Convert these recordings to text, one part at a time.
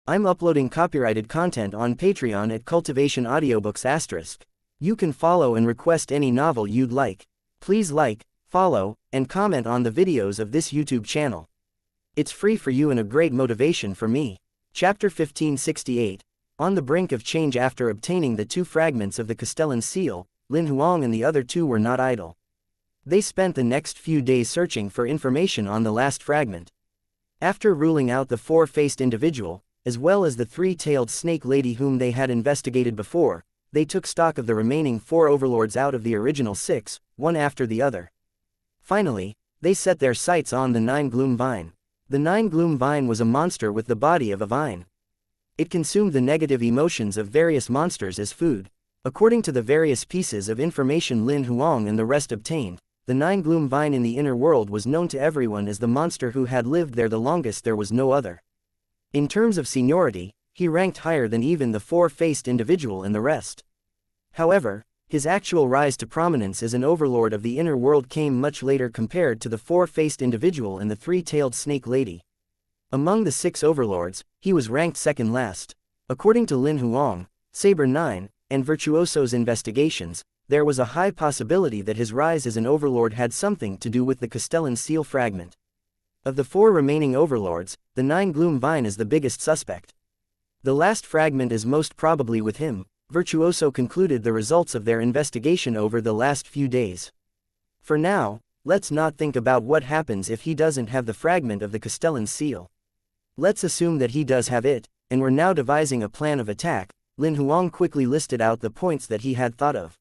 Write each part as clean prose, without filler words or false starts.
I'm uploading copyrighted content on Patreon at Cultivation Audiobooks*. You can follow and request any novel you'd like. Please like, follow, and comment on the videos of this YouTube channel. It's free for you and a great motivation for me. Chapter 1568. On the brink of change. After obtaining the 2 fragments of the Castellan seal, Lin Huang and the other 2 were not idle. They spent the next few days searching for information on the last fragment. After ruling out the 4-faced individual, as well as the 3-tailed snake lady whom they had investigated before, they took stock of the remaining 4 overlords out of the original 6, one after the other. Finally, they set their sights on the 9-gloom vine. The 9-gloom vine was a monster with the body of a vine. It consumed the negative emotions of various monsters as food. According to the various pieces of information Lin Huang and the rest obtained, the 9-gloom vine in the inner world was known to everyone as the monster who had lived there the longest. There was no other. In terms of seniority, he ranked higher than even the 4-faced individual and the rest. However, his actual rise to prominence as an overlord of the inner world came much later compared to the 4-faced individual and the 3-tailed snake lady. Among the 6 overlords, he was ranked second last. According to Lin Huang, Saber 9, and Virtuoso's investigations, there was a high possibility that his rise as an overlord had something to do with the Castellan seal fragment. Of the 4 remaining overlords, the 9-gloom vine is the biggest suspect. The last fragment is most probably with him. Virtuoso concluded the results of their investigation over the last few days. For now, let's not think about what happens if he doesn't have the fragment of the Castellan seal. Let's assume that he does have it, and we're now devising a plan of attack. Lin Huang quickly listed out the points that he had thought of.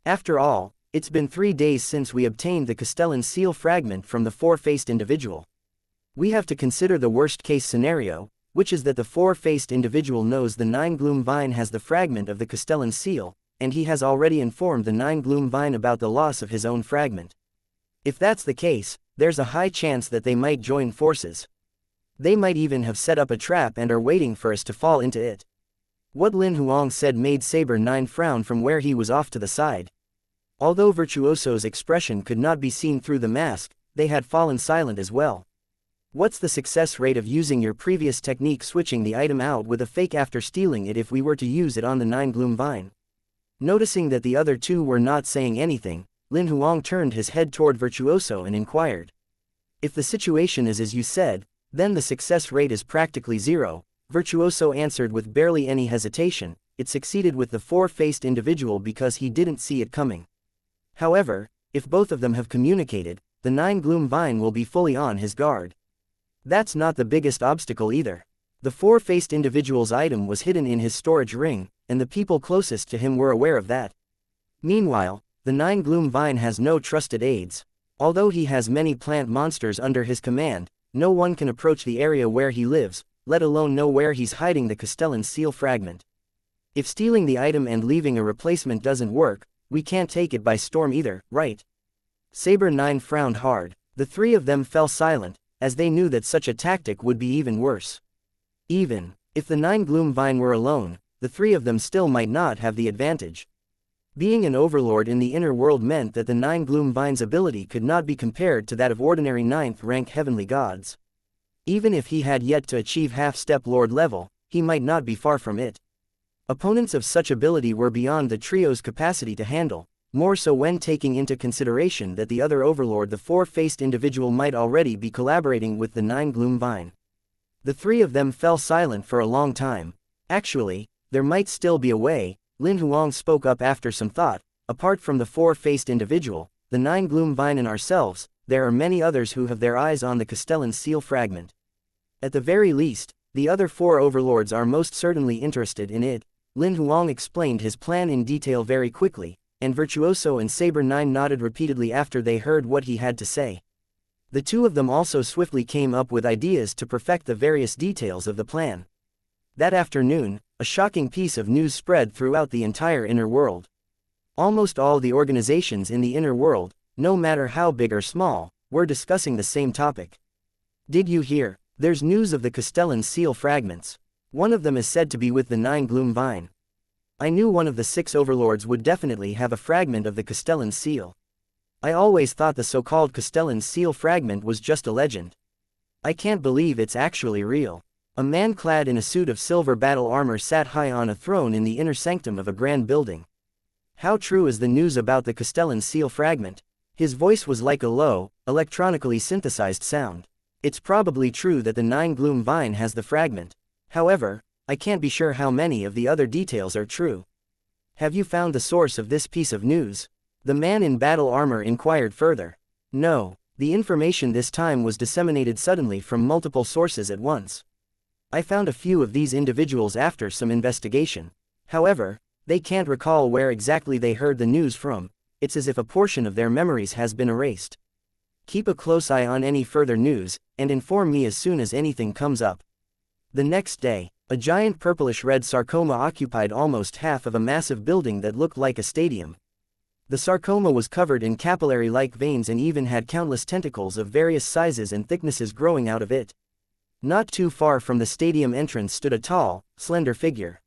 After all, it's been 3 days since we obtained the Castellan seal fragment from the 4-faced individual. We have to consider the worst-case scenario, which is that the 4-faced individual knows the 9-gloom vine has the fragment of the Castellan seal, and he has already informed the 9-gloom vine about the loss of his own fragment. If that's the case, there's a high chance that they might join forces. They might even have set up a trap and are waiting for us to fall into it. What Lin Huang said made Saber 9 frown from where he was off to the side. Although Virtuoso's expression could not be seen through the mask, they had fallen silent as well. What's the success rate of using your previous technique, switching the item out with a fake after stealing it, if we were to use it on the 9-gloom vine? Noticing that the other 2 were not saying anything, Lin Huang turned his head toward Virtuoso and inquired. If the situation is as you said, then the success rate is practically 0, Virtuoso answered with barely any hesitation. It succeeded with the 4-faced individual because he didn't see it coming. However, if both of them have communicated, the 9-gloom vine will be fully on his guard. That's not the biggest obstacle either. The 4-faced individual's item was hidden in his storage ring, and the people closest to him were aware of that. Meanwhile, the 9-gloom vine has no trusted aides. Although he has many plant monsters under his command, no one can approach the area where he lives, let alone know where he's hiding the Castellan seal fragment. If stealing the item and leaving a replacement doesn't work, we can't take it by storm either, right? Saber 9 frowned hard. The 3 of them fell silent, as they knew that such a tactic would be even worse. Even if the 9-gloom vine were alone, the 3 of them still might not have the advantage. Being an overlord in the inner world meant that the 9-gloom vine's ability could not be compared to that of ordinary 9th-rank heavenly gods. Even if he had yet to achieve half-step lord level, he might not be far from it. Opponents of such ability were beyond the trio's capacity to handle, more so when taking into consideration that the other overlord, the 4-faced individual, might already be collaborating with the 9-gloom vine. The 3 of them fell silent for a long time. Actually, there might still be a way. Lin Huang spoke up after some thought. Apart from the 4-faced individual, the 9-gloom vine, and ourselves, there are many others who have their eyes on the Castellan seal fragment. At the very least, the other 4 overlords are most certainly interested in it. Lin Huang explained his plan in detail very quickly, and Virtuoso and Saber 9 nodded repeatedly after they heard what he had to say. The 2 of them also swiftly came up with ideas to perfect the various details of the plan. That afternoon, a shocking piece of news spread throughout the entire inner world. Almost all the organizations in the inner world, no matter how big or small, were discussing the same topic. Did you hear? There's news of the Castellan seal fragments. One of them is said to be with the 9-gloom vine. I knew one of the 6 overlords would definitely have a fragment of the Castellan seal. I always thought the so-called Castellan seal fragment was just a legend. I can't believe it's actually real. A man clad in a suit of silver battle armor sat high on a throne in the inner sanctum of a grand building. How true is the news about the Castellan seal fragment? His voice was like a low, electronically synthesized sound. It's probably true that the Nine Gloom Vine has the fragment. However, I can't be sure how many of the other details are true. Have you found the source of this piece of news? The man in battle armor inquired further. No, the information this time was disseminated suddenly from multiple sources at once. I found a few of these individuals after some investigation. However, they can't recall where exactly they heard the news from. It's as if a portion of their memories has been erased. Keep a close eye on any further news, and inform me as soon as anything comes up. The next day, a giant purplish-red sarcoma occupied almost half of a massive building that looked like a stadium. The sarcoma was covered in capillary-like veins and even had countless tentacles of various sizes and thicknesses growing out of it. Not too far from the stadium entrance stood a tall, slender figure.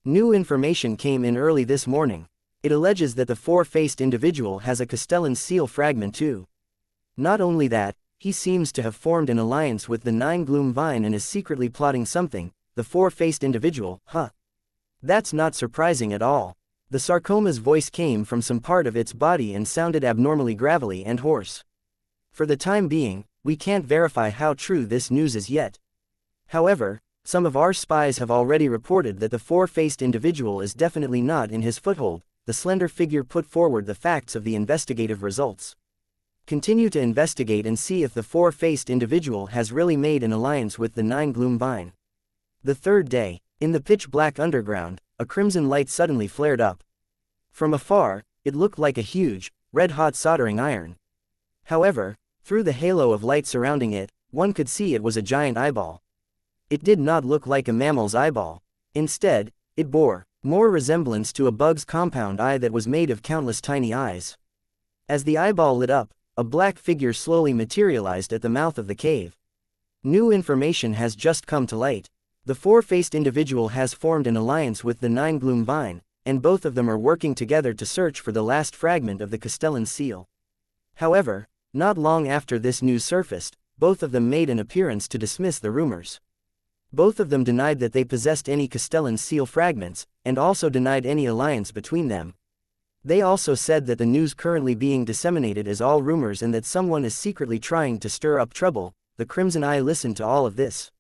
New information came in early this morning. It alleges that the four-faced individual has a Castellan seal fragment too. Not only that, he seems to have formed an alliance with the Nine Gloom Vine and is secretly plotting something. The four-faced individual, huh? That's not surprising at all. The sarcoma's voice came from some part of its body and sounded abnormally gravelly and hoarse. For the time being, we can't verify how true this news is yet. However, some of our spies have already reported that the four-faced individual is definitely not in his foothold. The slender figure put forward the facts of the investigative results. Continue to investigate and see if the four-faced individual has really made an alliance with the Nine Gloom Vine. The third day, in the pitch-black underground, a crimson light suddenly flared up. From afar, it looked like a huge, red-hot soldering iron. However, through the halo of light surrounding it, one could see it was a giant eyeball. It did not look like a mammal's eyeball. Instead, it bore more resemblance to a bug's compound eye that was made of countless tiny eyes. As the eyeball lit up, a black figure slowly materialized at the mouth of the cave. New information has just come to light. The four-faced individual has formed an alliance with the Nine Gloom Vine, and both of them are working together to search for the last fragment of the Castellan seal. However, not long after this news surfaced, both of them made an appearance to dismiss the rumors. Both of them denied that they possessed any Castellan seal fragments, and also denied any alliance between them. They also said that the news currently being disseminated is all rumors and that someone is secretly trying to stir up trouble. The Crimson Eye listened to all of this.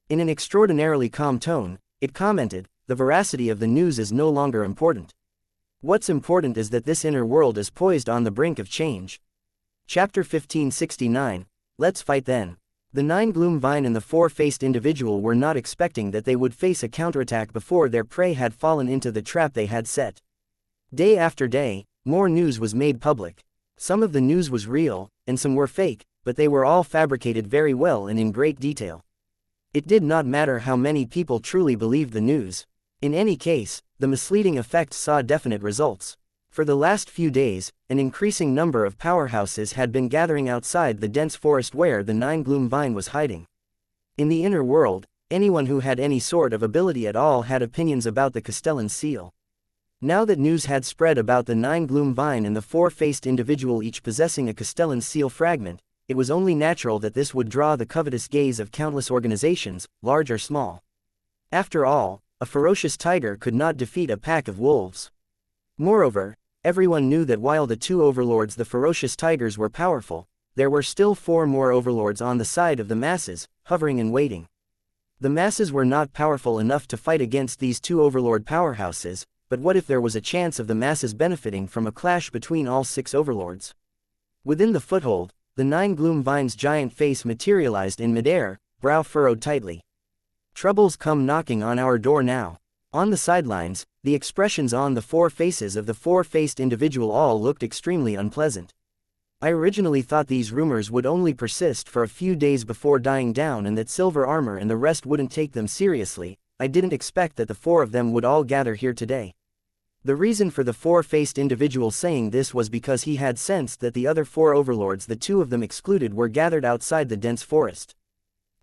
In an extraordinarily calm tone, it commented, "The veracity of the news is no longer important. What's important is that this inner world is poised on the brink of change." Chapter 1569, Let's Fight Then. The Nine Gloom Vine and the four-faced individual were not expecting that they would face a counterattack before their prey had fallen into the trap they had set. Day after day, more news was made public. Some of the news was real, and some were fake, but they were all fabricated very well and in great detail. It did not matter how many people truly believed the news. In any case, the misleading effects saw definite results. For the last few days, an increasing number of powerhouses had been gathering outside the dense forest where the Nine Gloom Vine was hiding. In the inner world, anyone who had any sort of ability at all had opinions about the Castellan seal. Now that news had spread about the Nine Gloom Vine and the four-faced individual each possessing a Castellan seal fragment, it was only natural that this would draw the covetous gaze of countless organizations, large or small. After all, a ferocious tiger could not defeat a pack of wolves. Moreover, everyone knew that while the two overlords, the ferocious tigers, were powerful, there were still four more overlords on the side of the masses, hovering and waiting. The masses were not powerful enough to fight against these two overlord powerhouses, but what if there was a chance of the masses benefiting from a clash between all six overlords? Within the foothold, the Nine Gloom Vine's giant face materialized in midair, brow furrowed tightly. Troubles come knocking on our door now. On the sidelines, the expressions on the four faces of the four-faced individual all looked extremely unpleasant. I originally thought these rumors would only persist for a few days before dying down and that Silver Armor and the rest wouldn't take them seriously. I didn't expect that the four of them would all gather here today. The reason for the four-faced individual saying this was because he had sensed that the other four overlords, the two of them excluded, were gathered outside the dense forest.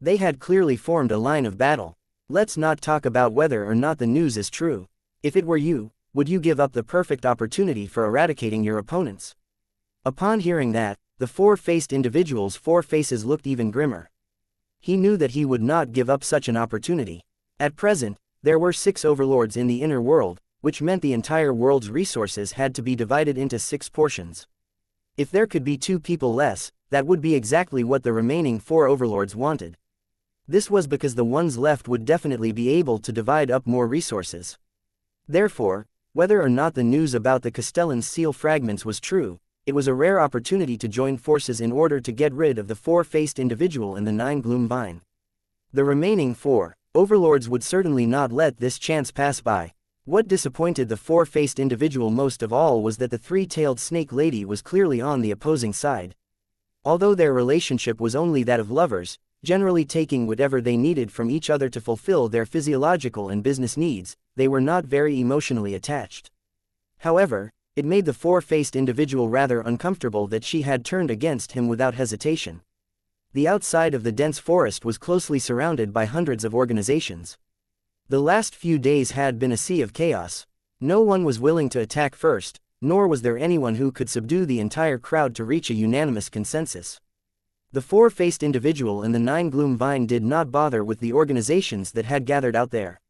They had clearly formed a line of battle. Let's not talk about whether or not the news is true. If it were you, would you give up the perfect opportunity for eradicating your opponents? Upon hearing that, the four-faced individual's four faces looked even grimmer. He knew that he would not give up such an opportunity. At present, there were 6 overlords in the inner world, which meant the entire world's resources had to be divided into 6 portions. If there could be 2 people less, that would be exactly what the remaining 4 overlords wanted. This was because the ones left would definitely be able to divide up more resources. Therefore, whether or not the news about the Castellan's seal fragments was true, it was a rare opportunity to join forces in order to get rid of the 4-faced individual and the 9-gloom vine. The remaining 4 overlords would certainly not let this chance pass by. What disappointed the 4-faced individual most of all was that the 3-tailed snake lady was clearly on the opposing side. Although their relationship was only that of lovers, generally taking whatever they needed from each other to fulfill their physiological and business needs, they were not very emotionally attached. However, it made the 4-faced individual rather uncomfortable that she had turned against him without hesitation. The outside of the dense forest was closely surrounded by hundreds of organizations. The last few days had been a sea of chaos. No one was willing to attack first, nor was there anyone who could subdue the entire crowd to reach a unanimous consensus. The 4-faced individual and the 9-gloom vine did not bother with the organizations that had gathered out there.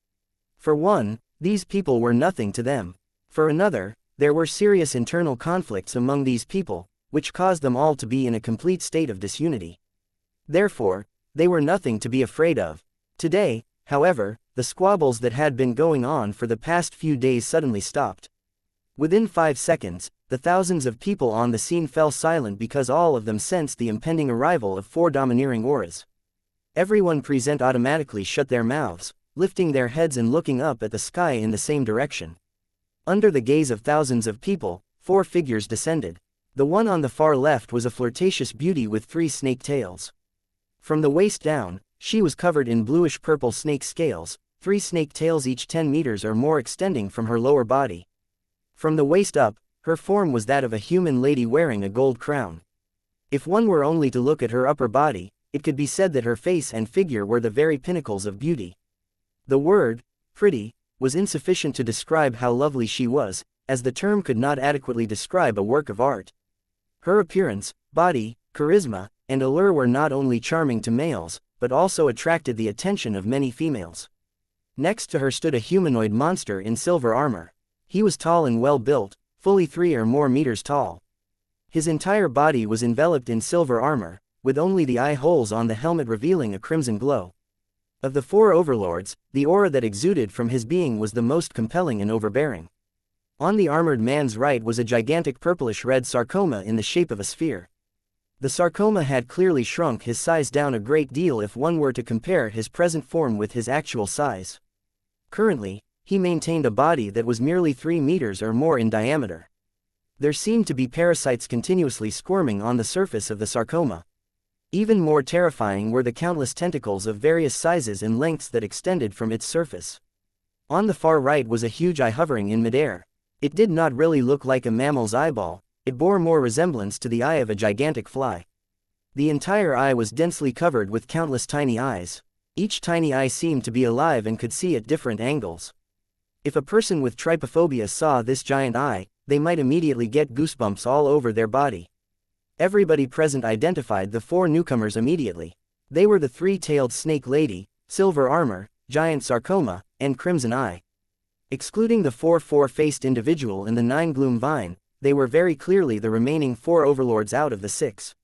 For one, these people were nothing to them. For another, there were serious internal conflicts among these people, which caused them all to be in a complete state of disunity. Therefore, they were nothing to be afraid of. Today, however, the squabbles that had been going on for the past few days suddenly stopped. Within 5 seconds, the thousands of people on the scene fell silent because all of them sensed the impending arrival of 4 domineering auras. Everyone present automatically shut their mouths, lifting their heads and looking up at the sky in the same direction. Under the gaze of thousands of people, 4 figures descended. The one on the far left was a flirtatious beauty with 3 snake tails. From the waist down, she was covered in bluish-purple snake scales, 3 snake tails each 10 meters or more extending from her lower body. From the waist up, her form was that of a human lady wearing a gold crown. If one were only to look at her upper body, it could be said that her face and figure were the very pinnacles of beauty. The word, pretty, was insufficient to describe how lovely she was, as the term could not adequately describe a work of art. Her appearance, body, charisma, and allure were not only charming to males, but also attracted the attention of many females. Next to her stood a humanoid monster in silver armor. He was tall and well built, fully 3 or more meters tall. His entire body was enveloped in silver armor, with only the eye holes on the helmet revealing a crimson glow. Of the 4 overlords, the aura that exuded from his being was the most compelling and overbearing. On the armored man's right was a gigantic purplish-red sarcoma in the shape of a sphere. The sarcoma had clearly shrunk his size down a great deal if one were to compare his present form with his actual size. Currently, he maintained a body that was merely 3 meters or more in diameter. There seemed to be parasites continuously squirming on the surface of the sarcoma. Even more terrifying were the countless tentacles of various sizes and lengths that extended from its surface. On the far right was a huge eye hovering in midair. It did not really look like a mammal's eyeball, it bore more resemblance to the eye of a gigantic fly. The entire eye was densely covered with countless tiny eyes. Each tiny eye seemed to be alive and could see at different angles. If a person with trypophobia saw this giant eye, they might immediately get goosebumps all over their body. Everybody present identified the 4 newcomers immediately. They were the 3-tailed snake lady, silver armor, giant sarcoma, and crimson eye. Excluding the 4-faced individual and the 9-gloom vine, they were very clearly the remaining 4 overlords out of the 6.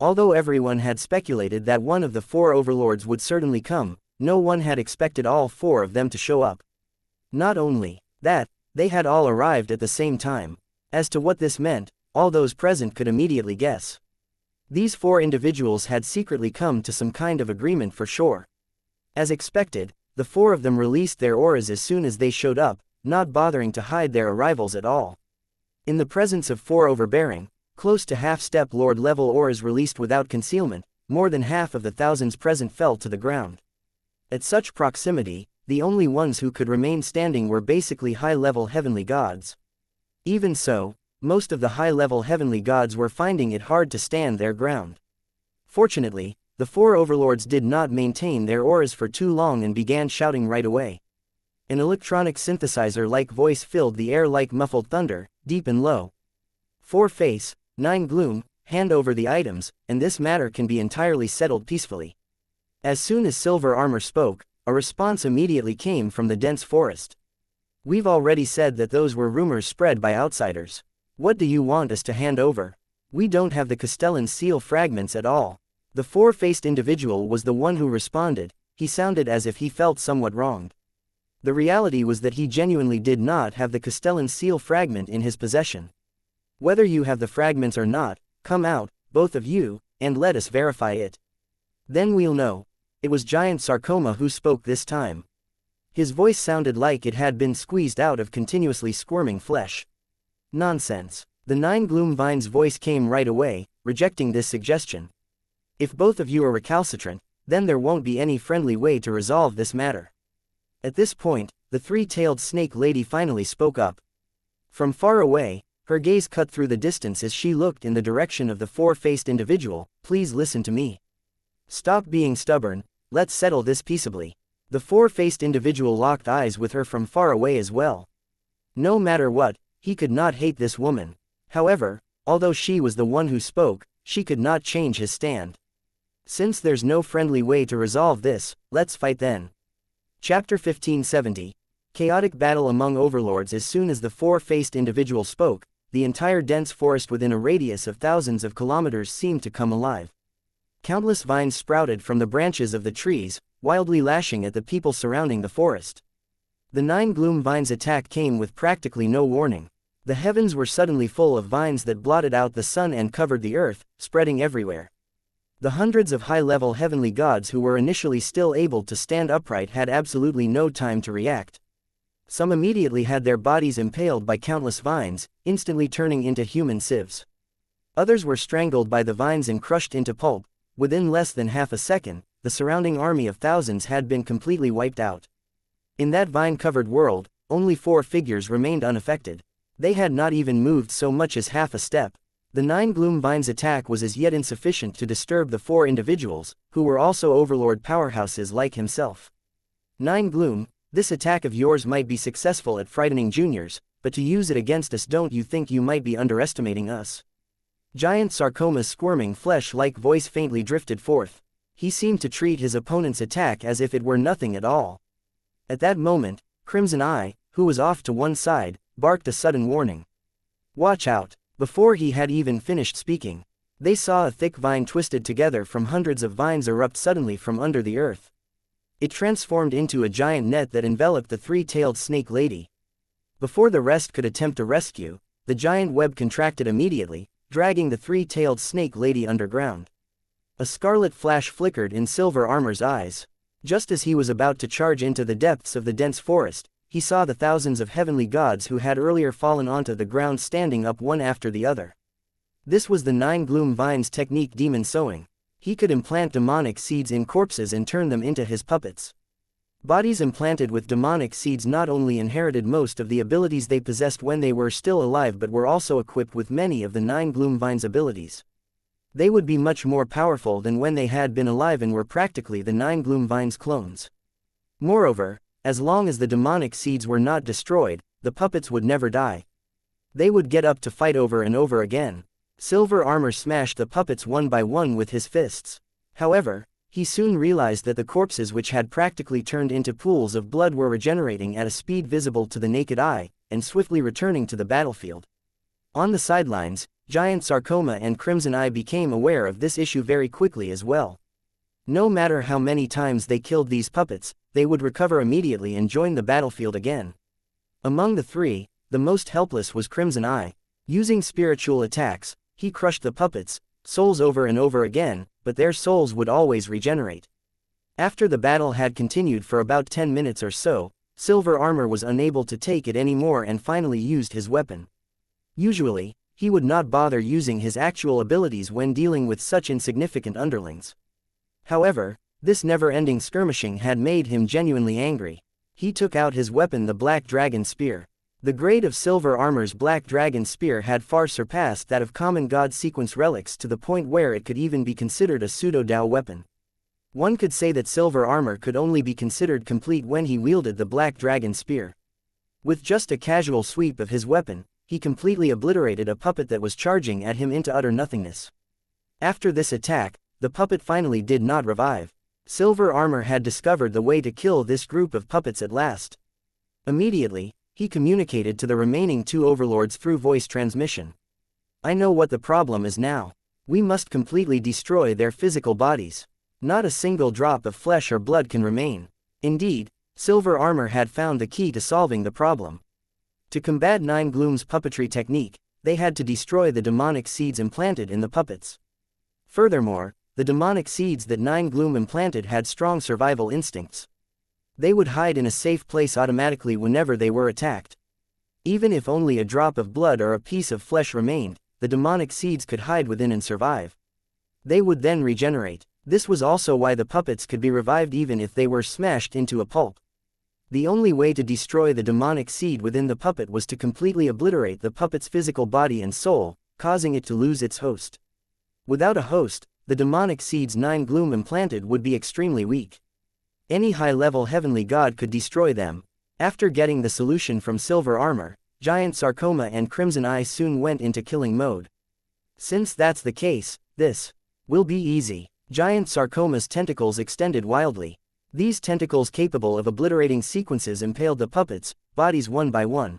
Although everyone had speculated that one of the 4 overlords would certainly come, no one had expected all 4 of them to show up. Not only that, they had all arrived at the same time. As to what this meant, all those present could immediately guess. These 4 individuals had secretly come to some kind of agreement for sure. As expected, the 4 of them released their auras as soon as they showed up, not bothering to hide their arrivals at all. In the presence of 4 overbearing, close to half-step lord-level auras released without concealment, more than half of the thousands present fell to the ground. At such proximity, the only ones who could remain standing were basically high-level heavenly gods. Even so, most of the high-level heavenly gods were finding it hard to stand their ground. Fortunately, the 4 overlords did not maintain their auras for too long and began shouting right away. An electronic synthesizer-like voice filled the air like muffled thunder, deep and low. 4 face, 9 gloom, hand over the items, and this matter can be entirely settled peacefully. As soon as Silver Armor spoke, a response immediately came from the dense forest. We've already said that those were rumors spread by outsiders. What do you want us to hand over? We don't have the Castellan seal fragments at all. The four-faced individual was the one who responded. He sounded as if he felt somewhat wronged. The reality was that he genuinely did not have the Castellan seal fragment in his possession. Whether you have the fragments or not, come out, both of you, and let us verify it. Then we'll know. It was Giant Sarcoma who spoke this time. His voice sounded like it had been squeezed out of continuously squirming flesh. Nonsense. The 9 Gloom Vines' voice came right away, rejecting this suggestion. If both of you are recalcitrant, then there won't be any friendly way to resolve this matter. At this point, the three-tailed snake lady finally spoke up. From far away, her gaze cut through the distance as she looked in the direction of the four-faced individual. Please listen to me. Stop being stubborn, let's settle this peaceably. The four-faced individual locked eyes with her from far away as well. No matter what, he could not hate this woman. However, although she was the one who spoke, she could not change his stand. Since there's no friendly way to resolve this, let's fight then. Chapter 1570. Chaotic battle among overlords. As soon as the four-faced individual spoke, the entire dense forest within a radius of thousands of kilometers seemed to come alive. Countless vines sprouted from the branches of the trees, wildly lashing at the people surrounding the forest. The 9 Gloom Vines' attack came with practically no warning. The heavens were suddenly full of vines that blotted out the sun and covered the earth, spreading everywhere. The hundreds of high-level heavenly gods who were initially still able to stand upright had absolutely no time to react. Some immediately had their bodies impaled by countless vines, instantly turning into human sieves. Others were strangled by the vines and crushed into pulp. Within less than half a second, the surrounding army of thousands had been completely wiped out. In that vine-covered world, only 4 figures remained unaffected. They had not even moved so much as half a step. The 9 Gloom Vines' attack was as yet insufficient to disturb the 4 individuals, who were also overlord powerhouses like himself. 9 Gloom, this attack of yours might be successful at frightening juniors, but to use it against us, don't you think you might be underestimating us? Giant Sarcoma's squirming flesh-like voice faintly drifted forth. He seemed to treat his opponent's attack as if it were nothing at all. At that moment, Crimson Eye, who was off to one side, barked a sudden warning. Watch out! Before he had even finished speaking, they saw a thick vine twisted together from hundreds of vines erupt suddenly from under the earth. It transformed into a giant net that enveloped the three-tailed snake lady. Before the rest could attempt a rescue, the giant web contracted immediately, dragging the three-tailed snake lady underground. A scarlet flash flickered in Silver Armor's eyes. Just as he was about to charge into the depths of the dense forest, he saw the thousands of heavenly gods who had earlier fallen onto the ground standing up one after the other. This was the 9 Gloom Vines' technique, demon sowing. He could implant demonic seeds in corpses and turn them into his puppets. Bodies implanted with demonic seeds not only inherited most of the abilities they possessed when they were still alive, but were also equipped with many of the 9 Gloom Vines' abilities. They would be much more powerful than when they had been alive and were practically the 9 Gloom Vines' clones. Moreover, as long as the demonic seeds were not destroyed, the puppets would never die. They would get up to fight over and over again. Silver Armor smashed the puppets one by one with his fists. However, he soon realized that the corpses, which had practically turned into pools of blood, were regenerating at a speed visible to the naked eye, and swiftly returning to the battlefield. On the sidelines, Giant Sarcoma and Crimson Eye became aware of this issue very quickly as well. No matter how many times they killed these puppets, they would recover immediately and join the battlefield again. Among the 3, the most helpless was Crimson Eye. Using spiritual attacks, he crushed the puppets' souls over and over again, but their souls would always regenerate. After the battle had continued for about 10 minutes or so, Silver Armor was unable to take it anymore and finally used his weapon. Usually, he would not bother using his actual abilities when dealing with such insignificant underlings. However, this never-ending skirmishing had made him genuinely angry. He took out his weapon, the Black Dragon Spear. The grade of Silver Armor's Black Dragon Spear had far surpassed that of common God Sequence relics to the point where it could even be considered a pseudo-Dao weapon. One could say that Silver Armor could only be considered complete when he wielded the Black Dragon Spear. With just a casual sweep of his weapon, he completely obliterated a puppet that was charging at him into utter nothingness. After this attack, the puppet finally did not revive. Silver Armor had discovered the way to kill this group of puppets at last. Immediately, he communicated to the remaining two overlords through voice transmission. I know what the problem is now. We must completely destroy their physical bodies. Not a single drop of flesh or blood can remain. Indeed, Silver Armor had found the key to solving the problem. To combat Nine Gloom's puppetry technique, they had to destroy the demonic seeds implanted in the puppets. Furthermore, the demonic seeds that Nine Gloom implanted had strong survival instincts. They would hide in a safe place automatically whenever they were attacked. Even if only a drop of blood or a piece of flesh remained, the demonic seeds could hide within and survive. They would then regenerate. This was also why the puppets could be revived even if they were smashed into a pulp. The only way to destroy the demonic seed within the puppet was to completely obliterate the puppet's physical body and soul, causing it to lose its host. Without a host, the demonic seeds Nine Gloom implanted would be extremely weak. Any high-level heavenly god could destroy them. After getting the solution from Silver Armor, Giant Sarcoma and Crimson Eye soon went into killing mode. Since that's the case, this will be easy. Giant Sarcoma's tentacles extended wildly. These tentacles capable of obliterating sequences impaled the puppets' bodies one by one.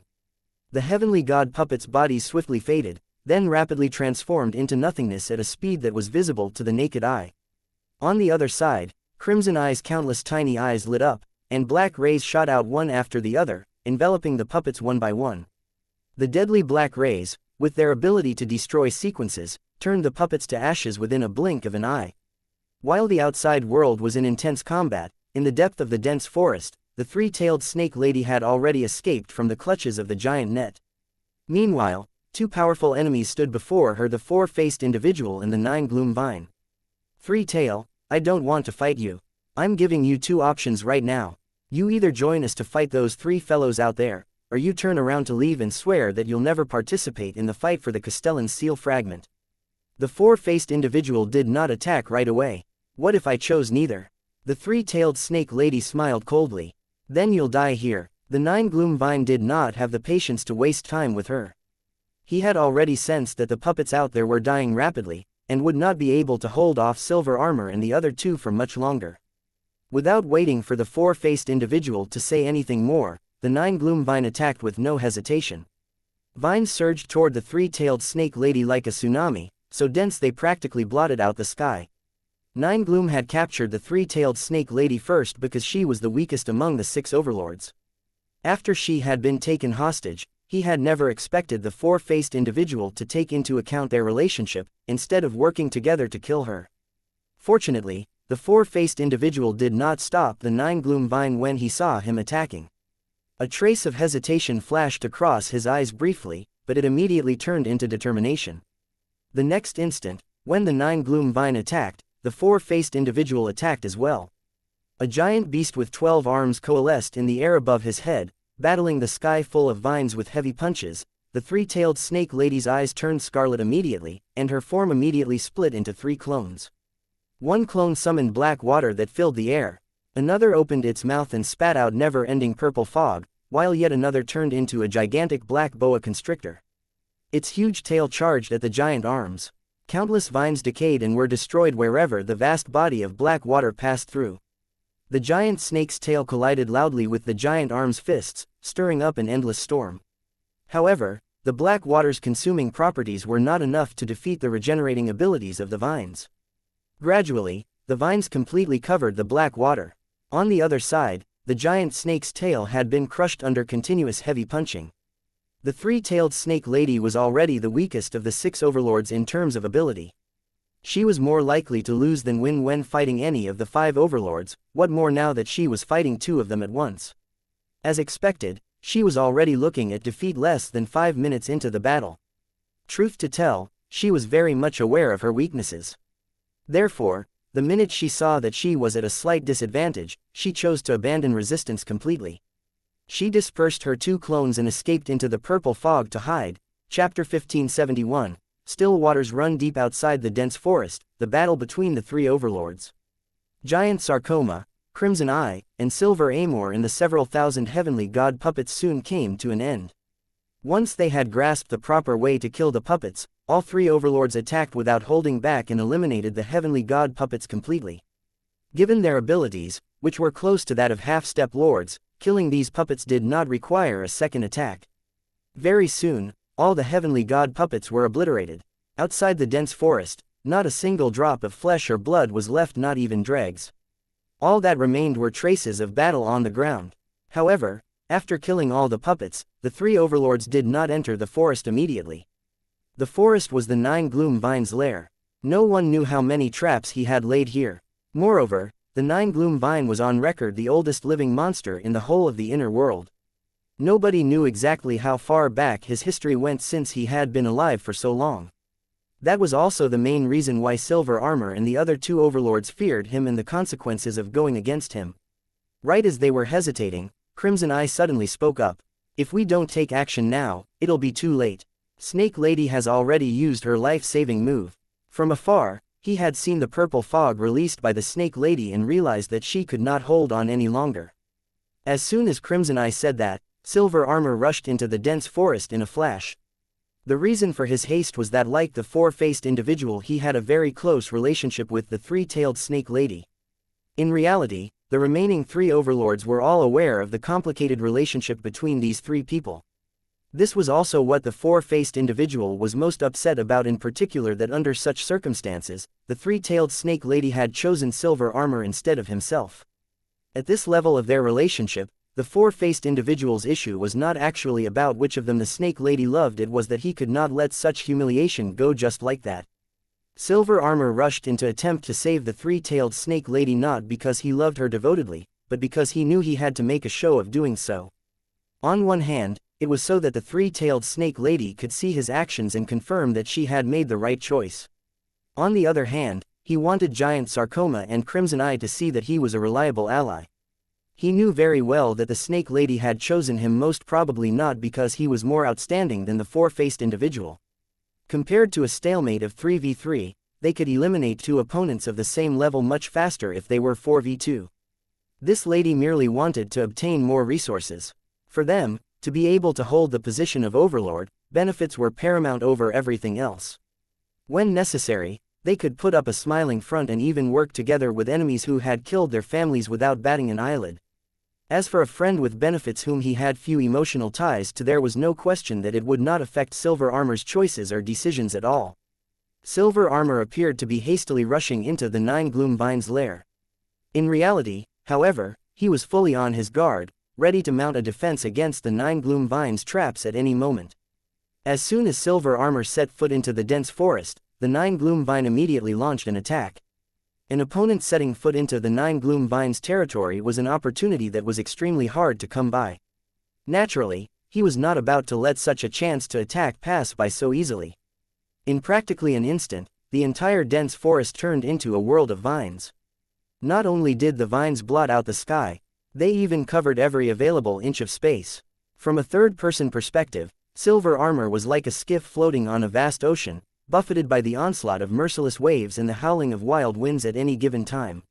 The heavenly god puppets' bodies swiftly faded, then rapidly transformed into nothingness at a speed that was visible to the naked eye. On the other side, Crimson Eye's countless tiny eyes lit up, and black rays shot out one after the other, enveloping the puppets one by one. The deadly black rays, with their ability to destroy sequences, turned the puppets to ashes within a blink of an eye. While the outside world was in intense combat, in the depth of the dense forest, the three-tailed snake lady had already escaped from the clutches of the giant net. Meanwhile, two powerful enemies stood before her: the four-faced individual and the Nine Gloom vine. Three-tail, I don't want to fight you. I'm giving you two options right now. You either join us to fight those three fellows out there, or you turn around to leave and swear that you'll never participate in the fight for the Castellan seal fragment. The four-faced individual did not attack right away. What if I chose neither? The three-tailed snake lady smiled coldly. Then you'll die here. The Nine Gloom vine did not have the patience to waste time with her. He had already sensed that the puppets out there were dying rapidly, and would not be able to hold off Silver Armor and the other two for much longer. Without waiting for the four-faced individual to say anything more, the Nine Gloom vine attacked with no hesitation. Vines surged toward the three-tailed snake lady like a tsunami, so dense they practically blotted out the sky. Nine Gloom had captured the three-tailed snake lady first because she was the weakest among the six overlords. After she had been taken hostage, he had never expected the four-faced individual to take into account their relationship, instead of working together to kill her. Fortunately, the four-faced individual did not stop the Nine Gloom vine when he saw him attacking. A trace of hesitation flashed across his eyes briefly, but it immediately turned into determination. The next instant, when the Nine Gloom vine attacked, the four-faced individual attacked as well. A giant beast with 12 arms coalesced in the air above his head, battling the sky full of vines with heavy punches. The three-tailed snake lady's eyes turned scarlet immediately, and her form immediately split into three clones. One clone summoned black water that filled the air. Another opened its mouth and spat out never-ending purple fog, while yet another turned into a gigantic black boa constrictor. Its huge tail charged at the giant arms. Countless vines decayed and were destroyed wherever the vast body of black water passed through. The giant snake's tail collided loudly with the giant arm's fists, stirring up an endless storm. However, the black water's consuming properties were not enough to defeat the regenerating abilities of the vines. Gradually, the vines completely covered the black water. On the other side, the giant snake's tail had been crushed under continuous heavy punching. The three-tailed snake lady was already the weakest of the six overlords in terms of ability. She was more likely to lose than win when fighting any of the five overlords, what more now that she was fighting two of them at once. As expected, she was already looking at defeat less than 5 minutes into the battle. Truth to tell, she was very much aware of her weaknesses. Therefore, the minute she saw that she was at a slight disadvantage, she chose to abandon resistance completely. She dispersed her two clones and escaped into the purple fog to hide. Chapter 1571. Still waters run deep outside the dense forest, the battle between the three overlords. Giant Sarcoma, Crimson Eye, and Silver Amor and the several thousand heavenly god puppets soon came to an end. Once they had grasped the proper way to kill the puppets, all three overlords attacked without holding back and eliminated the heavenly god puppets completely. Given their abilities, which were close to that of half-step lords, killing these puppets did not require a second attack. Very soon, all the heavenly god puppets were obliterated. Outside the dense forest, not a single drop of flesh or blood was left, not even dregs. All that remained were traces of battle on the ground. However, after killing all the puppets, the three overlords did not enter the forest immediately. The forest was the 9 gloom vines' lair. No one knew how many traps he had laid here. Moreover, the 9 gloom vine was on record the oldest living monster in the whole of the inner world. Nobody knew exactly how far back his history went since he had been alive for so long. That was also the main reason why Silver Armor and the other 2 overlords feared him and the consequences of going against him. Right as they were hesitating, Crimson Eye suddenly spoke up. "If we don't take action now, it'll be too late. Snake Lady has already used her life-saving move." From afar, he had seen the purple fog released by the Snake Lady and realized that she could not hold on any longer. As soon as Crimson Eye said that, Silver Armor rushed into the dense forest in a flash. The reason for his haste was that, like the four-faced individual, he had a very close relationship with the three-tailed Snake Lady. In reality, the remaining 3 overlords were all aware of the complicated relationship between these 3 people. This was also what the four-faced individual was most upset about, in particular that under such circumstances, the three-tailed Snake Lady had chosen Silver Armor instead of himself. At this level of their relationship, the four-faced individual's issue was not actually about which of them the Snake Lady loved, it was that he could not let such humiliation go just like that. Silver Armor rushed in to attempt to save the three-tailed Snake Lady, not because he loved her devotedly, but because he knew he had to make a show of doing so. On one hand, it was so that the three-tailed Snake Lady could see his actions and confirm that she had made the right choice. On the other hand, he wanted Giant Sarcoma and Crimson Eye to see that he was a reliable ally. He knew very well that the Snake Lady had chosen him most probably not because he was more outstanding than the four-faced individual. Compared to a stalemate of 3v3, they could eliminate 2 opponents of the same level much faster if they were 4v2. This lady merely wanted to obtain more resources. For them, to be able to hold the position of Overlord, benefits were paramount over everything else. When necessary, they could put up a smiling front and even work together with enemies who had killed their families without batting an eyelid. As for a friend with benefits whom he had few emotional ties to, there was no question that it would not affect Silver Armor's choices or decisions at all. Silver Armor appeared to be hastily rushing into the 9 gloom vines' lair. In reality, however, he was fully on his guard, ready to mount a defense against the 9 gloom vines' traps at any moment. As soon as Silver Armor set foot into the dense forest, the 9 gloom vine immediately launched an attack. An opponent setting foot into the 9 gloom vines' territory was an opportunity that was extremely hard to come by. Naturally, he was not about to let such a chance to attack pass by so easily. In practically an instant, the entire dense forest turned into a world of vines. Not only did the vines blot out the sky, they even covered every available inch of space. From a third-person perspective, Silver Armor was like a skiff floating on a vast ocean, buffeted by the onslaught of merciless waves and the howling of wild winds at any given time.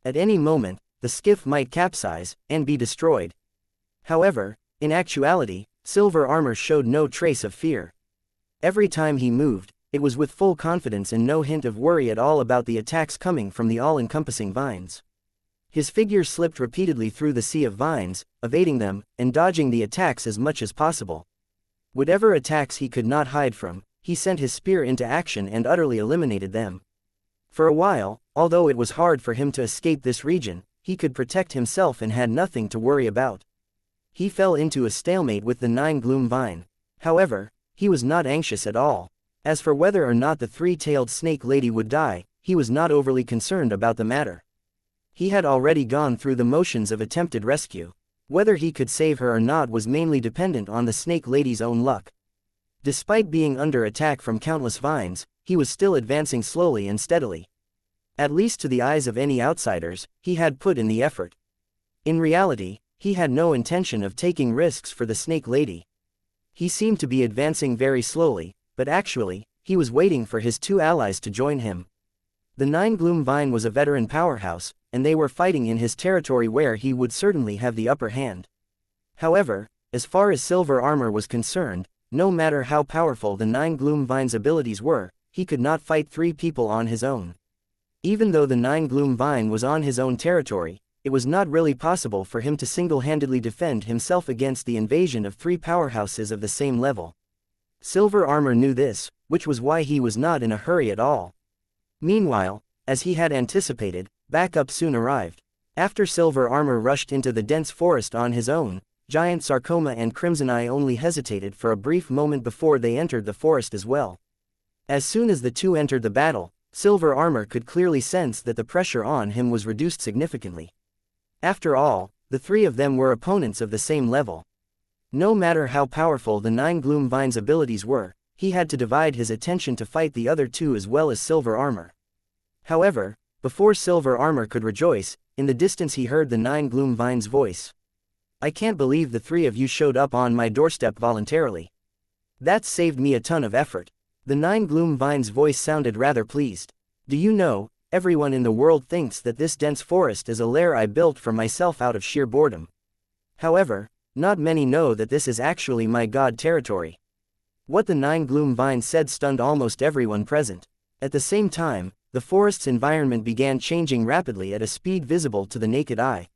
At any moment, the skiff might capsize and be destroyed. However, in actuality, Silver Armor showed no trace of fear. Every time he moved, it was with full confidence and no hint of worry at all about the attacks coming from the all-encompassing vines. His figure slipped repeatedly through the sea of vines, evading them, and dodging the attacks as much as possible. Whatever attacks he could not hide from, he sent his spear into action and utterly eliminated them. For a while, although it was hard for him to escape this region, he could protect himself and had nothing to worry about. He fell into a stalemate with the 9 gloom vine. However, he was not anxious at all. As for whether or not the three-tailed Snake Lady would die, he was not overly concerned about the matter. He had already gone through the motions of attempted rescue. Whether he could save her or not was mainly dependent on the Snake Lady's own luck. Despite being under attack from countless vines, he was still advancing slowly and steadily. At least to the eyes of any outsiders, he had put in the effort. In reality, he had no intention of taking risks for the Snake Lady. He seemed to be advancing very slowly, but actually, he was waiting for his 2 allies to join him. The 9 gloom vine was a veteran powerhouse, and they were fighting in his territory where he would certainly have the upper hand. However, as far as Silver Armor was concerned, no matter how powerful the 9 gloom vine's abilities were, he could not fight 3 people on his own. Even though the Nine Gloom Vine was on his own territory, it was not really possible for him to single-handedly defend himself against the invasion of 3 powerhouses of the same level. Silver Armor knew this, which was why he was not in a hurry at all. Meanwhile, as he had anticipated, backup soon arrived. After Silver Armor rushed into the dense forest on his own, Giant Sarcoma and Crimson Eye only hesitated for a brief moment before they entered the forest as well. As soon as the two entered the battle, Silver Armor could clearly sense that the pressure on him was reduced significantly. After all, the 3 of them were opponents of the same level. No matter how powerful the Nine Gloom Vine's abilities were, he had to divide his attention to fight the other 2 as well as Silver Armor. However, before Silver Armor could rejoice, in the distance he heard the Nine Gloom Vine's voice. "I can't believe the 3 of you showed up on my doorstep voluntarily. That's saved me a ton of effort." The Nine Gloom Vine's voice sounded rather pleased. "Do you know, everyone in the world thinks that this dense forest is a lair I built for myself out of sheer boredom. However, not many know that this is actually my god territory." What the Nine Gloom Vine said stunned almost everyone present. At the same time, the forest's environment began changing rapidly at a speed visible to the naked eye.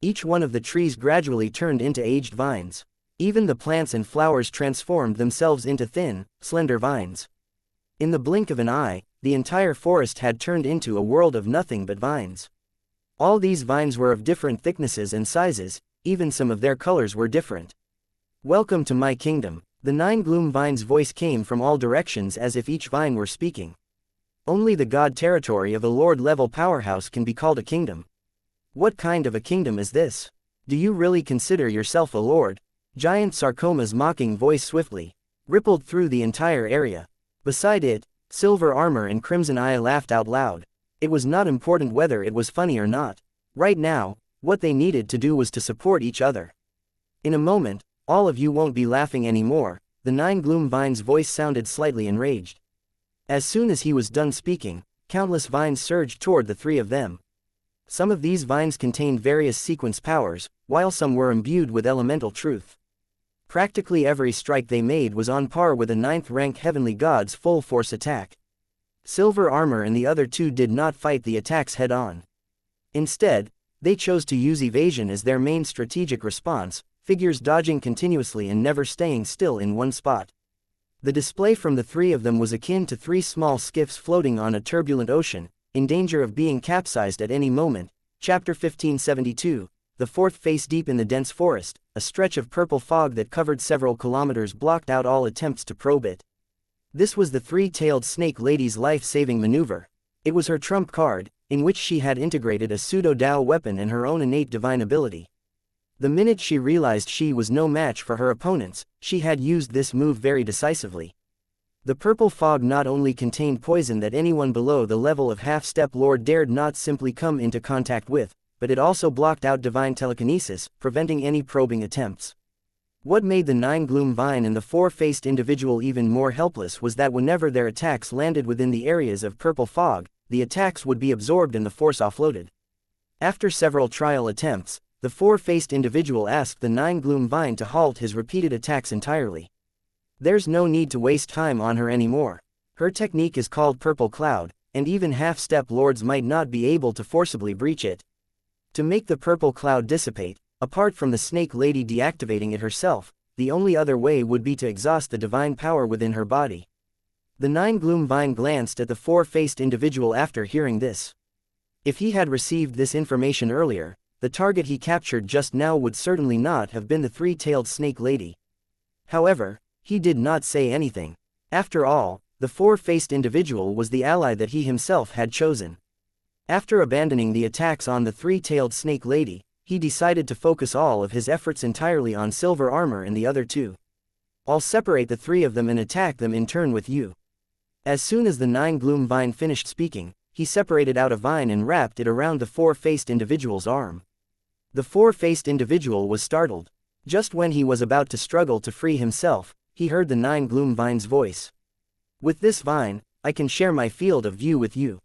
Each one of the trees gradually turned into aged vines. Even the plants and flowers transformed themselves into thin, slender vines. In the blink of an eye, the entire forest had turned into a world of nothing but vines. All these vines were of different thicknesses and sizes, even some of their colors were different. "Welcome to my kingdom." The Nine Gloom Vine's voice came from all directions as if each vine were speaking. Only the god territory of a lord-level powerhouse can be called a kingdom. What kind of a kingdom is this? Do you really consider yourself a lord? Giant Sarcoma's mocking voice swiftly rippled through the entire area. Beside it, Silver Armor and Crimson Eye laughed out loud. It was not important whether it was funny or not. Right now, what they needed to do was to support each other. "In a moment, all of you won't be laughing anymore." The Nine Gloom Vine's voice sounded slightly enraged. As soon as he was done speaking, countless vines surged toward the 3 of them. Some of these vines contained various sequence powers, while some were imbued with elemental truth. Practically every strike they made was on par with a 9th-rank heavenly god's full-force attack. Silver Armor and the other 2 did not fight the attacks head-on. Instead, they chose to use evasion as their main strategic response, figures dodging continuously and never staying still in one spot. The display from the 3 of them was akin to 3 small skiffs floating on a turbulent ocean, in danger of being capsized at any moment. Chapter 1572, the 4th face deep in the dense forest, a stretch of purple fog that covered several kilometers blocked out all attempts to probe it. This was the 3-tailed snake lady's life-saving maneuver. It was her trump card, in which she had integrated a pseudo-Dao weapon and her own innate divine ability. The minute she realized she was no match for her opponents, she had used this move very decisively. The purple fog not only contained poison that anyone below the level of half-step lord dared not simply come into contact with, but it also blocked out divine telekinesis, preventing any probing attempts. What made the Nine Gloom Vine and the 4-faced individual even more helpless was that whenever their attacks landed within the areas of purple fog, the attacks would be absorbed and the force offloaded. After several trial attempts, the 4-faced individual asked the Nine Gloom Vine to halt his repeated attacks entirely. There's no need to waste time on her anymore. Her technique is called Purple Cloud, and even half-step lords might not be able to forcibly breach it. To make the purple cloud dissipate, apart from the snake lady deactivating it herself, the only other way would be to exhaust the divine power within her body. The Nine Gloom Vine glanced at the 4-faced individual after hearing this. If he had received this information earlier, the target he captured just now would certainly not have been the 3-tailed snake lady. However, he did not say anything. After all, the 4-faced individual was the ally that he himself had chosen. After abandoning the attacks on the 3-tailed snake lady, he decided to focus all of his efforts entirely on Silver Armor and the other 2. "I'll separate the 3 of them and attack them in turn with you." As soon as the Nine Gloom Vine finished speaking, he separated out a vine and wrapped it around the 4-faced individual's arm. The 4-faced individual was startled. Just when he was about to struggle to free himself, he heard the Nine Gloom Vine's voice. "With this vine, I can share my field of view with you.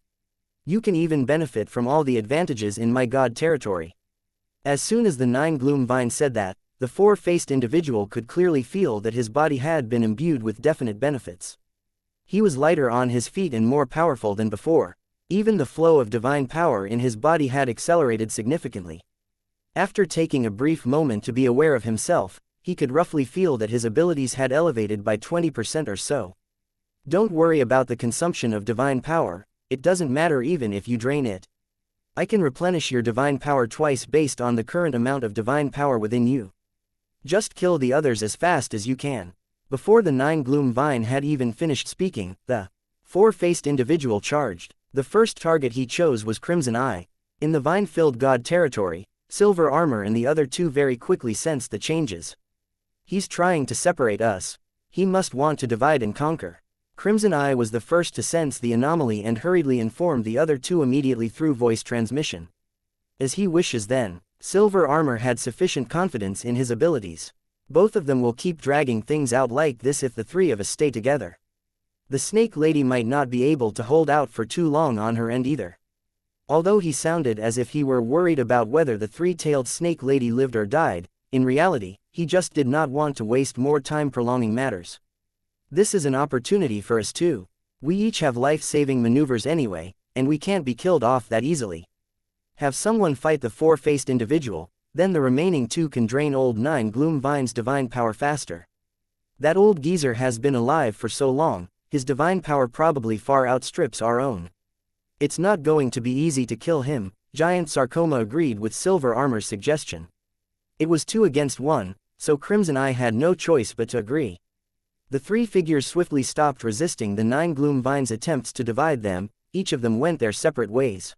You can even benefit from all the advantages in my god territory." As soon as the Nine Gloom Vine said that, the 4-faced individual could clearly feel that his body had been imbued with definite benefits. He was lighter on his feet and more powerful than before. Even the flow of divine power in his body had accelerated significantly. After taking a brief moment to be aware of himself, he could roughly feel that his abilities had elevated by 20% or so. Don't worry about the consumption of divine power, it doesn't matter even if you drain it. I can replenish your divine power twice based on the current amount of divine power within you. Just kill the others as fast as you can. Before the 9 Gloom Vine had even finished speaking, the four-faced individual charged. The first target he chose was Crimson Eye. In the vine-filled god territory, Silver Armor and the other two very quickly sensed the changes. He's trying to separate us. He must want to divide and conquer. Crimson Eye was the first to sense the anomaly and hurriedly informed the other two immediately through voice transmission. As he wishes then, Silver Armor had sufficient confidence in his abilities. Both of them will keep dragging things out like this if the three of us stay together. The Snake Lady might not be able to hold out for too long on her end either. Although he sounded as if he were worried about whether the three-tailed Snake Lady lived or died, in reality, he just did not want to waste more time prolonging matters. This is an opportunity for us too. We each have life-saving maneuvers anyway, and we can't be killed off that easily. Have someone fight the four-faced individual, then the remaining two can drain old 9 Gloom Vine's divine power faster. That old geezer has been alive for so long, his divine power probably far outstrips our own. It's not going to be easy to kill him, Giant Sarcoma agreed with Silver Armor's suggestion. It was 2 against 1, so Crimson Eye had no choice but to agree. The three figures swiftly stopped resisting the 9 Gloom Vine's attempts to divide them, each of them went their separate ways.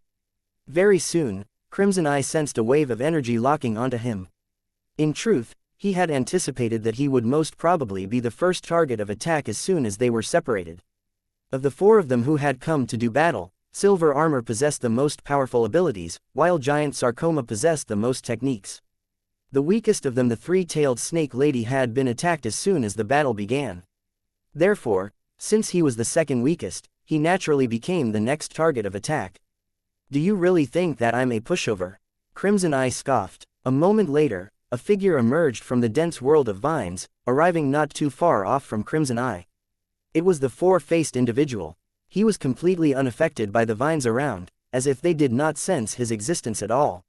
Very soon, Crimson Eye sensed a wave of energy locking onto him. In truth, he had anticipated that he would most probably be the first target of attack as soon as they were separated. Of the 4 of them who had come to do battle, Silver Armor possessed the most powerful abilities, while Giant Sarcoma possessed the most techniques. The weakest of them, the three-tailed Snake Lady, had been attacked as soon as the battle began. Therefore, since he was the second weakest, he naturally became the next target of attack. Do you really think that I'm a pushover? Crimson Eye scoffed. A moment later, a figure emerged from the dense world of vines, arriving not too far off from Crimson Eye. It was the four-faced individual. He was completely unaffected by the vines around, as if they did not sense his existence at all.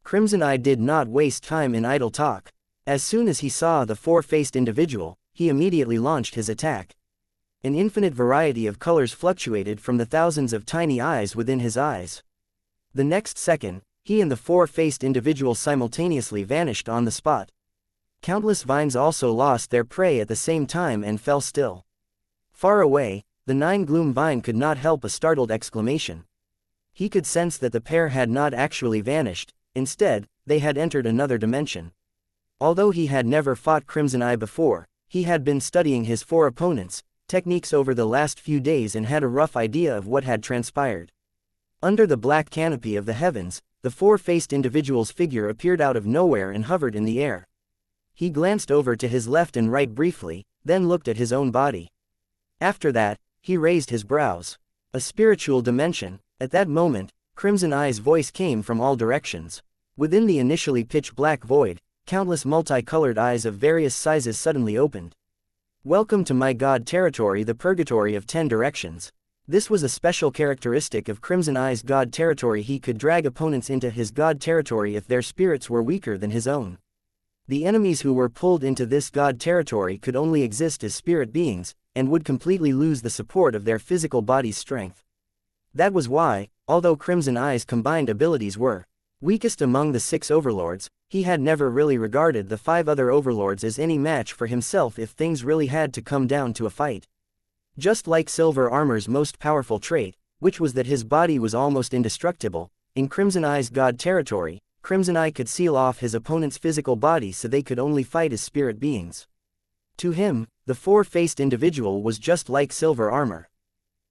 Crimson Eye did not waste time in idle talk. As soon as he saw the four-faced individual, he immediately launched his attack. An infinite variety of colors fluctuated from the thousands of tiny eyes within his eyes. The next second, he and the four-faced individual simultaneously vanished on the spot. Countless vines also lost their prey at the same time and fell still. Far away, the 9 Gloom Vine could not help a startled exclamation. He could sense that the pair had not actually vanished, instead, they had entered another dimension. Although he had never fought Crimson Eye before, he had been studying his 4 opponents' techniques over the last few days and had a rough idea of what had transpired. Under the black canopy of the heavens, the four-faced individual's figure appeared out of nowhere and hovered in the air. He glanced over to his left and right briefly, then looked at his own body. After that, he raised his brows. A spiritual dimension. At that moment, Crimson Eye's voice came from all directions. Within the initially pitch-black void, countless multicolored eyes of various sizes suddenly opened. Welcome to my god territory, the Purgatory of 10 Directions. This was a special characteristic of Crimson Eye's god territory. He could drag opponents into his god territory if their spirits were weaker than his own. The enemies who were pulled into this god territory could only exist as spirit beings, and would completely lose the support of their physical body's strength. That was why, although Crimson Eye's combined abilities were weakest among the 6 overlords, he had never really regarded the 5 other overlords as any match for himself if things really had to come down to a fight. Just like Silver Armor's most powerful trait, which was that his body was almost indestructible, in Crimson Eye's god territory, Crimson Eye could seal off his opponent's physical body so they could only fight as spirit beings. To him, the four-faced individual was just like Silver Armor.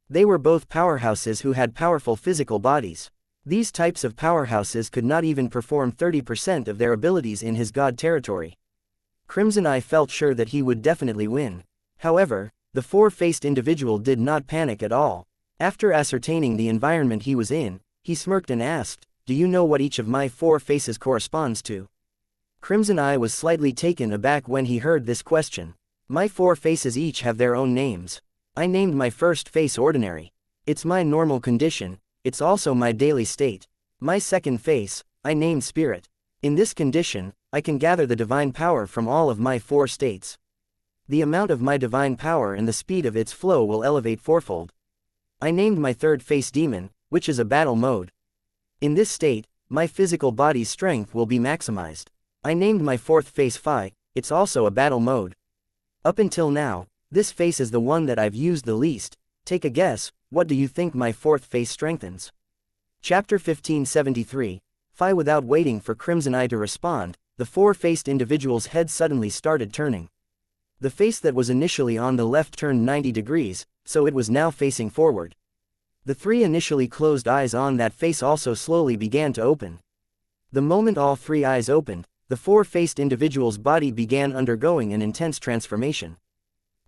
They were both powerhouses who had powerful physical bodies. These types of powerhouses could not even perform 30% of their abilities in his god territory. Crimson Eye felt sure that he would definitely win. However, the four-faced individual did not panic at all. After ascertaining the environment he was in, he smirked and asked, "Do you know what each of my 4 faces corresponds to?" Crimson Eye was slightly taken aback when he heard this question. My 4 faces each have their own names. I named my first face Ordinary. It's my normal condition, it's also my daily state. My second face, I named spirit. In this condition, I can gather the divine power from all of my 4 states. The amount of my divine power and the speed of its flow will elevate fourfold. I named my third face demon, which is a battle mode. In this state, my physical body's strength will be maximized. I named my fourth face Phi, it's also a battle mode. Up until now, this face is the one that I've used the least. Take a guess, what do you think my fourth face strengthens? Chapter 1573, Phi. Without waiting for Crimson Eye to respond, the 4-faced individual's head suddenly started turning. The face that was initially on the left turned 90 degrees, so it was now facing forward. The 3 initially closed eyes on that face also slowly began to open. The moment all 3 eyes opened, the 4-faced individual's body began undergoing an intense transformation.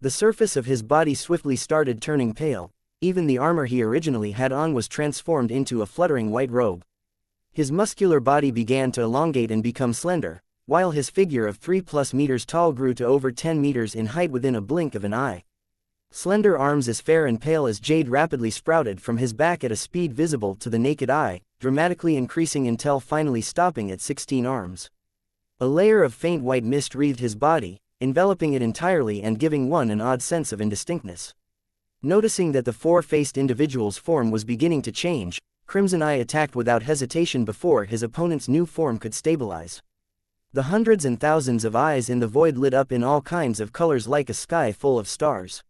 The surface of his body swiftly started turning pale, even the armor he originally had on was transformed into a fluttering white robe. His muscular body began to elongate and become slender, while his figure of 3+ meters tall grew to over 10 meters in height within a blink of an eye. Slender arms as fair and pale as jade rapidly sprouted from his back at a speed visible to the naked eye, dramatically increasing until finally stopping at 16 arms. A layer of faint white mist wreathed his body, enveloping it entirely and giving one an odd sense of indistinctness. Noticing that the 4-faced individual's form was beginning to change, Crimson Eye attacked without hesitation before his opponent's new form could stabilize. The hundreds and thousands of eyes in the void lit up in all kinds of colors like a sky full of stars.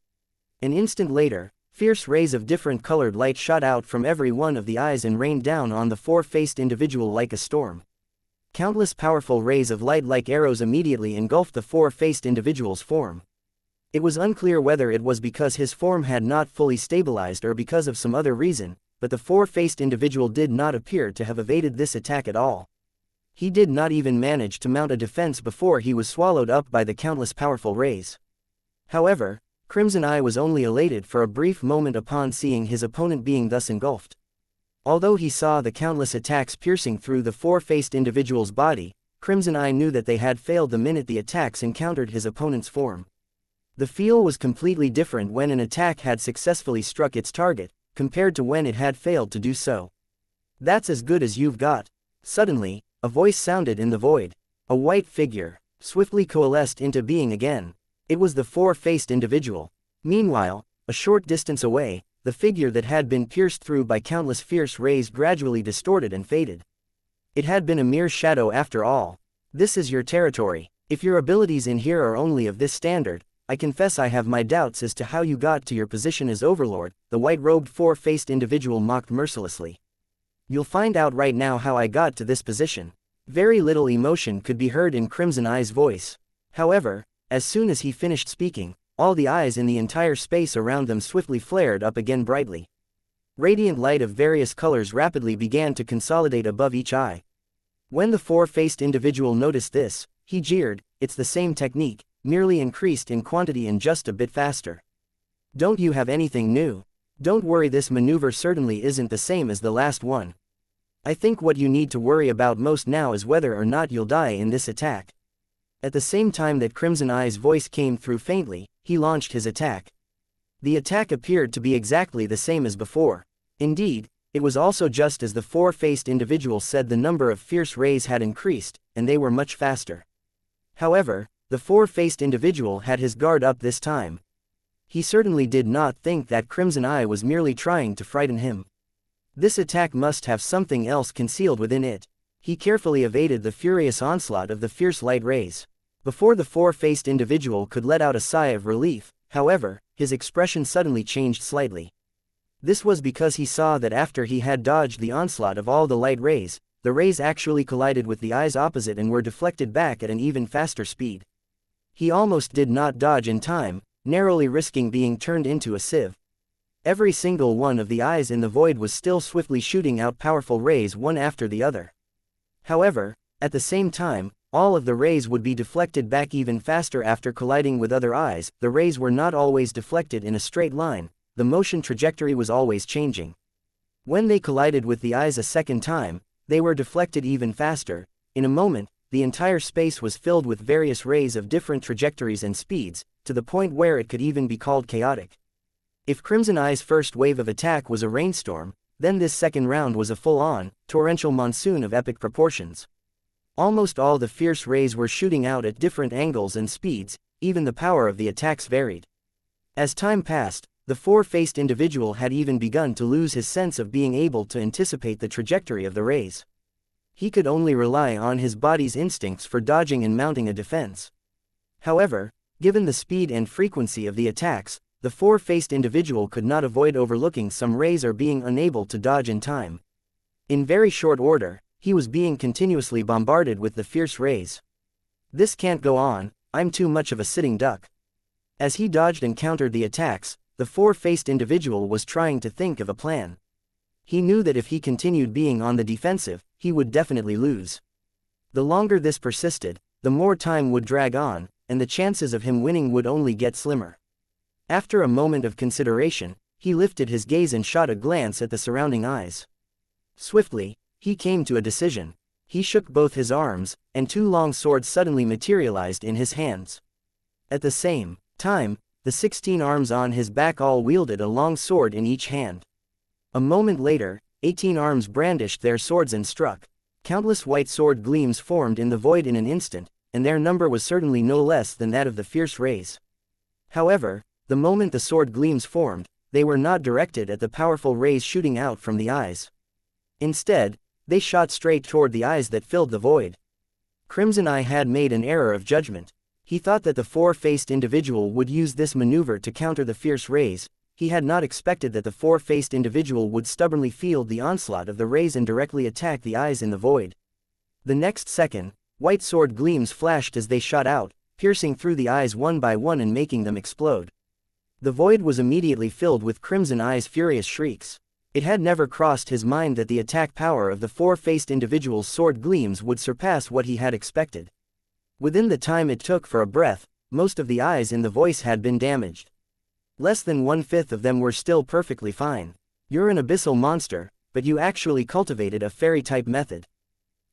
An instant later, fierce rays of different colored light shot out from every one of the eyes and rained down on the 4-faced individual like a storm. Countless powerful rays of light like arrows immediately engulfed the 4-faced individual's form. It was unclear whether it was because his form had not fully stabilized or because of some other reason, but the 4-faced individual did not appear to have evaded this attack at all. He did not even manage to mount a defense before he was swallowed up by the countless powerful rays. However, Crimson Eye was only elated for a brief moment upon seeing his opponent being thus engulfed. Although he saw the countless attacks piercing through the 4-faced individual's body, Crimson Eye knew that they had failed the minute the attacks encountered his opponent's form. The feel was completely different when an attack had successfully struck its target, compared to when it had failed to do so. "That's as good as you've got." Suddenly, a voice sounded in the void. A white figure swiftly coalesced into being again. It was the 4-faced individual. Meanwhile, a short distance away, the figure that had been pierced through by countless fierce rays gradually distorted and faded. It had been a mere shadow after all. "This is your territory. If your abilities in here are only of this standard, I confess I have my doubts as to how you got to your position as Overlord," the white-robed 4-faced individual mocked mercilessly. "You'll find out right now how I got to this position." Very little emotion could be heard in Crimson Eye's voice. However, as soon as he finished speaking, all the eyes in the entire space around them swiftly flared up again brightly. Radiant light of various colors rapidly began to consolidate above each eye. When the 4-faced individual noticed this, he jeered, "It's the same technique, merely increased in quantity and just a bit faster. Don't you have anything new? Don't worry, this maneuver certainly isn't the same as the last one. I think what you need to worry about most now is whether or not you'll die in this attack." At the same time that Crimson Eye's voice came through faintly, he launched his attack. The attack appeared to be exactly the same as before. Indeed, it was also just as the 4-faced individual said. The number of fierce rays had increased, and they were much faster. However, the 4-faced individual had his guard up this time. He certainly did not think that Crimson Eye was merely trying to frighten him. This attack must have something else concealed within it. He carefully evaded the furious onslaught of the fierce light rays. Before the 4-faced individual could let out a sigh of relief, however, his expression suddenly changed slightly. This was because he saw that after he had dodged the onslaught of all the light rays, the rays actually collided with the eyes opposite and were deflected back at an even faster speed. He almost did not dodge in time, narrowly risking being turned into a sieve. Every single one of the eyes in the void was still swiftly shooting out powerful rays one after the other. However, at the same time, all of the rays would be deflected back even faster after colliding with other eyes. The rays were not always deflected in a straight line, the motion trajectory was always changing. When they collided with the eyes a second time, they were deflected even faster. In a moment, the entire space was filled with various rays of different trajectories and speeds, to the point where it could even be called chaotic. If Crimson Eye's first wave of attack was a rainstorm, Then this second round was a full-on, torrential monsoon of epic proportions. Almost all the fierce rays were shooting out at different angles and speeds, even the power of the attacks varied. As time passed, the four-faced individual had even begun to lose his sense of being able to anticipate the trajectory of the rays. He could only rely on his body's instincts for dodging and mounting a defense. However, given the speed and frequency of the attacks, the four-faced individual could not avoid overlooking some rays or being unable to dodge in time. In very short order, he was being continuously bombarded with the fierce rays. This can't go on, I'm too much of a sitting duck. As he dodged and countered the attacks, the four-faced individual was trying to think of a plan. He knew that if he continued being on the defensive, he would definitely lose. The longer this persisted, the more time would drag on, and the chances of him winning would only get slimmer. After a moment of consideration, he lifted his gaze and shot a glance at the surrounding eyes. Swiftly, he came to a decision. He shook both his arms, and two long swords suddenly materialized in his hands. At the same time, the 16 arms on his back all wielded a long sword in each hand. A moment later, 18 arms brandished their swords and struck. Countless white sword gleams formed in the void in an instant, and their number was certainly no less than that of the fierce rays. However, the moment the sword gleams formed, they were not directed at the powerful rays shooting out from the eyes. Instead, they shot straight toward the eyes that filled the void. Crimson Eye had made an error of judgment. He thought that the four-faced individual would use this maneuver to counter the fierce rays. He had not expected that the four-faced individual would stubbornly field the onslaught of the rays and directly attack the eyes in the void. The next second, white sword gleams flashed as they shot out, piercing through the eyes one by one and making them explode. The void was immediately filled with Crimson Eye's furious shrieks. It had never crossed his mind that the attack power of the four-faced individual's sword gleams would surpass what he had expected. Within the time it took for a breath, most of the eyes in the voice had been damaged. Less than 1/5 of them were still perfectly fine. You're an abyssal monster, but you actually cultivated a fairy-type method.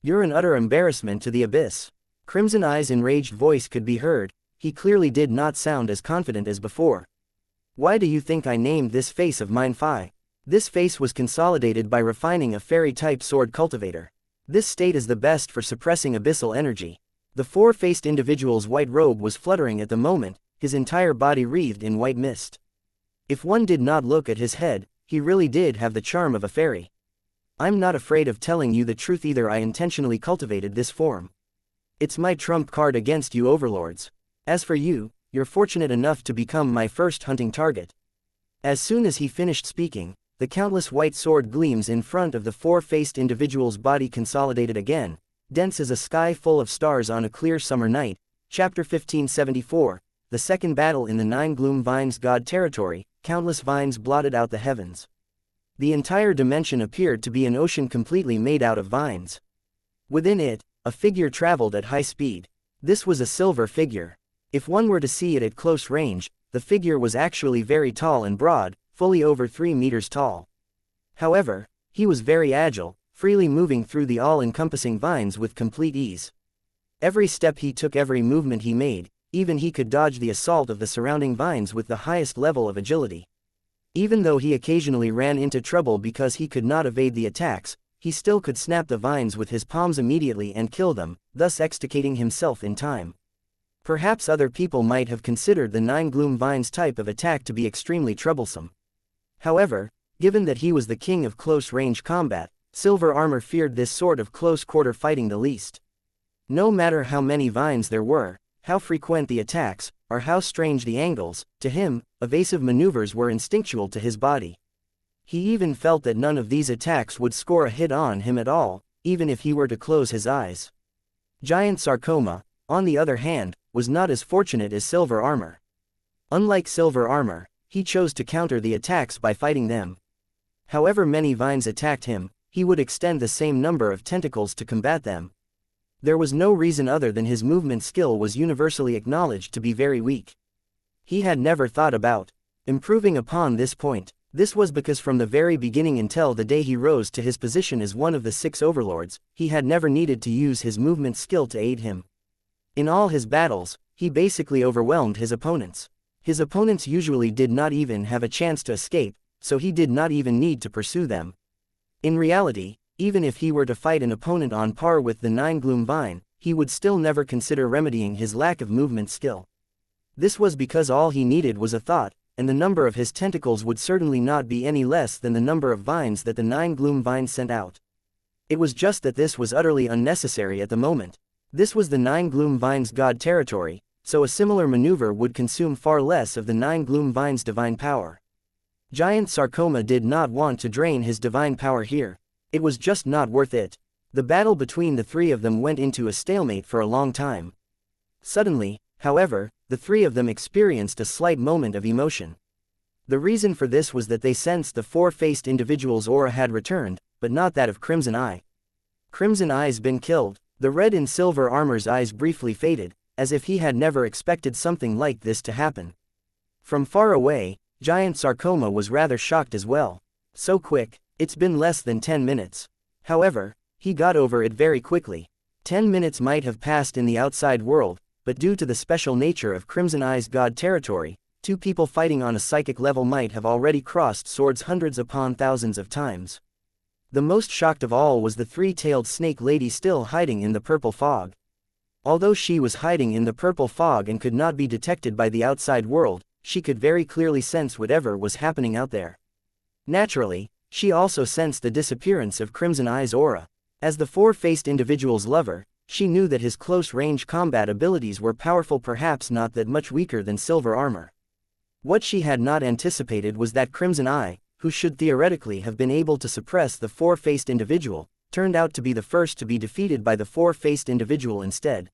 You're an utter embarrassment to the abyss. Crimson Eye's enraged voice could be heard. He clearly did not sound as confident as before. Why do you think I named this face of mine Phi? This face was consolidated by refining a fairy-type sword cultivator. This state is the best for suppressing abyssal energy. The four-faced individual's white robe was fluttering at the moment, his entire body wreathed in white mist. If one did not look at his head, he really did have the charm of a fairy. I'm not afraid of telling you the truth either. I intentionally cultivated this form. It's my trump card against you overlords. As for you, you're fortunate enough to become my first hunting target. As soon as he finished speaking, the countless white sword gleams in front of the four-faced individual's body consolidated again, dense as a sky full of stars on a clear summer night. Chapter 1574, The Second Battle in the Nine Gloom Vines. God territory, countless vines blotted out the heavens. The entire dimension appeared to be an ocean completely made out of vines. Within it, a figure traveled at high speed. This was a silver figure. If one were to see it at close range, the figure was actually very tall and broad, fully over 3 meters tall. However, he was very agile, freely moving through the all-encompassing vines with complete ease. Every step he took, every movement he made, even he could dodge the assault of the surrounding vines with the highest level of agility. Even though he occasionally ran into trouble because he could not evade the attacks, he still could snap the vines with his palms immediately and kill them, thus extricating himself in time. Perhaps other people might have considered the Nine Gloom Vines type of attack to be extremely troublesome. However, given that he was the king of close-range combat, Silver Armor feared this sort of close-quarter fighting the least. No matter how many vines there were, how frequent the attacks, or how strange the angles, to him, evasive maneuvers were instinctual to his body. He even felt that none of these attacks would score a hit on him at all, even if he were to close his eyes. Giant Sarcoma, on the other hand, was not as fortunate as Silver Armor. Unlike Silver Armor, he chose to counter the attacks by fighting them. However many vines attacked him, he would extend the same number of tentacles to combat them. There was no reason other than his movement skill was universally acknowledged to be very weak. He had never thought about improving upon this point. This was because from the very beginning until the day he rose to his position as one of the 6 overlords, he had never needed to use his movement skill to aid him. In all his battles, he basically overwhelmed his opponents. His opponents usually did not even have a chance to escape, so he did not even need to pursue them. In reality, even if he were to fight an opponent on par with the 9-gloom vine, he would still never consider remedying his lack of movement skill. This was because all he needed was a thought, and the number of his tentacles would certainly not be any less than the number of vines that the 9-gloom vine sent out. It was just that this was utterly unnecessary at the moment. This was the 9-gloom vine's god territory, so a similar maneuver would consume far less of the 9-gloom vine's divine power. Giant Sarcoma did not want to drain his divine power here. It was just not worth it. The battle between the three of them went into a stalemate for a long time. Suddenly, however, the three of them experienced a slight moment of emotion. The reason for this was that they sensed the four-faced individual's aura had returned, but not that of Crimson Eye. Crimson Eye's been killed. The red in silver armor's eyes briefly faded, as if he had never expected something like this to happen. From far away, Giant Sarcoma was rather shocked as well. So quick, it's been less than 10 minutes. However, he got over it very quickly. 10 minutes might have passed in the outside world, but due to the special nature of Crimson Eye's god territory, two people fighting on a psychic level might have already crossed swords hundreds upon thousands of times. The most shocked of all was the three-tailed snake lady still hiding in the purple fog. Although she was hiding in the purple fog and could not be detected by the outside world, she could very clearly sense whatever was happening out there. Naturally, she also sensed the disappearance of Crimson Eye's aura. As the four-faced individual's lover, she knew that his close-range combat abilities were powerful, perhaps not that much weaker than silver armor. What she had not anticipated was that Crimson Eye, who should theoretically have been able to suppress the four-faced individual, turned out to be the first to be defeated by the four-faced individual instead.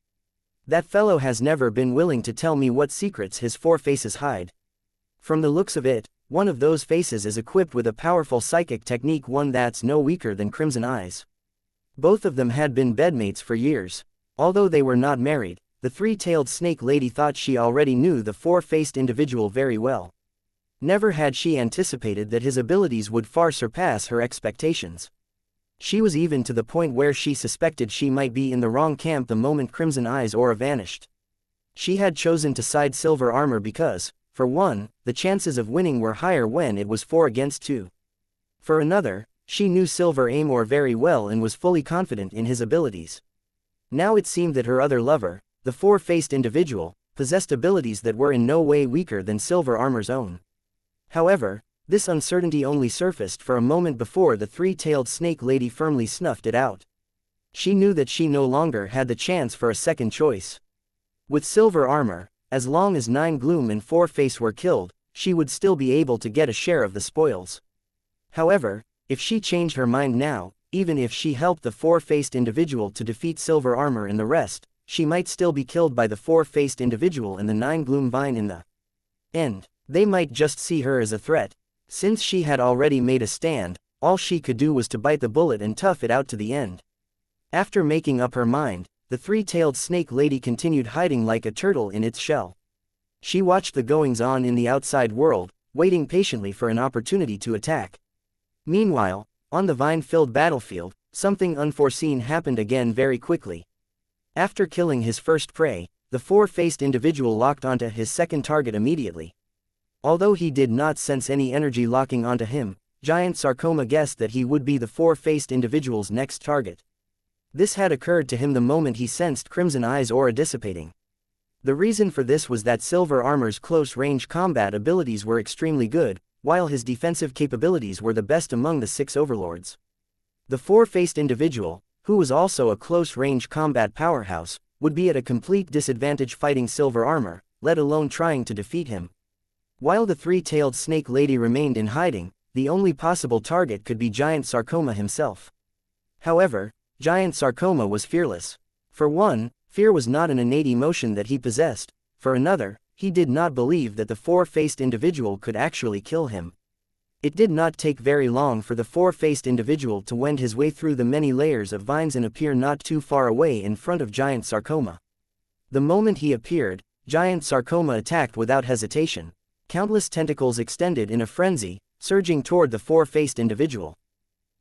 That fellow has never been willing to tell me what secrets his four faces hide. From the looks of it, one of those faces is equipped with a powerful psychic technique, one that's no weaker than Crimson Eye's. Both of them had been bedmates for years. Although they were not married, the three-tailed snake lady thought she already knew the four-faced individual very well. Never had she anticipated that his abilities would far surpass her expectations. She was even to the point where she suspected she might be in the wrong camp the moment Crimson Eye's aura vanished. She had chosen to side silver armor because, for one, the chances of winning were higher when it was 4 against 2. For another, she knew Silver Amor very well and was fully confident in his abilities. Now it seemed that her other lover, the four-faced individual, possessed abilities that were in no way weaker than Silver Armor's own. However, this uncertainty only surfaced for a moment before the three-tailed snake lady firmly snuffed it out. She knew that she no longer had the chance for a second choice. With silver armor, as long as 9 Gloom and 4 Face were killed, she would still be able to get a share of the spoils. However, if she changed her mind now, even if she helped the four-faced individual to defeat silver armor and the rest, she might still be killed by the four-faced individual and the 9 Gloom vine in the end. They might just see her as a threat. Since she had already made a stand, all she could do was to bite the bullet and tough it out to the end. After making up her mind, the three-tailed snake lady continued hiding like a turtle in its shell. She watched the goings-on in the outside world, waiting patiently for an opportunity to attack. Meanwhile, on the vine-filled battlefield, something unforeseen happened again very quickly. After killing his first prey, the four-faced individual locked onto his second target immediately. Although he did not sense any energy locking onto him, Giant Sarcoma guessed that he would be the four-faced individual's next target. This had occurred to him the moment he sensed Crimson Eye's aura dissipating. The reason for this was that Silver Armor's close-range combat abilities were extremely good, while his defensive capabilities were the best among the 6 overlords. The four-faced individual, who was also a close-range combat powerhouse, would be at a complete disadvantage fighting Silver Armor, let alone trying to defeat him. While the three-tailed snake lady remained in hiding, the only possible target could be Giant Sarcoma himself. However, Giant Sarcoma was fearless. For one, fear was not an innate emotion that he possessed. For another, he did not believe that the four-faced individual could actually kill him. It did not take very long for the four-faced individual to wend his way through the many layers of vines and appear not too far away in front of Giant Sarcoma. The moment he appeared, Giant Sarcoma attacked without hesitation. Countless tentacles extended in a frenzy, surging toward the four-faced individual.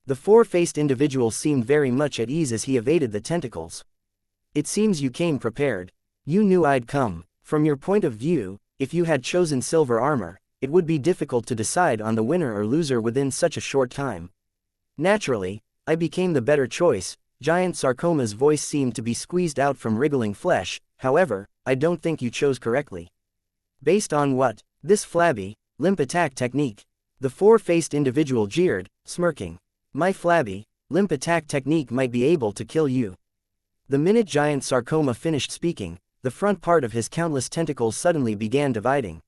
The four-faced individual seemed very much at ease as he evaded the tentacles. "It seems you came prepared. You knew I'd come. From your point of view, if you had chosen Silver Armor, it would be difficult to decide on the winner or loser within such a short time. Naturally, I became the better choice. Giant Sarcoma's voice seemed to be squeezed out from wriggling flesh. However, I don't think you chose correctly. Based on what? This flabby, limp attack technique. The four-faced individual jeered, smirking. My flabby, limp attack technique might be able to kill you. The minute Giant Sarcoma finished speaking, the front part of his countless tentacles suddenly began dividing.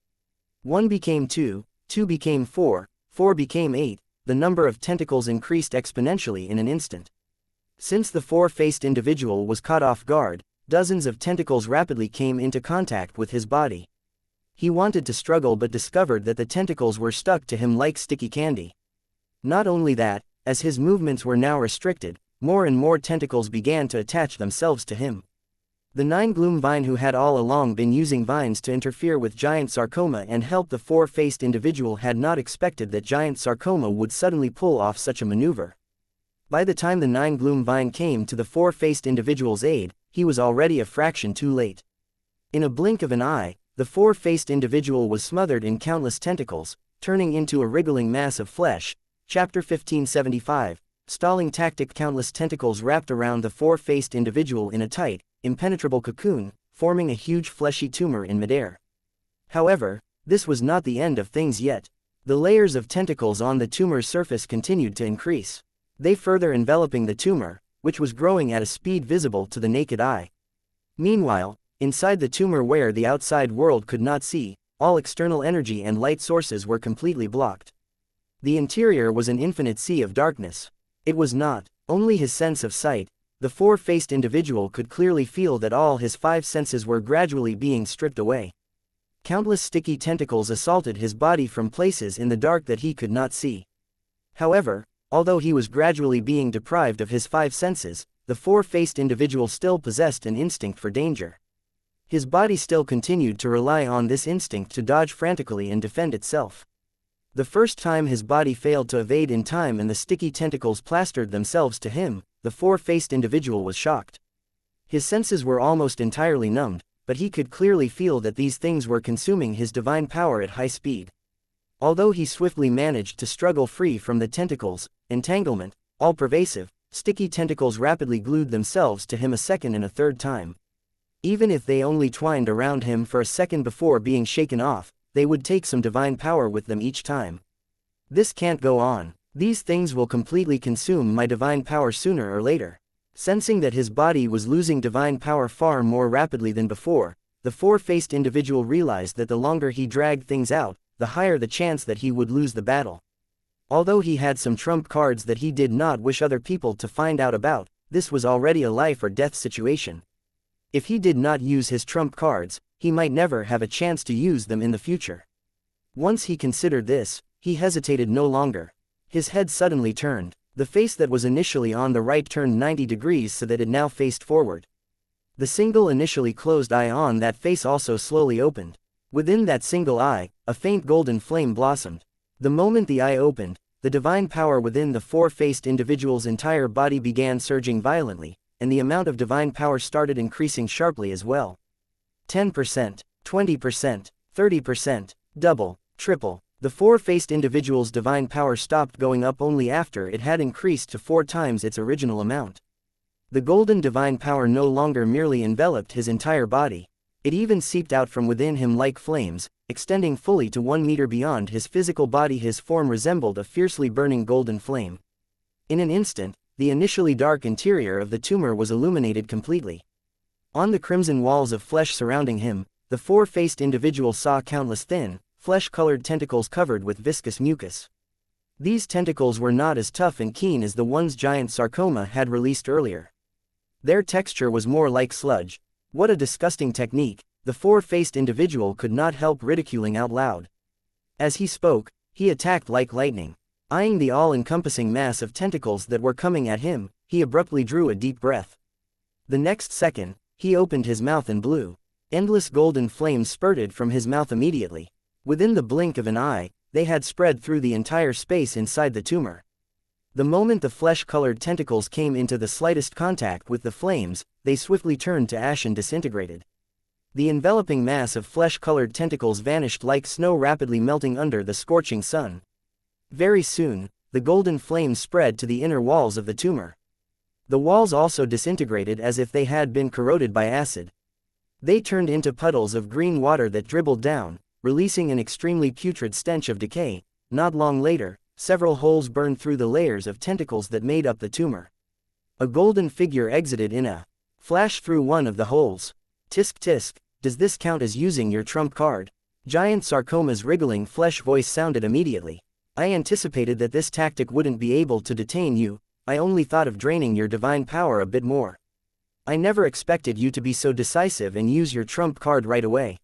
1 became 2, 2 became 4, 4 became 8, the number of tentacles increased exponentially in an instant. Since the four-faced individual was caught off guard, dozens of tentacles rapidly came into contact with his body. He wanted to struggle but discovered that the tentacles were stuck to him like sticky candy. Not only that, as his movements were now restricted, more and more tentacles began to attach themselves to him. The 9 Gloom Vine, who had all along been using vines to interfere with Giant Sarcoma and help the four-faced individual, had not expected that Giant Sarcoma would suddenly pull off such a maneuver. By the time the 9 Gloom Vine came to the four-faced individual's aid, he was already a fraction too late. In a blink of an eye, the four-faced individual was smothered in countless tentacles, turning into a wriggling mass of flesh. Chapter 1575, Stalling Tactic. Countless tentacles wrapped around the four-faced individual in a tight, impenetrable cocoon, forming a huge fleshy tumor in midair. However, this was not the end of things yet. The layers of tentacles on the tumor's surface continued to increase. They further enveloping the tumor, which was growing at a speed visible to the naked eye. Meanwhile, inside the tumor, where the outside world could not see, all external energy and light sources were completely blocked. The interior was an infinite sea of darkness. It was not only his sense of sight. The four-faced individual could clearly feel that all his 5 senses were gradually being stripped away. Countless sticky tentacles assaulted his body from places in the dark that he could not see. However, although he was gradually being deprived of his 5 senses, the four-faced individual still possessed an instinct for danger. His body still continued to rely on this instinct to dodge frantically and defend itself. The first time his body failed to evade in time and the sticky tentacles plastered themselves to him, the four-faced individual was shocked. His senses were almost entirely numbed, but he could clearly feel that these things were consuming his divine power at high speed. Although he swiftly managed to struggle free from the tentacles, entanglement, all-pervasive, sticky tentacles rapidly glued themselves to him a second and a third time. Even if they only twined around him for a second before being shaken off, they would take some divine power with them each time. This can't go on. These things will completely consume my divine power sooner or later. Sensing that his body was losing divine power far more rapidly than before, the four-faced individual realized that the longer he dragged things out, the higher the chance that he would lose the battle. Although he had some trump cards that he did not wish other people to find out about, this was already a life or death situation. If he did not use his trump cards, he might never have a chance to use them in the future. Once he considered this, he hesitated no longer. His head suddenly turned. The face that was initially on the right turned 90 degrees so that it now faced forward. The single initially closed eye on that face also slowly opened. Within that single eye, a faint golden flame blossomed. The moment the eye opened, the divine power within the four-faced individual's entire body began surging violently, and the amount of divine power started increasing sharply as well. 10%, 20%, 30%, double, triple. The four-faced individual's divine power stopped going up only after it had increased to 4 times its original amount. The golden divine power no longer merely enveloped his entire body. It even seeped out from within him like flames, extending fully to 1 meter beyond his physical body. His form resembled a fiercely burning golden flame. In an instant, the initially dark interior of the tumor was illuminated completely. On the crimson walls of flesh surrounding him, the four-faced individual saw countless thin, flesh-colored tentacles covered with viscous mucus. These tentacles were not as tough and keen as the ones Giant Sarcoma had released earlier. Their texture was more like sludge. What a disgusting technique, the four-faced individual could not help ridiculing out loud. As he spoke, he attacked like lightning. Eyeing the all-encompassing mass of tentacles that were coming at him, he abruptly drew a deep breath. The next second, he opened his mouth and blew. Endless golden flames spurted from his mouth immediately. Within the blink of an eye, they had spread through the entire space inside the tumor. The moment the flesh-colored tentacles came into the slightest contact with the flames, they swiftly turned to ash and disintegrated. The enveloping mass of flesh-colored tentacles vanished like snow rapidly melting under the scorching sun. Very soon, the golden flame spread to the inner walls of the tumor. The walls also disintegrated as if they had been corroded by acid. They turned into puddles of green water that dribbled down, releasing an extremely putrid stench of decay. Not long later, several holes burned through the layers of tentacles that made up the tumor. A golden figure exited in a flash through one of the holes. Tisk tisk, does this count as using your trump card? Giant Sarcoma's wriggling flesh voice sounded immediately. I anticipated that this tactic wouldn't be able to detain you. I only thought of draining your divine power a bit more. I never expected you to be so decisive and use your trump card right away.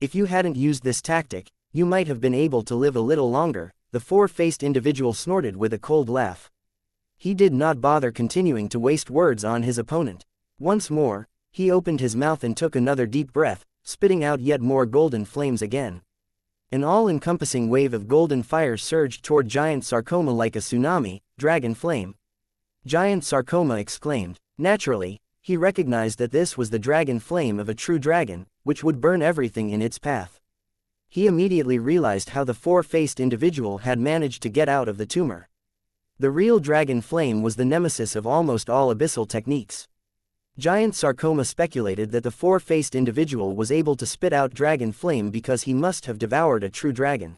If you hadn't used this tactic, you might have been able to live a little longer, the four-faced individual snorted with a cold laugh. He did not bother continuing to waste words on his opponent. Once more, he opened his mouth and took another deep breath, spitting out yet more golden flames again. An all-encompassing wave of golden fire surged toward Giant Sarcoma like a tsunami. Dragon flame! Giant Sarcoma exclaimed. Naturally, he recognized that this was the dragon flame of a true dragon, which would burn everything in its path. He immediately realized how the four-faced individual had managed to get out of the tumor. The real dragon flame was the nemesis of almost all abyssal techniques. Giant Sarcoma speculated that the four-faced individual was able to spit out dragon flame because he must have devoured a true dragon.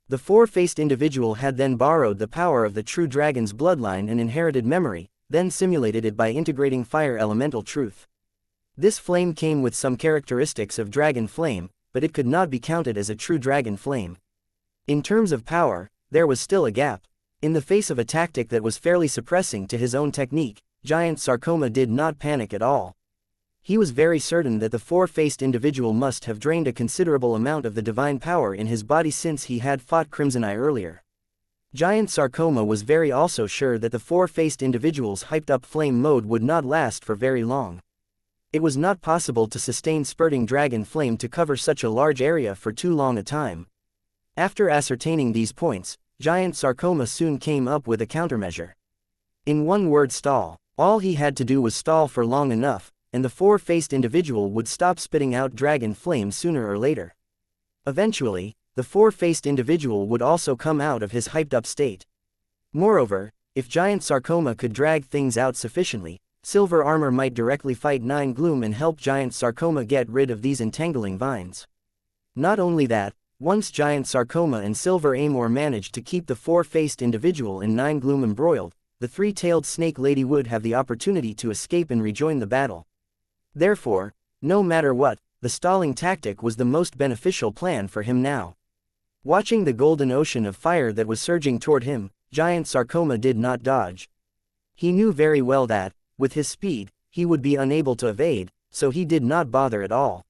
The four-faced individual had then borrowed the power of the true dragon's bloodline and inherited memory, then simulated it by integrating fire elemental truth. This flame came with some characteristics of dragon flame, but it could not be counted as a true dragon flame. In terms of power, there was still a gap. In the face of a tactic that was fairly suppressing to his own technique, Giant Sarcoma did not panic at all. He was very certain that the four-faced individual must have drained a considerable amount of the divine power in his body since he had fought Crimson Eye earlier. Giant Sarcoma was very also sure that the four-faced individual's hyped-up flame mode would not last for very long. It was not possible to sustain spurting dragon flame to cover such a large area for too long a time. After ascertaining these points, Giant Sarcoma soon came up with a countermeasure. In one word, stall. All he had to do was stall for long enough, and the four-faced individual would stop spitting out dragon flame sooner or later. Eventually, the four-faced individual would also come out of his hyped-up state. Moreover, if Giant Sarcoma could drag things out sufficiently, Silver Armor might directly fight Nine Gloom and help Giant Sarcoma get rid of these entangling vines. Not only that, once Giant Sarcoma and Silver Amor managed to keep the four-faced individual and Nine Gloom embroiled, the three-tailed snake lady would have the opportunity to escape and rejoin the battle. Therefore, no matter what, the stalling tactic was the most beneficial plan for him now. Watching the golden ocean of fire that was surging toward him, Giant Sarcoma did not dodge. He knew very well that, with his speed, he would be unable to evade, so he did not bother at all.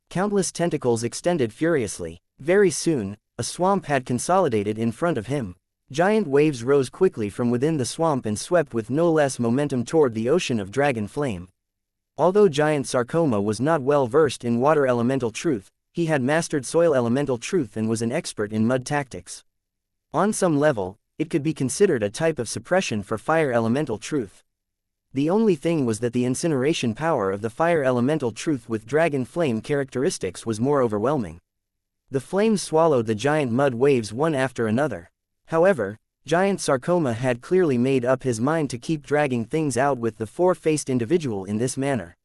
Countless tentacles extended furiously. Very soon, a swamp had consolidated in front of him. Giant waves rose quickly from within the swamp and swept with no less momentum toward the ocean of dragon flame. Although Giant Sarcoma was not well versed in water elemental truth, he had mastered soil elemental truth and was an expert in mud tactics. On some level, it could be considered a type of suppression for fire elemental truth. The only thing was that the incineration power of the fire elemental truth with dragon flame characteristics was more overwhelming. The flames swallowed the giant mud waves one after another. However, Giant Sarcoma had clearly made up his mind to keep dragging things out with the four-faced individual in this manner.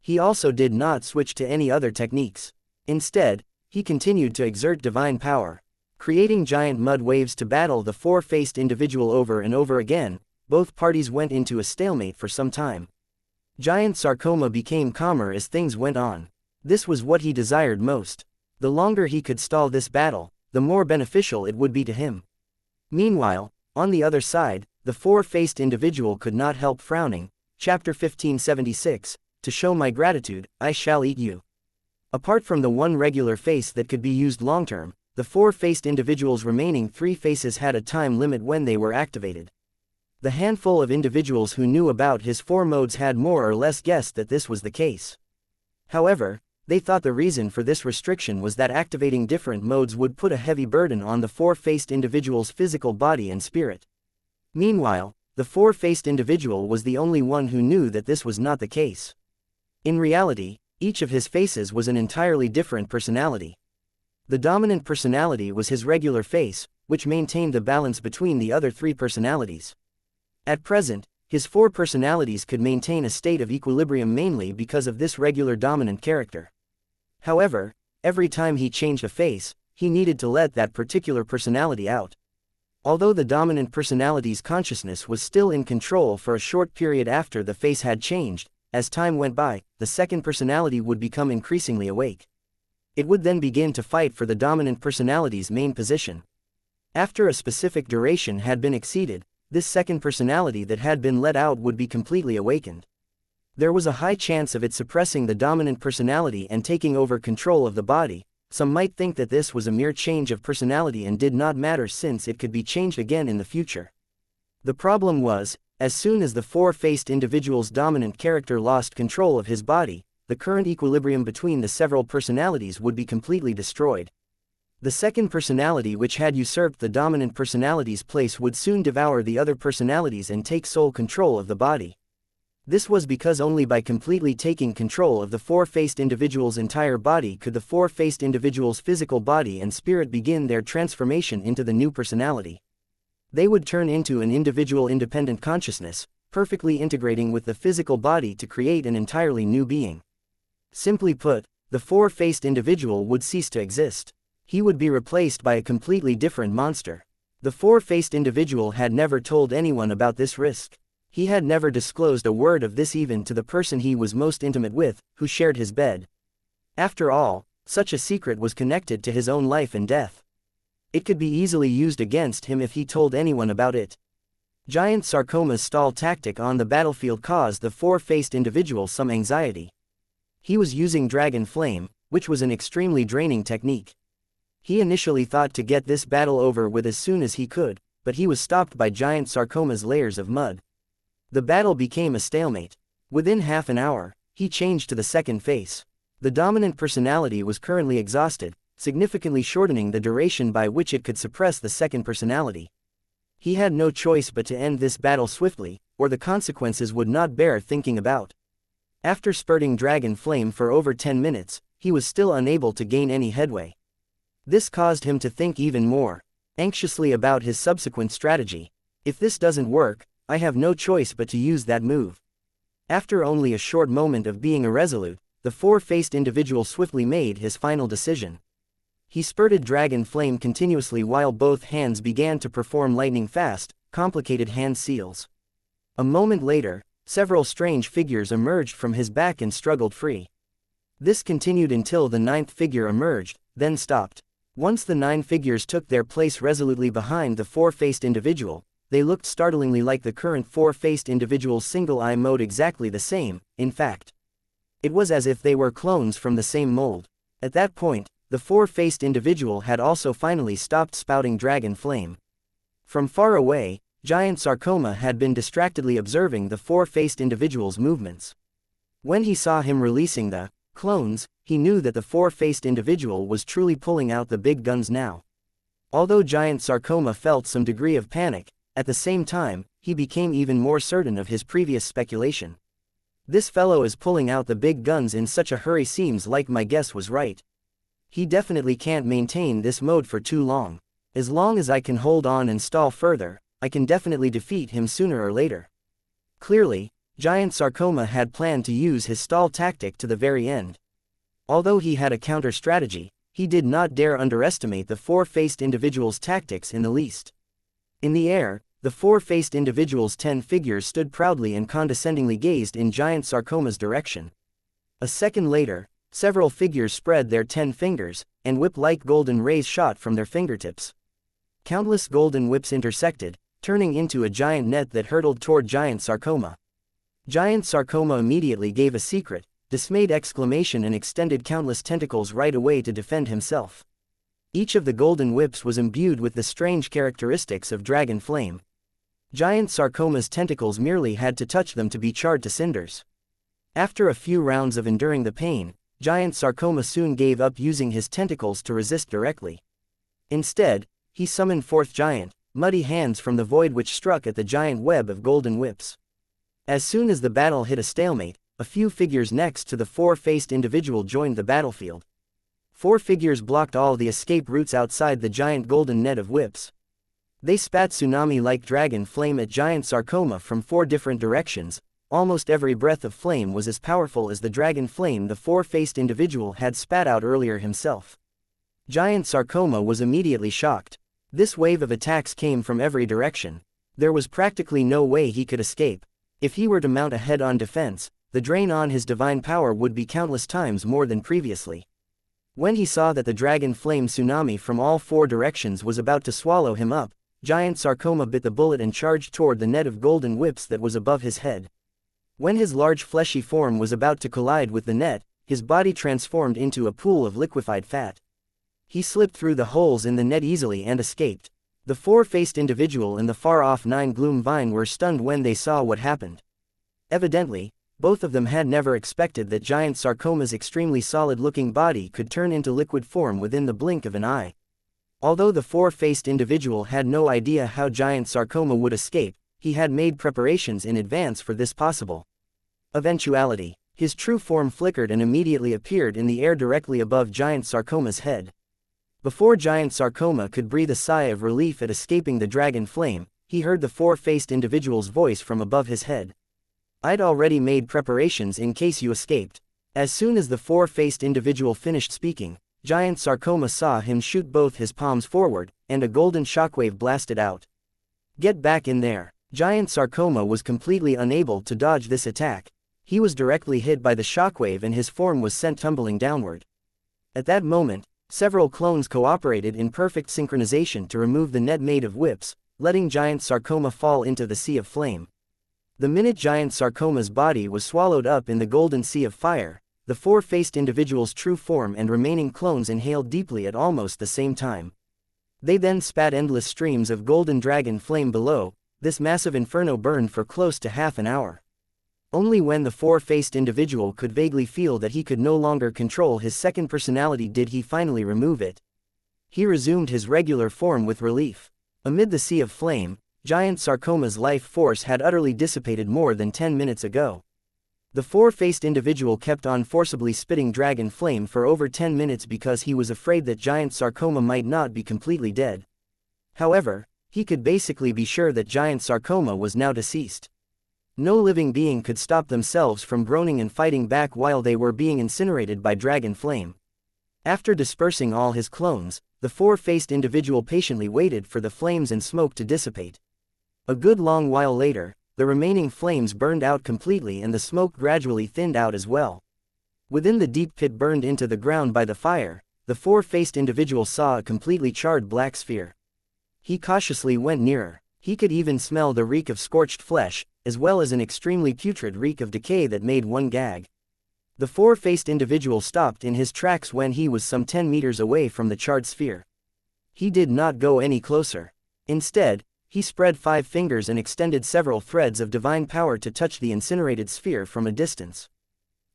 He also did not switch to any other techniques. Instead, he continued to exert divine power. Creating giant mud waves to battle the four-faced individual over and over again, both parties went into a stalemate for some time. Giant Sarcoma became calmer as things went on. This was what he desired most. The longer he could stall this battle, the more beneficial it would be to him. Meanwhile, on the other side, the four-faced individual could not help frowning. Chapter 1576, To show my gratitude, I shall eat you. Apart from the one regular face that could be used long-term, the four-faced individual's remaining three faces had a time limit when they were activated. The handful of individuals who knew about his four modes had more or less guessed that this was the case. However, they thought the reason for this restriction was that activating different modes would put a heavy burden on the four-faced individual's physical body and spirit. Meanwhile, the four-faced individual was the only one who knew that this was not the case. In reality, each of his faces was an entirely different personality. The dominant personality was his regular face, which maintained the balance between the other three personalities. At present, his four personalities could maintain a state of equilibrium mainly because of this regular dominant character. However, every time he changed a face, he needed to let that particular personality out. Although the dominant personality's consciousness was still in control for a short period after the face had changed, as time went by, the second personality would become increasingly awake. It would then begin to fight for the dominant personality's main position. After a specific duration had been exceeded, this second personality that had been let out would be completely awakened. There was a high chance of it suppressing the dominant personality and taking over control of the body. Some might think that this was a mere change of personality and did not matter since it could be changed again in the future. The problem was, as soon as the four-faced individual's dominant character lost control of his body, the current equilibrium between the several personalities would be completely destroyed. The second personality, which had usurped the dominant personality's place, would soon devour the other personalities and take sole control of the body. This was because only by completely taking control of the four-faced individual's entire body could the four-faced individual's physical body and spirit begin their transformation into the new personality. They would turn into an individual independent consciousness, perfectly integrating with the physical body to create an entirely new being. Simply put, the four-faced individual would cease to exist. He would be replaced by a completely different monster. The four-faced individual had never told anyone about this risk. He had never disclosed a word of this even to the person he was most intimate with, who shared his bed. After all, such a secret was connected to his own life and death. It could be easily used against him if he told anyone about it. Giant Sarcoma's stall tactic on the battlefield caused the four-faced individual some anxiety. He was using Dragon Flame, which was an extremely draining technique. He initially thought to get this battle over with as soon as he could, but he was stopped by Giant Sarcoma's layers of mud. The battle became a stalemate. Within half an hour, he changed to the second face. The dominant personality was currently exhausted, significantly shortening the duration by which it could suppress the second personality. He had no choice but to end this battle swiftly, or the consequences would not bear thinking about. After spurting Dragon Flame for over 10 minutes, he was still unable to gain any headway. This caused him to think even more anxiously about his subsequent strategy. If this doesn't work, I have no choice but to use that move. After only a short moment of being irresolute, the four-faced individual swiftly made his final decision. He spurted Dragon Flame continuously while both hands began to perform lightning-fast, complicated hand seals. A moment later, several strange figures emerged from his back and struggled free. This continued until the ninth figure emerged, then stopped. Once the 9 figures took their place resolutely behind the four-faced individual, they looked startlingly like the current four-faced individual's single-eye mode, exactly the same, in fact. It was as if they were clones from the same mold. At that point, the four-faced individual had also finally stopped spouting Dragon Flame. From far away, Giant Sarcoma had been distractedly observing the four-faced individual's movements. When he saw him releasing the clones, he knew that the four-faced individual was truly pulling out the big guns now. Although Giant Sarcoma felt some degree of panic, at the same time, he became even more certain of his previous speculation. This fellow is pulling out the big guns in such a hurry, seems like my guess was right. He definitely can't maintain this mode for too long. As long as I can hold on and stall further, I can definitely defeat him sooner or later. Clearly, Giant Sarcoma had planned to use his stall tactic to the very end. Although he had a counter-strategy, he did not dare underestimate the four-faced individual's tactics in the least. In the air, the four-faced individual's 10 figures stood proudly and condescendingly gazed in Giant Sarcoma's direction. A second later, several figures spread their 10 fingers, and whip-like golden rays shot from their fingertips. Countless golden whips intersected, turning into a giant net that hurtled toward Giant Sarcoma. Giant Sarcoma immediately gave a secret, dismayed exclamation and extended countless tentacles right away to defend himself. Each of the golden whips was imbued with the strange characteristics of Dragon Flame. Giant Sarcoma's tentacles merely had to touch them to be charred to cinders. After a few rounds of enduring the pain, Giant Sarcoma soon gave up using his tentacles to resist directly. Instead, he summoned forth giant, muddy hands from the void which struck at the giant web of golden whips. As soon as the battle hit a stalemate, a few figures next to the four-faced individual joined the battlefield. 4 figures blocked all the escape routes outside the giant golden net of whips. They spat tsunami-like dragon flame at giant sarcoma from 4 different directions. Almost every breath of flame was as powerful as the dragon flame the four-faced individual had spat out earlier himself. Giant sarcoma was immediately shocked. This wave of attacks came from every direction. There was practically no way he could escape. If he were to mount a head-on defense, the drain on his divine power would be countless times more than previously. When he saw that the dragon flame tsunami from all 4 directions was about to swallow him up, giant sarcoma bit the bullet and charged toward the net of golden whips that was above his head. When his large fleshy form was about to collide with the net, his body transformed into a pool of liquefied fat. He slipped through the holes in the net easily and escaped. The four-faced individual and the far-off 9 gloom vine were stunned when they saw what happened. Evidently, both of them had never expected that giant sarcoma's extremely solid-looking body could turn into liquid form within the blink of an eye. Although the four-faced individual had no idea how giant sarcoma would escape, he had made preparations in advance for this possible eventuality. His true form flickered and immediately appeared in the air directly above giant sarcoma's head. Before giant sarcoma could breathe a sigh of relief at escaping the dragon flame, he heard the four-faced individual's voice from above his head. "I'd already made preparations in case you escaped." As soon as the four-faced individual finished speaking, giant sarcoma saw him shoot both his palms forward, and a golden shockwave blasted out. "Get back in there." Giant sarcoma was completely unable to dodge this attack. He was directly hit by the shockwave and his form was sent tumbling downward. At that moment, several clones cooperated in perfect synchronization to remove the net made of whips, letting giant sarcoma fall into the sea of flame. The minute giant sarcoma's body was swallowed up in the golden sea of fire, the four-faced individual's true form and remaining clones inhaled deeply at almost the same time. They then spat endless streams of golden dragon flame below. This massive inferno burned for close to half an hour. Only when the four-faced individual could vaguely feel that he could no longer control his second personality did he finally remove it. He resumed his regular form with relief. Amid the sea of flame, giant sarcoma's life force had utterly dissipated more than 10 minutes ago. The four-faced individual kept on forcibly spitting dragon flame for over 10 minutes because he was afraid that giant sarcoma might not be completely dead. However, he could basically be sure that giant sarcoma was now deceased. No living being could stop themselves from groaning and fighting back while they were being incinerated by dragon flame. After dispersing all his clones, the four-faced individual patiently waited for the flames and smoke to dissipate. A good long while later, the remaining flames burned out completely and the smoke gradually thinned out as well. Within the deep pit burned into the ground by the fire, the four-faced individual saw a completely charred black sphere. He cautiously went nearer. He could even smell the reek of scorched flesh, as well as an extremely putrid reek of decay that made one gag. The four-faced individual stopped in his tracks when he was some 10 meters away from the charred sphere. He did not go any closer. Instead, he spread 5 fingers and extended several threads of divine power to touch the incinerated sphere from a distance.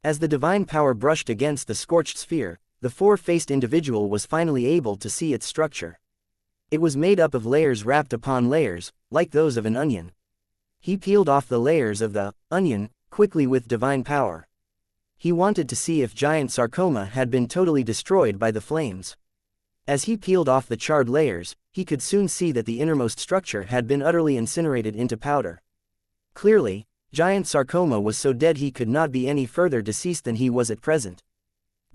As the divine power brushed against the scorched sphere, the four-faced individual was finally able to see its structure. It was made up of layers wrapped upon layers, like those of an onion. He peeled off the layers of the onion quickly with divine power. He wanted to see if giant sarcoma had been totally destroyed by the flames. As he peeled off the charred layers, he could soon see that the innermost structure had been utterly incinerated into powder. Clearly, giant sarcoma was so dead he could not be any further deceased than he was at present.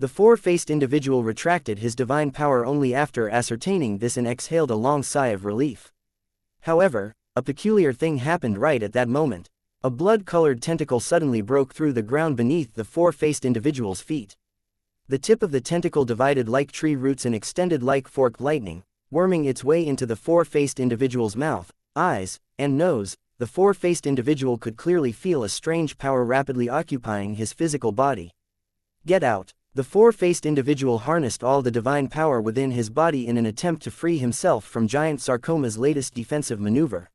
The four-faced individual retracted his divine power only after ascertaining this and exhaled a long sigh of relief. However, a peculiar thing happened right at that moment. A blood-colored tentacle suddenly broke through the ground beneath the four-faced individual's feet. The tip of the tentacle divided like tree roots and extended like forked lightning, worming its way into the four-faced individual's mouth, eyes, and nose. The four-faced individual could clearly feel a strange power rapidly occupying his physical body. "Get out!" The four-faced individual harnessed all the divine power within his body in an attempt to free himself from giant sarcoma's latest defensive maneuver.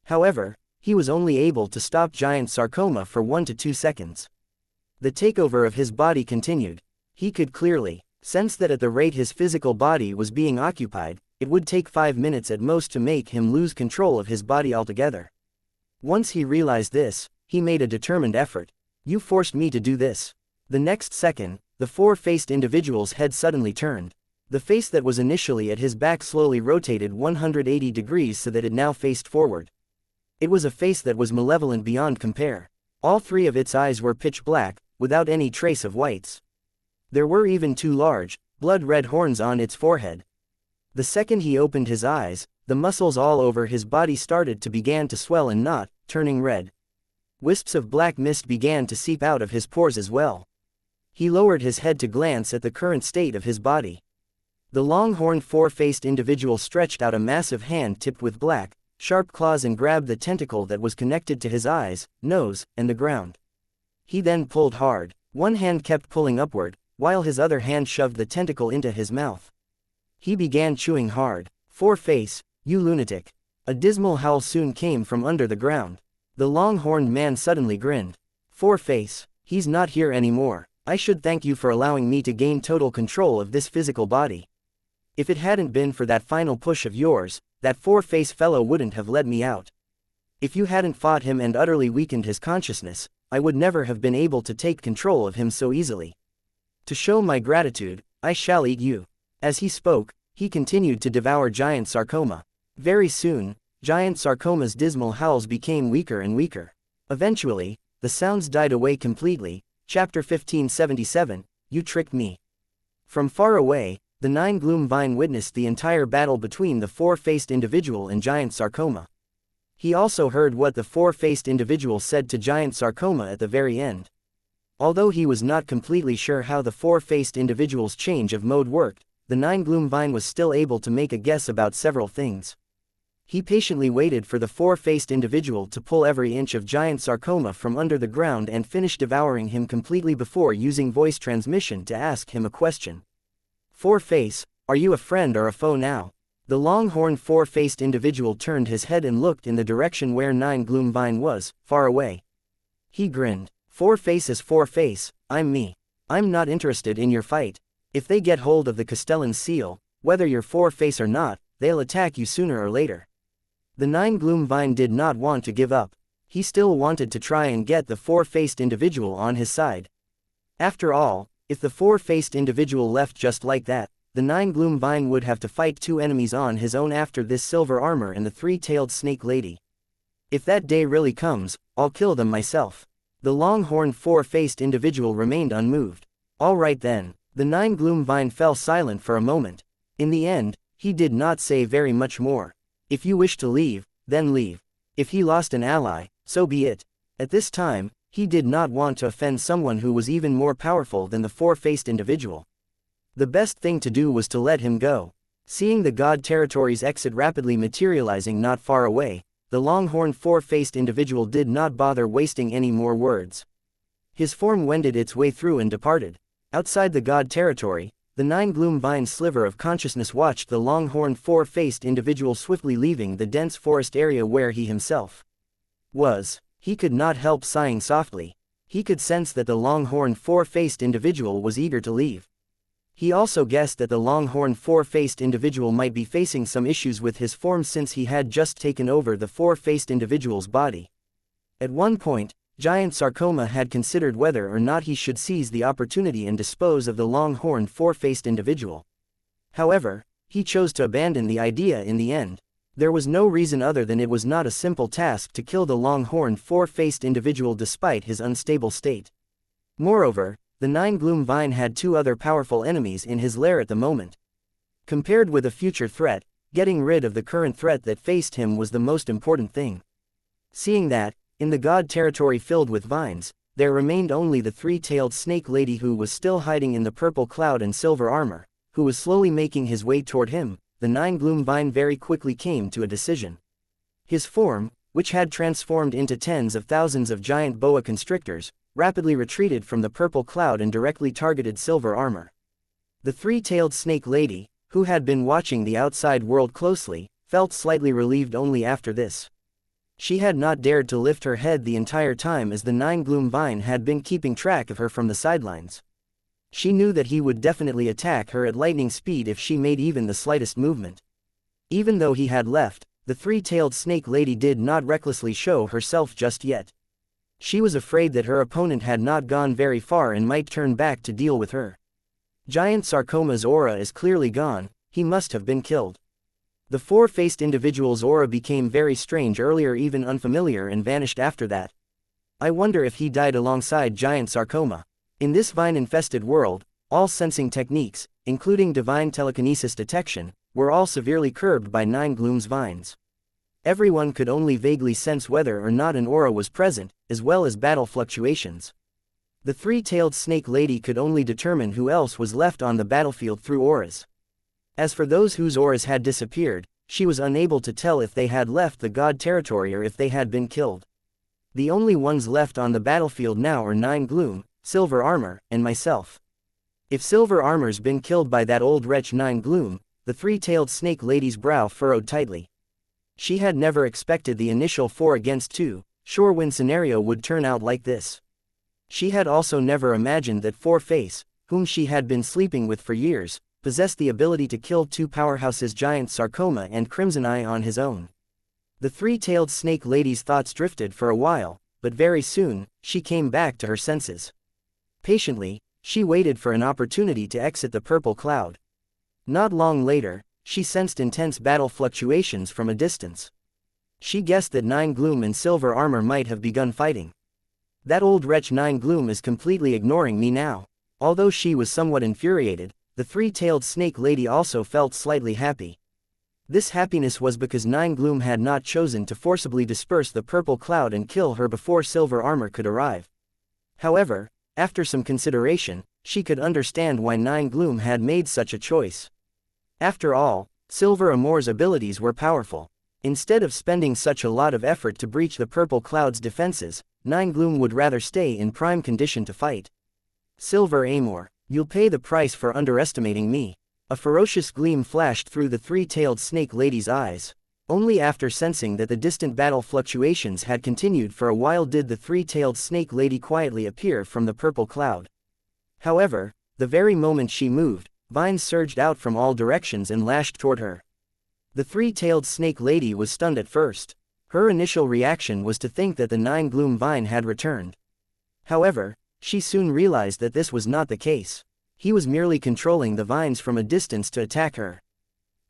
However, he was only able to stop giant sarcoma for 1 to 2 seconds. The takeover of his body continued. He could clearly sense that at the rate his physical body was being occupied, it would take 5 minutes at most to make him lose control of his body altogether. Once he realized this, he made a determined effort. "You forced me to do this." The next second, the four-faced individual's head suddenly turned. The face that was initially at his back slowly rotated 180 degrees so that it now faced forward. It was a face that was malevolent beyond compare. All three of its eyes were pitch black, without any trace of whites. There were even two large, blood-red horns on its forehead. The second he opened his eyes, the muscles all over his body started to begin to swell and knot, turning red. Wisps of black mist began to seep out of his pores as well. He lowered his head to glance at the current state of his body. The long-horned four-faced individual stretched out a massive hand tipped with black, sharp claws and grabbed the tentacle that was connected to his eyes, nose, and the ground. He then pulled hard. One hand kept pulling upward, while his other hand shoved the tentacle into his mouth. He began chewing hard. "Four-face, you lunatic." A dismal howl soon came from under the ground. The long-horned man suddenly grinned. "Four-face, he's not here anymore. I should thank you for allowing me to gain total control of this physical body. If it hadn't been for that final push of yours, that four-face fellow wouldn't have let me out. If you hadn't fought him and utterly weakened his consciousness, I would never have been able to take control of him so easily. To show my gratitude, I shall eat you." As he spoke, he continued to devour Giant Sarcoma. Very soon, Giant Sarcoma's dismal howls became weaker and weaker. Eventually, the sounds died away completely. Chapter 1577, You Tricked Me. From far away, the Nine Gloom Vine witnessed the entire battle between the four-faced individual and Giant Sarcoma. He also heard what the four-faced individual said to Giant Sarcoma at the very end. Although he was not completely sure how the four-faced individual's change of mode worked, the Nine Gloom Vine was still able to make a guess about several things. He patiently waited for the four-faced individual to pull every inch of Giant Sarcoma from under the ground and finish devouring him completely before using voice transmission to ask him a question. "Four-face, are you a friend or a foe now?" The long-horned four-faced individual turned his head and looked in the direction where Nine Gloom Vine was, far away. He grinned. "Four-face is four-face, I'm me. I'm not interested in your fight. If they get hold of the Castellan seal, whether you're four-face or not, they'll attack you sooner or later." The Nine Gloom Vine did not want to give up. He still wanted to try and get the four-faced individual on his side. After all, if the four-faced individual left just like that, the Nine Gloom Vine would have to fight two enemies on his own after this silver armor and the three-tailed snake lady. If that day really comes, I'll kill them myself. The long-horned four-faced individual remained unmoved. All right then, the Nine Gloom Vine fell silent for a moment. In the end, he did not say very much more. If you wish to leave, then leave. If he lost an ally, so be it. At this time, he did not want to offend someone who was even more powerful than the four-faced individual. The best thing to do was to let him go. Seeing the god territory's exit rapidly materializing not far away, the long-horned four-faced individual did not bother wasting any more words. His form wended its way through and departed. Outside the god territory, the Nine Gloom Vine sliver of consciousness watched the long-horned four-faced individual swiftly leaving the dense forest area where he himself was. He could not help sighing softly. He could sense that the long-horned four-faced individual was eager to leave. He also guessed that the long-horned four-faced individual might be facing some issues with his form since he had just taken over the four-faced individual's body. At one point, Giant Sarcoma had considered whether or not he should seize the opportunity and dispose of the long-horned four-faced individual. However, he chose to abandon the idea in the end. There was no reason other than it was not a simple task to kill the long-horned four-faced individual despite his unstable state. Moreover, the Nine Gloom Vine had two other powerful enemies in his lair at the moment. Compared with a future threat, getting rid of the current threat that faced him was the most important thing. Seeing that, in the god territory filled with vines, there remained only the three-tailed snake lady who was still hiding in the purple cloud and silver armor, who was slowly making his way toward him. The Nine Gloom Vine very quickly came to a decision. His form, which had transformed into tens of thousands of giant boa constrictors, rapidly retreated from the purple cloud and directly targeted silver armor. The three-tailed snake lady, who had been watching the outside world closely, felt slightly relieved only after this. She had not dared to lift her head the entire time as the Nine Gloom Vine had been keeping track of her from the sidelines. She knew that he would definitely attack her at lightning speed if she made even the slightest movement. Even though he had left, the three-tailed snake lady did not recklessly show herself just yet. She was afraid that her opponent had not gone very far and might turn back to deal with her. Giant Sarcoma's aura is clearly gone, he must have been killed. The four-faced individual's aura became very strange earlier, even unfamiliar, and vanished after that. I wonder if he died alongside Giant Sarcoma. In this vine-infested world, all sensing techniques, including divine telekinesis detection, were all severely curbed by Nine Gloom's vines. Everyone could only vaguely sense whether or not an aura was present, as well as battle fluctuations. The three-tailed snake lady could only determine who else was left on the battlefield through auras. As for those whose auras had disappeared, she was unable to tell if they had left the god territory or if they had been killed. The only ones left on the battlefield now are Nine Gloom, Silver Armor, and myself. If Silver Armor's been killed by that old wretch Nine Gloom, the three-tailed snake lady's brow furrowed tightly. She had never expected the initial 4-against-2, sure-win scenario would turn out like this. She had also never imagined that Four-Face, whom she had been sleeping with for years, possessed the ability to kill two powerhouses, Giant Sarcoma and Crimson Eye, on his own. The three-tailed snake lady's thoughts drifted for a while, but very soon, she came back to her senses. Patiently, she waited for an opportunity to exit the purple cloud. Not long later, she sensed intense battle fluctuations from a distance. She guessed that Nine Gloom and Silver Armor might have begun fighting. That old wretch Nine Gloom is completely ignoring me now. Although she was somewhat infuriated, the three-tailed snake lady also felt slightly happy. This happiness was because Nine Gloom had not chosen to forcibly disperse the purple cloud and kill her before Silver Armor could arrive. However, after some consideration, she could understand why Nine Gloom had made such a choice. After all, Silver Armor's abilities were powerful. Instead of spending such a lot of effort to breach the purple cloud's defenses, Nine Gloom would rather stay in prime condition to fight. Silver Armor, you'll pay the price for underestimating me. A ferocious gleam flashed through the three-tailed snake lady's eyes. Only after sensing that the distant battle fluctuations had continued for a while did the three-tailed snake lady quietly appear from the purple cloud. However, the very moment she moved, vines surged out from all directions and lashed toward her. The three-tailed snake lady was stunned at first. Her initial reaction was to think that the Nine Gloom vine had returned. However, she soon realized that this was not the case. He was merely controlling the vines from a distance to attack her.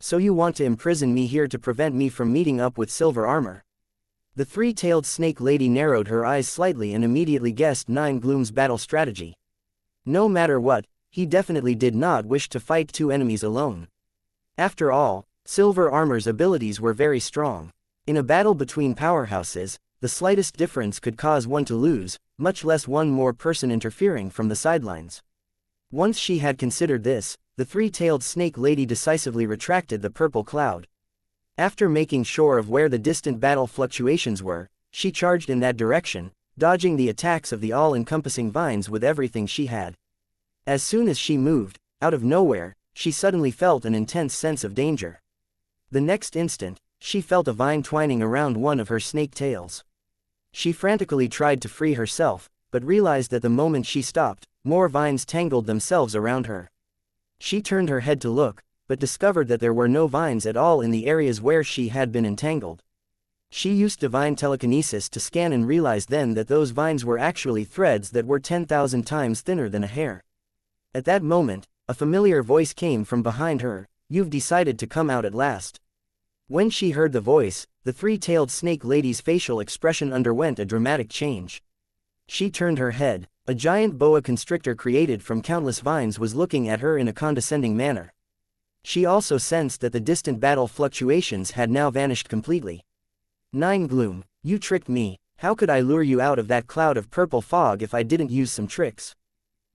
So you want to imprison me here to prevent me from meeting up with Silver Armor? The three-tailed snake lady narrowed her eyes slightly and immediately guessed Nine Gloom's battle strategy. No matter what, he definitely did not wish to fight two enemies alone. After all, Silver Armor's abilities were very strong. In a battle between powerhouses, the slightest difference could cause one to lose, much less one more person interfering from the sidelines. Once she had considered this, the three-tailed snake lady decisively retracted the purple cloud. After making sure of where the distant battle fluctuations were, she charged in that direction, dodging the attacks of the all-encompassing vines with everything she had. As soon as she moved, out of nowhere, she suddenly felt an intense sense of danger. The next instant, she felt a vine twining around one of her snake tails. She frantically tried to free herself, but realized that the moment she stopped, more vines tangled themselves around her. She turned her head to look, but discovered that there were no vines at all in the areas where she had been entangled. She used divine telekinesis to scan and realized then that those vines were actually threads that were 10,000 times thinner than a hair. At that moment, a familiar voice came from behind her. "You've decided to come out at last." When she heard the voice, the three-tailed snake lady's facial expression underwent a dramatic change. She turned her head. A giant boa constrictor created from countless vines was looking at her in a condescending manner. She also sensed that the distant battle fluctuations had now vanished completely. "Nine Gloom, you tricked me. How could I lure you out of that cloud of purple fog if I didn't use some tricks?"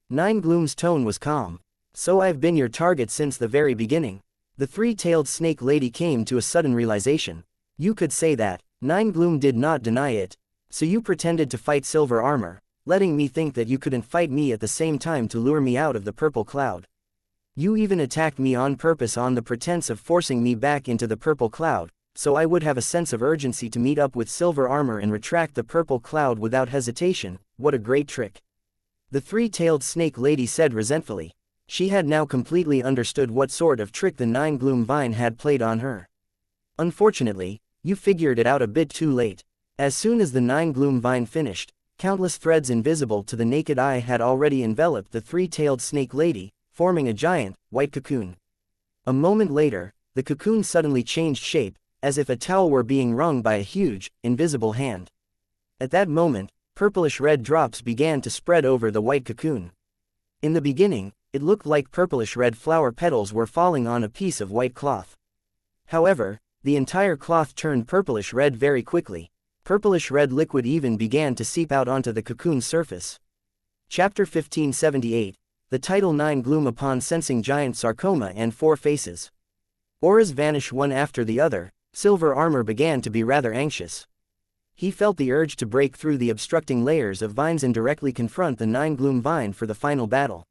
Nine Gloom's tone was calm. "So I've been your target since the very beginning." The three-tailed snake lady came to a sudden realization. "You could say that." Nine Gloom did not deny it. "So you pretended to fight Silver Armor, letting me think that you couldn't fight me at the same time to lure me out of the purple cloud. You even attacked me on purpose on the pretense of forcing me back into the purple cloud, so I would have a sense of urgency to meet up with Silver Armor and retract the purple cloud without hesitation. What a great trick." The three-tailed snake lady said resentfully. She had now completely understood what sort of trick the Nine Gloom vine had played on her. "Unfortunately, you figured it out a bit too late." As soon as the Nine Gloom vine finished, countless threads invisible to the naked eye had already enveloped the three-tailed snake lady, forming a giant, white cocoon. A moment later, the cocoon suddenly changed shape, as if a towel were being wrung by a huge, invisible hand. At that moment, purplish-red drops began to spread over the white cocoon. In the beginning, it looked like purplish-red flower petals were falling on a piece of white cloth. However, the entire cloth turned purplish-red very quickly. Purplish-red liquid even began to seep out onto the cocoon's surface. Chapter 1578, the title 9 Gloom upon sensing giant sarcoma and 4 faces. Auras vanish one after the other. Silver Armor began to be rather anxious. He felt the urge to break through the obstructing layers of vines and directly confront the 9 Gloom vine for the final battle.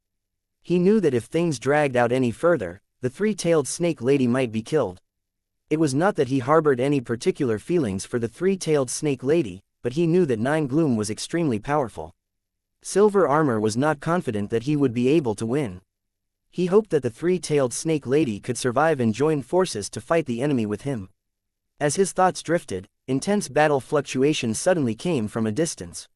He knew that if things dragged out any further, the 3-tailed snake lady might be killed. It was not that he harbored any particular feelings for the 3-tailed snake lady, but he knew that 9 Gloom was extremely powerful. Silver Armor was not confident that he would be able to win. He hoped that the 3-tailed snake lady could survive and join forces to fight the enemy with him. As his thoughts drifted, intense battle fluctuations suddenly came from a distance.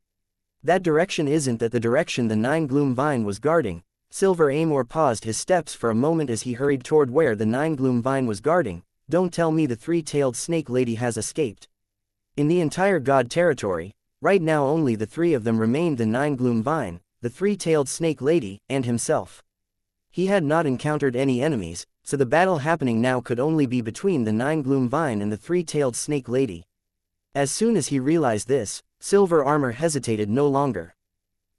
That direction isn't that the direction the 9 Gloom vine was guarding. Silver Amor paused his steps for a moment as he hurried toward where the 9 Gloom vine was guarding. Don't tell me the 3-tailed snake lady has escaped. In the entire god territory, right now only the 3 of them remained: the 9 Gloom vine, the 3-tailed snake lady, and himself. He had not encountered any enemies, so the battle happening now could only be between the 9 Gloom vine and the 3-tailed snake lady. As soon as he realized this, Silver Armor hesitated no longer.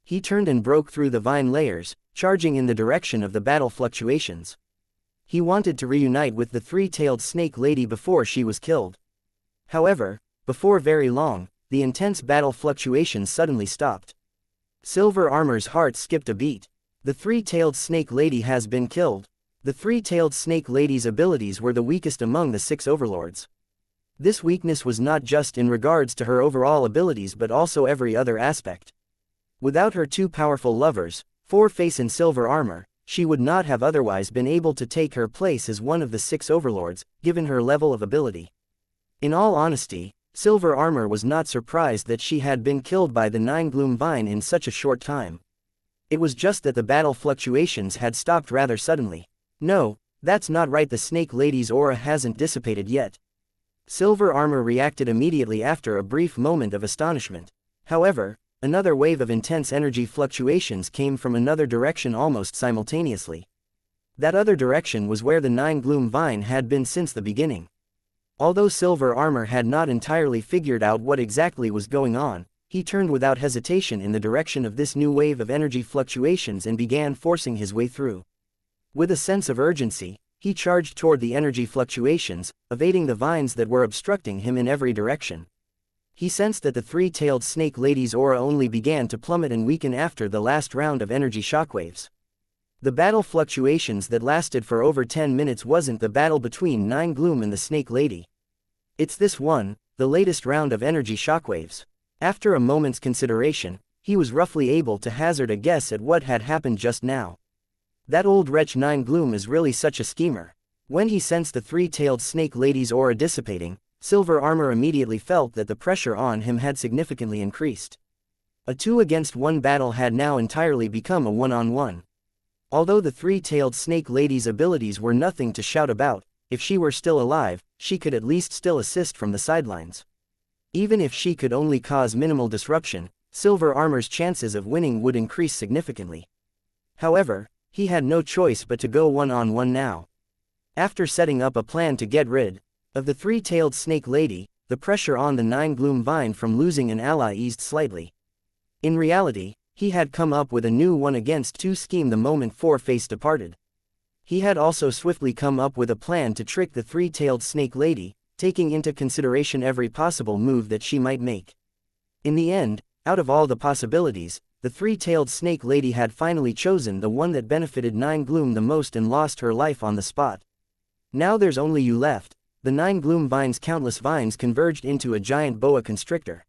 He turned and broke through the vine layers, charging in the direction of the battle fluctuations. He wanted to reunite with the 3-tailed snake lady before she was killed. However, before very long, the intense battle fluctuations suddenly stopped. Silver Armor's heart skipped a beat. The 3-tailed snake lady has been killed. The 3-tailed snake lady's abilities were the weakest among the 6 overlords. This weakness was not just in regards to her overall abilities but also every other aspect. Without her 2 powerful lovers, 4-Face and Silver Armor, she would not have otherwise been able to take her place as one of the 6 overlords, given her level of ability. In all honesty, Silver Armor was not surprised that she had been killed by the 9 Gloom vine in such a short time. It was just that the battle fluctuations had stopped rather suddenly. No, that's not right, the snake lady's aura hasn't dissipated yet. Silver Armor reacted immediately after a brief moment of astonishment. However, another wave of intense energy fluctuations came from another direction almost simultaneously. That other direction was where the 9 Gloom vine had been since the beginning. Although Silver Armor had not entirely figured out what exactly was going on, he turned without hesitation in the direction of this new wave of energy fluctuations and began forcing his way through. With a sense of urgency, he charged toward the energy fluctuations, evading the vines that were obstructing him in every direction. He sensed that the 3-tailed snake lady's aura only began to plummet and weaken after the last round of energy shockwaves. The battle fluctuations that lasted for over 10 minutes wasn't the battle between 9 Gloom and the snake lady. It's this one, the latest round of energy shockwaves. After a moment's consideration, he was roughly able to hazard a guess at what had happened just now. That old wretch 9 Gloom is really such a schemer. When he sensed the 3-tailed snake lady's aura dissipating, Silver Armor immediately felt that the pressure on him had significantly increased. A 2-against-1 battle had now entirely become a 1-on-1. Although the 3-tailed snake lady's abilities were nothing to shout about, if she were still alive, she could at least still assist from the sidelines. Even if she could only cause minimal disruption, Silver Armor's chances of winning would increase significantly. However, he had no choice but to go 1-on-1 now. After setting up a plan to get rid of the 3-tailed snake lady, the pressure on the 9 Gloom vine from losing an ally eased slightly. In reality, he had come up with a new 1-against-2 scheme the moment 4-Face departed. He had also swiftly come up with a plan to trick the 3-tailed snake lady, taking into consideration every possible move that she might make. In the end, out of all the possibilities, the 3-tailed snake lady had finally chosen the one that benefited 9 Gloom the most and lost her life on the spot. Now there's only you left. The 9 Gloom vine's countless vines converged into a giant boa constrictor.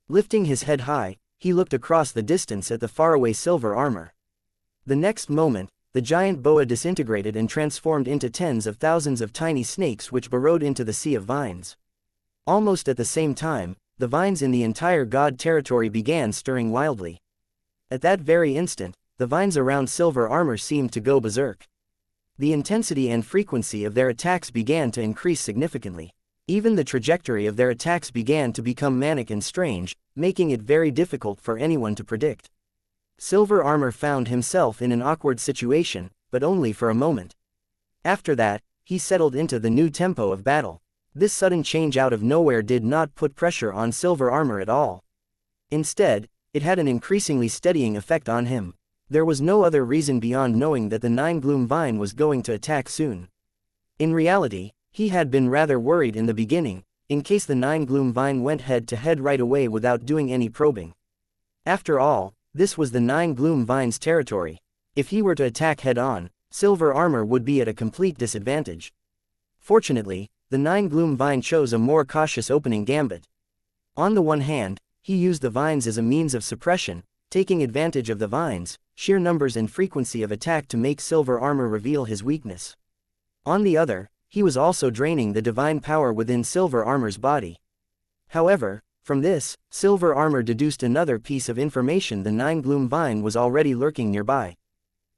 Lifting his head high, he looked across the distance at the faraway Silver Armor. The next moment, the giant boa disintegrated and transformed into tens of thousands of tiny snakes which burrowed into the sea of vines. Almost at the same time, the vines in the entire god territory began stirring wildly. At that very instant, the vines around silver armor seemed to go berserk. The intensity and frequency of their attacks began to increase significantly. Even the trajectory of their attacks began to become manic and strange, making it very difficult for anyone to predict. Silver armor found himself in an awkward situation, but only for a moment. After that, he settled into the new tempo of battle. This sudden change out of nowhere did not put pressure on silver armor at all. Instead, it had an increasingly steadying effect on him. There was no other reason beyond knowing that the Nine Gloom Vine was going to attack soon. In reality, he had been rather worried in the beginning, in case the Nine Gloom Vine went head-to-head right away without doing any probing. After all, this was the Nine Gloom Vine's territory. If he were to attack head-on, silver armor would be at a complete disadvantage. Fortunately, the Nine Gloom Vine chose a more cautious opening gambit. On the one hand, he used the vines as a means of suppression, taking advantage of the vines' sheer numbers and frequency of attack to make silver armor reveal his weakness. On the other, he was also draining the divine power within silver armor's body. However, from this, silver armor deduced another piece of information: the Nine Gloom Vine was already lurking nearby.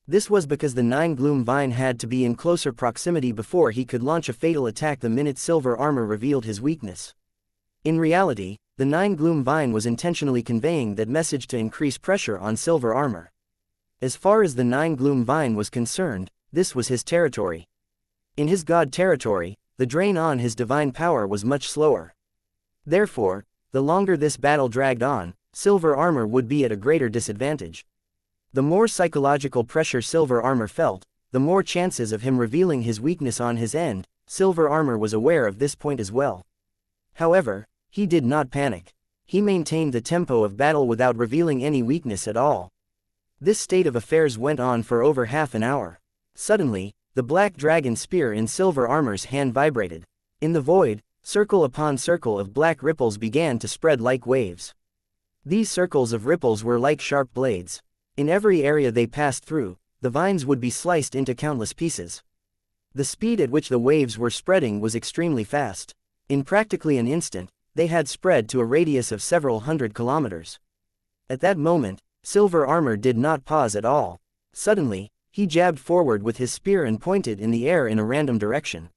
This was because the Nine Gloom Vine had to be in closer proximity before he could launch a fatal attack the minute silver armor revealed his weakness. In reality, the Nine Gloom Vine was intentionally conveying that message to increase pressure on silver armor. As far as the Nine Gloom Vine was concerned, this was his territory. In his god territory, the drain on his divine power was much slower. Therefore, the longer this battle dragged on, silver armor would be at a greater disadvantage. The more psychological pressure silver armor felt, the more chances of him revealing his weakness on his end. Silver armor was aware of this point as well. However, he did not panic. He maintained the tempo of battle without revealing any weakness at all. This state of affairs went on for over half an hour. Suddenly, the black dragon spear in silver armor's hand vibrated. In the void, circle upon circle of black ripples began to spread like waves. These circles of ripples were like sharp blades. In every area they passed through, the vines would be sliced into countless pieces. The speed at which the waves were spreading was extremely fast. In practically an instant, they had spread to a radius of several hundred kilometers. At that moment, silver armor did not pause at all. Suddenly, he jabbed forward with his spear and pointed in the air in a random direction.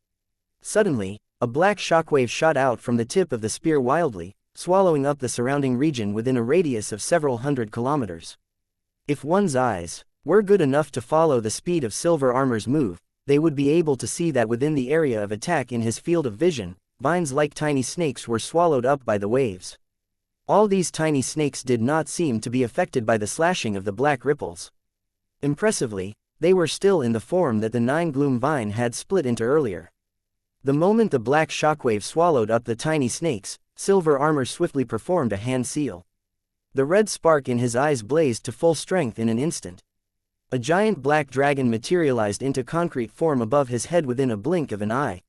Suddenly, a black shockwave shot out from the tip of the spear wildly, swallowing up the surrounding region within a radius of several hundred kilometers. If one's eyes were good enough to follow the speed of silver armor's move, they would be able to see that within the area of attack in his field of vision, vines like tiny snakes were swallowed up by the waves. All these tiny snakes did not seem to be affected by the slashing of the black ripples. Impressively, they were still in the form that the Nine Gloom Vine had split into earlier. The moment the black shockwave swallowed up the tiny snakes, silver armor swiftly performed a hand seal. The red spark in his eyes blazed to full strength in an instant. A giant black dragon materialized into concrete form above his head within a blink of an eye.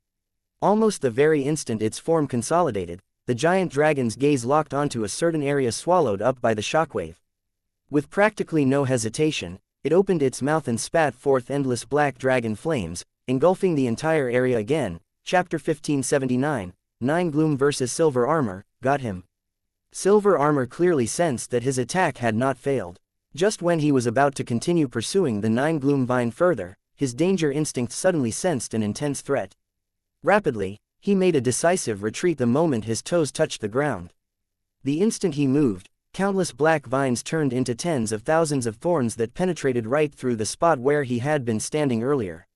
Almost the very instant its form consolidated, the giant dragon's gaze locked onto a certain area swallowed up by the shockwave. With practically no hesitation, it opened its mouth and spat forth endless black dragon flames, engulfing the entire area again. Chapter 1579, Nine Gloom vs. Silver Armor, got him. Silver Armor clearly sensed that his attack had not failed. Just when he was about to continue pursuing the Nine Gloom Vine further, his danger instinct suddenly sensed an intense threat. Rapidly, he made a decisive retreat the moment his toes touched the ground. The instant he moved, countless black vines turned into tens of thousands of thorns that penetrated right through the spot where he had been standing earlier.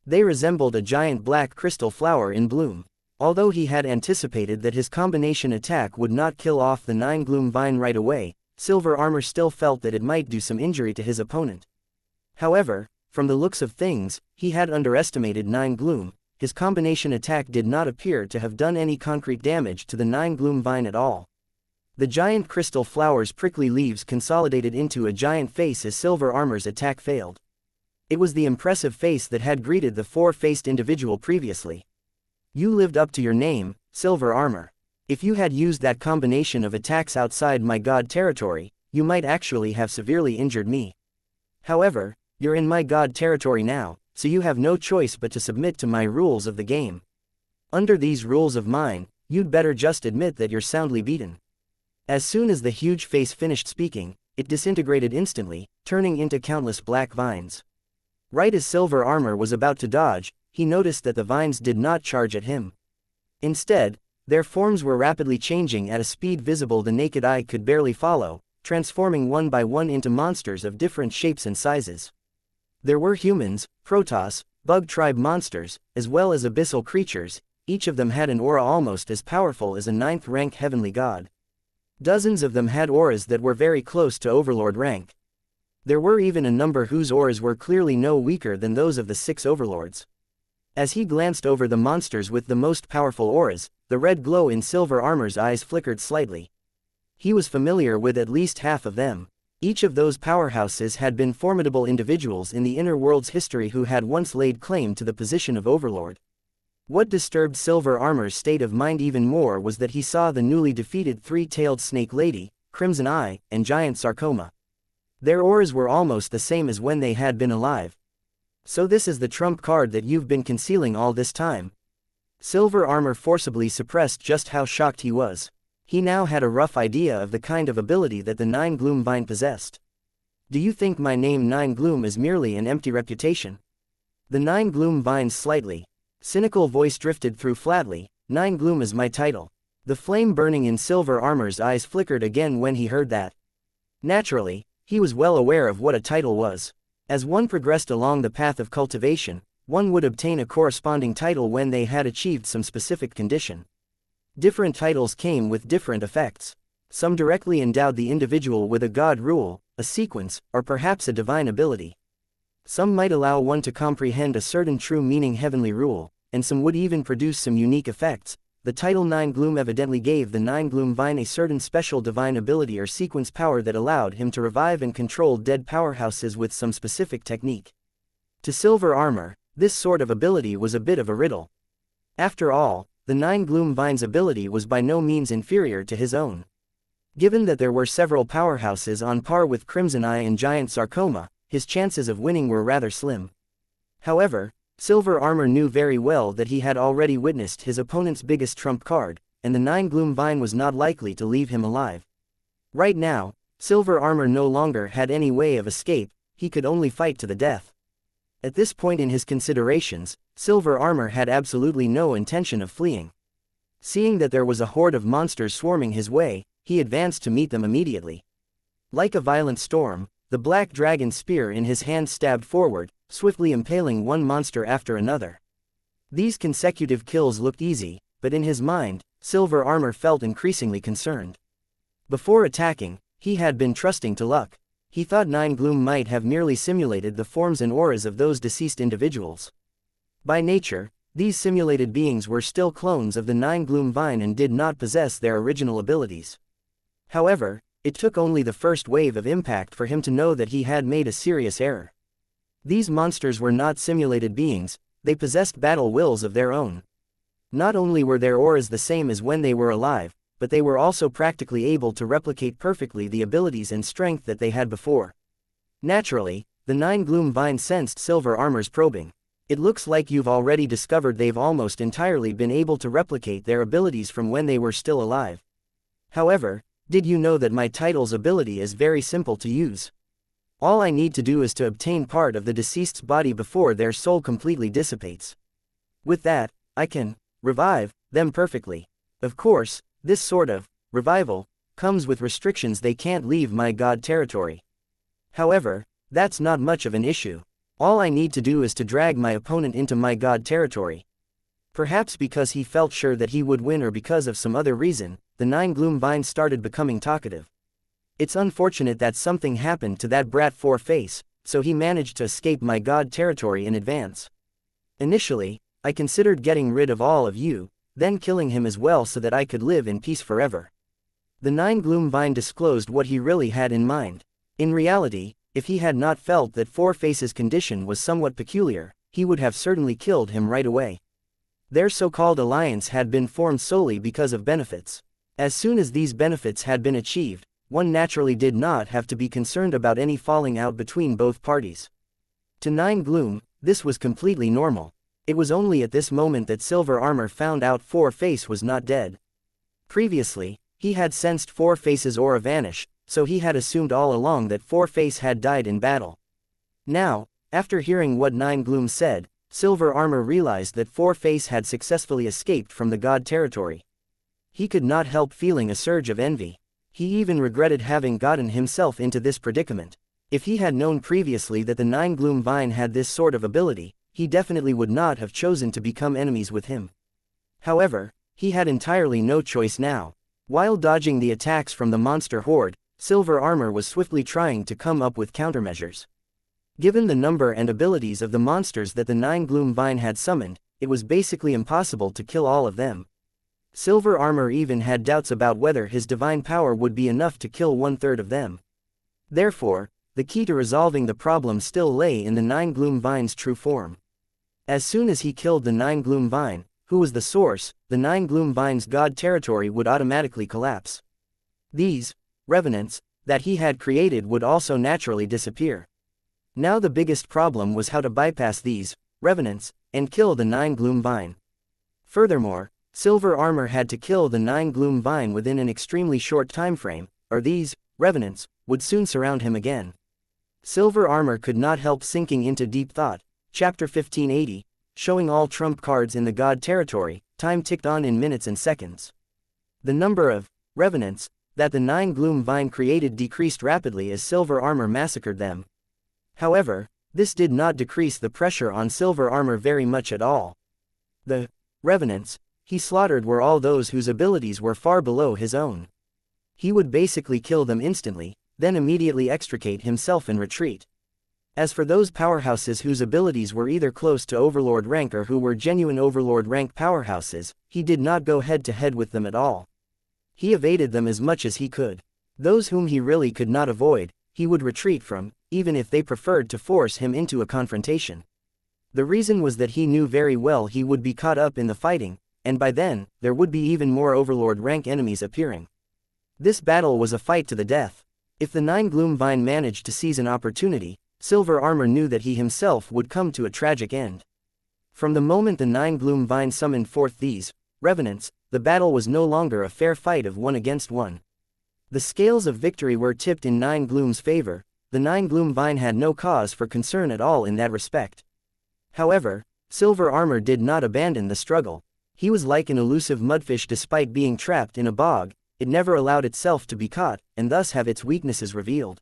They resembled a giant black crystal flower in bloom. Although he had anticipated that his combination attack would not kill off the Nine Gloom Vine right away, silver armor still felt that it might do some injury to his opponent. However, from the looks of things, he had underestimated Nine Gloom. His combination attack did not appear to have done any concrete damage to the Nine Gloom Vine at all. The giant crystal flower's prickly leaves consolidated into a giant face as silver armor's attack failed. It was the impressive face that had greeted the four-faced individual previously. You lived up to your name, silver armor. If you had used that combination of attacks outside my god territory, you might actually have severely injured me. However, you're in my god territory now, so you have no choice but to submit to my rules of the game. Under these rules of mine, you'd better just admit that you're soundly beaten. As soon as the huge face finished speaking, it disintegrated instantly, turning into countless black vines. Right as Silver Armor was about to dodge, he noticed that the vines did not charge at him. Instead, their forms were rapidly changing at a speed visible the naked eye could barely follow, transforming one by one into monsters of different shapes and sizes. There were humans, protoss, bug tribe monsters, as well as abyssal creatures. Each of them had an aura almost as powerful as a 9th-rank heavenly god. Dozens of them had auras that were very close to overlord rank. There were even a number whose auras were clearly no weaker than those of the 6 overlords. As he glanced over the monsters with the most powerful auras, the red glow in Silver Armor's eyes flickered slightly. He was familiar with at least half of them. Each of those powerhouses had been formidable individuals in the inner world's history who had once laid claim to the position of overlord. What disturbed Silver Armor's state of mind even more was that he saw the newly defeated 3-tailed snake lady, Crimson Eye, and giant Sarcoma. Their auras were almost the same as when they had been alive. So this is the trump card that you've been concealing all this time? Silver Armor forcibly suppressed just how shocked he was. He now had a rough idea of the kind of ability that the 9 Gloom Vine possessed. Do you think my name 9 Gloom is merely an empty reputation? The 9 Gloom Vine's slightly cynical voice drifted through flatly. 9 Gloom is my title. The flame burning in Silver Armor's eyes flickered again when he heard that. Naturally, he was well aware of what a title was. As one progressed along the path of cultivation, one would obtain a corresponding title when they had achieved some specific condition. Different titles came with different effects. Some directly endowed the individual with a god rule, a sequence, or perhaps a divine ability. Some might allow one to comprehend a certain true meaning heavenly rule, and some would even produce some unique effects. The title 9 Gloom evidently gave the 9 Gloom Vine a certain special divine ability or sequence power that allowed him to revive and control dead powerhouses with some specific technique. To Silver Armor, this sort of ability was a bit of a riddle. After all, the 9 Gloom Vine's ability was by no means inferior to his own. Given that there were several powerhouses on par with Crimson Eye and Giant Sarcoma, his chances of winning were rather slim. However, Silver Armor knew very well that he had already witnessed his opponent's biggest trump card, and the 9 Gloom Vine was not likely to leave him alive. Right now, Silver Armor no longer had any way of escape, he could only fight to the death. At this point in his considerations, Silver Armor had absolutely no intention of fleeing. Seeing that there was a horde of monsters swarming his way, he advanced to meet them immediately. Like a violent storm, the black dragon spear in his hand stabbed forward, swiftly impaling one monster after another. These consecutive kills looked easy, but in his mind, Silver Armor felt increasingly concerned. Before attacking, he had been trusting to luck. He thought 9 Gloom might have merely simulated the forms and auras of those deceased individuals. By nature, these simulated beings were still clones of the 9 Gloom Vine and did not possess their original abilities. However, it took only the first wave of impact for him to know that he had made a serious error. These monsters were not simulated beings, they possessed battle wills of their own. Not only were their auras the same as when they were alive, but they were also practically able to replicate perfectly the abilities and strength that they had before. Naturally, the 9 Gloom Vine sensed Silver Armor's probing. It looks like you've already discovered they've almost entirely been able to replicate their abilities from when they were still alive. However, did you know that my title's ability is very simple to use? All I need to do is to obtain part of the deceased's body before their soul completely dissipates. With that, I can revive them perfectly. Of course, this sort of revival comes with restrictions. They can't leave my god territory. However, that's not much of an issue. All I need to do is to drag my opponent into my god territory. Perhaps because he felt sure that he would win or because of some other reason, the 9 Gloom Vine started becoming talkative. It's unfortunate that something happened to that brat 4-Face, so he managed to escape my god territory in advance. Initially, I considered getting rid of all of you, then killing him as well so that I could live in peace forever. The 9 Gloom Vine disclosed what he really had in mind. In reality, if he had not felt that 4-Face's condition was somewhat peculiar, he would have certainly killed him right away. Their so-called alliance had been formed solely because of benefits. As soon as these benefits had been achieved, one naturally did not have to be concerned about any falling out between both parties. To 9 Gloom, this was completely normal. It was only at this moment that Silver Armor found out 4-Face was not dead. Previously, he had sensed 4-Face's aura vanish, so he had assumed all along that Four-Face had died in battle. Now, after hearing what Nine Glooms said, Silver Armor realized that Four-Face had successfully escaped from the god territory. He could not help feeling a surge of envy. He even regretted having gotten himself into this predicament. If he had known previously that the Nine Gloom Vine had this sort of ability, he definitely would not have chosen to become enemies with him. However, he had entirely no choice now. While dodging the attacks from the monster horde, Silver Armor was swiftly trying to come up with countermeasures. Given the number and abilities of the monsters that the Nine Gloom Vine had summoned, it was basically impossible to kill all of them. Silver Armor even had doubts about whether his divine power would be enough to kill 1/3 of them. Therefore, the key to resolving the problem still lay in the Nine Gloom Vine's true form. As soon as he killed the Nine Gloom Vine, who was the source, the Nine Gloom Vine's god territory would automatically collapse. These revenants that he had created would also naturally disappear. Now the biggest problem was how to bypass these revenants and kill the Nine Gloom Vine. Furthermore, Silver Armor had to kill the Nine Gloom Vine within an extremely short time frame, or these revenants would soon surround him again. Silver Armor could not help sinking into deep thought. Chapter 1580, showing all trump cards in the god territory. Time ticked on in minutes and seconds. The number of revenants that the Nine Gloom Vine created decreased rapidly as Silver Armor massacred them. However, this did not decrease the pressure on Silver Armor very much at all. The revenants he slaughtered were all those whose abilities were far below his own. He would basically kill them instantly, then immediately extricate himself and retreat. As for those powerhouses whose abilities were either close to Overlord rank or who were genuine Overlord rank powerhouses, he did not go head-to-head with them at all. He evaded them as much as he could. Those whom he really could not avoid, he would retreat from, even if they preferred to force him into a confrontation. The reason was that he knew very well he would be caught up in the fighting, and by then, there would be even more Overlord rank enemies appearing. This battle was a fight to the death. If the Nine Gloom Vine managed to seize an opportunity, Silver Armor knew that he himself would come to a tragic end. From the moment the Nine Gloom Vine summoned forth these revenants, the battle was no longer a fair fight of 1 against 1. The scales of victory were tipped in Nine Gloom's favor. The Nine Gloom Vine had no cause for concern at all in that respect. However, Silver Armor did not abandon the struggle. He was like an elusive mudfish. Despite being trapped in a bog, it never allowed itself to be caught, and thus have its weaknesses revealed.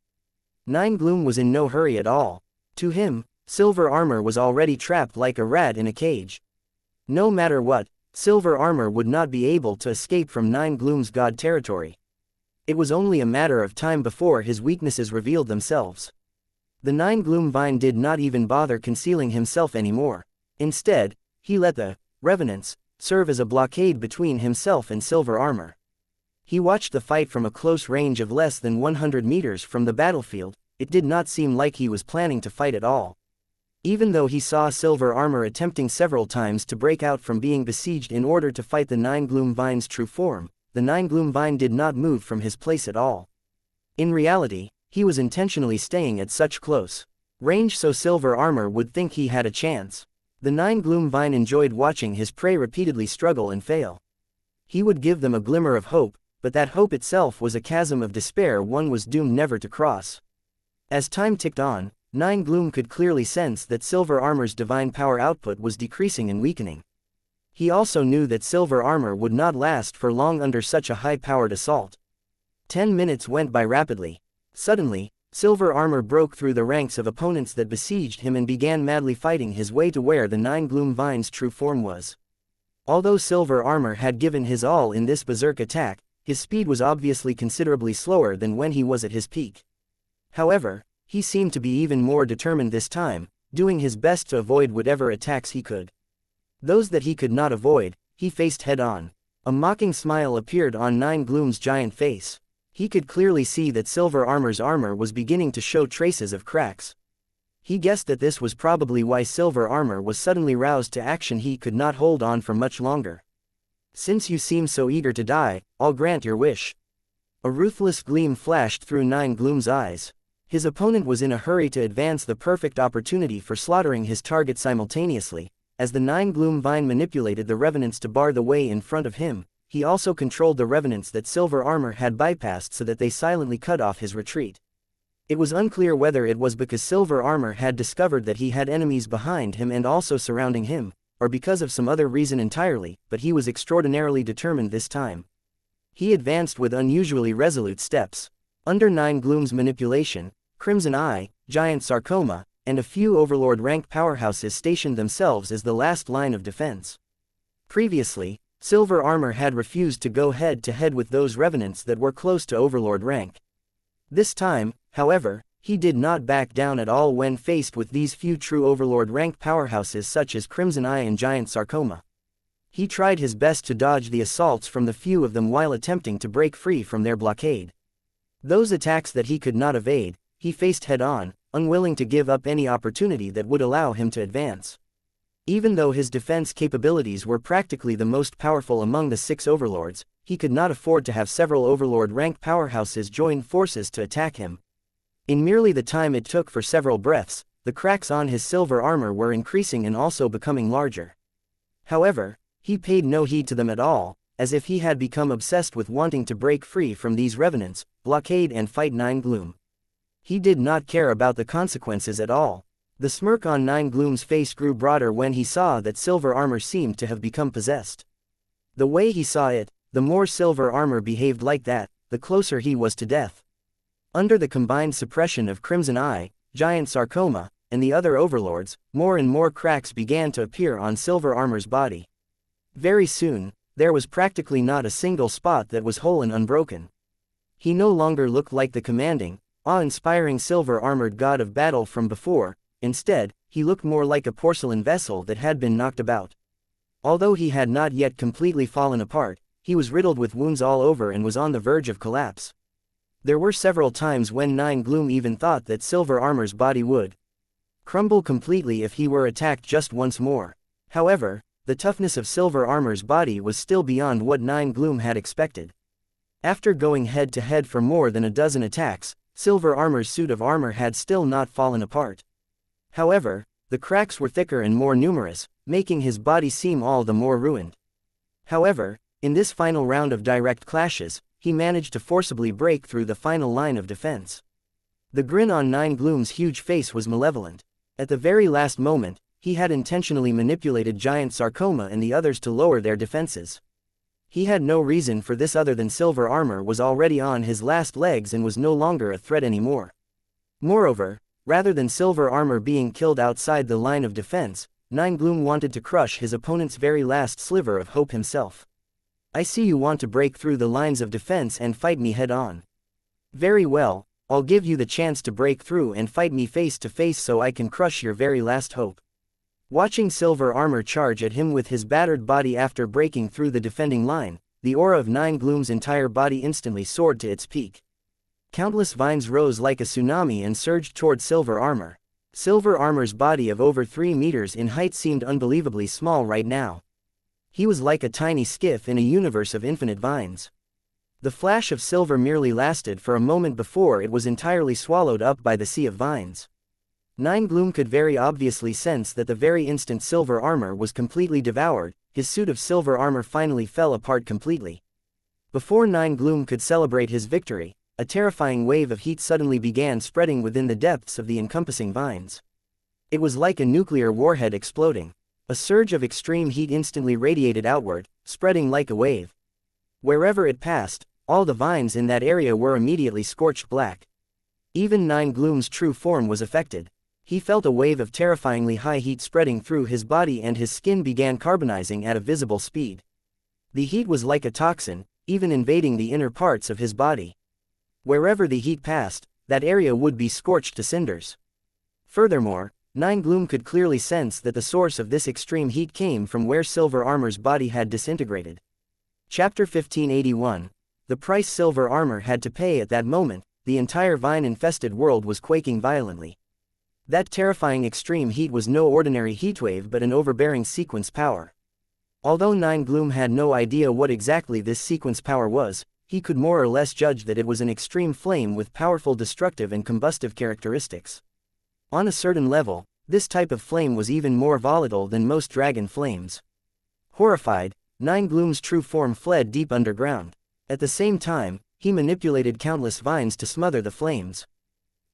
Nine Gloom was in no hurry at all. To him, Silver Armor was already trapped like a rat in a cage. No matter what, Silver Armor would not be able to escape from Nine Gloom's god territory. It was only a matter of time before his weaknesses revealed themselves. The Nine Gloom Vine did not even bother concealing himself anymore. Instead, he let the revenants serve as a blockade between himself and Silver Armor. He watched the fight from a close range of less than 100 meters from the battlefield. It did not seem like he was planning to fight at all. Even though he saw Silver Armor attempting several times to break out from being besieged in order to fight the Nine Gloom Vine's true form, the Nine Gloom Vine did not move from his place at all. In reality, he was intentionally staying at such close range so Silver Armor would think he had a chance. The Nine Gloom Vine enjoyed watching his prey repeatedly struggle and fail. He would give them a glimmer of hope, but that hope itself was a chasm of despair one was doomed never to cross. As time ticked on, Nine Gloom could clearly sense that Silver Armor's divine power output was decreasing and weakening. He also knew that Silver Armor would not last for long under such a high-powered assault. 10 minutes went by rapidly. Suddenly, Silver Armor broke through the ranks of opponents that besieged him and began madly fighting his way to where the Nine Gloom Vine's true form was. Although Silver Armor had given his all in this berserk attack, his speed was obviously considerably slower than when he was at his peak. However, he seemed to be even more determined this time, doing his best to avoid whatever attacks he could. Those that he could not avoid, he faced head-on. A mocking smile appeared on Nine Gloom's giant face. He could clearly see that Silver Armor's armor was beginning to show traces of cracks. He guessed that this was probably why Silver Armor was suddenly roused to action. He could not hold on for much longer. "Since you seem so eager to die, I'll grant your wish." A ruthless gleam flashed through Nine Gloom's eyes. His opponent was in a hurry to advance the perfect opportunity for slaughtering his target simultaneously. As the Nine Gloom Vine manipulated the revenants to bar the way in front of him, he also controlled the revenants that silver armor had bypassed so that they silently cut off his retreat. It was unclear whether it was because silver armor had discovered that he had enemies behind him and also surrounding him, or because of some other reason entirely, but he was extraordinarily determined this time. He advanced with unusually resolute steps. Under Nine Gloom's manipulation, Crimson Eye, Giant Sarcoma, and a few Overlord-rank powerhouses stationed themselves as the last line of defense. Previously, silver armor had refused to go head-to-head with those revenants that were close to Overlord rank. This time, however, he did not back down at all when faced with these few true Overlord-rank powerhouses such as Crimson Eye and Giant Sarcoma. He tried his best to dodge the assaults from the few of them while attempting to break free from their blockade. Those attacks that he could not evade, he faced head-on, unwilling to give up any opportunity that would allow him to advance. Even though his defense capabilities were practically the most powerful among the 6 overlords, he could not afford to have several overlord-rank powerhouses join forces to attack him. In merely the time it took for several breaths, the cracks on his silver armor were increasing and also becoming larger. However, he paid no heed to them at all, as if he had become obsessed with wanting to break free from these revenants, blockade and fight Nine Gloom. He did not care about the consequences at all. The smirk on Nine Gloom's face grew broader when he saw that silver armor seemed to have become possessed. The way he saw it, the more silver armor behaved like that, the closer he was to death. Under the combined suppression of Crimson Eye, Giant Sarcoma, and the other overlords, more and more cracks began to appear on silver armor's body. Very soon, there was practically not a single spot that was whole and unbroken. He no longer looked like the commanding, awe-inspiring silver-armored god of battle from before. Instead, he looked more like a porcelain vessel that had been knocked about. Although he had not yet completely fallen apart, he was riddled with wounds all over and was on the verge of collapse. There were several times when Nine Gloom even thought that silver armor's body would crumble completely if he were attacked just once more. However, the toughness of silver armor's body was still beyond what Nine Gloom had expected. After going head-to-head for more than a dozen attacks, silver armor's suit of armor had still not fallen apart. However, the cracks were thicker and more numerous, making his body seem all the more ruined. However, in this final round of direct clashes, he managed to forcibly break through the final line of defense. The grin on Nine Gloom's huge face was malevolent. At the very last moment, he had intentionally manipulated Giant Sarcoma and the others to lower their defenses. He had no reason for this other than silver armor was already on his last legs and was no longer a threat anymore. Moreover, rather than silver armor being killed outside the line of defense, Nine Gloom wanted to crush his opponent's very last sliver of hope himself. I see you want to break through the lines of defense and fight me head-on. Very well, I'll give you the chance to break through and fight me face to face so I can crush your very last hope. Watching silver armor charge at him with his battered body after breaking through the defending line, the aura of Nine Gloom's entire body instantly soared to its peak. Countless vines rose like a tsunami and surged toward silver armor. Silver armor's body of over 3 meters in height seemed unbelievably small right now. He was like a tiny skiff in a universe of infinite vines. The flash of silver merely lasted for a moment before it was entirely swallowed up by the sea of vines. Nine Gloom could very obviously sense that the very instant silver armor was completely devoured, his suit of silver armor finally fell apart completely. Before Nine Gloom could celebrate his victory, a terrifying wave of heat suddenly began spreading within the depths of the encompassing vines. It was like a nuclear warhead exploding. A surge of extreme heat instantly radiated outward, spreading like a wave. Wherever it passed, all the vines in that area were immediately scorched black. Even Nine Gloom's true form was affected. He felt a wave of terrifyingly high heat spreading through his body and his skin began carbonizing at a visible speed. The heat was like a toxin, even invading the inner parts of his body. Wherever the heat passed, that area would be scorched to cinders. Furthermore, Nine Gloom could clearly sense that the source of this extreme heat came from where silver armor's body had disintegrated. Chapter 1581. The price silver armor had to pay at that moment. The entire vine-infested world was quaking violently. That terrifying extreme heat was no ordinary heatwave but an overbearing sequence power. Although Nine Gloom had no idea what exactly this sequence power was, he could more or less judge that it was an extreme flame with powerful destructive and combustive characteristics. On a certain level, this type of flame was even more volatile than most dragon flames. Horrified, Nine Gloom's true form fled deep underground. At the same time, he manipulated countless vines to smother the flames.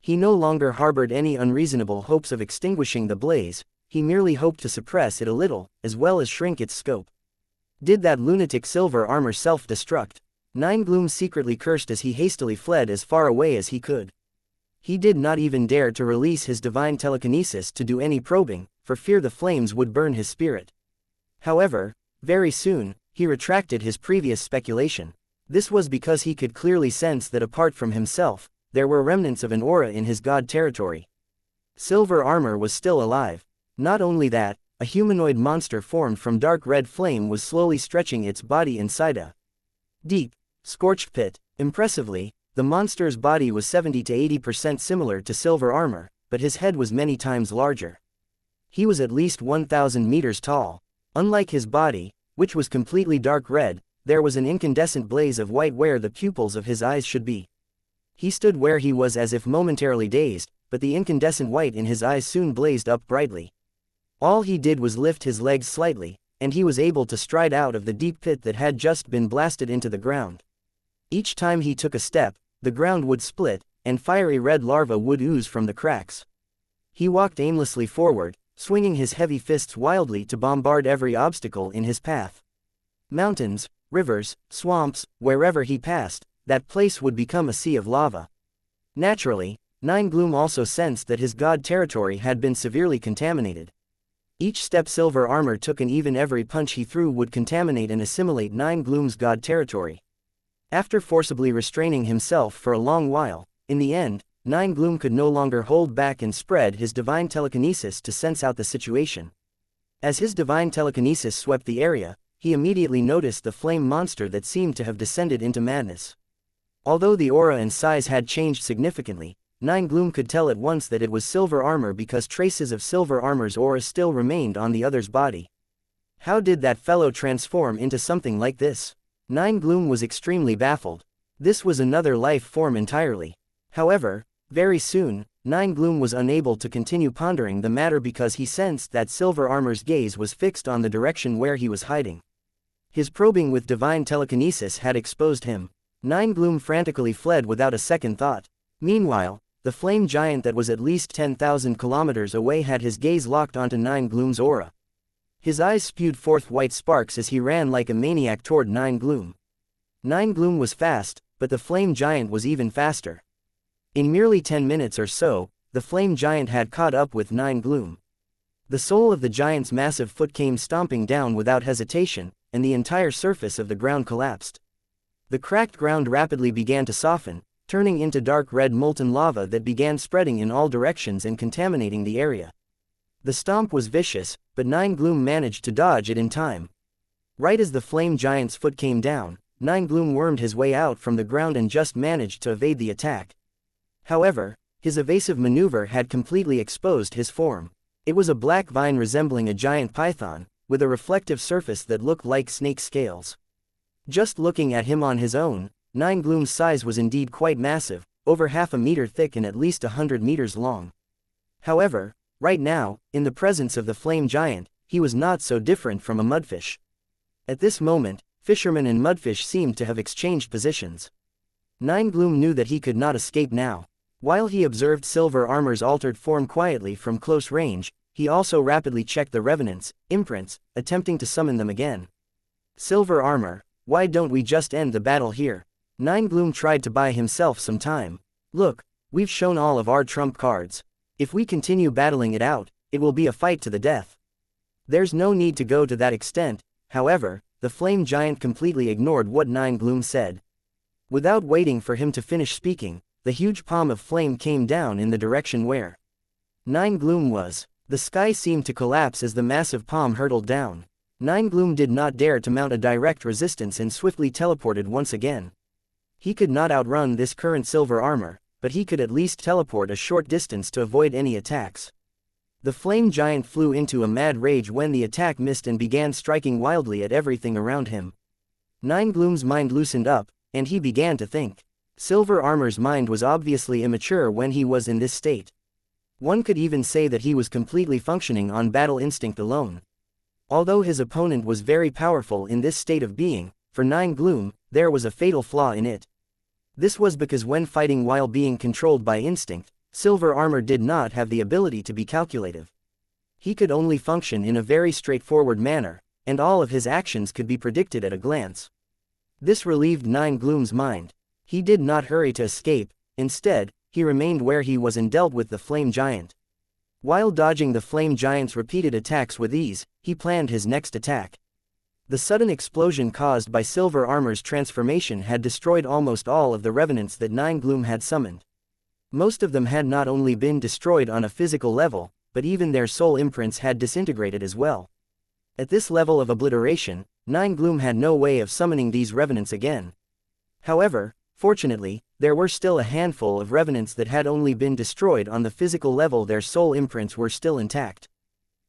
He no longer harbored any unreasonable hopes of extinguishing the blaze, he merely hoped to suppress it a little, as well as shrink its scope. Did that lunatic silver armor self-destruct? Nine Gloom secretly cursed as he hastily fled as far away as he could. He did not even dare to release his divine telekinesis to do any probing, for fear the flames would burn his spirit. However, very soon, he retracted his previous speculation. This was because he could clearly sense that apart from himself, there were remnants of an aura in his god territory. Silver armor was still alive. Not only that, a humanoid monster formed from dark red flame was slowly stretching its body inside a deep, scorched pit. Impressively, the monster's body was 70 to 80% similar to silver armor, but his head was many times larger. He was at least 1,000 meters tall. Unlike his body, which was completely dark red, there was an incandescent blaze of white where the pupils of his eyes should be. He stood where he was as if momentarily dazed, but the incandescent white in his eyes soon blazed up brightly. All he did was lift his legs slightly, and he was able to stride out of the deep pit that had just been blasted into the ground. Each time he took a step, the ground would split, and fiery red larvae would ooze from the cracks. He walked aimlessly forward, swinging his heavy fists wildly to bombard every obstacle in his path. Mountains, rivers, swamps, wherever he passed, that place would become a sea of lava. Naturally, Nine Gloom also sensed that his god territory had been severely contaminated. Each step silver armor took and even every punch he threw would contaminate and assimilate Nine Gloom's god territory. After forcibly restraining himself for a long while, in the end, Nine Gloom could no longer hold back and spread his divine telekinesis to sense out the situation. As his divine telekinesis swept the area, he immediately noticed the flame monster that seemed to have descended into madness. Although the aura and size had changed significantly, Nine Gloom could tell at once that it was silver armor because traces of silver armor's aura still remained on the other's body. How did that fellow transform into something like this? Nine Gloom was extremely baffled. This was another life form entirely. However, very soon, Nine Gloom was unable to continue pondering the matter because he sensed that silver armor's gaze was fixed on the direction where he was hiding. His probing with divine telekinesis had exposed him. Nine Gloom frantically fled without a second thought. Meanwhile, the flame giant that was at least 10,000 kilometers away had his gaze locked onto Nine Gloom's aura. His eyes spewed forth white sparks as he ran like a maniac toward Nine Gloom. Nine Gloom was fast, but the flame giant was even faster. In merely 10 minutes or so, the flame giant had caught up with Nine Gloom. The sole of the giant's massive foot came stomping down without hesitation, and the entire surface of the ground collapsed. The cracked ground rapidly began to soften, turning into dark red molten lava that began spreading in all directions and contaminating the area. The stomp was vicious, but Nine Gloom managed to dodge it in time. Right as the flame giant's foot came down, Nine Gloom wormed his way out from the ground and just managed to evade the attack. However, his evasive maneuver had completely exposed his form. It was a black vine resembling a giant python, with a reflective surface that looked like snake scales. Just looking at him on his own, Nine Gloom's size was indeed quite massive, over half a meter thick and at least 100 meters long. However, right now, in the presence of the flame giant, he was not so different from a mudfish. At this moment, fisherman and mudfish seemed to have exchanged positions. Nine Gloom knew that he could not escape now. While he observed silver armor's altered form quietly from close range, he also rapidly checked the revenants, imprints, attempting to summon them again. Silver armor, why don't we just end the battle here? Nine Gloom tried to buy himself some time. Look, we've shown all of our trump cards. If we continue battling it out, it will be a fight to the death. There's no need to go to that extent. However, the flame giant completely ignored what Nine Gloom said. Without waiting for him to finish speaking, the huge palm of flame came down in the direction where Nine Gloom was. The sky seemed to collapse as the massive palm hurtled down. Nine Gloom did not dare to mount a direct resistance and swiftly teleported once again. He could not outrun this current silver armor, but he could at least teleport a short distance to avoid any attacks. The flame giant flew into a mad rage when the attack missed and began striking wildly at everything around him. Nine Gloom's mind loosened up, and he began to think. Silver armor's mind was obviously immature when he was in this state. One could even say that he was completely functioning on battle instinct alone. Although his opponent was very powerful in this state of being, for Nine Gloom, there was a fatal flaw in it. This was because when fighting while being controlled by instinct, Silver Armor did not have the ability to be calculative. He could only function in a very straightforward manner, and all of his actions could be predicted at a glance. This relieved Nine Gloom's mind. He did not hurry to escape, instead, he remained where he was and dealt with the Flame Giant. While dodging the Flame Giant's repeated attacks with ease, he planned his next attack. The sudden explosion caused by Silver Armor's transformation had destroyed almost all of the revenants that Nine Gloom had summoned. Most of them had not only been destroyed on a physical level, but even their soul imprints had disintegrated as well. At this level of obliteration, Nine Gloom had no way of summoning these revenants again. However, fortunately, there were still a handful of revenants that had only been destroyed on the physical level. Their soul imprints were still intact.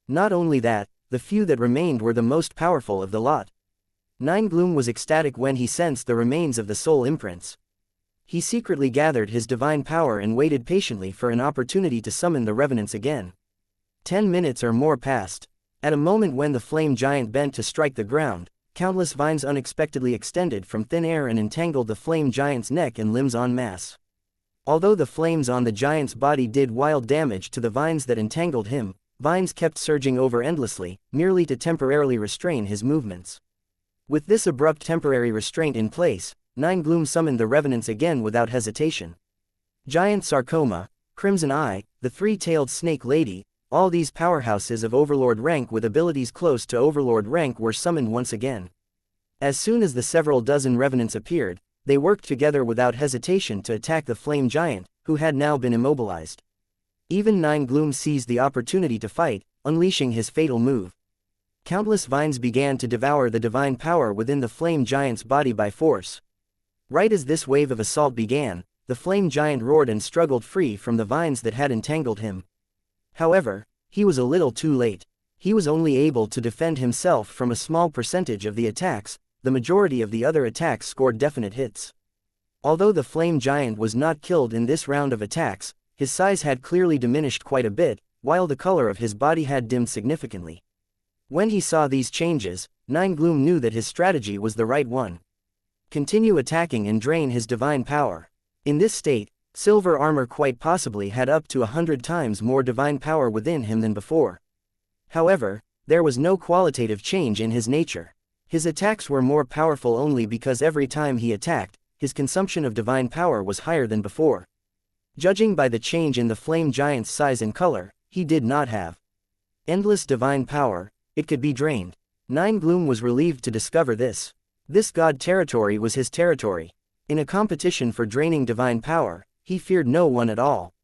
Not only that, the few that remained were the most powerful of the lot. Nine Gloom was ecstatic when he sensed the remains of the soul imprints. He secretly gathered his divine power and waited patiently for an opportunity to summon the revenants again. 10 minutes or more passed. At a moment when the Flame Giant bent to strike the ground, countless vines unexpectedly extended from thin air and entangled the Flame Giant's neck and limbs en masse. Although the flames on the giant's body did wild damage to the vines that entangled him, vines kept surging over endlessly, merely to temporarily restrain his movements. With this abrupt temporary restraint in place, Nine Gloom summoned the revenants again without hesitation. Giant Sarcoma, Crimson Eye, the Three-Tailed Snake Lady, all these powerhouses of Overlord rank with abilities close to Overlord rank were summoned once again. As soon as the several dozen revenants appeared, they worked together without hesitation to attack the Flame Giant, who had now been immobilized. Even Nine Gloom seized the opportunity to fight, unleashing his fatal move. Countless vines began to devour the divine power within the Flame Giant's body by force. Right as this wave of assault began, the Flame Giant roared and struggled free from the vines that had entangled him. However, he was a little too late. He was only able to defend himself from a small percentage of the attacks. The majority of the other attacks scored definite hits. Although the Flame Giant was not killed in this round of attacks, his size had clearly diminished quite a bit, while the color of his body had dimmed significantly. When he saw these changes, Nine Gloom knew that his strategy was the right one. Continue attacking and drain his divine power. In this state, Silver Armor quite possibly had up to 100 times more divine power within him than before. However, there was no qualitative change in his nature. His attacks were more powerful only because every time he attacked, his consumption of divine power was higher than before. Judging by the change in the Flame Giant's size and color, he did not have endless divine power. It could be drained. Nine Gloom was relieved to discover this. This god territory was his territory. In a competition for draining divine power, he feared no one at all.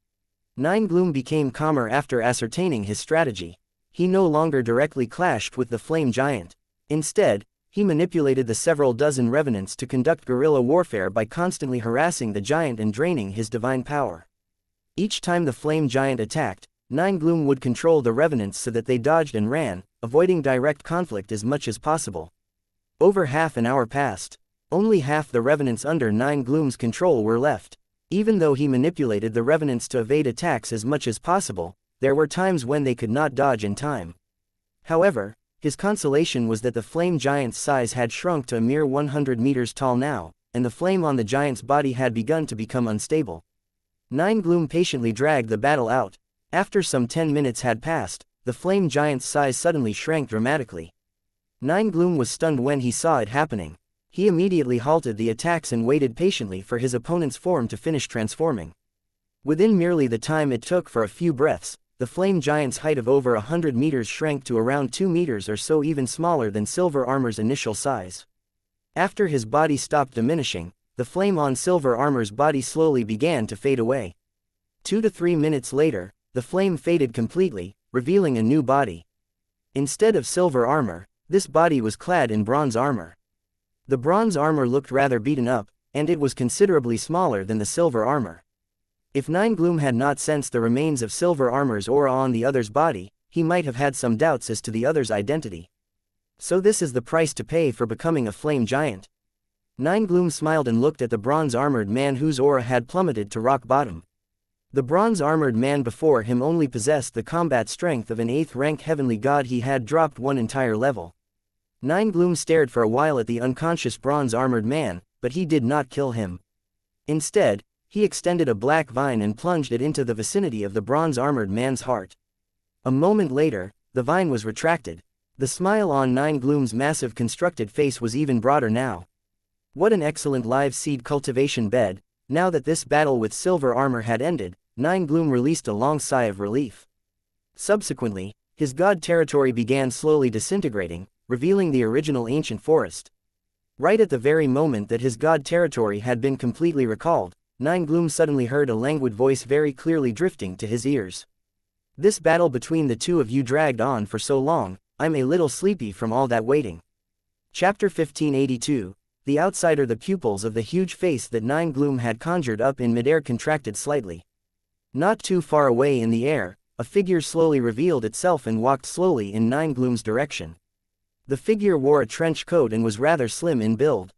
Nine Gloom became calmer after ascertaining his strategy. He no longer directly clashed with the Flame Giant. Instead, he manipulated the several dozen revenants to conduct guerrilla warfare by constantly harassing the giant and draining his divine power. Each time the Flame Giant attacked, Nine Gloom would control the revenants so that they dodged and ran, avoiding direct conflict as much as possible. Over half an hour passed. Only half the revenants under Nine Gloom's control were left. Even though he manipulated the revenants to evade attacks as much as possible, there were times when they could not dodge in time. However, his consolation was that the Flame Giant's size had shrunk to a mere 100 meters tall now, and the flame on the giant's body had begun to become unstable. Nine Gloom patiently dragged the battle out. After some 10 minutes had passed, the Flame Giant's size suddenly shrank dramatically. Nine Gloom was stunned when he saw it happening. He immediately halted the attacks and waited patiently for his opponent's form to finish transforming. Within merely the time it took for a few breaths, the Flame Giant's height of over 100 meters shrank to around 2 meters or so, even smaller than Silver Armor's initial size. After his body stopped diminishing, the flame on Silver Armor's body slowly began to fade away. 2 to 3 minutes later, the flame faded completely, revealing a new body. Instead of silver armor, this body was clad in bronze armor. The bronze armor looked rather beaten up, and it was considerably smaller than the silver armor. If Nine Gloom had not sensed the remains of Silver Armor's aura on the other's body, he might have had some doubts as to the other's identity. So this is the price to pay for becoming a flame giant. Nine Gloom smiled and looked at the bronze-armored man whose aura had plummeted to rock bottom. The bronze-armored man before him only possessed the combat strength of an 8th-rank heavenly god. He had dropped one entire level. Nine Gloom stared for a while at the unconscious bronze-armored man, but he did not kill him. Instead, he extended a black vine and plunged it into the vicinity of the bronze-armored man's heart. A moment later, the vine was retracted. The smile on Nine Gloom's massive constructed face was even broader now. What an excellent live seed cultivation bed. Now that this battle with silver armor had ended, Nine Gloom released a long sigh of relief. Subsequently, his god territory began slowly disintegrating, revealing the original ancient forest. Right at the very moment that his god territory had been completely recalled, Nine Gloom suddenly heard a languid voice very clearly drifting to his ears. This battle between the two of you dragged on for so long, I'm a little sleepy from all that waiting. Chapter 1582. The outsider. The pupils of the huge face that Nine Gloom had conjured up in midair contracted slightly. Not too far away in the air, a figure slowly revealed itself and walked slowly in Nine Gloom's direction. The figure wore a trench coat and was rather slim in build.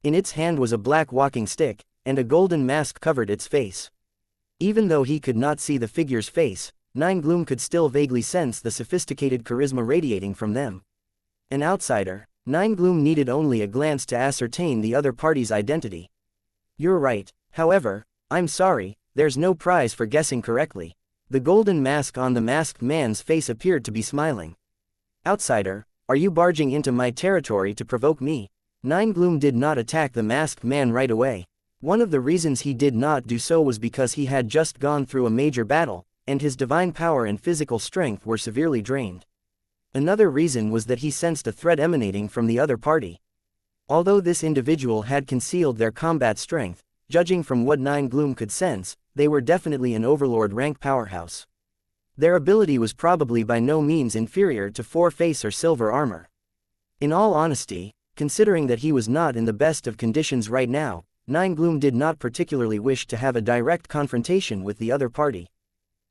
In its hand was a black walking stick, and a golden mask covered its face. Even though he could not see the figure's face, Nine Gloom could still vaguely sense the sophisticated charisma radiating from them. An outsider, Nine Gloom needed only a glance to ascertain the other party's identity. You're right, however, I'm sorry, there's no prize for guessing correctly. The golden mask on the masked man's face appeared to be smiling. Outsider, are you barging into my territory to provoke me? Nine Gloom did not attack the masked man right away. One of the reasons he did not do so was because he had just gone through a major battle, and his divine power and physical strength were severely drained. Another reason was that he sensed a threat emanating from the other party. Although this individual had concealed their combat strength, judging from what Nine Gloom could sense, they were definitely an overlord rank powerhouse. Their ability was probably by no means inferior to Four-Face or Silver Armor. In all honesty, considering that he was not in the best of conditions right now, Nine Gloom did not particularly wish to have a direct confrontation with the other party.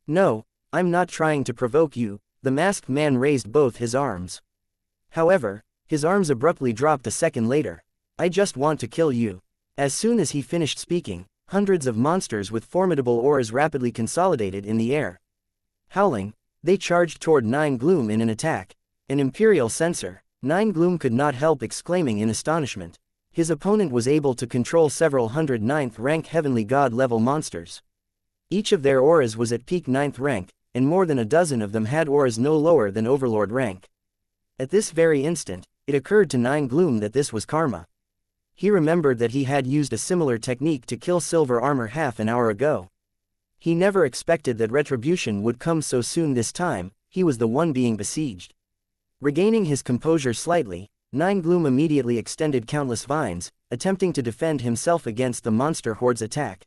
No, I'm not trying to provoke you. The masked man raised both his arms. However, his arms abruptly dropped a second later. I just want to kill you. As soon as he finished speaking, hundreds of monsters with formidable auras rapidly consolidated in the air. Howling, they charged toward Nine Gloom in an attack. An Imperial Censor. Nine Gloom could not help exclaiming in astonishment. His opponent was able to control several 109th rank heavenly god level monsters. Each of their auras was at peak 9th rank, and more than a dozen of them had auras no lower than Overlord rank. At this very instant, it occurred to Nine Gloom that this was karma. He remembered that he had used a similar technique to kill Silver Armor half an hour ago. He never expected that retribution would come so soon this time. He was the one being besieged. Regaining his composure slightly, Nine Gloom immediately extended countless vines, attempting to defend himself against the monster horde's attack.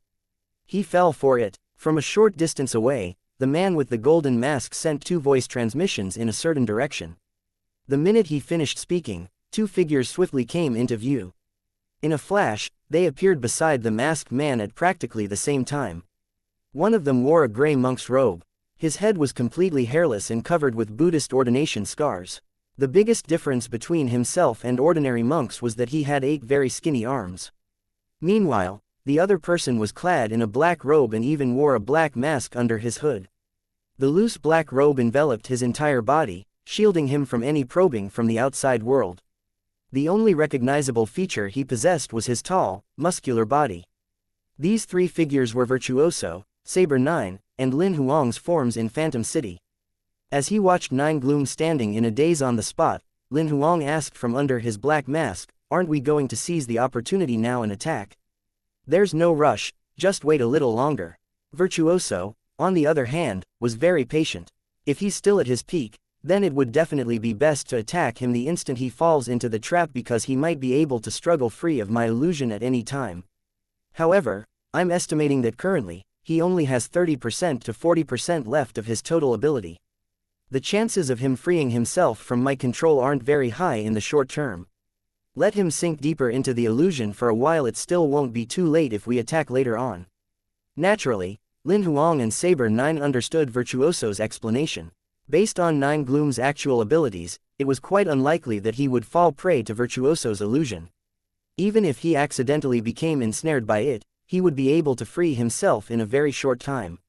He fell for it. From a short distance away, the man with the golden mask sent two voice transmissions in a certain direction. The minute he finished speaking, two figures swiftly came into view. In a flash, they appeared beside the masked man at practically the same time. One of them wore a gray monk's robe. His head was completely hairless and covered with Buddhist ordination scars. The biggest difference between himself and ordinary monks was that he had 8 very skinny arms. Meanwhile, the other person was clad in a black robe and even wore a black mask under his hood. The loose black robe enveloped his entire body, shielding him from any probing from the outside world. The only recognizable feature he possessed was his tall, muscular body. These three figures were Virtuoso, Saber 9, and Lin Huang's forms in Phantom City. As he watched Nine Gloom standing in a daze on the spot, Lin Huang asked from under his black mask, "Aren't we going to seize the opportunity now and attack?" "There's no rush, just wait a little longer." Virtuoso, on the other hand, was very patient. If he's still at his peak, then it would definitely be best to attack him the instant he falls into the trap because he might be able to struggle free of my illusion at any time. However, I'm estimating that currently, he only has 30% to 40% left of his total ability. The chances of him freeing himself from my control aren't very high in the short term. Let him sink deeper into the illusion for a while. It still won't be too late if we attack later on. Naturally, Lin Huang and Saber 9 understood Virtuoso's explanation. Based on Nine Gloom's actual abilities, it was quite unlikely that he would fall prey to Virtuoso's illusion. Even if he accidentally became ensnared by it, he would be able to free himself in a very short time.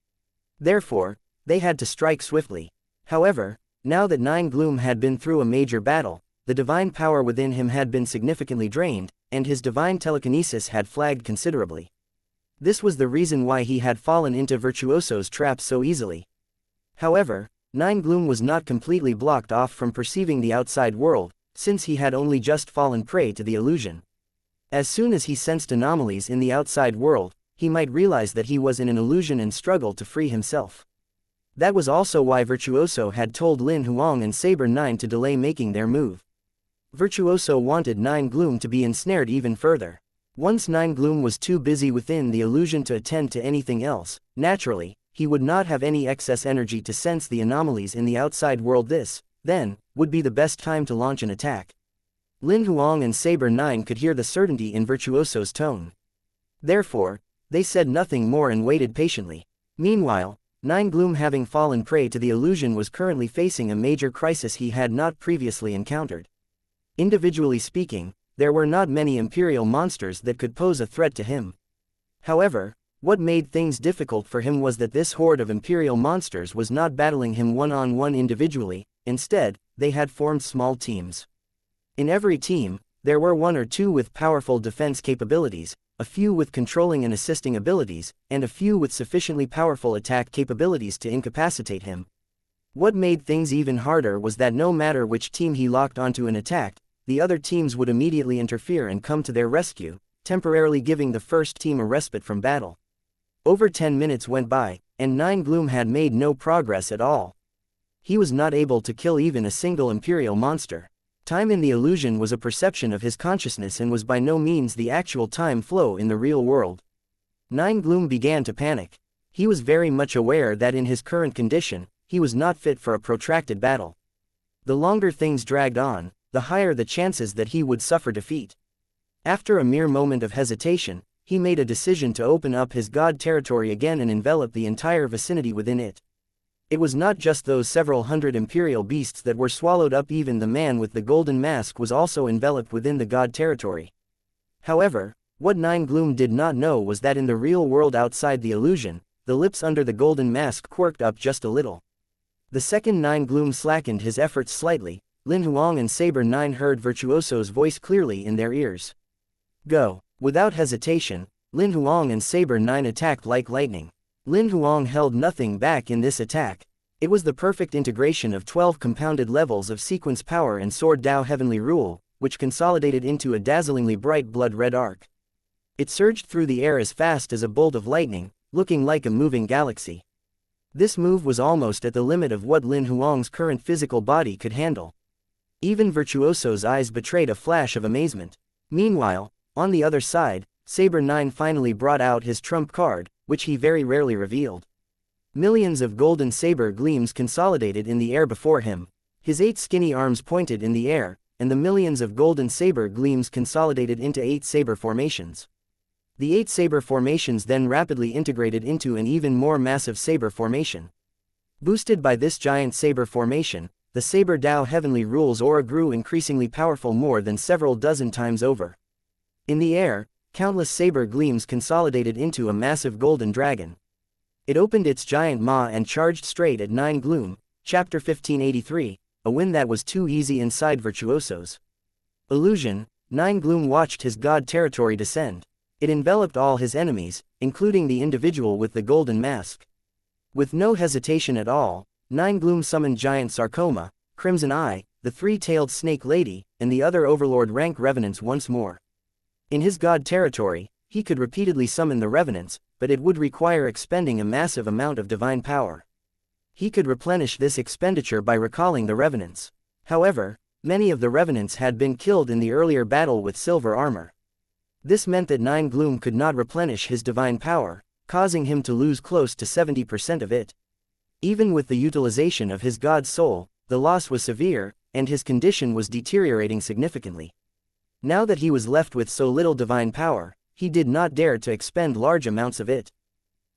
Therefore, they had to strike swiftly. However, now that Nine Gloom had been through a major battle, the divine power within him had been significantly drained, and his divine telekinesis had flagged considerably. This was the reason why he had fallen into Virtuoso's trap so easily. However, Nine Gloom was not completely blocked off from perceiving the outside world, since he had only just fallen prey to the illusion. As soon as he sensed anomalies in the outside world, he might realize that he was in an illusion and struggle to free himself. That was also why Virtuoso had told Lin Huang and Saber 9 to delay making their move. Virtuoso wanted Nine Gloom to be ensnared even further. Once Nine Gloom was too busy within the illusion to attend to anything else, naturally, he would not have any excess energy to sense the anomalies in the outside world. This, then, would be the best time to launch an attack. Lin Huang and Saber 9 could hear the certainty in Virtuoso's tone. Therefore, they said nothing more and waited patiently. Meanwhile, Nine Gloom, having fallen prey to the illusion, was currently facing a major crisis he had not previously encountered. Individually speaking, there were not many Imperial monsters that could pose a threat to him. However, what made things difficult for him was that this horde of Imperial monsters was not battling him one-on-one individually. Instead, they had formed small teams. In every team, there were one or two with powerful defense capabilities, a few with controlling and assisting abilities, and a few with sufficiently powerful attack capabilities to incapacitate him. What made things even harder was that no matter which team he locked onto an attack, the other teams would immediately interfere and come to their rescue, temporarily giving the first team a respite from battle. Over 10 minutes went by, and Nine Gloom had made no progress at all. He was not able to kill even a single Imperial monster. Time in the illusion was a perception of his consciousness and was by no means the actual time flow in the real world. Nine Gloom began to panic. He was very much aware that in his current condition, he was not fit for a protracted battle. The longer things dragged on, the higher the chances that he would suffer defeat. After a mere moment of hesitation, he made a decision to open up his god territory again and envelop the entire vicinity within it. It was not just those several hundred Imperial beasts that were swallowed up, even the man with the golden mask was also enveloped within the god territory. However, what Nine Gloom did not know was that in the real world outside the illusion, the lips under the golden mask quirked up just a little. The second Nine Gloom slackened his efforts slightly, Lin Huang and Saber 9 heard Virtuoso's voice clearly in their ears. Go. Without hesitation, Lin Huang and Saber 9 attacked like lightning. Lin Huang held nothing back in this attack. It was the perfect integration of 12 compounded levels of sequence power and Sword Dao Heavenly Rule, which consolidated into a dazzlingly bright blood-red arc. It surged through the air as fast as a bolt of lightning, looking like a moving galaxy. This move was almost at the limit of what Lin Huang's current physical body could handle. Even Virtuoso's eyes betrayed a flash of amazement. Meanwhile, on the other side, Saber 9 finally brought out his trump card, which he very rarely revealed. Millions of golden saber gleams consolidated in the air before him. His 8 skinny arms pointed in the air, and the millions of golden saber gleams consolidated into 8 saber formations. The 8 saber formations then rapidly integrated into an even more massive saber formation. Boosted by this giant saber formation, the Saber Dao Heavenly Rule's aura grew increasingly powerful more than several dozen times over. In the air, countless saber gleams consolidated into a massive golden dragon. It opened its giant maw and charged straight at Nine Gloom. Chapter 1583, a win that was too easy inside Virtuoso's illusion. Nine Gloom watched his god territory descend. It enveloped all his enemies, including the individual with the golden mask. With no hesitation at all, Nine Gloom summoned Giant Sarcoma, Crimson Eye, the three-tailed Snake Lady, and the other Overlord rank Revenants once more. In his god territory, he could repeatedly summon the Revenants, but it would require expending a massive amount of divine power. He could replenish this expenditure by recalling the Revenants. However, many of the Revenants had been killed in the earlier battle with silver armor. This meant that Nine Gloom could not replenish his divine power, causing him to lose close to 70% of it. Even with the utilization of his god's soul, the loss was severe, and his condition was deteriorating significantly. Now that he was left with so little divine power, he did not dare to expend large amounts of it.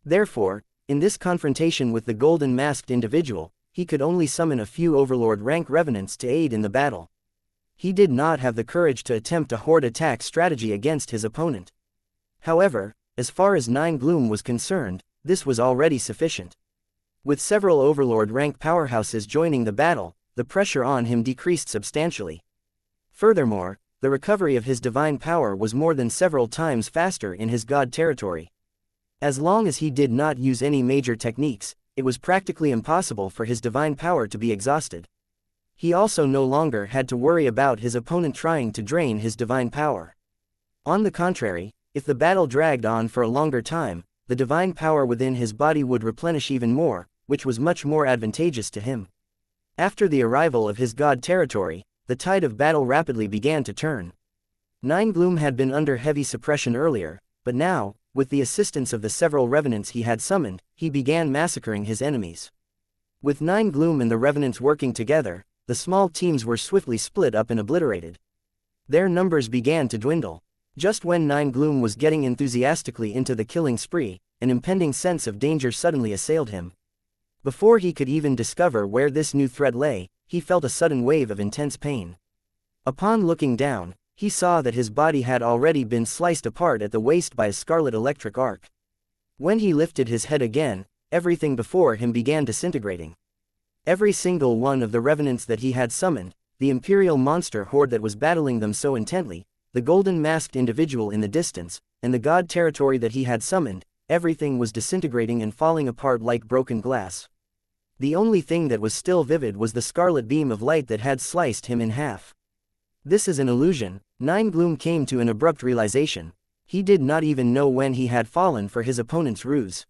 Therefore, in this confrontation with the golden masked individual, he could only summon a few Overlord rank Revenants to aid in the battle. He did not have the courage to attempt a horde attack strategy against his opponent. However, as far as Nine Gloom was concerned, this was already sufficient. With several overlord rank powerhouses joining the battle, the pressure on him decreased substantially. Furthermore, the recovery of his divine power was more than several times faster in his god territory. As long as he did not use any major techniques, it was practically impossible for his divine power to be exhausted. He also no longer had to worry about his opponent trying to drain his divine power. On the contrary, if the battle dragged on for a longer time, the divine power within his body would replenish even more, which was much more advantageous to him. After the arrival of his god territory, the tide of battle rapidly began to turn. Nine Gloom had been under heavy suppression earlier, but now, with the assistance of the several revenants he had summoned, he began massacring his enemies. With Nine Gloom and the revenants working together, the small teams were swiftly split up and obliterated. Their numbers began to dwindle. Just when Nine Gloom was getting enthusiastically into the killing spree, an impending sense of danger suddenly assailed him. Before he could even discover where this new threat lay, he felt a sudden wave of intense pain. Upon looking down, he saw that his body had already been sliced apart at the waist by a scarlet electric arc. When he lifted his head again, everything before him began disintegrating. Every single one of the revenants that he had summoned, the imperial monster horde that was battling them so intently, the golden masked individual in the distance, and the god territory that he had summoned, everything was disintegrating and falling apart like broken glass. The only thing that was still vivid was the scarlet beam of light that had sliced him in half. This is an illusion. Nine Gloom came to an abrupt realization. He did not even know when he had fallen for his opponent's ruse.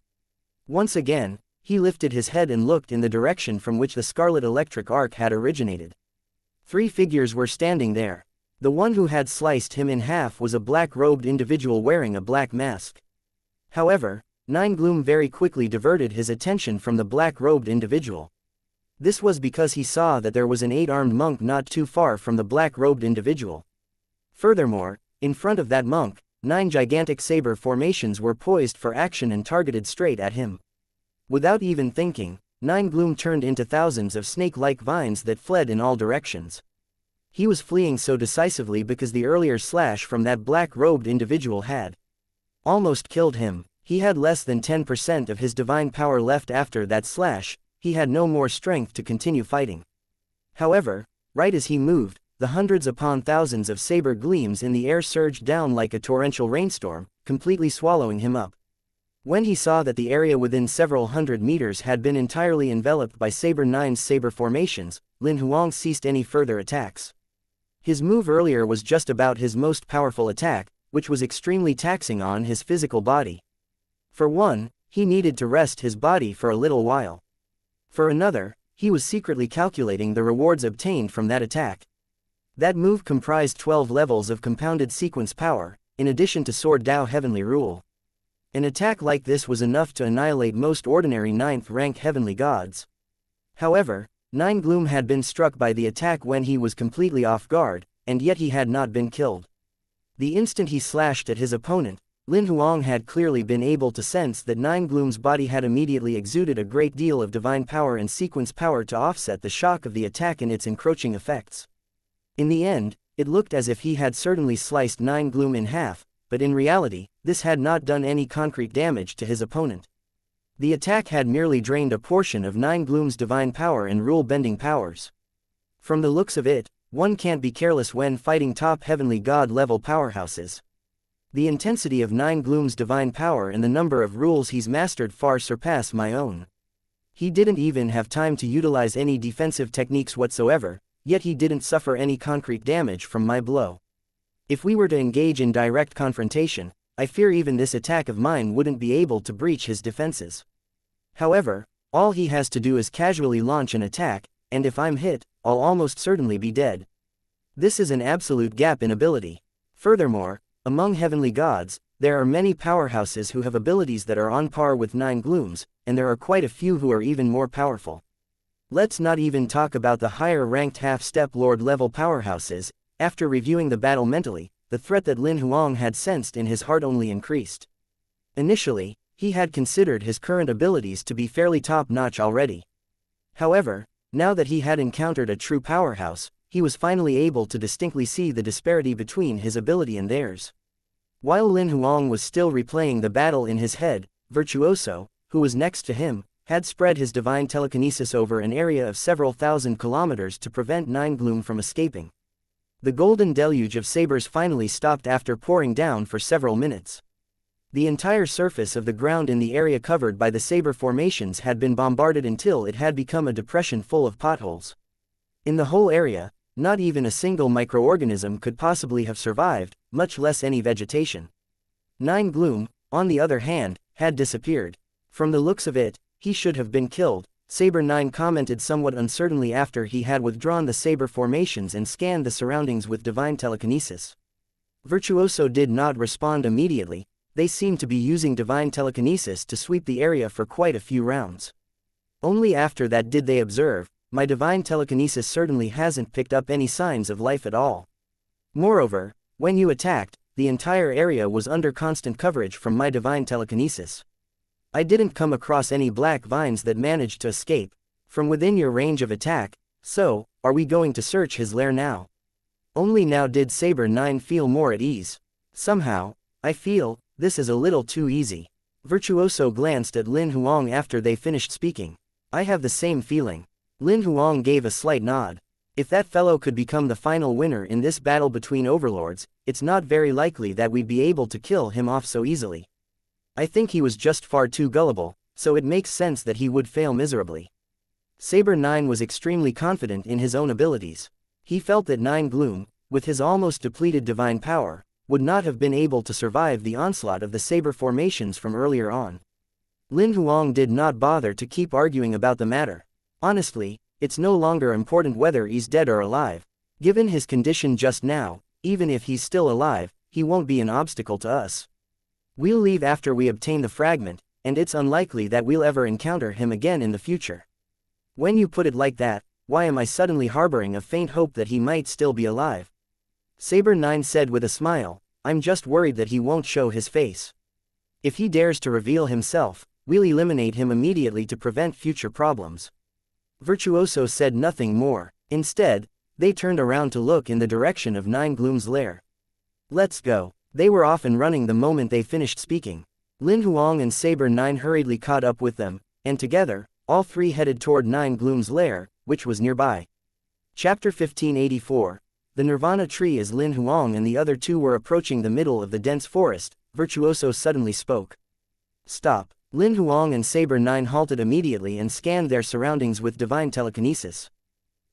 Once again, he lifted his head and looked in the direction from which the scarlet electric arc had originated. Three figures were standing there. The one who had sliced him in half was a black-robed individual wearing a black mask. However, Nine Gloom very quickly diverted his attention from the black-robed individual. This was because he saw that there was an 8-armed monk not too far from the black-robed individual. Furthermore, in front of that monk, 9 gigantic saber formations were poised for action and targeted straight at him. Without even thinking, Nine Gloom turned into thousands of snake-like vines that fled in all directions. He was fleeing so decisively because the earlier slash from that black-robed individual had almost killed him. He had less than 10% of his divine power left after that slash. He had no more strength to continue fighting. However, right as he moved, the hundreds upon thousands of saber gleams in the air surged down like a torrential rainstorm, completely swallowing him up. When he saw that the area within several hundred meters had been entirely enveloped by Saber 9's saber formations, Lin Huang ceased any further attacks. His move earlier was just about his most powerful attack, which was extremely taxing on his physical body. For one, he needed to rest his body for a little while. For another, he was secretly calculating the rewards obtained from that attack. That move comprised 12 levels of compounded sequence power, in addition to Sword Dao Heavenly Rule. An attack like this was enough to annihilate most ordinary 9th-rank heavenly gods. However, Nine Gloom had been struck by the attack when he was completely off guard, and yet he had not been killed. The instant he slashed at his opponent, Lin Huang had clearly been able to sense that Nine Gloom's body had immediately exuded a great deal of divine power and sequence power to offset the shock of the attack and its encroaching effects. In the end, it looked as if he had certainly sliced Nine Gloom in half, but in reality, this had not done any concrete damage to his opponent. The attack had merely drained a portion of Nine Gloom's divine power and rule-bending powers. From the looks of it, one can't be careless when fighting top heavenly god-level powerhouses. The intensity of Nine Gloom's divine power and the number of rules he's mastered far surpass my own. He didn't even have time to utilize any defensive techniques whatsoever, yet he didn't suffer any concrete damage from my blow. If we were to engage in direct confrontation, I fear even this attack of mine wouldn't be able to breach his defenses. However, all he has to do is casually launch an attack, and if I'm hit, I'll almost certainly be dead. This is an absolute gap in ability. Furthermore, among heavenly gods, there are many powerhouses who have abilities that are on par with Nine Glooms, and there are quite a few who are even more powerful. Let's not even talk about the higher-ranked half-step lord-level powerhouses. After reviewing the battle mentally, the threat that Lin Huang had sensed in his heart only increased. Initially, he had considered his current abilities to be fairly top-notch already. However, now that he had encountered a true powerhouse, he was finally able to distinctly see the disparity between his ability and theirs. While Lin Huang was still replaying the battle in his head, Virtuoso, who was next to him, had spread his divine telekinesis over an area of several thousand kilometers to prevent Nine Gloom from escaping. The golden deluge of sabers finally stopped after pouring down for several minutes. The entire surface of the ground in the area covered by the saber formations had been bombarded until it had become a depression full of potholes. In the whole area, not even a single microorganism could possibly have survived, much less any vegetation. Nine Gloom, on the other hand, had disappeared. From the looks of it, he should have been killed, Saber 9 commented somewhat uncertainly after he had withdrawn the saber formations and scanned the surroundings with divine telekinesis. Virtuoso did not respond immediately. They seemed to be using divine telekinesis to sweep the area for quite a few rounds. Only after that did they observe, my divine telekinesis certainly hasn't picked up any signs of life at all. Moreover, when you attacked, the entire area was under constant coverage from my divine telekinesis. I didn't come across any black vines that managed to escape from within your range of attack, so, are we going to search his lair now? Only now did Saber 9 feel more at ease. Somehow, I feel, this is a little too easy. Virtuoso glanced at Lin Huang after they finished speaking. I have the same feeling. Lin Huang gave a slight nod. If that fellow could become the final winner in this battle between overlords, it's not very likely that we'd be able to kill him off so easily. I think he was just far too gullible, so it makes sense that he would fail miserably. Saber 9 was extremely confident in his own abilities. He felt that Nine Gloom, with his almost depleted divine power, would not have been able to survive the onslaught of the saber formations from earlier on. Lin Huang did not bother to keep arguing about the matter. Honestly, it's no longer important whether he's dead or alive. Given his condition just now, even if he's still alive, he won't be an obstacle to us. We'll leave after we obtain the fragment, and it's unlikely that we'll ever encounter him again in the future. When you put it like that, why am I suddenly harboring a faint hope that he might still be alive? Saber 9 said with a smile, I'm just worried that he won't show his face. If he dares to reveal himself, we'll eliminate him immediately to prevent future problems. Virtuoso said nothing more. Instead, they turned around to look in the direction of Nine Gloom's lair. Let's go. They were off and running the moment they finished speaking. Lin Huang and Saber 9 hurriedly caught up with them, and together, all three headed toward Nine Gloom's lair, which was nearby. Chapter 1584. The Nirvana tree. As Lin Huang and the other two were approaching the middle of the dense forest, Virtuoso suddenly spoke. Stop. Lin Huang and Saber 9 halted immediately and scanned their surroundings with divine telekinesis.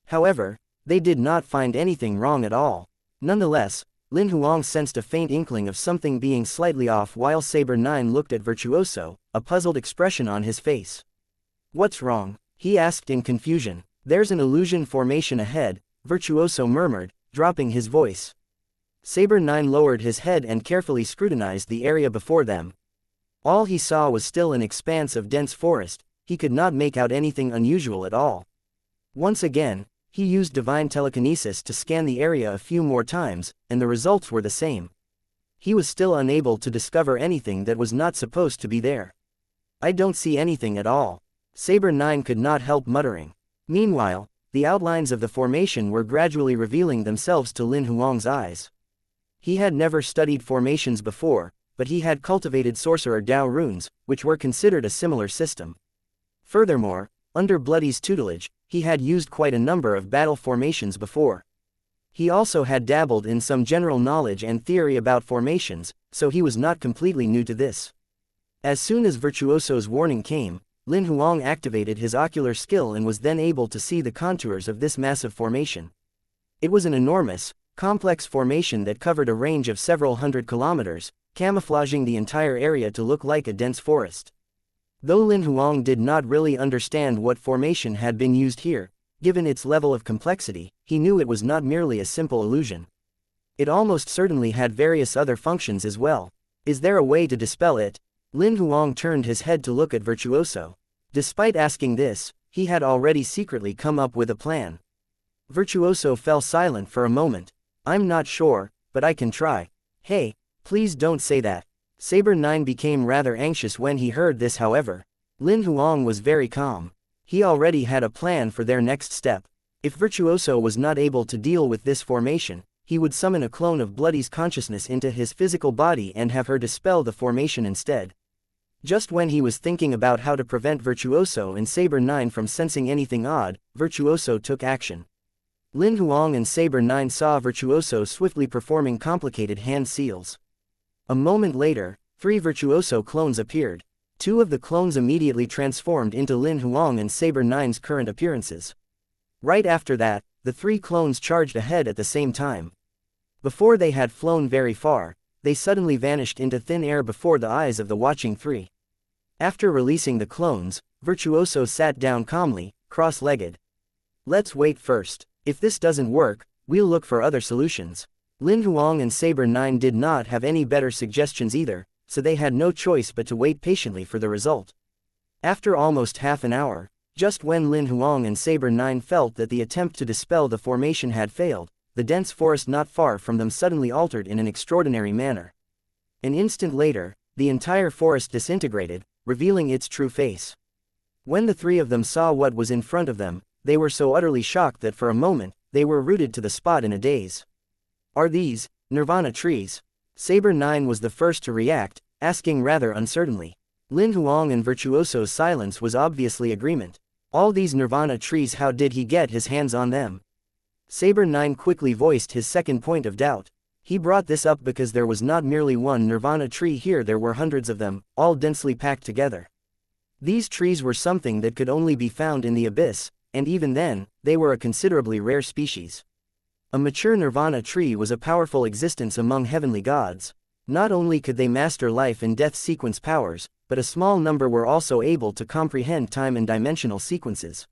However, they did not find anything wrong at all. Nonetheless, Lin Huang sensed a faint inkling of something being slightly off while Saber 9 looked at Virtuoso, a puzzled expression on his face. What's wrong? He asked in confusion. There's an illusion formation ahead, Virtuoso murmured, dropping his voice. Saber 9 lowered his head and carefully scrutinized the area before them. All he saw was still an expanse of dense forest. He could not make out anything unusual at all. Once again, he used divine telekinesis to scan the area a few more times, and the results were the same. He was still unable to discover anything that was not supposed to be there. I don't see anything at all. Saber 9 could not help muttering. Meanwhile, the outlines of the formation were gradually revealing themselves to Lin Huang's eyes. He had never studied formations before, but he had cultivated sorcerer Dao runes, which were considered a similar system. Furthermore, under Bloody's tutelage, he had used quite a number of battle formations before. He also had dabbled in some general knowledge and theory about formations, so he was not completely new to this. As soon as Virtuoso's warning came, Lin Huang activated his ocular skill and was then able to see the contours of this massive formation. It was an enormous, complex formation that covered a range of several hundred kilometers, camouflaging the entire area to look like a dense forest. Though Lin Huang did not really understand what formation had been used here, given its level of complexity, he knew it was not merely a simple illusion. It almost certainly had various other functions as well. Is there a way to dispel it? Lin Huang turned his head to look at Virtuoso. Despite asking this, he had already secretly come up with a plan. Virtuoso fell silent for a moment. I'm not sure, but I can try. Hey, please don't say that. Saber 9 became rather anxious when he heard this. However, Lin Huang was very calm. He already had a plan for their next step. If Virtuoso was not able to deal with this formation, he would summon a clone of Bloody's consciousness into his physical body and have her dispel the formation instead. Just when he was thinking about how to prevent Virtuoso and Saber 9 from sensing anything odd, Virtuoso took action. Lin Huang and Saber 9 saw Virtuoso swiftly performing complicated hand seals. A moment later, 3 Virtuoso clones appeared. 2 of the clones immediately transformed into Lin Huang and Saber 9's current appearances. Right after that, the 3 clones charged ahead at the same time. Before they had flown very far, they suddenly vanished into thin air before the eyes of the watching 3. After releasing the clones, Virtuoso sat down calmly, cross-legged. Let's wait first. If this doesn't work, we'll look for other solutions. Lin Huang and Saber 9 did not have any better suggestions either, so they had no choice but to wait patiently for the result. After almost half an hour, just when Lin Huang and Saber 9 felt that the attempt to dispel the formation had failed, the dense forest not far from them suddenly altered in an extraordinary manner. An instant later, the entire forest disintegrated, revealing its true face. When the 3 of them saw what was in front of them, they were so utterly shocked that for a moment, they were rooted to the spot in a daze. Are these Nirvana trees? Saber 9 was the first to react, asking rather uncertainly. Lin Huang and Virtuoso's silence was obviously agreement. All these Nirvana trees, how did he get his hands on them? Saber 9 quickly voiced his second point of doubt. He brought this up because there was not merely one Nirvana tree here, there were hundreds of them, all densely packed together. These trees were something that could only be found in the abyss, and even then, they were a considerably rare species. A mature Nirvana tree was a powerful existence among heavenly gods. Not only could they master life and death sequence powers, but a small number were also able to comprehend time and dimensional sequences.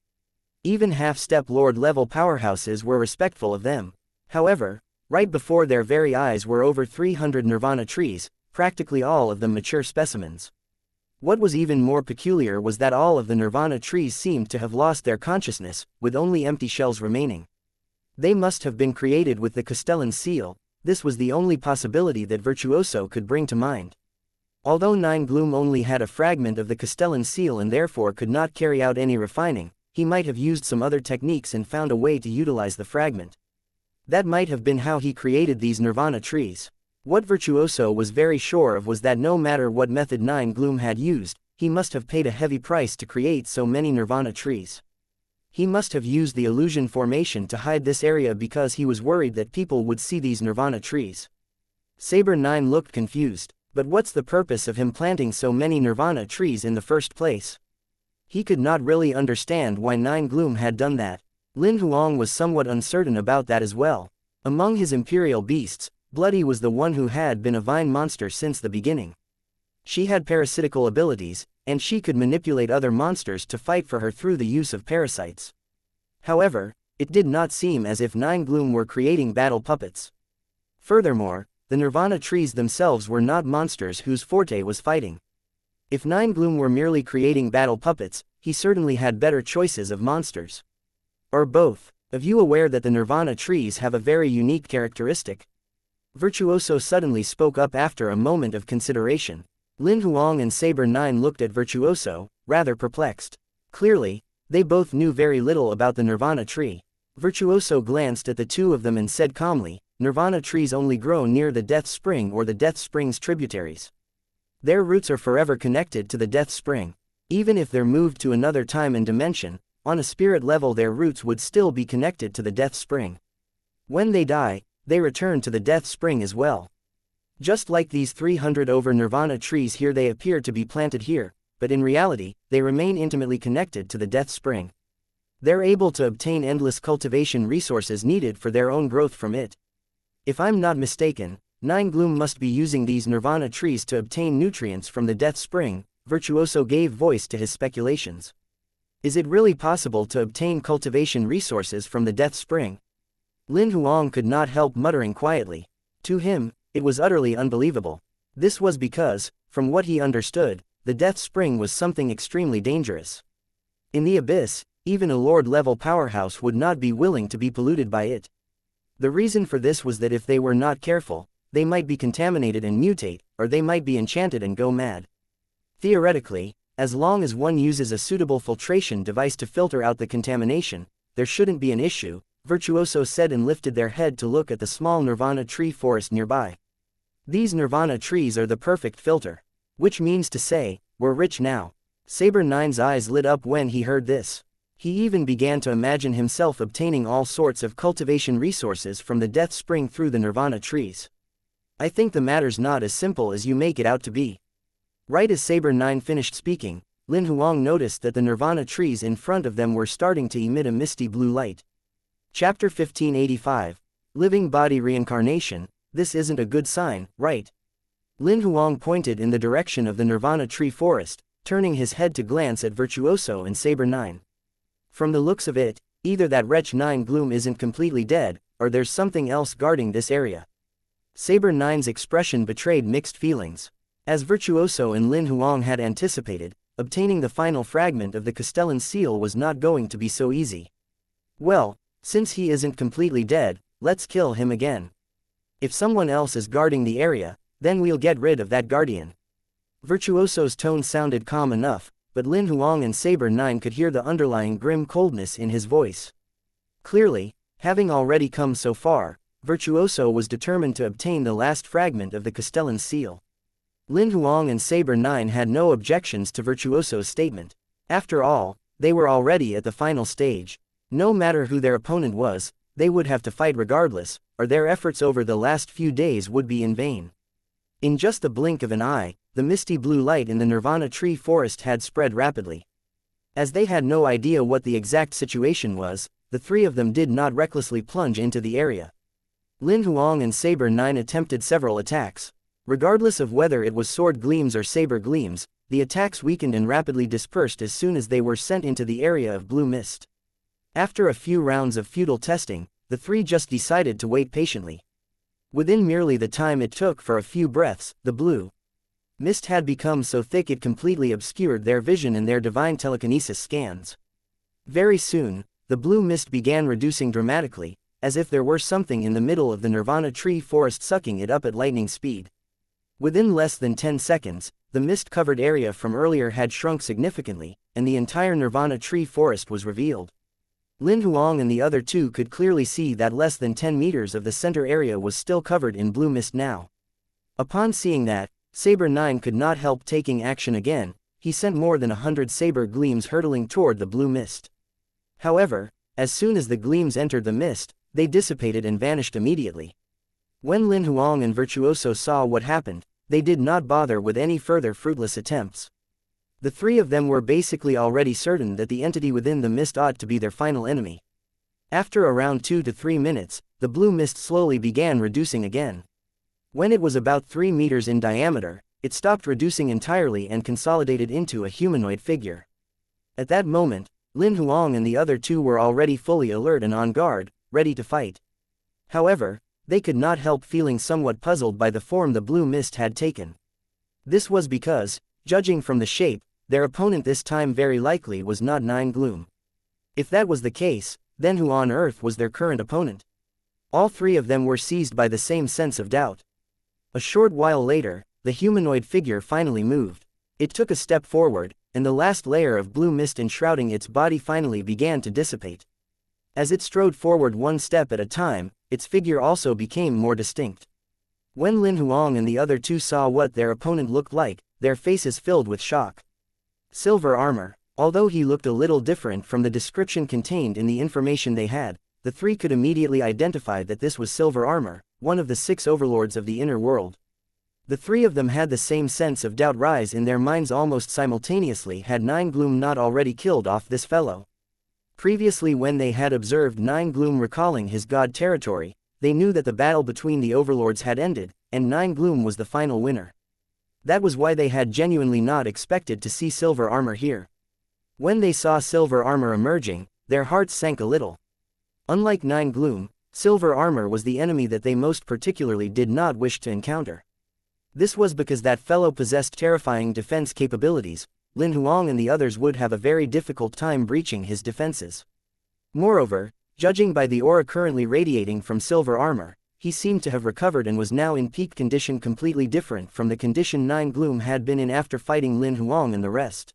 Even half-step Lord level powerhouses were respectful of them. However, right before their very eyes were over 300 Nirvana trees, practically all of them mature specimens. What was even more peculiar was that all of the Nirvana trees seemed to have lost their consciousness, with only empty shells remaining. They must have been created with the Castellan seal. This was the only possibility that Virtuoso could bring to mind. Although Nine Gloom only had a fragment of the Castellan seal and therefore could not carry out any refining, he might have used some other techniques and found a way to utilize the fragment. That might have been how he created these Nirvana trees. What Virtuoso was very sure of was that no matter what method Nine Gloom had used, he must have paid a heavy price to create so many Nirvana trees. He must have used the illusion formation to hide this area because he was worried that people would see these Nirvana trees. Saber 9 looked confused, but what's the purpose of him planting so many Nirvana trees in the first place? He could not really understand why Nine Gloom had done that. Lin Huang was somewhat uncertain about that as well. Among his imperial beasts, Bloody was the one who had been a vine monster since the beginning. She had parasitical abilities, and she could manipulate other monsters to fight for her through the use of parasites. However, it did not seem as if Nine Gloom were creating battle puppets. Furthermore, the Nirvana trees themselves were not monsters whose forte was fighting. If Nine Gloom were merely creating battle puppets, he certainly had better choices of monsters. Or both. Are you aware that the Nirvana trees have a very unique characteristic? Virtuoso suddenly spoke up after a moment of consideration. Lin Huang and Saber 9 looked at Virtuoso, rather perplexed. Clearly, they both knew very little about the Nirvana tree. Virtuoso glanced at the two of them and said calmly, Nirvana trees only grow near the Death Spring or the Death Spring's tributaries. Their roots are forever connected to the Death Spring. Even if they're moved to another time and dimension, on a spirit level their roots would still be connected to the Death Spring. When they die, they return to the Death Spring as well. Just like these 300 over Nirvana trees here, they appear to be planted here, but in reality, they remain intimately connected to the Death Spring. They're able to obtain endless cultivation resources needed for their own growth from it. If I'm not mistaken, Nine Gloom must be using these Nirvana trees to obtain nutrients from the Death Spring. Virtuoso gave voice to his speculations. Is it really possible to obtain cultivation resources from the Death Spring? Lin Huang could not help muttering quietly. To him, it was utterly unbelievable. This was because, from what he understood, the Death Spring was something extremely dangerous. In the abyss, even a Lord-level powerhouse would not be willing to be polluted by it. The reason for this was that if they were not careful, they might be contaminated and mutate, or they might be enchanted and go mad. Theoretically, as long as one uses a suitable filtration device to filter out the contamination, there shouldn't be an issue, Virtuoso said and lifted their head to look at the small Nirvana tree forest nearby. These Nirvana trees are the perfect filter. Which means to say, were rich now. Saber 9's eyes lit up when he heard this. He even began to imagine himself obtaining all sorts of cultivation resources from the death spring through the nirvana trees. I think the matter's not as simple as you make it out to be. Right as Saber 9 finished speaking, Lin Huang noticed that the nirvana trees in front of them were starting to emit a misty blue light. Chapter 1585. Living Body Reincarnation. This isn't a good sign, right? Lin Huang pointed in the direction of the nirvana tree forest, turning his head to glance at Virtuoso and Saber 9. From the looks of it, either that wretch 9 Gloom isn't completely dead, or there's something else guarding this area. Saber 9's expression betrayed mixed feelings. As Virtuoso and Lin Huang had anticipated, obtaining the final fragment of the Castellan seal was not going to be so easy. Well, since he isn't completely dead, let's kill him again. If someone else is guarding the area, then we'll get rid of that guardian. Virtuoso's tone sounded calm enough, but Lin Huang and Saber 9 could hear the underlying grim coldness in his voice. Clearly, having already come so far, Virtuoso was determined to obtain the last fragment of the Castellan seal. Lin Huang and Saber 9 had no objections to Virtuoso's statement. After all, they were already at the final stage. No matter who their opponent was, they would have to fight regardless, or their efforts over the last few days would be in vain. In just the blink of an eye, the misty blue light in the nirvana tree forest had spread rapidly. As they had no idea what the exact situation was, the three of them did not recklessly plunge into the area. Lin Huang and Saber 9 attempted several attacks. Regardless of whether it was sword gleams or saber gleams, the attacks weakened and rapidly dispersed as soon as they were sent into the area of blue mist. After a few rounds of futile testing, the three just decided to wait patiently. Within merely the time it took for a few breaths, the blue mist had become so thick it completely obscured their vision and their divine telekinesis scans. Very soon, the blue mist began reducing dramatically, as if there were something in the middle of the nirvana tree forest sucking it up at lightning speed. Within less than 10 seconds, the mist-covered area from earlier had shrunk significantly, and the entire nirvana tree forest was revealed. Lin Huang and the other two could clearly see that less than 10 meters of the center area was still covered in blue mist now. Upon seeing that, Saber 9 could not help taking action again. He sent more than 100 saber gleams hurtling toward the blue mist. However, as soon as the gleams entered the mist, they dissipated and vanished immediately. When Lin Huang and Virtuoso saw what happened, they did not bother with any further fruitless attempts. The three of them were basically already certain that the entity within the mist ought to be their final enemy. After around 2 to 3 minutes, the blue mist slowly began reducing again. When it was about 3 meters in diameter, it stopped reducing entirely and consolidated into a humanoid figure. At that moment, Lin Huang and the other two were already fully alert and on guard, ready to fight. However, they could not help feeling somewhat puzzled by the form the blue mist had taken. This was because, judging from the shape, their opponent this time very likely was not 9 Gloom. If that was the case, then who on earth was their current opponent? All three of them were seized by the same sense of doubt. A short while later, the humanoid figure finally moved. It took a step forward, and the last layer of blue mist enshrouding its body finally began to dissipate. As it strode forward one step at a time, its figure also became more distinct. When Lin Huang and the other two saw what their opponent looked like, their faces filled with shock. Silver armor. Although he looked a little different from the description contained in the information they had, the three could immediately identify that this was Silver Armor, one of the 6 overlords of the inner world. The three of them had the same sense of doubt rise in their minds almost simultaneously. Had 9 Gloom not already killed off this fellow? Previously, when they had observed 9 Gloom recalling his god territory, they knew that the battle between the overlords had ended, and 9 Gloom was the final winner. That was why they had genuinely not expected to see Silver Armor here. When they saw Silver Armor emerging, their hearts sank a little. Unlike 9 Gloom, Silver Armor was the enemy that they most particularly did not wish to encounter. This was because that fellow possessed terrifying defense capabilities. Lin Huang and the others would have a very difficult time breaching his defenses. Moreover, judging by the aura currently radiating from Silver Armor, he seemed to have recovered and was now in peak condition, completely different from the condition 9 Gloom had been in after fighting Lin Huang and the rest.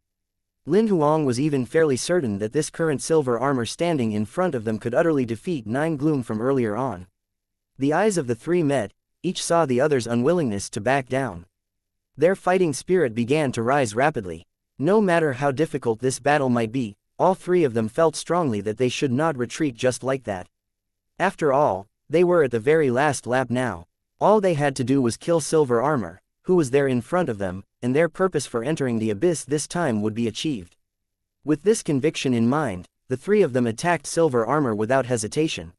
Lin Huang was even fairly certain that this current Silver Armor standing in front of them could utterly defeat 9 Gloom from earlier on. The eyes of the three met, each saw the other's unwillingness to back down. Their fighting spirit began to rise rapidly. No matter how difficult this battle might be, all three of them felt strongly that they should not retreat just like that. After all, they were at the very last lap now. All they had to do was kill Silver Armor, who was there in front of them, and their purpose for entering the abyss this time would be achieved. With this conviction in mind, the three of them attacked Silver Armor without hesitation.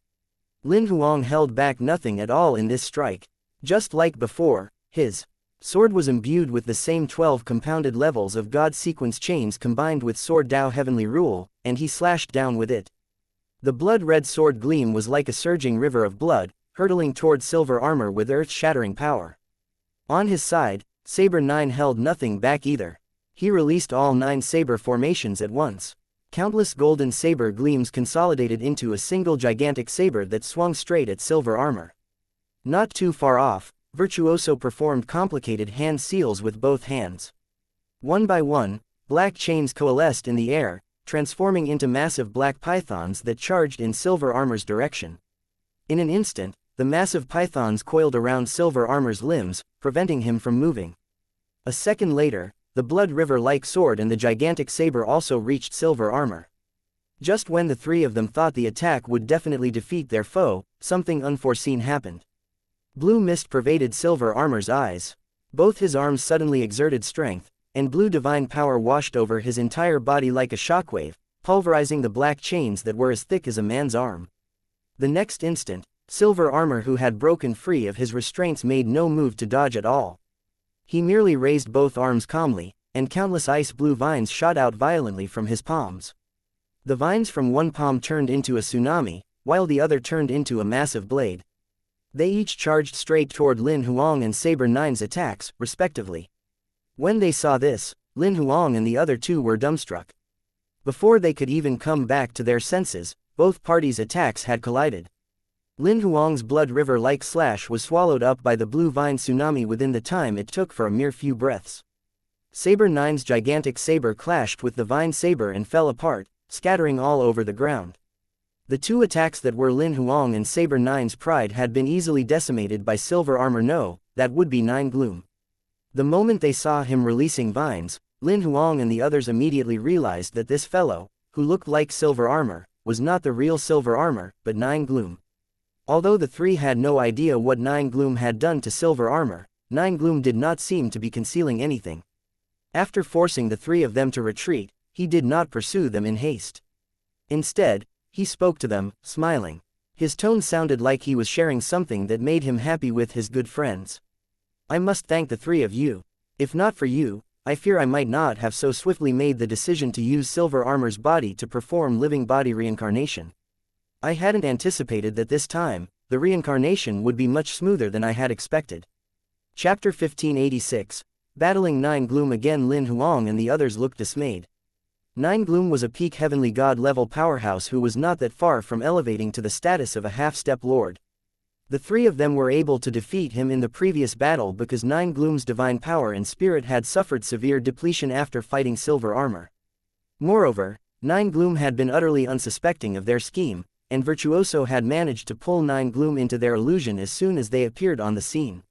Lin Huang held back nothing at all in this strike. Just like before, his sword was imbued with the same 12 compounded levels of God sequence chains combined with Sword Dao Heavenly Rule, and he slashed down with it. The blood-red sword gleam was like a surging river of blood, hurtling toward Silver Armor with earth-shattering power. On his side, Saber 9 held nothing back either. He released all 9 saber formations at once. Countless golden saber gleams consolidated into a single gigantic saber that swung straight at Silver Armor. Not too far off, Virtuoso performed complicated hand seals with both hands. One by one, black chains coalesced in the air, transforming into massive black pythons that charged in Silver Armor's direction. In an instant, the massive pythons coiled around Silver Armor's limbs, preventing him from moving. A second later, the blood river-like sword and the gigantic saber also reached Silver Armor. Just when the three of them thought the attack would definitely defeat their foe, something unforeseen happened. Blue mist pervaded Silver Armor's eyes. Both his arms suddenly exerted strength, and blue divine power washed over his entire body like a shockwave, pulverizing the black chains that were as thick as a man's arm. The next instant, Silver Armor, who had broken free of his restraints, made no move to dodge at all. He merely raised both arms calmly, and countless ice blue vines shot out violently from his palms. The vines from one palm turned into a tsunami, while the other turned into a massive blade. They each charged straight toward Lin Huang and Saber 9's attacks, respectively. When they saw this, Lin Huang and the other two were dumbstruck. Before they could even come back to their senses, both parties' attacks had collided. Lin Huang's blood river-like slash was swallowed up by the blue vine tsunami within the time it took for a mere few breaths. Saber 9's gigantic saber clashed with the vine saber and fell apart, scattering all over the ground. The two attacks that were Lin Huang and Saber 9's pride had been easily decimated by Silver Armor. No, that would be 9 Gloom. The moment they saw him releasing vines, Lin Huang and the others immediately realized that this fellow, who looked like Silver Armor, was not the real Silver Armor, but 9 Gloom. Although the three had no idea what 9 Gloom had done to Silver Armor, 9 Gloom did not seem to be concealing anything. After forcing the three of them to retreat, he did not pursue them in haste. Instead, he spoke to them, smiling. His tone sounded like he was sharing something that made him happy with his good friends. I must thank the three of you. If not for you, I fear I might not have so swiftly made the decision to use Silver Armor's body to perform living body reincarnation. I hadn't anticipated that this time, the reincarnation would be much smoother than I had expected. Chapter 1586. Battling 9 Gloom again. Lin Huang and the others looked dismayed. 9 Gloom was a peak heavenly god level powerhouse who was not that far from elevating to the status of a half-step lord. The three of them were able to defeat him in the previous battle because 9 Gloom's divine power and spirit had suffered severe depletion after fighting Silver Armor. Moreover, 9 Gloom had been utterly unsuspecting of their scheme, and Virtuoso had managed to pull 9 Gloom into their illusion as soon as they appeared on the scene.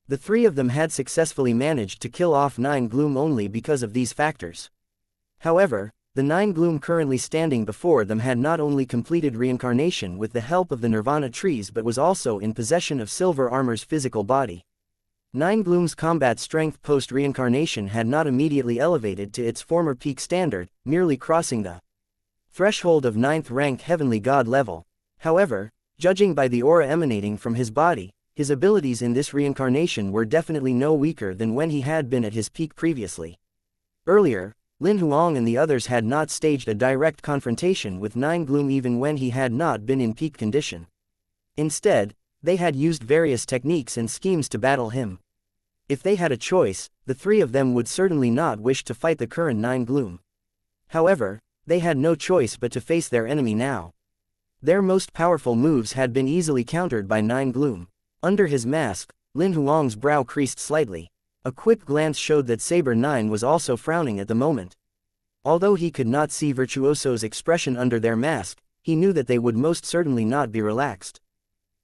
The three of them had successfully managed to kill off 9 Gloom only because of these factors. However, the 9 Gloom currently standing before them had not only completed reincarnation with the help of the Nirvana trees but was also in possession of Silver Armor's physical body. 9 Gloom's combat strength post-reincarnation had not immediately elevated to its former peak standard, merely crossing the threshold of 9th rank heavenly god level. However, judging by the aura emanating from his body, his abilities in this reincarnation were definitely no weaker than when he had been at his peak previously. Earlier, Lin Huang and the others had not staged a direct confrontation with 9 Gloom even when he had not been in peak condition. Instead, they had used various techniques and schemes to battle him. If they had a choice, the three of them would certainly not wish to fight the current 9 Gloom. However, they had no choice but to face their enemy now. Their most powerful moves had been easily countered by 9 Gloom. Under his mask, Lin Huang's brow creased slightly. A quick glance showed that Saber 9 was also frowning at the moment. Although he could not see Virtuoso's expression under their mask, he knew that they would most certainly not be relaxed.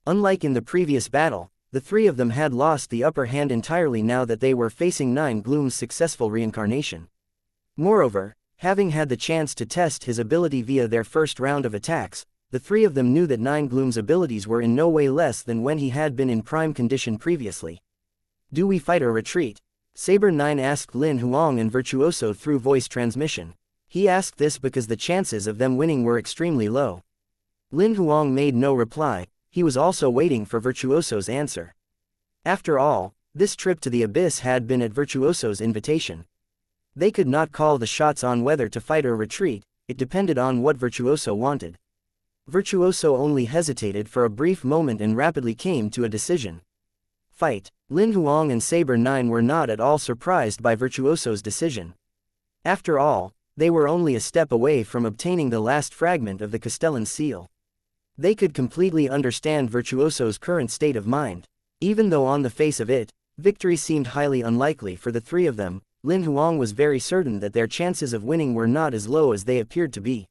Unlike in the previous battle, the three of them had lost the upper hand entirely now that they were facing Nine Gloom's successful reincarnation. Moreover, having had the chance to test his ability via their first round of attacks, the three of them knew that Nine Gloom's abilities were in no way less than when he had been in prime condition previously. "Do we fight or retreat?" Saber 9 asked Lin Huang and Virtuoso through voice transmission. He asked this because the chances of them winning were extremely low. Lin Huang made no reply, he was also waiting for Virtuoso's answer. After all, this trip to the abyss had been at Virtuoso's invitation. They could not call the shots on whether to fight or retreat, it depended on what Virtuoso wanted. Virtuoso only hesitated for a brief moment and rapidly came to a decision. Fight. Lin Huang and Saber 9 were not at all surprised by Virtuoso's decision. After all, they were only a step away from obtaining the last fragment of the Castellan seal. They could completely understand Virtuoso's current state of mind. Even though on the face of it, victory seemed highly unlikely for the three of them, Lin Huang was very certain that their chances of winning were not as low as they appeared to be.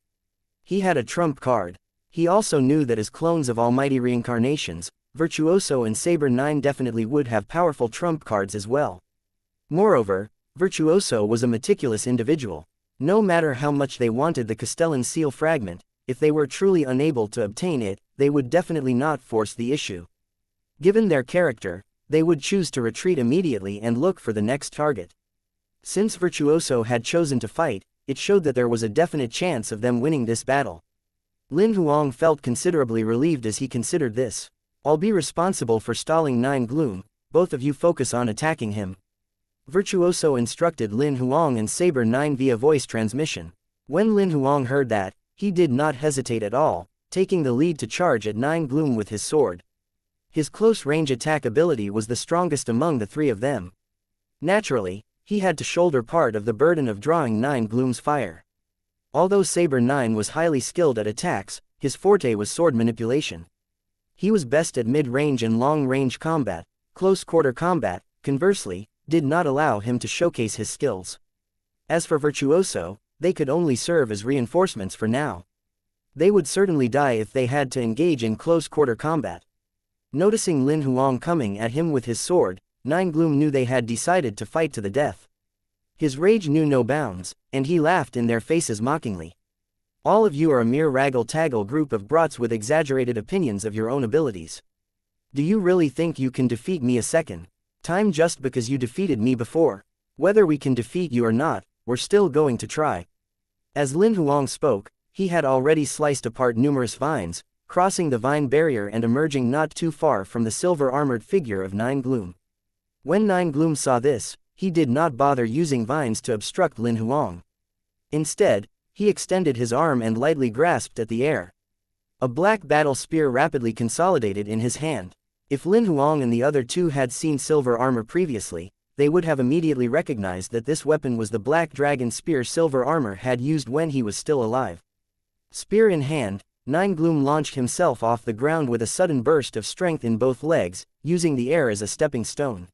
He had a trump card. He also knew that as clones of almighty reincarnations, Virtuoso and Saber 9 definitely would have powerful trump cards as well. Moreover, Virtuoso was a meticulous individual. No matter how much they wanted the Castellan seal fragment, if they were truly unable to obtain it, they would definitely not force the issue. Given their character, they would choose to retreat immediately and look for the next target. Since Virtuoso had chosen to fight, it showed that there was a definite chance of them winning this battle. Lin Huang felt considerably relieved as he considered this. "I'll be responsible for stalling Nine Gloom, both of you focus on attacking him." Virtuoso instructed Lin Huang and Saber 9 via voice transmission. When Lin Huang heard that, he did not hesitate at all, taking the lead to charge at Nine Gloom with his sword. His close-range attack ability was the strongest among the three of them. Naturally, he had to shoulder part of the burden of drawing Nine Gloom's fire. Although Saber 9 was highly skilled at attacks, his forte was sword manipulation. He was best at mid-range and long-range combat. Close-quarter combat, conversely, did not allow him to showcase his skills. As for Virtuoso, they could only serve as reinforcements for now. They would certainly die if they had to engage in close-quarter combat. Noticing Lin Huang coming at him with his sword, Nine Gloom knew they had decided to fight to the death. His rage knew no bounds, and he laughed in their faces mockingly. "All of you are a mere raggle-taggle group of brats with exaggerated opinions of your own abilities. Do you really think you can defeat me a second time just because you defeated me before? Whether we can defeat you or not, we're still going to try." As Lin Huang spoke, he had already sliced apart numerous vines, crossing the vine barrier and emerging not too far from the silver-armored figure of Nine Gloom. When Nine Gloom saw this, he did not bother using vines to obstruct Lin Huang. Instead, he extended his arm and lightly grasped at the air. A black battle spear rapidly consolidated in his hand. If Lin Huang and the other two had seen silver armor previously, they would have immediately recognized that this weapon was the black dragon spear Silver Armor had used when he was still alive. Spear in hand, Nine Gloom launched himself off the ground with a sudden burst of strength in both legs, using the air as a stepping stone.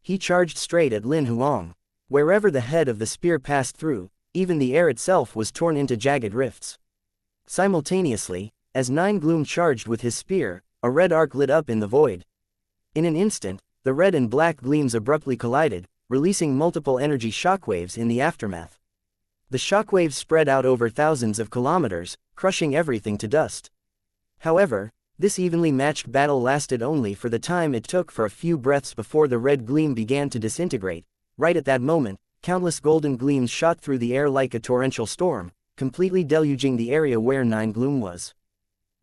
He charged straight at Lin Huang. Wherever the head of the spear passed through, even the air itself was torn into jagged rifts. Simultaneously, as Nine Gloom charged with his spear, a red arc lit up in the void. In an instant, the red and black gleams abruptly collided, releasing multiple energy shockwaves in the aftermath. The shockwaves spread out over thousands of kilometers, crushing everything to dust. However, this evenly matched battle lasted only for the time it took for a few breaths before the red gleam began to disintegrate. Right at that moment, countless golden gleams shot through the air like a torrential storm, completely deluging the area where Nine Gloom was.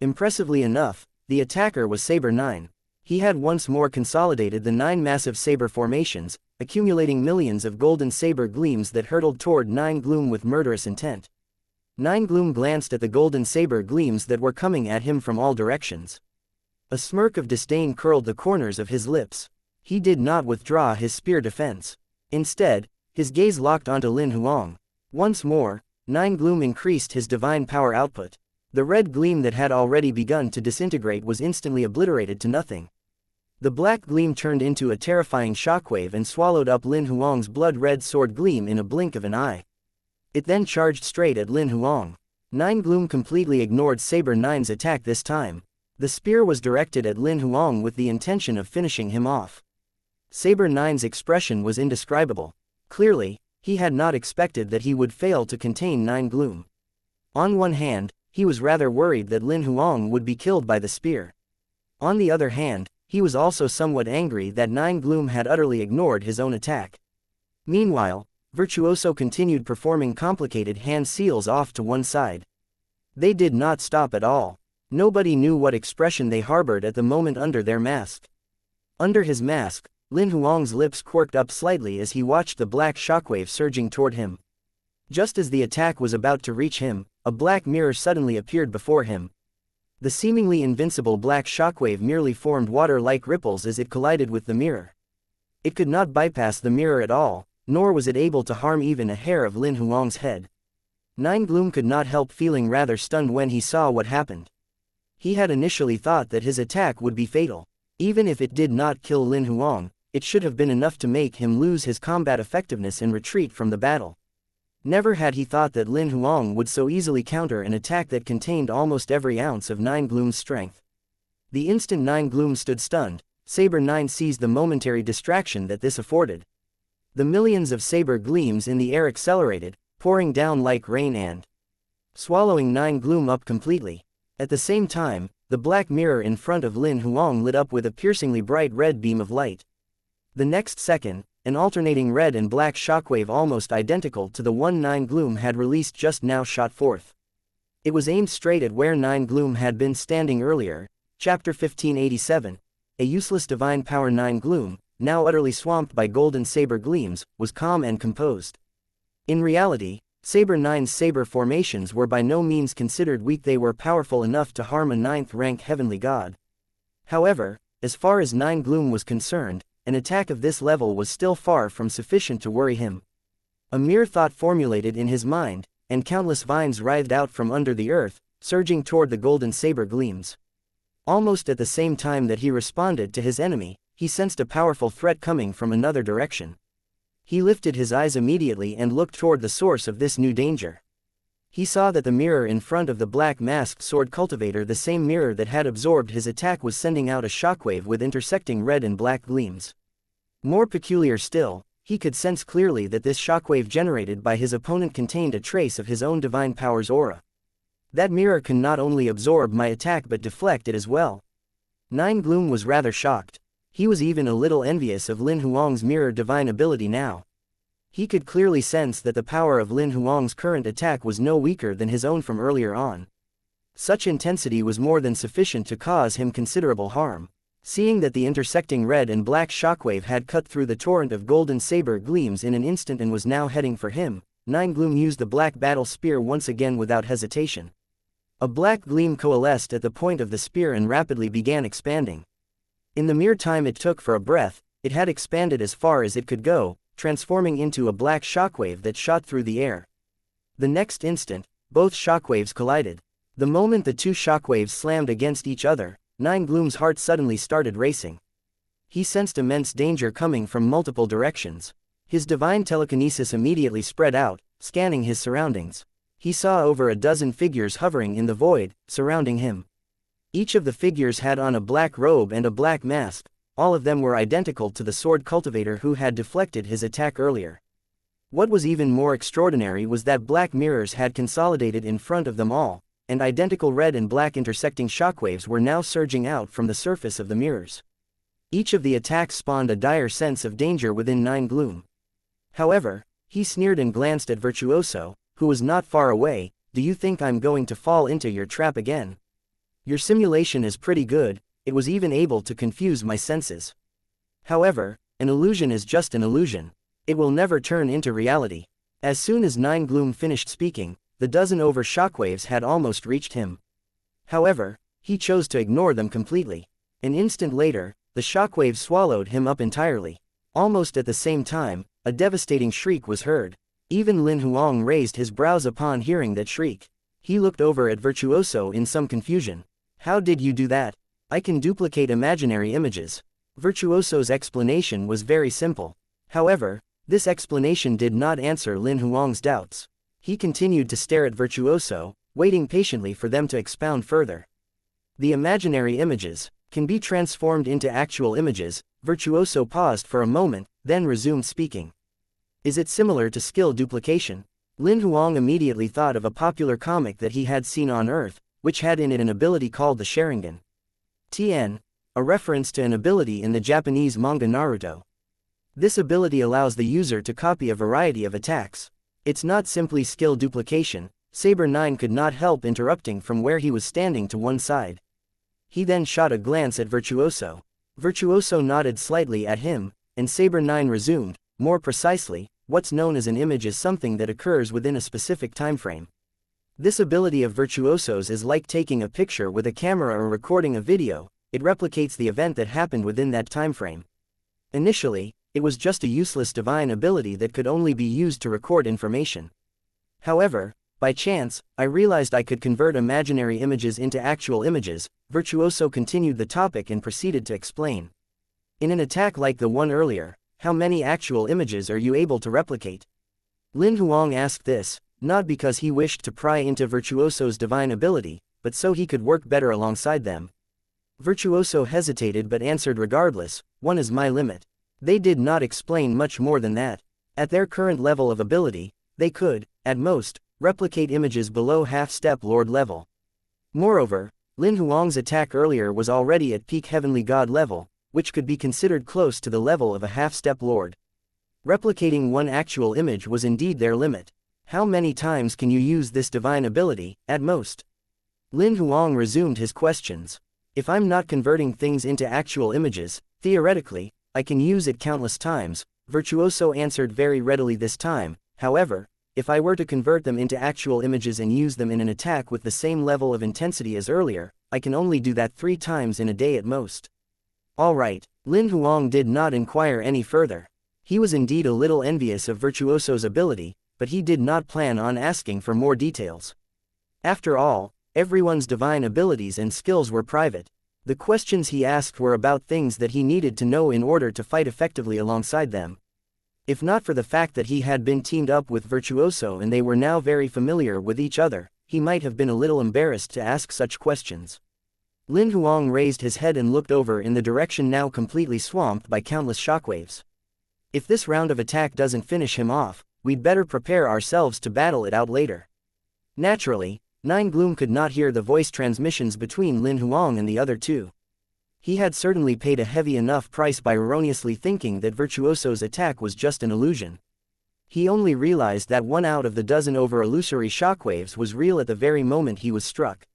Impressively enough, the attacker was Saber 9. He had once more consolidated the 9 massive saber formations, accumulating millions of golden saber gleams that hurtled toward Nine Gloom with murderous intent. Nine Gloom glanced at the golden saber gleams that were coming at him from all directions. A smirk of disdain curled the corners of his lips. He did not withdraw his spear defense. Instead, his gaze locked onto Lin Huang. Once more, Nine Gloom increased his divine power output. The red gleam that had already begun to disintegrate was instantly obliterated to nothing. The black gleam turned into a terrifying shockwave and swallowed up Lin Huang's blood-red sword gleam in a blink of an eye. It then charged straight at Lin Huang. Nine Gloom completely ignored Saber 9's attack this time. The spear was directed at Lin Huang with the intention of finishing him off. Saber 9's expression was indescribable. Clearly, he had not expected that he would fail to contain Nine Gloom. On one hand, he was rather worried that Lin Huang would be killed by the spear. On the other hand, he was also somewhat angry that Nine Gloom had utterly ignored his own attack. Meanwhile, Virtuoso continued performing complicated hand seals off to one side. They did not stop at all. Nobody knew what expression they harbored at the moment under their mask. Under his mask, Lin Huang's lips quirked up slightly as he watched the black shockwave surging toward him. Just as the attack was about to reach him, a black mirror suddenly appeared before him. The seemingly invincible black shockwave merely formed water-like ripples as it collided with the mirror. It could not bypass the mirror at all, nor was it able to harm even a hair of Lin Huang's head. Nine Gloom could not help feeling rather stunned when he saw what happened. He had initially thought that his attack would be fatal. Even if it did not kill Lin Huang, it should have been enough to make him lose his combat effectiveness and retreat from the battle. Never had he thought that Lin Huang would so easily counter an attack that contained almost every ounce of Nine Gloom's strength. The instant Nine Gloom stood stunned, Saber 9 seized the momentary distraction that this afforded. The millions of saber gleams in the air accelerated, pouring down like rain and swallowing Nine Gloom up completely. At the same time, the black mirror in front of Lin Huang lit up with a piercingly bright red beam of light. The next second, an alternating red and black shockwave almost identical to the one Nine Gloom had released just now shot forth. It was aimed straight at where Nine Gloom had been standing earlier. Chapter 1587. A useless divine power. Nine Gloom, now utterly swamped by golden saber gleams, was calm and composed. In reality, Saber 9's saber formations were by no means considered weak. They were powerful enough to harm a 9th-rank heavenly god. However, as far as Nine Gloom was concerned, an attack of this level was still far from sufficient to worry him. A mere thought formulated in his mind, and countless vines writhed out from under the earth, surging toward the golden saber gleams. Almost at the same time that he responded to his enemy, he sensed a powerful threat coming from another direction. He lifted his eyes immediately and looked toward the source of this new danger. He saw that the mirror in front of the black masked sword cultivator, the same mirror that had absorbed his attack, was sending out a shockwave with intersecting red and black gleams. More peculiar still, he could sense clearly that this shockwave generated by his opponent contained a trace of his own divine power's aura. That mirror can not only absorb my attack but deflect it as well. Nine Gloom was rather shocked. He was even a little envious of Lin Huang's mirror divine ability now. He could clearly sense that the power of Lin Huang's current attack was no weaker than his own from earlier on. Such intensity was more than sufficient to cause him considerable harm. Seeing that the intersecting red and black shockwave had cut through the torrent of golden saber gleams in an instant and was now heading for him, Nine Gloom used the black battle spear once again without hesitation. A black gleam coalesced at the point of the spear and rapidly began expanding. In the mere time it took for a breath, it had expanded as far as it could go, transforming into a black shockwave that shot through the air. The next instant, both shockwaves collided. The moment the two shockwaves slammed against each other, Nine Gloom's heart suddenly started racing. He sensed immense danger coming from multiple directions. His divine telekinesis immediately spread out, scanning his surroundings. He saw over a dozen figures hovering in the void, surrounding him. Each of the figures had on a black robe and a black mask. All of them were identical to the sword cultivator who had deflected his attack earlier. What was even more extraordinary was that black mirrors had consolidated in front of them all, and identical red and black intersecting shockwaves were now surging out from the surface of the mirrors. Each of the attacks spawned a dire sense of danger within Nine Gloom. However, he sneered and glanced at Virtuoso, who was not far away. "Do you think I'm going to fall into your trap again? Your simulation is pretty good, it was even able to confuse my senses. However, an illusion is just an illusion. It will never turn into reality." As soon as Nine Gloom finished speaking, the dozen over shockwaves had almost reached him. However, he chose to ignore them completely. An instant later, the shockwaves swallowed him up entirely. Almost at the same time, a devastating shriek was heard. Even Lin Huang raised his brows upon hearing that shriek. He looked over at Virtuoso in some confusion. "How did you do that?" "I can duplicate imaginary images." Virtuoso's explanation was very simple. However, this explanation did not answer Lin Huang's doubts. He continued to stare at Virtuoso, waiting patiently for them to expound further. The imaginary images can be transformed into actual images. Virtuoso paused for a moment, then resumed speaking. Is it similar to skill duplication? Lin Huang immediately thought of a popular comic that he had seen on Earth, which had in it an ability called the Sharingan. Tien, a reference to an ability in the Japanese manga Naruto. This ability allows the user to copy a variety of attacks. It's not simply skill duplication. Saber 9 could not help interrupting from where he was standing to one side. He then shot a glance at Virtuoso. Virtuoso nodded slightly at him, and Saber 9 resumed. More precisely, what's known as an image is something that occurs within a specific time frame. This ability of Virtuoso's is like taking a picture with a camera or recording a video. It replicates the event that happened within that time frame. Initially, it was just a useless divine ability that could only be used to record information. However, by chance, I realized I could convert imaginary images into actual images. Virtuoso continued the topic and proceeded to explain. In an attack like the one earlier, how many actual images are you able to replicate? Lin Huang asked this, not because he wished to pry into Virtuoso's divine ability, but so he could work better alongside them. Virtuoso hesitated but answered regardless, one is my limit. They did not explain much more than that. At their current level of ability, they could, at most, replicate images below half-step Lord level. Moreover, Lin Huang's attack earlier was already at peak Heavenly God level, which could be considered close to the level of a half-step Lord. Replicating one actual image was indeed their limit. How many times can you use this divine ability, at most? Lin Huang resumed his questions. If I'm not converting things into actual images, theoretically, I can use it countless times. Virtuoso answered very readily this time. However, if I were to convert them into actual images and use them in an attack with the same level of intensity as earlier, I can only do that 3 times in a day at most. Alright, Lin Huang did not inquire any further. He was indeed a little envious of Virtuoso's ability, but he did not plan on asking for more details. After all, everyone's divine abilities and skills were private. The questions he asked were about things that he needed to know in order to fight effectively alongside them. If not for the fact that he had been teamed up with Virtuoso and they were now very familiar with each other, he might have been a little embarrassed to ask such questions. Lin Huang raised his head and looked over in the direction now completely swamped by countless shockwaves. If this round of attack doesn't finish him off, we'd better prepare ourselves to battle it out later. Naturally, Nine Gloom could not hear the voice transmissions between Lin Huang and the other two. He had certainly paid a heavy enough price by erroneously thinking that Virtuoso's attack was just an illusion. He only realized that 1 out of the dozen over illusory shockwaves was real at the very moment he was struck.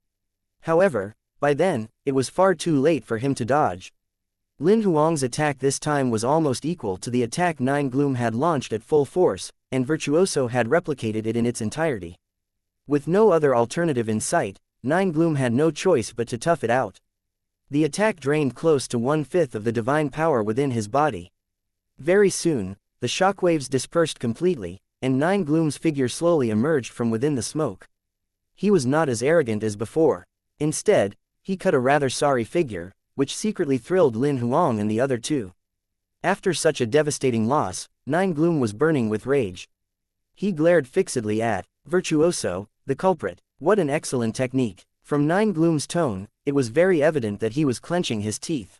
However, by then, it was far too late for him to dodge. Lin Huang's attack this time was almost equal to the attack Nine Gloom had launched at full force, and Virtuoso had replicated it in its entirety. With no other alternative in sight, Nine Gloom had no choice but to tough it out. The attack drained close to 1/5 of the divine power within his body. Very soon, the shockwaves dispersed completely, and Nine Gloom's figure slowly emerged from within the smoke. He was not as arrogant as before. Instead, he cut a rather sorry figure, which secretly thrilled Lin Huang and the other two. After such a devastating loss, Nine Gloom was burning with rage. He glared fixedly at Virtuoso, the culprit. What an excellent technique. From Nine Gloom's tone, it was very evident that he was clenching his teeth.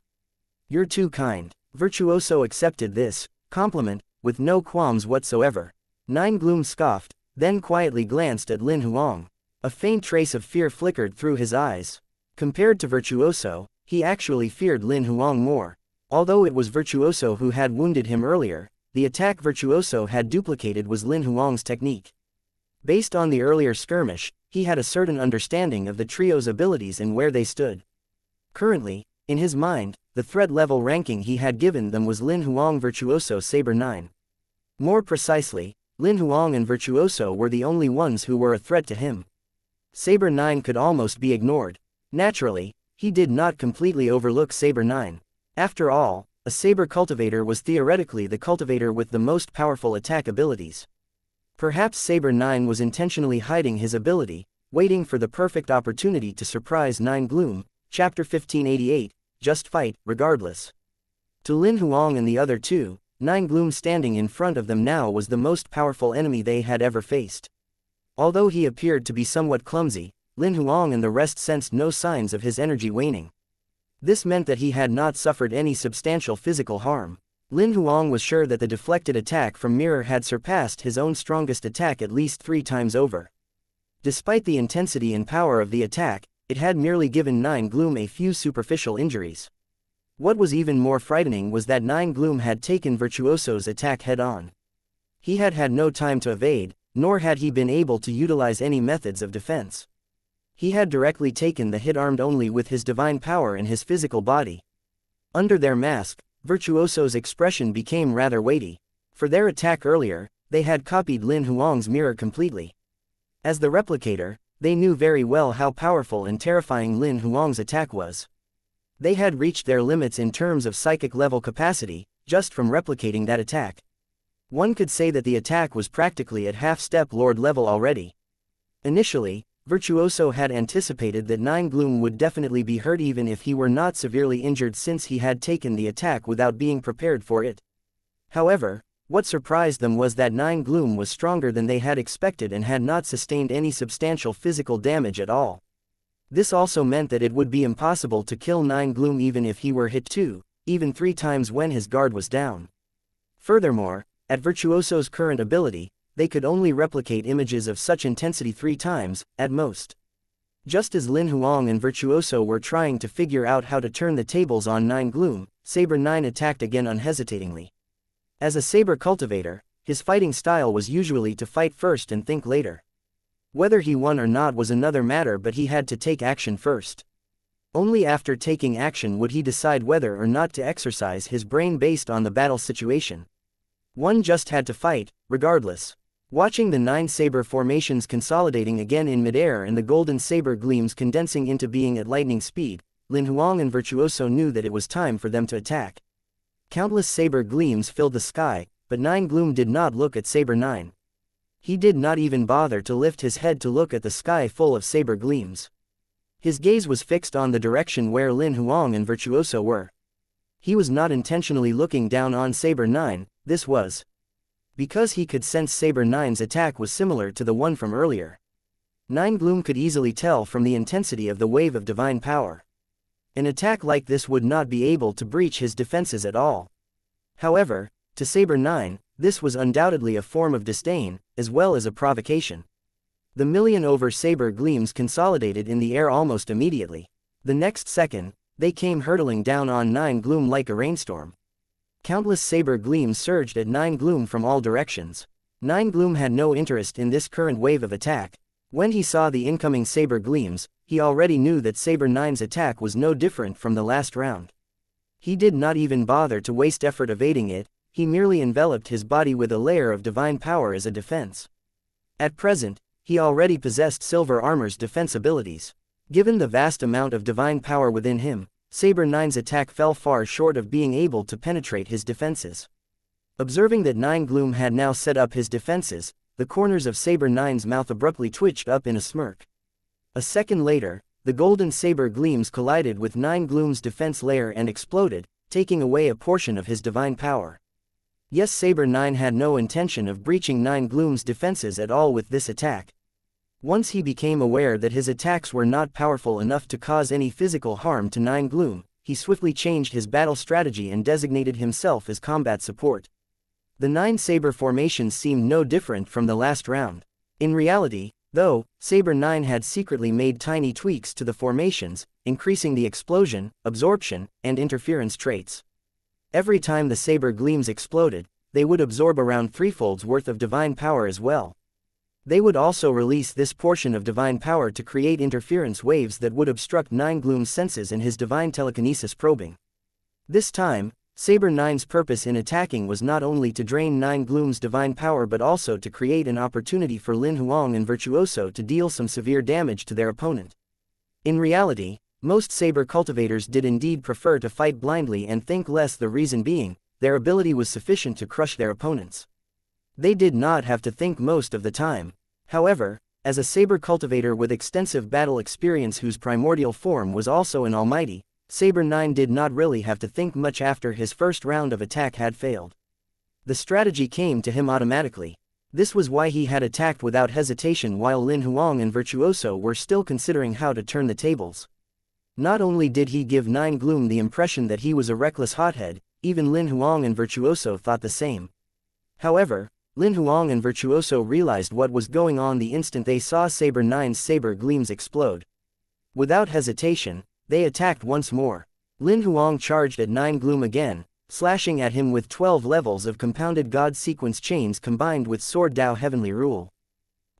You're too kind. Virtuoso accepted this compliment with no qualms whatsoever. Nine Gloom scoffed, then quietly glanced at Lin Huang. A faint trace of fear flickered through his eyes. Compared to Virtuoso, he actually feared Lin Huang more. Although it was Virtuoso who had wounded him earlier, the attack Virtuoso had duplicated was Lin Huang's technique. Based on the earlier skirmish, he had a certain understanding of the trio's abilities and where they stood. Currently, in his mind, the threat level ranking he had given them was Lin Huang Virtuoso Saber 9. More precisely, Lin Huang and Virtuoso were the only ones who were a threat to him. Saber 9 could almost be ignored. Naturally, he did not completely overlook Saber 9. After all, a Saber cultivator was theoretically the cultivator with the most powerful attack abilities. Perhaps Saber 9 was intentionally hiding his ability, waiting for the perfect opportunity to surprise Nine Gloom. Chapter 1588, Just Fight, Regardless. To Lin Huang and the other two, Nine Gloom standing in front of them now was the most powerful enemy they had ever faced. Although he appeared to be somewhat clumsy, Lin Huang and the rest sensed no signs of his energy waning. This meant that he had not suffered any substantial physical harm. Lin Huang was sure that the deflected attack from Mirror had surpassed his own strongest attack at least 3 times over. Despite the intensity and power of the attack, it had merely given Nine Gloom a few superficial injuries. What was even more frightening was that Nine Gloom had taken Virtuoso's attack head-on. He had had no time to evade, nor had he been able to utilize any methods of defense. He had directly taken the hit armed only with his divine power and his physical body. Under their mask, Virtuoso's expression became rather weighty. For their attack earlier, they had copied Lin Huang's mirror completely. As the replicator, they knew very well how powerful and terrifying Lin Huang's attack was. They had reached their limits in terms of psychic level capacity, just from replicating that attack. One could say that the attack was practically at half-step Lord level already. Initially, Virtuoso had anticipated that Nine Gloom would definitely be hurt even if he were not severely injured, since he had taken the attack without being prepared for it. However, what surprised them was that Nine Gloom was stronger than they had expected and had not sustained any substantial physical damage at all. This also meant that it would be impossible to kill Nine Gloom even if he were hit 2, even 3 times when his guard was down. Furthermore, at Virtuoso's current ability, they could only replicate images of such intensity 3 times, at most. Just as Lin Huang and Virtuoso were trying to figure out how to turn the tables on Nine Gloom, Saber 9 attacked again unhesitatingly. As a saber cultivator, his fighting style was usually to fight first and think later. Whether he won or not was another matter, but he had to take action first. Only after taking action would he decide whether or not to exercise his brain based on the battle situation. One just had to fight, regardless. Watching the 9 saber formations consolidating again in midair and the golden saber gleams condensing into being at lightning speed, Lin Huang and Virtuoso knew that it was time for them to attack. Countless saber gleams filled the sky, but Nine Gloom did not look at Saber 9. He did not even bother to lift his head to look at the sky full of saber gleams. His gaze was fixed on the direction where Lin Huang and Virtuoso were. He was not intentionally looking down on Saber 9, this was because he could sense Saber 9's attack was similar to the one from earlier. Nine Gloom could easily tell from the intensity of the wave of divine power. An attack like this would not be able to breach his defenses at all. However, to Saber 9, this was undoubtedly a form of disdain, as well as a provocation. The million over saber gleams consolidated in the air almost immediately. The next second, they came hurtling down on Nine Gloom like a rainstorm. Countless saber gleams surged at Nine Gloom from all directions. Nine Gloom had no interest in this current wave of attack. When he saw the incoming saber gleams, he already knew that Saber 9's attack was no different from the last round. He did not even bother to waste effort evading it, he merely enveloped his body with a layer of divine power as a defense. At present, he already possessed Silver Armor's defense abilities. Given the vast amount of divine power within him, Saber 9's attack fell far short of being able to penetrate his defenses. Observing that Nine Gloom had now set up his defenses, the corners of Saber 9's mouth abruptly twitched up in a smirk. A second later, the golden saber gleams collided with Nine Gloom's defense layer and exploded, taking away a portion of his divine power. Yes, Saber 9 had no intention of breaching Nine Gloom's defenses at all with this attack. Once he became aware that his attacks were not powerful enough to cause any physical harm to Nine Gloom, he swiftly changed his battle strategy and designated himself as combat support. The 9 saber formations seemed no different from the last round. In reality, though, Saber 9 had secretly made tiny tweaks to the formations, increasing the explosion, absorption, and interference traits. Every time the saber gleams exploded, they would absorb around 3-folds worth of divine power as well. They would also release this portion of divine power to create interference waves that would obstruct Nine Gloom's senses and his divine telekinesis probing. This time, Saber 9's purpose in attacking was not only to drain Nine Gloom's divine power but also to create an opportunity for Lin Huang and Virtuoso to deal some severe damage to their opponent. In reality, most saber cultivators did indeed prefer to fight blindly and think less, the reason being, their ability was sufficient to crush their opponents. They did not have to think most of the time. However, as a saber cultivator with extensive battle experience whose primordial form was also an almighty, Saber 9 did not really have to think much after his first round of attack had failed. The strategy came to him automatically. This was why he had attacked without hesitation while Lin Huang and Virtuoso were still considering how to turn the tables. Not only did he give Nine Gloom the impression that he was a reckless hothead, even Lin Huang and Virtuoso thought the same. However, Lin Huang and Virtuoso realized what was going on the instant they saw Saber Nine's saber gleams explode. Without hesitation, they attacked once more. Lin Huang charged at Nine Gloom again, slashing at him with 12 levels of compounded God sequence chains combined with Sword Dao Heavenly Rule.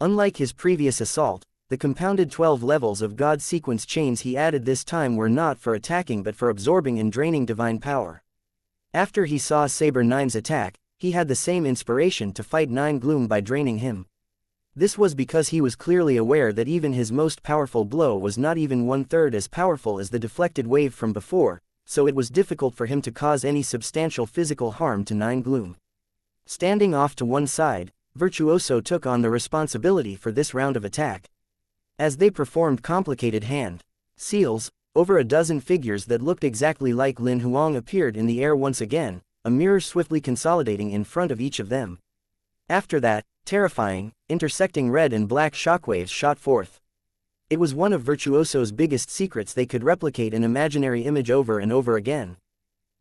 Unlike his previous assault, the compounded 12 levels of God sequence chains he added this time were not for attacking but for absorbing and draining divine power. After he saw Saber Nine's attack, he had the same inspiration to fight Nine Gloom by draining him. This was because he was clearly aware that even his most powerful blow was not even 1/3 as powerful as the deflected wave from before, so it was difficult for him to cause any substantial physical harm to Nine Gloom. Standing off to one side, Virtuoso took on the responsibility for this round of attack. As they performed complicated hand seals, over a dozen figures that looked exactly like Lin Huang appeared in the air once again, a mirror swiftly consolidating in front of each of them. After that, terrifying, intersecting red and black shockwaves shot forth. It was one of Virtuoso's biggest secrets: they could replicate an imaginary image over and over again.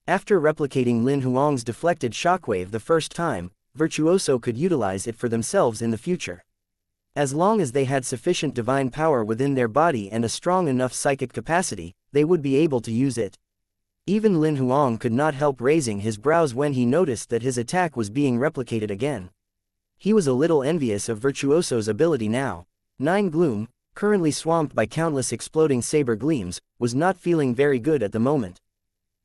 After replicating Lin Huang's deflected shockwave the first time, Virtuoso could utilize it for themselves in the future. As long as they had sufficient divine power within their body and a strong enough psychic capacity, they would be able to use it. Even Lin Huang could not help raising his brows when he noticed that his attack was being replicated again. He was a little envious of Virtuoso's ability now. Nine Gloom, currently swamped by countless exploding saber gleams, was not feeling very good at the moment.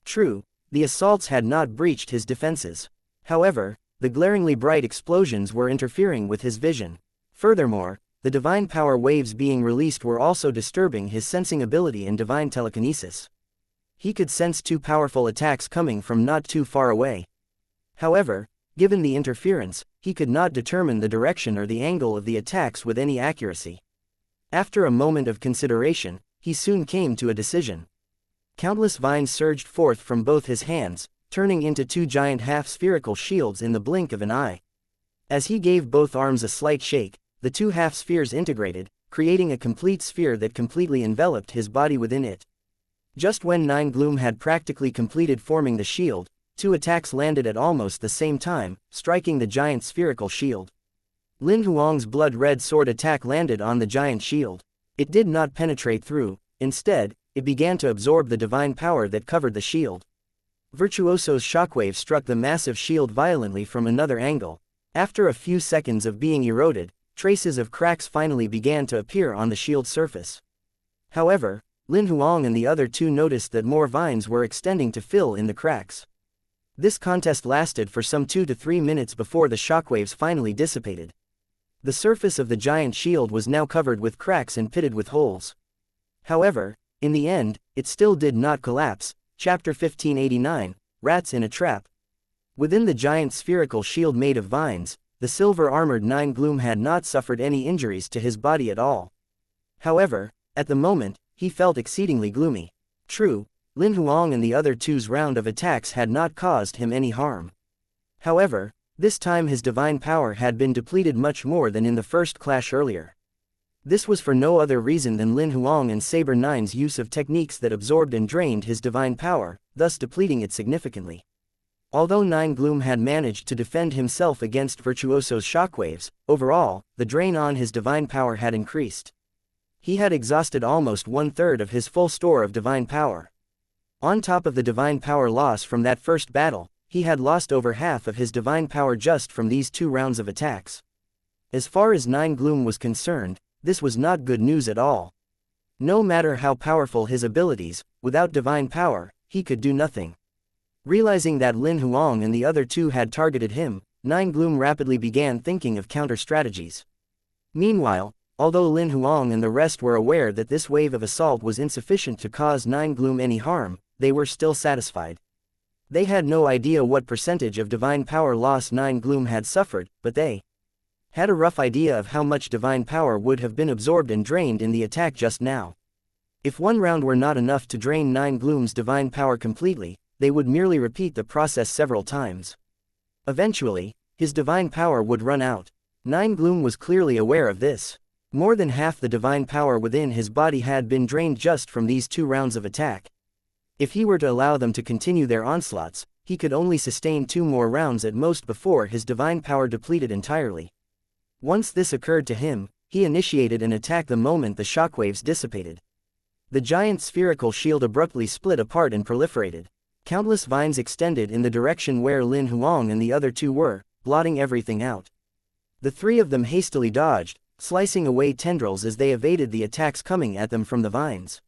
True, the assaults had not breached his defenses. However, the glaringly bright explosions were interfering with his vision. Furthermore, the divine power waves being released were also disturbing his sensing ability and divine telekinesis. He could sense two powerful attacks coming from not too far away. However, given the interference, he could not determine the direction or the angle of the attacks with any accuracy. After a moment of consideration, he soon came to a decision. Countless vines surged forth from both his hands, turning into two giant half-spherical shields in the blink of an eye. As he gave both arms a slight shake, the two half-spheres integrated, creating a complete sphere that completely enveloped his body within it. Just when Nine Gloom had practically completed forming the shield, two attacks landed at almost the same time, striking the giant spherical shield. Lin Huang's blood-red sword attack landed on the giant shield. It did not penetrate through; instead, it began to absorb the divine power that covered the shield. Virtuoso's shockwave struck the massive shield violently from another angle. After a few seconds of being eroded, traces of cracks finally began to appear on the shield's surface. However, Lin Huang and the other two noticed that more vines were extending to fill in the cracks. This contest lasted for some 2 to 3 minutes before the shockwaves finally dissipated. The surface of the giant shield was now covered with cracks and pitted with holes. However, in the end, it still did not collapse. Chapter 1589, Rats in a Trap. Within the giant spherical shield made of vines, the silver-armored Nine Gloom had not suffered any injuries to his body at all. However, at the moment, he felt exceedingly gloomy. True, Lin Huang and the other two's round of attacks had not caused him any harm. However, this time his divine power had been depleted much more than in the first clash earlier. This was for no other reason than Lin Huang and Saber Nine's use of techniques that absorbed and drained his divine power, thus depleting it significantly. Although Nine Gloom had managed to defend himself against Virtuoso's shockwaves, overall, the drain on his divine power had increased. He had exhausted almost 1/3 of his full store of divine power. On top of the divine power loss from that first battle, he had lost over half of his divine power just from these 2 rounds of attacks. As far as Nine Gloom was concerned, this was not good news at all. No matter how powerful his abilities, without divine power, he could do nothing. Realizing that Lin Huang and the other two had targeted him, Nine Gloom rapidly began thinking of counter-strategies. Meanwhile, although Lin Huang and the rest were aware that this wave of assault was insufficient to cause Nine Gloom any harm, they were still satisfied. They had no idea what percentage of divine power loss Nine Gloom had suffered, but they had a rough idea of how much divine power would have been absorbed and drained in the attack just now. If one round were not enough to drain Nine Gloom's divine power completely, they would merely repeat the process several times. Eventually, his divine power would run out. Nine Gloom was clearly aware of this. More than half the divine power within his body had been drained just from these 2 rounds of attack. If he were to allow them to continue their onslaughts, he could only sustain 2 more rounds at most before his divine power depleted entirely. Once this occurred to him, he initiated an attack the moment the shockwaves dissipated. The giant spherical shield abruptly split apart and proliferated. Countless vines extended in the direction where Lin Huang and the other 2 were, blotting everything out. The 3 of them hastily dodged, slicing away tendrils as they evaded the attacks coming at them from the vines.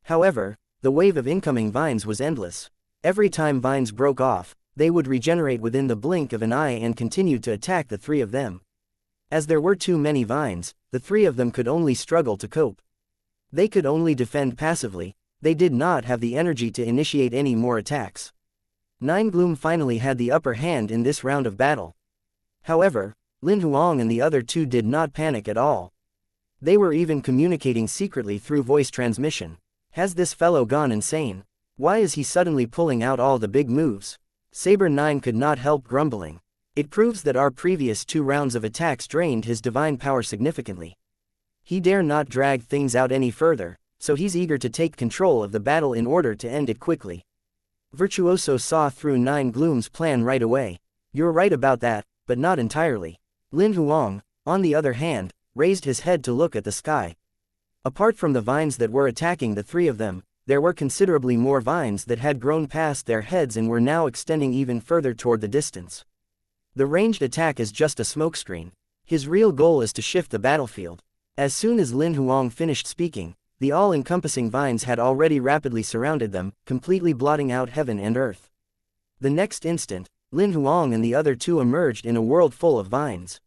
However, the wave of incoming vines was endless. Every time vines broke off, they would regenerate within the blink of an eye and continued to attack the 3 of them. As there were too many vines, the 3 of them could only struggle to cope. They could only defend passively. They did not have the energy to initiate any more attacks. Nine Gloom finally had the upper hand in this round of battle. However, Lin Huang and the other 2 did not panic at all. They were even communicating secretly through voice transmission. Has this fellow gone insane? Why is he suddenly pulling out all the big moves? Saber 9 could not help grumbling. It proves that our previous 2 rounds of attacks drained his divine power significantly. He dare not drag things out any further, so he's eager to take control of the battle in order to end it quickly. Virtuoso saw through Nine Gloom's plan right away. You're right about that, but not entirely. Lin Huang, on the other hand, raised his head to look at the sky. Apart from the vines that were attacking the 3 of them, there were considerably more vines that had grown past their heads and were now extending even further toward the distance. The ranged attack is just a smokescreen. His real goal is to shift the battlefield. As soon as Lin Huang finished speaking, the all-encompassing vines had already rapidly surrounded them, completely blotting out heaven and earth. The next instant, Lin Huang and the other 2 emerged in a world full of vines.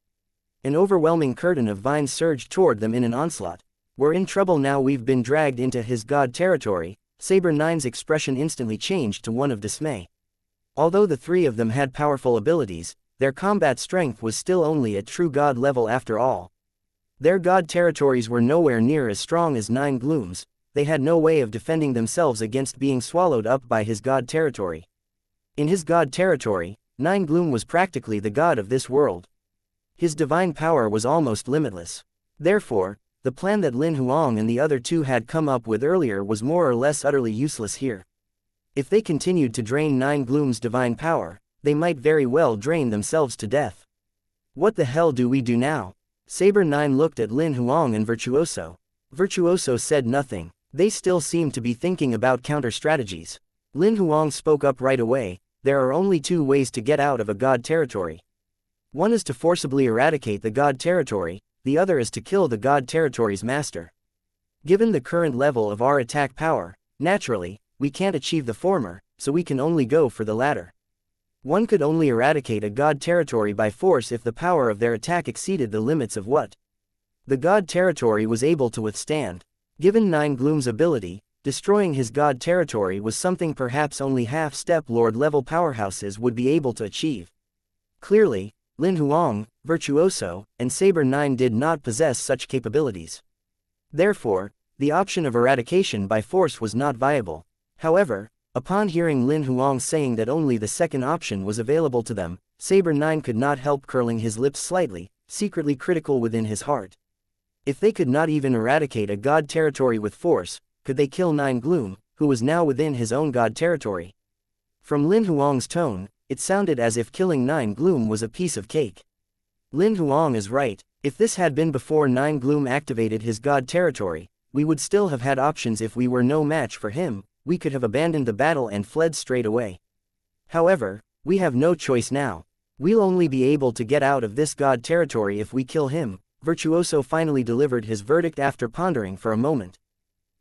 An overwhelming curtain of vines surged toward them in an onslaught. We're in trouble now, we've been dragged into his god territory. Saber 9's expression instantly changed to one of dismay. Although the 3 of them had powerful abilities, their combat strength was still only at true god level after all. Their god territories were nowhere near as strong as Nine Gloom's. They had no way of defending themselves against being swallowed up by his god territory. In his god territory, Nine Gloom was practically the god of this world. His divine power was almost limitless. Therefore, the plan that Lin Huang and the other 2 had come up with earlier was more or less utterly useless here. If they continued to drain Nine Gloom's divine power, they might very well drain themselves to death. What the hell do we do now? Saber 9 looked at Lin Huang and Virtuoso. Virtuoso said nothing. They still seemed to be thinking about counter-strategies. Lin Huang spoke up right away. There are only 2 ways to get out of a god territory. One is to forcibly eradicate the god territory, the other is to kill the god territory's master. Given the current level of our attack power, naturally, we can't achieve the former, so we can only go for the latter. One could only eradicate a god territory by force if the power of their attack exceeded the limits of what the god territory was able to withstand. Given Nine Gloom's ability, destroying his god territory was something perhaps only half-step lord-level powerhouses would be able to achieve. Clearly, Lin Huang, Virtuoso, and Saber 9 did not possess such capabilities. Therefore, the option of eradication by force was not viable. However, upon hearing Lin Huang saying that only the second option was available to them, Saber 9 could not help curling his lips slightly, secretly critical within his heart. If they could not even eradicate a god territory with force, could they kill Nine Gloom, who was now within his own god territory? From Lin Huang's tone, it sounded as if killing Nine Gloom was a piece of cake. Lin Huang is right. If this had been before Nine Gloom activated his god territory, we would still have had options. If we were no match for him, we could have abandoned the battle and fled straight away. However, we have no choice now. We'll only be able to get out of this god territory if we kill him. Virtuoso finally delivered his verdict after pondering for a moment.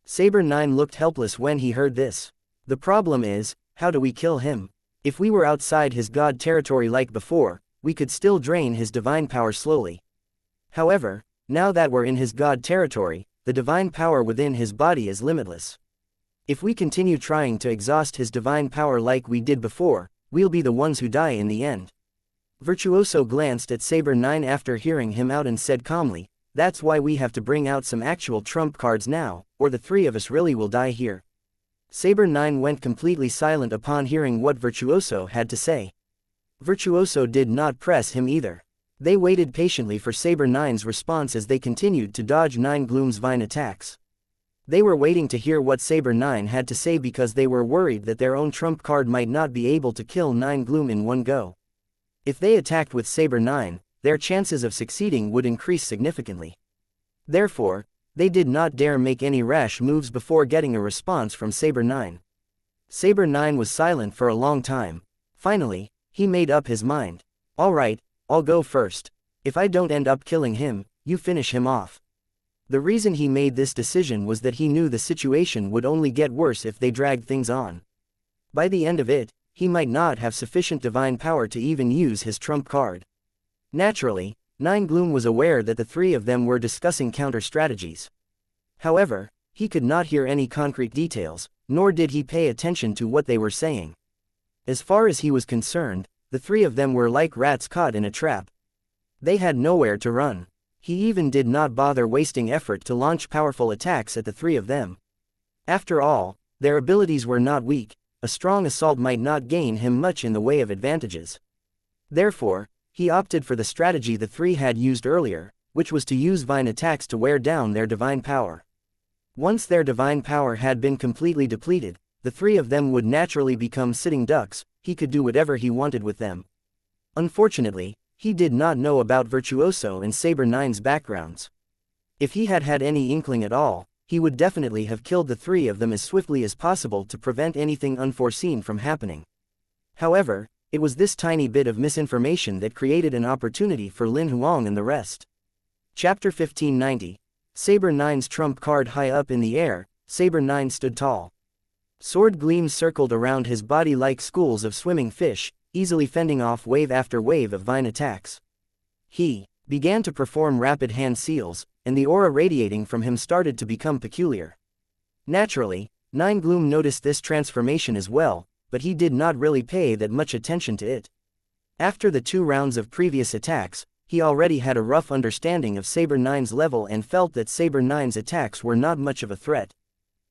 Saber 9 looked helpless when he heard this. The problem is, how do we kill him? If we were outside his god territory like before, we could still drain his divine power slowly. However, now that we're in his god territory, the divine power within his body is limitless. If we continue trying to exhaust his divine power like we did before, we'll be the ones who die in the end. Virtuoso glanced at Saber 9 after hearing him out and said calmly, "That's why we have to bring out some actual trump cards now, or the 3 of us really will die here." Saber 9 went completely silent upon hearing what Virtuoso had to say. Virtuoso did not press him either. They waited patiently for Saber Nine's response as they continued to dodge Nine Gloom's vine attacks. They were waiting to hear what Saber Nine had to say because they were worried that their own trump card might not be able to kill Nine Gloom in one go. If they attacked with Saber Nine, their chances of succeeding would increase significantly. Therefore, they did not dare make any rash moves before getting a response from Saber Nine. Saber Nine was silent for a long time. Finally, he made up his mind. "Alright, I'll go first. If I don't end up killing him, you finish him off." The reason he made this decision was that he knew the situation would only get worse if they dragged things on. By the end of it, he might not have sufficient divine power to even use his trump card. Naturally, Nine Gloom was aware that the three of them were discussing counter-strategies. However, he could not hear any concrete details, nor did he pay attention to what they were saying. As far as he was concerned, the three of them were like rats caught in a trap. They had nowhere to run. He even did not bother wasting effort to launch powerful attacks at the three of them. After all, their abilities were not weak. A strong assault might not gain him much in the way of advantages. Therefore, he opted for the strategy the three had used earlier, which was to use vine attacks to wear down their divine power. Once their divine power had been completely depleted, the three of them would naturally become sitting ducks. He could do whatever he wanted with them. Unfortunately, he did not know about Virtuoso and Saber Nine's backgrounds. If he had had any inkling at all, he would definitely have killed the three of them as swiftly as possible to prevent anything unforeseen from happening. However, it was this tiny bit of misinformation that created an opportunity for Lin Huang and the rest. Chapter 1590. Saber Nine's trump card. High up in the air, Saber Nine stood tall. Sword gleams circled around his body like schools of swimming fish, easily fending off wave after wave of vine attacks. He began to perform rapid hand seals, and the aura radiating from him started to become peculiar. Naturally, Nine Gloom noticed this transformation as well, but he did not really pay that much attention to it. After the 2 rounds of previous attacks, he already had a rough understanding of Saber Nine's level and felt that Saber Nine's attacks were not much of a threat.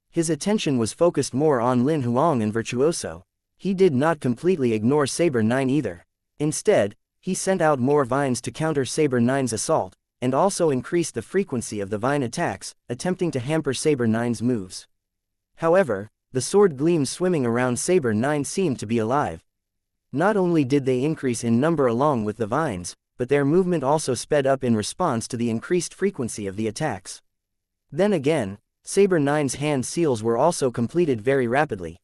His attention was focused more on Lin Huang and Virtuoso. He did not completely ignore Saber Nine either. Instead, he sent out more vines to counter Saber Nine's assault, and also increased the frequency of the vine attacks, attempting to hamper Saber Nine's moves. However, the sword gleams swimming around Saber Nine seemed to be alive. Not only did they increase in number along with the vines, but their movement also sped up in response to the increased frequency of the attacks. Then again, Saber Nine's hand seals were also completed very rapidly.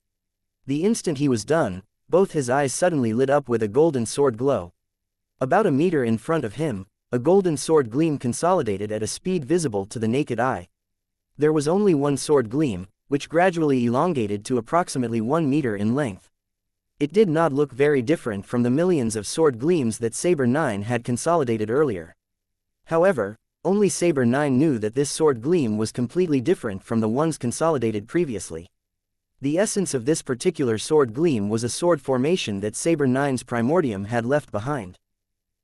The instant he was done, both his eyes suddenly lit up with a golden sword glow. About a meter in front of him, a golden sword gleam consolidated at a speed visible to the naked eye. There was only one sword gleam, which gradually elongated to approximately 1 meter in length. It did not look very different from the millions of sword gleams that Saber Nine had consolidated earlier. However, only Saber Nine knew that this sword gleam was completely different from the ones consolidated previously. The essence of this particular sword gleam was a sword formation that Saber Nine's primordium had left behind.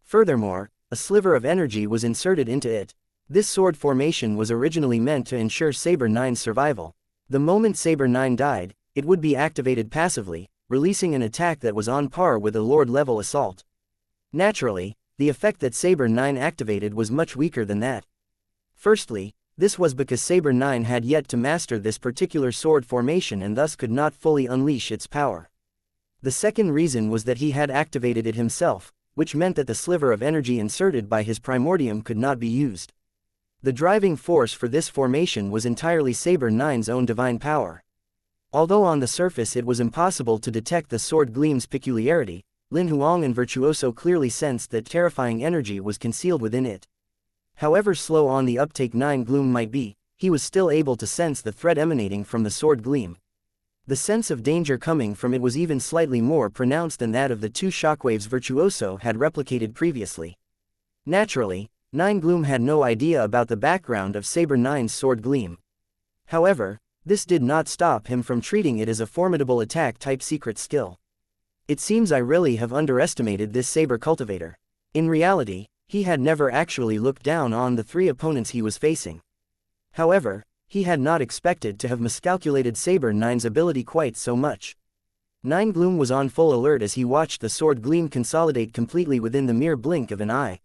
Furthermore, a sliver of energy was inserted into it. This sword formation was originally meant to ensure Saber Nine's survival. The moment Saber Nine died, it would be activated passively, releasing an attack that was on par with a Lord-level assault. Naturally, the effect that Saber Nine activated was much weaker than that. Firstly, this was because Saber Nine had yet to master this particular sword formation and thus could not fully unleash its power. The second reason was that he had activated it himself, which meant that the sliver of energy inserted by his primordium could not be used. The driving force for this formation was entirely Saber Nine's own divine power. Although on the surface it was impossible to detect the sword gleam's peculiarity, Lin Huang and Virtuoso clearly sensed that terrifying energy was concealed within it. However slow on the uptake Nine Gloom might be, he was still able to sense the threat emanating from the sword gleam. The sense of danger coming from it was even slightly more pronounced than that of the 2 shockwaves Virtuoso had replicated previously. Naturally, Nine Gloom had no idea about the background of Saber Nine's sword gleam. However, this did not stop him from treating it as a formidable attack-type secret skill. It seems I really have underestimated this Saber Cultivator. In reality, he had never actually looked down on the 3 opponents he was facing. However, he had not expected to have miscalculated Saber Nine's ability quite so much. Nine Gloom was on full alert as he watched the sword gleam consolidate completely within the mere blink of an eye.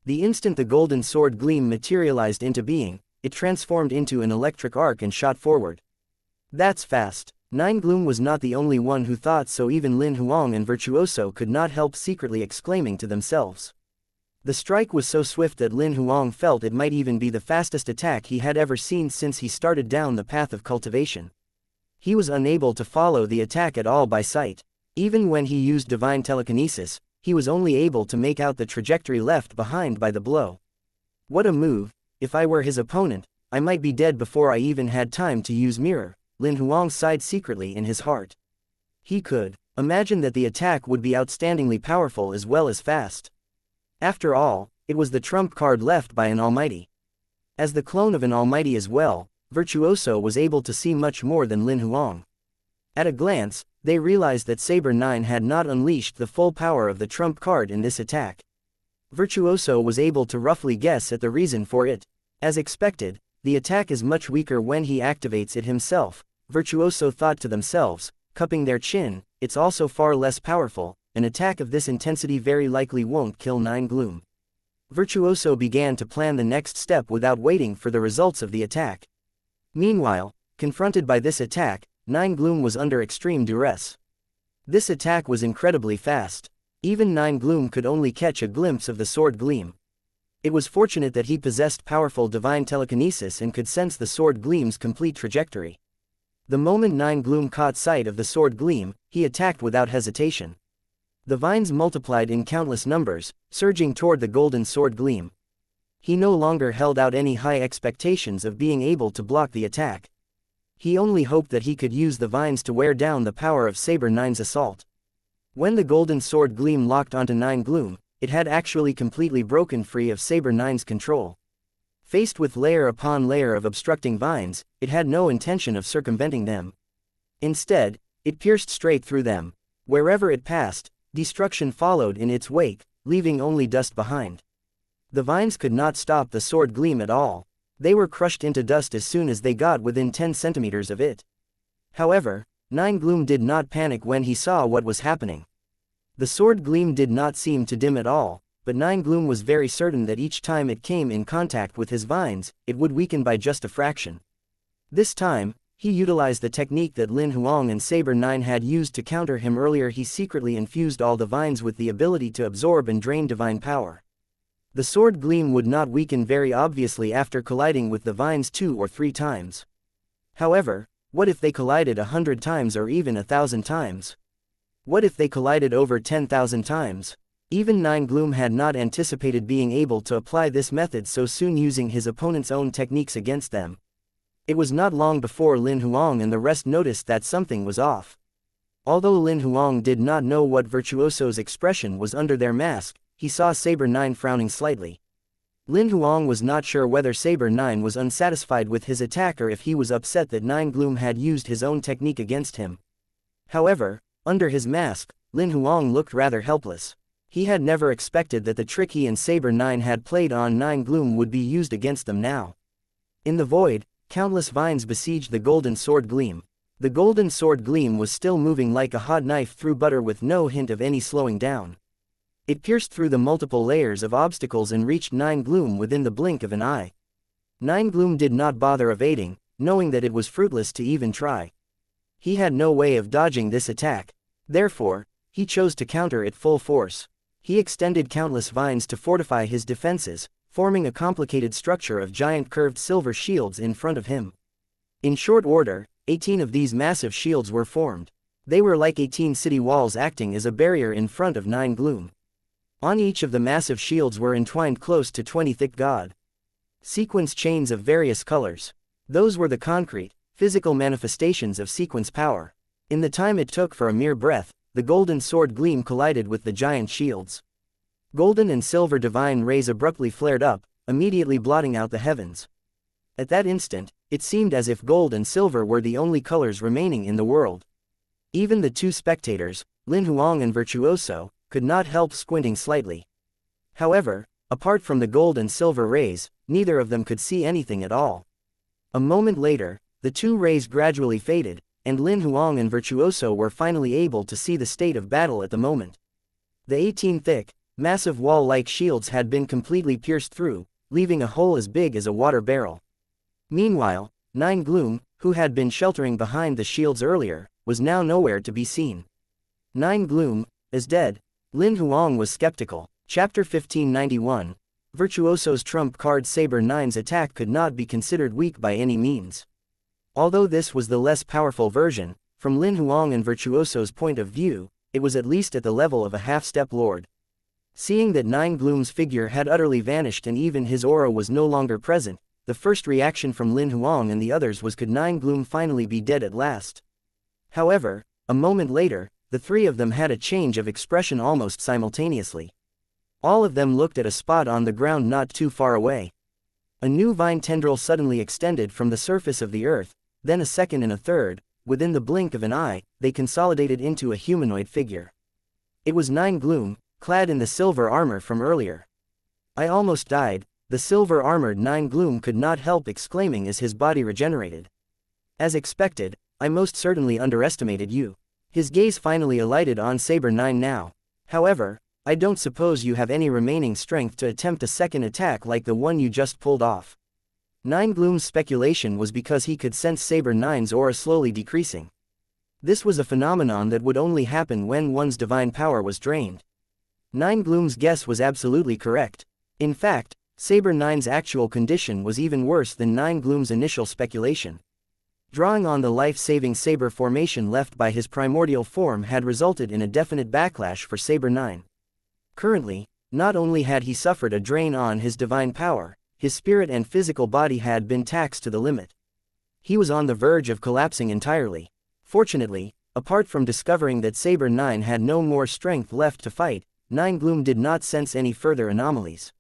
The instant the golden sword gleam materialized into being, it transformed into an electric arc and shot forward. That's fast. Nine Gloom was not the only one who thought so. Even Lin Huang and Virtuoso could not help secretly exclaiming to themselves. The strike was so swift that Lin Huang felt it might even be the fastest attack he had ever seen since he started down the path of cultivation. He was unable to follow the attack at all by sight. Even when he used divine telekinesis, he was only able to make out the trajectory left behind by the blow. What a move! If I were his opponent, I might be dead before I even had time to use mirror, Lin Huang sighed secretly in his heart. He could imagine that the attack would be outstandingly powerful as well as fast. After all, it was the trump card left by an almighty. As the clone of an almighty as well, Virtuoso was able to see much more than Lin Huang. At a glance, they realized that Saber 9 had not unleashed the full power of the trump card in this attack. Virtuoso was able to roughly guess at the reason for it. As expected, the attack is much weaker when he activates it himself, Virtuoso thought to themselves, cupping their chin. It's also far less powerful. An attack of this intensity very likely won't kill Nine Gloom. Virtuoso began to plan the next step without waiting for the results of the attack. Meanwhile, confronted by this attack, Nine Gloom was under extreme duress. This attack was incredibly fast. Even Nine Gloom could only catch a glimpse of the sword gleam. It was fortunate that he possessed powerful divine telekinesis and could sense the sword gleam's complete trajectory. The moment Nine Gloom caught sight of the sword gleam, he attacked without hesitation. The vines multiplied in countless numbers, surging toward the golden sword gleam. He no longer held out any high expectations of being able to block the attack. He only hoped that he could use the vines to wear down the power of Saber 9's assault. When the golden sword gleam locked onto Nine Gloom, it had actually completely broken free of Saber 9's control. Faced with layer upon layer of obstructing vines, it had no intention of circumventing them. Instead, it pierced straight through them. Wherever it passed, destruction followed in its wake, leaving only dust behind. The vines could not stop the sword gleam at all. They were crushed into dust as soon as they got within 10 centimeters of it. However, Nine Gloom did not panic when he saw what was happening. The sword gleam did not seem to dim at all, but Nine Gloom was very certain that each time it came in contact with his vines, it would weaken by just a fraction. This time, he utilized the technique that Lin Huang and Saber 9 had used to counter him earlier. He secretly infused all the vines with the ability to absorb and drain divine power. The sword gleam would not weaken very obviously after colliding with the vines 2 or 3 times. However, what if they collided 100 times or even 1,000 times? What if they collided over 10,000 times? Even Nine Gloom had not anticipated being able to apply this method so soon, using his opponent's own techniques against them. It was not long before Lin Huang and the rest noticed that something was off. Although Lin Huang did not know what Virtuoso's expression was under their mask, he saw Saber 9 frowning slightly. Lin Huang was not sure whether Saber 9 was unsatisfied with his attack or if he was upset that Nine Gloom had used his own technique against him. However, under his mask, Lin Huang looked rather helpless. He had never expected that the trick he and Saber 9 had played on Nine Gloom would be used against them now. In the void, countless vines besieged the golden sword gleam. The golden sword gleam was still moving like a hot knife through butter with no hint of any slowing down. It pierced through the multiple layers of obstacles and reached Nine Gloom within the blink of an eye. Nine Gloom did not bother evading, knowing that it was fruitless to even try. He had no way of dodging this attack. Therefore, he chose to counter it full force. He extended countless vines to fortify his defenses, forming a complicated structure of giant curved silver shields in front of him. In short order, 18 of these massive shields were formed. They were like 18 city walls acting as a barrier in front of Nine Gloom. On each of the massive shields were entwined close to 20 thick god sequence chains of various colors. Those were the concrete, physical manifestations of sequence power. In the time it took for a mere breath, the golden sword gleam collided with the giant shields. Golden and silver divine rays abruptly flared up, immediately blotting out the heavens. At that instant, it seemed as if gold and silver were the only colors remaining in the world. Even the two spectators, Lin Huang and Virtuoso, could not help squinting slightly. However, apart from the gold and silver rays, neither of them could see anything at all. A moment later, the two rays gradually faded, and Lin Huang and Virtuoso were finally able to see the state of battle at the moment. The 18 thick, Massive wall-like shields had been completely pierced through, leaving a hole as big as a water barrel. Meanwhile, Nine Gloom, who had been sheltering behind the shields earlier, was now nowhere to be seen. Nine Gloom is dead. Lin Huang was skeptical. Chapter 1591. Virtuoso's trump card Saber 9's attack could not be considered weak by any means. Although this was the less powerful version, from Lin Huang and Virtuoso's point of view, it was at least at the level of a half-step lord. Seeing that Nine Gloom's figure had utterly vanished and even his aura was no longer present, the first reaction from Lin Huang and the others was, could Nine Gloom finally be dead at last? However, a moment later, the three of them had a change of expression almost simultaneously. All of them looked at a spot on the ground not too far away. A new vine tendril suddenly extended from the surface of the earth, then a second and a third. Within the blink of an eye, they consolidated into a humanoid figure. It was Nine Gloom, clad in the silver armor from earlier. I almost died, the silver-armored Nine Gloom could not help exclaiming as his body regenerated. As expected, I most certainly underestimated you. His gaze finally alighted on Saber 9 now. However, I don't suppose you have any remaining strength to attempt a second attack like the one you just pulled off. Nine Gloom's speculation was because he could sense Saber 9's aura slowly decreasing. This was a phenomenon that would only happen when one's divine power was drained. Nine Gloom's guess was absolutely correct. In fact, Saber 9's actual condition was even worse than Nine Gloom's initial speculation. Drawing on the life-saving Saber formation left by his primordial form had resulted in a definite backlash for Saber 9. Currently, not only had he suffered a drain on his divine power, his spirit and physical body had been taxed to the limit. He was on the verge of collapsing entirely. Fortunately, apart from discovering that Saber 9 had no more strength left to fight, Nine Gloom did not sense any further anomalies.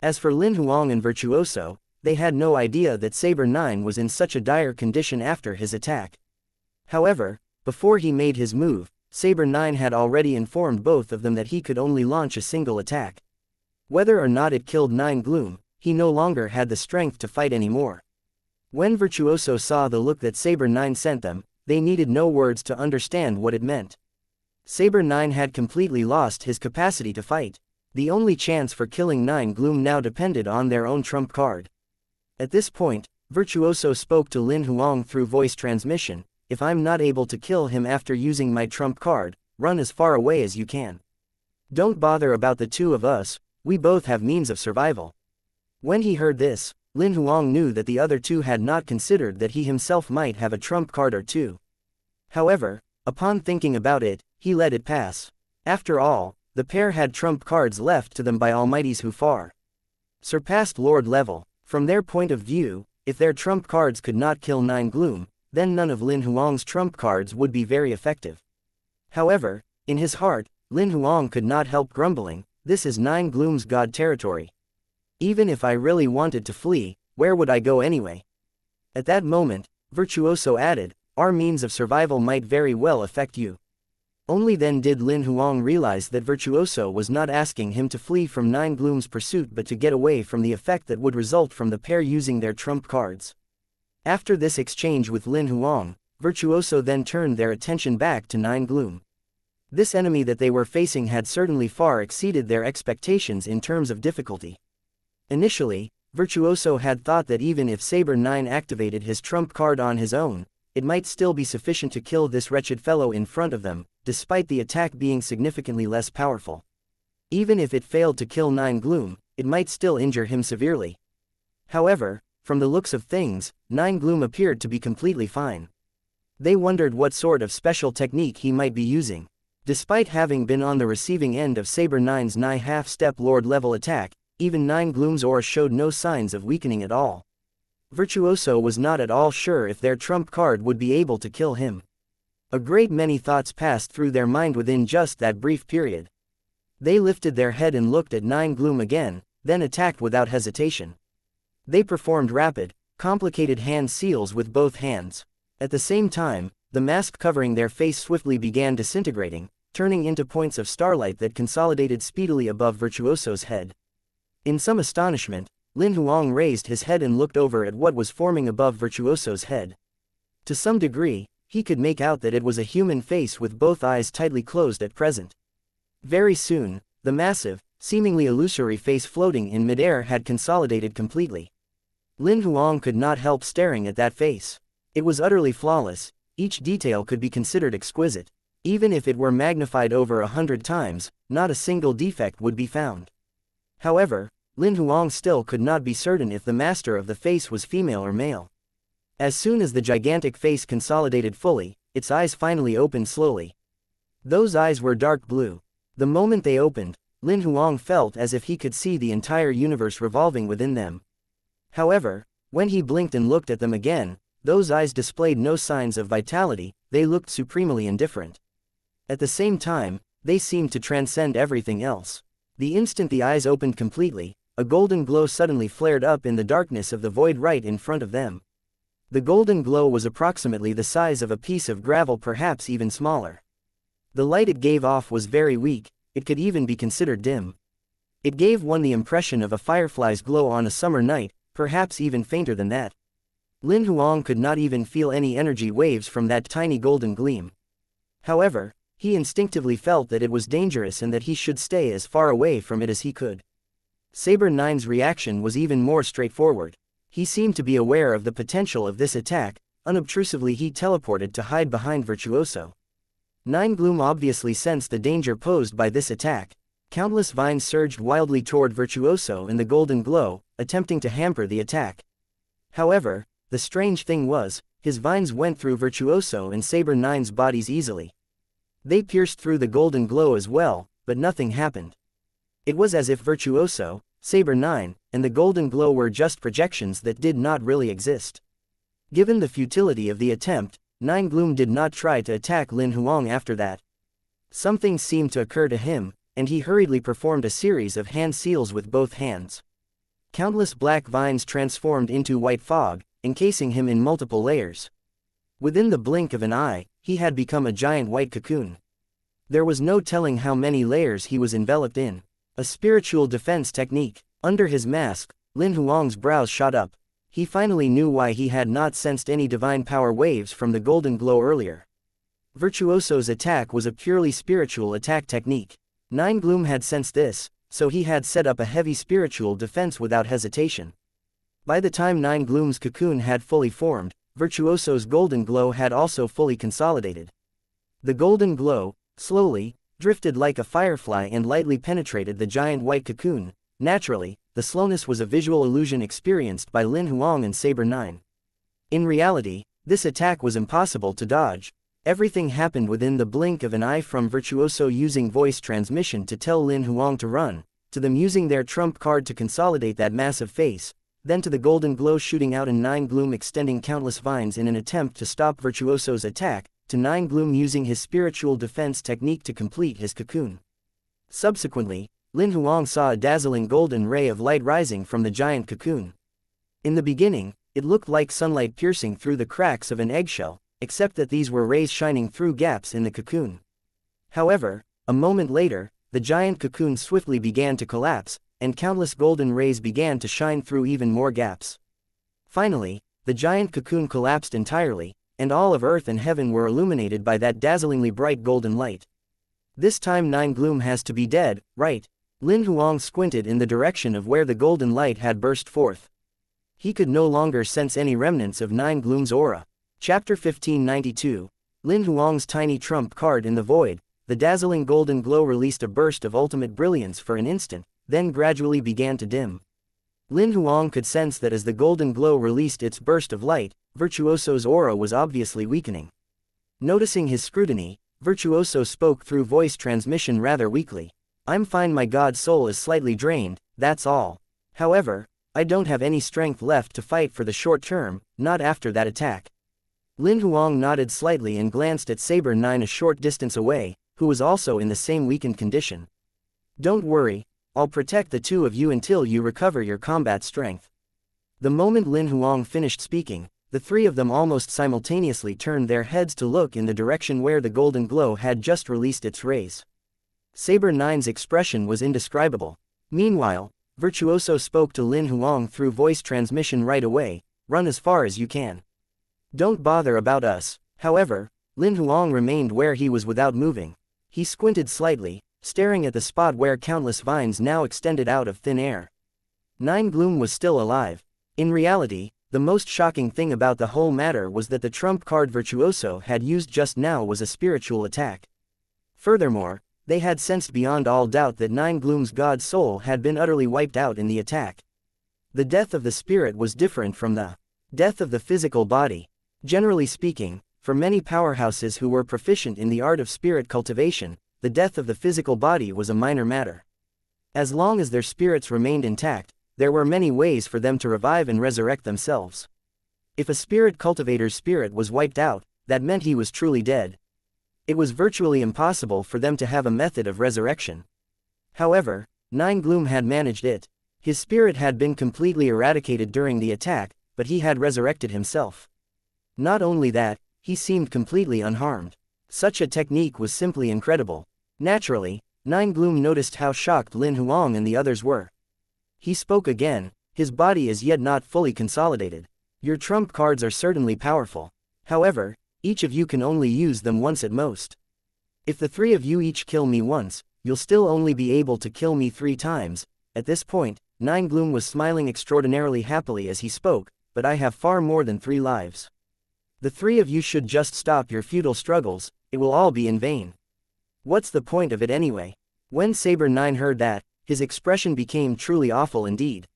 As for Lin Huang and Virtuoso, they had no idea that Saber 9 was in such a dire condition after his attack. However, before he made his move, Saber 9 had already informed both of them that he could only launch a single attack. Whether or not it killed Nine Gloom, he no longer had the strength to fight anymore. When Virtuoso saw the look that Saber 9 sent them, they needed no words to understand what it meant. Saber 9 had completely lost his capacity to fight. The only chance for killing Nine Gloom now depended on their own trump card. At this point, Virtuoso spoke to Lin Huang through voice transmission. If I'm not able to kill him after using my trump card, run as far away as you can. Don't bother about the two of us, we both have means of survival. When he heard this, Lin Huang knew that the other two had not considered that he himself might have a trump card or two. However, upon thinking about it, he let it pass. After all, the pair had trump cards left to them by almighties who far surpassed Lord level. From their point of view, if their trump cards could not kill Nine Gloom, then none of Lin Huang's trump cards would be very effective. However, in his heart, Lin Huang could not help grumbling, this is Nine Gloom's god territory. Even if I really wanted to flee, where would I go anyway? At that moment, Virtuoso added, our means of survival might very well affect you. Only then did Lin Huang realize that Virtuoso was not asking him to flee from Nine Gloom's pursuit but to get away from the effect that would result from the pair using their trump cards. After this exchange with Lin Huang, Virtuoso then turned their attention back to Nine Gloom. This enemy that they were facing had certainly far exceeded their expectations in terms of difficulty. Initially, Virtuoso had thought that even if Saber 9 activated his trump card on his own, it might still be sufficient to kill this wretched fellow in front of them, despite the attack being significantly less powerful. Even if it failed to kill Nine Gloom, it might still injure him severely. However, from the looks of things, Nine Gloom appeared to be completely fine. They wondered what sort of special technique he might be using. Despite having been on the receiving end of Saber 9's nigh half-step Lord level attack, even Nine Gloom's aura showed no signs of weakening at all. Virtuoso was not at all sure if their trump card would be able to kill him. A great many thoughts passed through their mind within just that brief period. They lifted their head and looked at Nine Gloom again, then attacked without hesitation. They performed rapid, complicated hand seals with both hands. At the same time, the mask covering their face swiftly began disintegrating, turning into points of starlight that consolidated speedily above Virtuoso's head. In some astonishment, Lin Huang raised his head and looked over at what was forming above Virtuoso's head. To some degree, he could make out that it was a human face with both eyes tightly closed at present. Very soon, The massive, seemingly illusory face floating in midair had consolidated completely. Lin Huang could not help staring at that face. It was utterly flawless, each detail could be considered exquisite. Even if it were magnified over 100 times, not a single defect would be found. However, Lin Huang still could not be certain if the master of the face was female or male. As soon as the gigantic face consolidated fully, its eyes finally opened slowly. Those eyes were dark blue. The moment they opened, Lin Huang felt as if he could see the entire universe revolving within them. However, when he blinked and looked at them again, those eyes displayed no signs of vitality, they looked supremely indifferent. At the same time, they seemed to transcend everything else. The instant the eyes opened completely, a golden glow suddenly flared up in the darkness of the void right in front of them. The golden glow was approximately the size of a piece of gravel, perhaps even smaller. The light it gave off was very weak, it could even be considered dim. It gave one the impression of a firefly's glow on a summer night, perhaps even fainter than that. Lin Huang could not even feel any energy waves from that tiny golden gleam. However, he instinctively felt that it was dangerous and that he should stay as far away from it as he could. Saber 9's reaction was even more straightforward. He seemed to be aware of the potential of this attack. Unobtrusively he teleported to hide behind Virtuoso. 9 Gloom obviously sensed the danger posed by this attack. Countless vines surged wildly toward Virtuoso in the golden glow, attempting to hamper the attack. However, the strange thing was, his vines went through Virtuoso and Saber 9's bodies easily. They pierced through the golden glow as well, but nothing happened. It was as if Virtuoso, Saber 9, and the golden glow were just projections that did not really exist. Given the futility of the attempt, 9 Gloom did not try to attack Lin Huang after that. Something seemed to occur to him, and he hurriedly performed a series of hand seals with both hands. Countless black vines transformed into white fog, encasing him in multiple layers. Within the blink of an eye, he had become a giant white cocoon. There was no telling how many layers he was enveloped in. A spiritual defense technique. Under his mask, Lin Huang's brows shot up. He finally knew why he had not sensed any divine power waves from the golden glow earlier. Virtuoso's attack was a purely spiritual attack technique. 9 Gloom had sensed this, so he had set up a heavy spiritual defense without hesitation. By the time 9 Gloom's cocoon had fully formed, Virtuoso's golden glow had also fully consolidated. The golden glow, slowly, drifted like a firefly and lightly penetrated the giant white cocoon. Naturally, the slowness was a visual illusion experienced by Lin Huang and Saber 9. In reality, this attack was impossible to dodge. Everything happened within the blink of an eye, from Virtuoso using voice transmission to tell Lin Huang to run, to them using their trump card to consolidate that massive face, then to the golden glow shooting out and 9 Gloom extending countless vines in an attempt to stop Virtuoso's attack, to 9 Gloom using his spiritual defense technique to complete his cocoon. Subsequently, Lin Huang saw a dazzling golden ray of light rising from the giant cocoon. In the beginning, it looked like sunlight piercing through the cracks of an eggshell, except that these were rays shining through gaps in the cocoon. However, a moment later, the giant cocoon swiftly began to collapse, and countless golden rays began to shine through even more gaps. Finally, the giant cocoon collapsed entirely, and all of earth and heaven were illuminated by that dazzlingly bright golden light. This time 9 Gloom has to be dead, right? Lin Huang squinted in the direction of where the golden light had burst forth. He could no longer sense any remnants of 9 Gloom's aura. Chapter 1592. Lin Huang's tiny trump card in the void. The dazzling golden glow released a burst of ultimate brilliance for an instant, then gradually began to dim. Lin Huang could sense that as the golden glow released its burst of light, Virtuoso's aura was obviously weakening. Noticing his scrutiny, Virtuoso spoke through voice transmission rather weakly. "I'm fine, my god soul is slightly drained, that's all. However, I don't have any strength left to fight for the short term, not after that attack." Lin Huang nodded slightly and glanced at Saber 9 a short distance away, who was also in the same weakened condition. "Don't worry, I'll protect the two of you until you recover your combat strength." The moment Lin Huang finished speaking, the three of them almost simultaneously turned their heads to look in the direction where the golden glow had just released its rays. Saber 9's expression was indescribable. Meanwhile, Virtuoso spoke to Lin Huang through voice transmission right away, "Run as far as you can. Don't bother about us." However, Lin Huang remained where he was without moving. He squinted slightly, staring at the spot where countless vines now extended out of thin air. Nine Gloom was still alive. In reality, the most shocking thing about the whole matter was that the trump card Virtuoso had used just now was a spiritual attack. Furthermore, they had sensed beyond all doubt that Nine Gloom's god soul had been utterly wiped out in the attack. The death of the spirit was different from the death of the physical body. Generally speaking, for many powerhouses who were proficient in the art of spirit cultivation, the death of the physical body was a minor matter. As long as their spirits remained intact, there were many ways for them to revive and resurrect themselves. If a spirit cultivator's spirit was wiped out, that meant he was truly dead. It was virtually impossible for them to have a method of resurrection. However, Nine Gloom had managed it. His spirit had been completely eradicated during the attack, but he had resurrected himself. Not only that, he seemed completely unharmed. Such a technique was simply incredible. Naturally, Nine Gloom noticed how shocked Lin Huang and the others were. He spoke again, his body is yet not fully consolidated. Your trump cards are certainly powerful. However, each of you can only use them once at most. If the three of you each kill me once, you'll still only be able to kill me 3 times. At this point, Nine Gloom was smiling extraordinarily happily as he spoke, but I have far more than 3 lives. The 3 of you should just stop your futile struggles, it will all be in vain. What's the point of it anyway? When Saber 9 heard that, his expression became truly awful indeed.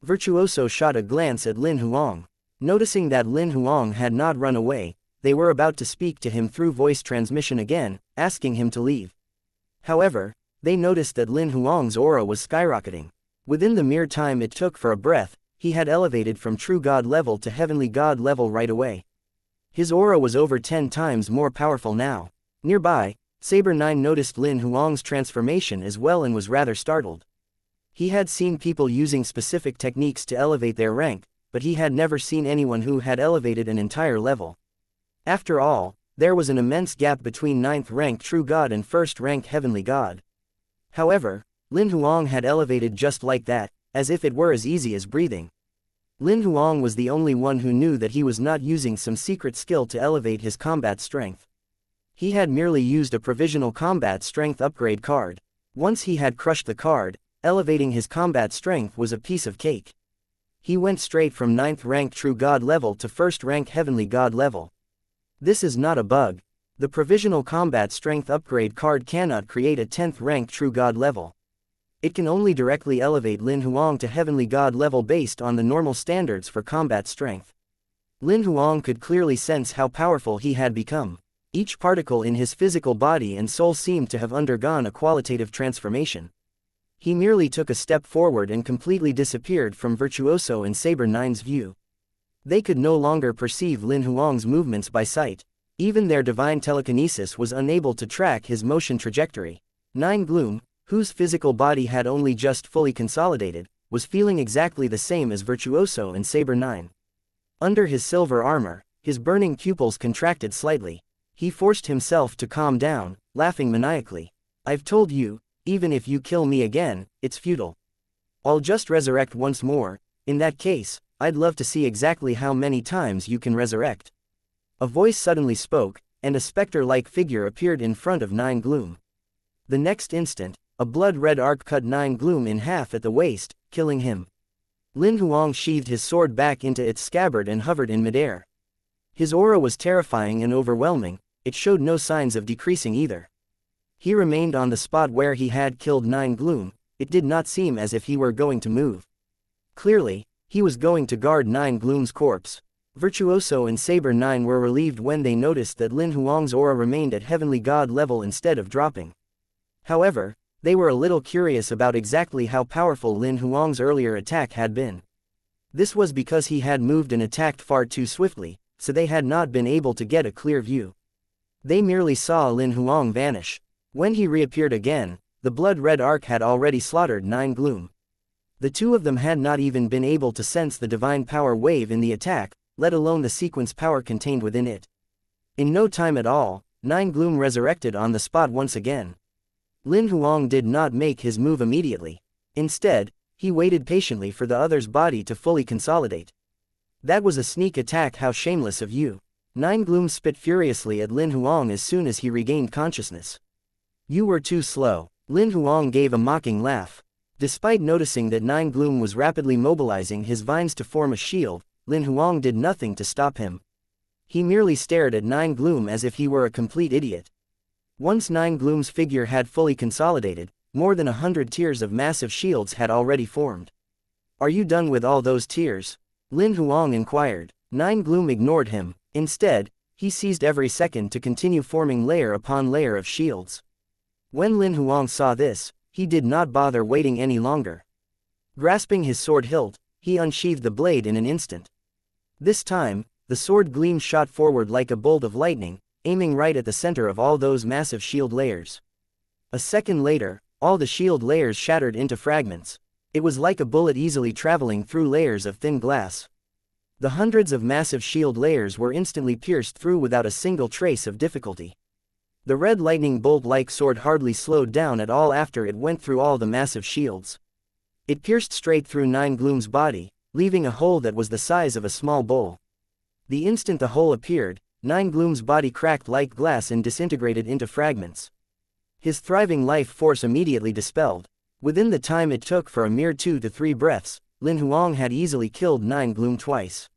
Virtuoso shot a glance at Lin Huang. Noticing that Lin Huang had not run away, they were about to speak to him through voice transmission again, asking him to leave. However, they noticed that Lin Huang's aura was skyrocketing. Within the mere time it took for a breath, he had elevated from true god level to heavenly god level right away. His aura was over 10 times more powerful now. Nearby, Saber 9 noticed Lin Huang's transformation as well and was rather startled. He had seen people using specific techniques to elevate their rank, but he had never seen anyone who had elevated an entire level. After all, there was an immense gap between 9th rank true god and 1st rank heavenly god. However, Lin Huang had elevated just like that, as if it were as easy as breathing. Lin Huang was the only one who knew that he was not using some secret skill to elevate his combat strength. He had merely used a provisional combat strength upgrade card. Once he had crushed the card, elevating his combat strength was a piece of cake. He went straight from 9th rank true god level to 1st rank heavenly god level. This is not a bug. The provisional combat strength upgrade card cannot create a 10th rank true god level. It can only directly elevate Lin Huang to heavenly god level based on the normal standards for combat strength. Lin Huang could clearly sense how powerful he had become. Each particle in his physical body and soul seemed to have undergone a qualitative transformation. He merely took a step forward and completely disappeared from Virtuoso and Saber 9's view. They could no longer perceive Lin Huang's movements by sight. Even their divine telekinesis was unable to track his motion trajectory. Nine Gloom, whose physical body had only just fully consolidated, was feeling exactly the same as Virtuoso and Saber 9. Under his silver armor, his burning pupils contracted slightly. He forced himself to calm down, laughing maniacally. I've told you, even if you kill me again, it's futile. I'll just resurrect once more. In that case, I'd love to see exactly how many times you can resurrect. A voice suddenly spoke, and a specter-like figure appeared in front of Nine Gloom. The next instant, a blood-red arc cut Nine Gloom in half at the waist, killing him. Lin Huang sheathed his sword back into its scabbard and hovered in midair. His aura was terrifying and overwhelming, it showed no signs of decreasing either. He remained on the spot where he had killed Nine Gloom. It did not seem as if he were going to move. Clearly, he was going to guard Nine Gloom's corpse. Virtuoso and Saber 9 were relieved when they noticed that Lin Huang's aura remained at heavenly god level instead of dropping. However, they were a little curious about exactly how powerful Lin Huang's earlier attack had been. This was because he had moved and attacked far too swiftly, so they had not been able to get a clear view. They merely saw Lin Huang vanish. When he reappeared again, the blood-red arc had already slaughtered Nine Gloom. The two of them had not even been able to sense the divine power wave in the attack, let alone the sequence power contained within it. In no time at all, Nine Gloom resurrected on the spot once again. Lin Huang did not make his move immediately. Instead, he waited patiently for the other's body to fully consolidate. That was a sneak attack, how shameless of you. Nine Gloom spit furiously at Lin Huang as soon as he regained consciousness. You were too slow. Lin Huang gave a mocking laugh. Despite noticing that Nine Gloom was rapidly mobilizing his vines to form a shield, Lin Huang did nothing to stop him. He merely stared at Nine Gloom as if he were a complete idiot. Once Nine Gloom's figure had fully consolidated, more than 100 tiers of massive shields had already formed. "Are you done with all those tiers?" Lin Huang inquired. Nine Gloom ignored him. Instead, he seized every second to continue forming layer upon layer of shields. When Lin Huang saw this, he did not bother waiting any longer. Grasping his sword hilt, he unsheathed the blade in an instant. This time, the sword gleam shot forward like a bolt of lightning, aiming right at the center of all those massive shield layers. A second later, all the shield layers shattered into fragments. It was like a bullet easily traveling through layers of thin glass. The hundreds of massive shield layers were instantly pierced through without a single trace of difficulty. The red lightning bolt-like sword hardly slowed down at all after it went through all the massive shields. It pierced straight through Nine Gloom's body, leaving a hole that was the size of a small bowl. The instant the hole appeared, Nine Gloom's body cracked like glass and disintegrated into fragments. His thriving life force immediately dispelled. Within the time it took for a mere 2 to 3 breaths, Lin Huang had easily killed Nine Gloom twice.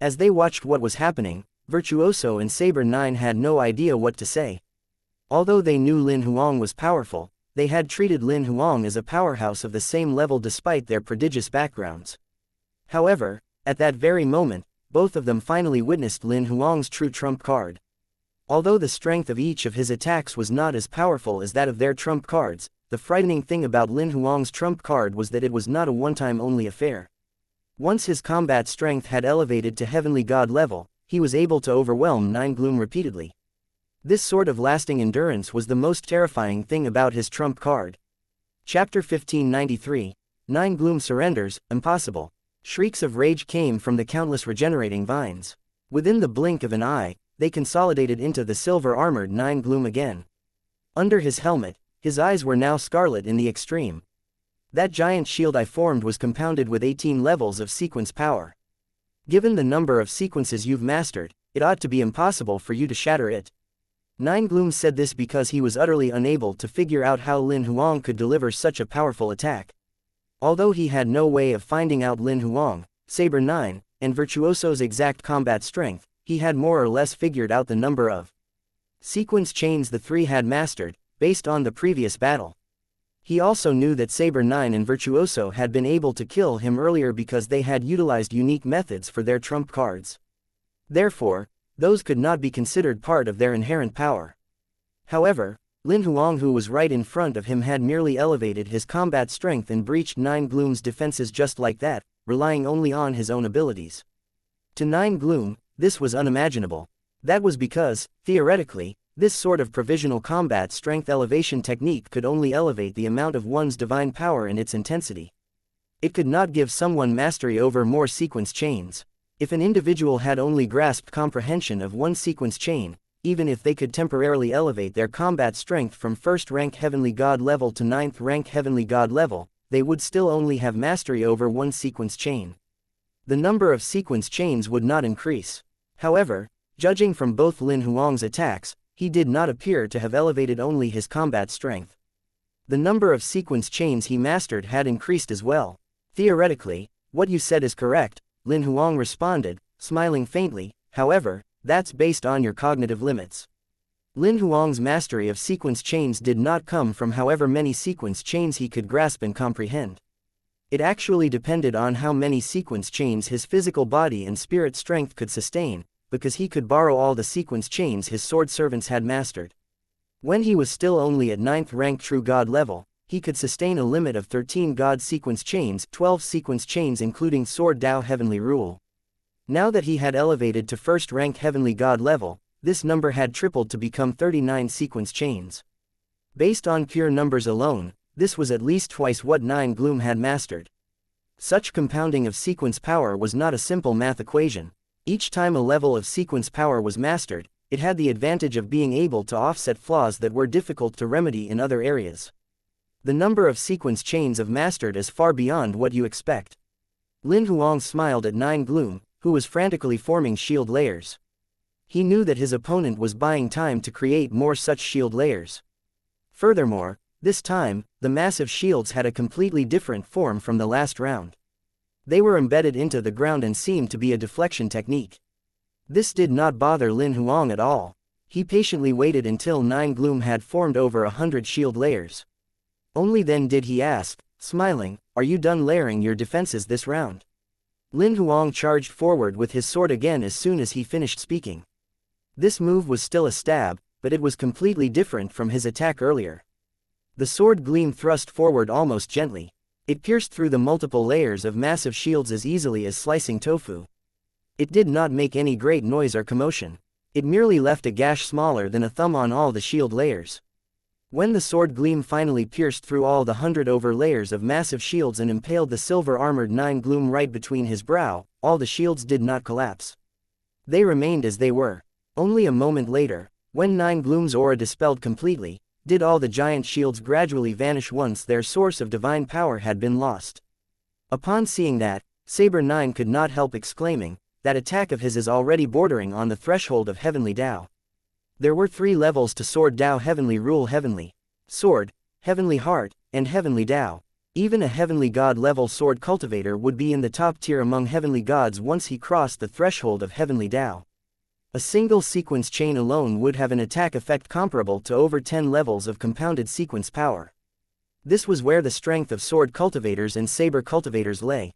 As they watched what was happening, Virtuoso and Saber 9 had no idea what to say. Although they knew Lin Huang was powerful, they had treated Lin Huang as a powerhouse of the same level despite their prodigious backgrounds. However, at that very moment, both of them finally witnessed Lin Huang's true trump card. Although the strength of each of his attacks was not as powerful as that of their trump cards, the frightening thing about Lin Huang's trump card was that it was not a one-time only affair. Once his combat strength had elevated to heavenly god level, he was able to overwhelm Nine Gloom repeatedly. This sort of lasting endurance was the most terrifying thing about his trump card. Chapter 1593. Nine Gloom surrenders, impossible. Shrieks of rage came from the countless regenerating vines. Within the blink of an eye, they consolidated into the silver-armored Nine Gloom again. Under his helmet, his eyes were now scarlet in the extreme. That giant shield I formed was compounded with 18 levels of sequence power. Given the number of sequences you've mastered, it ought to be impossible for you to shatter it. Nine Gloom said this because he was utterly unable to figure out how Lin Huang could deliver such a powerful attack. Although he had no way of finding out Lin Huang, Saber 9, and Virtuoso's exact combat strength, he had more or less figured out the number of sequence chains the three had mastered, based on the previous battle. He also knew that Saber 9 and Virtuoso had been able to kill him earlier because they had utilized unique methods for their trump cards. Therefore, those could not be considered part of their inherent power. However, Lin Huang, who was right in front of him, had merely elevated his combat strength and breached Nine Gloom's defenses just like that, relying only on his own abilities. To Nine Gloom, this was unimaginable. That was because, theoretically, this sort of provisional combat strength elevation technique could only elevate the amount of one's divine power and its intensity. It could not give someone mastery over more sequence chains. If an individual had only grasped comprehension of one sequence chain, even if they could temporarily elevate their combat strength from 1st rank heavenly god level to 9th rank heavenly god level, they would still only have mastery over one sequence chain. The number of sequence chains would not increase. However, judging from both Lin Huang's attacks, he did not appear to have elevated only his combat strength. The number of sequence chains he mastered had increased as well. Theoretically, what you said is correct, Lin Huang responded, smiling faintly. However, that's based on your cognitive limits. Lin Huang's mastery of sequence chains did not come from however many sequence chains he could grasp and comprehend. It actually depended on how many sequence chains his physical body and spirit strength could sustain, because he could borrow all the sequence chains his sword servants had mastered. When he was still only at 9th rank true god level, he could sustain a limit of 13 god sequence chains, 12 sequence chains including Sword Dao Heavenly Rule. Now that he had elevated to 1st rank heavenly god level, this number had tripled to become 39 sequence chains. Based on pure numbers alone, this was at least twice what Nine Gloom had mastered. Such compounding of sequence power was not a simple math equation. Each time a level of sequence power was mastered, it had the advantage of being able to offset flaws that were difficult to remedy in other areas. The number of sequence chains of mastered is far beyond what you expect. Lin Huang smiled at Nine Gloom, who was frantically forming shield layers. He knew that his opponent was buying time to create more such shield layers. Furthermore, This time, the massive shields had a completely different form from the last round. They were embedded into the ground and seemed to be a deflection technique. This did not bother Lin Huang at all. He patiently waited until 9 gloom had formed over 100 shield layers. Only then did he ask, smiling, "Are you done layering your defenses this round?" Lin Huang charged forward with his sword again as soon as he finished speaking. This move was still a stab, but it was completely different from his attack earlier. The sword gleam thrust forward almost gently. It pierced through the multiple layers of massive shields as easily as slicing tofu. It did not make any great noise or commotion. It merely left a gash smaller than a thumb on all the shield layers. When the sword gleam finally pierced through all the 100 over layers of massive shields and impaled the silver-armored 9 gloom right between his brow, all the shields did not collapse. They remained as they were. Only a moment later, when 9 gloom's aura dispelled completely, did all the giant shields gradually vanish once their source of divine power had been lost. Upon seeing that, Saber 9 could not help exclaiming, "That attack of his is already bordering on the threshold of Heavenly Tao." There were 3 levels to Sword Tao: Heavenly Rule, Heavenly Sword, Heavenly Heart, and Heavenly Tao. Even a Heavenly God level Sword Cultivator would be in the top tier among Heavenly Gods once he crossed the threshold of Heavenly Tao. A single sequence chain alone would have an attack effect comparable to over 10 levels of compounded sequence power. This was where the strength of Sword Cultivators and Saber Cultivators lay.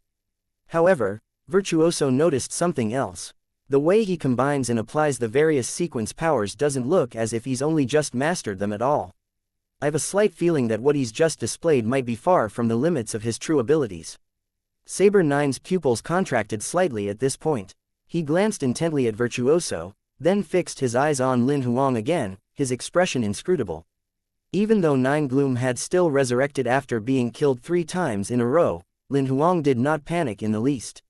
However, Virtuoso noticed something else. The way he combines and applies the various sequence powers doesn't look as if he's only just mastered them at all. I've a slight feeling that what he's just displayed might be far from the limits of his true abilities. Saber 9's pupils contracted slightly at this point. He glanced intently at Virtuoso, then fixed his eyes on Lin Huang again, his expression inscrutable. Even though 9 gloom had still resurrected after being killed 3 times in a row, Lin Huang did not panic in the least.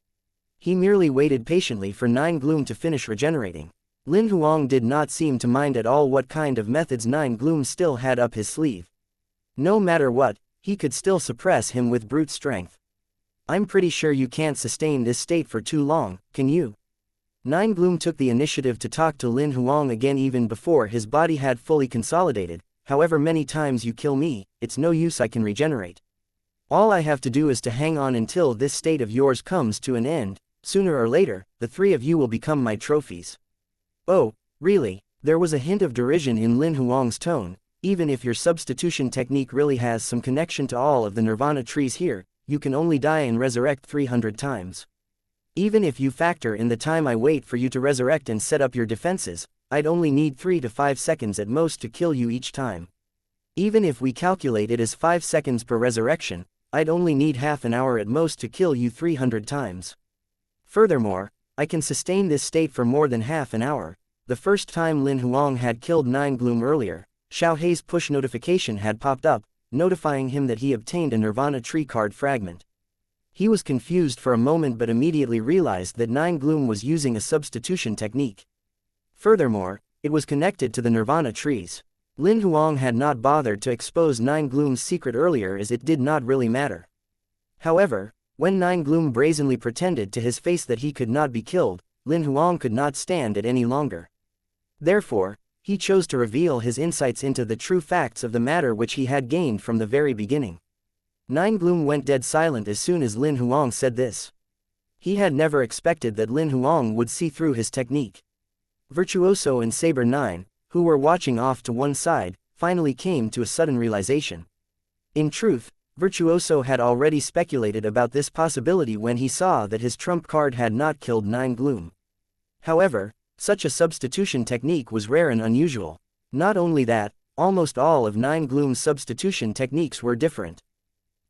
He merely waited patiently for 9 gloom to finish regenerating. Lin Huang did not seem to mind at all what kind of methods 9 gloom still had up his sleeve. No matter what, he could still suppress him with brute strength. "I'm pretty sure you can't sustain this state for too long, can you?" 9 gloom took the initiative to talk to Lin Huang again even before his body had fully consolidated. "However many times you kill me, it's no use, I can regenerate. All I have to do is to hang on until this state of yours comes to an end. Sooner or later, the 3 of you will become my trophies." "Oh, really?" There was a hint of derision in Lin Huang's tone. "Even if your substitution technique really has some connection to all of the nirvana trees here, you can only die and resurrect 300 times. Even if you factor in the time I wait for you to resurrect and set up your defenses, I'd only need 3 to 5 seconds at most to kill you each time. Even if we calculate it as 5 seconds per resurrection, I'd only need half an hour at most to kill you 300 times. Furthermore, I can sustain this state for more than half an hour." The first time Lin Huang had killed 9 gloom earlier, Xiao Hei's push notification had popped up, notifying him that he obtained a Nirvana tree card fragment. He was confused for a moment but immediately realized that 9 gloom was using a substitution technique. Furthermore, it was connected to the Nirvana trees. Lin Huang had not bothered to expose 9 gloom's secret earlier as it did not really matter. However, when 9 gloom brazenly pretended to his face that he could not be killed, Lin Huang could not stand it any longer. Therefore, he chose to reveal his insights into the true facts of the matter which he had gained from the very beginning. 9 gloom went dead silent as soon as Lin Huang said this. He had never expected that Lin Huang would see through his technique. Virtuoso and Saber 9, who were watching off to one side, finally came to a sudden realization. In truth, Virtuoso had already speculated about this possibility when he saw that his trump card had not killed 9 gloom. However, such a substitution technique was rare and unusual. Not only that, almost all of 9 gloom's substitution techniques were different.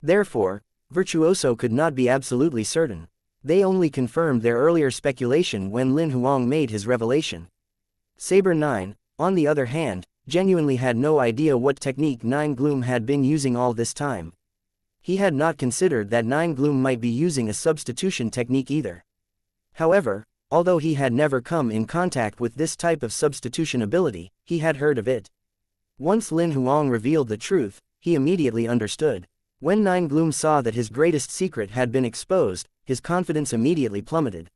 Therefore, Virtuoso could not be absolutely certain. They only confirmed their earlier speculation when Lin Huang made his revelation. Saber 9, on the other hand, genuinely had no idea what technique 9 gloom had been using all this time. He had not considered that 9 gloom might be using a substitution technique either. However, although he had never come in contact with this type of substitution ability, he had heard of it. Once Lin Huang revealed the truth, he immediately understood. When 9 gloom saw that his greatest secret had been exposed, his confidence immediately plummeted.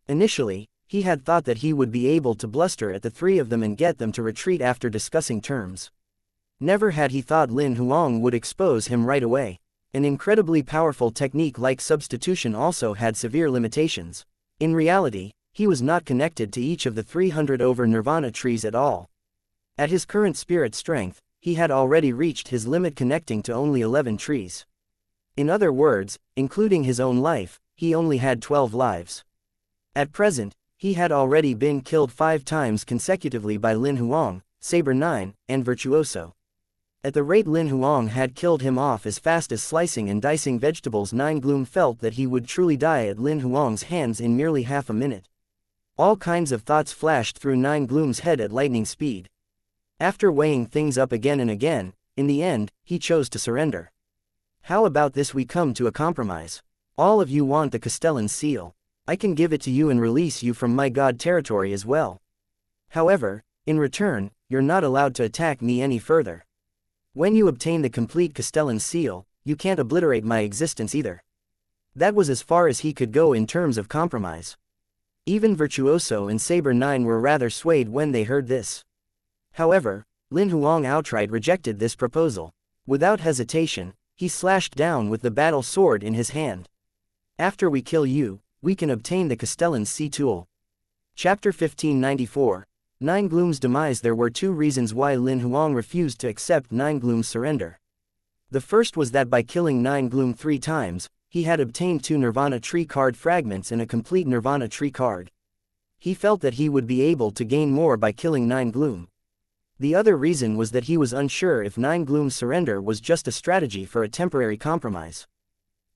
Initially, he had thought that he would be able to bluster at the 3 of them and get them to retreat after discussing terms. Never had he thought Lin Huang would expose him right away. An incredibly powerful technique like substitution also had severe limitations. In reality, he was not connected to each of the 300 over nirvana trees at all. At his current spirit strength, he had already reached his limit connecting to only 11 trees. In other words, including his own life, he only had 12 lives. At present, he had already been killed 5 times consecutively by Lin Huang, Saber 9, and Virtuoso. At the rate Lin Huang had killed him off as fast as slicing and dicing vegetables, Nine Gloom felt that he would truly die at Lin Huang's hands in merely half a minute. All kinds of thoughts flashed through Nine Gloom's head at lightning speed. After weighing things up again and again, in the end, he chose to surrender. How about this? We come to a compromise. All of you want the Castellan seal. I can give it to you and release you from my god territory as well. However, in return, you're not allowed to attack me any further. When you obtain the complete Castellan seal, you can't obliterate my existence either. That was as far as he could go in terms of compromise. Even Virtuoso and Saber 9 were rather swayed when they heard this. However, Lin Huang outright rejected this proposal. Without hesitation, he slashed down with the battle sword in his hand. After we kill you, we can obtain the Castellan sea tool. Chapter 1594. Nine Gloom's demise. There were 2 reasons why Lin Huang refused to accept Nine Gloom's surrender. The first was that by killing Nine Gloom 3 times, he had obtained 2 Nirvana Tree card fragments and a complete Nirvana Tree card. He felt that he would be able to gain more by killing Nine Gloom. The other reason was that he was unsure if Nine Gloom's surrender was just a strategy for a temporary compromise.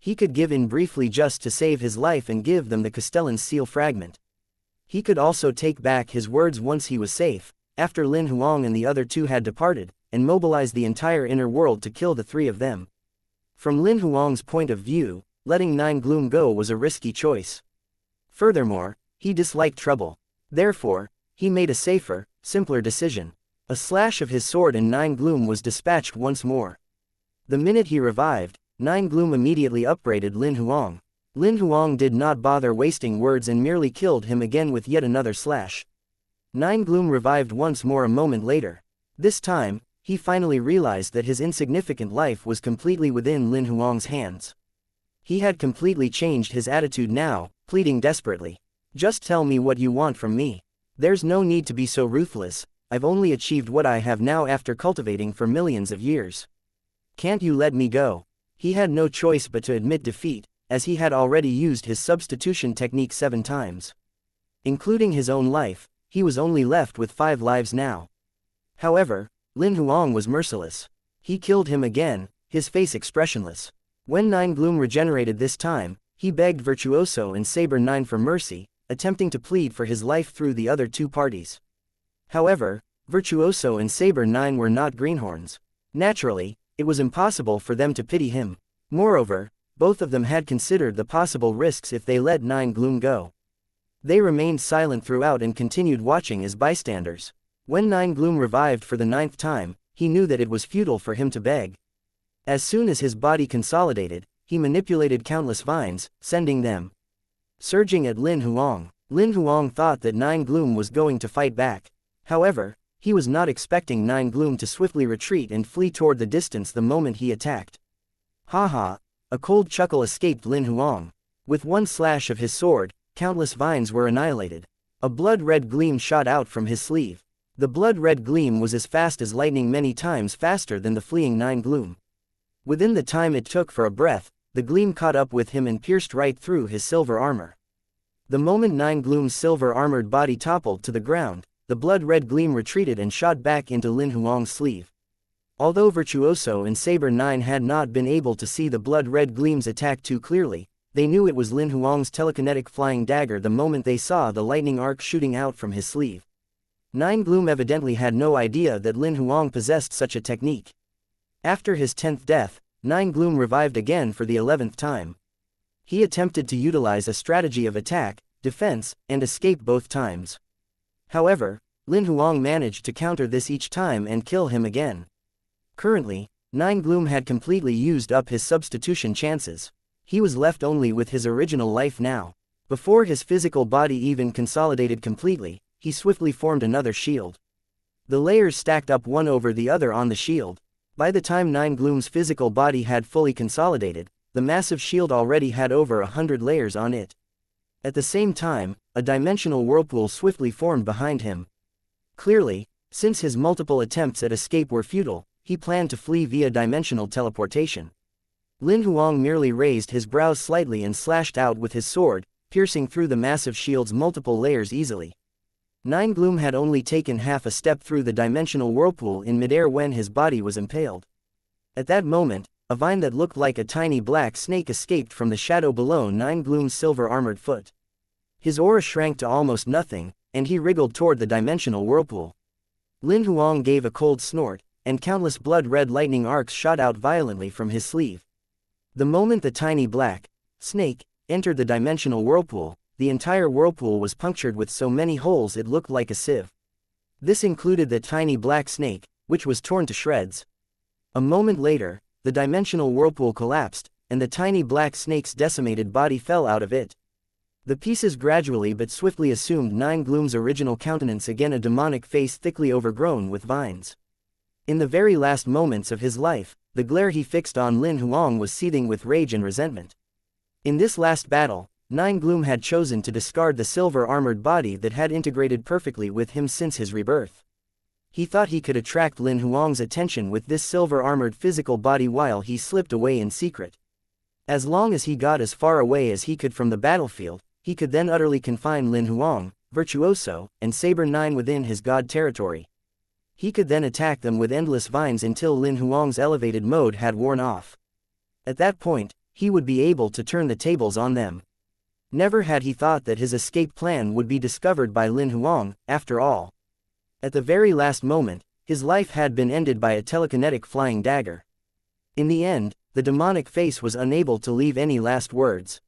He could give in briefly just to save his life and give them the Castellan seal fragment. He could also take back his words once he was safe, after Lin Huang and the other 2 had departed, and mobilize the entire inner world to kill the 3 of them. From Lin Huang's point of view, letting Nine Gloom go was a risky choice. Furthermore, he disliked trouble. Therefore, he made a safer, simpler decision. A slash of his sword and Nine Gloom was dispatched once more. The minute he revived, Nine Gloom immediately upbraided Lin Huang. Lin Huang did not bother wasting words and merely killed him again with yet another slash. Nine Gloom revived once more a moment later. This time, he finally realized that his insignificant life was completely within Lin Huang's hands. He had completely changed his attitude now, pleading desperately. Just tell me what you want from me. There's no need to be so ruthless. I've only achieved what I have now after cultivating for millions of years. Can't you let me go? He had no choice but to admit defeat, as he had already used his substitution technique 7 times. Including his own life, he was only left with 5 lives now. However, Lin Huang was merciless. He killed him again, his face expressionless. When Nine Gloom regenerated this time, he begged Virtuoso and Saber 9 for mercy, attempting to plead for his life through the other 2 parties. However, Virtuoso and Saber 9 were not greenhorns. Naturally, it was impossible for them to pity him. Moreover, both of them had considered the possible risks if they let Nine Gloom go. They remained silent throughout and continued watching as bystanders. When Nine Gloom revived for the 9th time, he knew that it was futile for him to beg. As soon as his body consolidated, he manipulated countless vines, sending them surging at Lin Huang. Lin Huang thought that Nine Gloom was going to fight back. However, he was not expecting Nine Gloom to swiftly retreat and flee toward the distance the moment he attacked. Haha! A cold chuckle escaped Lin Huang. With one slash of his sword, countless vines were annihilated. A blood-red gleam shot out from his sleeve. The blood-red gleam was as fast as lightning, many times faster than the fleeing Nine Gloom. Within the time it took for a breath, the gleam caught up with him and pierced right through his silver armor. The moment Nine Gloom's silver-armored body toppled to the ground, the blood-red gleam retreated and shot back into Lin Huang's sleeve. Although Virtuoso and Saber 9 had not been able to see the blood-red gleam's attack too clearly, they knew it was Lin Huang's telekinetic flying dagger the moment they saw the lightning arc shooting out from his sleeve. Nine Gloom evidently had no idea that Lin Huang possessed such a technique. After his 10th death, Nine Gloom revived again for the 11th time. He attempted to utilize a strategy of attack, defense, and escape both times. However, Lin Huang managed to counter this each time and kill him again. Currently, Nine Gloom had completely used up his substitution chances. He was left only with his original life now. Before his physical body even consolidated completely, he swiftly formed another shield. The layers stacked up one over the other on the shield. By the time Nine Gloom's physical body had fully consolidated, the massive shield already had over 100 layers on it. At the same time, a dimensional whirlpool swiftly formed behind him. Clearly, since his multiple attempts at escape were futile, he planned to flee via dimensional teleportation. Lin Huang merely raised his brows slightly and slashed out with his sword, piercing through the massive shield's multiple layers easily. Nine Gloom had only taken half a step through the dimensional whirlpool in midair when his body was impaled. At that moment, a vine that looked like a tiny black snake escaped from the shadow below Nine Gloom's silver-armored foot. His aura shrank to almost nothing, and he wriggled toward the dimensional whirlpool. Lin Huang gave a cold snort, and countless blood-red lightning arcs shot out violently from his sleeve. The moment the tiny black snake entered the dimensional whirlpool, the entire whirlpool was punctured with so many holes it looked like a sieve. This included the tiny black snake, which was torn to shreds. A moment later, the dimensional whirlpool collapsed, and the tiny black snake's decimated body fell out of it. The pieces gradually but swiftly assumed Nine Gloom's original countenance again, a demonic face thickly overgrown with vines. In the very last moments of his life, the glare he fixed on Lin Huang was seething with rage and resentment. In this last battle, Nine Gloom had chosen to discard the silver-armored body that had integrated perfectly with him since his rebirth. He thought he could attract Lin Huang's attention with this silver-armored physical body while he slipped away in secret. As long as he got as far away as he could from the battlefield, he could then utterly confine Lin Huang, Virtuoso, and Saber 9 within his god territory. He could then attack them with endless vines until Lin Huang's elevated mode had worn off. At that point, he would be able to turn the tables on them. Never had he thought that his escape plan would be discovered by Lin Huang, after all. At the very last moment, his life had been ended by a telekinetic flying dagger. In the end, the demonic face was unable to leave any last words.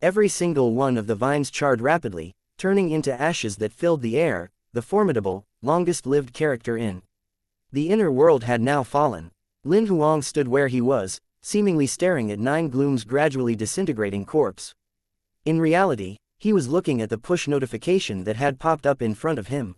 Every single one of the vines charred rapidly, turning into ashes that filled the air. The formidable, longest-lived character in the inner world had now fallen. Lin Huang stood where he was, seemingly staring at Nine Gloom's gradually disintegrating corpse. In reality, he was looking at the push notification that had popped up in front of him.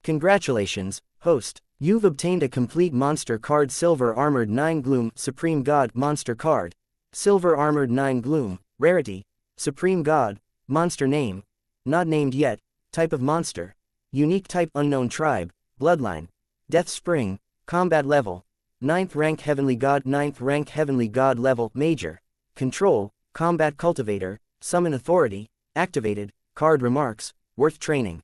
Congratulations, host. You've obtained a complete monster card. Silver Armored Nine Gloom, Supreme God, Monster Card. Silver Armored Nine Gloom, Rarity, Supreme God, Monster Name, not named yet, Type of Monster, Unique Type, Unknown Tribe, Bloodline, Death Spring, Combat Level, 9th Rank Heavenly God, 9th Rank Heavenly God Level, Major, Control, Combat Cultivator, Summon Authority, Activated, Card Remarks, Worth Training.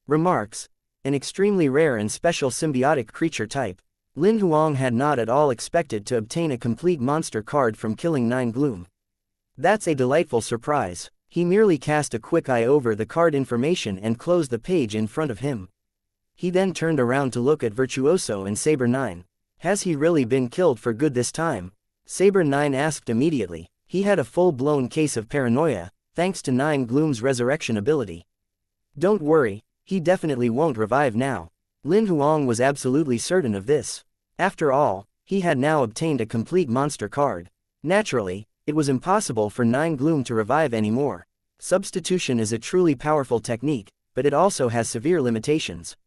Remarks: an extremely rare and special symbiotic creature type. Lin Huang had not at all expected to obtain a complete monster card from killing Nine Gloom. That's a delightful surprise. He merely cast a quick eye over the card information and closed the page in front of him. He then turned around to look at Virtuoso and Saber 9. Has he really been killed for good this time? Saber 9 asked immediately. He had a full-blown case of paranoia, thanks to Nine Gloom's resurrection ability. Don't worry, he definitely won't revive now. Lin Huang was absolutely certain of this. After all, he had now obtained a complete monster card. Naturally, it was impossible for Nine Gloom to revive anymore. Substitution is a truly powerful technique, but it also has severe limitations.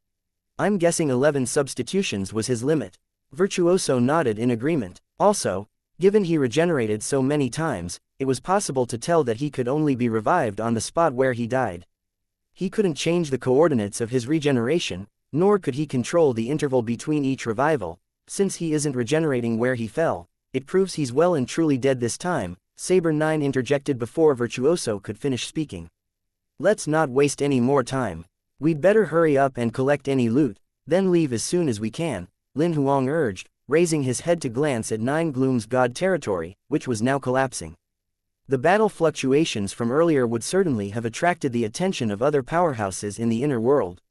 I'm guessing 11 substitutions was his limit. Virtuoso nodded in agreement. Also, given he regenerated so many times, it was possible to tell that he could only be revived on the spot where he died. He couldn't change the coordinates of his regeneration, nor could he control the interval between each revival. Since he isn't regenerating where he fell, it proves he's well and truly dead this time, Saber 9 interjected before Virtuoso could finish speaking. Let's not waste any more time. We'd better hurry up and collect any loot, then leave as soon as we can, Lin Huang urged, raising his head to glance at Nine Gloom's god territory, which was now collapsing. The battle fluctuations from earlier would certainly have attracted the attention of other powerhouses in the inner world.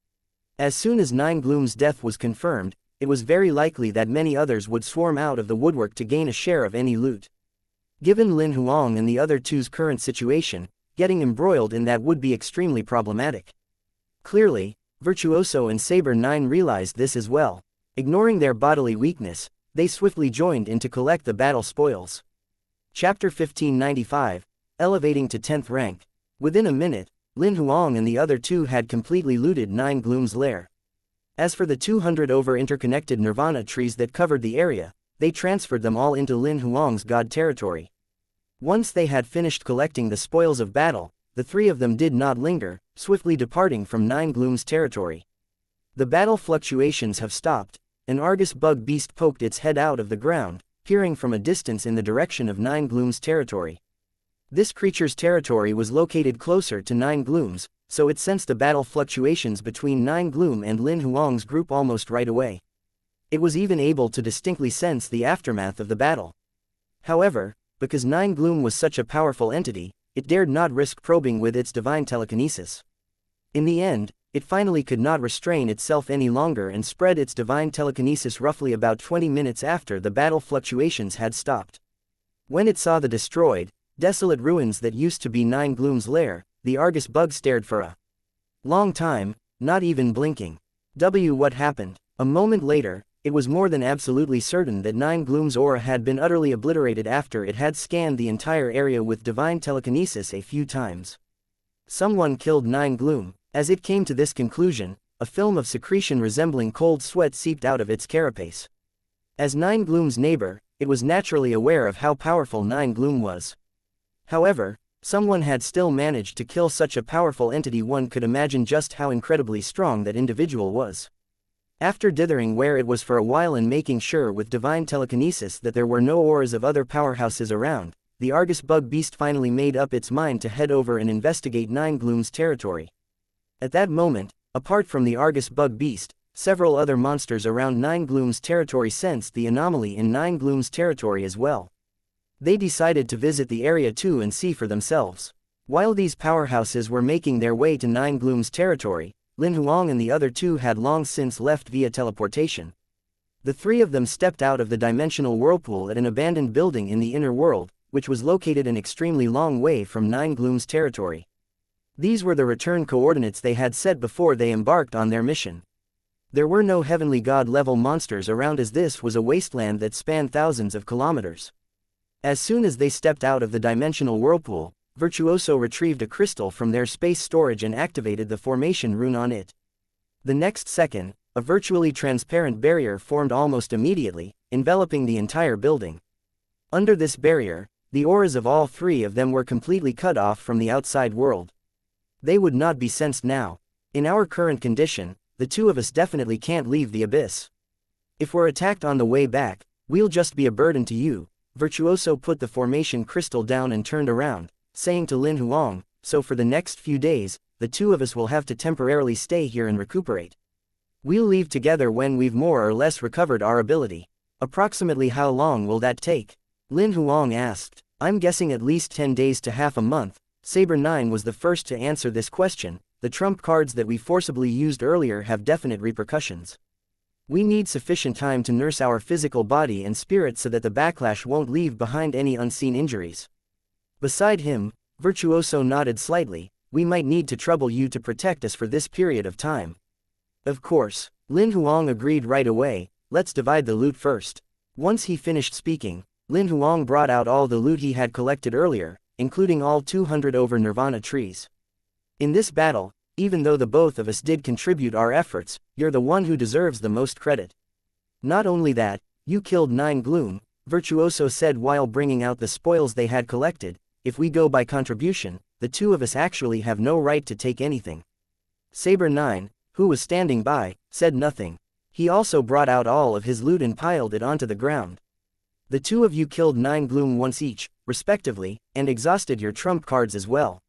As soon as Nine Gloom's death was confirmed, it was very likely that many others would swarm out of the woodwork to gain a share of any loot. Given Lin Huang and the other two's current situation, getting embroiled in that would be extremely problematic. Clearly, Virtuoso and Saber 9 realized this as well. Ignoring their bodily weakness, they swiftly joined in to collect the battle spoils. Chapter 1595, Elevating to 10th Rank. Within a minute, Lin Huang and the other two had completely looted Nine Gloom's lair. As for the 200 over interconnected nirvana trees that covered the area, they transferred them all into Lin Huang's god territory. Once they had finished collecting the spoils of battle, the three of them did not linger, swiftly departing from Nine Glooms territory. The battle fluctuations have stopped. An Argus bug beast poked its head out of the ground, peering from a distance in the direction of Nine Glooms territory. This creature's territory was located closer to Nine Glooms, so it sensed the battle fluctuations between Nine Gloom and Lin Huang's group almost right away. It was even able to distinctly sense the aftermath of the battle. However, because Nine Gloom was such a powerful entity, it dared not risk probing with its divine telekinesis. In the end, it finally could not restrain itself any longer and spread its divine telekinesis roughly about 20 minutes after the battle fluctuations had stopped. When it saw the destroyed, desolate ruins that used to be Nine Gloom's lair, the Argus bug stared for a long time, not even blinking. What happened? A moment later, it was more than absolutely certain that Nine Gloom's aura had been utterly obliterated after it had scanned the entire area with divine telekinesis a few times. Someone killed Nine Gloom. As it came to this conclusion, a film of secretion resembling cold sweat seeped out of its carapace. As Nine Gloom's neighbor, it was naturally aware of how powerful Nine Gloom was. However, someone had still managed to kill such a powerful entity. One could imagine just how incredibly strong that individual was. After dithering where it was for a while and making sure with divine telekinesis that there were no auras of other powerhouses around, the Argus bug beast finally made up its mind to head over and investigate Nine Gloom's territory. At that moment, apart from the Argus bug beast, several other monsters around Nine Gloom's territory sensed the anomaly in Nine Gloom's territory as well. They decided to visit the area too and see for themselves. While these powerhouses were making their way to Nine Gloom's territory, Lin Huang and the other two had long since left via teleportation. The three of them stepped out of the dimensional whirlpool at an abandoned building in the inner world, which was located an extremely long way from Nine Gloom's territory. These were the return coordinates they had set before they embarked on their mission. There were no heavenly god-level monsters around, as this was a wasteland that spanned thousands of kilometers. As soon as they stepped out of the dimensional whirlpool, Virtuoso retrieved a crystal from their space storage and activated the formation rune on it. The next second, a virtually transparent barrier formed almost immediately, enveloping the entire building. Under this barrier, the auras of all three of them were completely cut off from the outside world. They would not be sensed now. In our current condition, the two of us definitely can't leave the abyss. If we're attacked on the way back, we'll just be a burden to you. Virtuoso put the formation crystal down and turned around, saying to Lin Huang, so for the next few days, the two of us will have to temporarily stay here and recuperate. We'll leave together when we've more or less recovered our ability. Approximately how long will that take? Lin Huang asked. I'm guessing at least 10 days to half a month. Saber 9 was the first to answer this question. The trump cards that we forcibly used earlier have definite repercussions. We need sufficient time to nurse our physical body and spirit so that the backlash won't leave behind any unseen injuries. Beside him, Virtuoso nodded slightly. We might need to trouble you to protect us for this period of time. Of course, Lin Huang agreed right away. Let's divide the loot first. Once he finished speaking, Lin Huang brought out all the loot he had collected earlier, including all 200 over nirvana trees. In this battle, even though the both of us did contribute our efforts, you're the one who deserves the most credit. Not only that, you killed Nine Gloom, Virtuoso said while bringing out the spoils they had collected. If we go by contribution, the two of us actually have no right to take anything. Saber 9, who was standing by, said nothing. He also brought out all of his loot and piled it onto the ground. The two of you killed Nine Gloom once each, respectively, and exhausted your trump cards as well.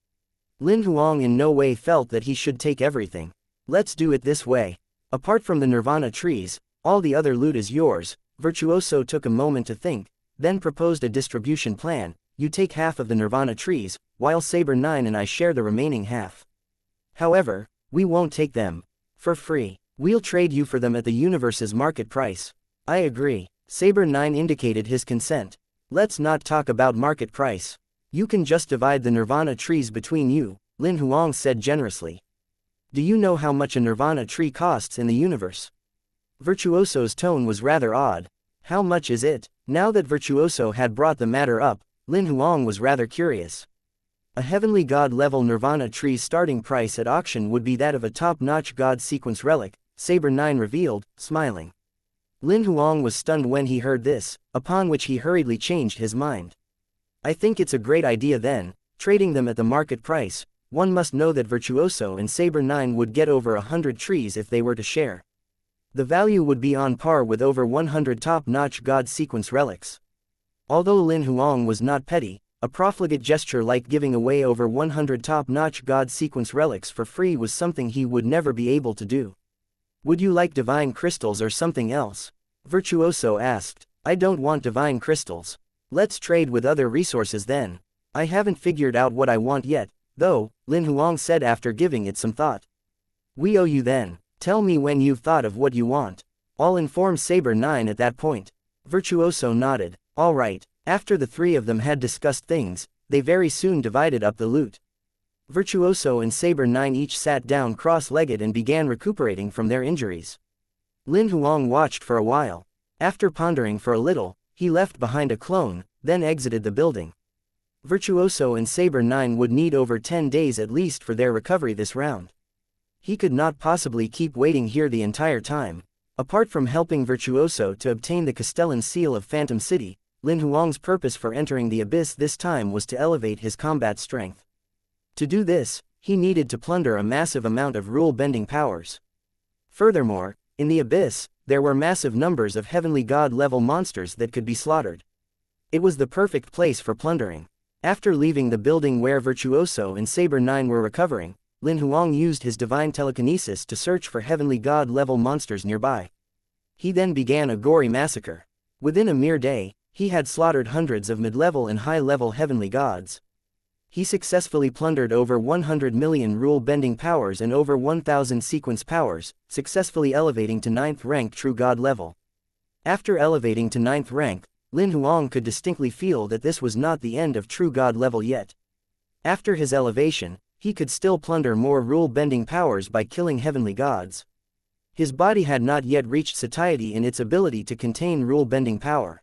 Lin Huang in no way felt that he should take everything. Let's do it this way. Apart from the nirvana trees, all the other loot is yours. Virtuoso took a moment to think, then proposed a distribution plan. You take half of the nirvana trees, while Saber 9 and I share the remaining half. However, we won't take them for free. We'll trade you for them at the universe's market price. I agree. Saber 9 indicated his consent. Let's not talk about market price. You can just divide the nirvana trees between you, Lin Huang said generously. Do you know how much a nirvana tree costs in the universe? Virtuoso's tone was rather odd. How much is it? Now that Virtuoso had brought the matter up, Lin Huang was rather curious. A heavenly god level nirvana tree's starting price at auction would be that of a top-notch god sequence relic, Saber 9 revealed, smiling. Lin Huang was stunned when he heard this, upon which he hurriedly changed his mind. I think it's a great idea then, trading them at the market price. One must know that Virtuoso and Saber 9 would get over 100 trees if they were to share. The value would be on par with over 100 top-notch God sequence relics. Although Lin Huang was not petty, a profligate gesture like giving away over 100 top-notch God sequence relics for free was something he would never be able to do. Would you like divine crystals or something else? Virtuoso asked. I don't want divine crystals. Let's trade with other resources then. I haven't figured out what I want yet, though, Lin Huang said after giving it some thought. We owe you then. Tell me when you've thought of what you want. I'll inform Saber 9 at that point. Virtuoso nodded. All right. After the three of them had discussed things, they very soon divided up the loot. Virtuoso and Saber 9 each sat down cross-legged and began recuperating from their injuries. Lin Huang watched for a while. After pondering for a little, he left behind a clone, then exited the building. Virtuoso and Saber 9 would need over 10 days at least for their recovery this round. He could not possibly keep waiting here the entire time. Apart from helping Virtuoso to obtain the Castellan seal of Phantom City, Lin Huang's purpose for entering the abyss this time was to elevate his combat strength. To do this, he needed to plunder a massive amount of rule-bending powers. Furthermore, in the abyss, there were massive numbers of heavenly god-level monsters that could be slaughtered. It was the perfect place for plundering. After leaving the building where Virtuoso and Saber 9 were recovering, Lin Huang used his divine telekinesis to search for heavenly god-level monsters nearby. He then began a gory massacre. Within a mere day, he had slaughtered hundreds of mid-level and high-level heavenly gods. He successfully plundered over 100 million rule-bending powers and over 1,000 sequence powers, successfully elevating to 9th rank true god level. After elevating to 9th rank, Lin Huang could distinctly feel that this was not the end of true god level yet. After his elevation, he could still plunder more rule-bending powers by killing heavenly gods. His body had not yet reached satiety in its ability to contain rule-bending power.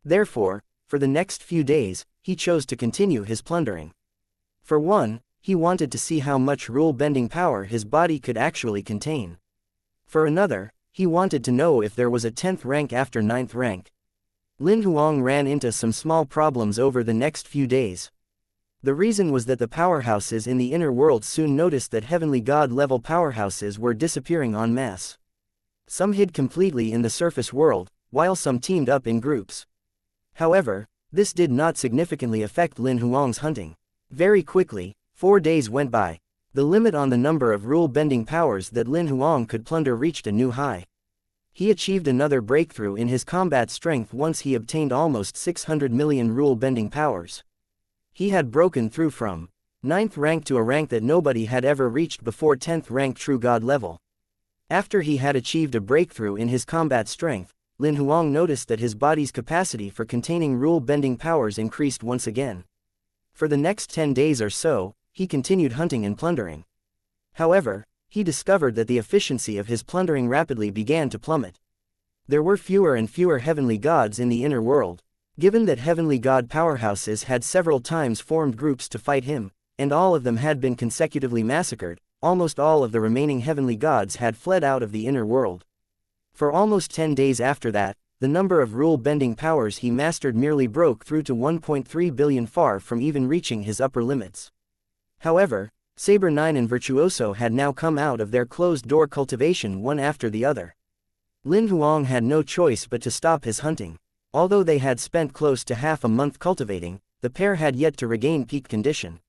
Therefore, for the next few days, he chose to continue his plundering. For one, he wanted to see how much rule-bending power his body could actually contain. For another, he wanted to know if there was a 10th rank after 9th rank. Lin Huang ran into some small problems over the next few days. The reason was that the powerhouses in the inner world soon noticed that heavenly god-level powerhouses were disappearing en masse. Some hid completely in the surface world, while some teamed up in groups. However, this did not significantly affect Lin Huang's hunting. Very quickly, 4 days went by. The limit on the number of rule-bending powers that Lin Huang could plunder reached a new high. He achieved another breakthrough in his combat strength once he obtained almost 600 million rule-bending powers. He had broken through from 9th rank to a rank that nobody had ever reached before 10th rank true god level. After he had achieved a breakthrough in his combat strength, Lin Huang noticed that his body's capacity for containing rule-bending powers increased once again. For the next 10 days or so, he continued hunting and plundering. However, he discovered that the efficiency of his plundering rapidly began to plummet. There were fewer and fewer heavenly gods in the inner world. Given that heavenly god powerhouses had several times formed groups to fight him, and all of them had been consecutively massacred, almost all of the remaining heavenly gods had fled out of the inner world. For almost 10 days after that, the number of rule-bending powers he mastered merely broke through to 1.3 billion, far from even reaching his upper limits. However, Saber 9 and Virtuoso had now come out of their closed-door cultivation one after the other. Lin Huang had no choice but to stop his hunting. Although they had spent close to half a month cultivating, the pair had yet to regain peak condition.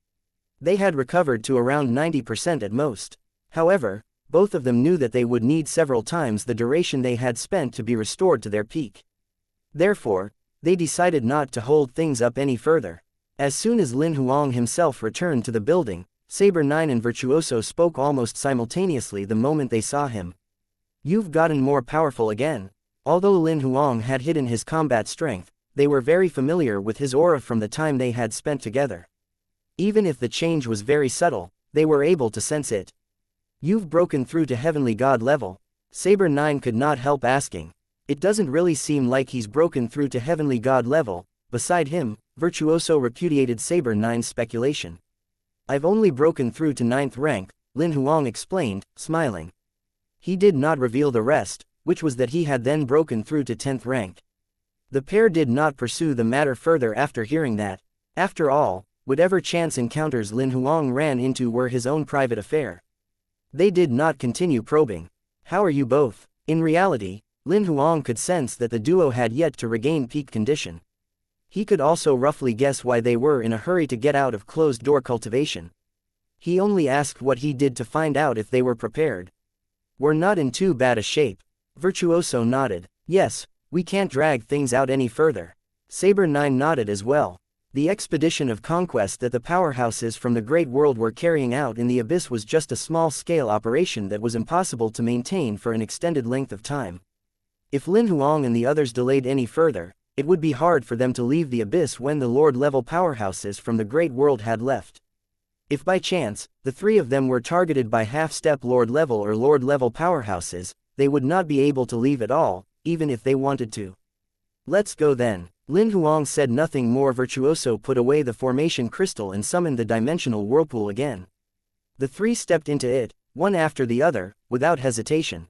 They had recovered to around 90% at most. However, both of them knew that they would need several times the duration they had spent to be restored to their peak. Therefore, they decided not to hold things up any further. As soon as Lin Huang himself returned to the building, Saber 9 and Virtuoso spoke almost simultaneously the moment they saw him. You've gotten more powerful again. Although Lin Huang had hidden his combat strength, they were very familiar with his aura from the time they had spent together. Even if the change was very subtle, they were able to sense it. You've broken through to heavenly god level. Saber 9 could not help asking. It doesn't really seem like he's broken through to heavenly god level. Beside him, Virtuoso repudiated Saber 9's speculation. I've only broken through to 9th rank, Lin Huang explained, smiling. He did not reveal the rest, which was that he had then broken through to 10th rank. The pair did not pursue the matter further after hearing that, after all, whatever chance encounters Lin Huang ran into were his own private affair. They did not continue probing. How are you both? In reality, Lin Huang could sense that the duo had yet to regain peak condition. He could also roughly guess why they were in a hurry to get out of closed-door cultivation. He only asked what he did to find out if they were prepared. We're not in too bad a shape. Virtuoso nodded. Yes, we can't drag things out any further. Saber 9 nodded as well. The expedition of conquest that the powerhouses from the Great World were carrying out in the Abyss was just a small-scale operation that was impossible to maintain for an extended length of time. If Lin Huang and the others delayed any further, it would be hard for them to leave the Abyss when the Lord-level powerhouses from the Great World had left. If by chance, the three of them were targeted by half-step Lord-level or Lord-level powerhouses, they would not be able to leave at all, even if they wanted to. Let's go then. Lin Huang said nothing more. Virtuoso put away the formation crystal and summoned the dimensional whirlpool again. The three stepped into it, one after the other, without hesitation.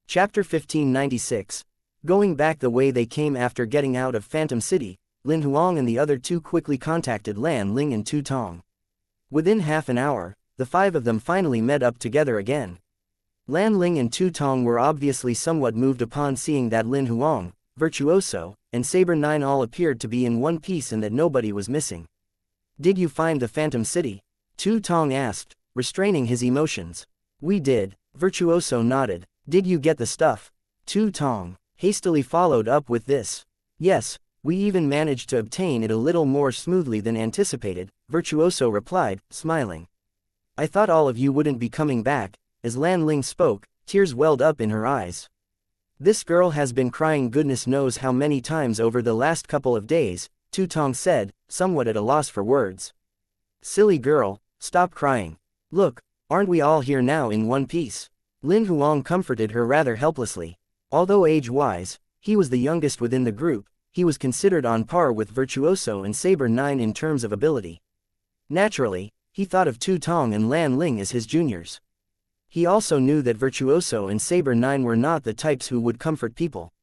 Chapter 1596. Going back the way they came after getting out of Phantom City, Lin Huang and the other two quickly contacted Lan Ling and Tu Tong. Within half an hour, the five of them finally met up together again. Lan Ling and Tu Tong were obviously somewhat moved upon seeing that Lin Huang, Virtuoso, and Saber 9 all appeared to be in one piece and that nobody was missing. Did you find the Phantom City? Tu Tong asked, restraining his emotions. We did. Virtuoso nodded. Did you get the stuff? Tu Tong hastily followed up with this. Yes, we even managed to obtain it a little more smoothly than anticipated, Virtuoso replied, smiling. I thought all of you wouldn't be coming back. As Lan Ling spoke, tears welled up in her eyes. This girl has been crying goodness knows how many times over the last couple of days, Tu Tong said, somewhat at a loss for words. Silly girl, stop crying. Look, aren't we all here now in one piece? Lin Huang comforted her rather helplessly. Although age-wise, he was the youngest within the group, he was considered on par with Virtuoso and Saber 9 in terms of ability. Naturally, he thought of Tu Tong and Lan Ling as his juniors. He also knew that Virtuoso and Saber 9 were not the types who would comfort people.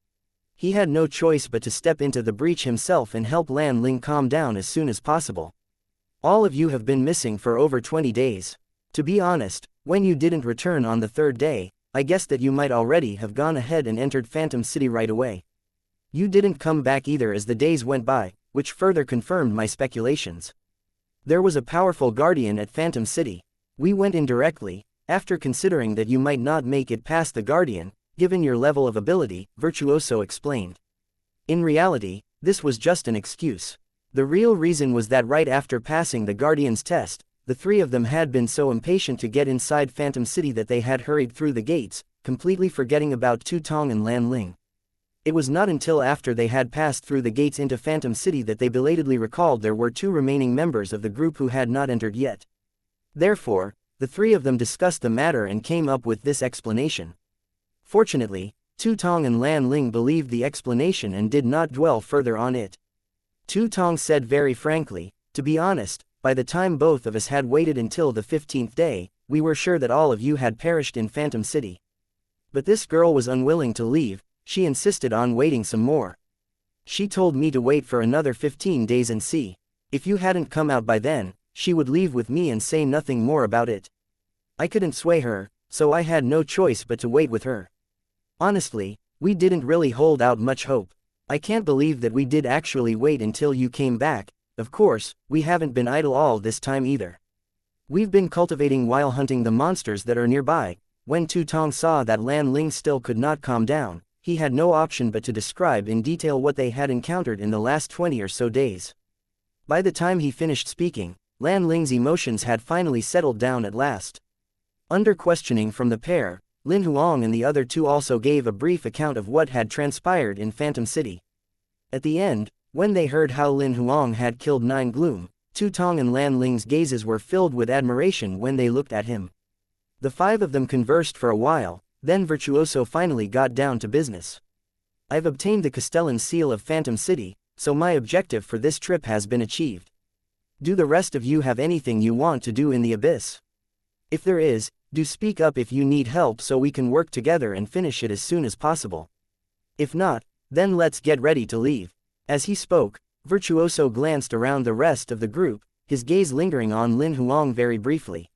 He had no choice but to step into the breach himself and help Lan Ling calm down as soon as possible. All of you have been missing for over 20 days. To be honest, when you didn't return on the third day, I guessed that you might already have gone ahead and entered Phantom City right away. You didn't come back either as the days went by, which further confirmed my speculations. There was a powerful guardian at Phantom City. We went in directly, after considering that you might not make it past the guardian, given your level of ability, Virtuoso explained. In reality, this was just an excuse. The real reason was that right after passing the guardian's test, the three of them had been so impatient to get inside Phantom City that they had hurried through the gates, completely forgetting about Tu Tong and Lan Ling. It was not until after they had passed through the gates into Phantom City that they belatedly recalled there were two remaining members of the group who had not entered yet. Therefore, the three of them discussed the matter and came up with this explanation. Fortunately, Tu Tong and Lan Ling believed the explanation and did not dwell further on it. Tu Tong said very frankly, to be honest, by the time both of us had waited until the 15th day, we were sure that all of you had perished in Phantom City. But this girl was unwilling to leave, she insisted on waiting some more. She told me to wait for another 15 days and see. If you hadn't come out by then, she would leave with me and say nothing more about it. I couldn't sway her, so I had no choice but to wait with her. Honestly, we didn't really hold out much hope. I can't believe that we did actually wait until you came back. Of course, we haven't been idle all this time either. We've been cultivating while hunting the monsters that are nearby. When Tu Tong saw that Lan Ling still could not calm down, he had no option but to describe in detail what they had encountered in the last 20 or so days. By the time he finished speaking, Lan Ling's emotions had finally settled down at last. Under questioning from the pair, Lin Huang and the other two also gave a brief account of what had transpired in Phantom City. At the end, when they heard how Lin Huang had killed 9 Gloom, Tu Tong and Lan Ling's gazes were filled with admiration when they looked at him. The five of them conversed for a while, then Virtuoso finally got down to business. I've obtained the Castellan seal of Phantom City, so my objective for this trip has been achieved. Do the rest of you have anything you want to do in the Abyss? If there is, Do speak up if you need help so we can work together and finish it as soon as possible. If not, then let's get ready to leave. As he spoke, Virtuoso glanced around the rest of the group, his gaze lingering on Lin Huang very briefly.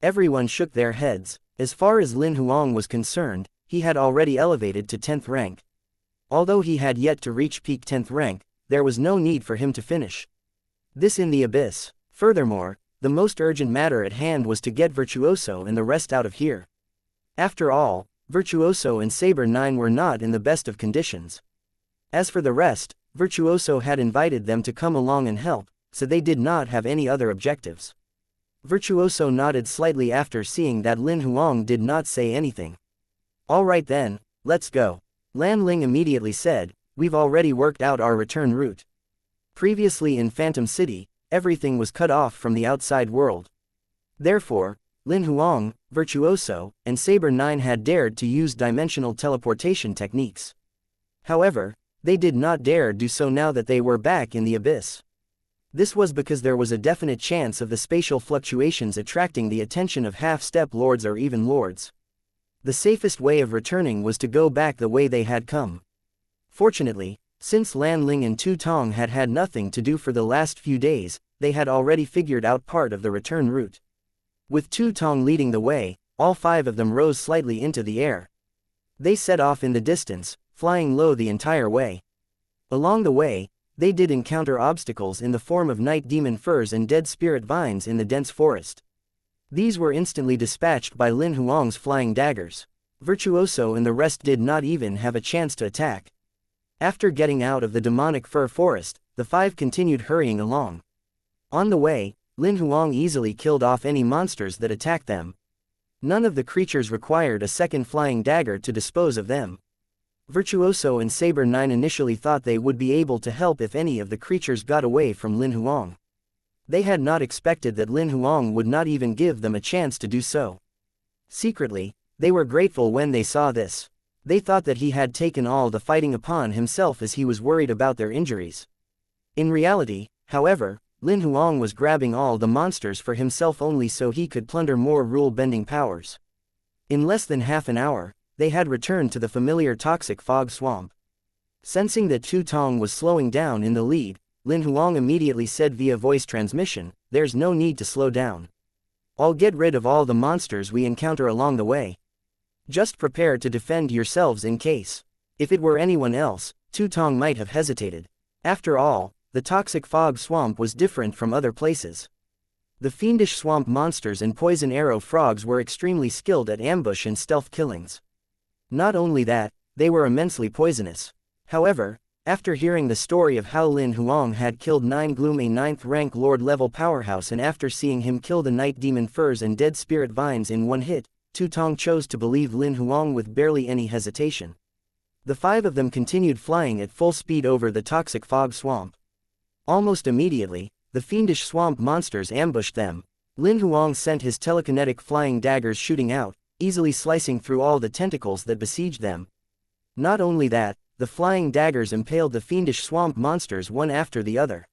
Everyone shook their heads. As far as Lin Huang was concerned, he had already elevated to 10th rank. Although he had yet to reach peak 10th rank, there was no need for him to finish this in the abyss. Furthermore, the most urgent matter at hand was to get Virtuoso and the rest out of here. After all, Virtuoso and Saber 9 were not in the best of conditions. As for the rest, Virtuoso had invited them to come along and help, so they did not have any other objectives. Virtuoso nodded slightly after seeing that Lin Huang did not say anything. Alright then, let's go. Lan Ling immediately said, we've already worked out our return route. Previously in Phantom City, everything was cut off from the outside world. Therefore, Lin Huang, Virtuoso, and Saber 9 had dared to use dimensional teleportation techniques. However, they did not dare do so now that they were back in the abyss. This was because there was a definite chance of the spatial fluctuations attracting the attention of half-step lords or even lords. The safest way of returning was to go back the way they had come. Fortunately, since Lan Ling and Tu Tong had had nothing to do for the last few days, they had already figured out part of the return route. With Tu Tong leading the way, all 5 of them rose slightly into the air. They set off in the distance, flying low the entire way. Along the way, they did encounter obstacles in the form of night demon firs and dead spirit vines in the dense forest. These were instantly dispatched by Lin Huang's flying daggers. Virtuoso and the rest did not even have a chance to attack. After getting out of the demonic fir forest, the 5 continued hurrying along. On the way, Lin Huang easily killed off any monsters that attacked them. None of the creatures required a second flying dagger to dispose of them. Virtuoso and Saber 9 initially thought they would be able to help if any of the creatures got away from Lin Huang. They had not expected that Lin Huang would not even give them a chance to do so. Secretly, they were grateful when they saw this. They thought that he had taken all the fighting upon himself as he was worried about their injuries. In reality, however, Lin Huang was grabbing all the monsters for himself only so he could plunder more rule-bending powers. In less than half an hour, they had returned to the familiar toxic fog swamp. Sensing that Tu Tong was slowing down in the lead, Lin Huang immediately said via voice transmission, "There's no need to slow down. I'll get rid of all the monsters we encounter along the way. Just prepare to defend yourselves in case." If it were anyone else, Tu Tong might have hesitated. After all, the toxic fog swamp was different from other places. The fiendish swamp monsters and poison arrow frogs were extremely skilled at ambush and stealth killings. Not only that, they were immensely poisonous. However, after hearing the story of how Lin Huang had killed 9 Gloom, a 9th rank lord level powerhouse, and after seeing him kill the night demon firs and dead spirit vines in one hit, Tu Tong chose to believe Lin Huang with barely any hesitation. The 5 of them continued flying at full speed over the toxic fog swamp. Almost immediately, the fiendish swamp monsters ambushed them. Lin Huang sent his telekinetic flying daggers shooting out, easily slicing through all the tentacles that besieged them. Not only that, the flying daggers impaled the fiendish swamp monsters one after the other.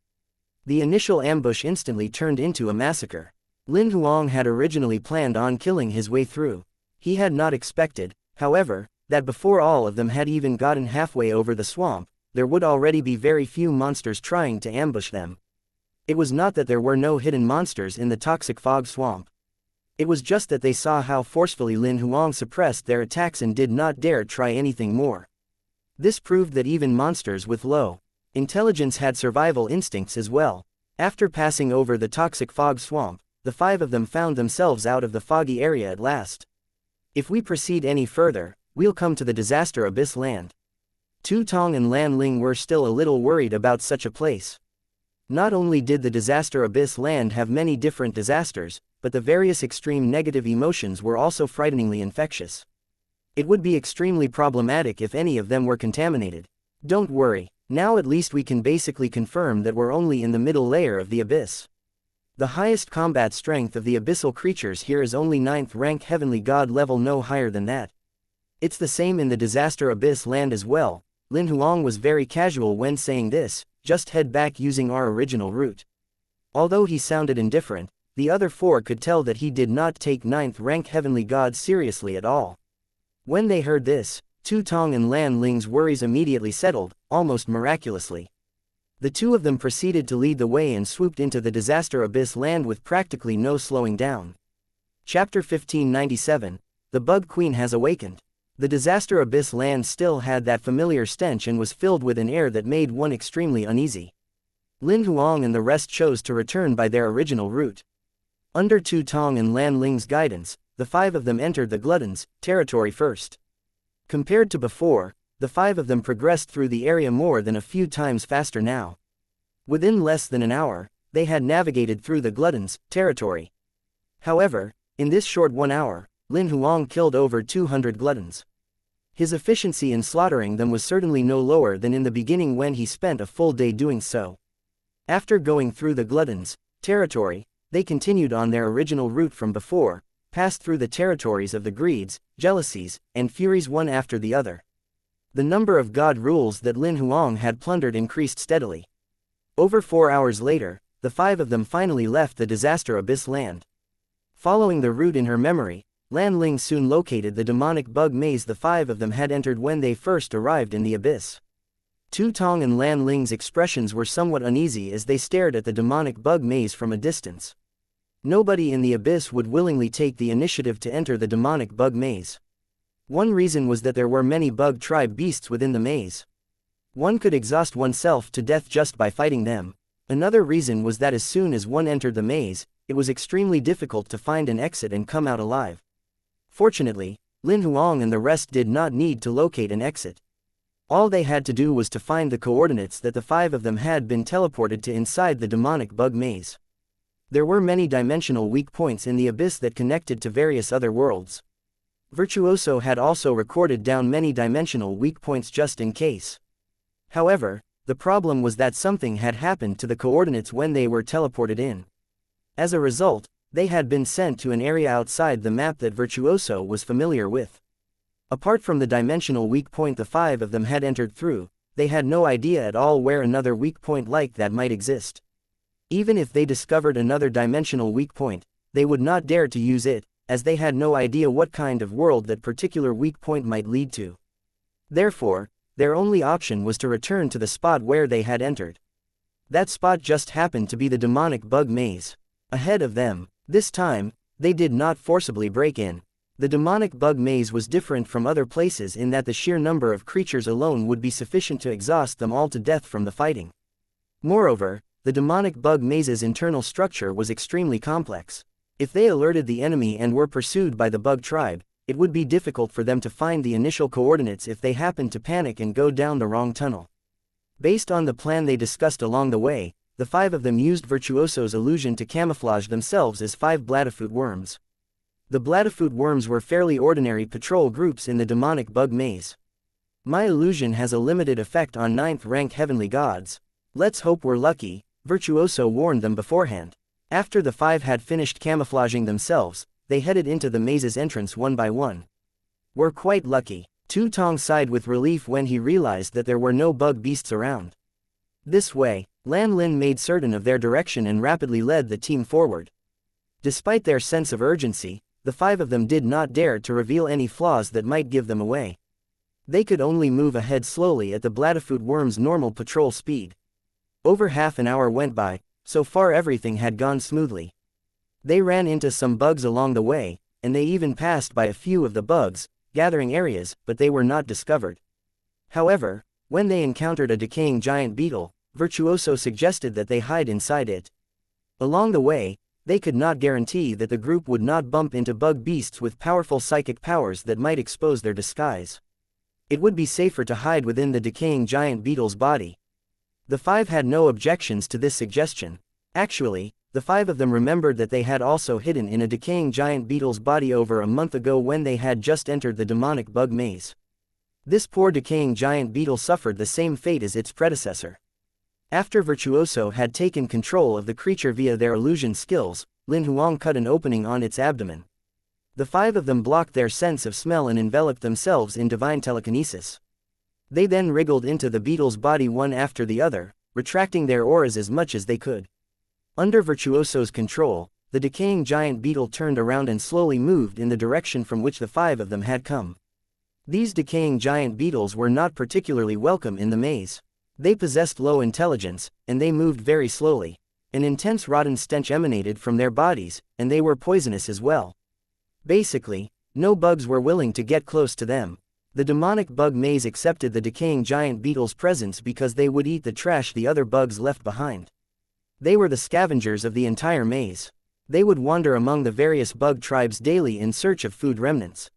The initial ambush instantly turned into a massacre. Lin Huang had originally planned on killing his way through. He had not expected, however, that before all of them had even gotten halfway over the swamp, there would already be very few monsters trying to ambush them. It was not that there were no hidden monsters in the toxic fog swamp. It was just that they saw how forcefully Lin Huang suppressed their attacks and did not dare try anything more. This proved that even monsters with low intelligence had survival instincts as well. After passing over the toxic fog swamp, the 5 of them found themselves out of the foggy area at last. If we proceed any further, we'll come to the disaster abyss land. Tu Tong and Lan Ling were still a little worried about such a place. Not only did the disaster abyss land have many different disasters, but the various extreme negative emotions were also frighteningly infectious. It would be extremely problematic if any of them were contaminated. Don't worry, now at least we can basically confirm that we're only in the middle layer of the abyss. The highest combat strength of the abyssal creatures here is only 9th rank heavenly god level, no higher than that. It's the same in the disaster abyss land as well. Lin Huang was very casual when saying this, just head back using our original route. Although he sounded indifferent, the other four could tell that he did not take ninth-rank heavenly gods seriously at all. When they heard this, Tu Tong and Lan Ling's worries immediately settled, almost miraculously. The two of them proceeded to lead the way and swooped into the disaster abyss land with practically no slowing down. Chapter 1597, The Bug Queen Has Awakened. The disaster abyss land still had that familiar stench and was filled with an air that made one extremely uneasy. Lin Huang and the rest chose to return by their original route. Under Tu Tong and Lan Ling's guidance, the five of them entered the Gluttons' territory first. Compared to before, the five of them progressed through the area more than a few times faster now. Within less than an hour, they had navigated through the Gluttons' territory. However, in this short 1 hour, Lin Huang killed over 200 Gluttons. His efficiency in slaughtering them was certainly no lower than in the beginning when he spent a full day doing so. After going through the Gluttons' territory, they continued on their original route from before, passed through the territories of the greeds, jealousies, and furies one after the other. The number of god rules that Lin Huang had plundered increased steadily. Over 4 hours later, the five of them finally left the disaster abyss land. Following the route in her memory, Lan Ling soon located the demonic bug maze the five of them had entered when they first arrived in the abyss. Tu Tong and Lan Ling's expressions were somewhat uneasy as they stared at the demonic bug maze from a distance. Nobody in the abyss would willingly take the initiative to enter the demonic bug maze. One reason was that there were many bug tribe beasts within the maze. One could exhaust oneself to death just by fighting them. Another reason was that as soon as one entered the maze, it was extremely difficult to find an exit and come out alive. Fortunately, Lin Huang and the rest did not need to locate an exit. All they had to do was to find the coordinates that the five of them had been teleported to inside the demonic bug maze. There were many dimensional weak points in the abyss that connected to various other worlds. Virtuoso had also recorded down many dimensional weak points just in case. However, the problem was that something had happened to the coordinates when they were teleported in. As a result, they had been sent to an area outside the map that Virtuoso was familiar with. Apart from the dimensional weak point the five of them had entered through, they had no idea at all where another weak point like that might exist. Even if they discovered another dimensional weak point, they would not dare to use it, as they had no idea what kind of world that particular weak point might lead to. Therefore, their only option was to return to the spot where they had entered. That spot just happened to be the demonic bug maze. Ahead of them, this time, they did not forcibly break in. The demonic bug maze was different from other places in that the sheer number of creatures alone would be sufficient to exhaust them all to death from the fighting. Moreover, the demonic bug maze's internal structure was extremely complex. If they alerted the enemy and were pursued by the bug tribe, it would be difficult for them to find the initial coordinates if they happened to panic and go down the wrong tunnel. Based on the plan they discussed along the way, the five of them used Virtuoso's illusion to camouflage themselves as 5 Bladderfoot worms. The Bladderfoot worms were fairly ordinary patrol groups in the demonic bug maze. My illusion has a limited effect on 9th-rank heavenly gods. Let's hope we're lucky, Virtuoso warned them beforehand. After the five had finished camouflaging themselves, they headed into the maze's entrance one by one. We're quite lucky. Tu Tong sighed with relief when he realized that there were no bug beasts around. This way, Lan Lin made certain of their direction and rapidly led the team forward. Despite their sense of urgency, the five of them did not dare to reveal any flaws that might give them away. They could only move ahead slowly at the Bladderfoot worm's normal patrol speed. Over half an hour went by. So far everything had gone smoothly. They ran into some bugs along the way, and they even passed by a few of the bugs, gathering areas, but they were not discovered. However, when they encountered a decaying giant beetle, Virtuoso suggested that they hide inside it. Along the way, they could not guarantee that the group would not bump into bug beasts with powerful psychic powers that might expose their disguise. It would be safer to hide within the decaying giant beetle's body. The five had no objections to this suggestion. Actually, the five of them remembered that they had also hidden in a decaying giant beetle's body over a month ago when they had just entered the demonic bug maze. This poor decaying giant beetle suffered the same fate as its predecessor. After Virtuoso had taken control of the creature via their illusion skills, Lin Huang cut an opening on its abdomen. The five of them blocked their sense of smell and enveloped themselves in divine telekinesis. They then wriggled into the beetle's body one after the other, retracting their auras as much as they could. Under Virtuoso's control, the decaying giant beetle turned around and slowly moved in the direction from which the 5 of them had come. These decaying giant beetles were not particularly welcome in the maze. They possessed low intelligence, and they moved very slowly. An intense rotten stench emanated from their bodies, and they were poisonous as well. Basically, no bugs were willing to get close to them. The demonic bug maze accepted the decaying giant beetle's presence because they would eat the trash the other bugs left behind. They were the scavengers of the entire maze. They would wander among the various bug tribes daily in search of food remnants.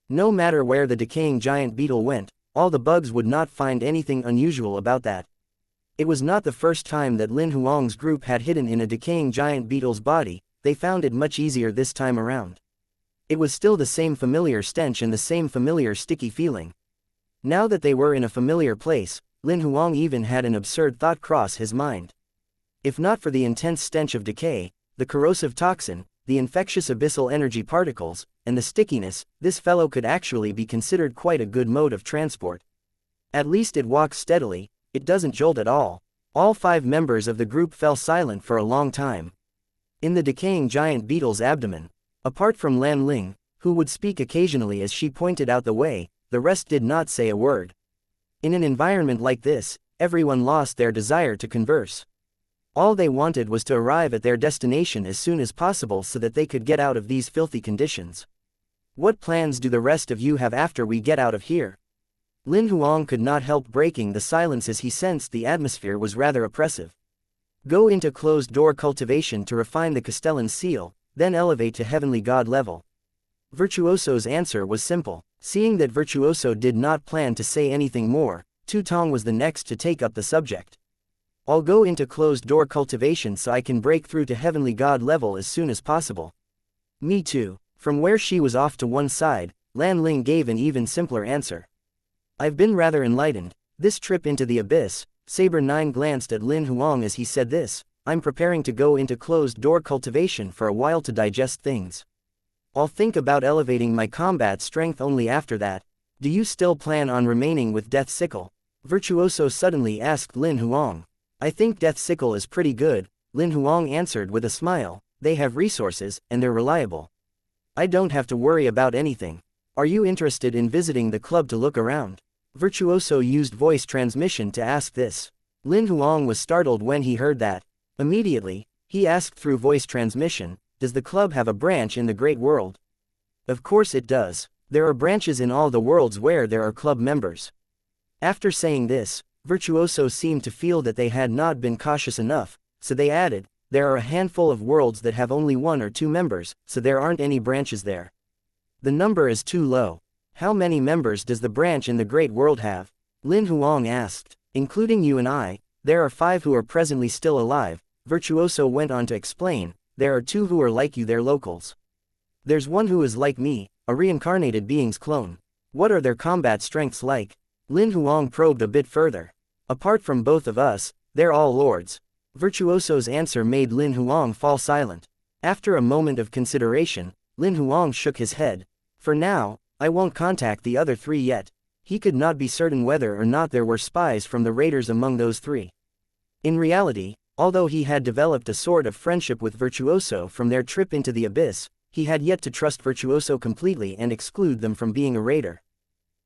No matter where the decaying giant beetle went, all the bugs would not find anything unusual about that. It was not the first time that Lin Huang's group had hidden in a decaying giant beetle's body. They found it much easier this time around. It was still the same familiar stench and the same familiar sticky feeling. Now that they were in a familiar place, Lin Huang even had an absurd thought cross his mind. If not for the intense stench of decay, the corrosive toxin, the infectious abyssal energy particles, and the stickiness, this fellow could actually be considered quite a good mode of transport. At least it walks steadily, it doesn't jolt at all. All 5 members of the group fell silent for a long time. In the decaying giant beetle's abdomen, apart from Lan Ling, who would speak occasionally as she pointed out the way, the rest did not say a word. In an environment like this, everyone lost their desire to converse. All they wanted was to arrive at their destination as soon as possible so that they could get out of these filthy conditions. What plans do the rest of you have after we get out of here? Lin Huang could not help breaking the silence as he sensed the atmosphere was rather oppressive. Go into closed-door cultivation to refine the Castellan seal, then elevate to heavenly god level. Virtuoso's answer was simple. Seeing that Virtuoso did not plan to say anything more, Tu Tong was the next to take up the subject. I'll go into closed-door cultivation so I can break through to heavenly god level as soon as possible. Me too. From where she was off to one side, Lan Ling gave an even simpler answer. I've been rather enlightened. This trip into the abyss, Saber 9 glanced at Lin Huang as he said this. I'm preparing to go into closed-door cultivation for a while to digest things. I'll think about elevating my combat strength only after that. Do you still plan on remaining with Death Sickle? Virtuoso suddenly asked Lin Huang. I think Death Sickle is pretty good, Lin Huang answered with a smile. They have resources, and they're reliable. I don't have to worry about anything. Are you interested in visiting the club to look around? Virtuoso used voice transmission to ask this. Lin Huang was startled when he heard that. Immediately, he asked through voice transmission, does the club have a branch in the Great World? Of course it does. There are branches in all the worlds where there are club members. After saying this, Virtuoso seemed to feel that they had not been cautious enough, so they added, there are a handful of worlds that have only 1 or 2 members, so there aren't any branches there. The number is too low. How many members does the branch in the Great World have? Lin Huang asked. Including you and I, there are 5 who are presently still alive. Virtuoso went on to explain, there are 2 who are like you, they're locals. There's 1 who is like me, a reincarnated being's clone. What are their combat strengths like? Lin Huang probed a bit further. Apart from both of us, they're all lords. Virtuoso's answer made Lin Huang fall silent. After a moment of consideration, Lin Huang shook his head. For now, I won't contact the other 3 yet. He could not be certain whether or not there were spies from the raiders among those 3. In reality, although he had developed a sort of friendship with Virtuoso from their trip into the abyss, he had yet to trust Virtuoso completely and exclude them from being a raider.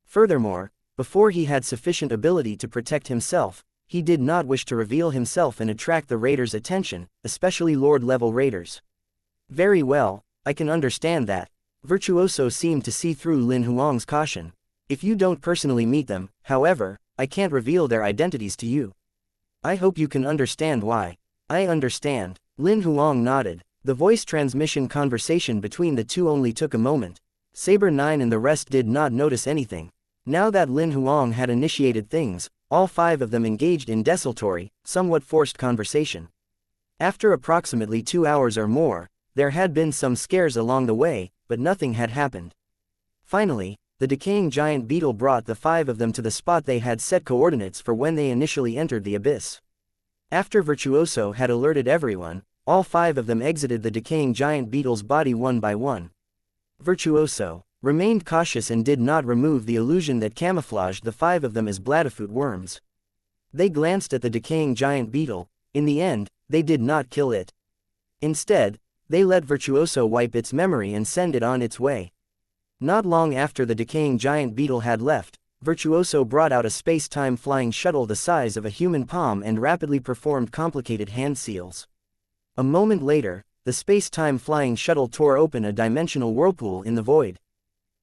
Furthermore, before he had sufficient ability to protect himself, he did not wish to reveal himself and attract the raiders' attention, especially Lord-level raiders. Very well, I can understand that. Virtuoso seemed to see through Lin Huang's caution. If you don't personally meet them, however, I can't reveal their identities to you. I hope you can understand why. I understand. Lin Huang nodded. The voice transmission conversation between the 2 only took a moment. Saber 9 and the rest did not notice anything. Now that Lin Huang had initiated things, all 5 of them engaged in desultory, somewhat forced conversation. After approximately 2 hours or more, there had been some scares along the way, but nothing had happened. Finally, the decaying giant beetle brought the 5 of them to the spot they had set coordinates for when they initially entered the abyss. After Virtuoso had alerted everyone, all 5 of them exited the decaying giant beetle's body one by one. Virtuoso remained cautious and did not remove the illusion that camouflaged the 5 of them as bladderfoot worms. They glanced at the decaying giant beetle. In the end, they did not kill it. Instead, They let Virtuoso wipe its memory and send it on its way. Not long after the decaying giant beetle had left, Virtuoso brought out a space-time flying shuttle the size of a human palm and rapidly performed complicated hand seals. A moment later, the space-time flying shuttle tore open a dimensional whirlpool in the void.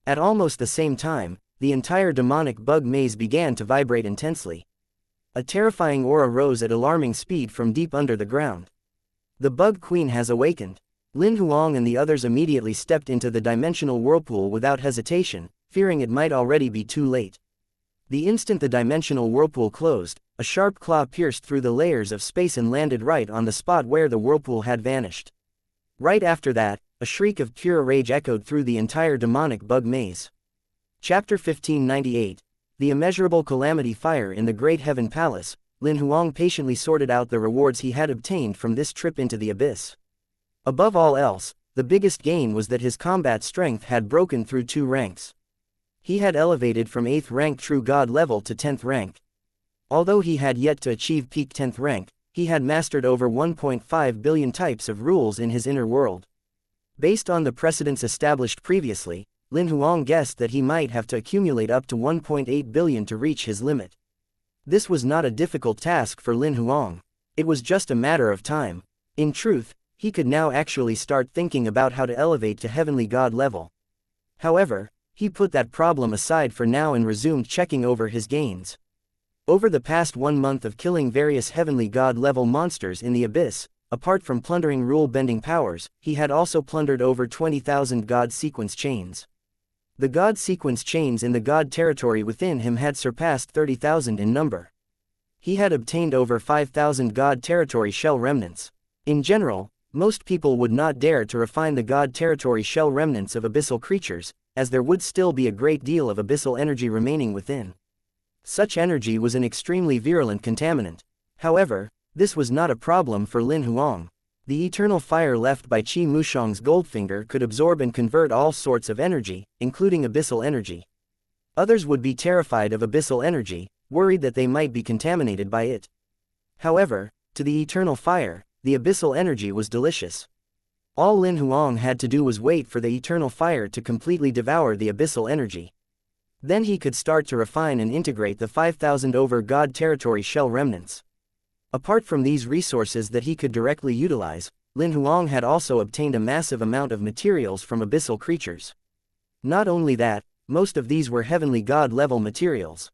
At almost the same time, the entire demonic bug maze began to vibrate intensely. A terrifying aura rose at alarming speed from deep under the ground. The Bug Queen has awakened. Lin Huang and the others immediately stepped into the dimensional whirlpool without hesitation, fearing it might already be too late. The instant the dimensional whirlpool closed, a sharp claw pierced through the layers of space and landed right on the spot where the whirlpool had vanished. Right after that, a shriek of pure rage echoed through the entire demonic bug maze. Chapter 1598. The Immeasurable Calamity Fire in the Great Heaven Palace. Lin Huang patiently sorted out the rewards he had obtained from this trip into the abyss. Above all else, the biggest gain was that his combat strength had broken through 2 ranks. He had elevated from 8th rank true god level to 10th rank. Although he had yet to achieve peak 10th rank, he had mastered over 1.5 billion types of rules in his inner world. Based on the precedents established previously, Lin Huang guessed that he might have to accumulate up to 1.8 billion to reach his limit. This was not a difficult task for Lin Huang. It was just a matter of time. In truth, he could now actually start thinking about how to elevate to heavenly god level. However, he put that problem aside for now and resumed checking over his gains. Over the past 1 month of killing various heavenly god-level monsters in the abyss, apart from plundering rule-bending powers, he had also plundered over 20,000 god sequence chains. The god sequence chains in the god territory within him had surpassed 30,000 in number. He had obtained over 5,000 god territory shell remnants. In general, most people would not dare to refine the god territory shell remnants of abyssal creatures, as there would still be a great deal of abyssal energy remaining within. Such energy was an extremely virulent contaminant. However, this was not a problem for Lin Huang. The eternal fire left by Qi Mushang's Goldfinger could absorb and convert all sorts of energy, including abyssal energy. Others would be terrified of abyssal energy, worried that they might be contaminated by it. However, to the eternal fire, the abyssal energy was delicious. All Lin Huang had to do was wait for the eternal fire to completely devour the abyssal energy. Then he could start to refine and integrate the 5,000 over god territory shell remnants. Apart from these resources that he could directly utilize, Lin Huang had also obtained a massive amount of materials from abyssal creatures. Not only that, most of these were heavenly god level materials.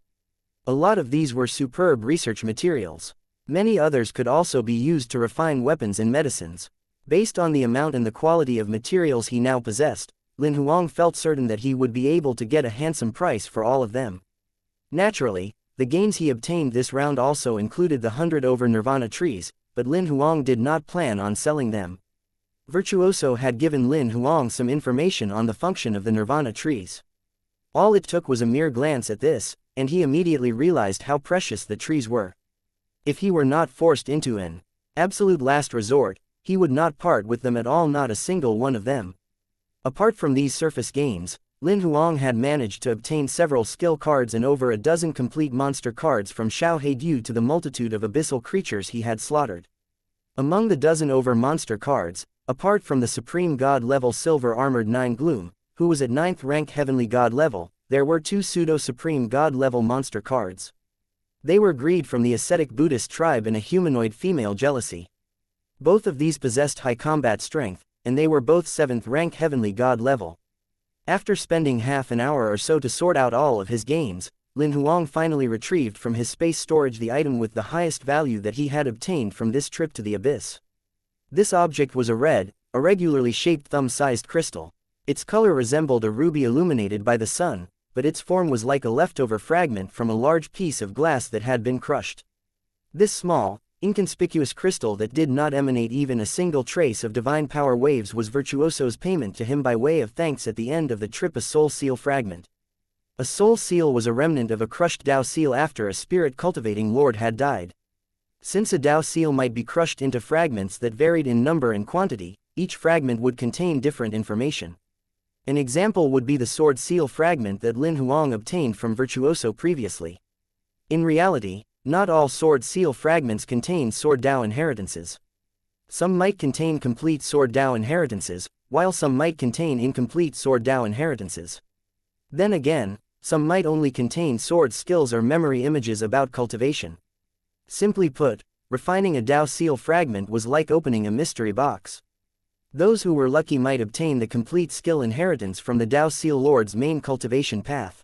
A lot of these were superb research materials. Many others could also be used to refine weapons and medicines. Based on the amount and the quality of materials he now possessed, Lin Huang felt certain that he would be able to get a handsome price for all of them. Naturally, the gains he obtained this round also included the 100 over nirvana trees, but Lin Huang did not plan on selling them. Virtuoso had given Lin Huang some information on the function of the nirvana trees. All it took was a mere glance at this, and he immediately realized how precious the trees were. If he were not forced into an absolute last resort, he would not part with them at all, not a single one of them. Apart from these surface gains, Lin Huang had managed to obtain several skill cards and over a dozen complete monster cards from Xiao He due to the multitude of abyssal creatures he had slaughtered. Among the dozen over monster cards, apart from the Supreme God level Silver Armored 9 Gloom, who was at 9th rank Heavenly God level, there were 2 Pseudo-Supreme God level monster cards. They were Greed from the ascetic Buddhist tribe and a humanoid female Jealousy. Both of these possessed high combat strength, and they were both 7th rank Heavenly God level. After spending half an hour or so to sort out all of his gains, Lin Huang finally retrieved from his space storage the item with the highest value that he had obtained from this trip to the abyss. This object was a irregularly shaped thumb-sized crystal. Its color resembled a ruby illuminated by the sun, but its form was like a leftover fragment from a large piece of glass that had been crushed. This small, inconspicuous crystal that did not emanate even a single trace of divine power waves was Virtuoso's payment to him by way of thanks at the end of the trip. A soul seal fragment. A soul seal was a remnant of a crushed Dao seal after a spirit cultivating lord had died. Since a Dao seal might be crushed into fragments that varied in number and quantity, each fragment would contain different information. An example would be the sword seal fragment that Lin Huang obtained from Virtuoso previously. In reality, not all sword seal fragments contain sword Dao inheritances. Some might contain complete Sword Dao inheritances, while some might contain incomplete Sword Dao inheritances. Then again, some might only contain sword skills or memory images about cultivation. Simply put, refining a Dao seal fragment was like opening a mystery box. Those who were lucky might obtain the complete skill inheritance from the Dao Seal Lord's main cultivation path.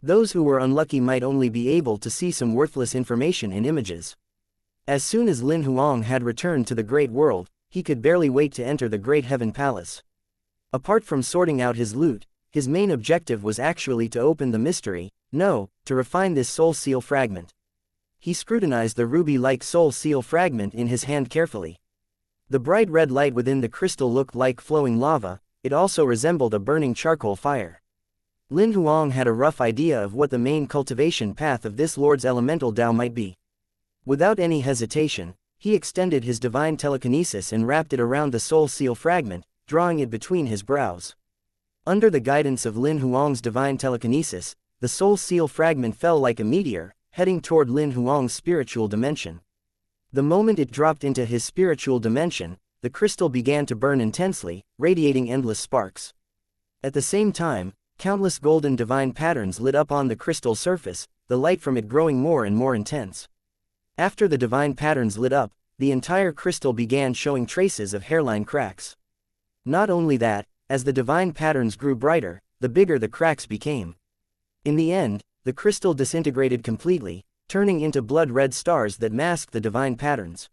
Those who were unlucky might only be able to see some worthless information in images. As soon as Lin Huang had returned to the Great World, he could barely wait to enter the Great Heaven Palace. Apart from sorting out his loot, his main objective was actually to open the mystery, to refine this soul seal fragment. He scrutinized the ruby-like soul seal fragment in his hand carefully. The bright red light within the crystal looked like flowing lava, it also resembled a burning charcoal fire. Lin Huang had a rough idea of what the main cultivation path of this Lord's elemental Dao might be. Without any hesitation, he extended his divine telekinesis and wrapped it around the soul seal fragment, drawing it between his brows. Under the guidance of Lin Huang's divine telekinesis, the soul seal fragment fell like a meteor, heading toward Lin Huang's spiritual dimension. The moment it dropped into his spiritual dimension, the crystal began to burn intensely, radiating endless sparks. At the same time, countless golden divine patterns lit up on the crystal surface, the light from it growing more and more intense. After the divine patterns lit up, the entire crystal began showing traces of hairline cracks. Not only that, as the divine patterns grew brighter, the bigger the cracks became. In the end, the crystal disintegrated completely, turning into blood-red stars that masked the divine patterns.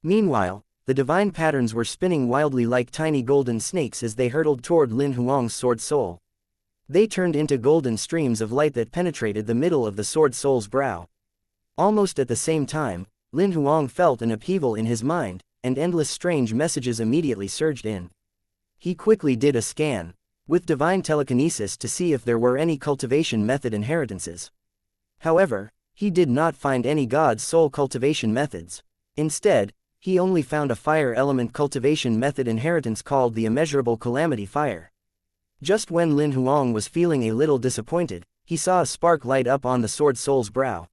Meanwhile, the divine patterns were spinning wildly like tiny golden snakes as they hurtled toward Lin Huang's sword soul. They turned into golden streams of light that penetrated the middle of the sword soul's brow. Almost at the same time, Lin Huang felt an upheaval in his mind, and endless strange messages immediately surged in. He quickly did a scan, with divine telekinesis to see if there were any cultivation method inheritances. However, he did not find any God's soul cultivation methods. Instead, he only found a fire element cultivation method inheritance called the immeasurable calamity fire. Just when Lin Huang was feeling a little disappointed, he saw a spark light up on the sword soul's brow.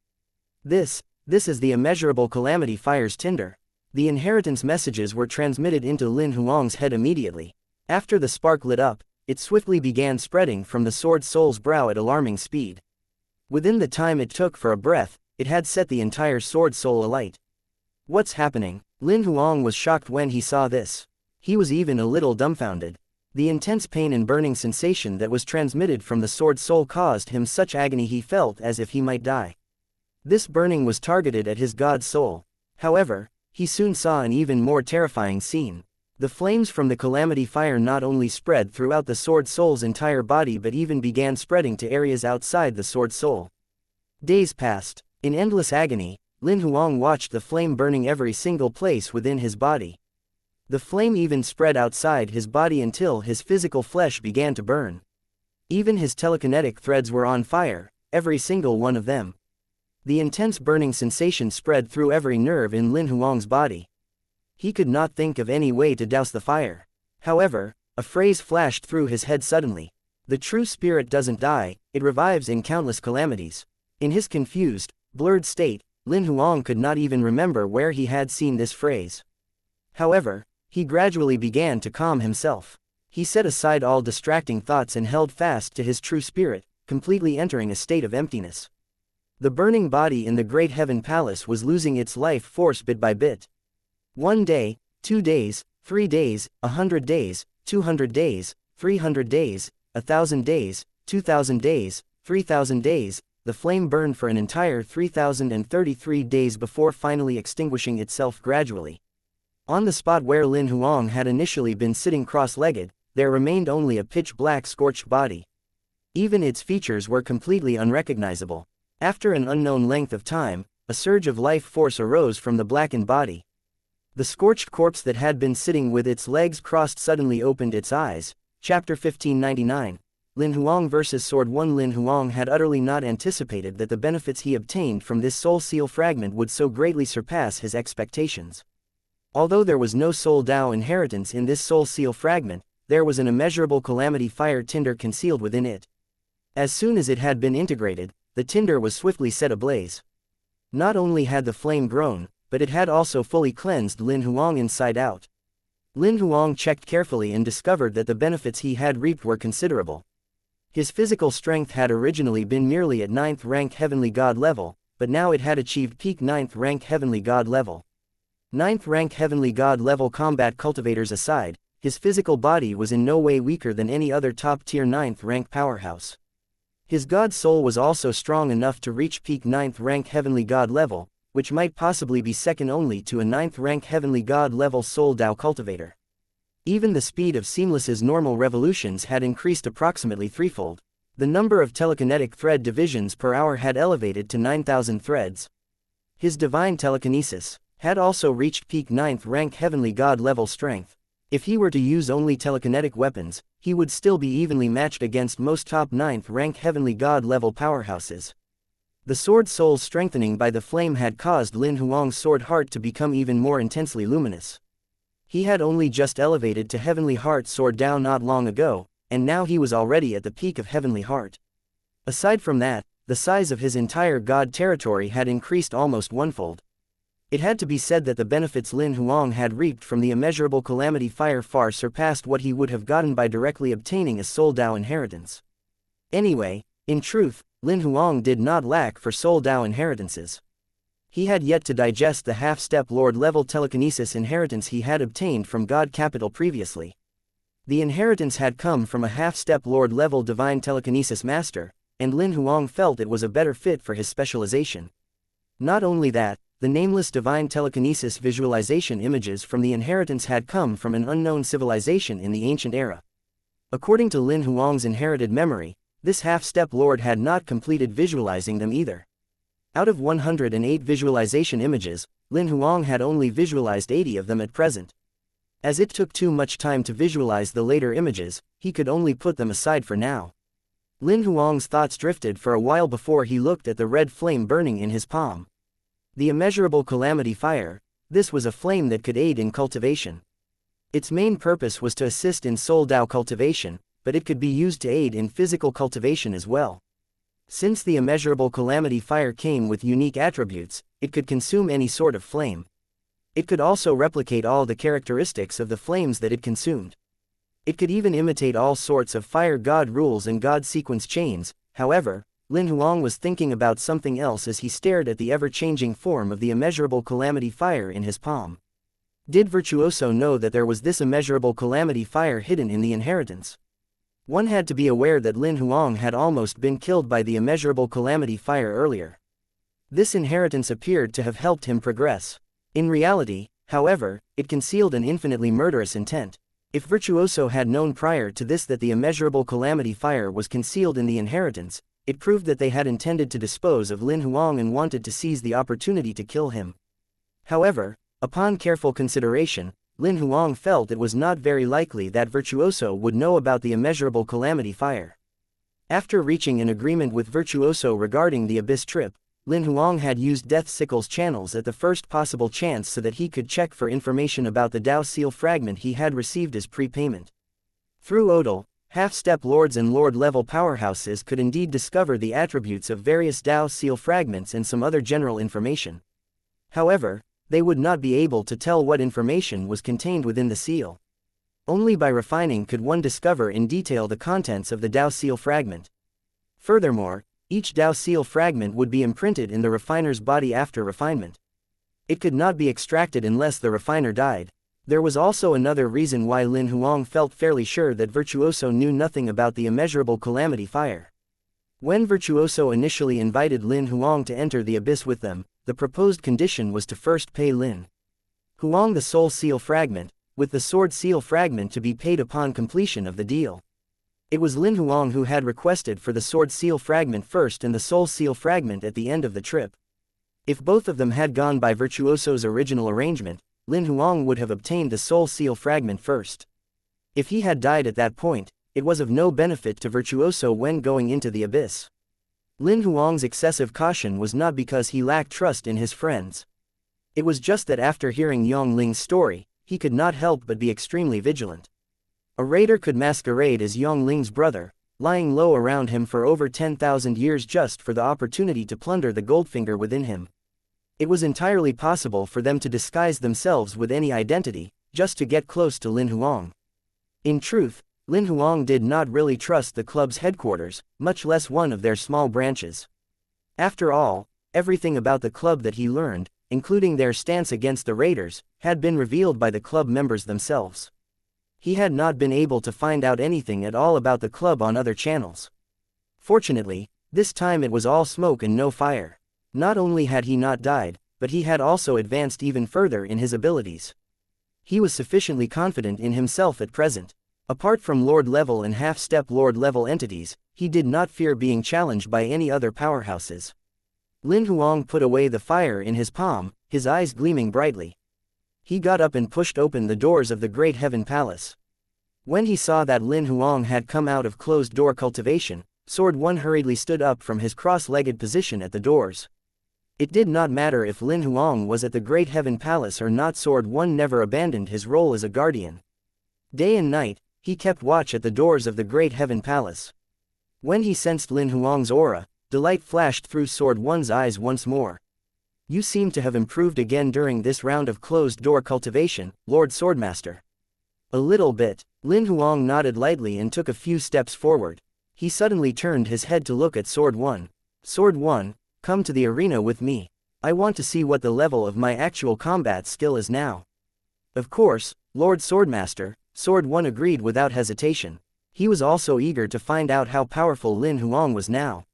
This is the immeasurable calamity fire's tinder. The inheritance messages were transmitted into Lin Huang's head immediately. After the spark lit up, it swiftly began spreading from the sword soul's brow at alarming speed. Within the time it took for a breath, it had set the entire sword soul alight. What's happening? Lin Huang was shocked when he saw this. He was even a little dumbfounded. The intense pain and burning sensation that was transmitted from the sword soul caused him such agony he felt as if he might die. This burning was targeted at his god soul. However, he soon saw an even more terrifying scene. The flames from the calamity fire not only spread throughout the sword soul's entire body but even began spreading to areas outside the sword soul. Days passed. In endless agony, Lin Huang watched the flame burning every single place within his body. The flame even spread outside his body until his physical flesh began to burn. Even his telekinetic threads were on fire, every single one of them. The intense burning sensation spread through every nerve in Lin Huang's body. He could not think of any way to douse the fire. However, a phrase flashed through his head suddenly. The true spirit doesn't die, it revives in countless calamities. In his confused, blurred state, Lin Huang could not even remember where he had seen this phrase. However, he gradually began to calm himself. He set aside all distracting thoughts and held fast to his true spirit, completely entering a state of emptiness. The burning body in the Great Heaven Palace was losing its life force bit by bit. 1 day, 2 days, 3 days, 100 days, 200 days, 300 days, 1,000 days, 2,000 days, 3,000 days, the flame burned for an entire 3,033 days before finally extinguishing itself gradually. On the spot where Lin Huang had initially been sitting cross-legged, there remained only a pitch-black scorched body. Even its features were completely unrecognizable. After an unknown length of time, a surge of life force arose from the blackened body. The scorched corpse that had been sitting with its legs crossed suddenly opened its eyes. Chapter 1599. Lin Huang vs. Sword 1. Lin Huang had utterly not anticipated that the benefits he obtained from this soul seal fragment would so greatly surpass his expectations. Although there was no soul Dao inheritance in this soul seal fragment, there was an immeasurable calamity fire tinder concealed within it. As soon as it had been integrated, the tinder was swiftly set ablaze. Not only had the flame grown, but it had also fully cleansed Lin Huang inside out. Lin Huang checked carefully and discovered that the benefits he had reaped were considerable. His physical strength had originally been merely at 9th rank Heavenly God level, but now it had achieved peak 9th rank Heavenly God level. 9th rank Heavenly God level combat cultivators aside, his physical body was in no way weaker than any other top-tier 9th rank powerhouse. His God soul was also strong enough to reach peak 9th rank Heavenly God level, which might possibly be second only to a 9th rank Heavenly God level Soul Dao cultivator. Even the speed of Seamless's normal revolutions had increased approximately threefold. The number of telekinetic thread divisions per hour had elevated to 9,000 threads. His divine telekinesis had also reached peak 9th rank Heavenly God level strength. If he were to use only telekinetic weapons, he would still be evenly matched against most top 9th rank Heavenly God level powerhouses. The sword soul's strengthening by the flame had caused Lin Huang's sword heart to become even more intensely luminous. He had only just elevated to Heavenly Heart Sword Dao not long ago, and now he was already at the peak of Heavenly Heart. Aside from that, the size of his entire God territory had increased almost onefold. It had to be said that the benefits Lin Huang had reaped from the immeasurable calamity fire far surpassed what he would have gotten by directly obtaining a Soul Dao inheritance. Anyway, in truth, Lin Huang did not lack for Soul Dao inheritances. He had yet to digest the half-step Lord-level telekinesis inheritance he had obtained from God Capital previously. The inheritance had come from a half-step Lord-level divine telekinesis master, and Lin Huang felt it was a better fit for his specialization. Not only that, the nameless divine telekinesis visualization images from the inheritance had come from an unknown civilization in the ancient era. According to Lin Huang's inherited memory, this half-step Lord had not completed visualizing them either. Out of 108 visualization images, Lin Huang had only visualized 80 of them at present. As it took too much time to visualize the later images, he could only put them aside for now. Lin Huang's thoughts drifted for a while before he looked at the red flame burning in his palm. The immeasurable calamity fire, this was a flame that could aid in cultivation. Its main purpose was to assist in Soul Dao cultivation, but it could be used to aid in physical cultivation as well. Since the immeasurable calamity fire came with unique attributes, it could consume any sort of flame. It could also replicate all the characteristics of the flames that it consumed. It could even imitate all sorts of fire god rules and god sequence chains. However, Lin Huang was thinking about something else as he stared at the ever-changing form of the immeasurable calamity fire in his palm. Did Virtuoso know that there was this immeasurable calamity fire hidden in the inheritance? One had to be aware that Lin Huang had almost been killed by the immeasurable calamity fire earlier. This inheritance appeared to have helped him progress. In reality, however, it concealed an infinitely murderous intent. If Virtuoso had known prior to this that the immeasurable calamity fire was concealed in the inheritance, it proved that they had intended to dispose of Lin Huang and wanted to seize the opportunity to kill him. However, upon careful consideration, Lin Huang felt it was not very likely that Virtuoso would know about the immeasurable calamity fire. After reaching an agreement with Virtuoso regarding the Abyss trip, Lin Huang had used Death Sickle's channels at the first possible chance so that he could check for information about the Dao Seal fragment he had received as prepayment. Through Odal, half-step lords and lord-level powerhouses could indeed discover the attributes of various Dao Seal fragments and some other general information. However, they would not be able to tell what information was contained within the seal. Only by refining could one discover in detail the contents of the Dao Seal fragment. Furthermore, each Dao Seal fragment would be imprinted in the refiner's body after refinement. It could not be extracted unless the refiner died. There was also another reason why Lin Huang felt fairly sure that Virtuoso knew nothing about the immeasurable calamity fire. When Virtuoso initially invited Lin Huang to enter the Abyss with them, the proposed condition was to first pay Lin Huang the Soul Seal fragment, with the Sword Seal fragment to be paid upon completion of the deal. It was Lin Huang who had requested for the Sword Seal fragment first and the Soul Seal fragment at the end of the trip. If both of them had gone by Virtuoso's original arrangement, Lin Huang would have obtained the Soul Seal fragment first. If he had died at that point, it was of no benefit to Virtuoso when going into the Abyss. Lin Huang's excessive caution was not because he lacked trust in his friends. It was just that after hearing Yongling's story, he could not help but be extremely vigilant. A raider could masquerade as Yongling's brother, lying low around him for over 10,000 years just for the opportunity to plunder the Goldfinger within him. It was entirely possible for them to disguise themselves with any identity, just to get close to Lin Huang. In truth, Lin Huang did not really trust the club's headquarters, much less one of their small branches. After all, everything about the club that he learned, including their stance against the raiders, had been revealed by the club members themselves. He had not been able to find out anything at all about the club on other channels. Fortunately, this time it was all smoke and no fire. Not only had he not died, but he had also advanced even further in his abilities. He was sufficiently confident in himself at present. Apart from Lord-level and half-step Lord-level entities, he did not fear being challenged by any other powerhouses. Lin Huang put away the fire in his palm, his eyes gleaming brightly. He got up and pushed open the doors of the Great Heaven Palace. When he saw that Lin Huang had come out of closed-door cultivation, Sword One hurriedly stood up from his cross-legged position at the doors. It did not matter if Lin Huang was at the Great Heaven Palace or not. Sword One never abandoned his role as a guardian. Day and night, he kept watch at the doors of the Great Heaven Palace. When he sensed Lin Huang's aura, delight flashed through Sword One's eyes once more. You seem to have improved again during this round of closed-door cultivation, Lord Swordmaster. A little bit. Lin Huang nodded lightly and took a few steps forward. He suddenly turned his head to look at Sword One. Sword One, come to the arena with me. I want to see what the level of my actual combat skill is now. Of course, Lord Swordmaster, Sword One agreed without hesitation. He was also eager to find out how powerful Lin Huang was now.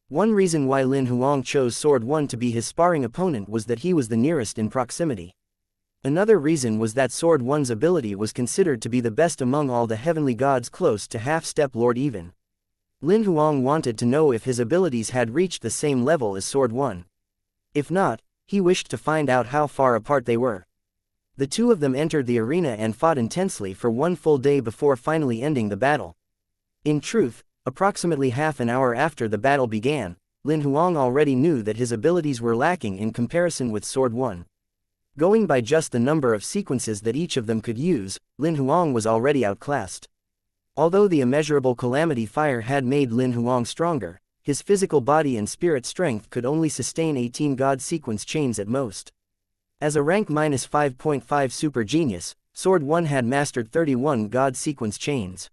One reason why Lin Huang chose Sword One to be his sparring opponent was that he was the nearest in proximity. Another reason was that Sword One's ability was considered to be the best among all the heavenly gods close to half-step Lord even. Lin Huang wanted to know if his abilities had reached the same level as Sword One. If not, he wished to find out how far apart they were. The two of them entered the arena and fought intensely for one full day before finally ending the battle. In truth, approximately half an hour after the battle began, Lin Huang already knew that his abilities were lacking in comparison with Sword One. Going by just the number of sequences that each of them could use, Lin Huang was already outclassed. Although the immeasurable calamity fire had made Lin Huang stronger, his physical body and spirit strength could only sustain 18 god sequence chains at most. As a rank -5.5 super genius, Sword One had mastered 31 god sequence chains.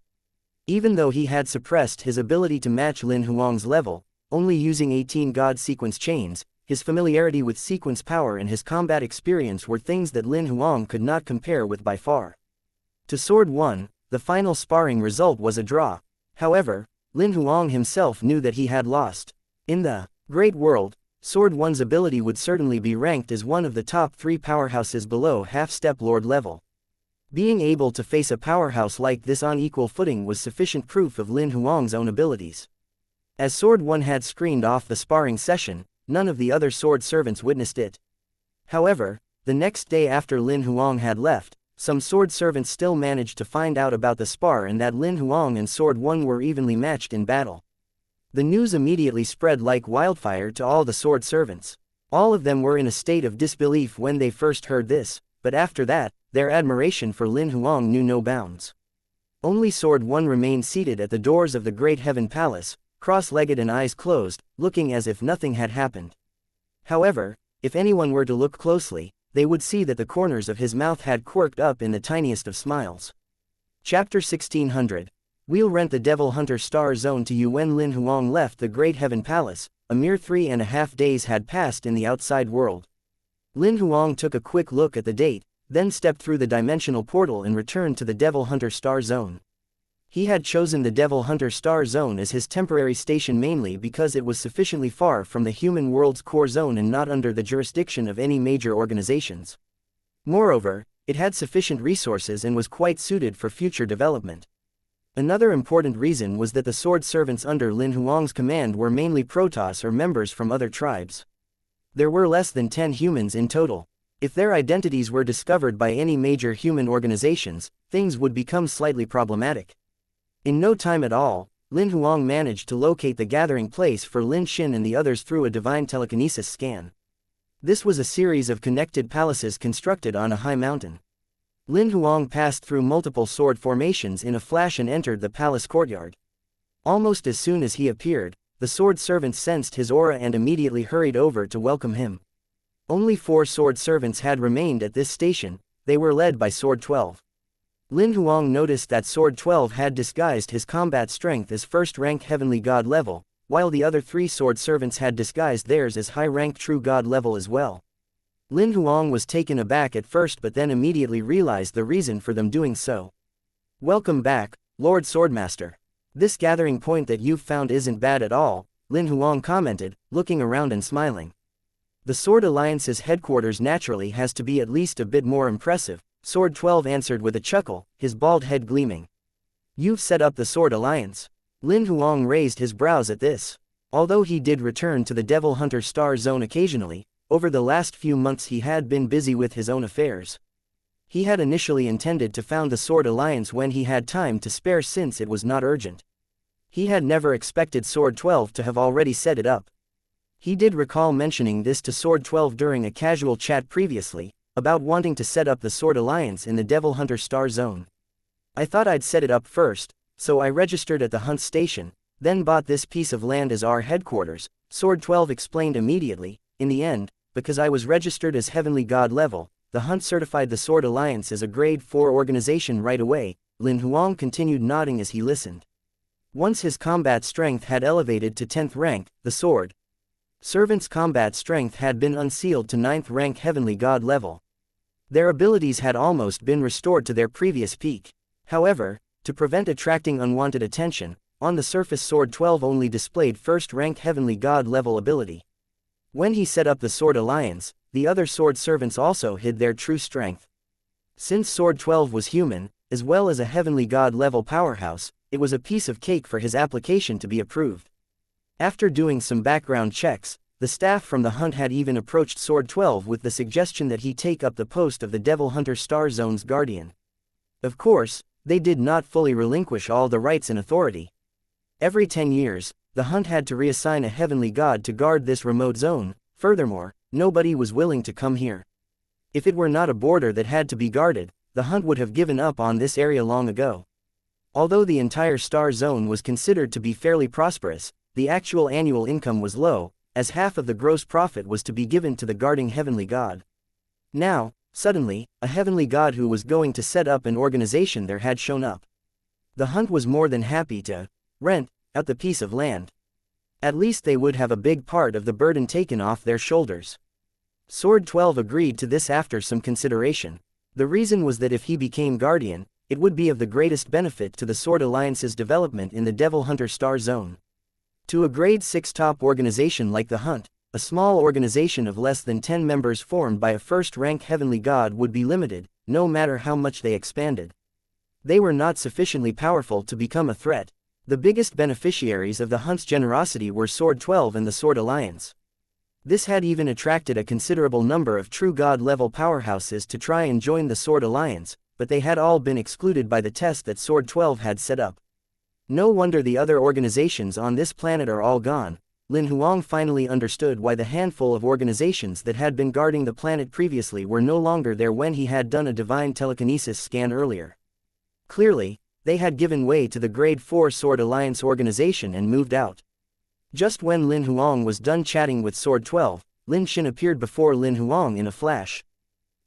Even though he had suppressed his ability to match Lin Huang's level, only using 18 god sequence chains, his familiarity with sequence power and his combat experience were things that Lin Huang could not compare with by far. To Sword One, the final sparring result was a draw. However, Lin Huang himself knew that he had lost. In the great world, Sword One's ability would certainly be ranked as one of the top 3 powerhouses below half-step Lord level. Being able to face a powerhouse like this on equal footing was sufficient proof of Lin Huang's own abilities. As Sword One had screened off the sparring session, none of the other sword servants witnessed it. However, the next day after Lin Huang had left, some sword servants still managed to find out about the spar and that Lin Huang and Sword One were evenly matched in battle. The news immediately spread like wildfire to all the sword servants. All of them were in a state of disbelief when they first heard this, but after that, their admiration for Lin Huang knew no bounds. Only Sword One remained seated at the doors of the Great Heaven Palace, cross-legged and eyes closed, looking as if nothing had happened. However, if anyone were to look closely, they would see that the corners of his mouth had quirked up in the tiniest of smiles. Chapter 1600. We'll rent the Devil Hunter Star Zone to you. When Lin Huang left the Great Heaven Palace, a mere 3.5 days had passed in the outside world. Lin Huang took a quick look at the date, then stepped through the dimensional portal and returned to the Devil Hunter Star Zone. He had chosen the Devil Hunter Star Zone as his temporary station mainly because it was sufficiently far from the human world's core zone and not under the jurisdiction of any major organizations. Moreover, it had sufficient resources and was quite suited for future development. Another important reason was that the sword servants under Lin Huang's command were mainly Protoss or members from other tribes. There were less than 10 humans in total. If their identities were discovered by any major human organizations, things would become slightly problematic. In no time at all, Lin Huang managed to locate the gathering place for Lin Xin and the others through a divine telekinesis scan. This was a series of connected palaces constructed on a high mountain. Lin Huang passed through multiple sword formations in a flash and entered the palace courtyard. Almost as soon as he appeared, the sword servants sensed his aura and immediately hurried over to welcome him. Only 4 sword servants had remained at this station. They were led by Sword 12. Lin Huang noticed that Sword 12 had disguised his combat strength as first-rank heavenly god level, while the other 3 sword servants had disguised theirs as high-rank true god level as well. Lin Huang was taken aback at first but then immediately realized the reason for them doing so. "Welcome back, Lord Swordmaster. This gathering point that you've found isn't bad at all," Lin Huang commented, looking around and smiling. "The Sword Alliance's headquarters naturally has to be at least a bit more impressive," Sword 12 answered with a chuckle, his bald head gleaming. "You've set up the Sword Alliance?" Lin Huang raised his brows at this. Although he did return to the Devil Hunter Star Zone occasionally, over the last few months he had been busy with his own affairs. He had initially intended to found the Sword Alliance when he had time to spare since it was not urgent. He had never expected Sword 12 to have already set it up. He did recall mentioning this to Sword 12 during a casual chat previously, about wanting to set up the Sword Alliance in the Devil Hunter Star Zone. "I thought I'd set it up first, so I registered at the Hunt Station, then bought this piece of land as our headquarters," Sword 12 explained immediately. "In the end, because I was registered as Heavenly God level, the Hunt certified the Sword Alliance as a Grade 4 organization right away," Lin Huang continued, nodding as he listened. Once his combat strength had elevated to 10th rank, the Sword Servants' combat strength had been unsealed to 9th rank Heavenly God level. Their abilities had almost been restored to their previous peak. However, to prevent attracting unwanted attention, on the surface Sword 12 only displayed 1st rank Heavenly God level ability. When he set up the Sword Alliance, the other Sword Servants also hid their true strength. Since Sword 12 was human, as well as a Heavenly God level powerhouse, it was a piece of cake for his application to be approved. After doing some background checks, the staff from the Hunt had even approached Sword 12 with the suggestion that he take up the post of the Devil Hunter Star Zone's guardian. Of course, they did not fully relinquish all the rights and authority. Every 10 years, the Hunt had to reassign a heavenly god to guard this remote zone. Furthermore, nobody was willing to come here. If it were not a border that had to be guarded, the Hunt would have given up on this area long ago. Although the entire Star Zone was considered to be fairly prosperous, the actual annual income was low, as half of the gross profit was to be given to the guarding heavenly god. Now, suddenly, a heavenly god who was going to set up an organization there had shown up. The Hunt was more than happy to rent out the piece of land. At least they would have a big part of the burden taken off their shoulders. Sword 12 agreed to this after some consideration. The reason was that if he became guardian, it would be of the greatest benefit to the Sword Alliance's development in the Devil Hunter Star Zone. To a Grade 6 top organization like the Hunt, a small organization of less than 10 members formed by a first-rank heavenly god would be limited, no matter how much they expanded. They were not sufficiently powerful to become a threat. The biggest beneficiaries of the Hunt's generosity were Sword 12 and the Sword Alliance. This had even attracted a considerable number of true god-level powerhouses to try and join the Sword Alliance, but they had all been excluded by the test that Sword 12 had set up. No wonder the other organizations on this planet are all gone. Lin Huang finally understood why the handful of organizations that had been guarding the planet previously were no longer there when he had done a divine telekinesis scan earlier. Clearly, they had given way to the Grade 4 Sword Alliance organization and moved out. Just when Lin Huang was done chatting with Sword 12, Lin Xin appeared before Lin Huang in a flash.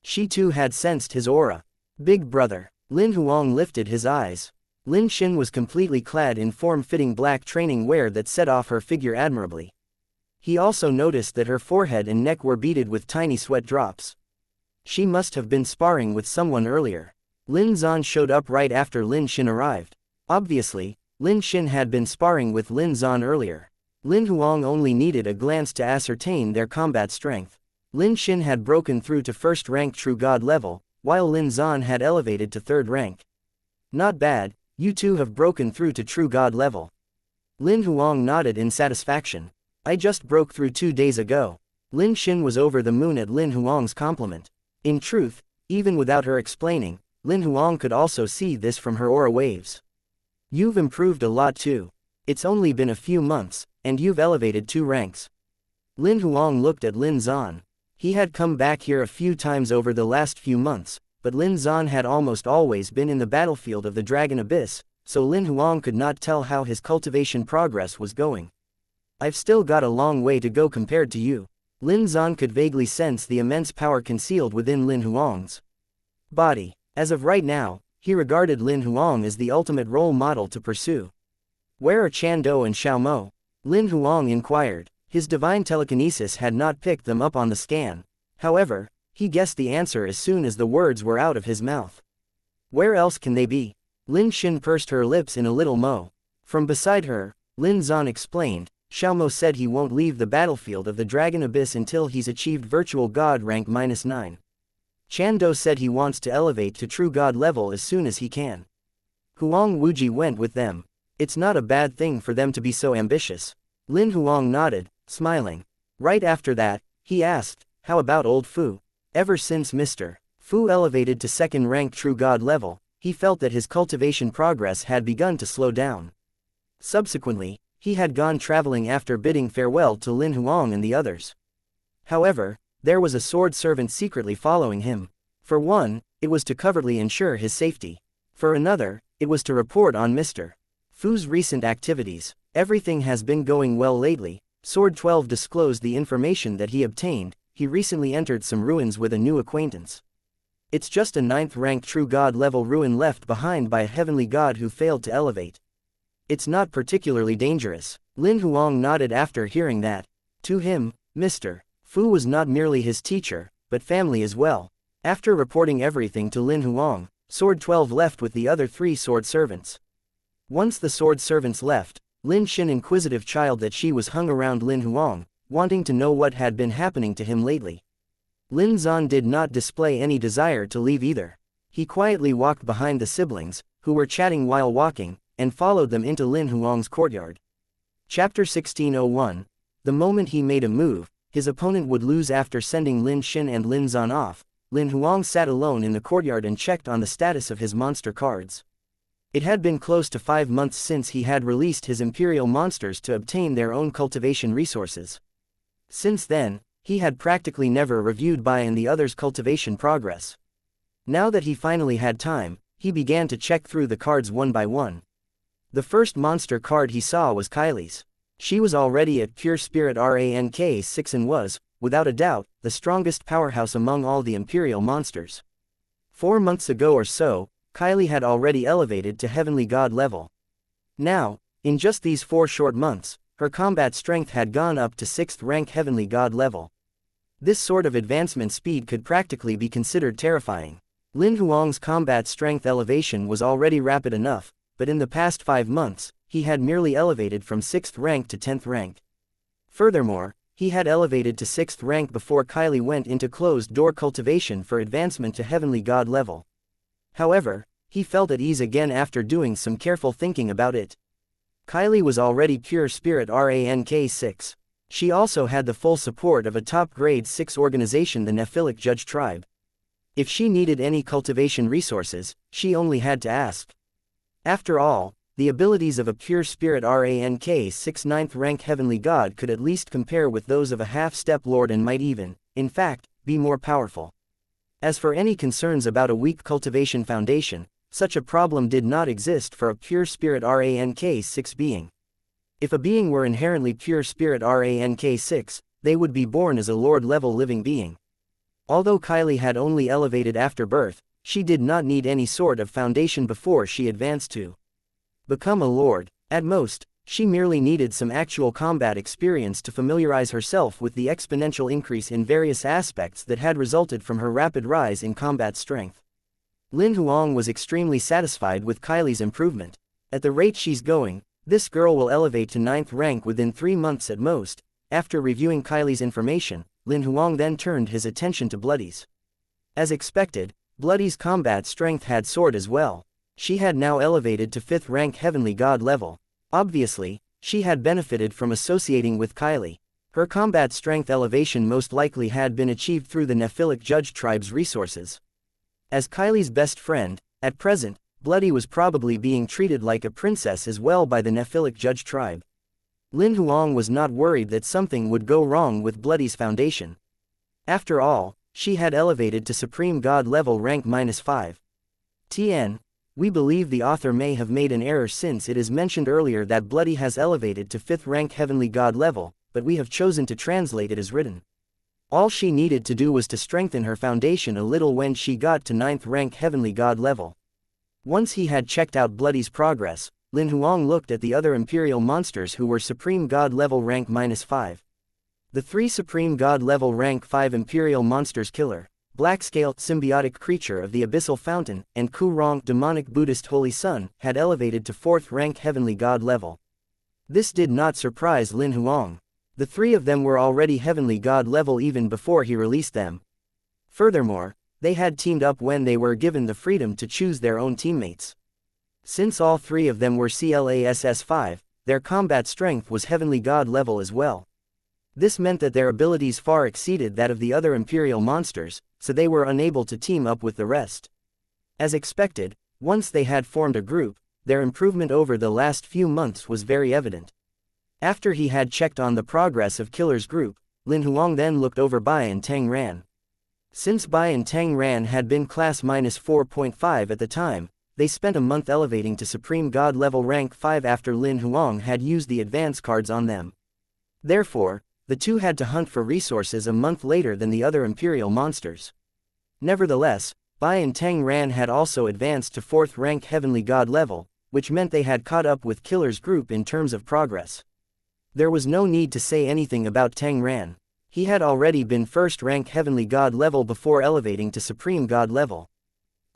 She too had sensed his aura. "Big brother." Lin Huang lifted his eyes. Lin Xin was completely clad in form-fitting black training wear that set off her figure admirably. He also noticed that her forehead and neck were beaded with tiny sweat drops. She must have been sparring with someone earlier. Lin Zan showed up right after Lin Xin arrived. Obviously, Lin Xin had been sparring with Lin Zan earlier. Lin Huang only needed a glance to ascertain their combat strength. Lin Xin had broken through to 1st rank True God level, while Lin Zan had elevated to 3rd rank. "Not bad, you two have broken through to True God level." Lin Huang nodded in satisfaction. "I just broke through 2 days ago." Lin Xin was over the moon at Lin Huang's compliment. In truth, even without her explaining, Lin Huang could also see this from her aura waves. "You've improved a lot too. It's only been a few months, and you've elevated 2 ranks." Lin Huang looked at Lin Zan. He had come back here a few times over the last few months, but Lin Zan had almost always been in the battlefield of the Dragon Abyss, so Lin Huang could not tell how his cultivation progress was going. "I've still got a long way to go compared to you." Lin Zan could vaguely sense the immense power concealed within Lin Huang's body. As of right now, he regarded Lin Huang as the ultimate role model to pursue. "Where are Chan Do and Xiao Mo?" Lin Huang inquired. His divine telekinesis had not picked them up on the scan. However, he guessed the answer as soon as the words were out of his mouth. "Where else can they be?" Lin Xin pursed her lips in a little mo. From beside her, Lin Zan explained, "Xiao Mo said he won't leave the battlefield of the Dragon Abyss until he's achieved virtual god rank -9. Chan Do said he wants to elevate to true god level as soon as he can." Huang Wuji went with them. "It's not a bad thing for them to be so ambitious." Lin Huang nodded, smiling. Right after that, he asked, "How about old Fu?" Ever since Mr. Fu elevated to second rank true god level, he felt that his cultivation progress had begun to slow down. Subsequently, he had gone traveling after bidding farewell to Lin Huang and the others. However, there was a sword servant secretly following him. For one, it was to covertly ensure his safety. For another, it was to report on Mr. Fu's recent activities. "Everything has been going well lately," Sword 12 disclosed the information that he obtained. "He recently entered some ruins with a new acquaintance. It's just a 9th rank true god level ruin left behind by a heavenly god who failed to elevate. It's not particularly dangerous." Lin Huang nodded after hearing that. To him, Mr. Fu was not merely his teacher, but family as well. After reporting everything to Lin Huang, Sword 12 left with the other 3 sword servants. Once the sword servants left, Lin Xin, inquisitive child that she was, hung around Lin Huang, wanting to know what had been happening to him lately. Lin Zan did not display any desire to leave either. He quietly walked behind the siblings, who were chatting while walking, and followed them into Lin Huang's courtyard. Chapter 1601. The moment he made a move, his opponent would lose. After sending Lin Xin and Lin Zan off, Lin Huang sat alone in the courtyard and checked on the status of his monster cards. It had been close to 5 months since he had released his imperial monsters to obtain their own cultivation resources. Since then, he had practically never reviewed Bai and the others' cultivation progress. Now that he finally had time, he began to check through the cards one by one. The first monster card he saw was Kylie's. She was already at Pure Spirit rank 6 and was, without a doubt, the strongest powerhouse among all the imperial monsters. 4 months ago or so, Kylie had already elevated to heavenly god level. Now, in just these 4 short months, her combat strength had gone up to 6th rank heavenly god level. This sort of advancement speed could practically be considered terrifying. Lin Huang's combat strength elevation was already rapid enough, but in the past 5 months, he had merely elevated from 6th rank to 10th rank. Furthermore, he had elevated to 6th rank before Kylie went into closed-door cultivation for advancement to heavenly god level. However, he felt at ease again after doing some careful thinking about it. Kylie was already Pure Spirit rank 6. She also had the full support of a top grade 6 organization, the Nephilic Judge Tribe. If she needed any cultivation resources, she only had to ask. After all, the abilities of a Pure Spirit rank 6 9th rank heavenly god could at least compare with those of a half-step lord and might even, in fact, be more powerful. As for any concerns about a weak cultivation foundation, such a problem did not exist for a Pure Spirit rank 6 being. If a being were inherently Pure Spirit rank 6, they would be born as a lord-level living being. Although Kylie had only elevated after birth, she did not need any sort of foundation before she advanced to become a lord. At most, she merely needed some actual combat experience to familiarize herself with the exponential increase in various aspects that had resulted from her rapid rise in combat strength. Lin Huang was extremely satisfied with Kylie's improvement. At the rate she's going, this girl will elevate to 9th rank within 3 months at most. After reviewing Kylie's information, Lin Huang then turned his attention to Bloody's. As expected, Bloody's combat strength had soared as well. She had now elevated to 5th rank heavenly god level. Obviously, she had benefited from associating with Kylie. Her combat strength elevation most likely had been achieved through the Nephilic Judge Tribe's resources. As Kylie's best friend, at present, Bloody was probably being treated like a princess as well by the Nephilic Judge Tribe. Lin Huang was not worried that something would go wrong with Bloody's foundation. After all, she had elevated to Supreme God level rank -5. TN. We believe the author may have made an error since it is mentioned earlier that Bloody has elevated to 5th rank heavenly god level, but we have chosen to translate it as written. All she needed to do was to strengthen her foundation a little when she got to 9th rank Heavenly God level. Once he had checked out Bloody's progress, Lin Huang looked at the other Imperial monsters who were Supreme God level rank -5. The 3 Supreme God level rank 5 Imperial monsters Killer, Blackscale, symbiotic creature of the Abyssal Fountain, and Kurong, demonic Buddhist Holy Sun, had elevated to 4th rank Heavenly God level. This did not surprise Lin Huang. The 3 of them were already Heavenly God level even before he released them. Furthermore, they had teamed up when they were given the freedom to choose their own teammates. Since all 3 of them were CLASS 5, their combat strength was Heavenly God level as well. This meant that their abilities far exceeded that of the other Imperial monsters, so they were unable to team up with the rest. As expected, once they had formed a group, their improvement over the last few months was very evident. After he had checked on the progress of Killer's group, Lin Huang then looked over Bai and Tang Ran. Since Bai and Tang Ran had been class -4.5 at the time, they spent a month elevating to Supreme God level rank 5 after Lin Huang had used the advance cards on them. Therefore, the two had to hunt for resources a month later than the other Imperial monsters. Nevertheless, Bai and Tang Ran had also advanced to 4th rank Heavenly God level, which meant they had caught up with Killer's group in terms of progress. There was no need to say anything about Tang Ran. He had already been 1st rank Heavenly God level before elevating to Supreme God level.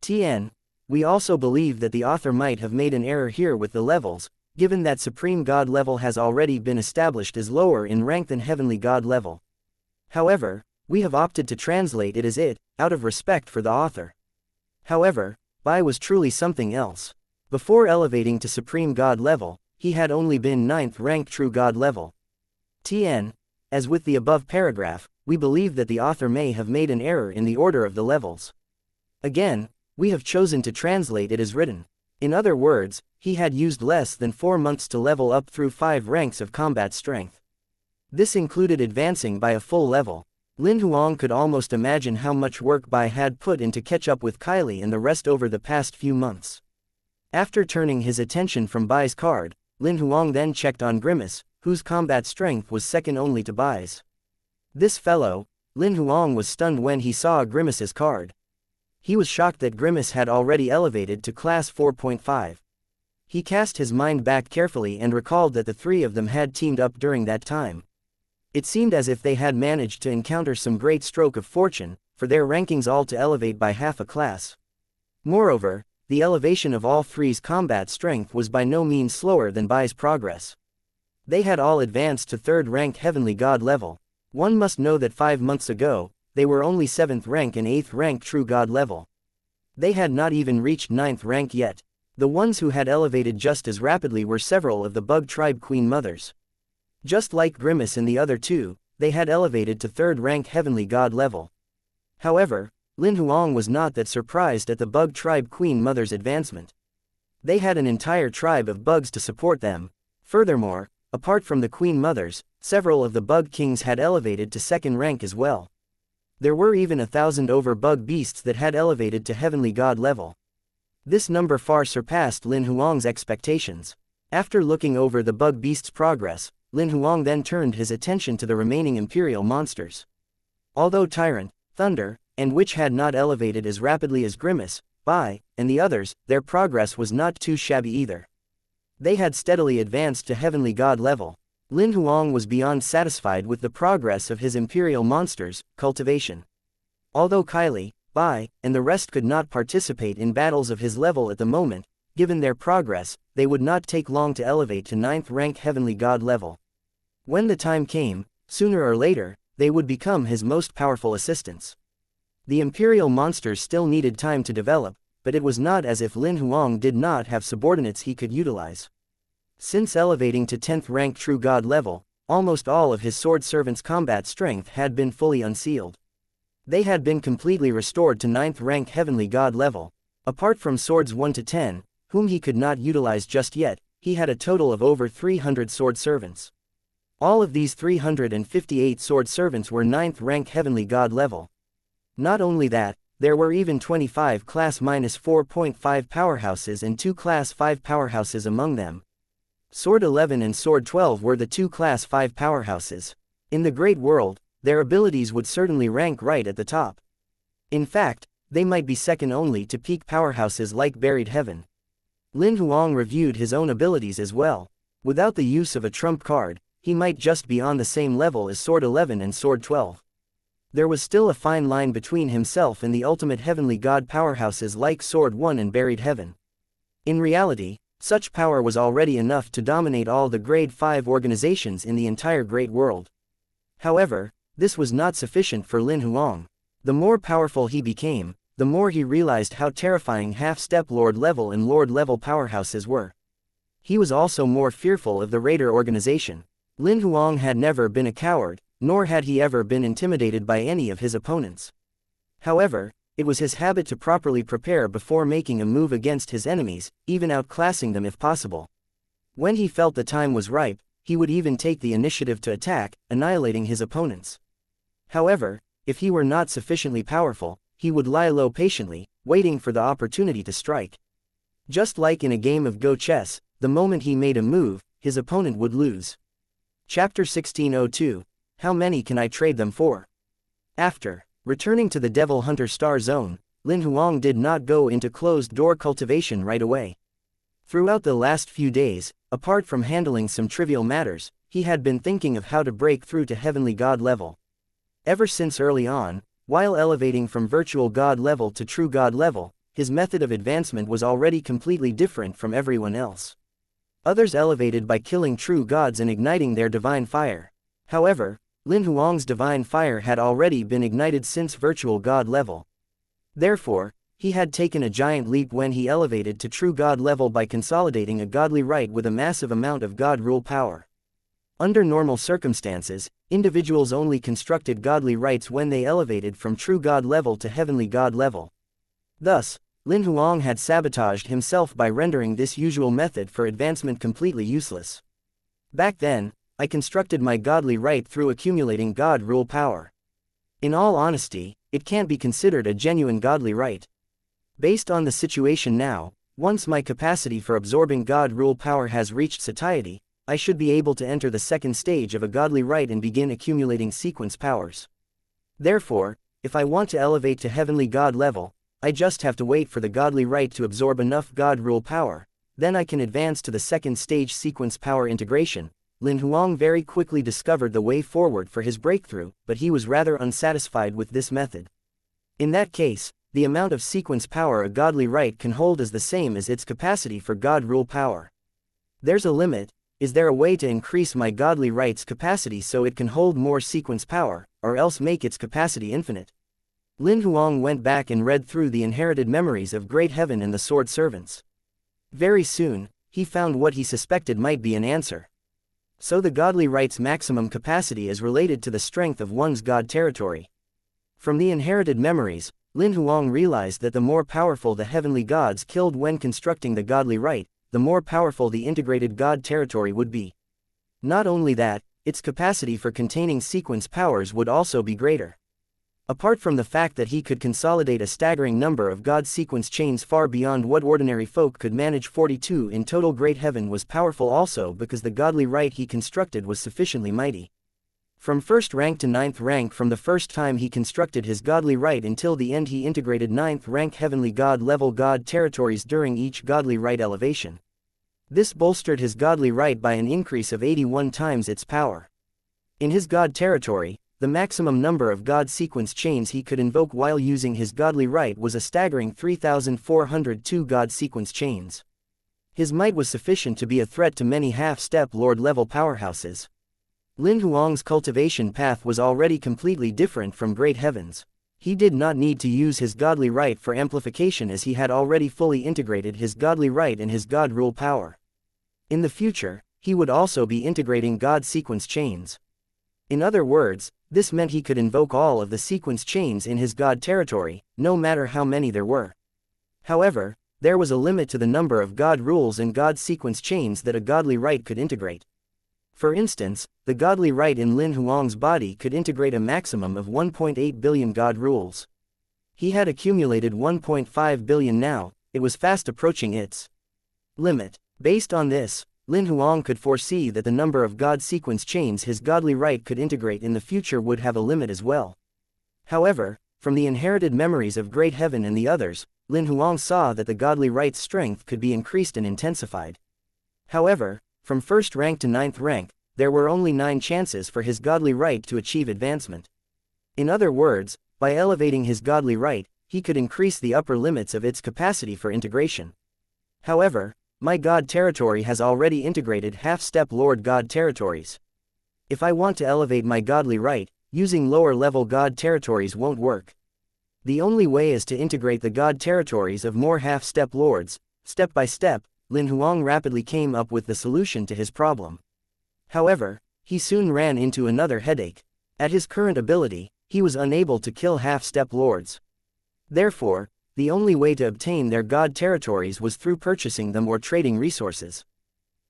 TN, we also believe that the author might have made an error here with the levels, given that Supreme God level has already been established as lower in rank than Heavenly God level. However, we have opted to translate it as it, out of respect for the author. However, Bai was truly something else. Before elevating to Supreme God level, he had only been 9th rank True God level. TN, as with the above paragraph, we believe that the author may have made an error in the order of the levels. Again, we have chosen to translate it as written. In other words, he had used less than 4 months to level up through 5 ranks of combat strength. This included advancing by a full level. Lin Huang could almost imagine how much work Bai had put in to catch up with Kylie and the rest over the past few months. After turning his attention from Bai's card, Lin Huang then checked on Grimace, whose combat strength was second only to Bai's. This fellow, Lin Huang was stunned when he saw Grimace's card. He was shocked that Grimace had already elevated to class 4.5. He cast his mind back carefully and recalled that the 3 of them had teamed up during that time. It seemed as if they had managed to encounter some great stroke of fortune, for their rankings all to elevate by half a class. Moreover, the elevation of all 3's combat strength was by no means slower than Bai's progress. They had all advanced to 3rd rank Heavenly God level. One must know that 5 months ago, they were only 7th rank and 8th rank True God level. They had not even reached 9th rank yet. The ones who had elevated just as rapidly were several of the Bug Tribe Queen Mothers. Just like Grimace and the other 2, they had elevated to 3rd rank Heavenly God level. However, Lin Huang was not that surprised at the Bug Tribe Queen Mother's advancement. They had an entire tribe of bugs to support them. Furthermore, apart from the Queen Mothers, several of the Bug Kings had elevated to 2nd rank as well. There were even 1,000 over bug beasts that had elevated to Heavenly God level. This number far surpassed Lin Huang's expectations. After looking over the bug beast's progress, Lin Huang then turned his attention to the remaining Imperial monsters. Although Tyrant, Thunder, and Witch had not elevated as rapidly as Grimace, Bai, and the others, their progress was not too shabby either. They had steadily advanced to Heavenly God level. Lin Huang was beyond satisfied with the progress of his Imperial monsters, Cultivation. Although Kylie, Bai, and the rest could not participate in battles of his level at the moment, given their progress, they would not take long to elevate to 9th rank Heavenly God level. When the time came, sooner or later, they would become his most powerful assistants. The Imperial monsters still needed time to develop, but it was not as if Lin Huang did not have subordinates he could utilize. Since elevating to 10th rank True God level, almost all of his sword servants' combat strength had been fully unsealed. They had been completely restored to 9th rank Heavenly God level. Apart from swords 1 to 10, whom he could not utilize just yet, he had a total of over 300 sword servants. All of these 358 sword servants were 9th rank Heavenly God level. Not only that, there were even 25 class -4.5 powerhouses and 2 class 5 powerhouses among them. Sword 11 and Sword 12 were the 2 class 5 powerhouses. In the Great World, their abilities would certainly rank right at the top. In fact, they might be second only to peak powerhouses like Buried Heaven. Lin Huang reviewed his own abilities as well. Without the use of a trump card, he might just be on the same level as Sword 11 and Sword 12. There was still a fine line between himself and the ultimate heavenly god powerhouses like Sword 1 and Buried Heaven. In reality, such power was already enough to dominate all the Grade 5 organizations in the entire Great World. However, this was not sufficient for Lin Huang. The more powerful he became, the more he realized how terrifying half-step Lord level and Lord level powerhouses were. He was also more fearful of the Raider organization. Lin Huang had never been a coward, nor had he ever been intimidated by any of his opponents. However, it was his habit to properly prepare before making a move against his enemies, even outclassing them if possible. When he felt the time was ripe, he would even take the initiative to attack, annihilating his opponents. However, if he were not sufficiently powerful, he would lie low patiently, waiting for the opportunity to strike. Just like in a game of Go chess, the moment he made a move, his opponent would lose. Chapter 1602. How many can I trade them for? After returning to the Devil Hunter Star Zone, Lin Huang did not go into closed-door cultivation right away. Throughout the last few days, apart from handling some trivial matters, he had been thinking of how to break through to Heavenly God level. Ever since early on, while elevating from Virtual God level to True God level, his method of advancement was already completely different from everyone else. Others elevated by killing true gods and igniting their divine fire. However, Lin Huang's divine fire had already been ignited since Virtual God level. Therefore, he had taken a giant leap when he elevated to True God level by consolidating a godly right with a massive amount of God rule power. Under normal circumstances, individuals only constructed godly rights when they elevated from True God level to Heavenly God level. Thus, Lin Huang had sabotaged himself by rendering this usual method for advancement completely useless. Back then, I constructed my godly right through accumulating God rule power. In all honesty, it can't be considered a genuine godly right. Based on the situation now, once my capacity for absorbing God rule power has reached satiety, I should be able to enter the second stage of a godly right and begin accumulating sequence powers. Therefore, if I want to elevate to Heavenly God level, I just have to wait for the godly right to absorb enough God rule power, then I can advance to the second stage sequence power integration. Lin Huang very quickly discovered the way forward for his breakthrough, but he was rather unsatisfied with this method. In that case, the amount of sequence power a godly right can hold is the same as its capacity for God rule power. There's a limit. Is there a way to increase my godly right's capacity so it can hold more sequence power, or else make its capacity infinite? Lin Huang went back and read through the inherited memories of Great Heaven and the Sword Servants. Very soon, he found what he suspected might be an answer. So the godly right's maximum capacity is related to the strength of one's god territory. From the inherited memories, Lin Huang realized that the more powerful the heavenly gods killed when constructing the godly right, the more powerful the integrated god territory would be. Not only that, its capacity for containing sequence powers would also be greater. Apart from the fact that he could consolidate a staggering number of god sequence chains far beyond what ordinary folk could manage, 42 in total, Great Heaven was powerful also because the godly right he constructed was sufficiently mighty. From 1st rank to 9th rank, from the first time he constructed his godly right until the end, he integrated 9th rank heavenly god level god territories during each godly right elevation. This bolstered his godly right by an increase of 81 times its power. In his god territory, the maximum number of god sequence chains he could invoke while using his godly right was a staggering 3,402 god sequence chains. His might was sufficient to be a threat to many half-step lord-level powerhouses. Lin Huang's cultivation path was already completely different from Great Heaven's. He did not need to use his godly right for amplification as he had already fully integrated his godly right and his god rule power. In the future, he would also be integrating god sequence chains. In other words, this meant he could invoke all of the sequence chains in his god territory, no matter how many there were. However, there was a limit to the number of god rules and god sequence chains that a godly right could integrate. For instance, the godly right in Lin Huang's body could integrate a maximum of 1.8 billion god rules. He had accumulated 1.5 billion now, it was fast approaching its limit. Based on this, Lin Huang could foresee that the number of God sequence chains his godly right could integrate in the future would have a limit as well. However, from the inherited memories of Great Heaven and the others, Lin Huang saw that the godly right's strength could be increased and intensified. However, from first rank to 9th rank, there were only 9 chances for his godly right to achieve advancement. In other words, by elevating his godly right, he could increase the upper limits of its capacity for integration. However, my God territory has already integrated half-step Lord God territories. If I want to elevate my godly right, using lower-level God territories won't work. The only way is to integrate the God territories of more half-step lords. Step by step, Lin Huang rapidly came up with the solution to his problem. However, he soon ran into another headache. At his current ability, he was unable to kill half-step lords. Therefore, the only way to obtain their God territories was through purchasing them or trading resources.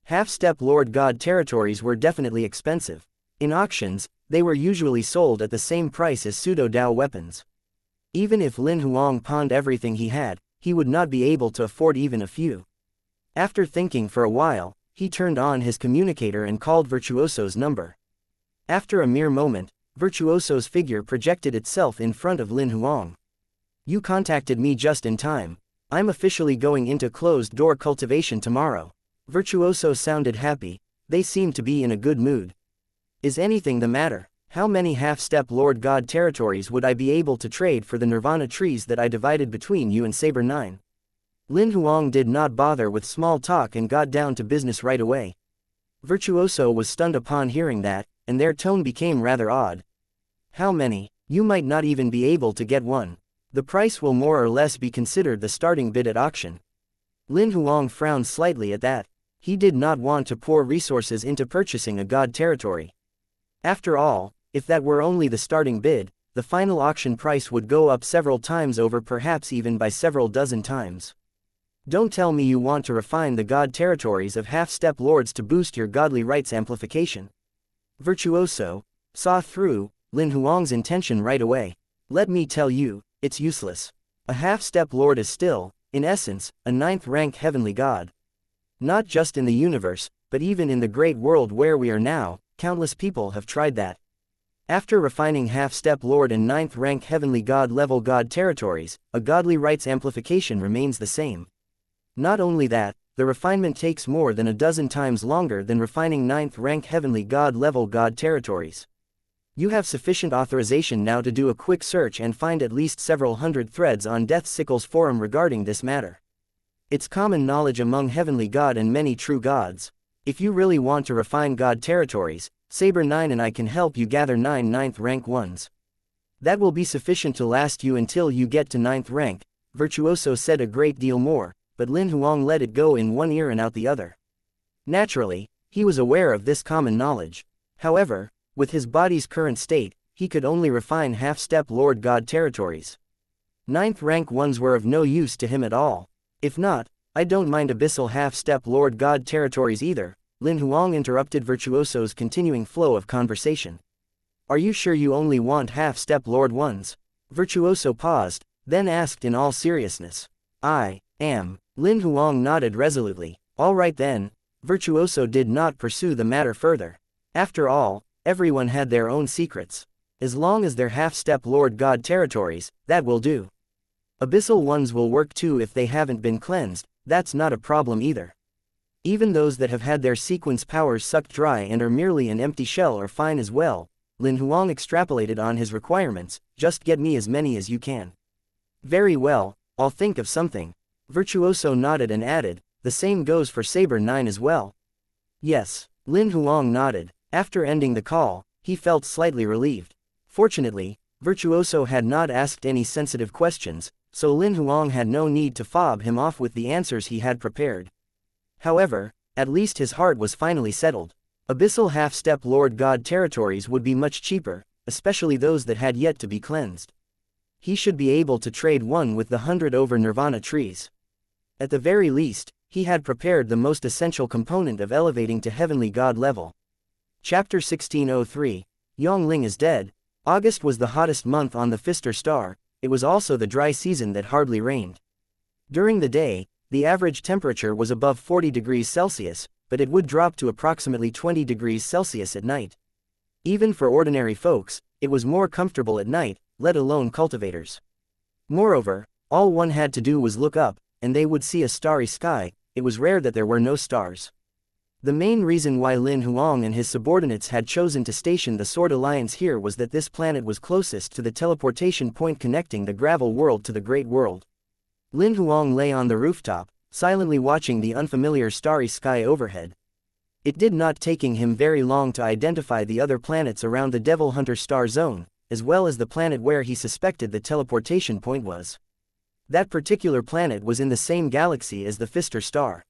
Half-step Lord God territories were definitely expensive. In auctions, they were usually sold at the same price as pseudo-Dao weapons. Even if Lin Huang pawned everything he had, he would not be able to afford even a few. After thinking for a while, he turned on his communicator and called Virtuoso's number. After a mere moment, Virtuoso's figure projected itself in front of Lin Huang. You contacted me just in time. I'm officially going into closed-door cultivation tomorrow. Virtuoso sounded happy. They seemed to be in a good mood. Is anything the matter? How many half-step Lord God territories would I be able to trade for the Nirvana trees that I divided between you and Saber 9? Lin Huang did not bother with small talk and got down to business right away. Virtuoso was stunned upon hearing that, and their tone became rather odd. How many? You might not even be able to get one. The price will more or less be considered the starting bid at auction. Lin Huang frowned slightly at that. He did not want to pour resources into purchasing a God territory. After all, if that were only the starting bid, the final auction price would go up several times over, perhaps even by several dozen times. Don't tell me you want to refine the God territories of half-step lords to boost your godly rights amplification. Virtuoso saw through Lin Huang's intention right away. Let me tell you, it's useless. A half-step lord is still, in essence, a 9th rank heavenly god. Not just in the universe, but even in the great world where we are now, countless people have tried that. After refining half-step lord and 9th rank heavenly god level god territories, a godly rights amplification remains the same. Not only that, the refinement takes more than a dozen times longer than refining 9th rank heavenly god level god territories. You have sufficient authorization now to do a quick search and find at least several hundred threads on Death Sickle's forum regarding this matter. It's common knowledge among heavenly god and many true gods. If you really want to refine god territories, Saber 9 and I can help you gather 9 9th rank ones. That will be sufficient to last you until you get to 9th rank. Virtuoso said a great deal more, but Lin Huang let it go in one ear and out the other. Naturally, he was aware of this common knowledge. However, with his body's current state, he could only refine half-step Lord God territories. 9th rank ones were of no use to him at all. If not, I don't mind abyssal half-step Lord God territories either. Lin Huang interrupted Virtuoso's continuing flow of conversation. Are you sure you only want half-step Lord ones? Virtuoso paused, then asked in all seriousness. I am. Lin Huang nodded resolutely. All right then. Virtuoso did not pursue the matter further. After all, everyone had their own secrets. As long as they're half-step Lord God territories, that will do. Abyssal ones will work too if they haven't been cleansed, that's not a problem either. Even those that have had their sequence powers sucked dry and are merely an empty shell are fine as well. Lin Huang extrapolated on his requirements, just get me as many as you can. Very well, I'll think of something. Virtuoso nodded and added, the same goes for Saber 9 as well. Yes. Lin Huang nodded. After ending the call, he felt slightly relieved. Fortunately, Virtuoso had not asked any sensitive questions, so Lin Huang had no need to fob him off with the answers he had prepared. However, at least his heart was finally settled. Abyssal half-step Lord God territories would be much cheaper, especially those that had yet to be cleansed. He should be able to trade one with the 100 over Nirvana trees. At the very least, he had prepared the most essential component of elevating to heavenly god level. Chapter 1603, Yongling is dead. August was the hottest month on the Pfister star. It was also the dry season that hardly rained. During the day, the average temperature was above 40 degrees Celsius, but it would drop to approximately 20 degrees Celsius at night. Even for ordinary folks, it was more comfortable at night, let alone cultivators. Moreover, all one had to do was look up, and they would see a starry sky. It was rare that there were no stars. The main reason why Lin Huang and his subordinates had chosen to station the Sword Alliance here was that this planet was closest to the teleportation point connecting the gravel world to the Great World. Lin Huang lay on the rooftop, silently watching the unfamiliar starry sky overhead. It did not taking him very long to identify the other planets around the Devil Hunter star zone, as well as the planet where he suspected the teleportation point was. That particular planet was in the same galaxy as the Pfister star.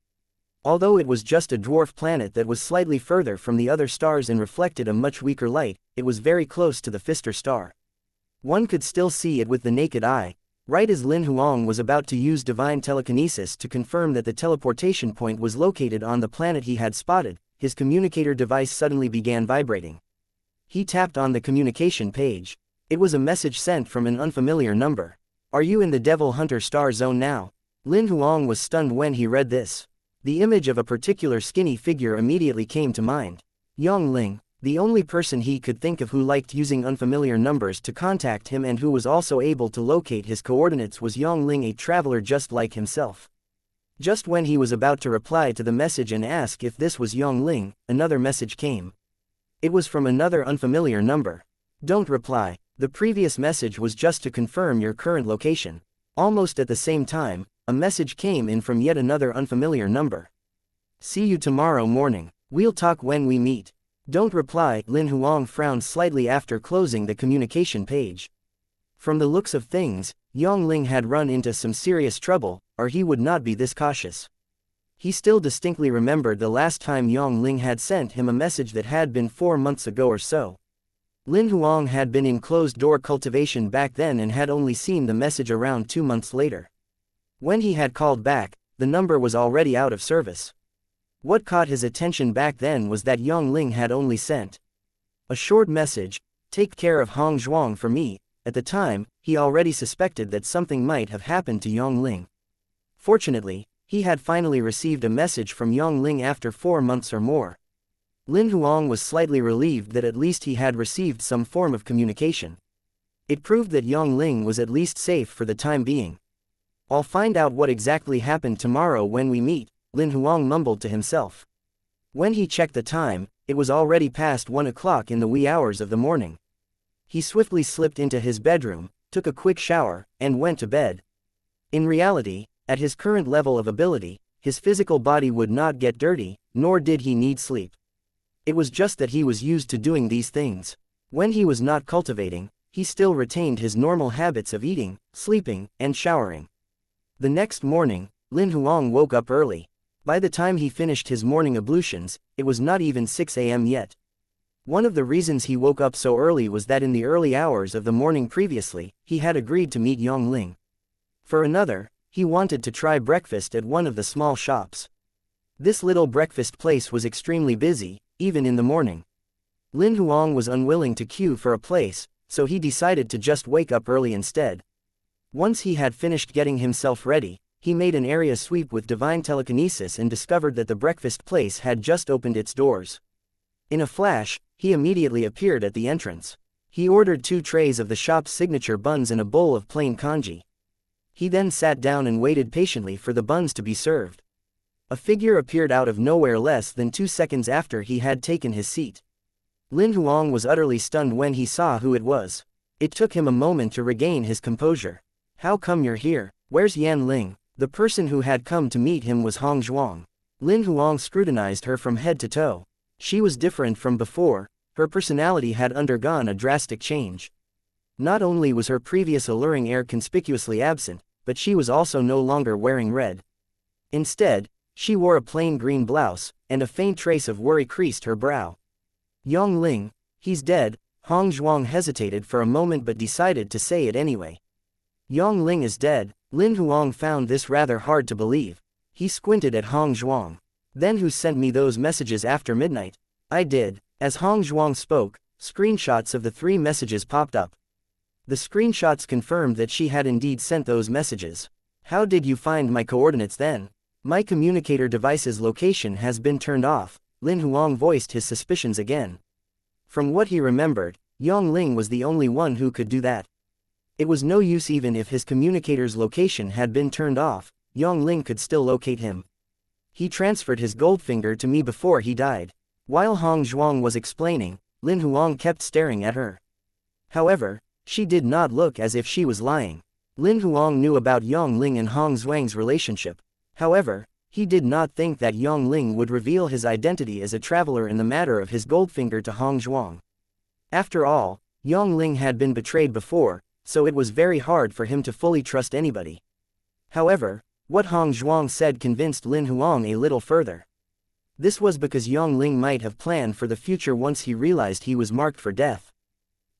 Although it was just a dwarf planet that was slightly further from the other stars and reflected a much weaker light, it was very close to the Pfister star. One could still see it with the naked eye. Right as Lin Huang was about to use divine telekinesis to confirm that the teleportation point was located on the planet he had spotted, his communicator device suddenly began vibrating. He tapped on the communication page. It was a message sent from an unfamiliar number. "Are you in the Devil Hunter star zone now?" Lin Huang was stunned when he read this. The image of a particular skinny figure immediately came to mind. Yang Ling, the only person he could think of who liked using unfamiliar numbers to contact him and who was also able to locate his coordinates, was Yang Ling, a traveler just like himself. Just when he was about to reply to the message and ask if this was Yang Ling, another message came. It was from another unfamiliar number. "Don't reply. The previous message was just to confirm your current location." Almost at the same time, a message came in from yet another unfamiliar number. "See you tomorrow morning. We'll talk when we meet. Don't reply." Lin Huang frowned slightly after closing the communication page. From the looks of things, Yang Ling had run into some serious trouble, or he would not be this cautious. He still distinctly remembered the last time Yang Ling had sent him a message that had been 4 months ago or so. Lin Huang had been in closed-door cultivation back then and had only seen the message around 2 months later. When he had called back, the number was already out of service. What caught his attention back then was that Yang Ling had only sent a short message, "Take care of Hong Zhuang for me." At the time, he already suspected that something might have happened to Yang Ling. Fortunately, he had finally received a message from Yang Ling after 4 months or more. Lin Huang was slightly relieved that at least he had received some form of communication. It proved that Yang Ling was at least safe for the time being. "I'll find out what exactly happened tomorrow when we meet," Lin Huang mumbled to himself. When he checked the time, it was already past 1 o'clock in the wee hours of the morning. He swiftly slipped into his bedroom, took a quick shower, and went to bed. In reality, at his current level of ability, his physical body would not get dirty, nor did he need sleep. It was just that he was used to doing these things. When he was not cultivating, he still retained his normal habits of eating, sleeping, and showering. The next morning, Lin Huang woke up early. By the time he finished his morning ablutions, it was not even 6 a.m. yet. One of the reasons he woke up so early was that in the early hours of the morning previously, he had agreed to meet Yang Ling. For another, he wanted to try breakfast at one of the small shops. This little breakfast place was extremely busy, even in the morning. Lin Huang was unwilling to queue for a place, so he decided to just wake up early instead. Once he had finished getting himself ready, he made an area sweep with divine telekinesis and discovered that the breakfast place had just opened its doors. In a flash, he immediately appeared at the entrance. He ordered 2 trays of the shop's signature buns and a bowl of plain congee. He then sat down and waited patiently for the buns to be served. A figure appeared out of nowhere less than 2 seconds after he had taken his seat. Lin Huang was utterly stunned when he saw who it was. It took him a moment to regain his composure. "How come you're here? Where's Yan Ling?" The person who had come to meet him was Hong Zhuang. Lin Huang scrutinized her from head to toe. She was different from before. Her personality had undergone a drastic change. Not only was her previous alluring air conspicuously absent, but she was also no longer wearing red. Instead, she wore a plain green blouse, and a faint trace of worry creased her brow. "Yang Ling, he's dead." Hong Zhuang hesitated for a moment but decided to say it anyway. "Yang Ling is dead." Lin Huang found this rather hard to believe. He squinted at Hong Zhuang. "Then who sent me those messages after midnight?" "I did." As Hong Zhuang spoke, screenshots of the 3 messages popped up. The screenshots confirmed that she had indeed sent those messages. "How did you find my coordinates then?" My communicator device's location has been turned off. Lin Huang voiced his suspicions again. From what he remembered, Yongling was the only one who could do that. It was no use even if his communicator's location had been turned off, Yongling could still locate him. He transferred his Goldfinger to me before he died. While Hong Zhuang was explaining, Lin Huang kept staring at her. However, she did not look as if she was lying. Lin Huang knew about Yongling and Hong Zhuang's relationship. However, he did not think that Yongling would reveal his identity as a traveler in the matter of his Goldfinger to Hong Zhuang. After all, Yongling had been betrayed before, so it was very hard for him to fully trust anybody. However, what Hong Zhuang said convinced Lin Huang a little further. This was because Yongling might have planned for the future once he realized he was marked for death.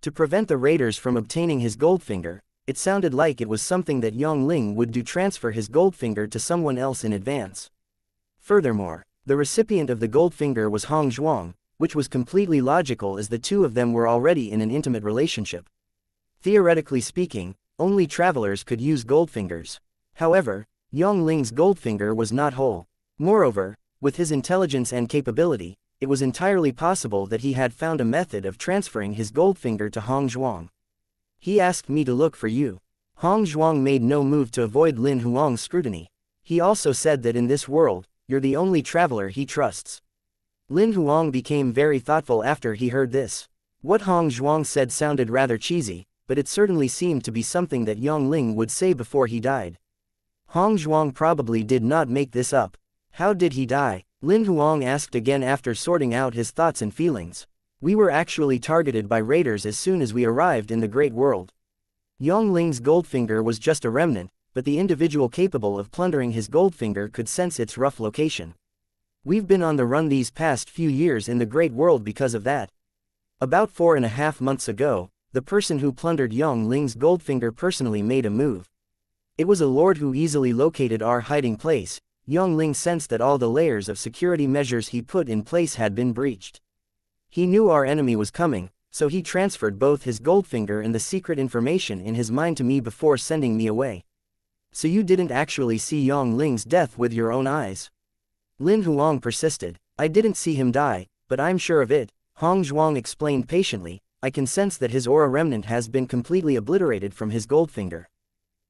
To prevent the raiders from obtaining his Goldfinger, it sounded like it was something that Yongling would do, transfer his Goldfinger to someone else in advance. Furthermore, the recipient of the Goldfinger was Hong Zhuang, which was completely logical as the two of them were already in an intimate relationship. Theoretically speaking, only travelers could use Goldfingers. However, Yongling's Goldfinger was not whole. Moreover, with his intelligence and capability, it was entirely possible that he had found a method of transferring his Goldfinger to Hong Zhuang. He asked me to look for you. Hong Zhuang made no move to avoid Lin Huang's scrutiny. He also said that in this world, you're the only traveler he trusts. Lin Huang became very thoughtful after he heard this. What Hong Zhuang said sounded rather cheesy, but it certainly seemed to be something that Yongling would say before he died. Hong Zhuang probably did not make this up. How did he die? Lin Huang asked again after sorting out his thoughts and feelings. We were actually targeted by raiders as soon as we arrived in the Great World. Yongling's Goldfinger was just a remnant, but the individual capable of plundering his Goldfinger could sense its rough location. We've been on the run these past few years in the Great World because of that. About 4.5 months ago, the person who plundered Yongling's Goldfinger personally made a move. It was a lord who easily located our hiding place. Yongling sensed that all the layers of security measures he put in place had been breached. He knew our enemy was coming, so he transferred both his Goldfinger and the secret information in his mind to me before sending me away. So you didn't actually see Yongling's death with your own eyes? Lin Huang persisted. I didn't see him die, but I'm sure of it, Hong Zhuang explained patiently. I can sense that his aura remnant has been completely obliterated from his Goldfinger.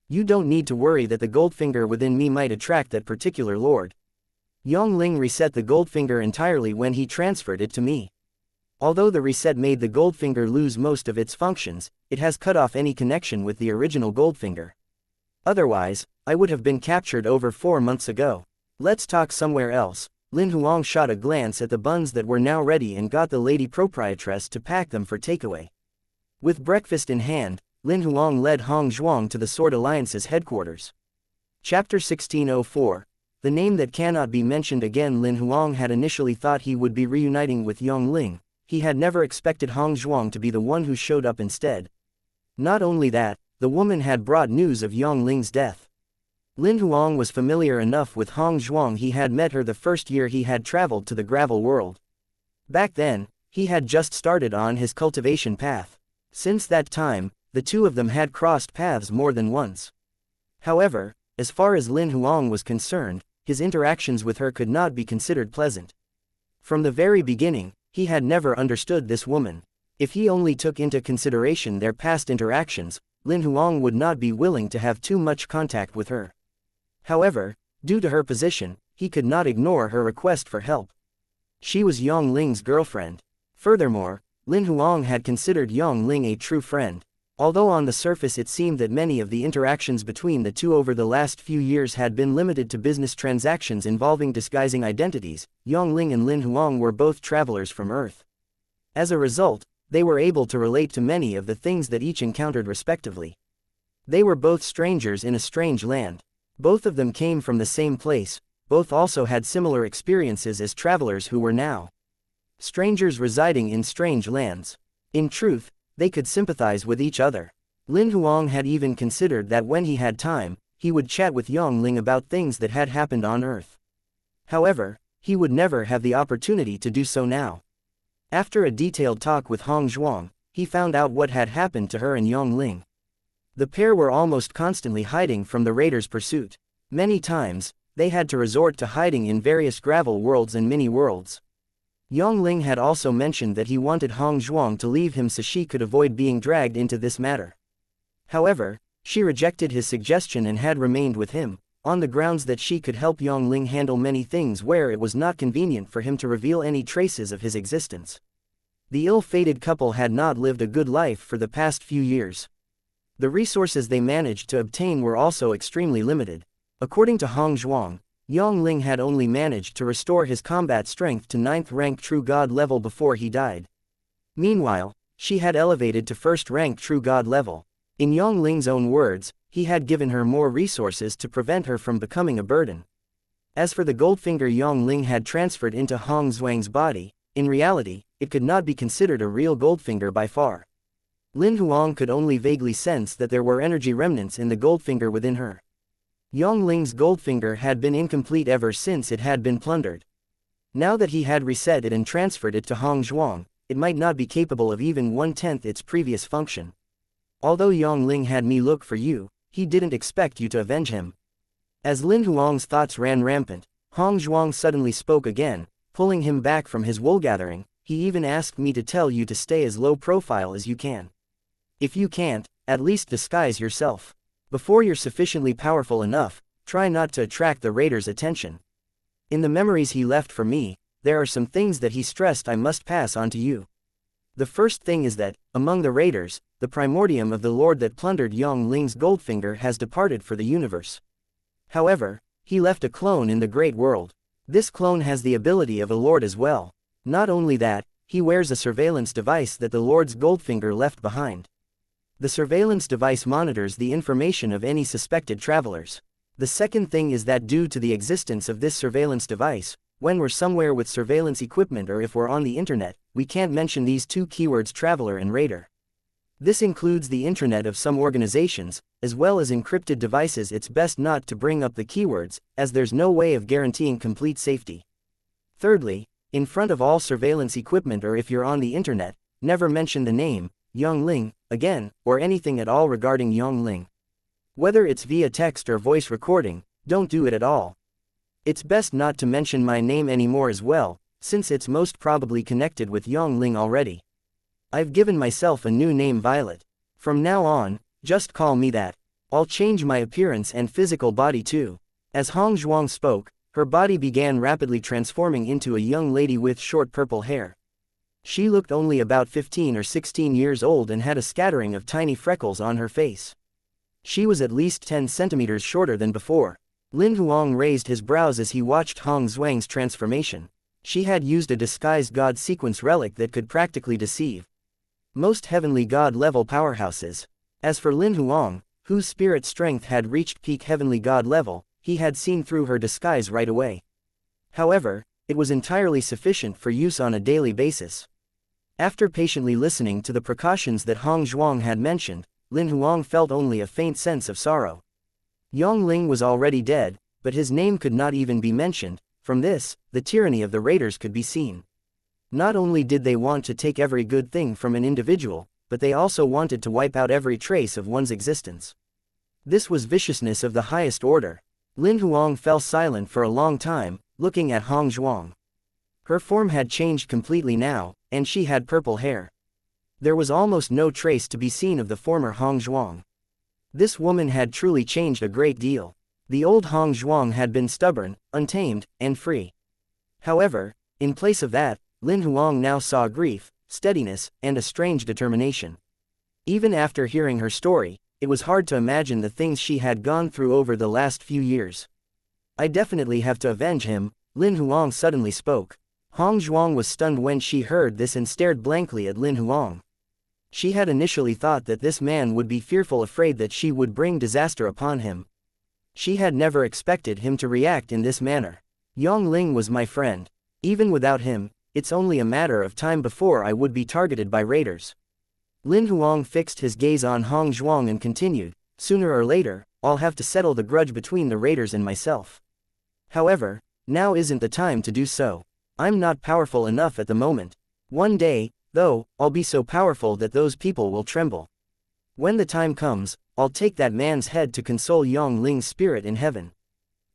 You don't need to worry that the Goldfinger within me might attract that particular lord. Yongling reset the Goldfinger entirely when he transferred it to me. Although the reset made the Goldfinger lose most of its functions, it has cut off any connection with the original Goldfinger. Otherwise, I would have been captured over 4 months ago. Let's talk somewhere else. Lin Huang shot a glance at the buns that were now ready and got the lady proprietress to pack them for takeaway. With breakfast in hand, Lin Huang led Hong Zhuang to the Sword Alliance's headquarters. Chapter 1604. The name that cannot be mentioned again. Lin Huang had initially thought he would be reuniting with Yongling. He had never expected Hong Zhuang to be the one who showed up instead. Not only that, the woman had brought news of Yongling's death. Lin Huang was familiar enough with Hong Zhuang. He had met her the first year he had traveled to the gravel world. Back then, he had just started on his cultivation path. Since that time, the two of them had crossed paths more than once. However, as far as Lin Huang was concerned, his interactions with her could not be considered pleasant. From the very beginning, he had never understood this woman. If he only took into consideration their past interactions, Lin Huang would not be willing to have too much contact with her. However, due to her position, he could not ignore her request for help. She was Yongling's girlfriend. Furthermore, Lin Huang had considered Yongling a true friend. Although on the surface it seemed that many of the interactions between the two over the last few years had been limited to business transactions involving disguising identities, Yongling and Lin Huang were both travelers from Earth. As a result, they were able to relate to many of the things that each encountered respectively. They were both strangers in a strange land. Both of them came from the same place, both also had similar experiences as travelers who were now strangers residing in strange lands. In truth, they could sympathize with each other. Lin Huang had even considered that when he had time, he would chat with Yongling about things that had happened on Earth. However, he would never have the opportunity to do so now. After a detailed talk with Hong Zhuang, he found out what had happened to her and Yongling. The pair were almost constantly hiding from the raiders' pursuit. Many times, they had to resort to hiding in various gravel worlds and mini-worlds. Yongling had also mentioned that he wanted Hong Zhuang to leave him so she could avoid being dragged into this matter. However, she rejected his suggestion and had remained with him, on the grounds that she could help Yongling handle many things where it was not convenient for him to reveal any traces of his existence. The ill-fated couple had not lived a good life for the past few years. The resources they managed to obtain were also extremely limited. According to Hong Zhuang, Yongling had only managed to restore his combat strength to 9th rank True God level before he died. Meanwhile, she had elevated to 1st rank True God level. In Yongling's own words, he had given her more resources to prevent her from becoming a burden. As for the Goldfinger Yongling had transferred into Hong Zhuang's body, in reality, it could not be considered a real Goldfinger by far. Lin Huang could only vaguely sense that there were energy remnants in the Goldfinger within her. Yongling's Goldfinger had been incomplete ever since it had been plundered. Now that he had reset it and transferred it to Hong Zhuang, it might not be capable of even 1/10 its previous function. Although Yongling had me look for you, he didn't expect you to avenge him. As Lin Huang's thoughts ran rampant, Hong Zhuang suddenly spoke again, pulling him back from his wool gathering. He even asked me to tell you to stay as low profile as you can. If you can't, at least disguise yourself. Before you're sufficiently powerful enough, try not to attract the raiders' attention. In the memories he left for me, there are some things that he stressed I must pass on to you. The first thing is that, among the raiders, the primordium of the lord that plundered Yongling's Goldfinger has departed for the universe. However, he left a clone in the great world. This clone has the ability of a lord as well. Not only that, he wears a surveillance device that the lord's Goldfinger left behind. The surveillance device monitors the information of any suspected travelers. The second thing is that due to the existence of this surveillance device, when we're somewhere with surveillance equipment or if we're on the internet, we can't mention these two keywords traveler and raider. This includes the intranet of some organizations, as well as encrypted devices. It's best not to bring up the keywords, as there's no way of guaranteeing complete safety. Thirdly, in front of all surveillance equipment or if you're on the internet, never mention the name, Yongling, again, or anything at all regarding Yongling. Whether it's via text or voice recording, don't do it at all. It's best not to mention my name anymore as well, since it's most probably connected with Yongling already. I've given myself a new name, Violet. From now on, just call me that. I'll change my appearance and physical body too. As Hong Zhuang spoke, her body began rapidly transforming into a young lady with short purple hair. She looked only about 15 or 16 years old and had a scattering of tiny freckles on her face. She was at least 10 centimeters shorter than before. Lin Huang raised his brows as he watched Hong Zhuang's transformation. She had used a disguised god sequence relic that could practically deceive most heavenly god level powerhouses. As for Lin Huang, whose spirit strength had reached peak heavenly god level, he had seen through her disguise right away. However, it was entirely sufficient for use on a daily basis. After patiently listening to the precautions that Hong Zhuang had mentioned, Lin Huang felt only a faint sense of sorrow. Yongling was already dead, but his name could not even be mentioned. From this, the tyranny of the raiders could be seen. Not only did they want to take every good thing from an individual, but they also wanted to wipe out every trace of one's existence. This was viciousness of the highest order. Lin Huang fell silent for a long time, looking at Hong Zhuang. Her form had changed completely now, and she had purple hair. There was almost no trace to be seen of the former Hong Zhuang. This woman had truly changed a great deal. The old Hong Zhuang had been stubborn, untamed, and free. However, in place of that, Lin Huang now saw grief, steadiness, and a strange determination. Even after hearing her story, it was hard to imagine the things she had gone through over the last few years. I definitely have to avenge him, Lin Huang suddenly spoke. Hong Zhuang was stunned when she heard this and stared blankly at Lin Huang. She had initially thought that this man would be fearful, afraid that she would bring disaster upon him. She had never expected him to react in this manner. Yongling was my friend. Even without him, it's only a matter of time before I would be targeted by raiders. Lin Huang fixed his gaze on Hong Zhuang and continued, sooner or later, I'll have to settle the grudge between the raiders and myself. However, now isn't the time to do so. I'm not powerful enough at the moment. One day, though, I'll be so powerful that those people will tremble. When the time comes, I'll take that man's head to console Yongling's spirit in heaven.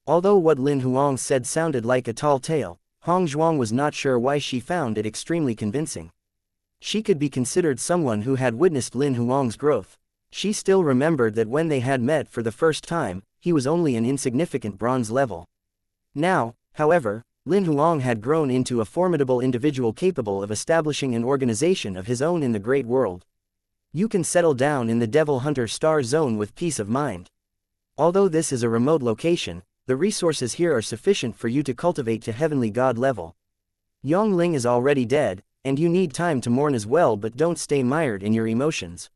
Although what Lin Huang said sounded like a tall tale, Hong Zhuang was not sure why she found it extremely convincing. She could be considered someone who had witnessed Lin Huang's growth. She still remembered that when they had met for the first time, he was only an insignificant bronze level. Now, however, Lin Huang had grown into a formidable individual capable of establishing an organization of his own in the great world. You can settle down in the Devil Hunter Star Zone with peace of mind. Although this is a remote location, the resources here are sufficient for you to cultivate to heavenly god level. Yang Ling is already dead, and you need time to mourn as well, but don't stay mired in your emotions.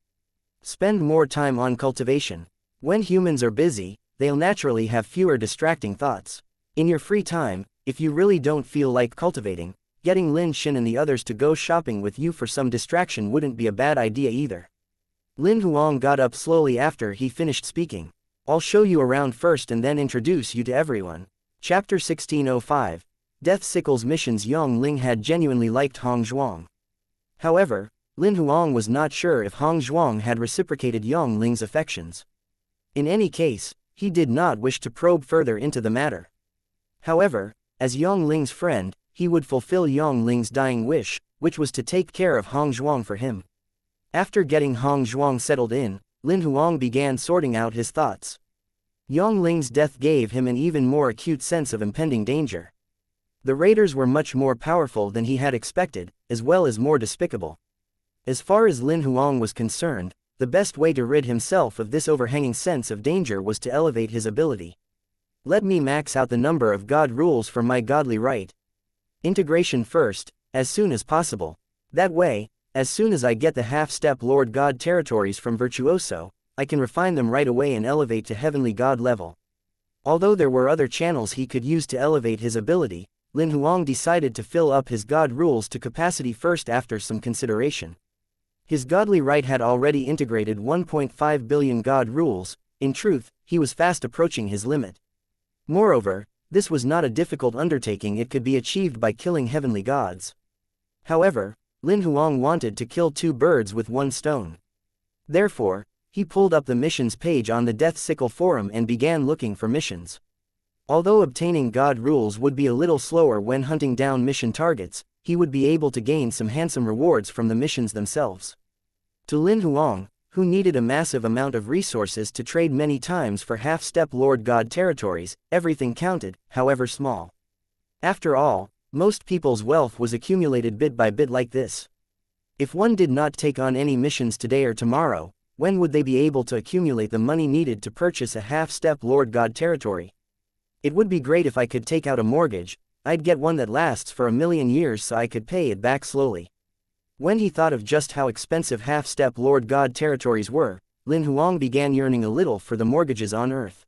Spend more time on cultivation. When humans are busy, they'll naturally have fewer distracting thoughts. In your free time, if you really don't feel like cultivating, getting Lin Xin and the others to go shopping with you for some distraction wouldn't be a bad idea either. Lin Huang got up slowly after he finished speaking. I'll show you around first and then introduce you to everyone. Chapter 1605. Death Sickle's Missions. Yang Ling had genuinely liked Hong Zhuang. However, Lin Huang was not sure if Hong Zhuang had reciprocated Yang Ling's affections. In any case, he did not wish to probe further into the matter. However, as Yang Ling's friend, he would fulfill Yang Ling's dying wish, which was to take care of Hong Zhuang for him. After getting Hong Zhuang settled in, Lin Huang began sorting out his thoughts. Yang Ling's death gave him an even more acute sense of impending danger. The raiders were much more powerful than he had expected, as well as more despicable. As far as Lin Huang was concerned, the best way to rid himself of this overhanging sense of danger was to elevate his ability. Let me max out the number of god rules for my godly right. Integration first, as soon as possible. That way, as soon as I get the half-step Lord God territories from Virtuoso, I can refine them right away and elevate to heavenly god level. Although there were other channels he could use to elevate his ability, Lin Huang decided to fill up his god rules to capacity first after some consideration. His godly right had already integrated 1.5 billion god rules. In truth, he was fast approaching his limit. Moreover, this was not a difficult undertaking. It could be achieved by killing heavenly gods. However, Lin Huang wanted to kill two birds with one stone. Therefore, he pulled up the missions page on the Death Sickle forum and began looking for missions. Although obtaining god rules would be a little slower when hunting down mission targets, he would be able to gain some handsome rewards from the missions themselves. To Lin Huang, who needed a massive amount of resources to trade many times for half-step Lord God territories, everything counted, however small. After all, most people's wealth was accumulated bit by bit like this. If one did not take on any missions today or tomorrow, when would they be able to accumulate the money needed to purchase a half-step Lord God territory? It would be great if I could take out a mortgage. I'd get one that lasts for 1,000,000 years so I could pay it back slowly. When he thought of just how expensive half-step Lord God territories were, Lin Huang began yearning a little for the mortgages on Earth.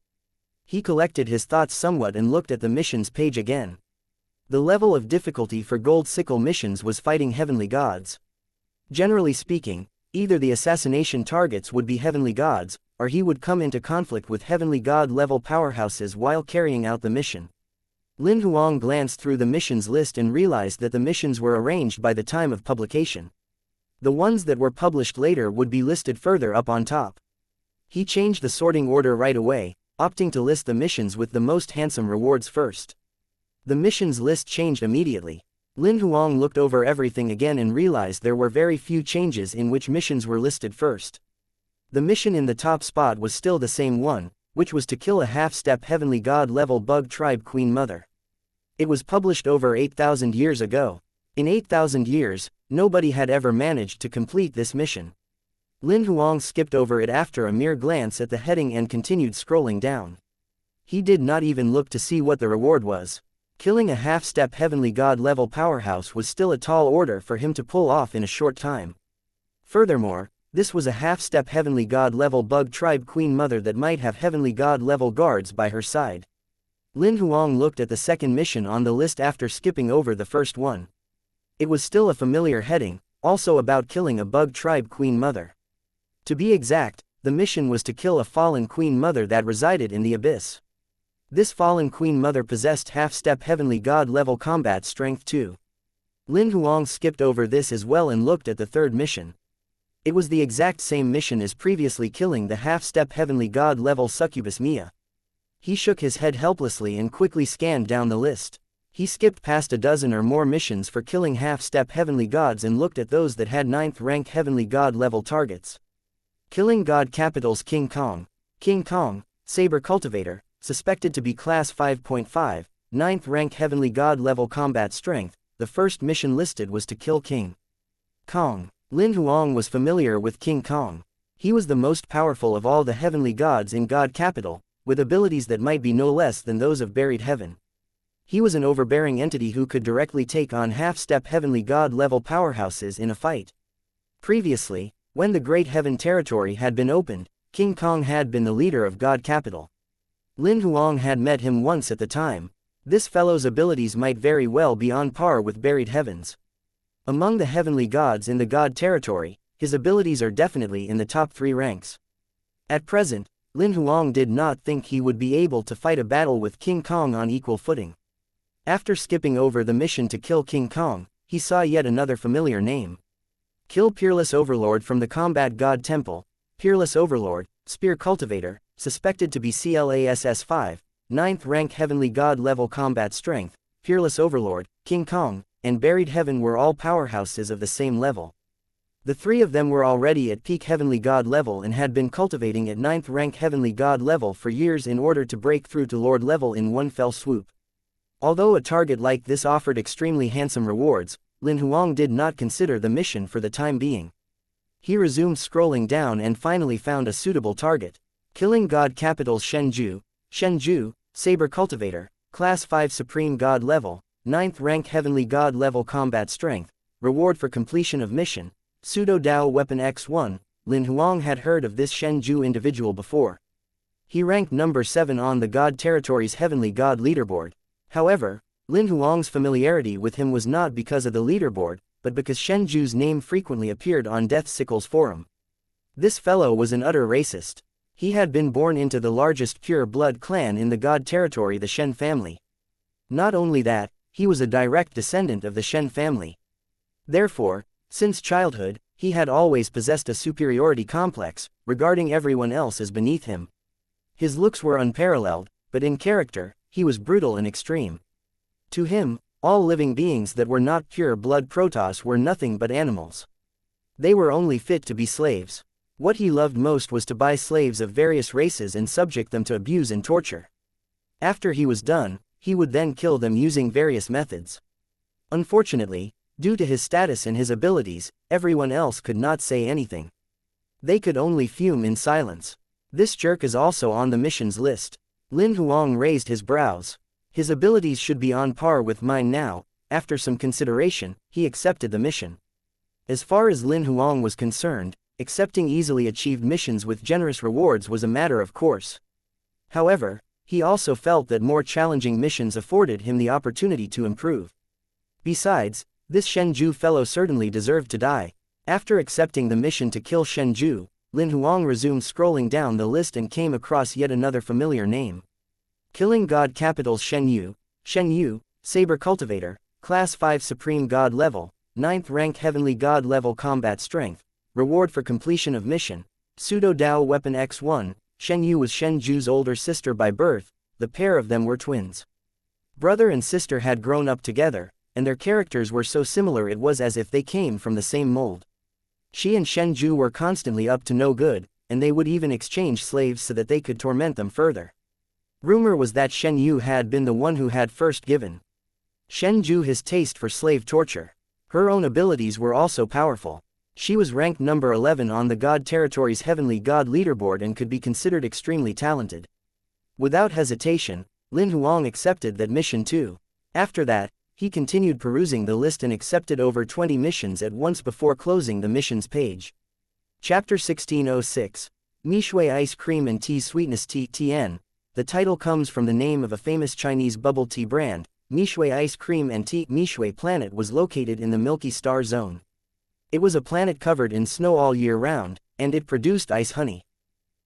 He collected his thoughts somewhat and looked at the missions page again. The level of difficulty for Gold Sickle missions was fighting heavenly gods. Generally speaking, either the assassination targets would be heavenly gods, or he would come into conflict with heavenly god-level powerhouses while carrying out the mission. Lin Huang glanced through the missions list and realized that the missions were arranged by the time of publication. The ones that were published later would be listed further up on top. He changed the sorting order right away, opting to list the missions with the most handsome rewards first. The missions list changed immediately. Lin Huang looked over everything again and realized there were very few changes in which missions were listed first. The mission in the top spot was still the same one, which was to kill a half-step heavenly god-level bug tribe queen mother. It was published over 8,000 years ago. In 8,000 years, nobody had ever managed to complete this mission. Lin Huang skipped over it after a mere glance at the heading and continued scrolling down. He did not even look to see what the reward was. Killing a half-step heavenly god-level powerhouse was still a tall order for him to pull off in a short time. Furthermore, this was a half-step heavenly god-level bug tribe queen mother that might have heavenly god-level guards by her side. Lin Huang looked at the second mission on the list after skipping over the first one. It was still a familiar heading, also about killing a bug tribe queen mother. To be exact, the mission was to kill a fallen queen mother that resided in the abyss. This fallen queen mother possessed half-step heavenly god-level combat strength too. Lin Huang skipped over this as well and looked at the third mission. It was the exact same mission as previously killing the half-step heavenly god-level succubus Mia. He shook his head helplessly and quickly scanned down the list. He skipped past a dozen or more missions for killing half-step heavenly gods and looked at those that had 9th rank heavenly god level targets. Killing god capitals King Kong. King Kong, Saber Cultivator, suspected to be class 5.5, 9th rank heavenly god level combat strength. The first mission listed was to kill King Kong. Lin Huang was familiar with King Kong. He was the most powerful of all the heavenly gods in God Capital, with abilities that might be no less than those of buried heaven. He was an overbearing entity who could directly take on half-step heavenly god-level powerhouses in a fight. Previously, when the Great Heaven territory had been opened, King Kong had been the leader of God Capital. Lin Huang had met him once at the time. This fellow's abilities might very well be on par with buried heavens. Among the heavenly gods in the God territory, his abilities are definitely in the top 3 ranks. At present, Lin Huang did not think he would be able to fight a battle with King Kong on equal footing. After skipping over the mission to kill King Kong, he saw yet another familiar name. Kill Peerless Overlord from the Combat God Temple. Peerless Overlord, Spear Cultivator, suspected to be class 5, 9th rank heavenly god level combat strength. Peerless Overlord, King Kong, and Buried Heaven were all powerhouses of the same level. The 3 of them were already at peak heavenly god level and had been cultivating at 9th rank heavenly god level for years in order to break through to Lord level in one fell swoop. Although a target like this offered extremely handsome rewards, Lin Huang did not consider the mission for the time being. He resumed scrolling down and finally found a suitable target. Killing God Capitals Shenju, Saber Cultivator, Class 5 Supreme God Level, 9th rank Heavenly God Level Combat Strength, reward for completion of mission, Pseudo Dao Weapon X1. Lin Huang had heard of this Shenju individual before. He ranked number 7 on the God Territory's Heavenly God leaderboard. However, Lin Huang's familiarity with him was not because of the leaderboard, but because Shenju's name frequently appeared on Death Sickle's forum. This fellow was an utter racist. He had been born into the largest pure blood clan in the God territory, the Shen family. Not only that, he was a direct descendant of the Shen family. Therefore, since childhood, he had always possessed a superiority complex, regarding everyone else as beneath him. His looks were unparalleled, but in character, he was brutal and extreme. To him, all living beings that were not pure blood Protoss were nothing but animals. They were only fit to be slaves. What he loved most was to buy slaves of various races and subject them to abuse and torture. After he was done, he would then kill them using various methods. Unfortunately, due to his status and his abilities, everyone else could not say anything. They could only fume in silence. This jerk is also on the missions list. Lin Huang raised his brows. His abilities should be on par with mine now. After some consideration, he accepted the mission. As far as Lin Huang was concerned, accepting easily achieved missions with generous rewards was a matter of course. However, he also felt that more challenging missions afforded him the opportunity to improve. Besides, this Shenju fellow certainly deserved to die. After accepting the mission to kill Shenju, Lin Huang resumed scrolling down the list and came across yet another familiar name. Killing God Capitals Shenyu, Saber Cultivator, Class 5 Supreme God Level, 9th rank Heavenly God Level Combat Strength, reward for completion of mission, Pseudo Dao Weapon X1. Shenyu was Shenju's older sister by birth. The pair of them were twins. Brother and sister had grown up together, and their characters were so similar it was as if they came from the same mold. She and Shenju were constantly up to no good, and they would even exchange slaves so that they could torment them further. Rumor was that Shenyu had been the one who had first given Shenju his taste for slave torture. Her own abilities were also powerful. She was ranked number 11 on the God Territory's Heavenly God leaderboard and could be considered extremely talented. Without hesitation, Lin Huang accepted that mission too. After that, he continued perusing the list and accepted over 20 missions at once before closing the missions page. Chapter 1606. Mishui Ice Cream and Tea Sweetness TN. The title comes from the name of a famous Chinese bubble tea brand. Mishui Ice Cream and Tea. Mishui planet was located in the Milky Star Zone. It was a planet covered in snow all year round, and it produced ice honey.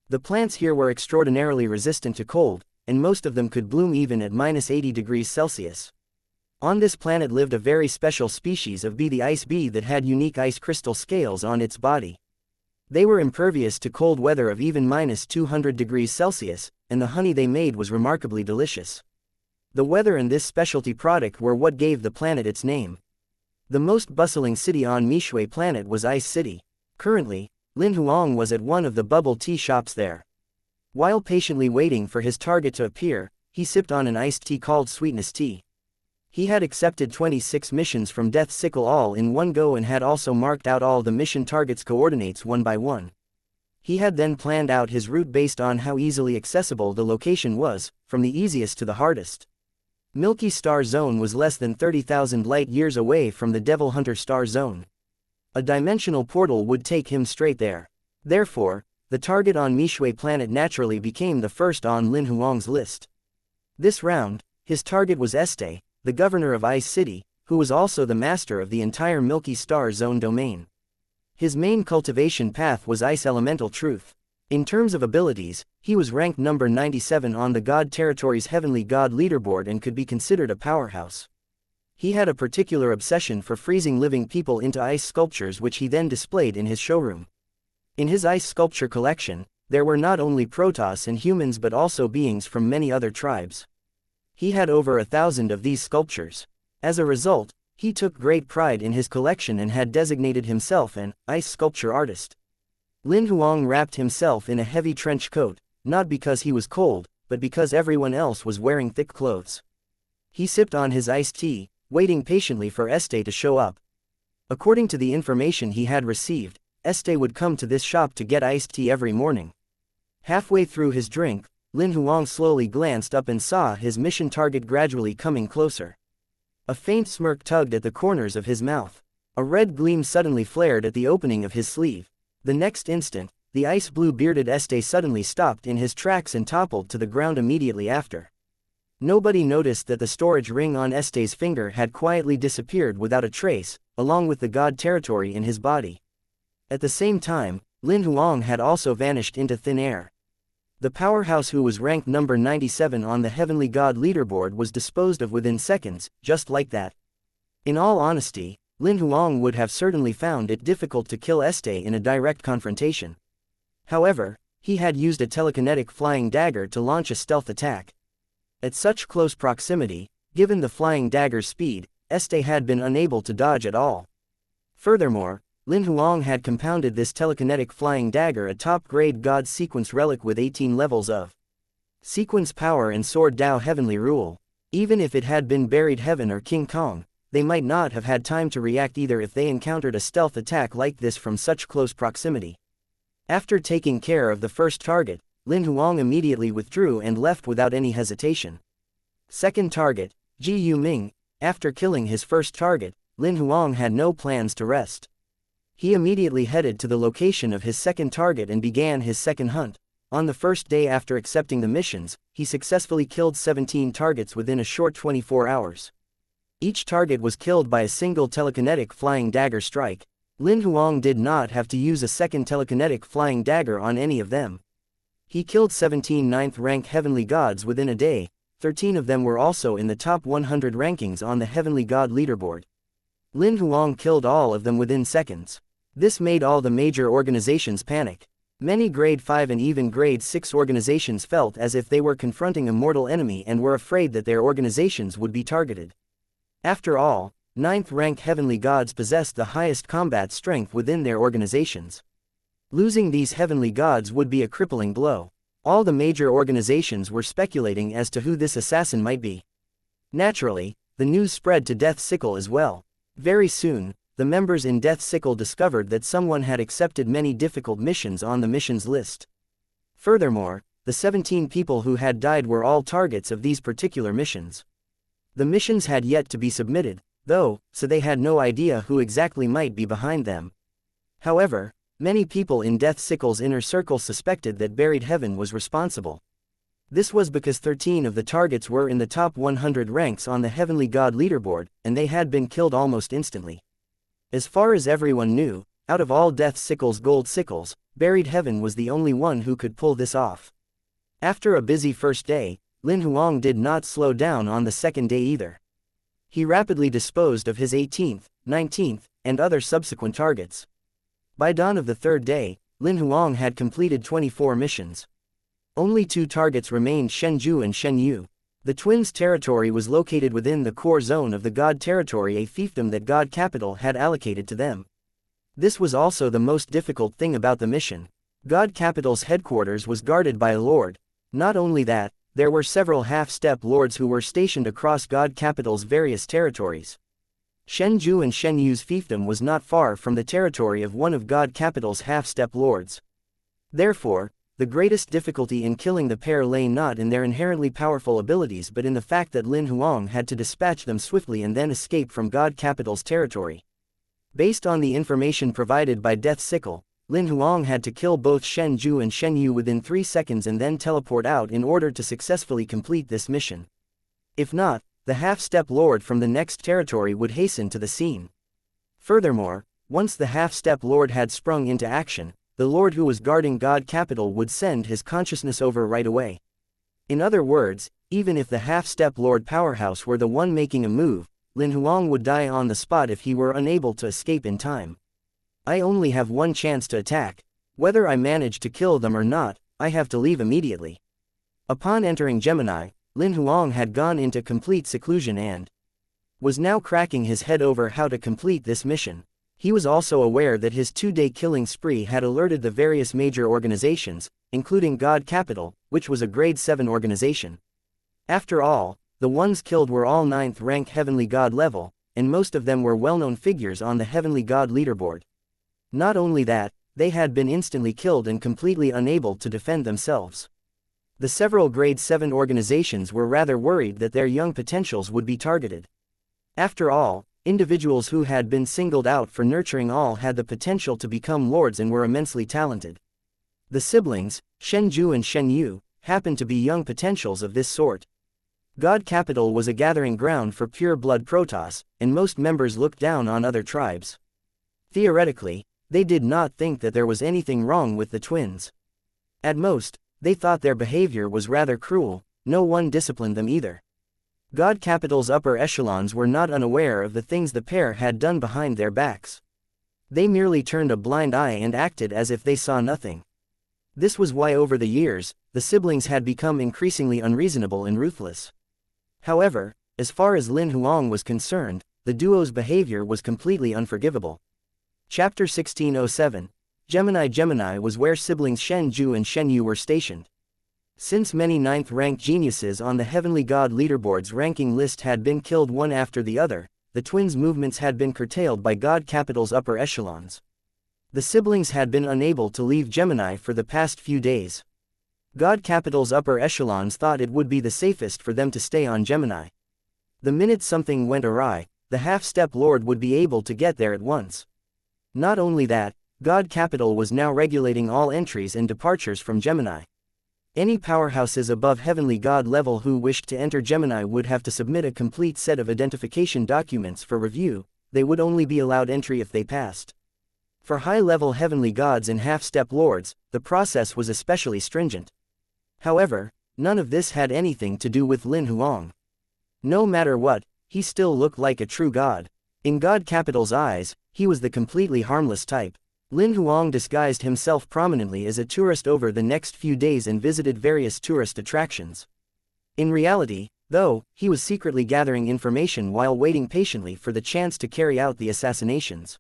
The plants here were extraordinarily resistant to cold, and most of them could bloom even at -80 degrees Celsius. On this planet lived a very special species of bee, the ice bee, that had unique ice crystal scales on its body. They were impervious to cold weather of even -200 degrees Celsius, and the honey they made was remarkably delicious. The weather and this specialty product were what gave the planet its name. The most bustling city on Mishui planet was Ice City. Currently, Lin Huang was at one of the bubble tea shops there. While patiently waiting for his target to appear, he sipped on an iced tea called Sweetness Tea. He had accepted 26 missions from Death Sickle all in one go and had also marked out all the mission targets' coordinates one by one. He had then planned out his route based on how easily accessible the location was, from the easiest to the hardest. Milky Star Zone was less than 30,000 light-years away from the Devil Hunter Star Zone. A dimensional portal would take him straight there. Therefore, the target on Mishui planet naturally became the first on Lin Huang's list. This round, his target was Este, the governor of Ice City, who was also the master of the entire Milky Star Zone domain. His main cultivation path was Ice Elemental Truth. In terms of abilities, he was ranked number 97 on the God Territory's Heavenly God leaderboard and could be considered a powerhouse. He had a particular obsession for freezing living people into ice sculptures which he then displayed in his showroom. In his ice sculpture collection, there were not only Protoss and humans but also beings from many other tribes. He had over 1,000 of these sculptures. As a result, he took great pride in his collection and had designated himself an ice sculpture artist. Lin Huang wrapped himself in a heavy trench coat, not because he was cold, but because everyone else was wearing thick clothes. He sipped on his iced tea, waiting patiently for Este to show up. According to the information he had received, Este would come to this shop to get iced tea every morning. Halfway through his drink, Lin Huang slowly glanced up and saw his mission target gradually coming closer. A faint smirk tugged at the corners of his mouth. A red gleam suddenly flared at the opening of his sleeve. The next instant, the ice-blue bearded Este suddenly stopped in his tracks and toppled to the ground immediately after. Nobody noticed that the storage ring on Este's finger had quietly disappeared without a trace, along with the God Territory in his body. At the same time, Lin Huang had also vanished into thin air. The powerhouse who was ranked number 97 on the Heavenly God leaderboard was disposed of within seconds, just like that. In all honesty, Lin Huang would have certainly found it difficult to kill Este in a direct confrontation. However, he had used a telekinetic flying dagger to launch a stealth attack. At such close proximity, given the flying dagger's speed, Este had been unable to dodge at all. Furthermore, Lin Huang had compounded this telekinetic flying dagger a top-grade God sequence relic with 18 levels of sequence power and sword Dao heavenly rule. Even if it had been Buried Heaven or King Kong, they might not have had time to react either if they encountered a stealth attack like this from such close proximity. After taking care of the first target, Lin Huang immediately withdrew and left without any hesitation. Second target, Ji Yuming. After killing his first target, Lin Huang had no plans to rest. He immediately headed to the location of his second target and began his second hunt. On the first day after accepting the missions, he successfully killed 17 targets within a short 24 hours. Each target was killed by a single telekinetic flying dagger strike. Lin Huang did not have to use a second telekinetic flying dagger on any of them. He killed 17 9th-rank heavenly gods within a day. 13 of them were also in the top 100 rankings on the Heavenly God leaderboard. Lin Huang killed all of them within seconds. This made all the major organizations panic. Many grade 5 and even grade 6 organizations felt as if they were confronting a mortal enemy and were afraid that their organizations would be targeted. After all, 9th-rank heavenly gods possessed the highest combat strength within their organizations. Losing these heavenly gods would be a crippling blow. All the major organizations were speculating as to who this assassin might be. Naturally, the news spread to Death Sickle as well. Very soon, the members in Death Sickle discovered that someone had accepted many difficult missions on the missions list. Furthermore, the 17 people who had died were all targets of these particular missions. The missions had yet to be submitted, though, so they had no idea who exactly might be behind them. However, many people in Death Sickle's inner circle suspected that Buried Heaven was responsible. This was because 13 of the targets were in the top 100 ranks on the Heavenly God leaderboard, and they had been killed almost instantly. As far as everyone knew, out of all Death Sickle's gold sickles, Buried Heaven was the only one who could pull this off. After a busy first day, Lin Huang did not slow down on the second day either. He rapidly disposed of his 18th, 19th, and other subsequent targets. By dawn of the third day, Lin Huang had completed 24 missions. Only two targets remained: Shenju and Shenyu. The twins' territory was located within the core zone of the God territory, a fiefdom that God Capital had allocated to them. This was also the most difficult thing about the mission. God Capital's headquarters was guarded by a lord. Not only that, there were several half-step lords who were stationed across God Capital's various territories. Shenju and Shenyu's fiefdom was not far from the territory of one of God Capital's half-step lords. Therefore, the greatest difficulty in killing the pair lay not in their inherently powerful abilities but in the fact that Lin Huang had to dispatch them swiftly and then escape from God Capital's territory. Based on the information provided by Death Sickle, Lin Huang had to kill both Shenju and Shenyu within 3 seconds and then teleport out in order to successfully complete this mission. If not, the half-step lord from the next territory would hasten to the scene. Furthermore, once the half-step lord had sprung into action, the lord who was guarding God Capital would send his consciousness over right away. In other words, even if the half-step lord powerhouse were the one making a move, Lin Huang would die on the spot if he were unable to escape in time. I only have one chance to attack. Whether I manage to kill them or not, I have to leave immediately. Upon entering Gemini, Lin Huang had gone into complete seclusion and was now cracking his head over how to complete this mission. He was also aware that his 2-day killing spree had alerted the various major organizations, including God Capital, which was a grade 7 organization. After all, the ones killed were all 9th rank Heavenly God level, and most of them were well-known figures on the Heavenly God leaderboard. Not only that, they had been instantly killed and completely unable to defend themselves. The several grade 7 organizations were rather worried that their young potentials would be targeted. After all, individuals who had been singled out for nurturing all had the potential to become lords and were immensely talented. The siblings, Shenju and Shenyu, happened to be young potentials of this sort. God Capital was a gathering ground for pure-blood Protoss, and most members looked down on other tribes. Theoretically, they did not think that there was anything wrong with the twins. At most, they thought their behavior was rather cruel. No one disciplined them either. God Capital's upper echelons were not unaware of the things the pair had done behind their backs. They merely turned a blind eye and acted as if they saw nothing. This was why over the years, the siblings had become increasingly unreasonable and ruthless. However, as far as Lin Huang was concerned, the duo's behavior was completely unforgivable. Chapter 1607. Gemini was where siblings Shenju and Shenyu were stationed. Since many 9th-rank geniuses on the Heavenly God leaderboard's ranking list had been killed one after the other, the twins' movements had been curtailed by God Capital's upper echelons. The siblings had been unable to leave Gemini for the past few days. God Capital's upper echelons thought it would be the safest for them to stay on Gemini. The minute something went awry, the half-step lord would be able to get there at once. Not only that, God Capital was now regulating all entries and departures from Gemini. Any powerhouses above Heavenly God level who wished to enter Gemini would have to submit a complete set of identification documents for review. They would only be allowed entry if they passed. For high-level Heavenly Gods and half-step lords, the process was especially stringent. However, none of this had anything to do with Lin Huang. No matter what, he still looked like a true god. In God Capital's eyes, he was the completely harmless type. Lin Huang disguised himself prominently as a tourist over the next few days and visited various tourist attractions. In reality, though, he was secretly gathering information while waiting patiently for the chance to carry out the assassinations.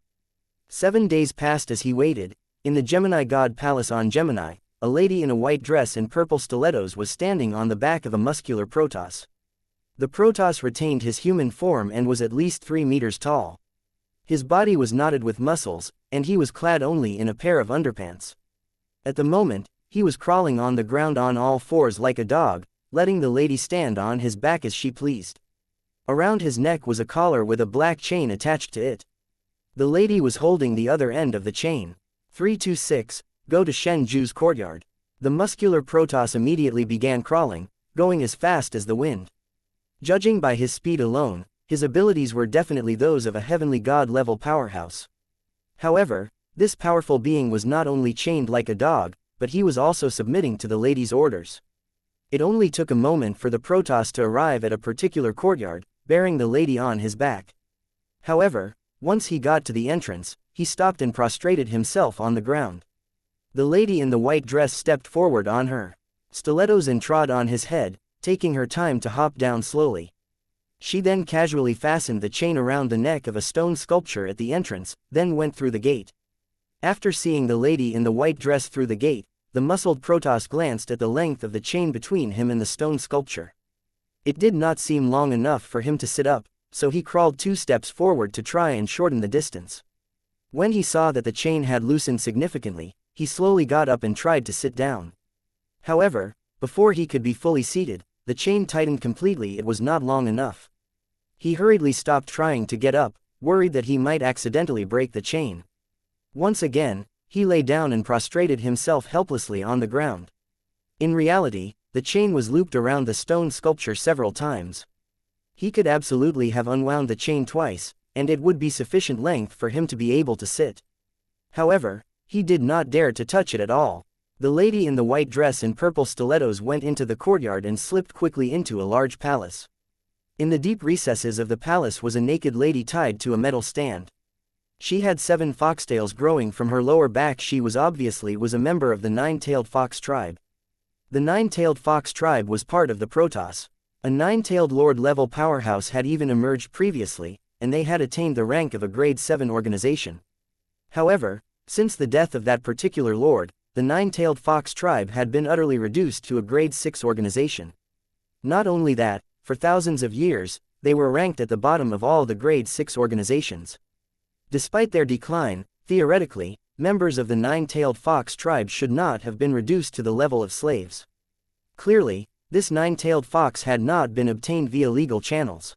7 days passed as he waited. In the Gemini God Palace on Gemini, a lady in a white dress and purple stilettos was standing on the back of a muscular Protoss. The Protoss retained his human form and was at least 3 meters tall. His body was knotted with muscles, and he was clad only in a pair of underpants. At the moment, he was crawling on the ground on all fours like a dog, letting the lady stand on his back as she pleased. Around his neck was a collar with a black chain attached to it. The lady was holding the other end of the chain. 326, go to Shenju's courtyard. The muscular Protoss immediately began crawling, going as fast as the wind. Judging by his speed alone, his abilities were definitely those of a Heavenly God-level powerhouse. However, this powerful being was not only chained like a dog, but he was also submitting to the lady's orders. It only took a moment for the Protoss to arrive at a particular courtyard, bearing the lady on his back. However, once he got to the entrance, he stopped and prostrated himself on the ground. The lady in the white dress stepped forward on her. stilettos and trod on his head, taking her time to hop down slowly. She then casually fastened the chain around the neck of a stone sculpture at the entrance, then went through the gate. After seeing the lady in the white dress through the gate, the muscled Protoss glanced at the length of the chain between him and the stone sculpture. It did not seem long enough for him to sit up, so he crawled 2 steps forward to try and shorten the distance. When he saw that the chain had loosened significantly, he slowly got up and tried to sit down. However, before he could be fully seated, the chain tightened completely. It was not long enough. He hurriedly stopped trying to get up, worried that he might accidentally break the chain. Once again, he lay down and prostrated himself helplessly on the ground. In reality, the chain was looped around the stone sculpture several times. He could absolutely have unwound the chain twice, and it would be sufficient length for him to be able to sit. However, he did not dare to touch it at all. The lady in the white dress and purple stilettos went into the courtyard and slipped quickly into a large palace. In the deep recesses of the palace was a naked lady tied to a metal stand. She had 7 foxtails growing from her lower back. She was obviously a member of the 9-tailed fox tribe. The 9-tailed fox tribe was part of the Protoss. A 9-tailed lord-level powerhouse had even emerged previously, and they had attained the rank of a grade 7 organization. However, since the death of that particular lord, the 9-tailed fox tribe had been utterly reduced to a grade 6 organization. Not only that, for thousands of years, they were ranked at the bottom of all the grade 6 organizations. Despite their decline, theoretically, members of the 9-tailed fox tribe should not have been reduced to the level of slaves. Clearly, this 9-tailed fox had not been obtained via legal channels.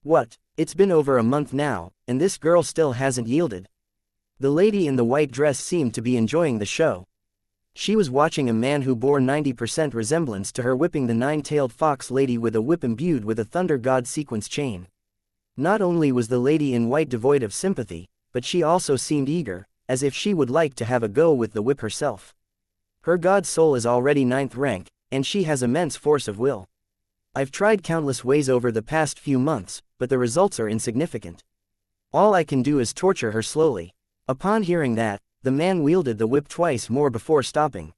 What? It's been over a month now, and this girl still hasn't yielded. The lady in the white dress seemed to be enjoying the show. She was watching a man who bore 90% resemblance to her whipping the 9-tailed fox lady with a whip imbued with a thunder god sequence chain. Not only was the lady in white devoid of sympathy, but she also seemed eager, as if she would like to have a go with the whip herself. Her god soul is already 9th rank, and she has immense force of will. I've tried countless ways over the past few months, but the results are insignificant. All I can do is torture her slowly. Upon hearing that, the man wielded the whip twice more before stopping.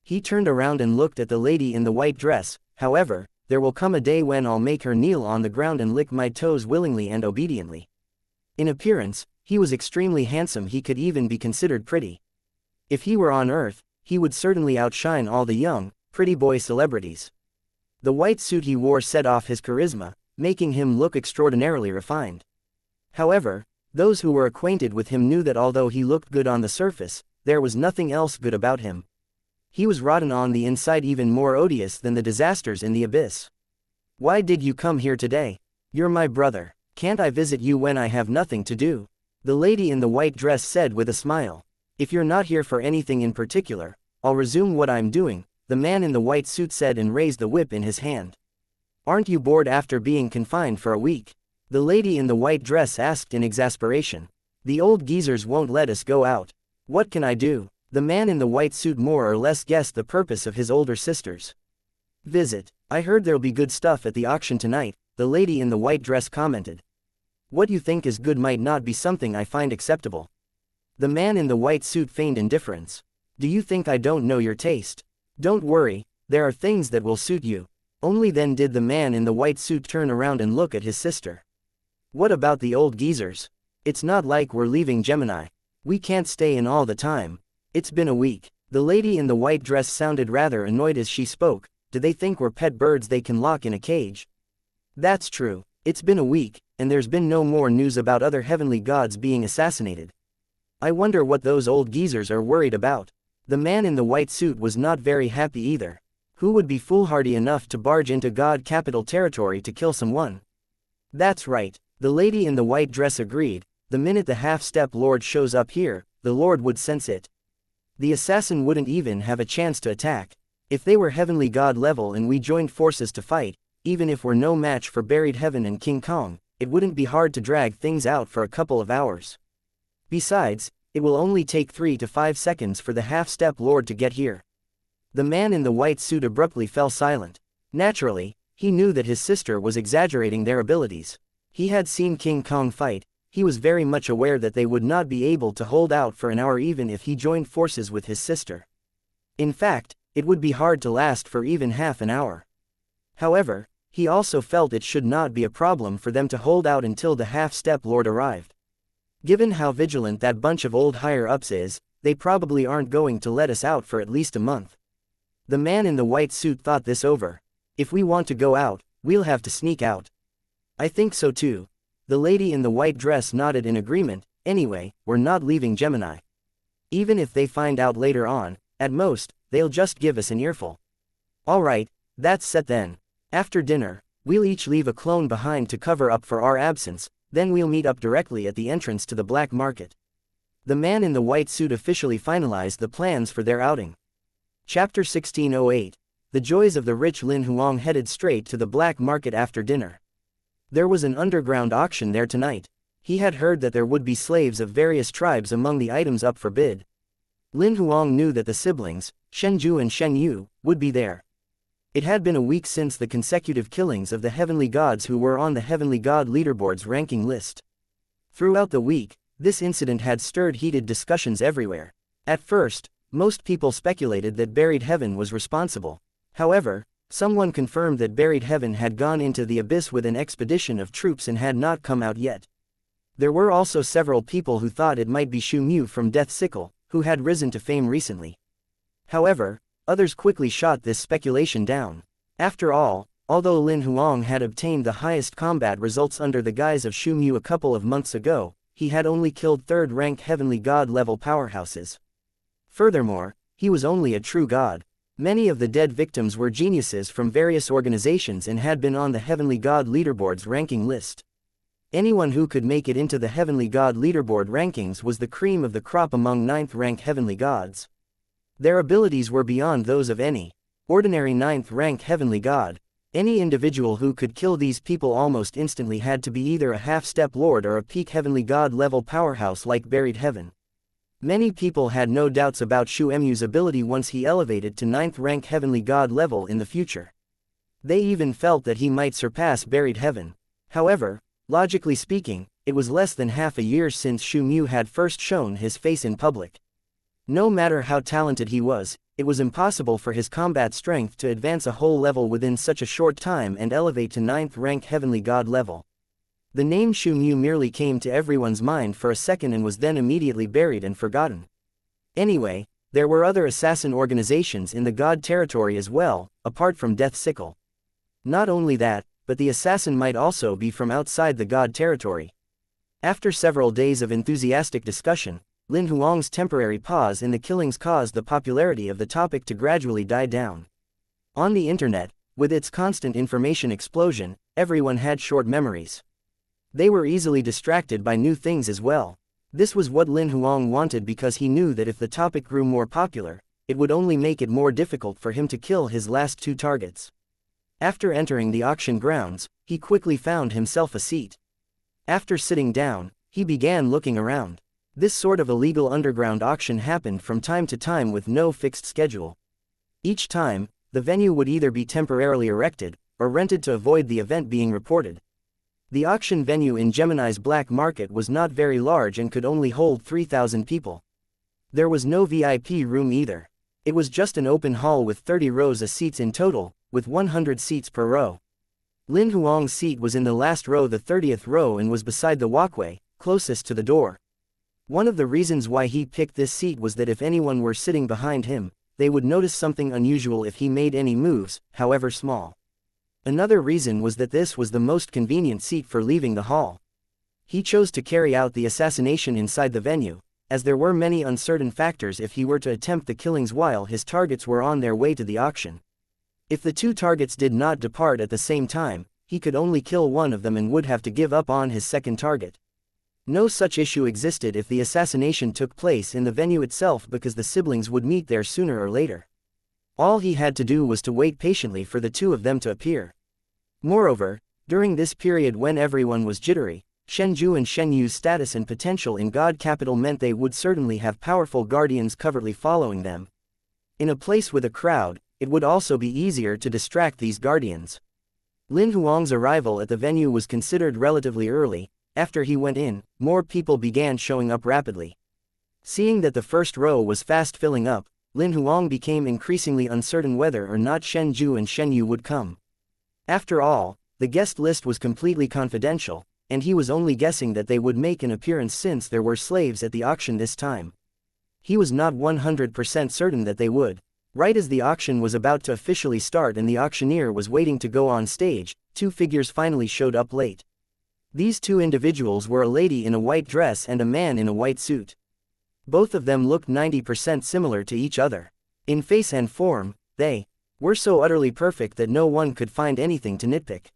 He turned around and looked at the lady in the white dress. However, there will come a day when I'll make her kneel on the ground and lick my toes willingly and obediently. In appearance, he was extremely handsome. He could even be considered pretty. If he were on Earth, he would certainly outshine all the young, pretty boy celebrities. The white suit he wore set off his charisma, making him look extraordinarily refined. However, those who were acquainted with him knew that although he looked good on the surface, there was nothing else good about him. He was rotten on the inside, even more odious than the disasters in the abyss. Why did you come here today? You're my brother. Can't I visit you when I have nothing to do? The lady in the white dress said with a smile. If you're not here for anything in particular, I'll resume what I'm doing, the man in the white suit said and raised the whip in his hand. Aren't you bored after being confined for a week? The lady in the white dress asked in exasperation. The old geezers won't let us go out. What can I do? The man in the white suit more or less guessed the purpose of his older sister's visit. I heard there'll be good stuff at the auction tonight, the lady in the white dress commented. What you think is good might not be something I find acceptable. The man in the white suit feigned indifference. Do you think I don't know your taste? Don't worry, there are things that will suit you. Only then did the man in the white suit turn around and look at his sister. What about the old geezers? It's not like we're leaving Gemini. We can't stay in all the time. It's been a week. The lady in the white dress sounded rather annoyed as she spoke. Do they think we're pet birds they can lock in a cage? That's true. It's been a week, and there's been no more news about other heavenly gods being assassinated. I wonder what those old geezers are worried about. The man in the white suit was not very happy either. Who would be foolhardy enough to barge into God capital territory to kill someone? That's right. The lady in the white dress agreed. The minute the half-step lord shows up here, the lord would sense it. The assassin wouldn't even have a chance to attack. If they were heavenly god level and we joined forces to fight, even if we're no match for Buried Heaven and King Kong, it wouldn't be hard to drag things out for a couple of hours. Besides, it will only take 3 to 5 seconds for the half-step lord to get here. The man in the white suit abruptly fell silent. Naturally, he knew that his sister was exaggerating their abilities. He had seen King Kong fight. He was very much aware that they would not be able to hold out for an hour even if he joined forces with his sister. In fact, it would be hard to last for even half an hour. However, he also felt it should not be a problem for them to hold out until the half-step lord arrived. Given how vigilant that bunch of old higher-ups is, they probably aren't going to let us out for at least a month. The man in the white suit thought this over. If we want to go out, we'll have to sneak out. I think so too. The lady in the white dress nodded in agreement. Anyway, we're not leaving Gemini. Even if they find out later on, at most, they'll just give us an earful. Alright, that's set then. After dinner, we'll each leave a clone behind to cover up for our absence, then we'll meet up directly at the entrance to the black market. The man in the white suit officially finalized the plans for their outing. Chapter 1608. The joys of the rich Lin Huang headed straight to the black market after dinner. There was an underground auction there tonight. He had heard that there would be slaves of various tribes among the items up for bid. Lin Huang knew that the siblings, Shenju and Shenyu, would be there. It had been a week since the consecutive killings of the heavenly gods who were on the heavenly god leaderboard's ranking list. Throughout the week, this incident had stirred heated discussions everywhere. At first, most people speculated that Buried Heaven was responsible. However, someone confirmed that Buried Heaven had gone into the abyss with an expedition of troops and had not come out yet. There were also several people who thought it might be Shu Mu from Death Sickle, who had risen to fame recently. However, others quickly shot this speculation down. After all, although Lin Huang had obtained the highest combat results under the guise of Shu Mu a couple of months ago, he had only killed third-rank heavenly god-level powerhouses. Furthermore, he was only a true god. Many of the dead victims were geniuses from various organizations and had been on the heavenly god leaderboard's ranking list. Anyone who could make it into the heavenly god leaderboard rankings was the cream of the crop among 9th-rank heavenly gods. Their abilities were beyond those of any ordinary 9th-rank heavenly god. Any individual who could kill these people almost instantly had to be either a half-step lord or a peak heavenly god-level powerhouse like Buried Heaven. Many people had no doubts about Shu Mu's ability once he elevated to 9th-rank heavenly god level in the future. They even felt that he might surpass Buried Heaven. However, logically speaking, it was less than half a year since Shu Mu had first shown his face in public. No matter how talented he was, it was impossible for his combat strength to advance a whole level within such a short time and elevate to 9th-rank heavenly god level. The name Shu Mu merely came to everyone's mind for a second and was then immediately buried and forgotten. Anyway, there were other assassin organizations in the god territory as well, apart from Death Sickle. Not only that, but the assassin might also be from outside the god territory. After several days of enthusiastic discussion, Lin Huang's temporary pause in the killings caused the popularity of the topic to gradually die down. On the internet, with its constant information explosion, everyone had short memories. They were easily distracted by new things as well. This was what Lin Huang wanted because he knew that if the topic grew more popular, it would only make it more difficult for him to kill his last two targets. After entering the auction grounds, he quickly found himself a seat. After sitting down, he began looking around. This sort of illegal underground auction happened from time to time with no fixed schedule. Each time, the venue would either be temporarily erected, or rented to avoid the event being reported. The auction venue in Gemini's black market was not very large and could only hold 3,000 people. There was no VIP room either. It was just an open hall with 30 rows of seats in total, with 100 seats per row. Lin Huang's seat was in the last row, the 30th row, and was beside the walkway, closest to the door. One of the reasons why he picked this seat was that if anyone were sitting behind him, they would notice something unusual if he made any moves, however small. Another reason was that this was the most convenient seat for leaving the hall. He chose to carry out the assassination inside the venue, as there were many uncertain factors if he were to attempt the killings while his targets were on their way to the auction. If the two targets did not depart at the same time, he could only kill one of them and would have to give up on his second target. No such issue existed if the assassination took place in the venue itself because the siblings would meet there sooner or later. All he had to do was to wait patiently for the two of them to appear. Moreover, during this period when everyone was jittery, Shenju and Shenyu's status and potential in God Capital meant they would certainly have powerful guardians covertly following them. In a place with a crowd, it would also be easier to distract these guardians. Lin Huang's arrival at the venue was considered relatively early. After he went in, more people began showing up rapidly. Seeing that the first row was fast filling up, Lin Huang became increasingly uncertain whether or not Shen Ju and Shen Yu would come. After all, the guest list was completely confidential, and he was only guessing that they would make an appearance since there were slaves at the auction this time. He was not 100% certain that they would. Right as the auction was about to officially start and the auctioneer was waiting to go on stage, two figures finally showed up late. These two individuals were a lady in a white dress and a man in a white suit. Both of them looked 90% similar to each other. In face and form, they were so utterly perfect that no one could find anything to nitpick.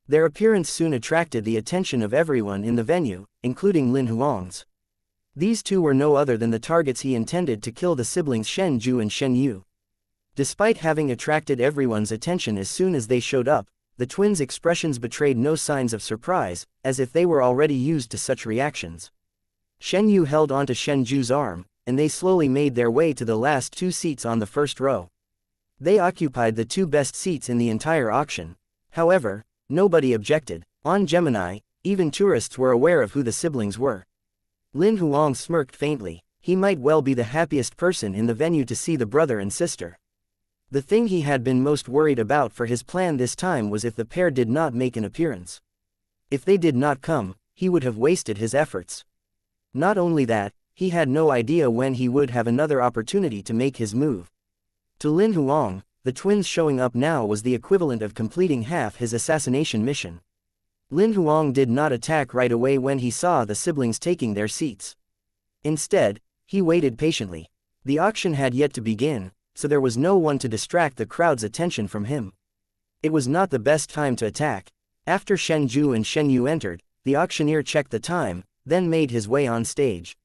Their appearance soon attracted the attention of everyone in the venue, including Lin Huang's. These two were no other than the targets he intended to kill, the siblings Shen Ju and Shen Yu. Despite having attracted everyone's attention as soon as they showed up, the twins' expressions betrayed no signs of surprise, as if they were already used to such reactions. Shen Yu held onto Shen Ju's arm, and they slowly made their way to the last two seats on the first row. They occupied the two best seats in the entire auction. However, nobody objected. On Gemini, even tourists were aware of who the siblings were. Lin Huang smirked faintly. He might well be the happiest person in the venue to see the brother and sister. The thing he had been most worried about for his plan this time was if the pair did not make an appearance. If they did not come, he would have wasted his efforts. Not only that, he had no idea when he would have another opportunity to make his move. To Lin Huang, the twins showing up now was the equivalent of completing half his assassination mission. Lin Huang did not attack right away when he saw the siblings taking their seats. Instead, he waited patiently. The auction had yet to begin, so there was no one to distract the crowd's attention from him. It was not the best time to attack. After Shen Ju and Shen Yu entered, the auctioneer checked the time, then made his way on stage.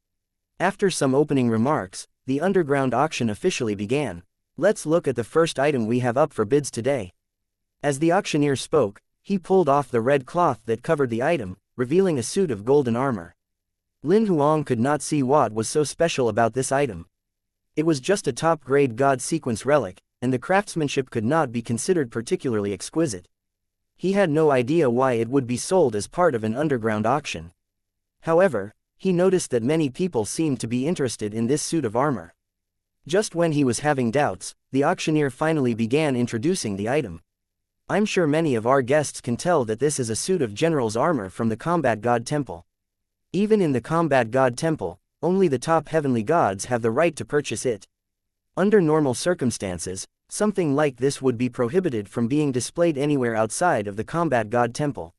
After some opening remarks, the underground auction officially began. Let's look at the first item we have up for bids today. As the auctioneer spoke, he pulled off the red cloth that covered the item, revealing a suit of golden armor. Lin Huang could not see what was so special about this item. It was just a top-grade god sequence relic, and the craftsmanship could not be considered particularly exquisite. He had no idea why it would be sold as part of an underground auction. However, he noticed that many people seemed to be interested in this suit of armor. Just when he was having doubts, the auctioneer finally began introducing the item. I'm sure many of our guests can tell that this is a suit of general's armor from the Combat God Temple. Even in the Combat God Temple, only the top heavenly gods have the right to purchase it. Under normal circumstances, something like this would be prohibited from being displayed anywhere outside of the Combat God Temple.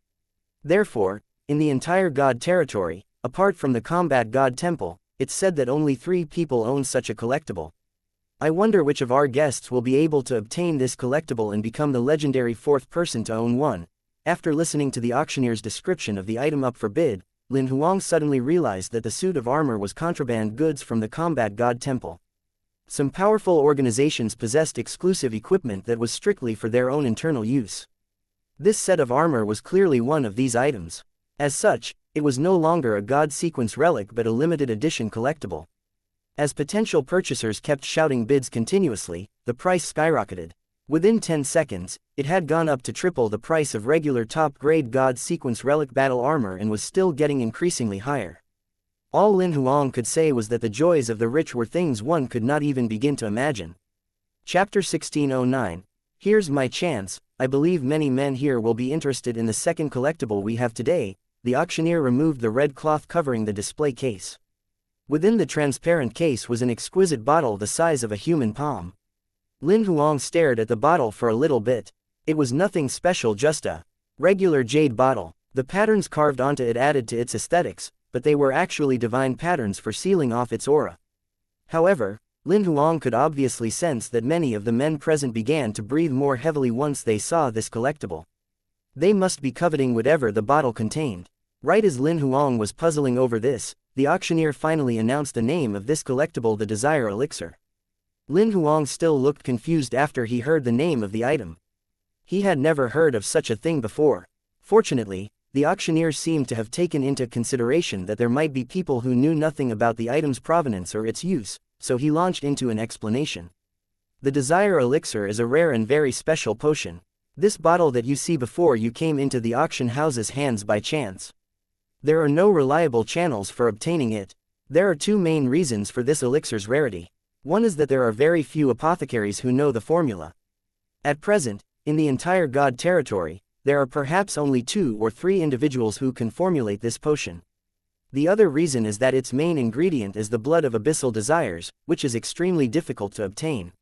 Therefore, in the entire God territory, apart from the Combat God Temple, it's said that only 3 people own such a collectible. I wonder which of our guests will be able to obtain this collectible and become the legendary 4th person to own one. After listening to the auctioneer's description of the item up for bid, Lin Huang suddenly realized that the suit of armor was contraband goods from the Combat God Temple. Some powerful organizations possessed exclusive equipment that was strictly for their own internal use. This set of armor was clearly one of these items. As such, it was no longer a god sequence relic but a limited edition collectible. As potential purchasers kept shouting bids continuously, the price skyrocketed. Within 10 seconds, it had gone up to triple the price of regular top-grade God Sequence Relic battle armor and was still getting increasingly higher. All Lin Huang could say was that the joys of the rich were things one could not even begin to imagine. Chapter 1609. Here's my chance. I believe many men here will be interested in the second collectible we have today. The auctioneer removed the red cloth covering the display case. Within the transparent case was an exquisite bottle the size of a human palm. Lin Huang stared at the bottle for a little bit. It was nothing special, just a regular jade bottle. The patterns carved onto it added to its aesthetics, but they were actually divine patterns for sealing off its aura. However, Lin Huang could obviously sense that many of the men present began to breathe more heavily once they saw this collectible. They must be coveting whatever the bottle contained. Right as Lin Huang was puzzling over this, the auctioneer finally announced the name of this collectible, the Desire Elixir. Lin Huang still looked confused after he heard the name of the item. He had never heard of such a thing before. Fortunately, the auctioneer seemed to have taken into consideration that there might be people who knew nothing about the item's provenance or its use, so he launched into an explanation. The Desire Elixir is a rare and very special potion. This bottle that you see before you came into the auction house's hands by chance. There are no reliable channels for obtaining it. There are 2 main reasons for this elixir's rarity. One is that there are very few apothecaries who know the formula. At present, in the entire God territory, there are perhaps only 2 or 3 individuals who can formulate this potion. The other reason is that its main ingredient is the blood of abyssal desires, which is extremely difficult to obtain.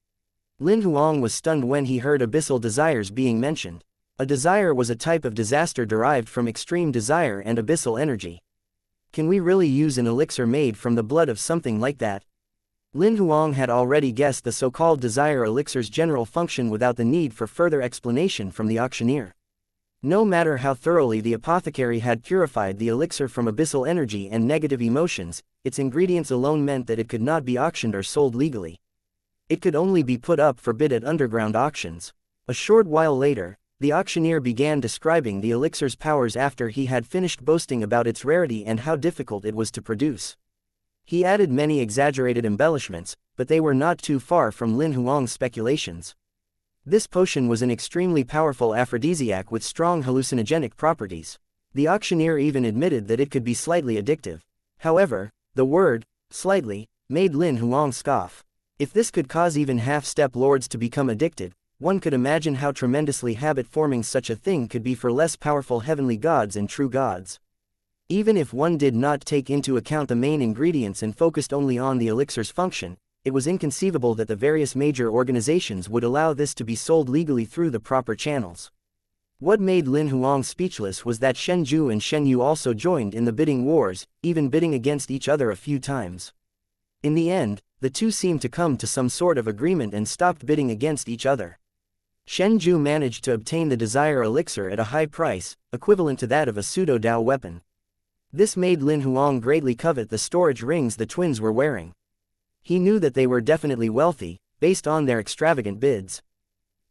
Lin Huang was stunned when he heard abyssal desires being mentioned. A desire was a type of disaster derived from extreme desire and abyssal energy. Can we really use an elixir made from the blood of something like that? Lin Huang had already guessed the so-called desire elixir's general function without the need for further explanation from the auctioneer. No matter how thoroughly the apothecary had purified the elixir from abyssal energy and negative emotions, its ingredients alone meant that it could not be auctioned or sold legally. It could only be put up for bid at underground auctions. A short while later, the auctioneer began describing the elixir's powers after he had finished boasting about its rarity and how difficult it was to produce. He added many exaggerated embellishments, but they were not too far from Lin Huang's speculations. This potion was an extremely powerful aphrodisiac with strong hallucinogenic properties. The auctioneer even admitted that it could be slightly addictive. However, the word, slightly, made Lin Huang scoff. If this could cause even half-step lords to become addicted, one could imagine how tremendously habit-forming such a thing could be for less powerful heavenly gods and true gods. Even if one did not take into account the main ingredients and focused only on the elixir's function, it was inconceivable that the various major organizations would allow this to be sold legally through the proper channels. What made Lin Huang speechless was that Shen Zhu and Shen Yu also joined in the bidding wars, even bidding against each other a few times. In the end, the two seemed to come to some sort of agreement and stopped bidding against each other. Shen Zhu managed to obtain the desire elixir at a high price, equivalent to that of a pseudo-Dao weapon. This made Lin Huang greatly covet the storage rings the twins were wearing. He knew that they were definitely wealthy, based on their extravagant bids.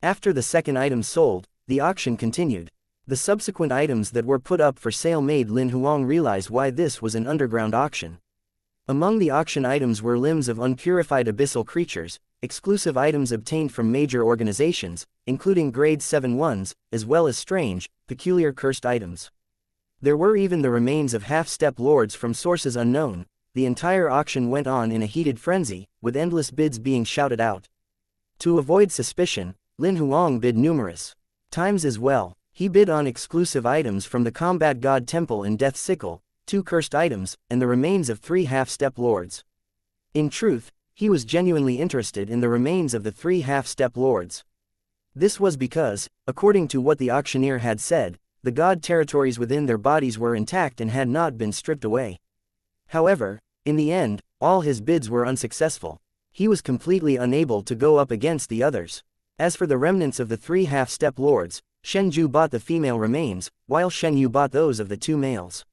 After the second item sold, the auction continued. The subsequent items that were put up for sale made Lin Huang realize why this was an underground auction. Among the auction items were limbs of unpurified abyssal creatures, exclusive items obtained from major organizations, including grade 7 ones, as well as strange, peculiar cursed items. There were even the remains of half-step lords from sources unknown. The entire auction went on in a heated frenzy, with endless bids being shouted out. To avoid suspicion, Lin Huang bid numerous times as well. He bid on exclusive items from the Combat God Temple in Death Sickle, 2 cursed items, and the remains of 3 half-step lords. In truth, he was genuinely interested in the remains of the 3 half-step lords. This was because, according to what the auctioneer had said, the god territories within their bodies were intact and had not been stripped away. However, in the end, all his bids were unsuccessful. He was completely unable to go up against the others. As for the remnants of the 3 half-step lords, Shen Zhu bought the female remains, while Shen Yu bought those of the 2 males.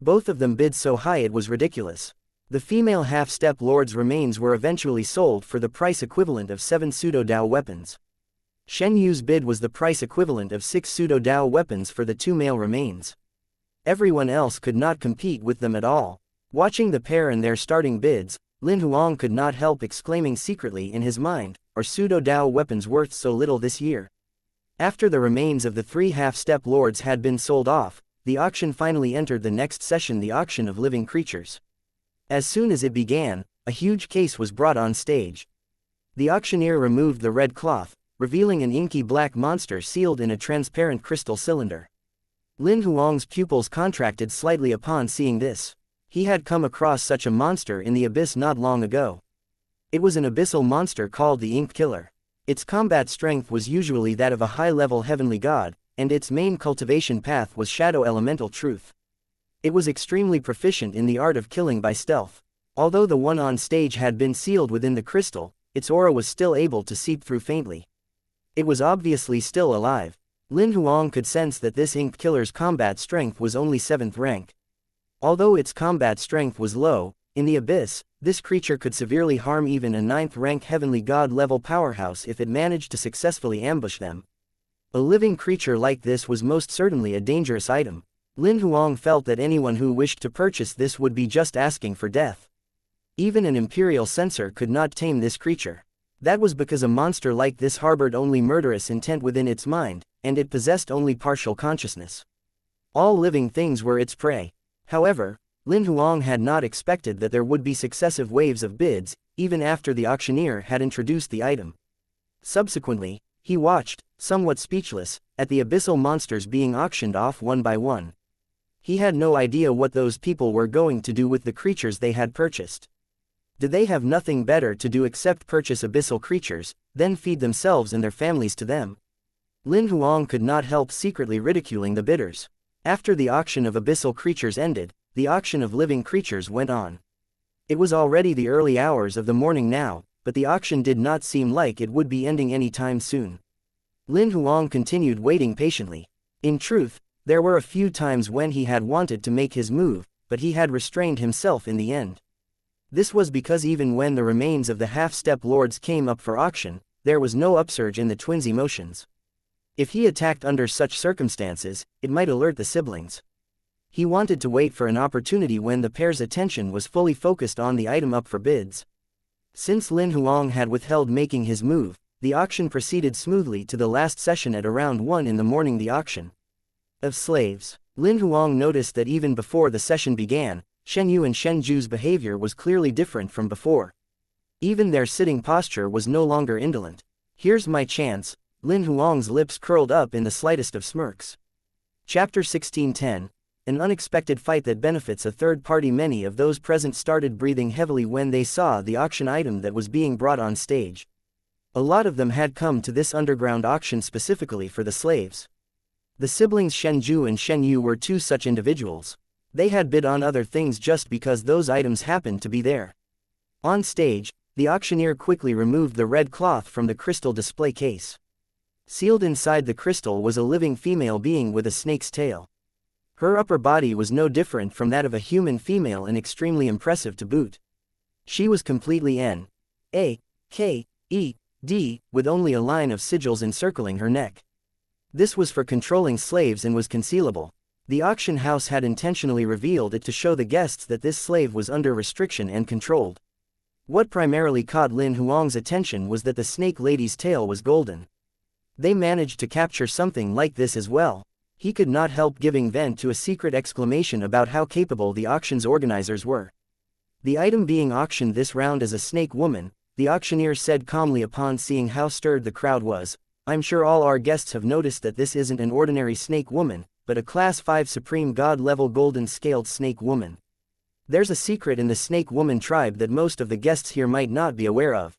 Both of them bid so high it was ridiculous. The female half-step lord's remains were eventually sold for the price equivalent of 7 pseudo-Dao weapons. Shen Yu's bid was the price equivalent of 6 pseudo-Dao weapons for the 2 male remains. Everyone else could not compete with them at all. Watching the pair and their starting bids, Lin Huang could not help exclaiming secretly in his mind, "Are pseudo-Dao weapons worth so little this year?" After the remains of the 3 half-step lords had been sold off, the auction finally entered the next session, the auction of living creatures. As soon as it began, a huge case was brought on stage. The auctioneer removed the red cloth, revealing an inky black monster sealed in a transparent crystal cylinder. Lin Huang's pupils contracted slightly upon seeing this. He had come across such a monster in the abyss not long ago. It was an abyssal monster called the Ink Killer. Its combat strength was usually that of a high-level heavenly god, and its main cultivation path was shadow elemental truth. It was extremely proficient in the art of killing by stealth. Although the one on stage had been sealed within the crystal, its aura was still able to seep through faintly. It was obviously still alive. Lin Huang could sense that this Ink Killer's combat strength was only 7th rank. Although its combat strength was low, in the abyss, this creature could severely harm even a 9th rank heavenly god level powerhouse if it managed to successfully ambush them. A living creature like this was most certainly a dangerous item. Lin Huang felt that anyone who wished to purchase this would be just asking for death. Even an imperial censor could not tame this creature. That was because a monster like this harbored only murderous intent within its mind, and it possessed only partial consciousness. All living things were its prey. However, Lin Huang had not expected that there would be successive waves of bids, even after the auctioneer had introduced the item. Subsequently, he watched, somewhat speechless, at the abyssal monsters being auctioned off one by one. He had no idea what those people were going to do with the creatures they had purchased. Did they have nothing better to do except purchase abyssal creatures, then feed themselves and their families to them? Lin Huang could not help secretly ridiculing the bidders. After the auction of abyssal creatures ended, the auction of living creatures went on. It was already the early hours of the morning now, but the auction did not seem like it would be ending any time soon. Lin Huang continued waiting patiently. In truth, there were a few times when he had wanted to make his move, but he had restrained himself in the end. This was because even when the remains of the half-step lords came up for auction, there was no upsurge in the twins' emotions. If he attacked under such circumstances, it might alert the siblings. He wanted to wait for an opportunity when the pair's attention was fully focused on the item up for bids. Since Lin Huang had withheld making his move, the auction proceeded smoothly to the last session at around 1 in the morning. The auction of slaves. Lin Huang noticed that even before the session began, Shenyu and Shenju's behavior was clearly different from before. Even their sitting posture was no longer indolent. Here's my chance. Lin Huang's lips curled up in the slightest of smirks. Chapter 1610. An unexpected fight that benefits a third party. Many of those present started breathing heavily when they saw the auction item that was being brought on stage. A lot of them had come to this underground auction specifically for the slaves. The siblings Shenju and Shenyu were two such individuals. They had bid on other things just because those items happened to be there. On stage, the auctioneer quickly removed the red cloth from the crystal display case. Sealed inside the crystal was a living female being with a snake's tail. Her upper body was no different from that of a human female and extremely impressive to boot. She was completely N.A.K.E.D., with only a line of sigils encircling her neck. This was for controlling slaves and was concealable. The auction house had intentionally revealed it to show the guests that this slave was under restriction and controlled. What primarily caught Lin Huang's attention was that the snake lady's tail was golden. They managed to capture something like this as well. He could not help giving vent to a secret exclamation about how capable the auction's organizers were. The item being auctioned this round is a snake woman, the auctioneer said calmly upon seeing how stirred the crowd was. I'm sure all our guests have noticed that this isn't an ordinary snake woman, but a Class 5 Supreme God-level golden-scaled snake woman. There's a secret in the snake woman tribe that most of the guests here might not be aware of.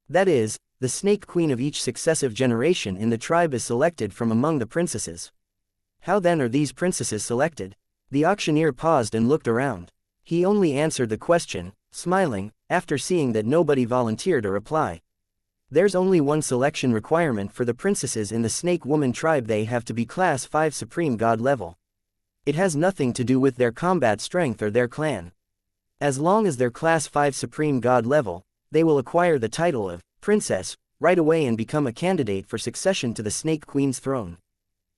That is, the snake queen of each successive generation in the tribe is selected from among the princesses. How then are these princesses selected? The auctioneer paused and looked around. He only answered the question, smiling, after seeing that nobody volunteered a reply. There's only one selection requirement for the princesses in the snake woman tribe. They have to be Class 5 Supreme God level. It has nothing to do with their combat strength or their clan. As long as they're Class 5 Supreme God level, they will acquire the title of Princess right away and become a candidate for succession to the Snake Queen's throne.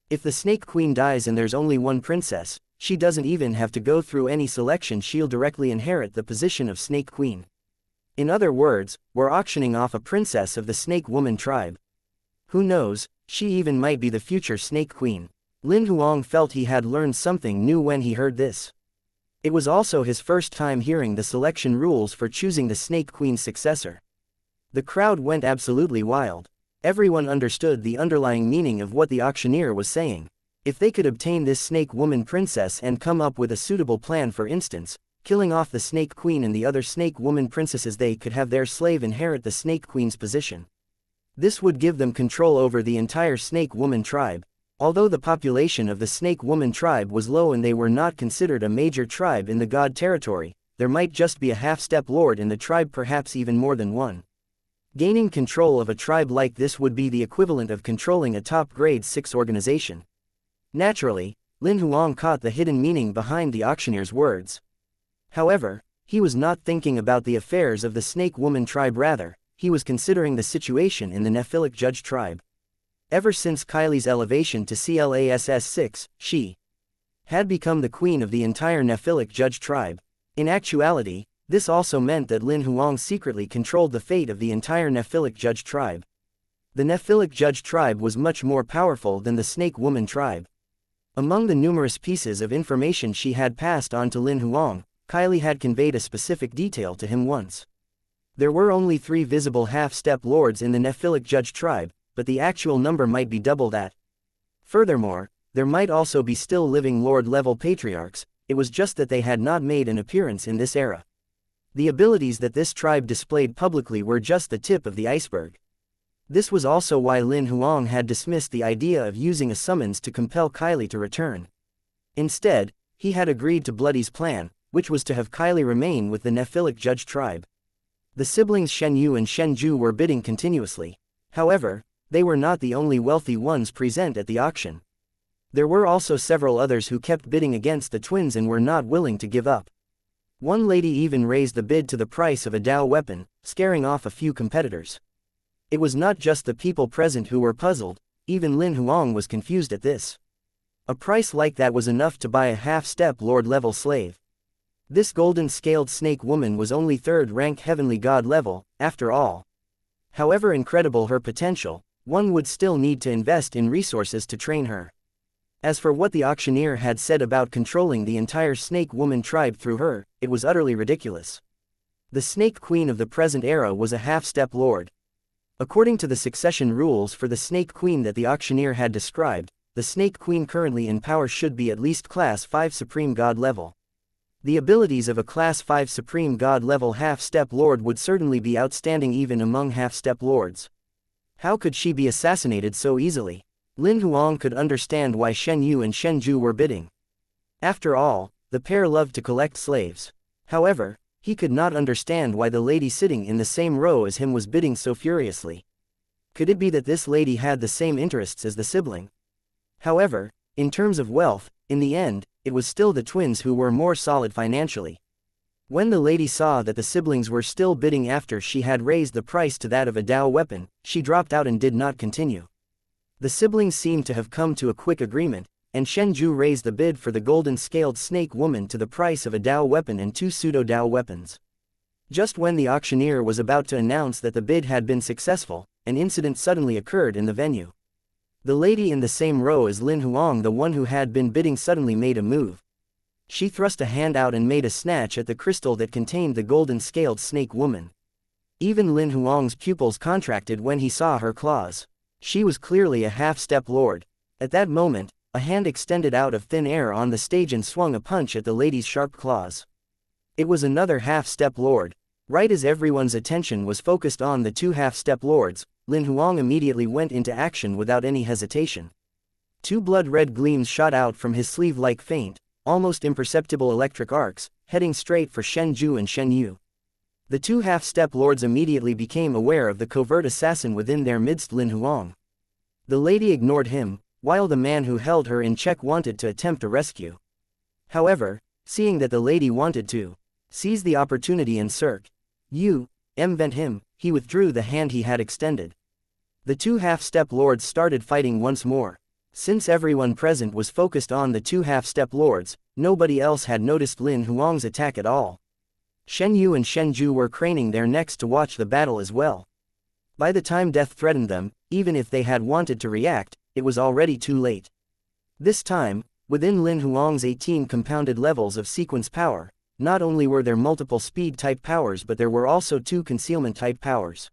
If the Snake Queen dies and there's only one princess, she doesn't even have to go through any selection. She'll directly inherit the position of Snake Queen. In other words, we're auctioning off a princess of the Snake Woman tribe. Who knows, she even might be the future Snake Queen. Lin Huang felt he had learned something new when he heard this. It was also his first time hearing the selection rules for choosing the Snake Queen's successor. The crowd went absolutely wild. Everyone understood the underlying meaning of what the auctioneer was saying. If they could obtain this Snake Woman princess and come up with a suitable plan, for instance, killing off the Snake Queen and the other Snake Woman princesses, they could have their slave inherit the Snake Queen's position. This would give them control over the entire Snake Woman tribe. Although the population of the Snake Woman tribe was low and they were not considered a major tribe in the God territory, there might just be a half-step lord in the tribe, perhaps even more than one. Gaining control of a tribe like this would be the equivalent of controlling a top grade 6 organization. Naturally, Lin Huang caught the hidden meaning behind the auctioneer's words. However, he was not thinking about the affairs of the Snake Woman tribe. Rather, he was considering the situation in the Nephilic Judge tribe. Ever since Kylie's elevation to CLASS 6, she had become the queen of the entire Nephilic Judge tribe. In actuality, this also meant that Lin Huang secretly controlled the fate of the entire Nephilic Judge tribe. The Nephilic Judge tribe was much more powerful than the Snake Woman tribe. Among the numerous pieces of information she had passed on to Lin Huang, Kylie had conveyed a specific detail to him once. There were only 3 visible half-step lords in the Nephilic Judge tribe, but the actual number might be double that. Furthermore, there might also be still living lord-level patriarchs, it was just that they had not made an appearance in this era. The abilities that this tribe displayed publicly were just the tip of the iceberg. This was also why Lin Huang had dismissed the idea of using a summons to compel Kylie to return. Instead, he had agreed to Bloody's plan, which was to have Kylie remain with the Nephilic Judge tribe. The siblings Shen Yu and Shen Ju were bidding continuously. However, they were not the only wealthy ones present at the auction. There were also several others who kept bidding against the twins and were not willing to give up. One lady even raised the bid to the price of a Dao weapon, scaring off a few competitors. It was not just the people present who were puzzled, even Lin Huang was confused at this. A price like that was enough to buy a half-step lord-level slave. This golden-scaled snake woman was only 3rd rank heavenly god level, after all. However incredible her potential, one would still need to invest in resources to train her. As for what the auctioneer had said about controlling the entire snake woman tribe through her, it was utterly ridiculous. The snake queen of the present era was a half-step lord. According to the succession rules for the snake queen that the auctioneer had described, the snake queen currently in power should be at least class 5 supreme god level. The abilities of a class 5 supreme god level half-step lord would certainly be outstanding even among half-step lords. How could she be assassinated so easily? Lin Huang could understand why Shen Yu and Shen Ju were bidding. After all, the pair loved to collect slaves. However, he could not understand why the lady sitting in the same row as him was bidding so furiously. Could it be that this lady had the same interests as the sibling? However, in terms of wealth, in the end, it was still the twins who were more solid financially. When the lady saw that the siblings were still bidding after she had raised the price to that of a Dao weapon, she dropped out and did not continue. The siblings seemed to have come to a quick agreement, and Shen Ju raised the bid for the golden-scaled snake woman to the price of a Dao weapon and 2 pseudo-Dao weapons. Just when the auctioneer was about to announce that the bid had been successful, an incident suddenly occurred in the venue. The lady in the same row as Lin Huang, the one who had been bidding, suddenly made a move. She thrust a hand out and made a snatch at the crystal that contained the golden-scaled snake woman. Even Lin Huang's pupils contracted when he saw her claws. She was clearly a half-step lord. At that moment, a hand extended out of thin air on the stage and swung a punch at the lady's sharp claws. It was another half-step lord. Right as everyone's attention was focused on the 2 half-step lords, Lin Huang immediately went into action without any hesitation. 2 blood-red gleams shot out from his sleeve like faint, almost imperceptible electric arcs, heading straight for Shen Ju and Shen Yu. The 2 half-step lords immediately became aware of the covert assassin within their midst, Lin Huang. The lady ignored him, while the man who held her in check wanted to attempt a rescue. However, seeing that the lady wanted to seize the opportunity and vent him, he withdrew the hand he had extended. The 2 half-step lords started fighting once more. Since everyone present was focused on the 2 half-step lords, nobody else had noticed Lin Huang's attack at all. Shen Yu and Shen Ju were craning their necks to watch the battle as well. By the time death threatened them, even if they had wanted to react, it was already too late. This time, within Lin Huang's 18 compounded levels of sequence power, not only were there multiple speed-type powers, but there were also 2 concealment-type powers.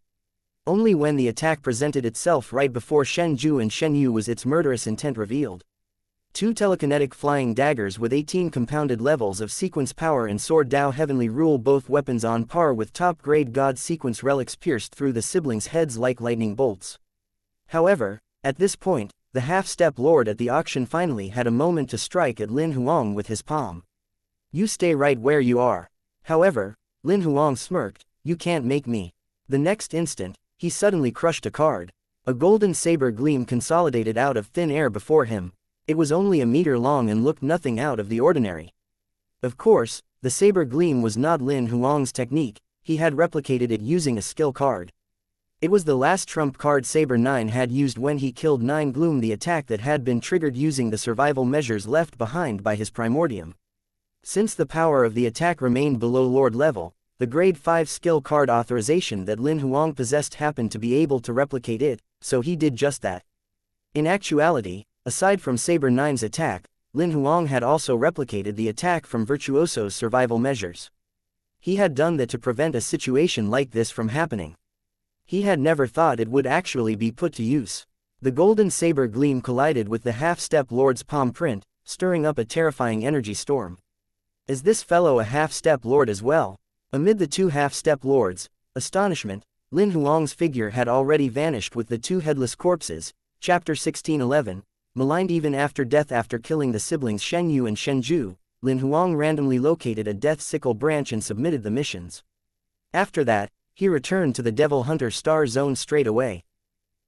Only when the attack presented itself right before Shen Ju and Shen Yu was its murderous intent revealed. 2 telekinetic flying daggers with 18 compounded levels of sequence power and sword Dao heavenly rule, both weapons on par with top-grade god sequence relics, pierced through the siblings' heads like lightning bolts. However, at this point, the half-step lord at the auction finally had a moment to strike at Lin Huang with his palm. "You stay right where you are." However, Lin Huang smirked, "You can't make me." The next instant, he suddenly crushed a card. A golden saber gleam consolidated out of thin air before him. It was only a meter long and looked nothing out of the ordinary. Of course, the saber gleam was not Lin Huang's technique, he had replicated it using a skill card. It was the last trump card Saber 9 had used when he killed 9 Gloom, the attack that had been triggered using the survival measures left behind by his primordium. Since the power of the attack remained below Lord level, the grade 5 skill card authorization that Lin Huang possessed happened to be able to replicate it, so he did just that. In actuality, aside from Saber 9's attack, Lin Huang had also replicated the attack from Virtuoso's survival measures. He had done that to prevent a situation like this from happening. He had never thought it would actually be put to use. The golden saber gleam collided with the half-step lord's palm print, stirring up a terrifying energy storm. Is this fellow a half-step lord as well? Amid the two half-step lords' astonishment, Lin Huang's figure had already vanished with the two headless corpses. Chapter 1611, maligned even after death. After killing the siblings Shenyu and Shenju, Lin Huang randomly located a death sickle branch and submitted the missions. After that, he returned to the Devil Hunter Star Zone straight away.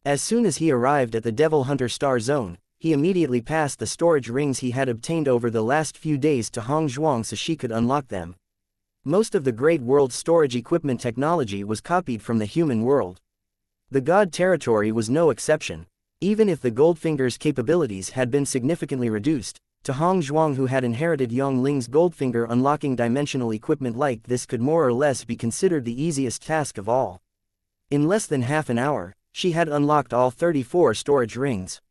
As soon as he arrived at the Devil Hunter Star Zone, he immediately passed the storage rings he had obtained over the last few days to Hong Zhuang so she could unlock them. Most of the Great World's storage equipment technology was copied from the human world. The God territory was no exception. Even if the Goldfinger's capabilities had been significantly reduced, to Hong Zhuang, who had inherited Yang Ling's Goldfinger, unlocking dimensional equipment like this could more or less be considered the easiest task of all. In less than half an hour, she had unlocked all 34 storage rings.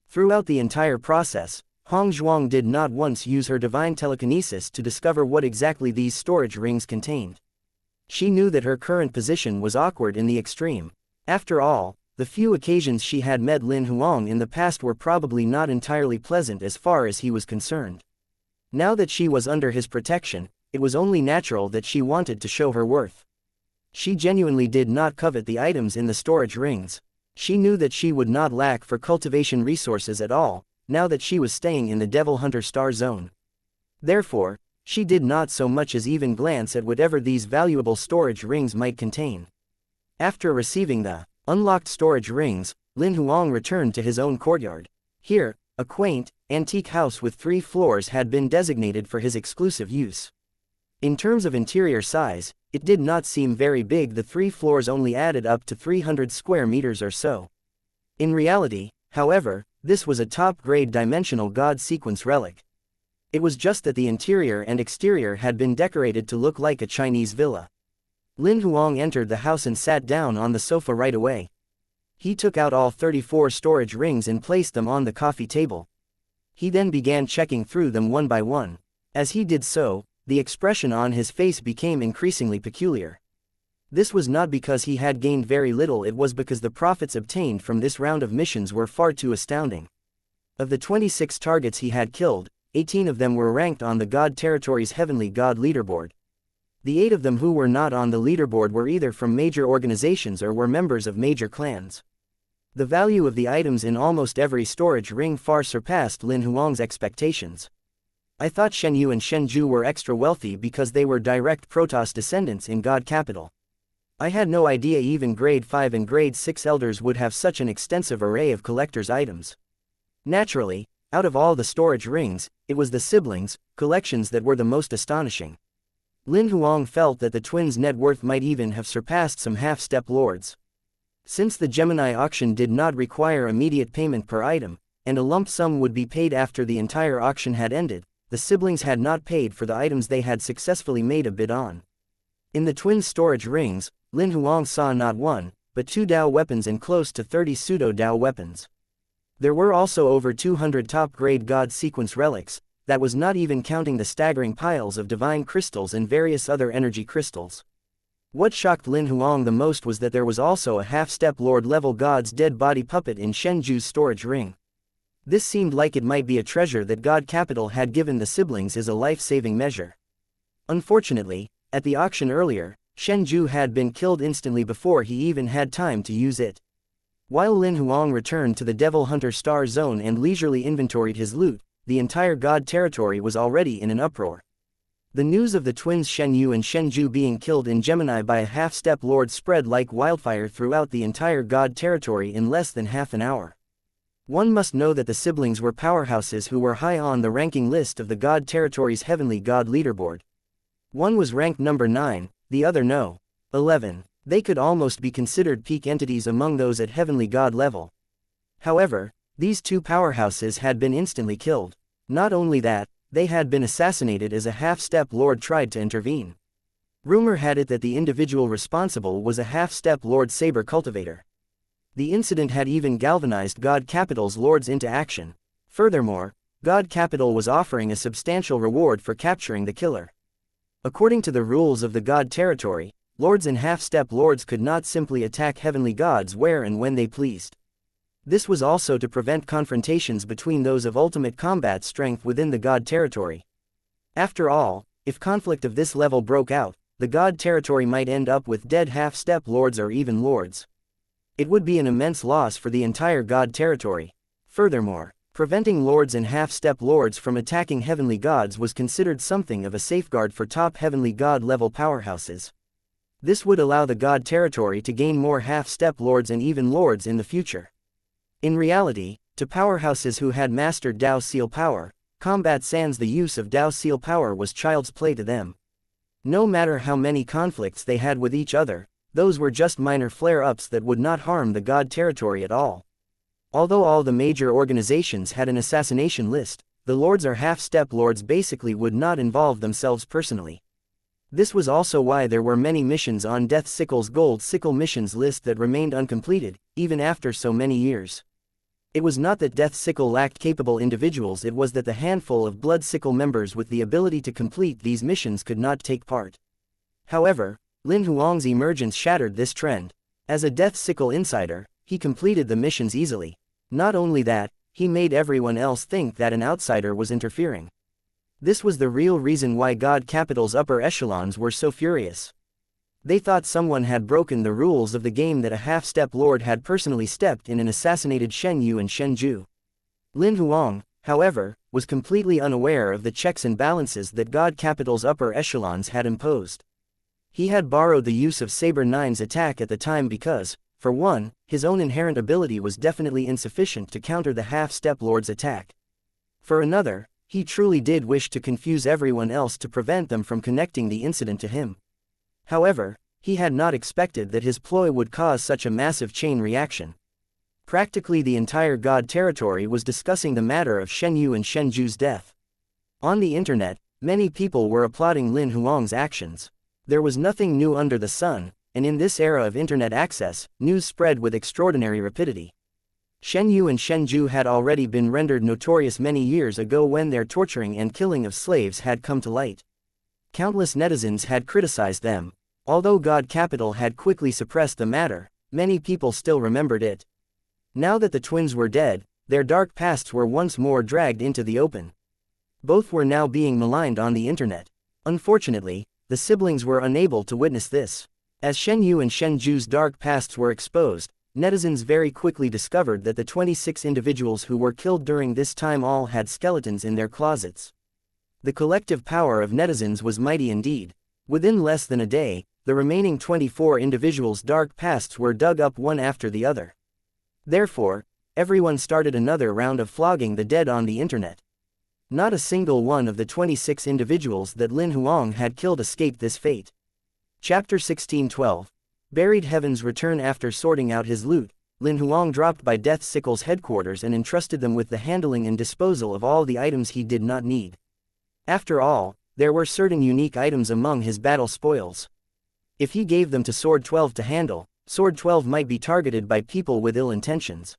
Throughout the entire process, Hong Zhuang did not once use her divine telekinesis to discover what exactly these storage rings contained. She knew that her current position was awkward in the extreme. After all, the few occasions she had met Lin Huang in the past were probably not entirely pleasant as far as he was concerned. Now that she was under his protection, it was only natural that she wanted to show her worth. She genuinely did not covet the items in the storage rings. She knew that she would not lack for cultivation resources at all, now that she was staying in the Devil Hunter Star Zone. Therefore, she did not so much as even glance at whatever these valuable storage rings might contain. After receiving the unlocked storage rings, Lin Huang returned to his own courtyard. Here, a quaint, antique house with 3 floors had been designated for his exclusive use. In terms of interior size, it did not seem very big. The 3 floors only added up to 300 square meters or so. In reality, however, this was a top-grade dimensional God sequence relic. It was just that the interior and exterior had been decorated to look like a Chinese villa. Lin Huang entered the house and sat down on the sofa right away. He took out all 34 storage rings and placed them on the coffee table. He then began checking through them one by one. As he did so, the expression on his face became increasingly peculiar. This was not because he had gained very little, it was because the profits obtained from this round of missions were far too astounding. Of the 26 targets he had killed, 18 of them were ranked on the God Territory's Heavenly God leaderboard. The 8 of them who were not on the leaderboard were either from major organizations or were members of major clans. The value of the items in almost every storage ring far surpassed Lin Huang's expectations. I thought Shenyu and Shenju were extra wealthy because they were direct Protoss descendants in God Capital. I had no idea even grade 5 and grade 6 elders would have such an extensive array of collector's items. Naturally, out of all the storage rings, it was the siblings' collections that were the most astonishing. Lin Huang felt that the twins' net worth might even have surpassed some half-step lords. Since the Gemini auction did not require immediate payment per item, and a lump sum would be paid after the entire auction had ended, the siblings had not paid for the items they had successfully made a bid on. In the twins' storage rings, Lin Huang saw not 1, but 2 Dao weapons and close to 30 pseudo-Dao weapons. There were also over 200 top-grade God sequence relics, that was not even counting the staggering piles of divine crystals and various other energy crystals. What shocked Lin Huang the most was that there was also a half-step Lord-level God's dead body puppet in Shenju's storage ring. This seemed like it might be a treasure that God Capital had given the siblings as a life-saving measure. Unfortunately, at the auction earlier, Shenju had been killed instantly before he even had time to use it. While Lin Huang returned to the Devil Hunter Star Zone and leisurely inventoried his loot, the entire God territory was already in an uproar. The news of the twins Shenyu and Shenju being killed in Gemini by a half-step lord spread like wildfire throughout the entire God territory in less than half an hour. One must know that the siblings were powerhouses who were high on the ranking list of the God territory's Heavenly God leaderboard. One was ranked number 9, the other no. 11. They could almost be considered peak entities among those at Heavenly God level. However, these 2 powerhouses had been instantly killed. Not only that, they had been assassinated as a half-step lord tried to intervene. Rumor had it that the individual responsible was a half-step Lord Saber cultivator. The incident had even galvanized God Capital's lords into action. Furthermore, God Capital was offering a substantial reward for capturing the killer. According to the rules of the god territory, lords and half-step lords could not simply attack heavenly gods where and when they pleased. This was also to prevent confrontations between those of ultimate combat strength within the god territory. After all, if conflict of this level broke out, the god territory might end up with dead half-step lords or even lords. It would be an immense loss for the entire god territory. Furthermore, preventing lords and half-step lords from attacking heavenly gods was considered something of a safeguard for top heavenly god level powerhouses. This would allow the god territory to gain more half-step lords and even lords in the future. In reality, to powerhouses who had mastered Dao Seal power, combat sans the use of Dao Seal power was child's play to them. No matter how many conflicts they had with each other, those were just minor flare-ups that would not harm the god territory at all. Although all the major organizations had an assassination list, the lords or half-step lords basically would not involve themselves personally. This was also why there were many missions on Death Sickle's Gold Sickle missions list that remained uncompleted, even after so many years. It was not that Death Sickle lacked capable individuals, it was that the handful of Blood Sickle members with the ability to complete these missions could not take part. However, Lin Huang's emergence shattered this trend. As a Death Sickle insider, he completed the missions easily. Not only that, he made everyone else think that an outsider was interfering. This was the real reason why God Capital's upper echelons were so furious. They thought someone had broken the rules of the game, that a half-step lord had personally stepped in and assassinated Shen Yu and Shen Ju. Lin Huang, however, was completely unaware of the checks and balances that God Capital's upper echelons had imposed. He had borrowed the use of Saber 9's attack at the time because, for one, his own inherent ability was definitely insufficient to counter the half-step lord's attack. For another, he truly did wish to confuse everyone else to prevent them from connecting the incident to him. However, he had not expected that his ploy would cause such a massive chain reaction. Practically the entire god territory was discussing the matter of Shen Yu and Shen Ju's death. On the internet, many people were applauding Lin Huang's actions. There was nothing new under the sun, and in this era of internet access, news spread with extraordinary rapidity. Shen Yu and Shen Ju had already been rendered notorious many years ago when their torturing and killing of slaves had come to light. Countless netizens had criticized them. Although God Capital had quickly suppressed the matter, many people still remembered it. Now that the twins were dead, their dark pasts were once more dragged into the open. Both were now being maligned on the internet. Unfortunately, the siblings were unable to witness this. As Shen Yu and Shen Ju's dark pasts were exposed, netizens very quickly discovered that the 26 individuals who were killed during this time all had skeletons in their closets. The collective power of netizens was mighty indeed. Within less than a day, the remaining 24 individuals' dark pasts were dug up one after the other. Therefore, everyone started another round of flogging the dead on the internet. Not a single one of the 26 individuals that Lin Huang had killed escaped this fate. Chapter 16:12. Buried Heavens return. After sorting out his loot, Lin Huang dropped by Death Sickle's headquarters and entrusted them with the handling and disposal of all the items he did not need. After all, there were certain unique items among his battle spoils. If he gave them to Sword 12 to handle, Sword 12 might be targeted by people with ill intentions.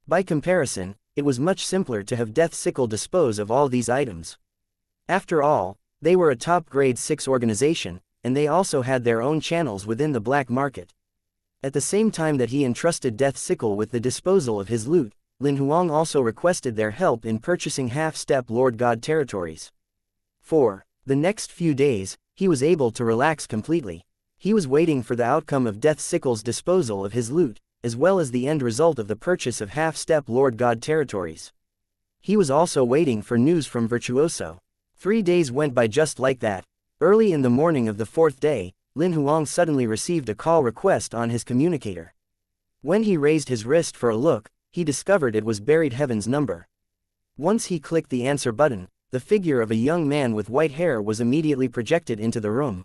By comparison, it was much simpler to have Death Sickle dispose of all these items. After all, they were a top grade 6 organization, and they also had their own channels within the black market. At the same time that he entrusted Death Sickle with the disposal of his loot, Lin Huang also requested their help in purchasing half-step Lord God territories. For the next few days, he was able to relax completely. He was waiting for the outcome of Death Sickle's disposal of his loot, as well as the end result of the purchase of half-step Lord God territories. He was also waiting for news from Virtuoso. 3 days went by just like that. Early in the morning of the 4th day, Lin Huang suddenly received a call request on his communicator. When he raised his wrist for a look, he discovered it was Buried Heaven's number. Once he clicked the answer button, the figure of a young man with white hair was immediately projected into the room.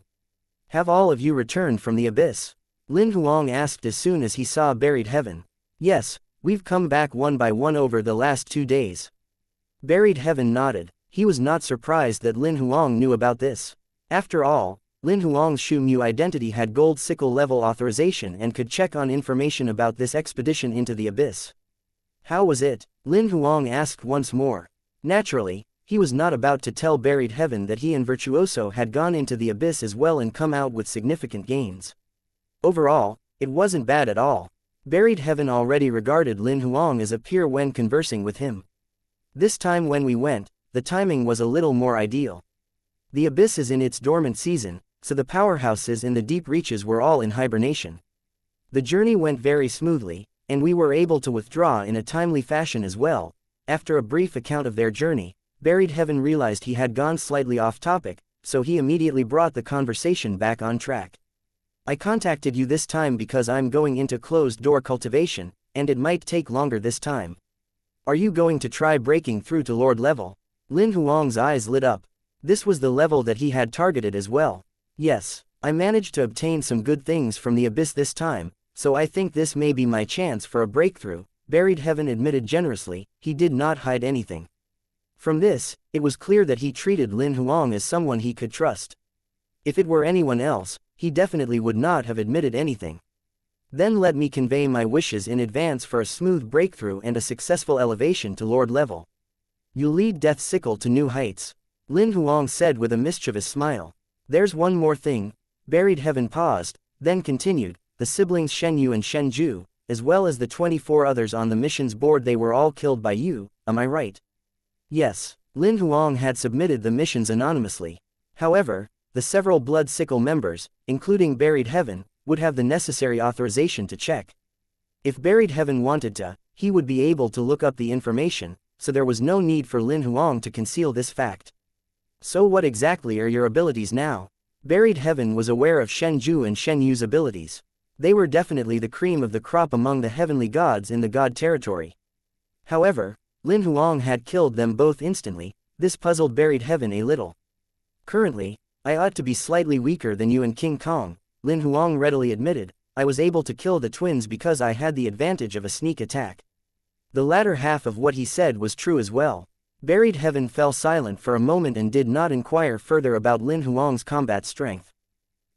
"Have all of you returned from the abyss?" Lin Huang asked as soon as he saw Buried Heaven. "Yes, we've come back one by one over the last 2 days." Buried Heaven nodded. He was not surprised that Lin Huang knew about this. After all, Lin Huang's Shu Mu identity had Gold Sickle level authorization and could check on information about this expedition into the abyss. "How was it?" Lin Huang asked once more. Naturally, he was not about to tell Buried Heaven that he and Virtuoso had gone into the abyss as well and come out with significant gains. Overall, it wasn't bad at all. Buried Heaven already regarded Lin Huang as a peer when conversing with him. This time when we went, the timing was a little more ideal. The abyss is in its dormant season, so the powerhouses in the deep reaches were all in hibernation. The journey went very smoothly, and we were able to withdraw in a timely fashion as well. After a brief account of their journey, Buried Heaven realized he had gone slightly off topic, so he immediately brought the conversation back on track. I contacted you this time because I'm going into closed-door cultivation, and it might take longer this time. Are you going to try breaking through to Lord level? Lin Huang's eyes lit up. This was the level that he had targeted as well. Yes, I managed to obtain some good things from the abyss this time, so I think this may be my chance for a breakthrough, Buried Heaven admitted generously. He did not hide anything. From this, it was clear that he treated Lin Huang as someone he could trust. If it were anyone else, he definitely would not have admitted anything. Then let me convey my wishes in advance for a smooth breakthrough and a successful elevation to Lord level. You'll lead Death's Sickle to new heights, Lin Huang said with a mischievous smile. There's one more thing. Buried Heaven paused, then continued. The siblings Shenyu and Shenju, as well as the 24 others on the mission's board, they were all killed by you, am I right? Yes, Lin Huang had submitted the missions anonymously. However, the several Blood Sickle members, including Buried Heaven, would have the necessary authorization to check. If Buried Heaven wanted to, he would be able to look up the information, so there was no need for Lin Huang to conceal this fact. So what exactly are your abilities now? Buried Heaven was aware of Shenju and Shenyu's abilities. They were definitely the cream of the crop among the heavenly gods in the god territory. However, Lin Huang had killed them both instantly. This puzzled Buried Heaven a little. Currently, I ought to be slightly weaker than you and King Kong, Lin Huang readily admitted. I was able to kill the twins because I had the advantage of a sneak attack. The latter half of what he said was true as well. Buried Heaven fell silent for a moment and did not inquire further about Lin Huang's combat strength.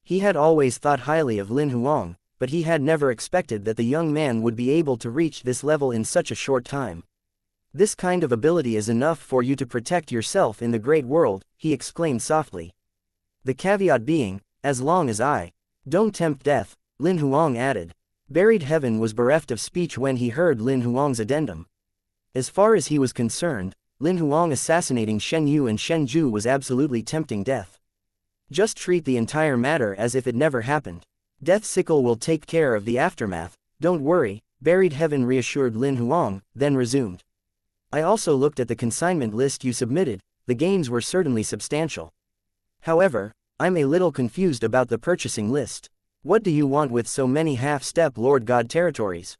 He had always thought highly of Lin Huang, but he had never expected that the young man would be able to reach this level in such a short time. This kind of ability is enough for you to protect yourself in the great world, he exclaimed softly. The caveat being, as long as I don't tempt death, Lin Huang added. Buried Heaven was bereft of speech when he heard Lin Huang's addendum. As far as he was concerned, Lin Huang assassinating Shenyu and Shenju was absolutely tempting death. Just treat the entire matter as if it never happened. Death's Sickle will take care of the aftermath, don't worry, Buried Heaven reassured Lin Huang, then resumed. I also looked at the consignment list you submitted. The gains were certainly substantial. However, I'm a little confused about the purchasing list. What do you want with so many half-step Lord God territories?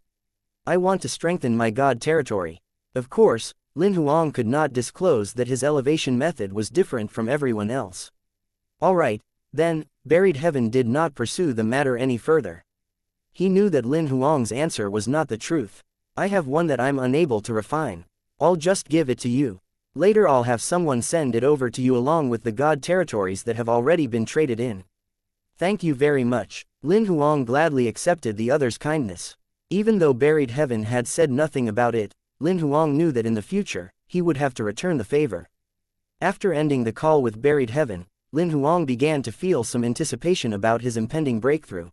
I want to strengthen my God territory. Of course, Lin Huang could not disclose that his elevation method was different from everyone else. Alright, then, Buried Heaven did not pursue the matter any further. He knew that Lin Huang's answer was not the truth. I have one that I'm unable to refine. I'll just give it to you. Later I'll have someone send it over to you along with the God territories that have already been traded in. Thank you very much. Lin Huang gladly accepted the other's kindness. Even though Buried Heaven had said nothing about it, Lin Huang knew that in the future, he would have to return the favor. After ending the call with Buried Heaven, Lin Huang began to feel some anticipation about his impending breakthrough.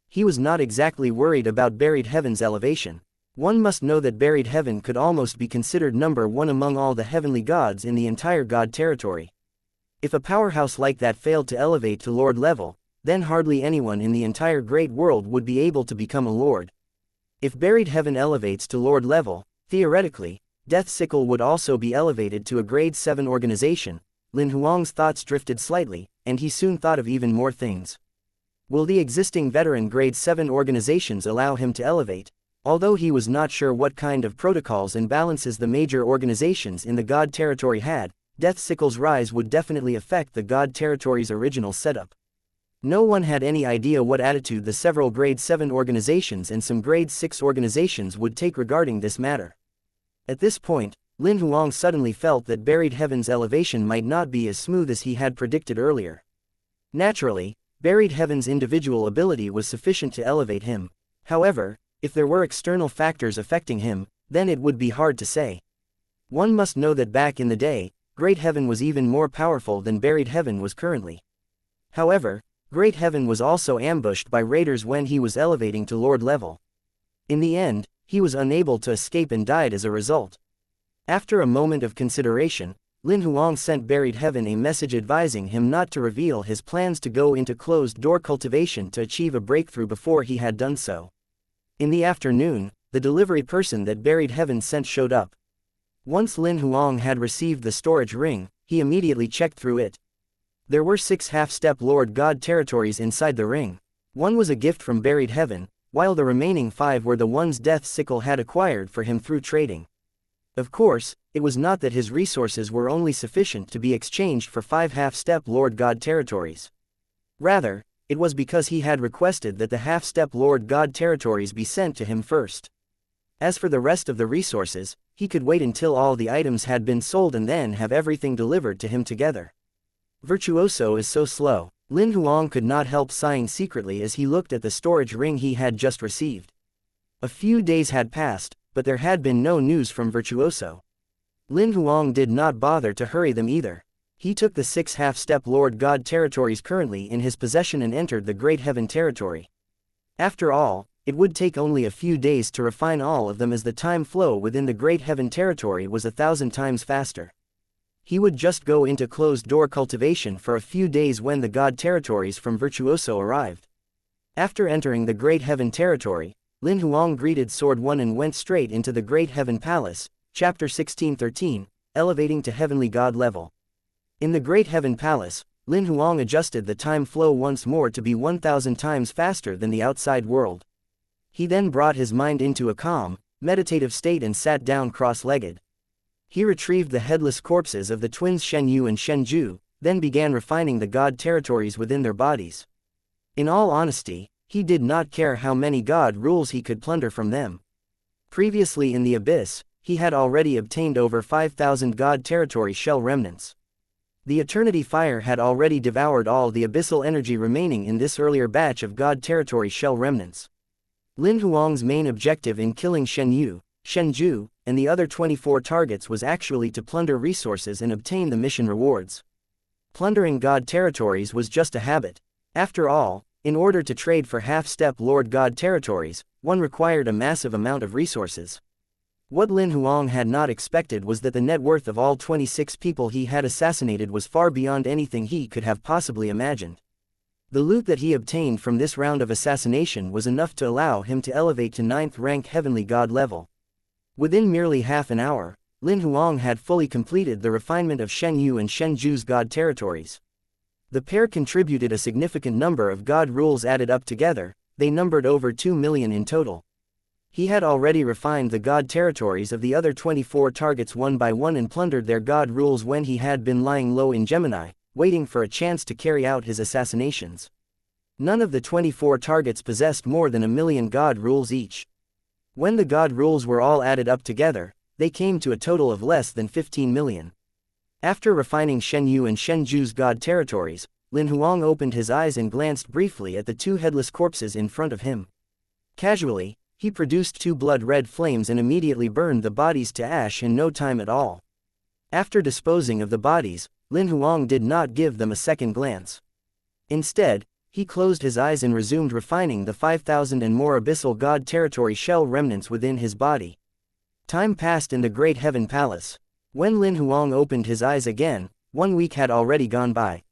He was not exactly worried about Buried Heaven's elevation. One must know that Buried Heaven could almost be considered number one among all the heavenly gods in the entire god territory. If a powerhouse like that failed to elevate to Lord level, then hardly anyone in the entire great world would be able to become a lord. If Buried Heaven elevates to Lord level, theoretically, Death's Sickle would also be elevated to a grade 7 organization. Lin Huang's thoughts drifted slightly, and he soon thought of even more things. Will the existing veteran grade 7 organizations allow him to elevate? Although he was not sure what kind of protocols and balances the major organizations in the God territory had, Death's Sickle's rise would definitely affect the God territory's original setup. No one had any idea what attitude the several grade 7 organizations and some grade 6 organizations would take regarding this matter. At this point, Lin Huang suddenly felt that Buried Heaven's elevation might not be as smooth as he had predicted earlier. Naturally, Buried Heaven's individual ability was sufficient to elevate him. However, if there were external factors affecting him, then it would be hard to say. One must know that back in the day, Great Heaven was even more powerful than Buried Heaven was currently. However, Great Heaven was also ambushed by raiders when he was elevating to Lord level. In the end, he was unable to escape and died as a result. After a moment of consideration, Lin Huang sent Buried Heaven a message advising him not to reveal his plans to go into closed-door cultivation to achieve a breakthrough before he had done so. In the afternoon, the delivery person that Buried Heaven sent showed up. Once Lin Huang had received the storage ring, he immediately checked through it. There were 6 half-step Lord God territories inside the ring. One was a gift from Buried Heaven, while the remaining 5 were the ones Death Sickle had acquired for him through trading. Of course, it was not that his resources were only sufficient to be exchanged for 5 half-step Lord God territories. Rather, it was because he had requested that the half-step Lord God territories be sent to him first. As for the rest of the resources, he could wait until all the items had been sold and then have everything delivered to him together. Virtuoso is so slow. Lin Huang could not help sighing secretly as he looked at the storage ring he had just received. A few days had passed, but there had been no news from Virtuoso. Lin Huang did not bother to hurry them either. He took the 6 half-step Lord God territories currently in his possession and entered the Great Heaven territory. After all, it would take only a few days to refine all of them as the time flow within the Great Heaven territory was 1,000 times faster. He would just go into closed-door cultivation for a few days when the God territories from Virtuoso arrived. After entering the Great Heaven territory, Lin Huang greeted Sword One and went straight into the Great Heaven Palace, Chapter 1613, elevating to Heavenly God level. In the Great Heaven Palace, Lin Huang adjusted the time flow once more to be 1,000 times faster than the outside world. He then brought his mind into a calm, meditative state and sat down cross-legged. He retrieved the headless corpses of the twins Shenyu and Shenju, then began refining the God territories within their bodies. In all honesty, he did not care how many God rules he could plunder from them. Previously in the Abyss, he had already obtained over 5,000 God territory shell remnants. The Eternity Fire had already devoured all the abyssal energy remaining in this earlier batch of God territory shell remnants. Lin Huang's main objective in killing Shenyu, Shenju, and the other 24 targets was actually to plunder resources and obtain the mission rewards. Plundering God territories was just a habit. After all, in order to trade for half-step Lord God territories, one required a massive amount of resources. What Lin Huang had not expected was that the net worth of all 26 people he had assassinated was far beyond anything he could have possibly imagined. The loot that he obtained from this round of assassination was enough to allow him to elevate to 9th rank Heavenly God level. Within merely half an hour, Lin Huang had fully completed the refinement of Shenyu and Shenju's God territories. The pair contributed a significant number of God rules added up together, they numbered over 2 million in total. He had already refined the God territories of the other 24 targets one by one and plundered their God rules when he had been lying low in Gemini, waiting for a chance to carry out his assassinations. None of the 24 targets possessed more than 1 million God rules each. When the God rules were all added up together, they came to a total of less than 15 million. After refining Shenyu and Shenju's God territories, Lin Huang opened his eyes and glanced briefly at the 2 headless corpses in front of him. Casually, he produced 2 blood-red flames and immediately burned the bodies to ash in no time at all. After disposing of the bodies, Lin Huang did not give them a second glance. Instead, he closed his eyes and resumed refining the 5,000 and more abyssal God territory shell remnants within his body. Time passed in the Great Heaven Palace. When Lin Huang opened his eyes again, 1 week had already gone by.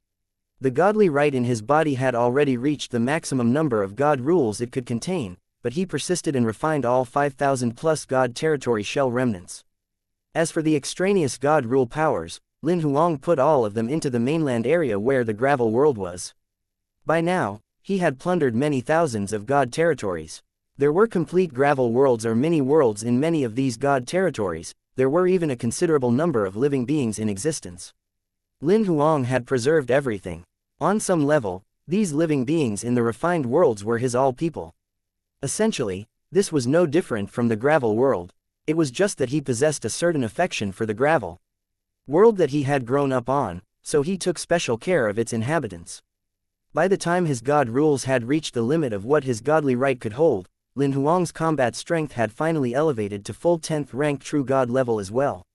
The godly right in his body had already reached the maximum number of God rules it could contain, but he persisted and refined all 5,000 plus God territory shell remnants. As for the extraneous God rule powers, Lin Huang put all of them into the mainland area where the gravel world was. By now, he had plundered many thousands of God territories. There were complete gravel worlds or mini-worlds in many of these God territories, there were even a considerable number of living beings in existence. Lin Huang had preserved everything. On some level, these living beings in the refined worlds were his all people. Essentially, this was no different from the gravel world. It was just that he possessed a certain affection for the gravel world that he had grown up on, so he took special care of its inhabitants. By the time his God rules had reached the limit of what his godly right could hold, Lin Huang's combat strength had finally elevated to full 10th rank true God level as well.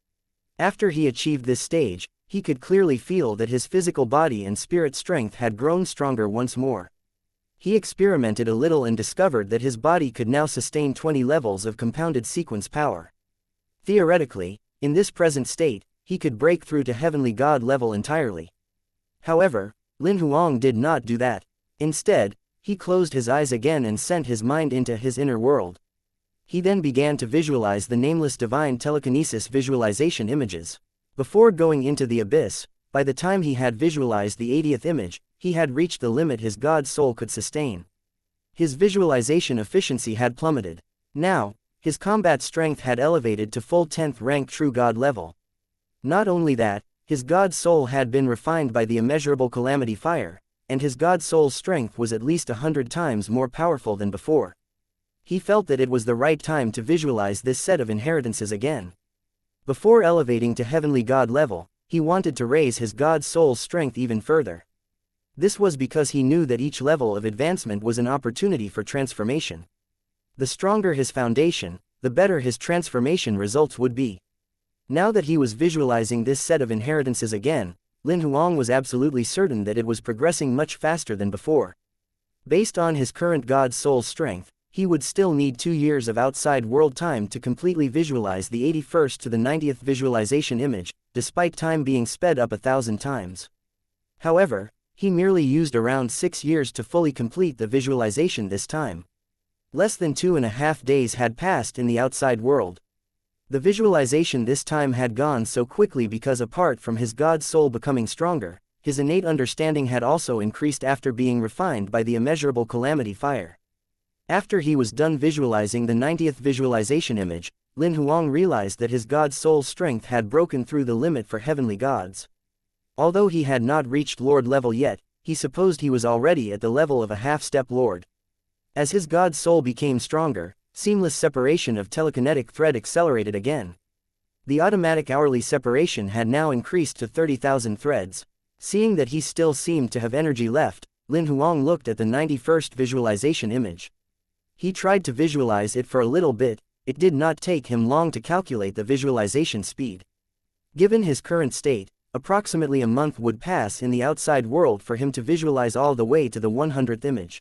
After he achieved this stage, he could clearly feel that his physical body and spirit strength had grown stronger once more. He experimented a little and discovered that his body could now sustain 20 levels of compounded sequence power. Theoretically, in this present state, he could break through to heavenly god level entirely. However, Lin Huang did not do that. Instead, he closed his eyes again and sent his mind into his inner world. He then began to visualize the nameless divine telekinesis visualization images. Before going into the abyss, by the time he had visualized the 80th image, he had reached the limit his god soul could sustain. His visualization efficiency had plummeted. Now, his combat strength had elevated to full 10th rank true god level. Not only that, his god soul had been refined by the immeasurable calamity fire, and his god soul's strength was at least 100 times more powerful than before. He felt that it was the right time to visualize this set of inheritances again. Before elevating to heavenly god level, he wanted to raise his god soul's strength even further. This was because he knew that each level of advancement was an opportunity for transformation. The stronger his foundation, the better his transformation results would be. Now that he was visualizing this set of inheritances again, Lin Huang was absolutely certain that it was progressing much faster than before. Based on his current god soul strength, he would still need 2 years of outside world time to completely visualize the 81st to the 90th visualization image, despite time being sped up 1,000 times. However, he merely used around 6 years to fully complete the visualization this time. Less than 2.5 days had passed in the outside world. The visualization this time had gone so quickly because apart from his god soul becoming stronger, his innate understanding had also increased after being refined by the immeasurable calamity fire. After he was done visualizing the 90th visualization image, Lin Huang realized that his god soul strength had broken through the limit for heavenly gods. Although he had not reached Lord level yet, he supposed he was already at the level of a half-step Lord. As his god soul became stronger, seamless separation of telekinetic thread accelerated again. The automatic hourly separation had now increased to 30,000 threads. Seeing that he still seemed to have energy left, Lin Huang looked at the 91st visualization image. He tried to visualize it for a little bit. It did not take him long to calculate the visualization speed. Given his current state, approximately a month would pass in the outside world for him to visualize all the way to the 100th image.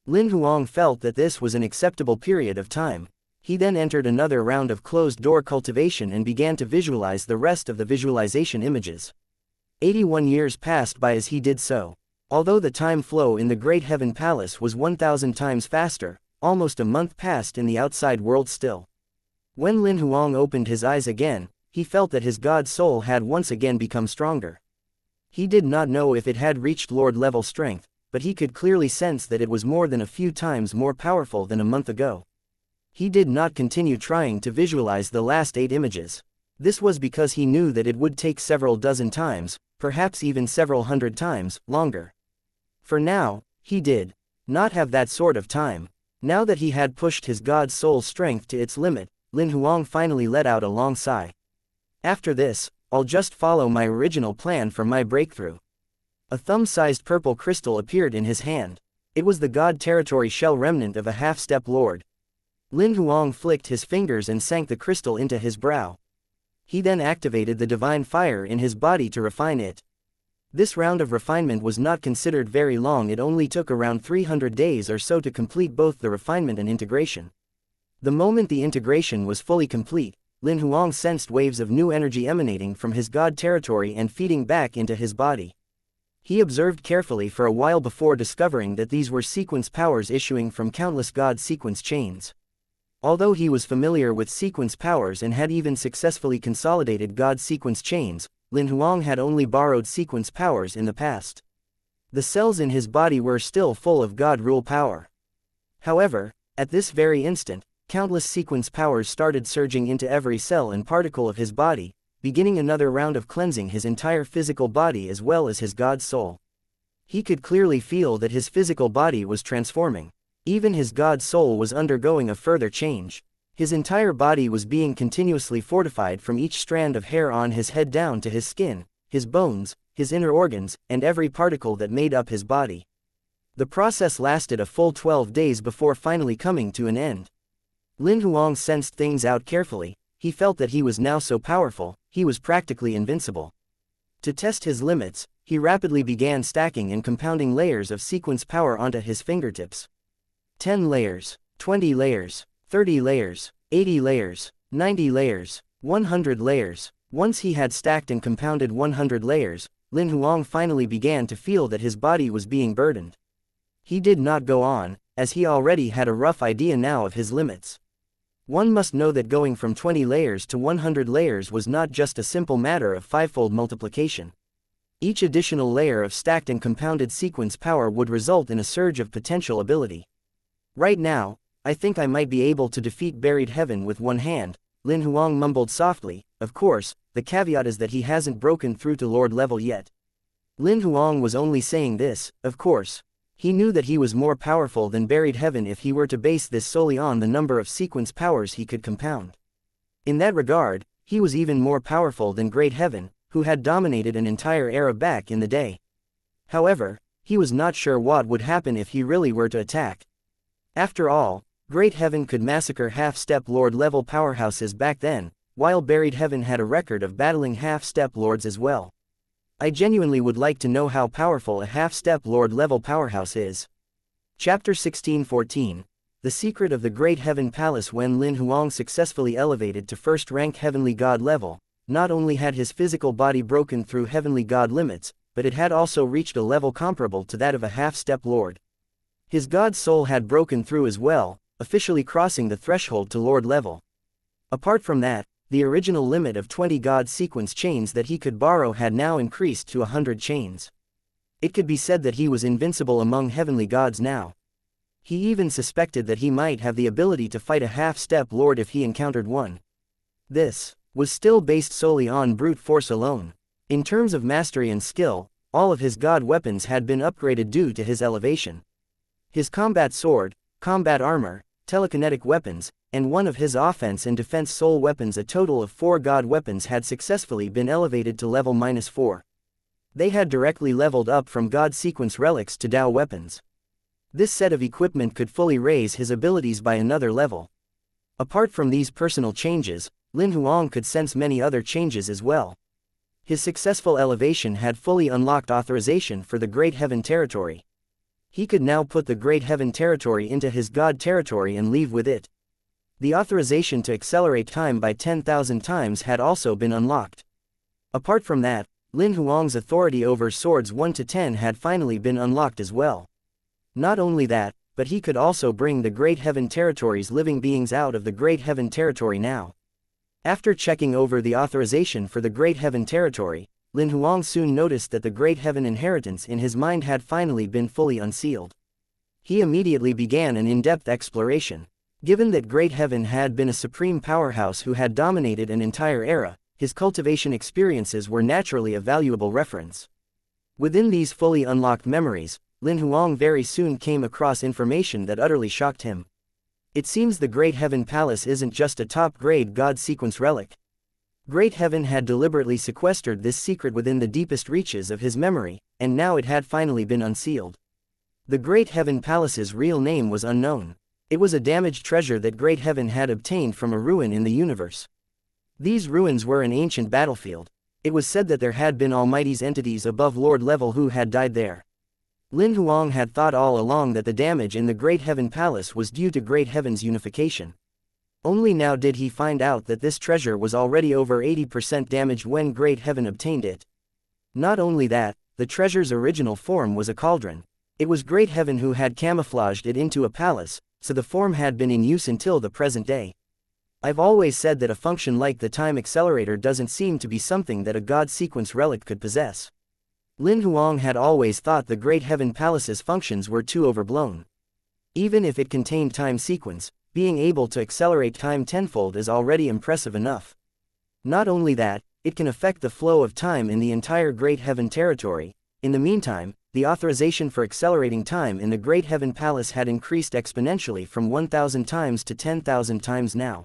Lin Huang felt that this was an acceptable period of time. He then entered another round of closed-door cultivation and began to visualize the rest of the visualization images. 81 years passed by as he did so. Although the time flow in the Great Heaven Palace was 1,000 times faster, almost a month passed in the outside world still. When Lin Huang opened his eyes again, he felt that his god soul had once again become stronger. He did not know if it had reached Lord level strength, but he could clearly sense that it was more than a few times more powerful than a month ago. He did not continue trying to visualize the last 8 images. This was because he knew that it would take several dozen times, perhaps even several hundred times, longer. For now, he did not have that sort of time. Now that he had pushed his god soul's strength to its limit, Lin Huang finally let out a long sigh. After this, I'll just follow my original plan for my breakthrough. A thumb-sized purple crystal appeared in his hand. It was the god territory shell remnant of a half-step lord. Lin Huang flicked his fingers and sank the crystal into his brow. He then activated the divine fire in his body to refine it. This round of refinement was not considered very long. It only took around 300 days or so to complete both the refinement and integration. The moment the integration was fully complete, Lin Huang sensed waves of new energy emanating from his god territory and feeding back into his body. He observed carefully for a while before discovering that these were sequence powers issuing from countless god sequence chains. Although he was familiar with sequence powers and had even successfully consolidated god sequence chains, Lin Huang had only borrowed sequence powers in the past. The cells in his body were still full of god rule power. However, at this very instant, countless sequence powers started surging into every cell and particle of his body, beginning another round of cleansing his entire physical body as well as his god soul. He could clearly feel that his physical body was transforming. Even his god soul was undergoing a further change. His entire body was being continuously fortified from each strand of hair on his head down to his skin, his bones, his inner organs, and every particle that made up his body. The process lasted a full 12 days before finally coming to an end. Lin Huang sensed things out carefully. He felt that he was now so powerful, he was practically invincible. To test his limits, he rapidly began stacking and compounding layers of sequence power onto his fingertips. 10 layers, 20 layers, 30 layers, 80 layers, 90 layers, 100 layers. Once he had stacked and compounded 100 layers, Lin Huang finally began to feel that his body was being burdened. He did not go on, as he already had a rough idea now of his limits. One must know that going from 20 layers to 100 layers was not just a simple matter of fivefold multiplication. Each additional layer of stacked and compounded sequence power would result in a surge of potential ability. Right now, I think I might be able to defeat Buried Heaven with one hand, Lin Huang mumbled softly. Of course, the caveat is that he hasn't broken through to Lord level yet. Lin Huang was only saying this, of course. He knew that he was more powerful than Buried Heaven if he were to base this solely on the number of sequence powers he could compound. In that regard, he was even more powerful than Great Heaven, who had dominated an entire era back in the day. However, he was not sure what would happen if he really were to attack. After all, Great Heaven could massacre half-step Lord level powerhouses back then, while Buried Heaven had a record of battling half-step lords as well. I genuinely would like to know how powerful a half-step Lord level powerhouse is. Chapter 16-14. The Secret of the Great Heaven Palace. When Lin Huang successfully elevated to first rank Heavenly God level, not only had his physical body broken through Heavenly God limits, but it had also reached a level comparable to that of a half-step Lord. His God soul had broken through as well, officially crossing the threshold to Lord level. Apart from that, the original limit of 20 God sequence chains that he could borrow had now increased to 100 chains. It could be said that he was invincible among heavenly gods now. He even suspected that he might have the ability to fight a half-step Lord if he encountered one. This was still based solely on brute force alone. In terms of mastery and skill, all of his God weapons had been upgraded due to his elevation. His combat sword, combat armor, telekinetic weapons, and one of his offense and defense soul weapons, a total of 4 God weapons, had successfully been elevated to level -4. They had directly leveled up from God sequence relics to Dao weapons. This set of equipment could fully raise his abilities by another level. Apart from these personal changes, Lin Huang could sense many other changes as well. His successful elevation had fully unlocked authorization for the Great Heaven territory. He could now put the Great Heaven territory into his God territory and leave with it. The authorization to accelerate time by 10,000 times had also been unlocked. Apart from that, Lin Huang's authority over swords 1 to 10 had finally been unlocked as well. Not only that, but he could also bring the Great Heaven territory's living beings out of the Great Heaven territory now. After checking over the authorization for the Great Heaven territory, Lin Huang soon noticed that the Great Heaven inheritance in his mind had finally been fully unsealed. He immediately began an in-depth exploration. Given that Great Heaven had been a supreme powerhouse who had dominated an entire era, his cultivation experiences were naturally a valuable reference. Within these fully unlocked memories, Lin Huang very soon came across information that utterly shocked him. It seems the Great Heaven Palace isn't just a top-grade God sequence relic. Great Heaven had deliberately sequestered this secret within the deepest reaches of his memory, and now it had finally been unsealed. The Great Heaven Palace's real name was unknown. It was a damaged treasure that Great Heaven had obtained from a ruin in the universe. These ruins were an ancient battlefield. It was said that there had been Almighty's entities above Lord level who had died there. Lin Huang had thought all along that the damage in the Great Heaven Palace was due to Great Heaven's unification. Only now did he find out that this treasure was already over 80% damaged when Great Heaven obtained it. Not only that, the treasure's original form was a cauldron. It was Great Heaven who had camouflaged it into a palace, so the form had been in use until the present day. I've always said that a function like the time accelerator doesn't seem to be something that a God sequence relic could possess. Lin Huang had always thought the Great Heaven Palace's functions were too overblown. Even if it contained time sequence, being able to accelerate time tenfold is already impressive enough. Not only that, it can affect the flow of time in the entire Great Heaven territory. In the meantime, the authorization for accelerating time in the Great Heaven Palace had increased exponentially from 1,000 times to 10,000 times now.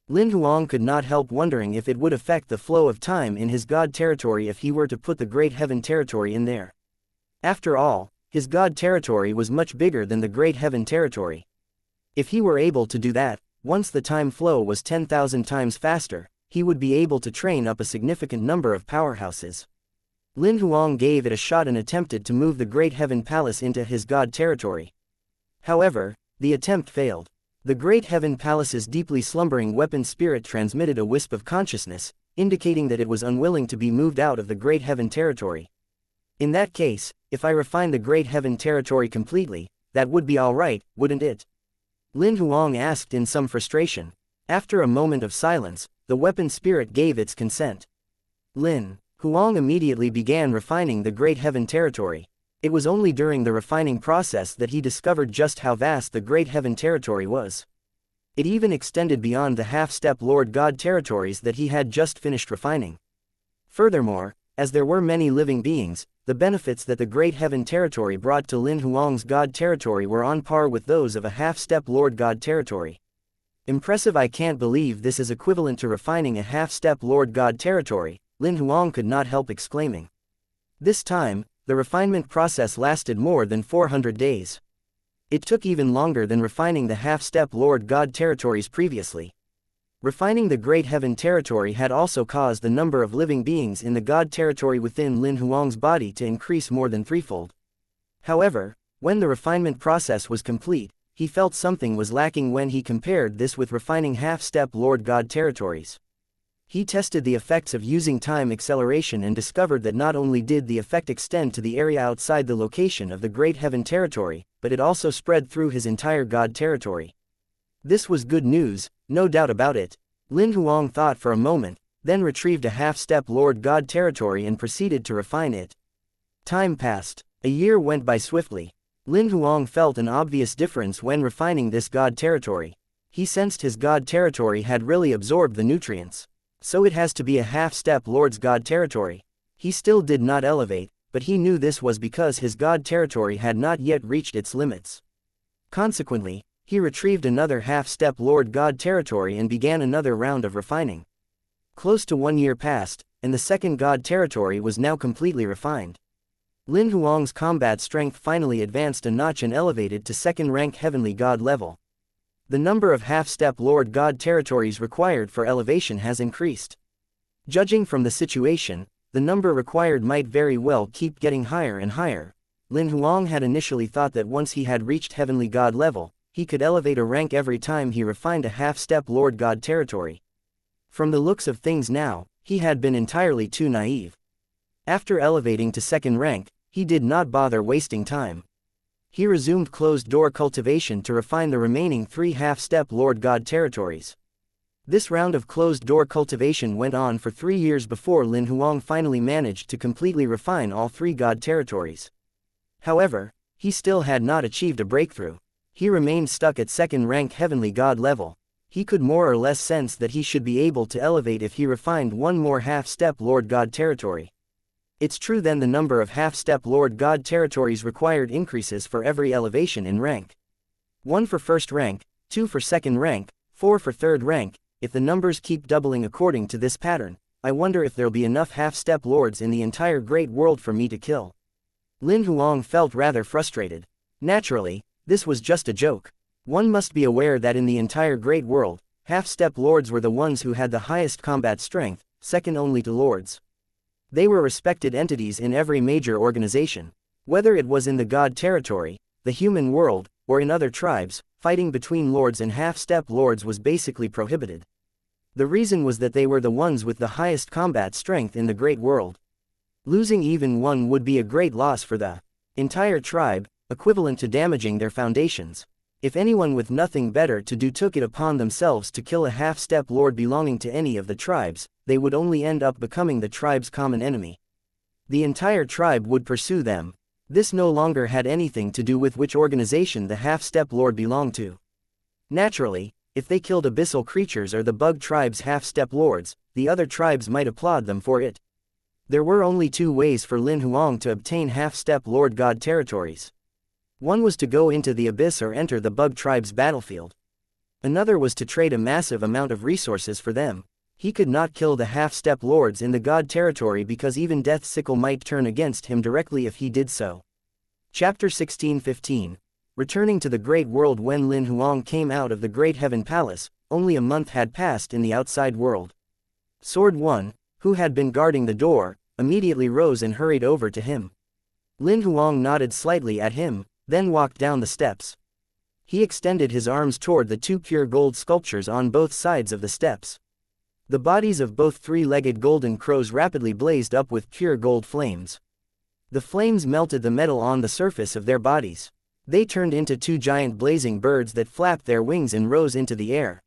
Lin Huang could not help wondering if it would affect the flow of time in his God territory if he were to put the Great Heaven territory in there. After all, his God territory was much bigger than the Great Heaven territory. If he were able to do that, once the time flow was 10,000 times faster, he would be able to train up a significant number of powerhouses. Lin Huang gave it a shot and attempted to move the Great Heaven Palace into his god territory. However, the attempt failed. The Great Heaven Palace's deeply slumbering weapon spirit transmitted a wisp of consciousness, indicating that it was unwilling to be moved out of the Great Heaven territory. In that case, if I refine the Great Heaven territory completely, that would be alright, wouldn't it? Lin Huang asked in some frustration. After a moment of silence, the weapon spirit gave its consent. Lin Huang immediately began refining the Great Heaven territory. It was only during the refining process that he discovered just how vast the Great Heaven territory was. It even extended beyond the half-step Lord God territories that he had just finished refining. Furthermore, as there were many living beings, the benefits that the Great Heaven territory brought to Lin Huang's God territory were on par with those of a half-step Lord God territory. Impressive! I can't believe this is equivalent to refining a half-step Lord God territory, Lin Huang could not help exclaiming. This time, the refinement process lasted more than 400 days. It took even longer than refining the half-step Lord God territories previously. Refining the Great Heaven territory had also caused the number of living beings in the God territory within Lin Huang's body to increase more than threefold. However, when the refinement process was complete, he felt something was lacking when he compared this with refining half-step Lord God territories. He tested the effects of using time acceleration and discovered that not only did the effect extend to the area outside the location of the Great Heaven territory, but it also spread through his entire God territory. This was good news, no doubt about it. Lin Huang thought for a moment, then retrieved a half-step Lord God territory and proceeded to refine it. Time passed. A year went by swiftly. Lin Huang felt an obvious difference when refining this God territory. He sensed his God territory had really absorbed the nutrients. So it has to be a half-step Lord's God territory. He still did not elevate, but he knew this was because his God territory had not yet reached its limits. Consequently, he retrieved another half-step Lord God territory and began another round of refining. Close to 1 year passed, and the second God territory was now completely refined. Lin Huang's combat strength finally advanced a notch and elevated to second-rank Heavenly God level. The number of half-step Lord God territories required for elevation has increased. Judging from the situation, the number required might very well keep getting higher and higher. Lin Huang had initially thought that once he had reached Heavenly God level, he could elevate a rank every time he refined a half-step Lord God territory. From the looks of things now, he had been entirely too naive. After elevating to second rank, he did not bother wasting time. He resumed closed-door cultivation to refine the remaining 3 half-step Lord God territories. This round of closed-door cultivation went on for 3 years before Lin Huang finally managed to completely refine all 3 God territories. However, he still had not achieved a breakthrough. He remained stuck at second-rank Heavenly God level. He could more or less sense that he should be able to elevate if he refined one more half-step Lord God territory. It's true then the number of half-step Lord God territories required increases for every elevation in rank. 1 for first rank, 2 for second rank, 4 for third rank. If the numbers keep doubling according to this pattern, I wonder if there'll be enough half-step lords in the entire great world for me to kill. Lin Huang felt rather frustrated. Naturally, this was just a joke. One must be aware that in the entire great world, half-step lords were the ones who had the highest combat strength, second only to lords. They were respected entities in every major organization. Whether it was in the God territory, the human world, or in other tribes, fighting between lords and half-step lords was basically prohibited. The reason was that they were the ones with the highest combat strength in the great world. Losing even one would be a great loss for the entire tribe, equivalent to damaging their foundations. If anyone with nothing better to do took it upon themselves to kill a half-step lord belonging to any of the tribes, they would only end up becoming the tribe's common enemy. The entire tribe would pursue them. This no longer had anything to do with which organization the half-step lord belonged to. Naturally, if they killed abyssal creatures or the bug tribe's half-step lords, the other tribes might applaud them for it. There were only 2 ways for Lin Huang to obtain half-step Lord God territories. One was to go into the abyss or enter the bug tribe's battlefield. Another was to trade a massive amount of resources for them. He could not kill the half-step lords in the God territory because even Death's sickle might turn against him directly if he did so. Chapter 16:15. Returning to the Great World. When Lin Huang came out of the Great Heaven Palace, only a month had passed in the outside world. Sword 1, who had been guarding the door, immediately rose and hurried over to him. Lin Huang nodded slightly at him, then walked down the steps. He extended his arms toward the two pure gold sculptures on both sides of the steps. The bodies of both three-legged golden crows rapidly blazed up with pure gold flames. The flames melted the metal on the surface of their bodies. They turned into two giant blazing birds that flapped their wings and rose into the air.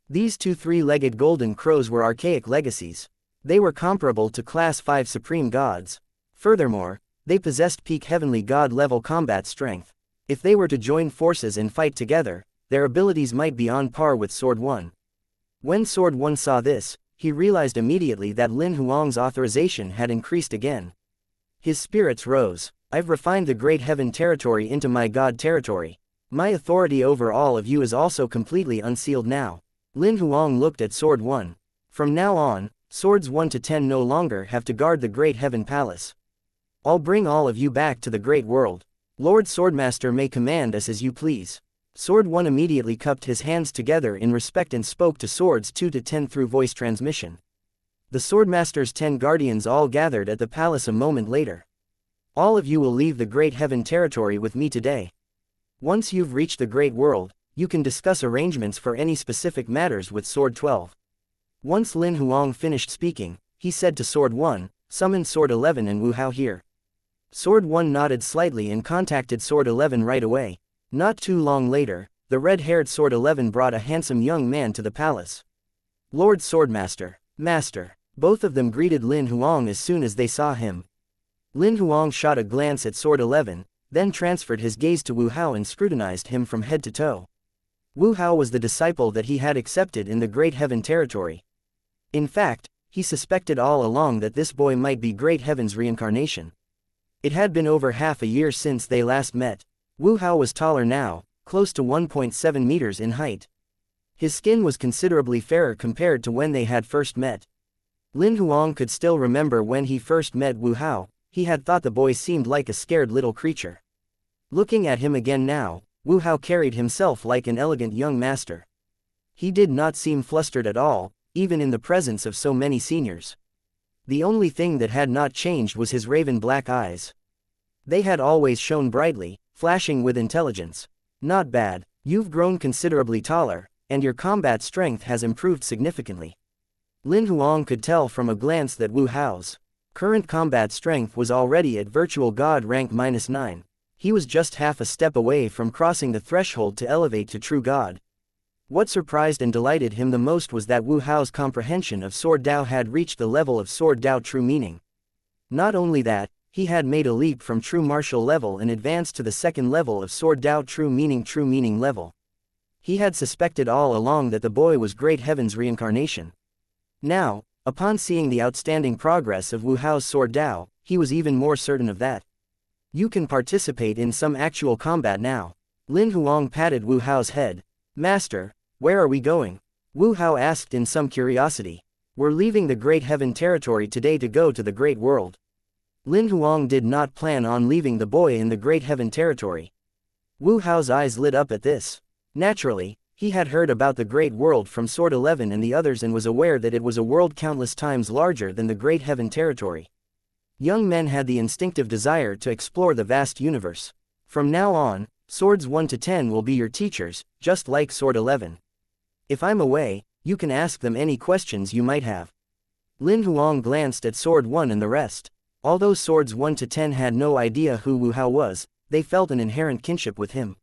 These two three-legged golden crows were archaic legacies. They were comparable to Class 5 Supreme Gods. Furthermore, they possessed peak heavenly god-level combat strength. If they were to join forces and fight together, their abilities might be on par with Sword 1. When Sword 1 saw this, he realized immediately that Lin Huang's authorization had increased again. His spirits rose. I've refined the Great Heaven territory into my God territory. My authority over all of you is also completely unsealed now. Lin Huang looked at Sword 1. From now on, Swords 1 to 10 no longer have to guard the Great Heaven Palace. I'll bring all of you back to the Great World. Lord Swordmaster may command us as you please. Sword 1 immediately cupped his hands together in respect and spoke to Swords 2 to 10 through voice transmission. The Swordmaster's 10 guardians all gathered at the palace a moment later. All of you will leave the Great Heaven territory with me today. Once you've reached the Great World, you can discuss arrangements for any specific matters with Sword 12. Once Lin Huang finished speaking, he said to Sword 1, summon Sword 11 and Wu Hao here. Sword 1 nodded slightly and contacted Sword 11 right away. Not too long later, the red-haired Sword 11 brought a handsome young man to the palace. Lord Swordmaster, Master. Both of them greeted Lin Huang as soon as they saw him. Lin Huang shot a glance at Sword 11, then transferred his gaze to Wu Hao and scrutinized him from head to toe. Wu Hao was the disciple that he had accepted in the Great Heaven territory. In fact, he suspected all along that this boy might be Great Heaven's reincarnation. It had been over half a year since they last met. Wu Hao was taller now, close to 1.7 meters in height. His skin was considerably fairer compared to when they had first met. Lin Huang could still remember when he first met Wu Hao. He had thought the boy seemed like a scared little creature. Looking at him again now, Wu Hao carried himself like an elegant young master. He did not seem flustered at all, even in the presence of so many seniors. The only thing that had not changed was his raven black eyes. They had always shone brightly, flashing with intelligence. Not bad, you've grown considerably taller, and your combat strength has improved significantly. Lin Huang could tell from a glance that Wu Hao's current combat strength was already at virtual god rank -9. He was just half a step away from crossing the threshold to elevate to true god. What surprised and delighted him the most was that Wu Hao's comprehension of Sword Dao had reached the level of Sword Dao true meaning. Not only that, he had made a leap from true martial level and advanced to the second level of Sword Dao true meaning level. He had suspected all along that the boy was Great Heaven's reincarnation. Now, upon seeing the outstanding progress of Wu Hao's Sword Dao, he was even more certain of that. You can participate in some actual combat now. Lin Huang patted Wu Hao's head. Master, where are we going? Wu Hao asked in some curiosity. We're leaving the Great Heaven territory today to go to the Great World. Lin Huang did not plan on leaving the boy in the Great Heaven territory. Wu Hao's eyes lit up at this. Naturally, he had heard about the Great World from Sword 11 and the others and was aware that it was a world countless times larger than the Great Heaven territory. Young men had the instinctive desire to explore the vast universe. From now on, Swords 1 to 10 will be your teachers, just like Sword 11. If I'm away, you can ask them any questions you might have. Lin Huang glanced at Sword 1 and the rest. Although Swords 1 to 10 had no idea who Wu Hao was, they felt an inherent kinship with him.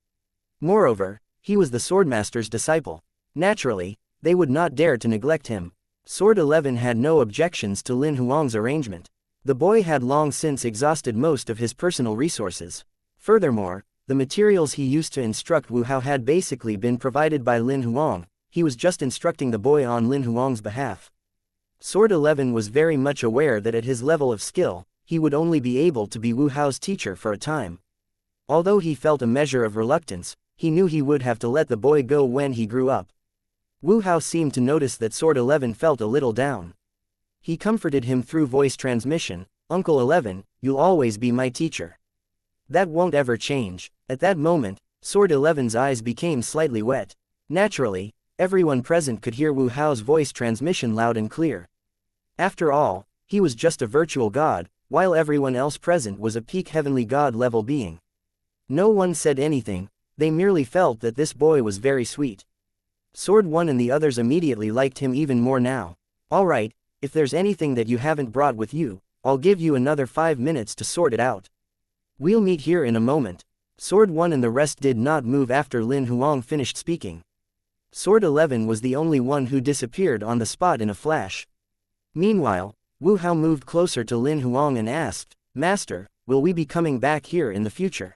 Moreover, he was the Swordmaster's disciple. Naturally, they would not dare to neglect him. Sword 11 had no objections to Lin Huang's arrangement. The boy had long since exhausted most of his personal resources. Furthermore, the materials he used to instruct Wu Hao had basically been provided by Lin Huang. He was just instructing the boy on Lin Huang's behalf. Sword 11 was very much aware that at his level of skill, he would only be able to be Wu Hao's teacher for a time. Although he felt a measure of reluctance, he knew he would have to let the boy go when he grew up. Wu Hao seemed to notice that Sword 11 felt a little down. He comforted him through voice transmission. Uncle 11, you'll always be my teacher. That won't ever change. At that moment, Sword 11's eyes became slightly wet. Naturally, everyone present could hear Wu Hao's voice transmission loud and clear. After all, he was just a virtual god, while everyone else present was a peak heavenly god-level being. No one said anything, they merely felt that this boy was very sweet. Sword 1 and the others immediately liked him even more now. Alright, if there's anything that you haven't brought with you, I'll give you another 5 minutes to sort it out. We'll meet here in a moment. Sword 1 and the rest did not move after Lin Huang finished speaking. Sword 11 was the only one who disappeared on the spot in a flash. Meanwhile, Wu Hao moved closer to Lin Huang and asked, "Master, will we be coming back here in the future?"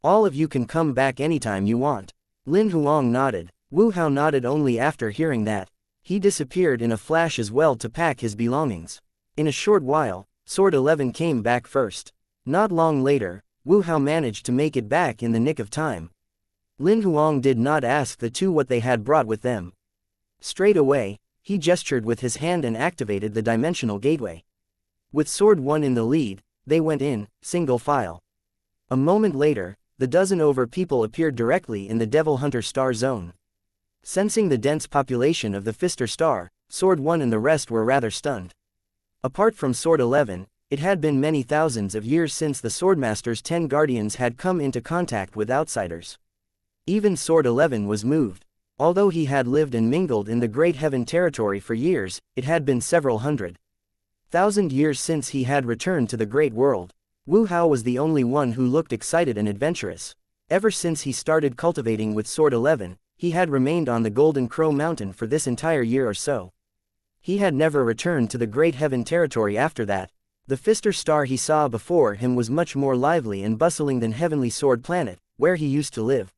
"All of you can come back anytime you want." Lin Huang nodded. Wu Hao nodded only after hearing that. He disappeared in a flash as well to pack his belongings. In a short while, Sword 11 came back first. Not long later, Wu Hao managed to make it back in the nick of time. Lin Huang did not ask the two what they had brought with them. Straight away, he gestured with his hand and activated the dimensional gateway. With Sword 1 in the lead, they went in, single file. A moment later, the dozen over people appeared directly in the Devil Hunter Star Zone. Sensing the dense population of the Fister Star, Sword 1 and the rest were rather stunned. Apart from Sword 11, it had been many thousands of years since the Swordmaster's 10 guardians had come into contact with outsiders. Even Sword 11 was moved. Although he had lived and mingled in the Great Heaven territory for years, it had been several 100,000 years since he had returned to the Great World. Wu Hao was the only one who looked excited and adventurous. Ever since he started cultivating with Sword 11, he had remained on the Golden Crow Mountain for this entire year or so. He had never returned to the Great Heaven territory after that. The Fister Star he saw before him was much more lively and bustling than Heavenly Sword Planet, where he used to live.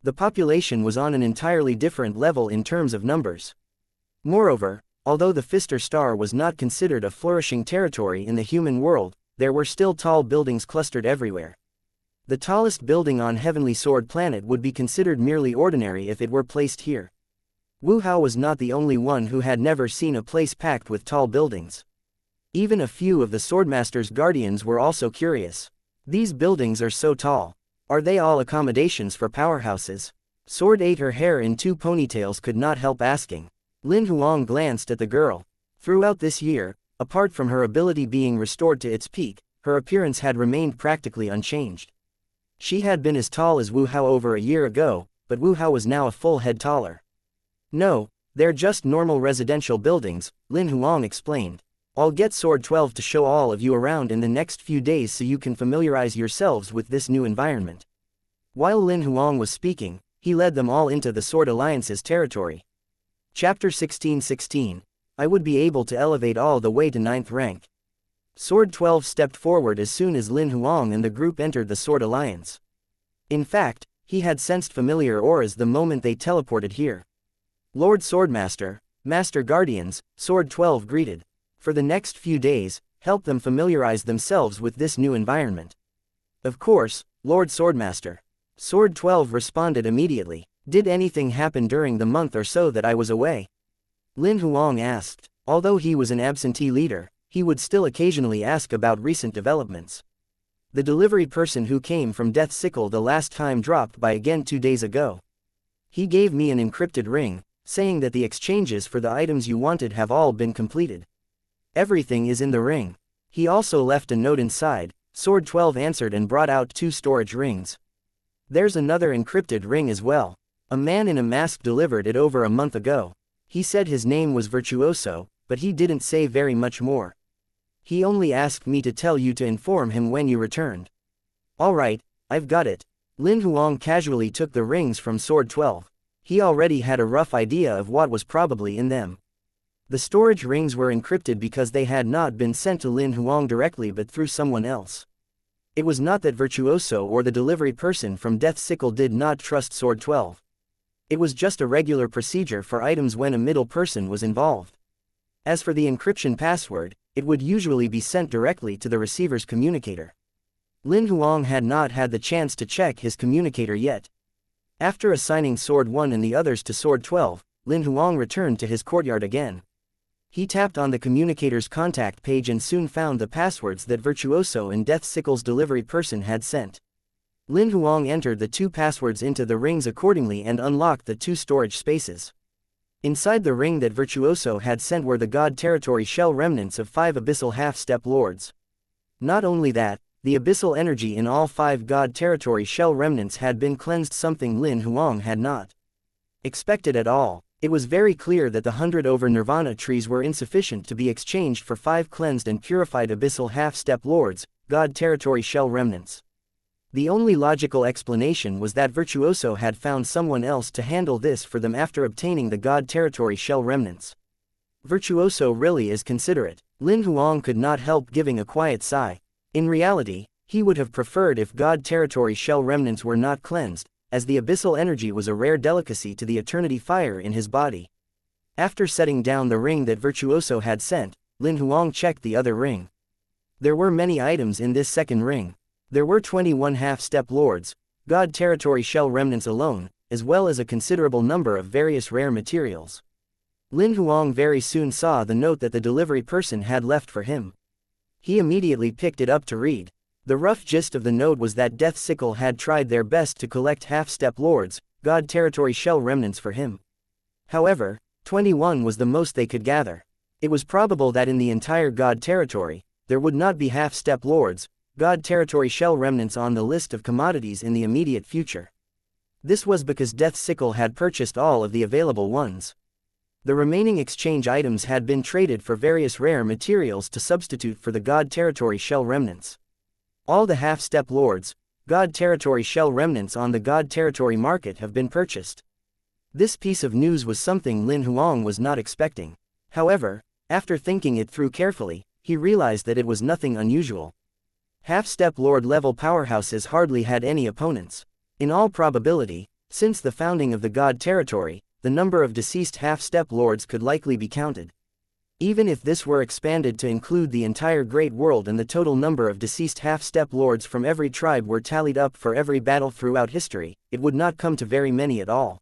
The population was on an entirely different level in terms of numbers. Moreover, although the Fister Star was not considered a flourishing territory in the human world, there were still tall buildings clustered everywhere. The tallest building on Heavenly Sword Planet would be considered merely ordinary if it were placed here. Wu Hao was not the only one who had never seen a place packed with tall buildings. Even a few of the Swordmaster's guardians were also curious. These buildings are so tall. Are they all accommodations for powerhouses? Sword 8, her hair in 2 ponytails, could not help asking. Lin Huang glanced at the girl. Throughout this year, apart from her ability being restored to its peak, her appearance had remained practically unchanged. She had been as tall as Wu Hao over a year ago, but Wu Hao was now a full head taller. "No, they're just normal residential buildings," Lin Huang explained. "I'll get Sword 12 to show all of you around in the next few days so you can familiarize yourselves with this new environment." While Lin Huang was speaking, he led them all into the Sword Alliance's territory. Chapter 16:16. I would be able to elevate all the way to 9th rank. Sword 12 stepped forward as soon as Lin Huang and the group entered the Sword Alliance. In fact, he had sensed familiar auras the moment they teleported here. "Lord Swordmaster, Master Guardians," Sword 12 greeted. "For the next few days, help them familiarize themselves with this new environment." "Of course, Lord Swordmaster." Sword 12 responded immediately. "Did anything happen during the month or so that I was away?" Lin Huang asked. Although he was an absentee leader, he would still occasionally ask about recent developments. "The delivery person who came from Death Sickle the last time dropped by again 2 days ago. He gave me an encrypted ring, saying that the exchanges for the items you wanted have all been completed. Everything is in the ring." He also left a note inside. Sword 12 answered and brought out 2 storage rings. "There's another encrypted ring as well. A man in a mask delivered it over a month ago. He said his name was Virtuoso, but he didn't say very much more. He only asked me to tell you to inform him when you returned." "Alright, I've got it." Lin Huang casually took the rings from Sword 12. He already had a rough idea of what was probably in them. The storage rings were encrypted because they had not been sent to Lin Huang directly but through someone else. It was not that Virtuoso or the delivery person from Death Sickle did not trust Sword 12. It was just a regular procedure for items when a middle person was involved. As for the encryption password, it would usually be sent directly to the receiver's communicator. Lin Huang had not had the chance to check his communicator yet. After assigning Sword 1 and the others to Sword 12, Lin Huang returned to his courtyard again. He tapped on the communicator's contact page and soon found the passwords that Virtuoso and Death Sickle's delivery person had sent. Lin Huang entered the 2 passwords into the rings accordingly and unlocked the 2 storage spaces. Inside the ring that Virtuoso had sent were the God Territory shell remnants of 5 abyssal half-step lords. Not only that, the abyssal energy in all 5 God Territory shell remnants had been cleansed, something Lin Huang had not expected at all. It was very clear that the 100 over Nirvana trees were insufficient to be exchanged for 5 cleansed and purified abyssal half-step lords, God Territory shell remnants. The only logical explanation was that Virtuoso had found someone else to handle this for them after obtaining the God Territory shell remnants. Virtuoso really is considerate. Lin Huang could not help giving a quiet sigh. In reality, he would have preferred if God Territory shell remnants were not cleansed, as the abyssal energy was a rare delicacy to the eternity fire in his body. After setting down the ring that Virtuoso had sent, Lin Huang checked the other ring. There were many items in this second ring. There were 21 half-step lords, God Territory shell remnants alone, as well as a considerable number of various rare materials. Lin Huang very soon saw the note that the delivery person had left for him. He immediately picked it up to read. The rough gist of the note was that Death Sickle had tried their best to collect half-step lords, God Territory shell remnants for him. However, 21 was the most they could gather. It was probable that in the entire God Territory, there would not be half-step lords, God Territory shell remnants on the list of commodities in the immediate future. This was because Death Sickle had purchased all of the available ones. The remaining exchange items had been traded for various rare materials to substitute for the God Territory shell remnants. All the half-step lords, God Territory shell remnants on the God Territory market have been purchased. This piece of news was something Lin Huang was not expecting. However, after thinking it through carefully, he realized that it was nothing unusual. Half-step lord level powerhouses hardly had any opponents. In all probability, since the founding of the God Territory, the number of deceased half-step lords could likely be counted. Even if this were expanded to include the entire Great World and the total number of deceased half-step lords from every tribe were tallied up for every battle throughout history, it would not come to very many at all.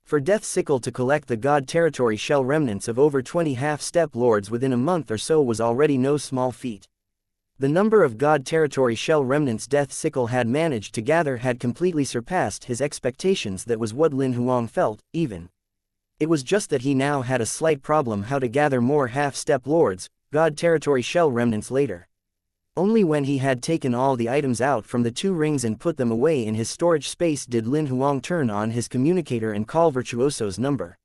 For Death Sickle to collect the God Territory shell remnants of over 20 half-step lords within a month or so was already no small feat. The number of God Territory shell remnants Death Sickle had managed to gather had completely surpassed his expectations. That was what Lin Huang felt, even. It was just that he now had a slight problem how to gather more half-step lords, God Territory shell remnants later. Only when he had taken all the items out from the 2 rings and put them away in his storage space did Lin Huang turn on his communicator and call Virtuoso's number.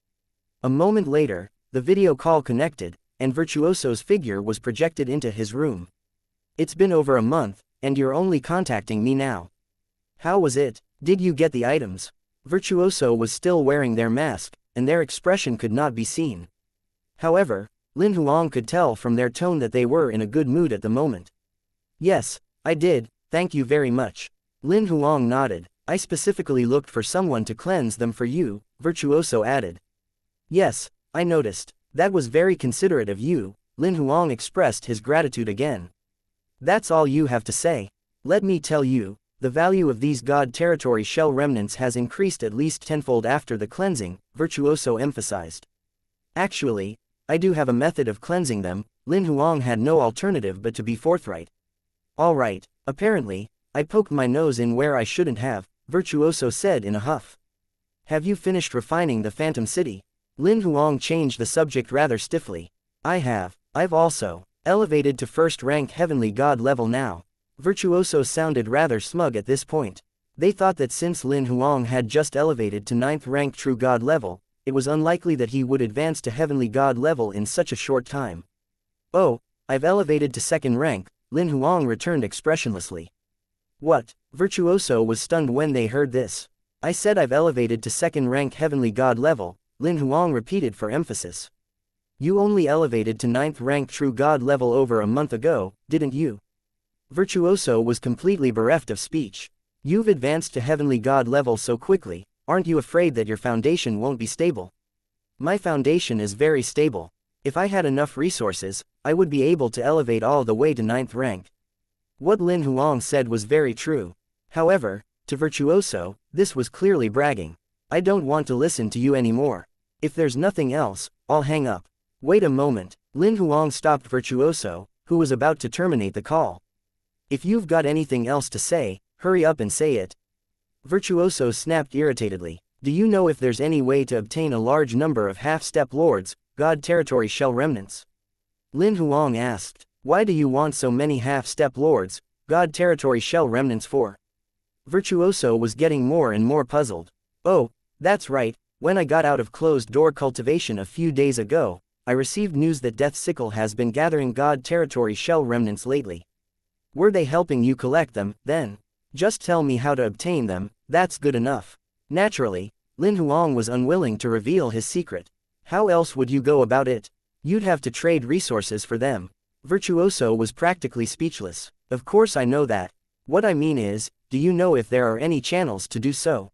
A moment later, the video call connected, and Virtuoso's figure was projected into his room. It's been over a month, and you're only contacting me now. How was it? Did you get the items? Virtuoso was still wearing their mask, and their expression could not be seen. However, Lin Huang could tell from their tone that they were in a good mood at the moment. Yes, I did, thank you very much. Lin Huang nodded. I specifically looked for someone to cleanse them for you, Virtuoso added. Yes, I noticed. That was very considerate of you. Lin Huang expressed his gratitude again. That's all you have to say. Let me tell you, the value of these God Territory shell remnants has increased at least tenfold after the cleansing, Virtuoso emphasized. Actually, I do have a method of cleansing them. Lin Huang had no alternative but to be forthright. Alright, apparently, I poked my nose in where I shouldn't have, Virtuoso said in a huff. Have you finished refining the Phantom City? Lin Huang changed the subject rather stiffly. I have. I've also elevated to first rank Heavenly God level now. Virtuoso sounded rather smug at this point. They thought that since Lin Huang had just elevated to 9th rank True God level, it was unlikely that he would advance to Heavenly God level in such a short time. Oh, I've elevated to 2nd rank, Lin Huang returned expressionlessly. What? Virtuoso was stunned when they heard this. I said I've elevated to 2nd rank Heavenly God level, Lin Huang repeated for emphasis. You only elevated to 9th rank True God level over a month ago, didn't you? Virtuoso was completely bereft of speech. You've advanced to Heavenly God level so quickly, aren't you afraid that your foundation won't be stable? My foundation is very stable. If I had enough resources, I would be able to elevate all the way to 9th rank. What Lin Huang said was very true. However, to Virtuoso, this was clearly bragging. I don't want to listen to you anymore. If there's nothing else, I'll hang up. Wait a moment. Lin Huang stopped Virtuoso, who was about to terminate the call. If you've got anything else to say, hurry up and say it. Virtuoso snapped irritatedly. Do you know if there's any way to obtain a large number of half-step lords, God territory shell remnants? Lin Huang asked. Why do you want so many half-step lords, God territory shell remnants for? Virtuoso was getting more and more puzzled. Oh, that's right, when I got out of closed-door cultivation a few days ago, I received news that Death Sickle has been gathering God territory shell remnants lately. Were they helping you collect them, then? Just tell me how to obtain them, that's good enough. Naturally, Lin Huang was unwilling to reveal his secret. How else would you go about it? You'd have to trade resources for them. Virtuoso was practically speechless. Of course I know that. What I mean is, do you know if there are any channels to do so?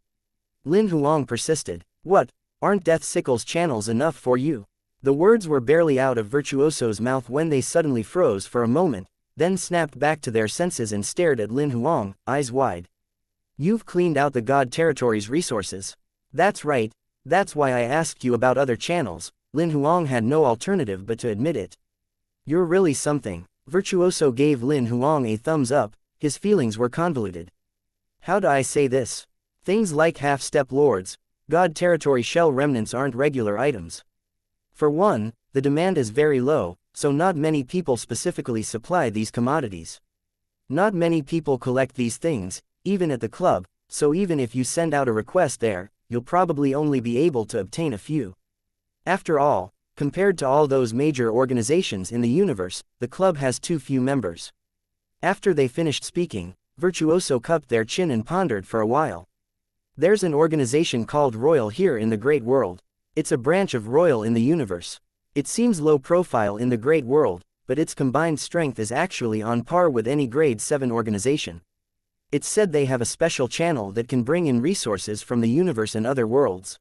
Lin Huang persisted. What, aren't Death Sickle's channels enough for you? The words were barely out of Virtuoso's mouth when they suddenly froze for a moment, then snapped back to their senses and stared at Lin Huang, eyes wide. You've cleaned out the God territory's resources. That's right, that's why I asked you about other channels. Lin Huang had no alternative but to admit it. You're really something. Virtuoso gave Lin Huang a thumbs up, his feelings were convoluted. How do I say this? Things like half-step lords, God territory shell remnants aren't regular items. For one, the demand is very low, so not many people specifically supply these commodities. Not many people collect these things, even at the club, so even if you send out a request there, you'll probably only be able to obtain a few. After all, compared to all those major organizations in the universe, the club has too few members. After they finished speaking, Virtuoso cupped their chin and pondered for a while. There's an organization called Royal here in the Great World. It's a branch of Royal in the universe. It seems low profile in the Great World, but its combined strength is actually on par with any Grade 7 organization. It's said they have a special channel that can bring in resources from the universe and other worlds.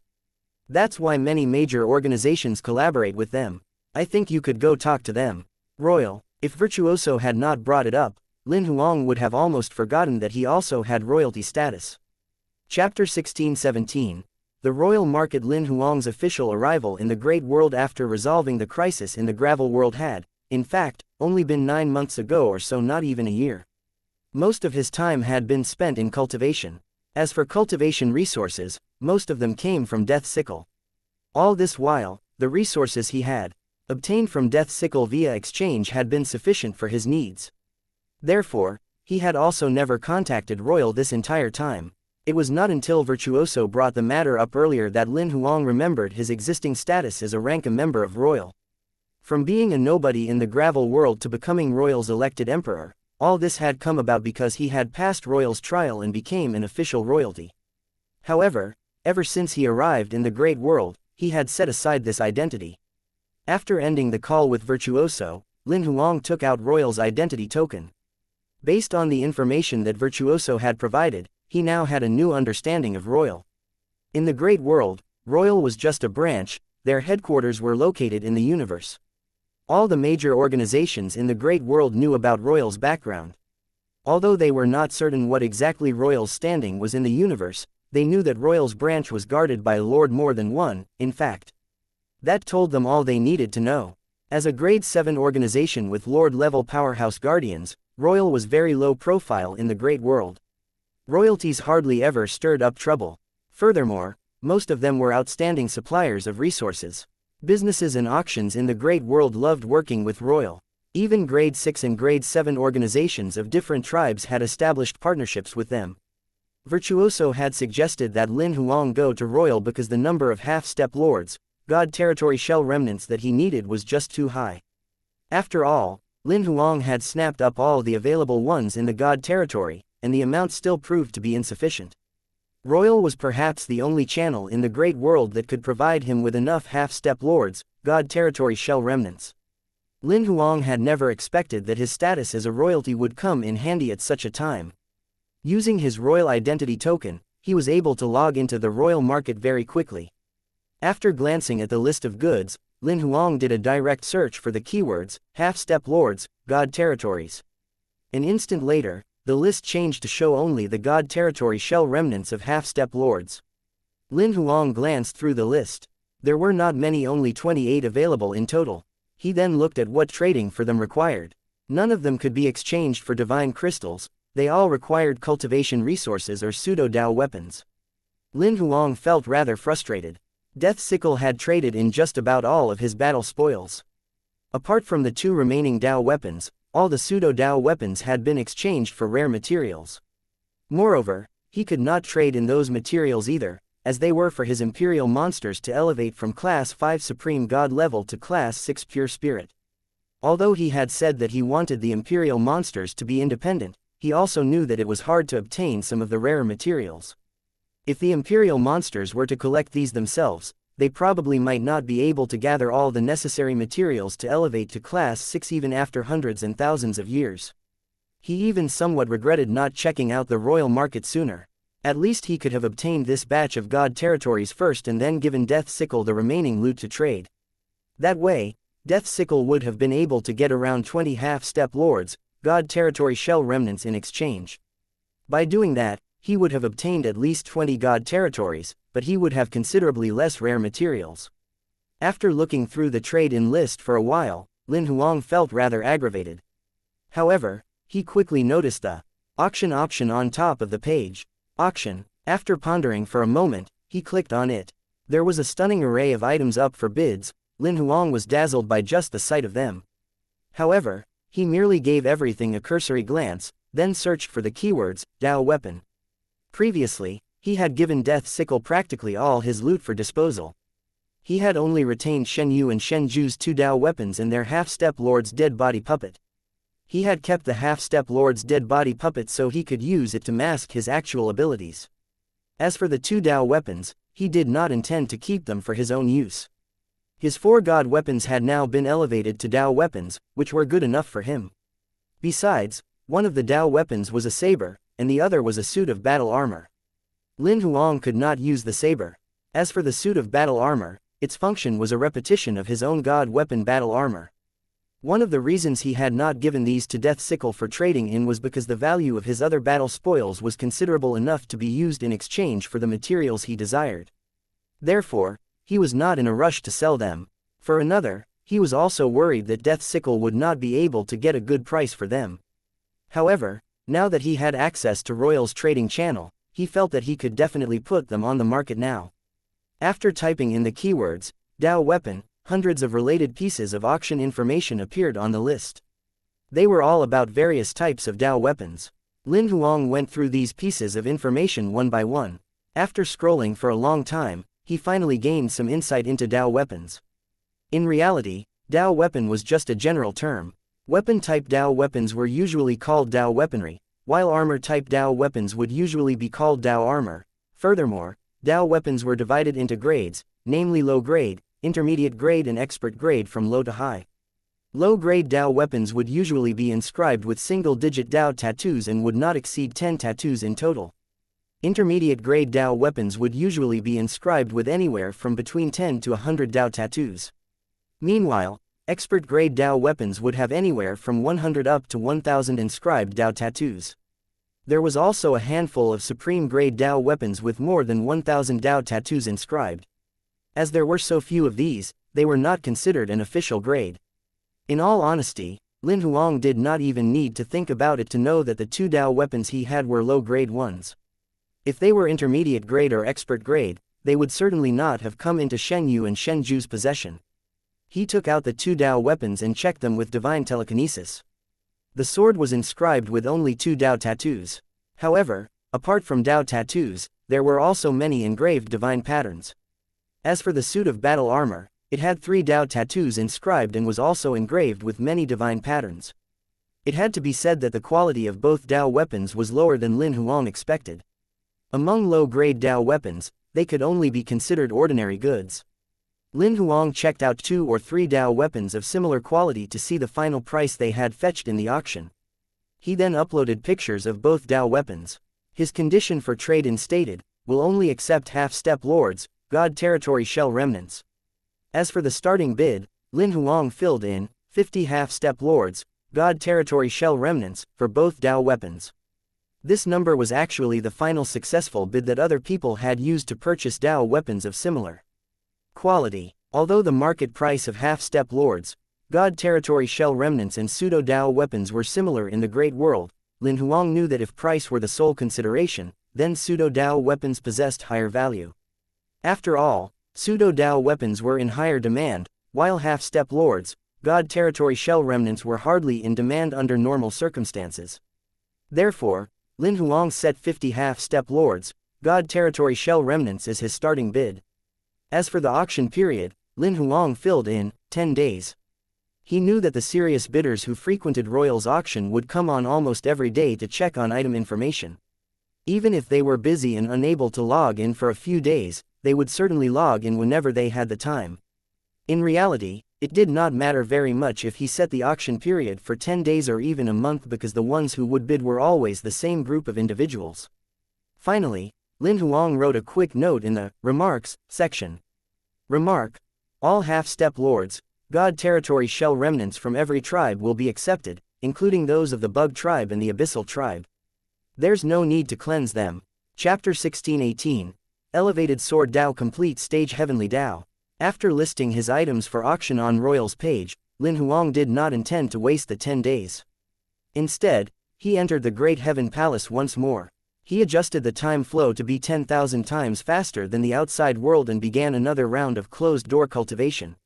That's why many major organizations collaborate with them. I think you could go talk to them. Royal. If Virtuoso had not brought it up, Lin Huang would have almost forgotten that he also had royalty status. Chapter 16-17. The Royal Market. Lin Huang's official arrival in the Great World after resolving the crisis in the Gravel World had, in fact, only been 9 months ago or so, not even a year. Most of his time had been spent in cultivation. As for cultivation resources, most of them came from Death Sickle. All this while, the resources he had obtained from Death Sickle via exchange had been sufficient for his needs. Therefore, he had also never contacted Royal this entire time. It was not until Virtuoso brought the matter up earlier that Lin Huang remembered his existing status as a rank member of Royal. From being a nobody in the Gravel World to becoming Royal's elected emperor, all this had come about because he had passed Royal's trial and became an official royalty. However, ever since he arrived in the Great World, he had set aside this identity. After ending the call with Virtuoso, Lin Huang took out Royal's identity token. Based on the information that Virtuoso had provided, he now had a new understanding of Royal. In the Great World, Royal was just a branch, their headquarters were located in the universe. All the major organizations in the Great World knew about Royal's background. Although they were not certain what exactly Royal's standing was in the universe, they knew that Royal's branch was guarded by a lord more than one, in fact. That told them all they needed to know. As a Grade 7 organization with Lord-level powerhouse guardians, Royal was very low profile in the Great World. Royalties hardly ever stirred up trouble. Furthermore, most of them were outstanding suppliers of resources. Businesses and auctions in the Great World loved working with Royal. Even Grade 6 and Grade 7 organizations of different tribes had established partnerships with them. Virtuoso had suggested that Lin Huang go to Royal because the number of half-step lords, God territory shell remnants that he needed was just too high. After all, Lin Huang had snapped up all the available ones in the God territory, and the amount still proved to be insufficient. Royal was perhaps the only channel in the Great World that could provide him with enough half-step lords, God territory shell remnants. Lin Huang had never expected that his status as a royalty would come in handy at such a time. Using his royal identity token, he was able to log into the royal market very quickly. After glancing at the list of goods, Lin Huang did a direct search for the keywords, half-step lords, God territories. An instant later, the list changed to show only the God territory shell remnants of half-step lords. Lin Huang glanced through the list. There were not many, only 28 available in total. He then looked at what trading for them required. None of them could be exchanged for divine crystals, they all required cultivation resources or pseudo-Dao weapons. Lin Huang felt rather frustrated. Death Sickle had traded in just about all of his battle spoils. Apart from the 2 remaining Dao weapons, all the pseudo-Dao weapons had been exchanged for rare materials. Moreover, he could not trade in those materials either, as they were for his imperial monsters to elevate from Class 5 Supreme God level to Class 6 Pure Spirit. Although he had said that he wanted the imperial monsters to be independent, he also knew that it was hard to obtain some of the rarer materials. If the imperial monsters were to collect these themselves, they probably might not be able to gather all the necessary materials to elevate to Class 6 even after hundreds and thousands of years. He even somewhat regretted not checking out the royal market sooner. At least he could have obtained this batch of god territories first and then given Death Sickle the remaining loot to trade. That way, Death Sickle would have been able to get around 20 half-step lords, god territory shell remnants in exchange. By doing that, he would have obtained at least 20 god territories, but he would have considerably less rare materials. After looking through the trade-in list for a while, Lin Huang felt rather aggravated. However, he quickly noticed the auction option on top of the page. Auction. After pondering for a moment, he clicked on it. There was a stunning array of items up for bids. Lin Huang was dazzled by just the sight of them. However, he merely gave everything a cursory glance, then searched for the keywords, Dao weapon. Previously, he had given Death Sickle practically all his loot for disposal. He had only retained Shen Yu and Shen Ju's 2 Dao weapons and their half-step lord's dead body puppet. He had kept the half-step lord's dead body puppet so he could use it to mask his actual abilities. As for the 2 Dao weapons, he did not intend to keep them for his own use. His 4 god weapons had now been elevated to Dao weapons, which were good enough for him. Besides, one of the Dao weapons was a saber, and the other was a suit of battle armor. Lin Huang could not use the saber. As for the suit of battle armor, its function was a repetition of his own god weapon battle armor. One of the reasons he had not given these to Death Sickle for trading in was because the value of his other battle spoils was considerable enough to be used in exchange for the materials he desired. Therefore, he was not in a rush to sell them. For another, he was also worried that Death Sickle would not be able to get a good price for them. However, now that he had access to Royal's trading channel, he felt that he could definitely put them on the market now. After typing in the keywords, Dao weapon, hundreds of related pieces of auction information appeared on the list. They were all about various types of Dao weapons. Lin Huang went through these pieces of information one by one. After scrolling for a long time, he finally gained some insight into Dao weapons. In reality, Dao weapon was just a general term. Weapon-type Dao weapons were usually called Dao weaponry, while armor-type Dao weapons would usually be called Dao armor. Furthermore, Dao weapons were divided into grades, namely low grade, intermediate grade and expert grade from low to high. Low-grade Dao weapons would usually be inscribed with single-digit Dao tattoos and would not exceed 10 tattoos in total. Intermediate-grade Dao weapons would usually be inscribed with anywhere from between 10 to 100 Dao tattoos. Meanwhile, expert-grade Dao weapons would have anywhere from 100 up to 1000 inscribed Dao tattoos. There was also a handful of supreme-grade Dao weapons with more than 1000 Dao tattoos inscribed. As there were so few of these, they were not considered an official grade. In all honesty, Lin Huang did not even need to think about it to know that the 2 Dao weapons he had were low-grade ones. If they were intermediate grade or expert grade, they would certainly not have come into Shen Yu and Shen Ju's possession. He took out the 2 Dao weapons and checked them with divine telekinesis. The sword was inscribed with only 2 Dao tattoos. However, apart from Dao tattoos, there were also many engraved divine patterns. As for the suit of battle armor, it had 3 Dao tattoos inscribed and was also engraved with many divine patterns. It had to be said that the quality of both Dao weapons was lower than Lin Huang expected. Among low-grade Dao weapons, they could only be considered ordinary goods. Lin Huang checked out 2 or 3 Dao weapons of similar quality to see the final price they had fetched in the auction. He then uploaded pictures of both Dao weapons. His condition for trade-in stated, will only accept half-step lords, god territory shell remnants. As for the starting bid, Lin Huang filled in, 50 half-step lords, god territory shell remnants, for both Dao weapons. This number was actually the final successful bid that other people had used to purchase Dao weapons of similar quality. Although the market price of half-step lords, god territory shell remnants and pseudo-Dao weapons were similar in the Great World, Lin Huang knew that if price were the sole consideration, then pseudo-Dao weapons possessed higher value. After all, pseudo-Dao weapons were in higher demand, while half-step lords, God territory shell remnants were hardly in demand under normal circumstances. Therefore, Lin Huang set 50 half-step lords, God territory shell remnants as his starting bid. As for the auction period, Lin Huang filled in 10 days. He knew that the serious bidders who frequented Royal's auction would come on almost every day to check on item information. Even if they were busy and unable to log in for a few days, they would certainly log in whenever they had the time. In reality, it did not matter very much if he set the auction period for 10 days or even a month, because the ones who would bid were always the same group of individuals. Finally, Lin Huang wrote a quick note in the Remarks section. Remark: all half-step lords, God territory shell remnants from every tribe will be accepted, including those of the Bug tribe and the Abyssal tribe. There's no need to cleanse them. Chapter 16:18. Elevated Sword Dao Complete Stage Heavenly Dao. After listing his items for auction on Royal's page, Lin Huang did not intend to waste the 10 days. Instead, he entered the Great Heaven Palace once more. He adjusted the time flow to be 10,000 times faster than the outside world and began another round of closed-door cultivation.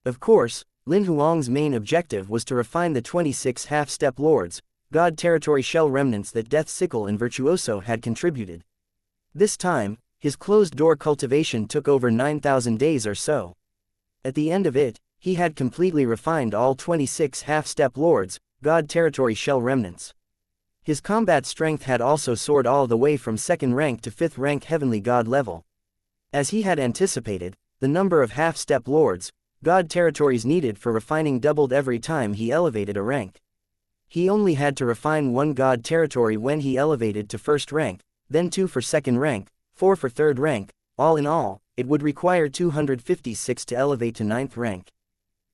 Of course, Lin Huang's main objective was to refine the 26 half-step lords, God territory shell remnants that Death Sickle and Virtuoso had contributed. This time, his closed-door cultivation took over 9,000 days or so. At the end of it, he had completely refined all 26 half-step lords, God territory shell remnants. His combat strength had also soared all the way from 2nd rank to 5th rank heavenly god level. As he had anticipated, the number of half-step lords, God territories needed for refining doubled every time he elevated a rank. He only had to refine 1 God territory when he elevated to 1st rank, then 2 for 2nd rank, 4 for 3rd rank. All in all, it would require 256 to elevate to 9th rank.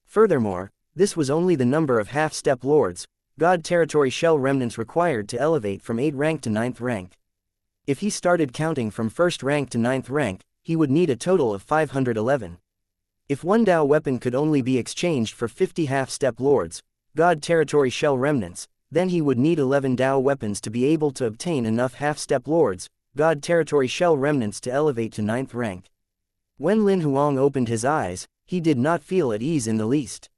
Furthermore, this was only the number of half-step lords, God territory shell remnants required to elevate from 8th rank to 9th rank. If he started counting from 1st rank to 9th rank, he would need a total of 511. If 1 Dao weapon could only be exchanged for 50 half-step lords, God territory shell remnants, then he would need 11 Dao weapons to be able to obtain enough half-step lords, God territory shell remnants to elevate to 9th rank. When Lin Huang opened his eyes, he did not feel at ease in the least.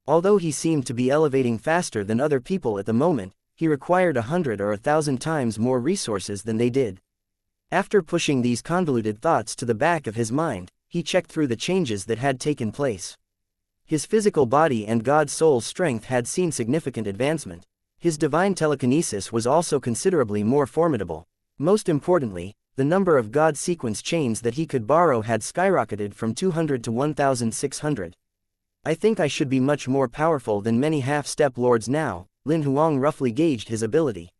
Although he seemed to be elevating faster than other people at the moment, he required 100 or 1,000 times more resources than they did. After pushing these convoluted thoughts to the back of his mind, he checked through the changes that had taken place. His physical body and God soul's strength had seen significant advancement. His divine telekinesis was also considerably more formidable. Most importantly, the number of God sequence chains that he could borrow had skyrocketed from 200 to 1,600. I think I should be much more powerful than many half-step lords now, Lin Huang roughly gauged his ability.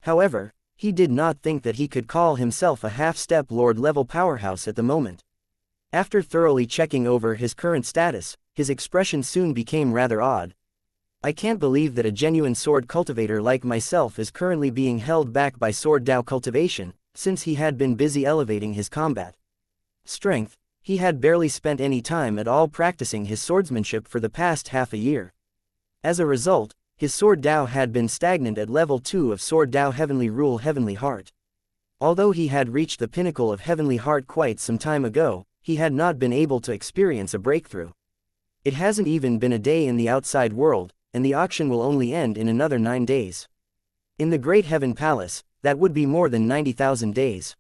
However, he did not think that he could call himself a half-step lord level powerhouse at the moment. After thoroughly checking over his current status, his expression soon became rather odd. I can't believe that a genuine sword cultivator like myself is currently being held back by sword Dao cultivation, since he had been busy elevating his combat strength. He had barely spent any time at all practicing his swordsmanship for the past half a year. As a result, his sword Dao had been stagnant at level 2 of sword Dao Heavenly Rule Heavenly Heart. Although he had reached the pinnacle of Heavenly Heart quite some time ago, he had not been able to experience a breakthrough. It hasn't even been a day in the outside world, and the auction will only end in another 9 days. In the Great Heaven Palace, that would be more than 90,000 days.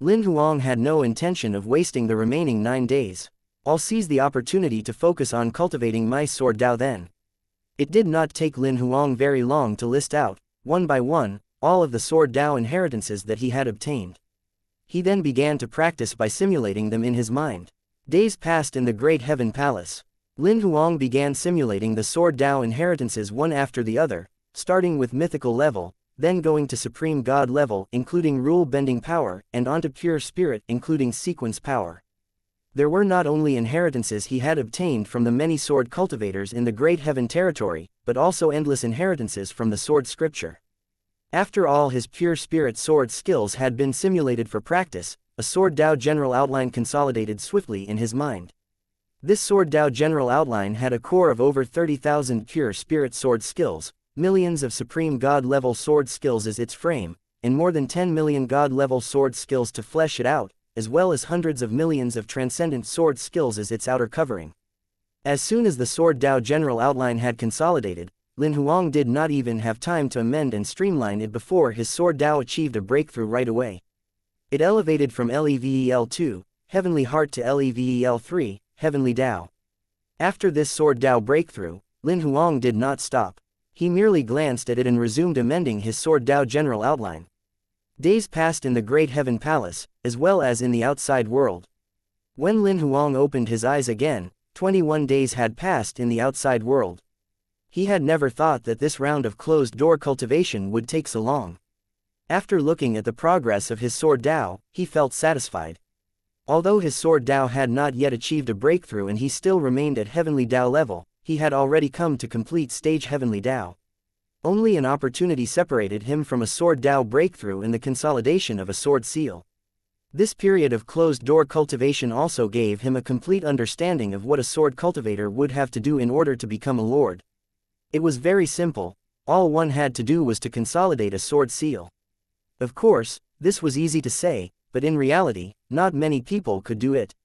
Lin Huang had no intention of wasting the remaining 9 days. I'll seize the opportunity to focus on cultivating my sword Dao then. It did not take Lin Huang very long to list out, one by one, all of the sword Dao inheritances that he had obtained. He then began to practice by simulating them in his mind. Days passed in the Great Heaven Palace. Lin Huang began simulating the sword Dao inheritances one after the other, starting with mythical level, then going to supreme god level including rule-bending power, and onto pure spirit including sequence power. There were not only inheritances he had obtained from the many sword cultivators in the Great Heaven territory, but also endless inheritances from the sword scripture. After all his pure spirit sword skills had been simulated for practice, a sword Dao general outline consolidated swiftly in his mind. This sword Dao general outline had a core of over 30,000 pure spirit sword skills, millions of supreme god level sword skills as its frame, and more than 10 million god-level sword skills to flesh it out, as well as hundreds of millions of transcendent sword skills as its outer covering. As soon as the Sword Dao general outline had consolidated, Lin Huang did not even have time to amend and streamline it before his Sword Dao achieved a breakthrough right away. It elevated from Level 2, Heavenly Heart, to Level 3, Heavenly Dao. After this Sword Dao breakthrough, Lin Huang did not stop. He merely glanced at it and resumed amending his Sword Dao general outline. Days passed in the Great Heaven Palace, as well as in the outside world. When Lin Huang opened his eyes again, 21 days had passed in the outside world. He had never thought that this round of closed-door cultivation would take so long. After looking at the progress of his Sword Dao, he felt satisfied. Although his Sword Dao had not yet achieved a breakthrough and he still remained at Heavenly Dao level, he had already come to complete stage Heavenly Dao. Only an opportunity separated him from a Sword Dao breakthrough in the consolidation of a Sword Seal. This period of closed-door cultivation also gave him a complete understanding of what a sword cultivator would have to do in order to become a lord. It was very simple. All one had to do was to consolidate a Sword Seal. Of course, this was easy to say, but in reality, not many people could do it.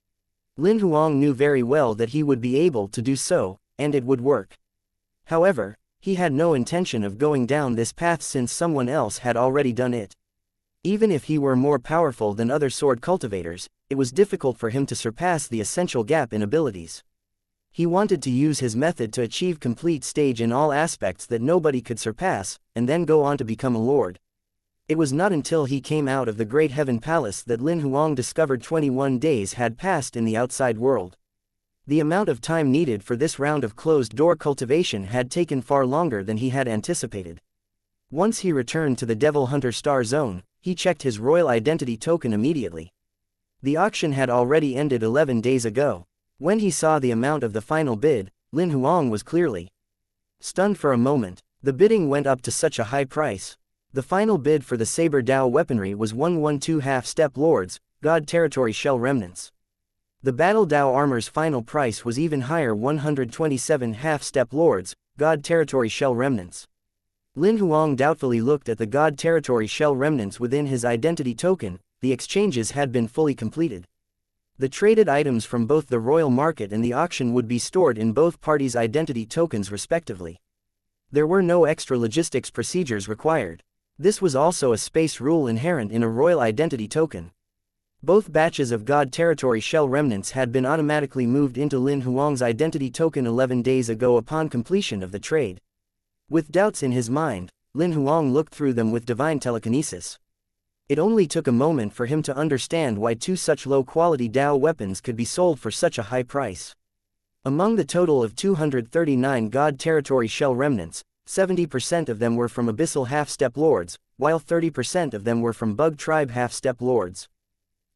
Lin Huang knew very well that he would be able to do so, and it would work. However, he had no intention of going down this path since someone else had already done it. Even if he were more powerful than other sword cultivators, it was difficult for him to surpass the essential gap in abilities. He wanted to use his method to achieve complete stage in all aspects that nobody could surpass, and then go on to become a lord. It was not until he came out of the Great Heaven Palace that Lin Huang discovered 21 days had passed in the outside world. The amount of time needed for this round of closed-door cultivation had taken far longer than he had anticipated. Once he returned to the Devil Hunter Star Zone, he checked his royal identity token immediately. The auction had already ended 11 days ago. When he saw the amount of the final bid, Lin Huang was clearly stunned for a moment. The bidding went up to such a high price. The final bid for the Saber Dao weaponry was 112 half-step lords, God Territory Shell Remnants. The Battle Dao armor's final price was even higher, 127 half-step lords, God Territory Shell Remnants. Lin Huang doubtfully looked at the God Territory Shell Remnants within his identity token. The exchanges had been fully completed. The traded items from both the royal market and the auction would be stored in both parties' identity tokens respectively. There were no extra logistics procedures required. This was also a space rule inherent in a royal identity token. Both batches of God Territory Shell Remnants had been automatically moved into Lin Huang's identity token 11 days ago upon completion of the trade. With doubts in his mind, Lin Huang looked through them with divine telekinesis. It only took a moment for him to understand why two such low-quality Dao weapons could be sold for such a high price. Among the total of 239 God Territory Shell Remnants, 70% of them were from Abyssal Half-Step Lords, while 30% of them were from Bug Tribe Half-Step Lords.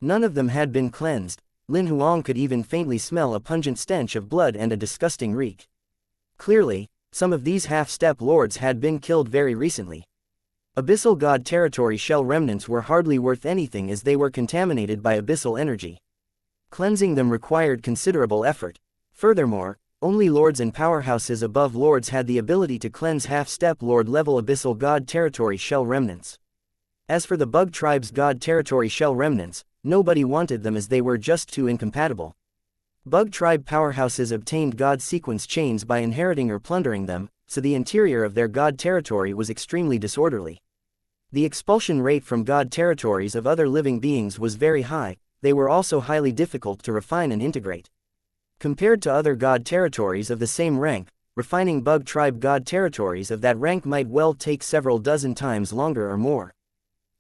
None of them had been cleansed. Lin Huang could even faintly smell a pungent stench of blood and a disgusting reek. Clearly, some of these half-step lords had been killed very recently. Abyssal God Territory Shell Remnants were hardly worth anything as they were contaminated by abyssal energy. Cleansing them required considerable effort. Furthermore, only lords and powerhouses above lords had the ability to cleanse half-step lord-level Abyssal God Territory Shell Remnants. As for the Bug Tribe's God Territory Shell Remnants, nobody wanted them as they were just too incompatible. Bug Tribe powerhouses obtained God Sequence chains by inheriting or plundering them, so the interior of their God Territory was extremely disorderly. The expulsion rate from God Territories of other living beings was very high. They were also highly difficult to refine and integrate. Compared to other God Territories of the same rank, refining Bug Tribe God Territories of that rank might well take several dozen times longer or more.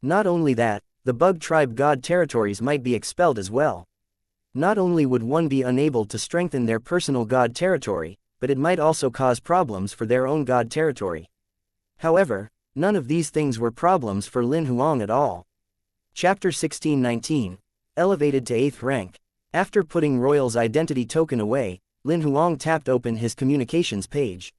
Not only that, the Bug Tribe God Territories might be expelled as well. Not only would one be unable to strengthen their personal God Territory, but it might also cause problems for their own God Territory. However, none of these things were problems for Lin Huang at all. Chapter 1619. Elevated to 8th rank. After putting Royal's identity token away, Lin Huang tapped open his communications page.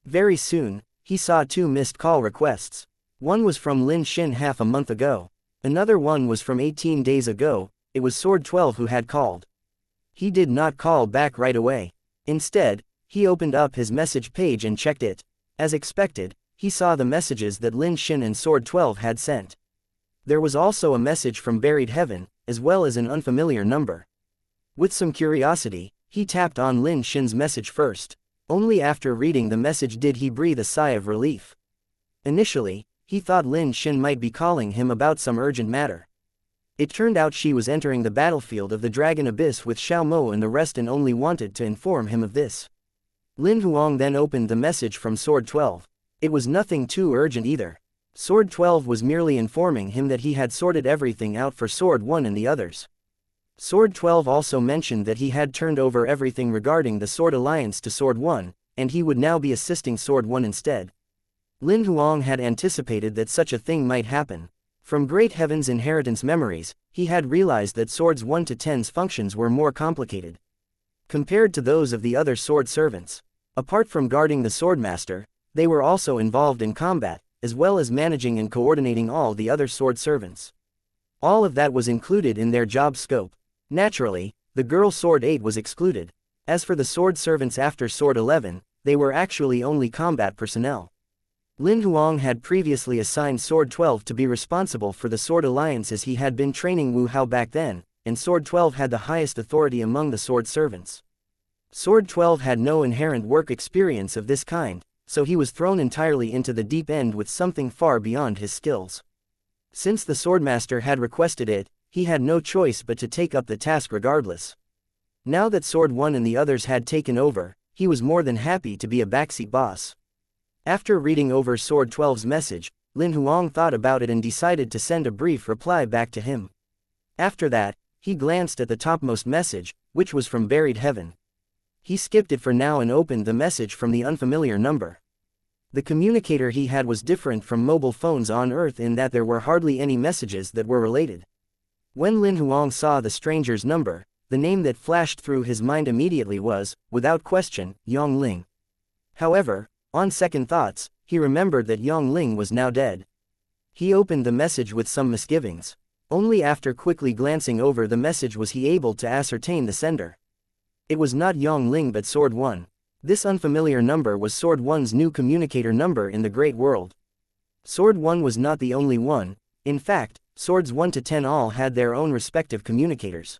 Very soon, he saw 2 missed call requests. One was from Lin Xin half a month ago. Another one was from 18 days ago. It was Sword 12 who had called. He did not call back right away. Instead, he opened up his message page and checked it. As expected, he saw the messages that Lin Xin and Sword 12 had sent. There was also a message from buried heaven, as well as an unfamiliar number. With some curiosity, he tapped on Lin Xin's message first. Only after reading the message did he breathe a sigh of relief. Initially, he thought Lin Xin might be calling him about some urgent matter. It turned out she was entering the battlefield of the Dragon Abyss with Xiao Mo and the rest and only wanted to inform him of this. Lin Huang then opened the message from Sword 12. It was nothing too urgent either. Sword 12 was merely informing him that he had sorted everything out for Sword 1 and the others. Sword 12 also mentioned that he had turned over everything regarding the Sword Alliance to Sword 1, and he would now be assisting Sword 1 instead. Lin Huang had anticipated that such a thing might happen. From Great Heaven's inheritance memories, he had realized that Swords 1 to 10's functions were more complicated compared to those of the other sword servants. Apart from guarding the Swordmaster, they were also involved in combat, as well as managing and coordinating all the other sword servants. All of that was included in their job scope. Naturally, the girl Sword 8 was excluded. As for the sword servants after Sword 11, they were actually only combat personnel. Lin Huang had previously assigned Sword 12 to be responsible for the Sword Alliance as he had been training Wu Hao back then, and Sword 12 had the highest authority among the sword servants. Sword 12 had no inherent work experience of this kind, so he was thrown entirely into the deep end with something far beyond his skills. Since the Swordmaster had requested it, he had no choice but to take up the task regardless. Now that Sword 1 and the others had taken over, he was more than happy to be a backseat boss. After reading over Sword 12's message, Lin Huang thought about it and decided to send a brief reply back to him. After that, he glanced at the topmost message, which was from Buried Heaven. He skipped it for now and opened the message from the unfamiliar number. The communicator he had was different from mobile phones on Earth in that there were hardly any messages that were related. When Lin Huang saw the stranger's number, the name that flashed through his mind immediately was, without question, Yang Ling. However, on second thoughts, he remembered that Yang Ling was now dead. He opened the message with some misgivings. Only after quickly glancing over the message was he able to ascertain the sender. It was not Yang Ling but Sword 1. This unfamiliar number was Sword 1's new communicator number in the Great World. Sword 1 was not the only one. In fact, Swords 1 to 10 all had their own respective communicators.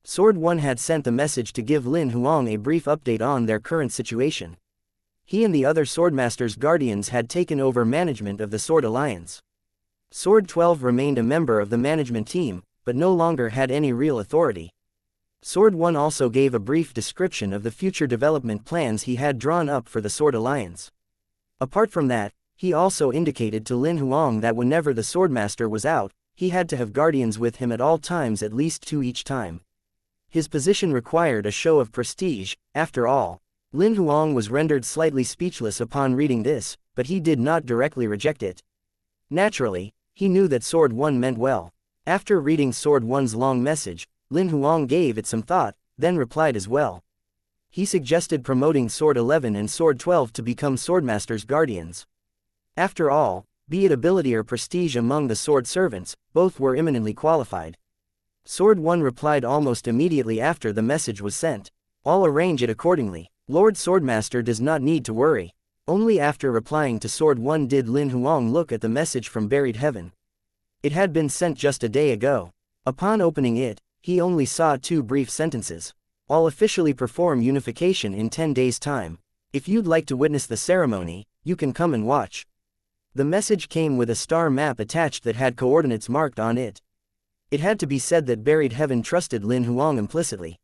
Sword 1 had sent the message to give Lin Huang a brief update on their current situation. He and the other Swordmaster's guardians had taken over management of the Sword Alliance. Sword 12 remained a member of the management team, but no longer had any real authority. Sword 1 also gave a brief description of the future development plans he had drawn up for the Sword Alliance. Apart from that, he also indicated to Lin Huang that whenever the Swordmaster was out, he had to have guardians with him at all times, at least 2 each time. His position required a show of prestige. After all, Lin Huang was rendered slightly speechless upon reading this, but he did not directly reject it. Naturally, he knew that Sword 1 meant well. After reading Sword 1's long message, Lin Huang gave it some thought, then replied as well. He suggested promoting Sword 11 and Sword 12 to become Swordmaster's guardians. After all, be it ability or prestige among the sword servants, both were eminently qualified. Sword 1 replied almost immediately after the message was sent. I'll arrange it accordingly. Lord Swordmaster does not need to worry. Only after replying to Sword 1 did Lin Huang look at the message from Buried Heaven. It had been sent just a day ago. Upon opening it, he only saw 2 brief sentences. I'll officially perform unification in 10 days' time. If you'd like to witness the ceremony, you can come and watch. The message came with a star map attached that had coordinates marked on it. It had to be said that Buried Heaven trusted Lin Huang implicitly.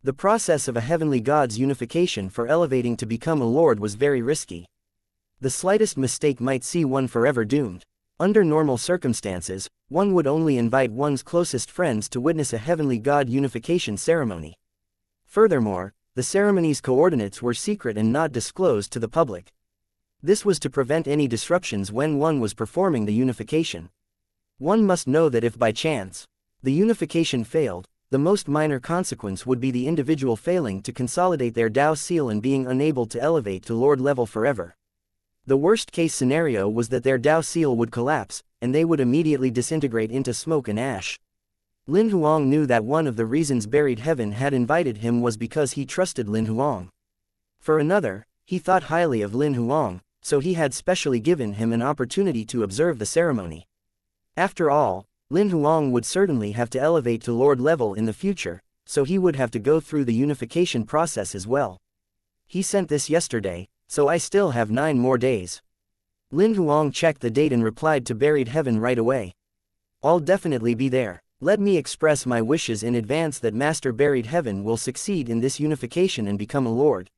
The process of a heavenly god's unification for elevating to become a lord was very risky. The slightest mistake might see one forever doomed. Under normal circumstances, one would only invite one's closest friends to witness a heavenly god unification ceremony. Furthermore, the ceremony's coordinates were secret and not disclosed to the public. This was to prevent any disruptions when one was performing the unification. One must know that if by chance the unification failed, the most minor consequence would be the individual failing to consolidate their Dao seal and being unable to elevate to Lord level forever. The worst-case scenario was that their Dao seal would collapse, and they would immediately disintegrate into smoke and ash. Lin Huang knew that one of the reasons Buried Heaven had invited him was because he trusted Lin Huang. For another, he thought highly of Lin Huang, so he had specially given him an opportunity to observe the ceremony. After all, Lin Huang would certainly have to elevate to Lord level in the future, so he would have to go through the unification process as well. He sent this yesterday, so I still have 9 more days. Lin Huang checked the date and replied to Buried Heaven right away. I'll definitely be there. Let me express my wishes in advance that Master Buried Heaven will succeed in this unification and become a lord.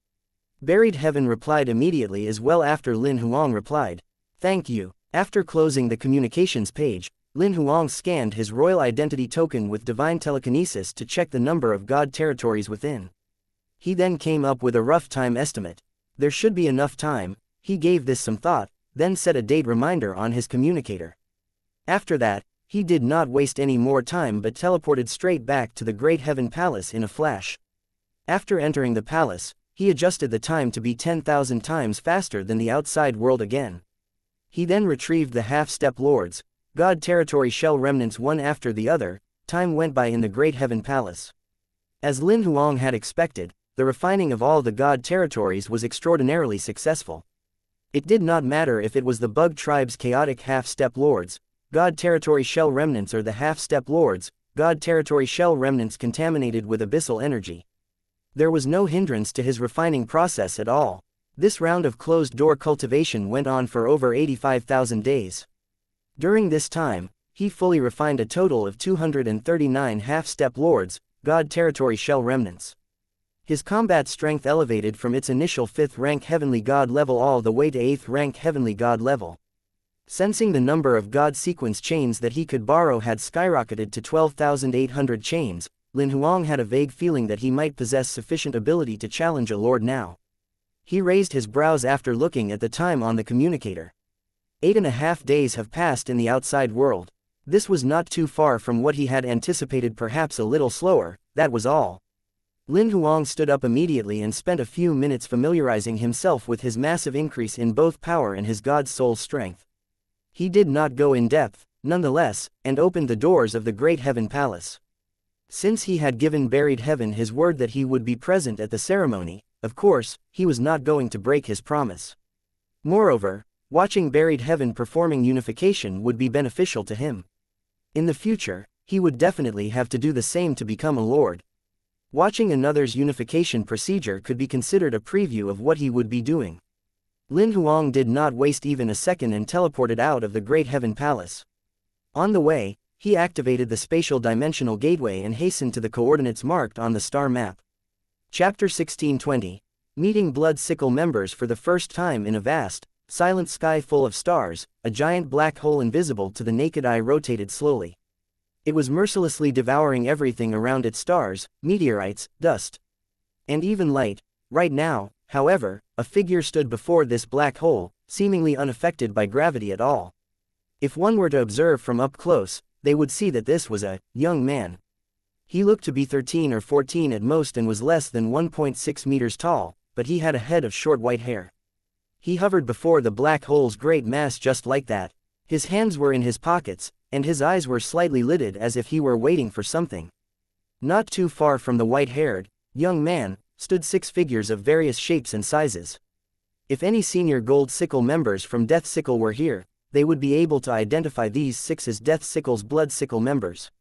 Buried Heaven replied immediately as well after Lin Huang replied. Thank you. After closing the communications page, Lin Huang scanned his royal identity token with divine telekinesis to check the number of god territories within. He then came up with a rough time estimate. There should be enough time. He gave this some thought, then set a date reminder on his communicator. After that, he did not waste any more time but teleported straight back to the Great Heaven Palace in a flash. After entering the palace, he adjusted the time to be 10,000 times faster than the outside world again. He then retrieved the half-step lords, god territory shell remnants one after the other. Time went by in the Great Heaven Palace. As Lin Huang had expected, the refining of all the god territories was extraordinarily successful. It did not matter if it was the bug tribe's chaotic half-step lords, god territory shell remnants, or the half-step lords, god territory shell remnants contaminated with abyssal energy. There was no hindrance to his refining process at all. This round of closed-door cultivation went on for over 85,000 days. During this time, he fully refined a total of 239 half-step lords, god territory shell remnants. His combat strength elevated from its initial 5th rank heavenly god level all the way to 8th rank heavenly god level. Sensing the number of god sequence chains that he could borrow had skyrocketed to 12,800 chains, Lin Huang had a vague feeling that he might possess sufficient ability to challenge a lord now. He raised his brows after looking at the time on the communicator. 8.5 days have passed in the outside world. This was not too far from what he had anticipated, perhaps a little slower, that was all. Lin Huang stood up immediately and spent a few minutes familiarizing himself with his massive increase in both power and his god's soul strength. He did not go in depth, nonetheless, and opened the doors of the Great Heaven Palace. Since he had given Buried Heaven his word that he would be present at the ceremony, of course, he was not going to break his promise. Moreover, watching Buried Heaven performing unification would be beneficial to him. In the future, he would definitely have to do the same to become a lord. Watching another's unification procedure could be considered a preview of what he would be doing. Lin Huang did not waste even a second and teleported out of the Great Heaven Palace. On the way, he activated the spatial dimensional gateway and hastened to the coordinates marked on the star map. Chapter 1620. Meeting Blood Sickle members for the first time in a vast, silent sky full of stars, a giant black hole invisible to the naked eye rotated slowly. It was mercilessly devouring everything around it: stars, meteorites, dust, and even light. Right now, however, a figure stood before this black hole, seemingly unaffected by gravity at all. If one were to observe from up close, they would see that this was a young man. He looked to be 13 or 14 at most and was less than 1.6 meters tall, but he had a head of short white hair. He hovered before the black hole's great mass just like that. His hands were in his pockets, and his eyes were slightly lidded as if he were waiting for something. Not too far from the white-haired, young man, stood 6 figures of various shapes and sizes. If any senior Gold Sickle members from Death Sickle were here, they would be able to identify these 6 as Death Sickle's Blood Sickle members.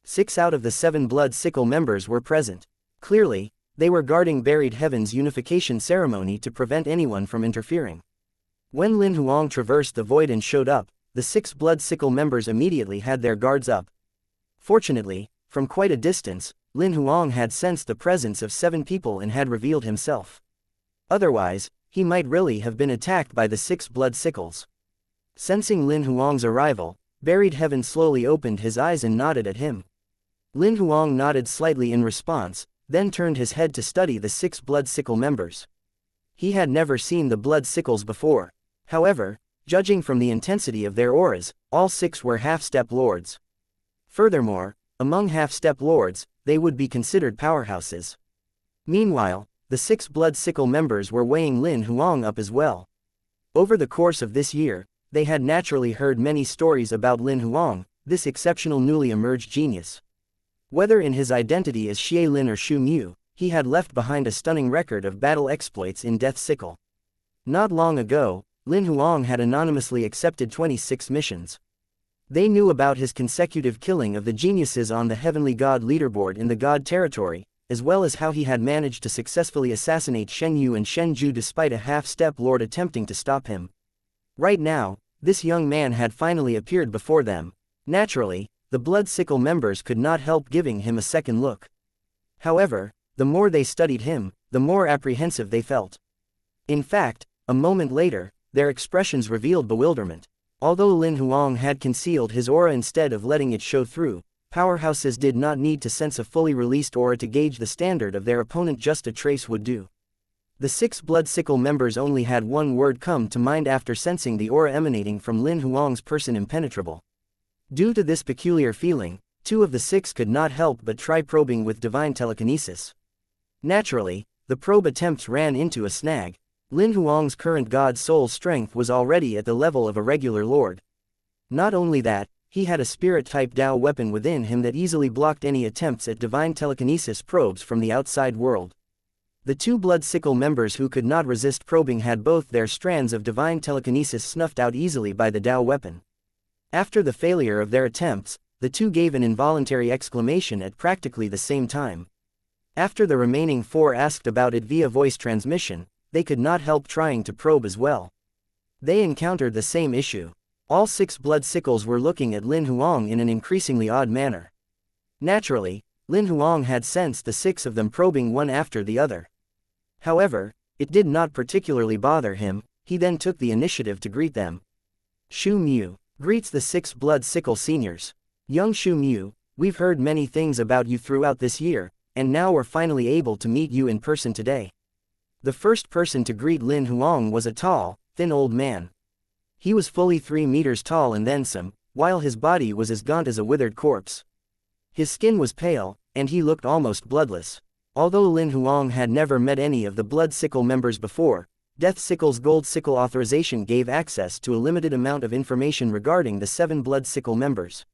6 out of the 7 Blood Sickle members were present. Clearly, they were guarding Buried Heaven's unification ceremony to prevent anyone from interfering. When Lin Huang traversed the void and showed up, the 6 Blood Sickle members immediately had their guards up. Fortunately, from quite a distance, Lin Huang had sensed the presence of 7 people and had revealed himself. Otherwise, he might really have been attacked by the 6 Blood Sickles. Sensing Lin Huang's arrival, Buried Heaven slowly opened his eyes and nodded at him. Lin Huang nodded slightly in response, then turned his head to study the 6 Blood Sickle members. He had never seen the Blood Sickles before. However, judging from the intensity of their auras, all 6 were half-step lords. Furthermore, among half-step lords, they would be considered powerhouses. Meanwhile, the 6 Blood Sickle members were weighing Lin Huang up as well. Over the course of this year, they had naturally heard many stories about Lin Huang, this exceptional newly emerged genius. Whether in his identity as Xie Lin or Shu Mu, he had left behind a stunning record of battle exploits in Death Sickle. Not long ago, Lin Huang had anonymously accepted 26 missions. They knew about his consecutive killing of the geniuses on the Heavenly God leaderboard in the God territory, as well as how he had managed to successfully assassinate Shen Yu and Shen Ju despite a half-step lord attempting to stop him. Right now, this young man had finally appeared before them. Naturally, the Blood Sickle members could not help giving him a second look. However, the more they studied him, the more apprehensive they felt. In fact, a moment later, their expressions revealed bewilderment. Although Lin Huang had concealed his aura instead of letting it show through, powerhouses did not need to sense a fully released aura to gauge the standard of their opponent. Just a trace would do. The 6 Blood Sickle members only had one word come to mind after sensing the aura emanating from Lin Huang's person: impenetrable. Due to this peculiar feeling, 2 of the 6 could not help but try probing with divine telekinesis. Naturally, the probe attempts ran into a snag. Lin Huang's current god soul strength was already at the level of a regular lord. Not only that, he had a spirit-type Dao weapon within him that easily blocked any attempts at divine telekinesis probes from the outside world. The 2 Blood Sickle members who could not resist probing had both their strands of divine telekinesis snuffed out easily by the Dao weapon. After the failure of their attempts, the 2 gave an involuntary exclamation at practically the same time. After the remaining 4 asked about it via voice transmission, they could not help trying to probe as well. They encountered the same issue. All 6 Blood Sickles were looking at Lin Huang in an increasingly odd manner. Naturally, Lin Huang had sensed the 6 of them probing one after the other. However, it did not particularly bother him. He then took the initiative to greet them. Shu Mu greets the 6 Blood Sickle seniors. Young Shu Mu, we've heard many things about you throughout this year, and now we're finally able to meet you in person today. The first person to greet Lin Huang was a tall, thin old man. He was fully 3 meters tall and then some, while his body was as gaunt as a withered corpse. His skin was pale, and he looked almost bloodless. Although Lin Huang had never met any of the Blood Sickle members before, Death Sickle's Gold Sickle authorization gave access to a limited amount of information regarding the 7 Blood Sickle members.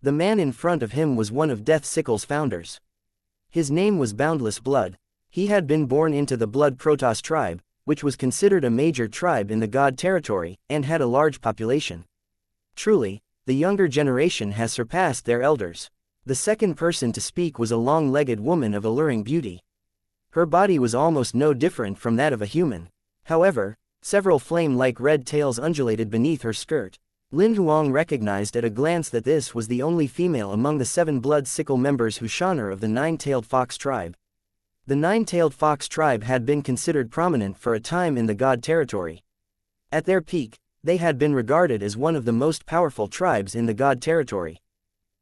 The man in front of him was one of Death Sickle's founders. His name was Boundless Blood. He had been born into the Blood Protoss tribe, which was considered a major tribe in the God territory, and had a large population. Truly, the younger generation has surpassed their elders. The second person to speak was a long-legged woman of alluring beauty. Her body was almost no different from that of a human. However, several flame-like red tails undulated beneath her skirt. Lin Huang recognized at a glance that this was the only female among the 7 Blood Sickle members who shone of the 9-tailed fox tribe. The 9-tailed fox tribe had been considered prominent for a time in the God territory. At their peak, they had been regarded as one of the most powerful tribes in the God territory.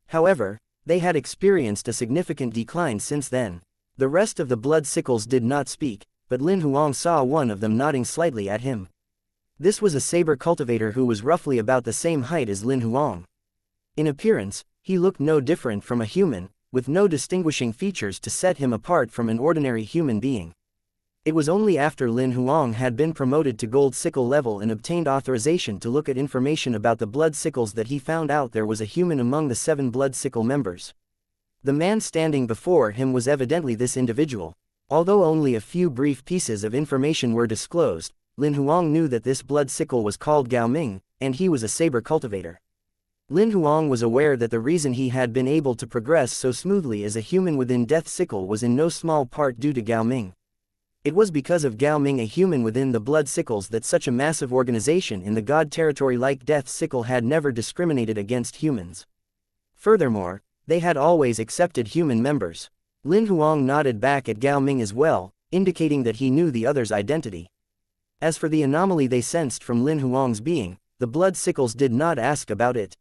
However, they had experienced a significant decline since then. The rest of the Blood Sickles did not speak, but Lin Huang saw one of them nodding slightly at him. This was a saber cultivator who was roughly about the same height as Lin Huang. In appearance, he looked no different from a human, with no distinguishing features to set him apart from an ordinary human being. It was only after Lin Huang had been promoted to Gold Sickle level and obtained authorization to look at information about the Blood Sickles that he found out there was a human among the 7 Blood Sickle members. The man standing before him was evidently this individual. Although only a few brief pieces of information were disclosed, Lin Huang knew that this Blood Sickle was called Gao Ming, and he was a saber cultivator. Lin Huang was aware that the reason he had been able to progress so smoothly as a human within Death Sickle was in no small part due to Gao Ming. It was because of Gao Ming, a human within the Blood Sickles, that such a massive organization in the God territory like Death Sickle had never discriminated against humans. Furthermore, they had always accepted human members. Lin Huang nodded back at Gao Ming as well, indicating that he knew the other's identity. As for the anomaly they sensed from Lin Huang's being, the Blood Sickles did not ask about it.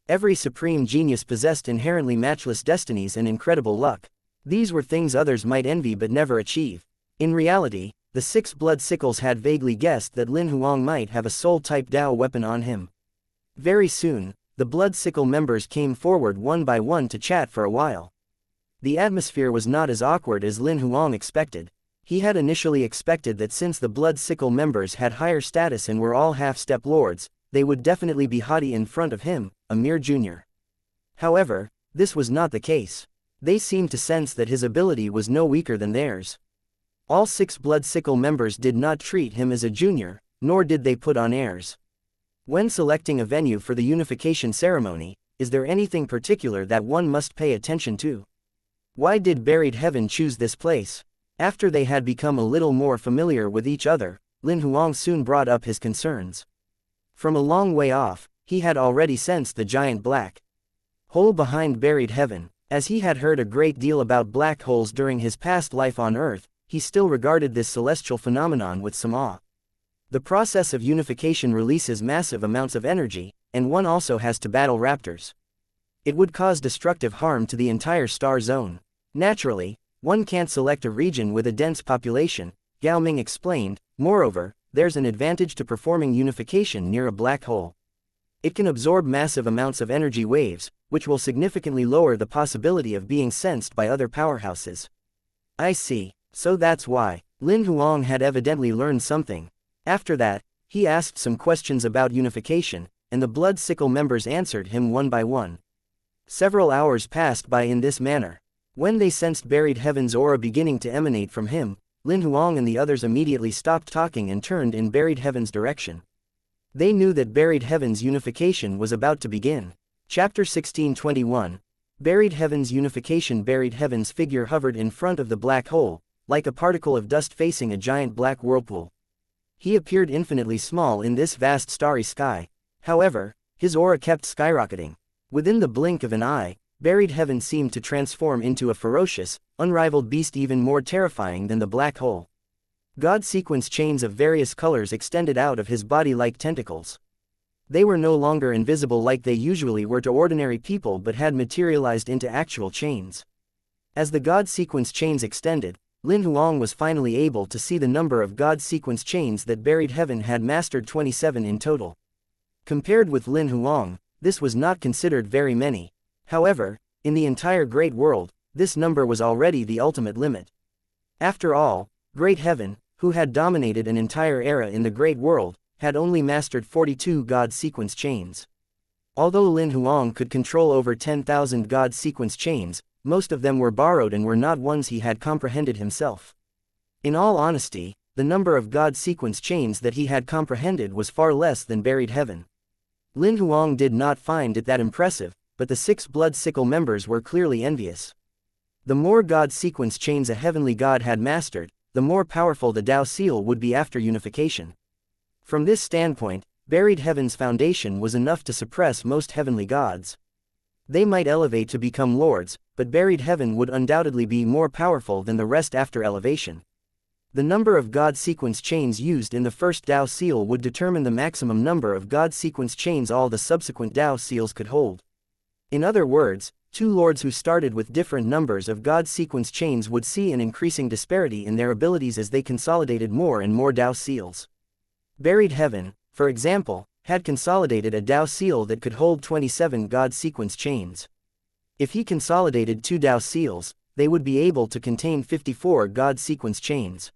Every supreme genius possessed inherently matchless destinies and incredible luck. These were things others might envy but never achieve. In reality, the 6 Blood Sickles had vaguely guessed that Lin Huang might have a soul-type Dao weapon on him. Very soon, the Blood Sickle members came forward one by one to chat for a while. The atmosphere was not as awkward as Lin Huang expected. He had initially expected that since the Blood Sickle members had higher status and were all half-step lords, they would definitely be haughty in front of him, a mere junior. However, this was not the case. They seemed to sense that his ability was no weaker than theirs. All 6 Blood Sickle members did not treat him as a junior, nor did they put on airs. When selecting a venue for the unification ceremony, is there anything particular that one must pay attention to? Why did Buried Heaven choose this place? After they had become a little more familiar with each other, Lin Huang soon brought up his concerns. From a long way off, he had already sensed the giant black hole behind Buried Heaven. As he had heard a great deal about black holes during his past life on Earth, he still regarded this celestial phenomenon with some awe. The process of unification releases massive amounts of energy, and one also has to battle raptors. It would cause destructive harm to the entire star zone. Naturally, one can't select a region with a dense population, Gao Ming explained. Moreover, there's an advantage to performing unification near a black hole. It can absorb massive amounts of energy waves, which will significantly lower the possibility of being sensed by other powerhouses. I see, so that's why. Lin Huang had evidently learned something. After that, he asked some questions about unification, and the Blood Sickle members answered him one by one. Several hours passed by in this manner. When they sensed Buried Heaven's aura beginning to emanate from him, Lin Huang and the others immediately stopped talking and turned in Buried Heaven's direction. They knew that Buried Heaven's unification was about to begin. Chapter 16:21. Buried Heaven's unification. Buried Heaven's figure hovered in front of the black hole, like a particle of dust facing a giant black whirlpool. He appeared infinitely small in this vast starry sky. However, his aura kept skyrocketing. Within the blink of an eye, Buried Heaven seemed to transform into a ferocious, unrivaled beast even more terrifying than the black hole. God sequence chains of various colors extended out of his body like tentacles. They were no longer invisible like they usually were to ordinary people but had materialized into actual chains. As the God sequence chains extended, Lin Huang was finally able to see the number of God sequence chains that Buried Heaven had mastered, 27 in total. Compared with Lin Huang, this was not considered very many. However, in the entire Great World, this number was already the ultimate limit. After all, Great Heaven, who had dominated an entire era in the Great World, had only mastered 42 God sequence chains. Although Lin Huang could control over 10,000 God sequence chains, most of them were borrowed and were not ones he had comprehended himself. In all honesty, the number of God sequence chains that he had comprehended was far less than Buried Heaven. Lin Huang did not find it that impressive, but the 6 Blood Sickle members were clearly envious. The more God sequence chains a heavenly god had mastered, the more powerful the Tao Seal would be after unification. From this standpoint, Buried Heaven's foundation was enough to suppress most heavenly gods. They might elevate to become lords, but Buried Heaven would undoubtedly be more powerful than the rest after elevation. The number of God sequence chains used in the first Tao Seal would determine the maximum number of God sequence chains all the subsequent Tao Seals could hold. In other words, 2 lords who started with different numbers of God sequence chains would see an increasing disparity in their abilities as they consolidated more and more Tao Seals. Buried Heaven, for example, had consolidated a Tao Seal that could hold 27 God sequence chains. If he consolidated 2 Tao Seals, they would be able to contain 54 God sequence chains.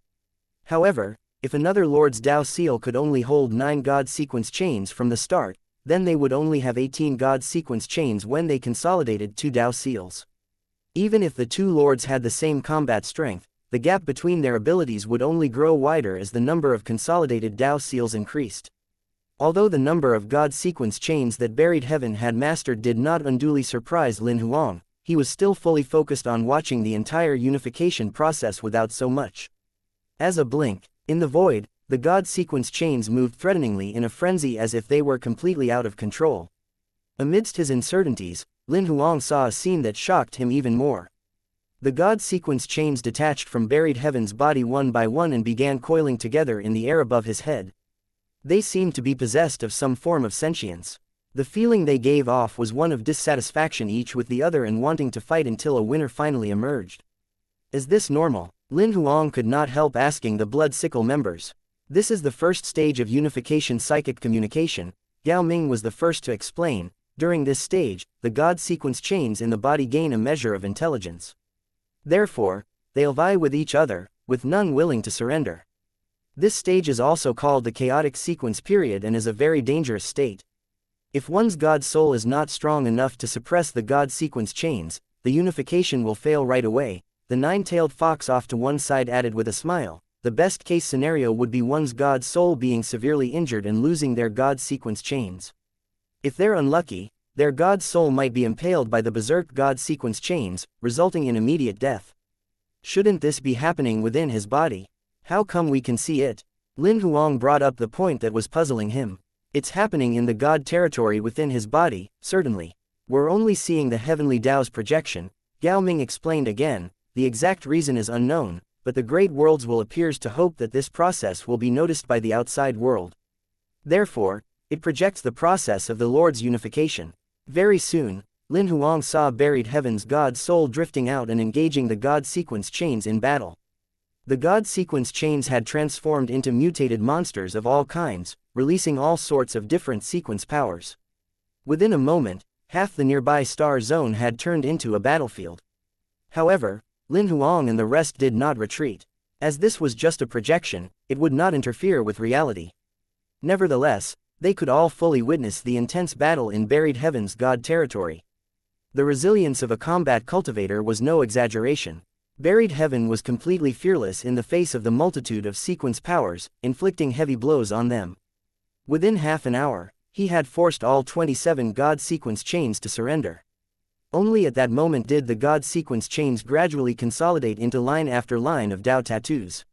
However, if another Lord's Tao Seal could only hold 9 God sequence chains from the start, then they would only have 18 God sequence chains when they consolidated 2 Tao Seals. Even if the 2 Lords had the same combat strength, the gap between their abilities would only grow wider as the number of consolidated Tao Seals increased. Although the number of God sequence chains that Buried Heaven had mastered did not unduly surprise Lin Huang, he was still fully focused on watching the entire unification process without so much as a blink. In the void, the God sequence chains moved threateningly in a frenzy as if they were completely out of control. Amidst his uncertainties, Lin Huang saw a scene that shocked him even more. The God sequence chains detached from Buried Heaven's body one by one and began coiling together in the air above his head. They seemed to be possessed of some form of sentience. The feeling they gave off was one of dissatisfaction each with the other and wanting to fight until a winner finally emerged. Is this normal? Lin Huang could not help asking the Blood Sickle members. This is the first stage of unification psychic communication, Gao Ming was the first to explain. During this stage, the God sequence chains in the body gain a measure of intelligence. Therefore, they'll vie with each other, with none willing to surrender. This stage is also called the chaotic sequence period and is a very dangerous state. If one's God soul is not strong enough to suppress the God sequence chains, the unification will fail right away. The 9-tailed fox off to one side added with a smile. the best-case scenario would be one's god soul being severely injured and losing their god sequence chains. If they're unlucky, their god soul might be impaled by the berserk god sequence chains, resulting in immediate death. Shouldn't this be happening within his body? How come we can see it? Lin Huang brought up the point that was puzzling him. It's happening in the god territory within his body, certainly. We're only seeing the heavenly Tao's projection, Gao Ming explained again. The exact reason is unknown, but the great worlds will appears to hope that this process will be noticed by the outside world. Therefore, it projects the process of the Lord's unification. Very soon, Lin Huang saw buried heaven's god soul drifting out and engaging the god sequence chains in battle. The god sequence chains had transformed into mutated monsters of all kinds, releasing all sorts of different sequence powers. Within a moment, half the nearby star zone had turned into a battlefield. However, Lin Huang and the rest did not retreat. As this was just a projection, it would not interfere with reality. Nevertheless, they could all fully witness the intense battle in buried heaven's god territory. The resilience of a combat cultivator was no exaggeration. Buried heaven was completely fearless in the face of the multitude of sequence powers, inflicting heavy blows on them. Within half an hour, he had forced all 27 god sequence chains to surrender. Only at that moment did the god sequence chains gradually consolidate into line after line of Tao tattoos.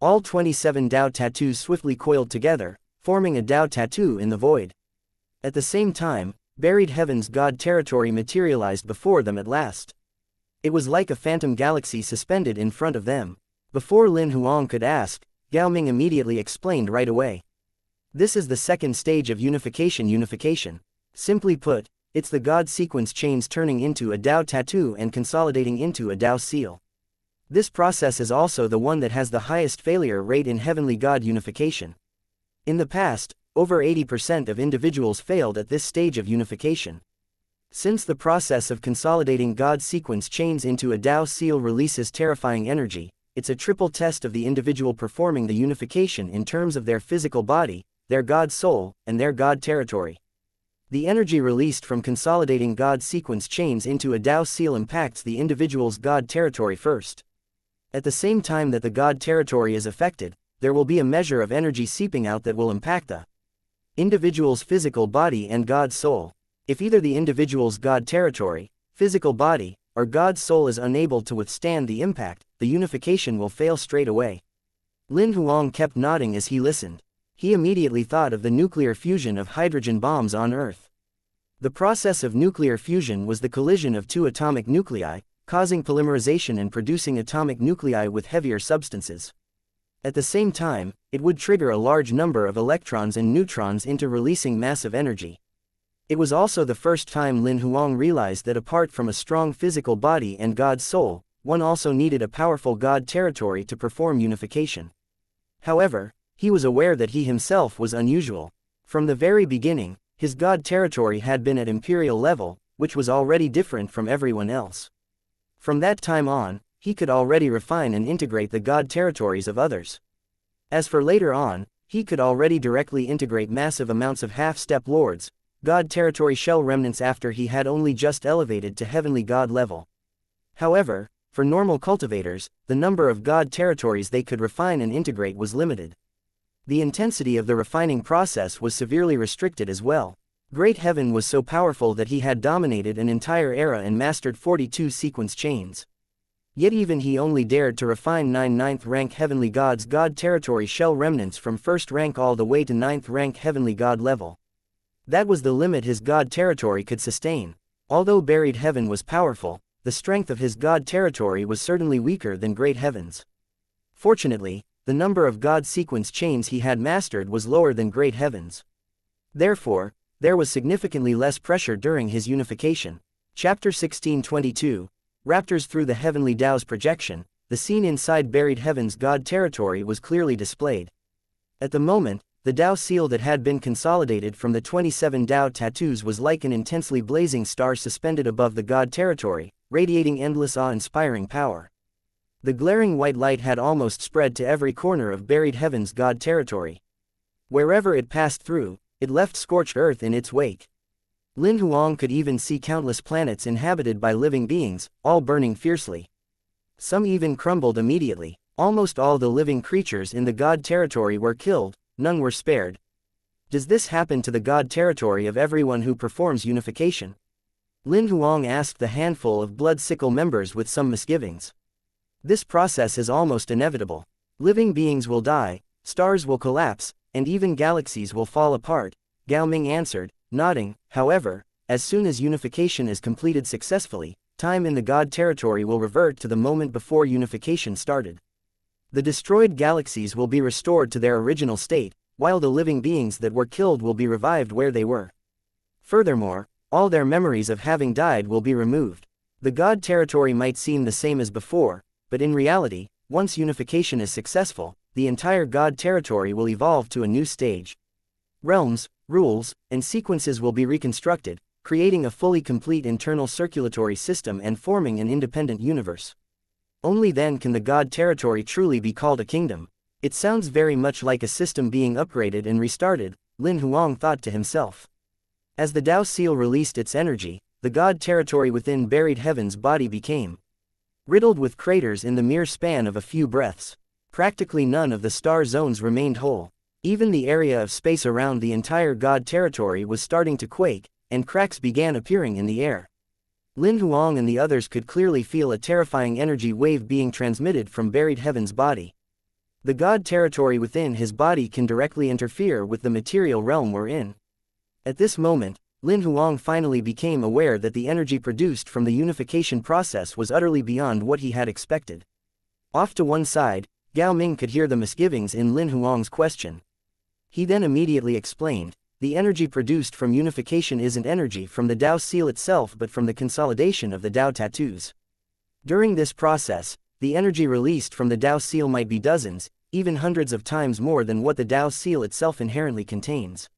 All 27 Tao tattoos swiftly coiled together, forming a Tao tattoo in the void. At the same time, buried heaven's god territory materialized before them at last. It was like a phantom galaxy suspended in front of them. Before Lin Huang could ask, Gao Ming immediately explained right away. This is the second stage of unification. Simply put, it's the god sequence chains turning into a Tao tattoo and consolidating into a Tao seal. This process is also the one that has the highest failure rate in heavenly god unification. In the past, over 80% of individuals failed at this stage of unification. Since the process of consolidating god sequence chains into a Tao seal releases terrifying energy, it's a triple test of the individual performing the unification in terms of their physical body, their god soul, and their god territory. The energy released from consolidating god sequence chains into a Tao seal impacts the individual's god territory first. At the same time that the god territory is affected, there will be a measure of energy seeping out that will impact the individual's physical body and god soul. If either the individual's god territory, physical body, or god soul is unable to withstand the impact, the unification will fail straight away. Lin Huang kept nodding as he listened. He immediately thought of the nuclear fusion of hydrogen bombs on Earth. The process of nuclear fusion was the collision of two atomic nuclei, causing polymerization and producing atomic nuclei with heavier substances. At the same time, it would trigger a large number of electrons and neutrons into releasing massive energy. It was also the first time Lin Huang realized that apart from a strong physical body and god soul, one also needed a powerful god territory to perform unification. However, he was aware that he himself was unusual. From the very beginning, his god territory had been at imperial level, which was already different from everyone else. From that time on, he could already refine and integrate the god territories of others. As for later on, he could already directly integrate massive amounts of half-step lords, god territory shell remnants after he had only just elevated to heavenly god level. However, for normal cultivators, the number of god territories they could refine and integrate was limited. The intensity of the refining process was severely restricted as well. Great Heaven was so powerful that he had dominated an entire era and mastered 42 sequence chains. Yet even he only dared to refine 9 ninth rank heavenly gods god territory shell remnants from 1st rank all the way to 9th rank heavenly god level. That was the limit his god territory could sustain. Although buried heaven was powerful, the strength of his god territory was certainly weaker than Great Heaven's. Fortunately, the number of god sequence chains he had mastered was lower than Great Heaven's. Therefore, there was significantly less pressure during his unification. Chapter 1622, Raptors through the Heavenly Tao's projection, the scene inside buried heaven's god territory was clearly displayed. At the moment, the Tao seal that had been consolidated from the 27 Tao tattoos was like an intensely blazing star suspended above the god territory, radiating endless awe-inspiring power. The glaring white light had almost spread to every corner of buried heaven's god territory. Wherever it passed through, it left scorched earth in its wake. Lin Huang could even see countless planets inhabited by living beings, all burning fiercely. Some even crumbled immediately. Almost all the living creatures in the god territory were killed, none were spared. Does this happen to the god territory of everyone who performs unification? Lin Huang asked the handful of blood sickle members with some misgivings. This process is almost inevitable. Living beings will die, stars will collapse, and even galaxies will fall apart, Gao Ming answered, nodding. However, as soon as unification is completed successfully, time in the god territory will revert to the moment before unification started. The destroyed galaxies will be restored to their original state, while the living beings that were killed will be revived where they were. Furthermore, all their memories of having died will be removed. The god territory might seem the same as before, but in reality, once unification is successful, the entire god territory will evolve to a new stage. Realms, rules, and sequences will be reconstructed, creating a fully complete internal circulatory system and forming an independent universe. Only then can the god territory truly be called a kingdom. It sounds very much like a system being upgraded and restarted, Lin Huang thought to himself. As the Dao Seal released its energy, the god territory within buried heaven's body became riddled with craters in the mere span of a few breaths. Practically none of the star zones remained whole. Even the area of space around the entire god territory was starting to quake, and cracks began appearing in the air. Lin Huang and the others could clearly feel a terrifying energy wave being transmitted from buried heaven's body. The god territory within his body can directly interfere with the material realm we're in. At this moment, Lin Huang finally became aware that the energy produced from the unification process was utterly beyond what he had expected. Off to one side, Gao Ming could hear the misgivings in Lin Huang's question. He then immediately explained, the energy produced from unification isn't energy from the Dao Seal itself but from the consolidation of the Dao tattoos. During this process, the energy released from the Dao Seal might be dozens, even hundreds of times more than what the Dao Seal itself inherently contains.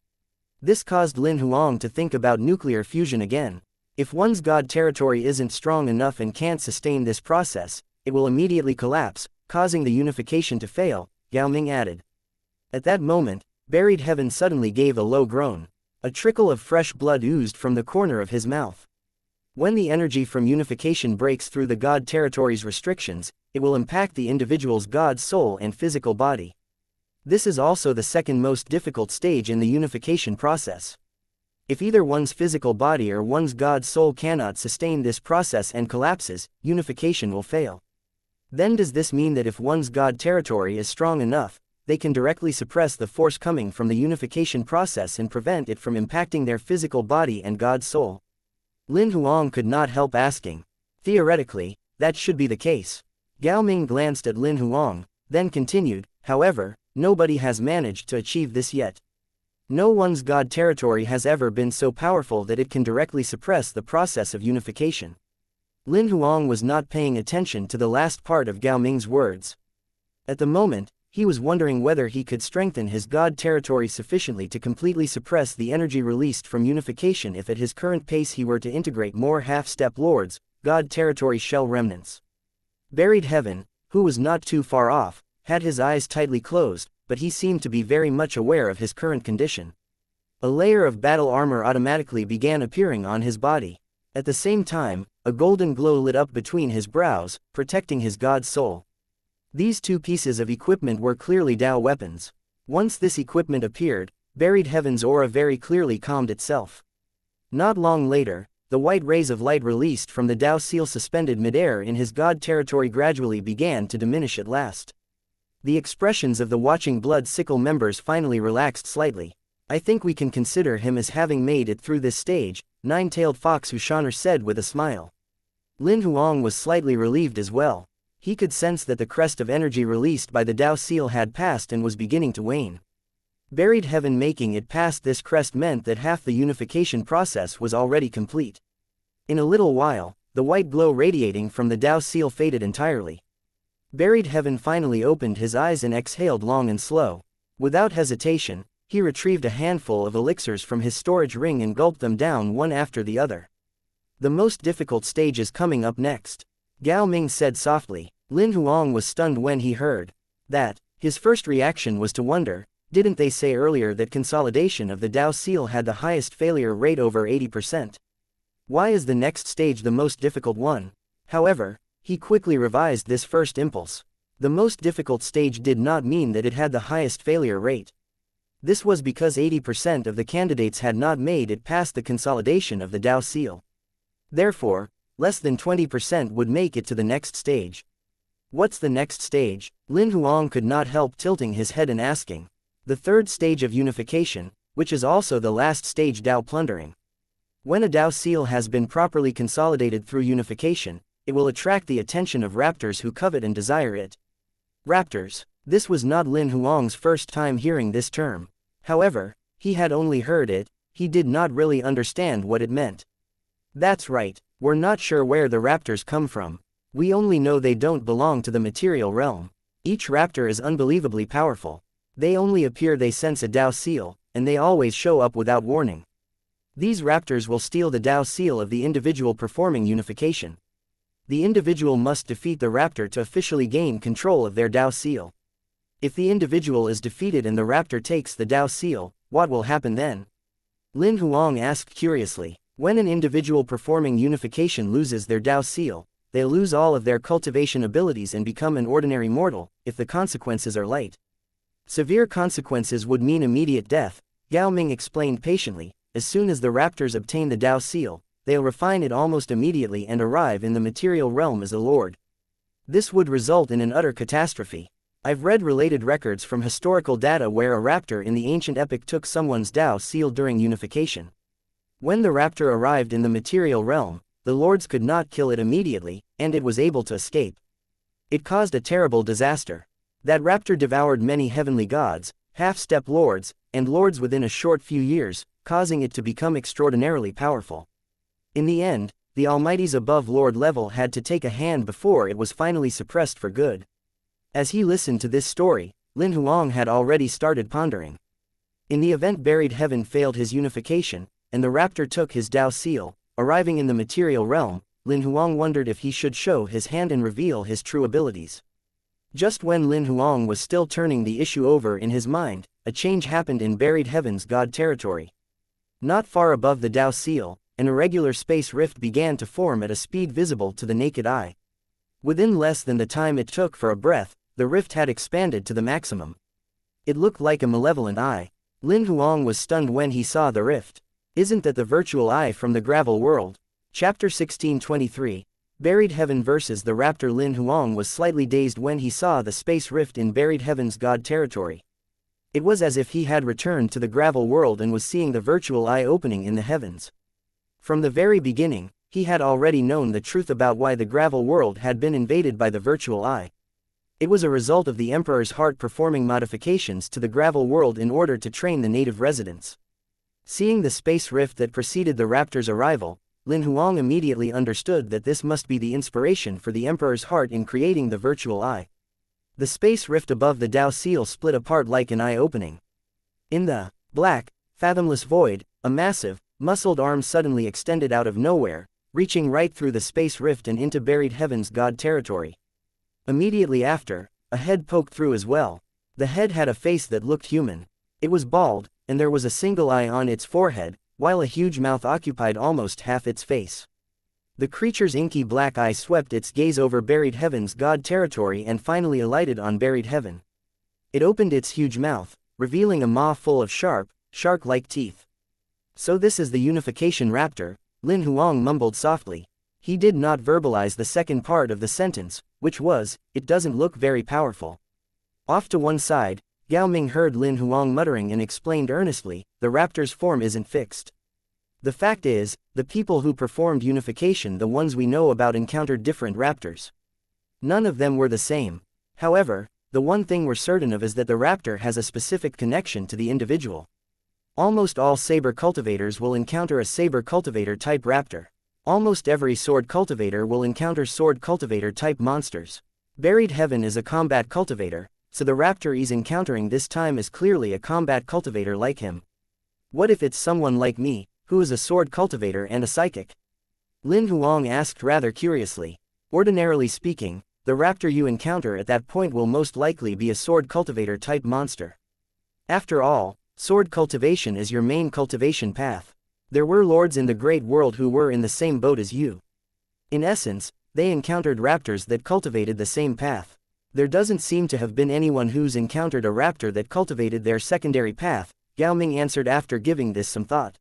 This caused Lin Huang to think about nuclear fusion again. If one's god territory isn't strong enough and can't sustain this process, it will immediately collapse, causing the unification to fail, Gao Ming added. At that moment, buried heaven suddenly gave a low groan. A trickle of fresh blood oozed from the corner of his mouth. When the energy from unification breaks through the god territory's restrictions, it will impact the individual's god soul and physical body. This is also the second most difficult stage in the unification process. If either one's physical body or one's god soul cannot sustain this process and collapses, unification will fail. Then does this mean that if one's god territory is strong enough, they can directly suppress the force coming from the unification process and prevent it from impacting their physical body and god soul? Lin Huang could not help asking. Theoretically, that should be the case. Gao Ming glanced at Lin Huang, then continued, however, nobody has managed to achieve this yet. No one's god territory has ever been so powerful that it can directly suppress the process of unification. Lin Huang was not paying attention to the last part of Gao Ming's words. At the moment, he was wondering whether he could strengthen his god territory sufficiently to completely suppress the energy released from unification if at his current pace he were to integrate more half-step lords, god territory shell remnants. Buried heaven, who was not too far off, had his eyes tightly closed, but he seemed to be very much aware of his current condition. A layer of battle armor automatically began appearing on his body. At the same time, a golden glow lit up between his brows, protecting his god soul. These two pieces of equipment were clearly Dao weapons. Once this equipment appeared, buried heaven's aura very clearly calmed itself. Not long later, the white rays of light released from the Dao Seal suspended midair in his god territory gradually began to diminish at last. The expressions of the watching blood sickle members finally relaxed slightly. I think we can consider him as having made it through this stage, Nine-Tailed Fox Hushoner said with a smile. Lin Huang was slightly relieved as well. He could sense that the crest of energy released by the Dao Seal had passed and was beginning to wane. Buried heaven making it past this crest meant that half the unification process was already complete. In a little while, the white glow radiating from the Dao Seal faded entirely. Buried heaven finally opened his eyes and exhaled long and slow. Without hesitation, he retrieved a handful of elixirs from his storage ring and gulped them down one after the other. The most difficult stage is coming up next, Gao Ming said softly. Lin Huang was stunned when he heard that. His first reaction was to wonder, didn't they say earlier that consolidation of the Dao Seal had the highest failure rate over 80%? Why is the next stage the most difficult one? However, he quickly revised this first impulse. The most difficult stage did not mean that it had the highest failure rate. This was because 80% of the candidates had not made it past the consolidation of the Dao seal. Therefore, less than 20% would make it to the next stage. What's the next stage? Lin Huang could not help tilting his head and asking. The third stage of unification, which is also the last stage, Dao plundering. When a Dao seal has been properly consolidated through unification, it will attract the attention of raptors who covet and desire it. Raptors. This was not Lin Huang's first time hearing this term. However, he had only heard it, he did not really understand what it meant. That's right, we're not sure where the raptors come from. We only know they don't belong to the material realm. Each raptor is unbelievably powerful. They only appear they sense a Dao seal, and they always show up without warning. These raptors will steal the Dao seal of the individual performing unification. The individual must defeat the raptor to officially gain control of their Dao seal. If the individual is defeated and the raptor takes the Dao seal, what will happen then? Lin Huang asked curiously. When an individual performing unification loses their Dao seal, they lose all of their cultivation abilities and become an ordinary mortal, if the consequences are light. Severe consequences would mean immediate death, Gao Ming explained patiently. As soon as the raptors obtain the Dao seal, they'll refine it almost immediately and arrive in the material realm as a lord. This would result in an utter catastrophe. I've read related records from historical data where a raptor in the ancient epic took someone's Dao seal during unification. When the raptor arrived in the material realm, the lords could not kill it immediately, and it was able to escape. It caused a terrible disaster. That raptor devoured many heavenly gods, half-step lords, and lords within a short few years, causing it to become extraordinarily powerful. In the end, the Almighty's above Lord level had to take a hand before it was finally suppressed for good. As he listened to this story, Lin Huang had already started pondering. In the event buried heaven failed his unification, and the raptor took his Dao seal, arriving in the material realm, Lin Huang wondered if he should show his hand and reveal his true abilities. Just when Lin Huang was still turning the issue over in his mind, a change happened in buried heaven's god territory. Not far above the Dao seal, an irregular space rift began to form at a speed visible to the naked eye. Within less than the time it took for a breath, the rift had expanded to the maximum. It looked like a malevolent eye. Lin Huang was stunned when he saw the rift. Isn't that the virtual eye from the gravel world? Chapter 1623. Buried Heaven vs. the Raptor. Lin Huang was slightly dazed when he saw the space rift in buried heaven's god territory. It was as if he had returned to the gravel world and was seeing the virtual eye opening in the heavens. From the very beginning, he had already known the truth about why the gravel world had been invaded by the virtual eye. It was a result of the Emperor's heart performing modifications to the gravel world in order to train the native residents. Seeing the space rift that preceded the raptor's arrival, Lin Huang immediately understood that this must be the inspiration for the Emperor's heart in creating the virtual eye. The space rift above the Dao seal split apart like an eye opening. In the black, fathomless void, a massive, muscled arm suddenly extended out of nowhere, reaching right through the space rift and into buried heaven's god territory. Immediately after, a head poked through as well. The head had a face that looked human. It was bald, and there was a single eye on its forehead, while a huge mouth occupied almost half its face. The creature's inky black eye swept its gaze over buried heaven's god territory and finally alighted on buried heaven. It opened its huge mouth, revealing a maw full of sharp, shark-like teeth. So this is the unification raptor, Lin Huang mumbled softly. He did not verbalize the second part of the sentence, which was, it doesn't look very powerful. Off to one side, Gao Ming heard Lin Huang muttering and explained earnestly, the raptor's form isn't fixed. The fact is, the people who performed unification, the ones we know about, encountered different raptors. None of them were the same. However, the one thing we're certain of is that the raptor has a specific connection to the individual. Almost all saber cultivators will encounter a saber cultivator type raptor. Almost every sword cultivator will encounter sword cultivator type monsters. Buried Heaven is a combat cultivator, so the raptor he's encountering this time is clearly a combat cultivator like him. What if it's someone like me, who is a sword cultivator and a psychic? Lin Huang asked rather curiously. Ordinarily speaking, the raptor you encounter at that point will most likely be a sword cultivator type monster. After all, sword cultivation is your main cultivation path. There were lords in the great world who were in the same boat as you. In essence, they encountered raptors that cultivated the same path. There doesn't seem to have been anyone who's encountered a raptor that cultivated their secondary path, Gao Ming answered after giving this some thought.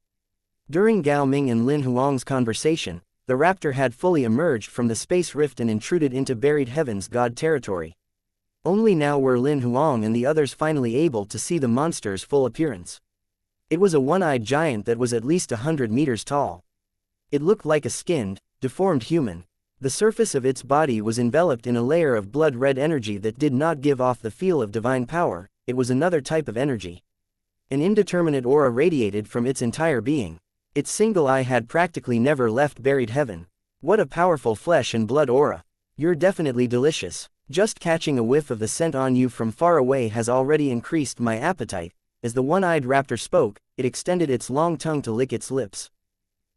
During Gao Ming and Lin Huang's conversation, the raptor had fully emerged from the space rift and intruded into buried heaven's god territory. Only now were Lin Huang and the others finally able to see the monster's full appearance. It was a one-eyed giant that was at least 100 meters tall. It looked like a skinned, deformed human. The surface of its body was enveloped in a layer of blood-red energy that did not give off the feel of divine power. It was another type of energy. An indeterminate aura radiated from its entire being. Its single eye had practically never left buried heaven. What a powerful flesh and blood aura. You're definitely delicious. Just catching a whiff of the scent on you from far away has already increased my appetite. As the one-eyed raptor spoke, it extended its long tongue to lick its lips.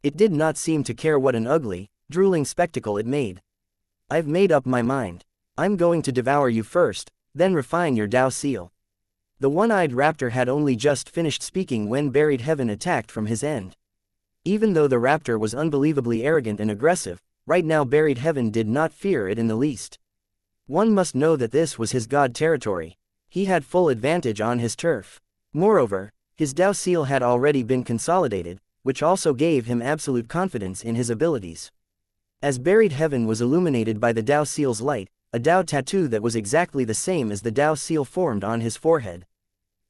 It did not seem to care what an ugly, drooling spectacle it made. I've made up my mind. I'm going to devour you first, then refine your Dao seal. The one-eyed raptor had only just finished speaking when buried heaven attacked from his end. Even though the raptor was unbelievably arrogant and aggressive, right now buried heaven did not fear it in the least. One must know that this was his god territory. He had full advantage on his turf. Moreover, his Dao seal had already been consolidated, which also gave him absolute confidence in his abilities. As buried heaven was illuminated by the Dao seal's light, a Dao tattoo that was exactly the same as the Dao seal formed on his forehead.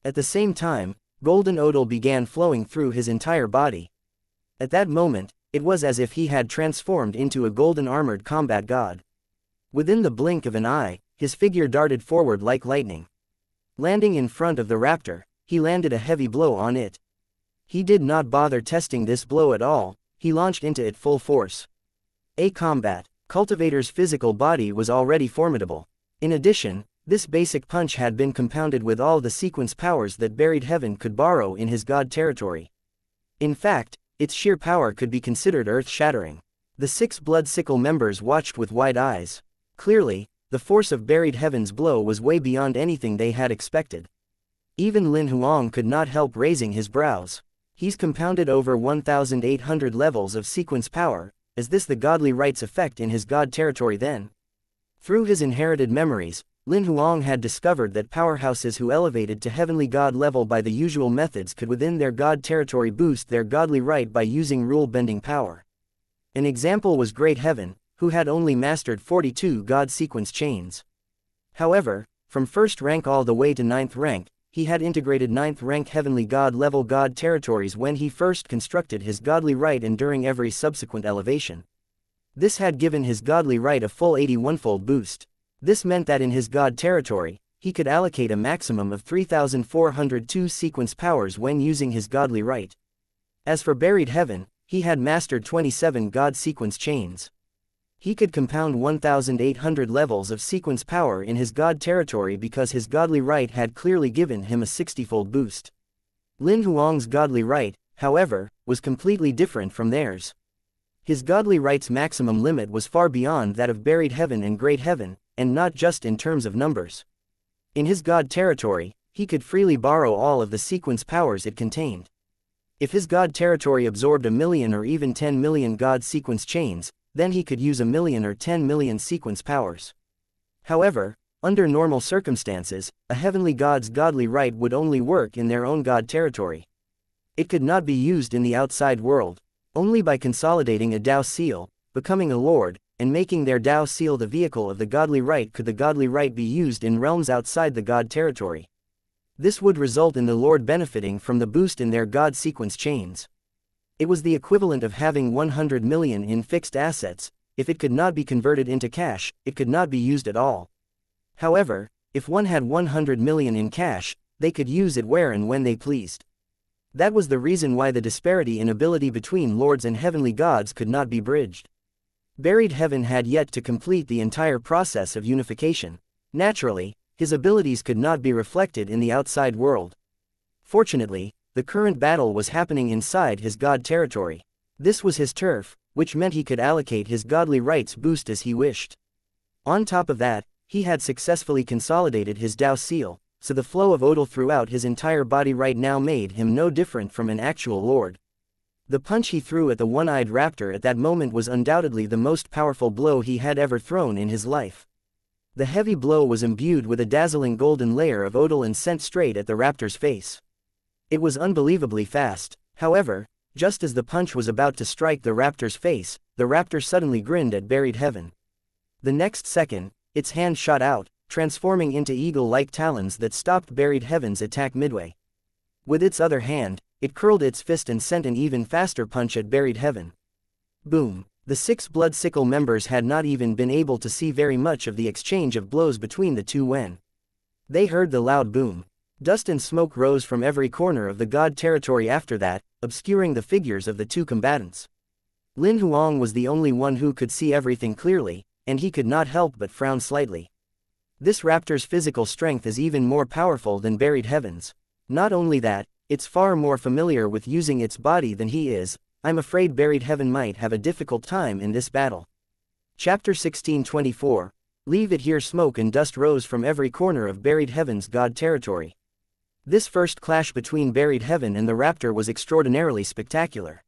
At the same time, golden odor began flowing through his entire body. At that moment, it was as if he had transformed into a golden armored combat god. Within the blink of an eye, his figure darted forward like lightning. Landing in front of the raptor, he landed a heavy blow on it. He did not bother testing this blow at all, he launched into it full force. A combat. Cultivator's physical body was already formidable. In addition, this basic punch had been compounded with all the sequence powers that buried heaven could borrow in his god territory. In fact, its sheer power could be considered earth-shattering. The 6 blood sickle members watched with wide eyes. Clearly, the force of buried heaven's blow was way beyond anything they had expected. Even Lin Huang could not help raising his brows. He's compounded over 1,800 levels of sequence power. Is this the godly rights effect in his god territory then? Through his inherited memories, Lin Huang had discovered that powerhouses who elevated to heavenly god level by the usual methods could within their god territory boost their godly right by using rule-bending power. An example was Great Heaven, who had only mastered 42 god sequence chains. However, from 1st rank all the way to 9th rank, he had integrated 9th rank heavenly god level god territories when he first constructed his godly right and during every subsequent elevation. This had given his godly right a full 81-fold boost. This meant that in his god territory, he could allocate a maximum of 3,402 sequence powers when using his godly right. As for buried heaven, he had mastered 27 god sequence chains. He could compound 1,800 levels of sequence power in his god territory because his godly right had clearly given him a 60-fold boost. Lin Huang's godly right, however, was completely different from theirs. His godly right's maximum limit was far beyond that of buried heaven and great heaven, and not just in terms of numbers. In his god territory, he could freely borrow all of the sequence powers it contained. If his god territory absorbed 1,000,000 or even 10 million god sequence chains, then he could use 1,000,000 or 10 million sequence powers. However, under normal circumstances, a heavenly god's godly right would only work in their own god territory. It could not be used in the outside world. Only by consolidating a Dao seal, becoming a lord, and making their Dao seal the vehicle of the godly right could the godly right be used in realms outside the god territory. This would result in the lord benefiting from the boost in their god sequence chains. It was the equivalent of having 100 million in fixed assets. If it could not be converted into cash, it could not be used at all. However, if one had 100 million in cash, they could use it where and when they pleased. That was the reason why the disparity in ability between lords and heavenly gods could not be bridged. Buried heaven had yet to complete the entire process of unification. Naturally, his abilities could not be reflected in the outside world. Fortunately, the current battle was happening inside his god territory. This was his turf, which meant he could allocate his godly rights boost as he wished. On top of that, he had successfully consolidated his Dao seal, so the flow of odor throughout his entire body right now made him no different from an actual lord. The punch he threw at the one-eyed raptor at that moment was undoubtedly the most powerful blow he had ever thrown in his life. The heavy blow was imbued with a dazzling golden layer of odal and sent straight at the raptor's face. It was unbelievably fast. However, just as the punch was about to strike the raptor's face, the raptor suddenly grinned at buried heaven. The next second, its hand shot out, transforming into eagle-like talons that stopped buried heaven's attack midway. With its other hand, it curled its fist and sent an even faster punch at buried heaven. Boom! The 6 blood sickle members had not even been able to see very much of the exchange of blows between the two when they heard the loud boom. Dust and smoke rose from every corner of the god territory after that, obscuring the figures of the two combatants. Lin Huang was the only one who could see everything clearly, and he could not help but frown slightly. This raptor's physical strength is even more powerful than buried heaven's. Not only that, it's far more familiar with using its body than he is. I'm afraid buried heaven might have a difficult time in this battle. Chapter 16:24. Leave it here. Smoke and dust rose from every corner of buried heaven's god territory. This first clash between buried heaven and the raptor was extraordinarily spectacular.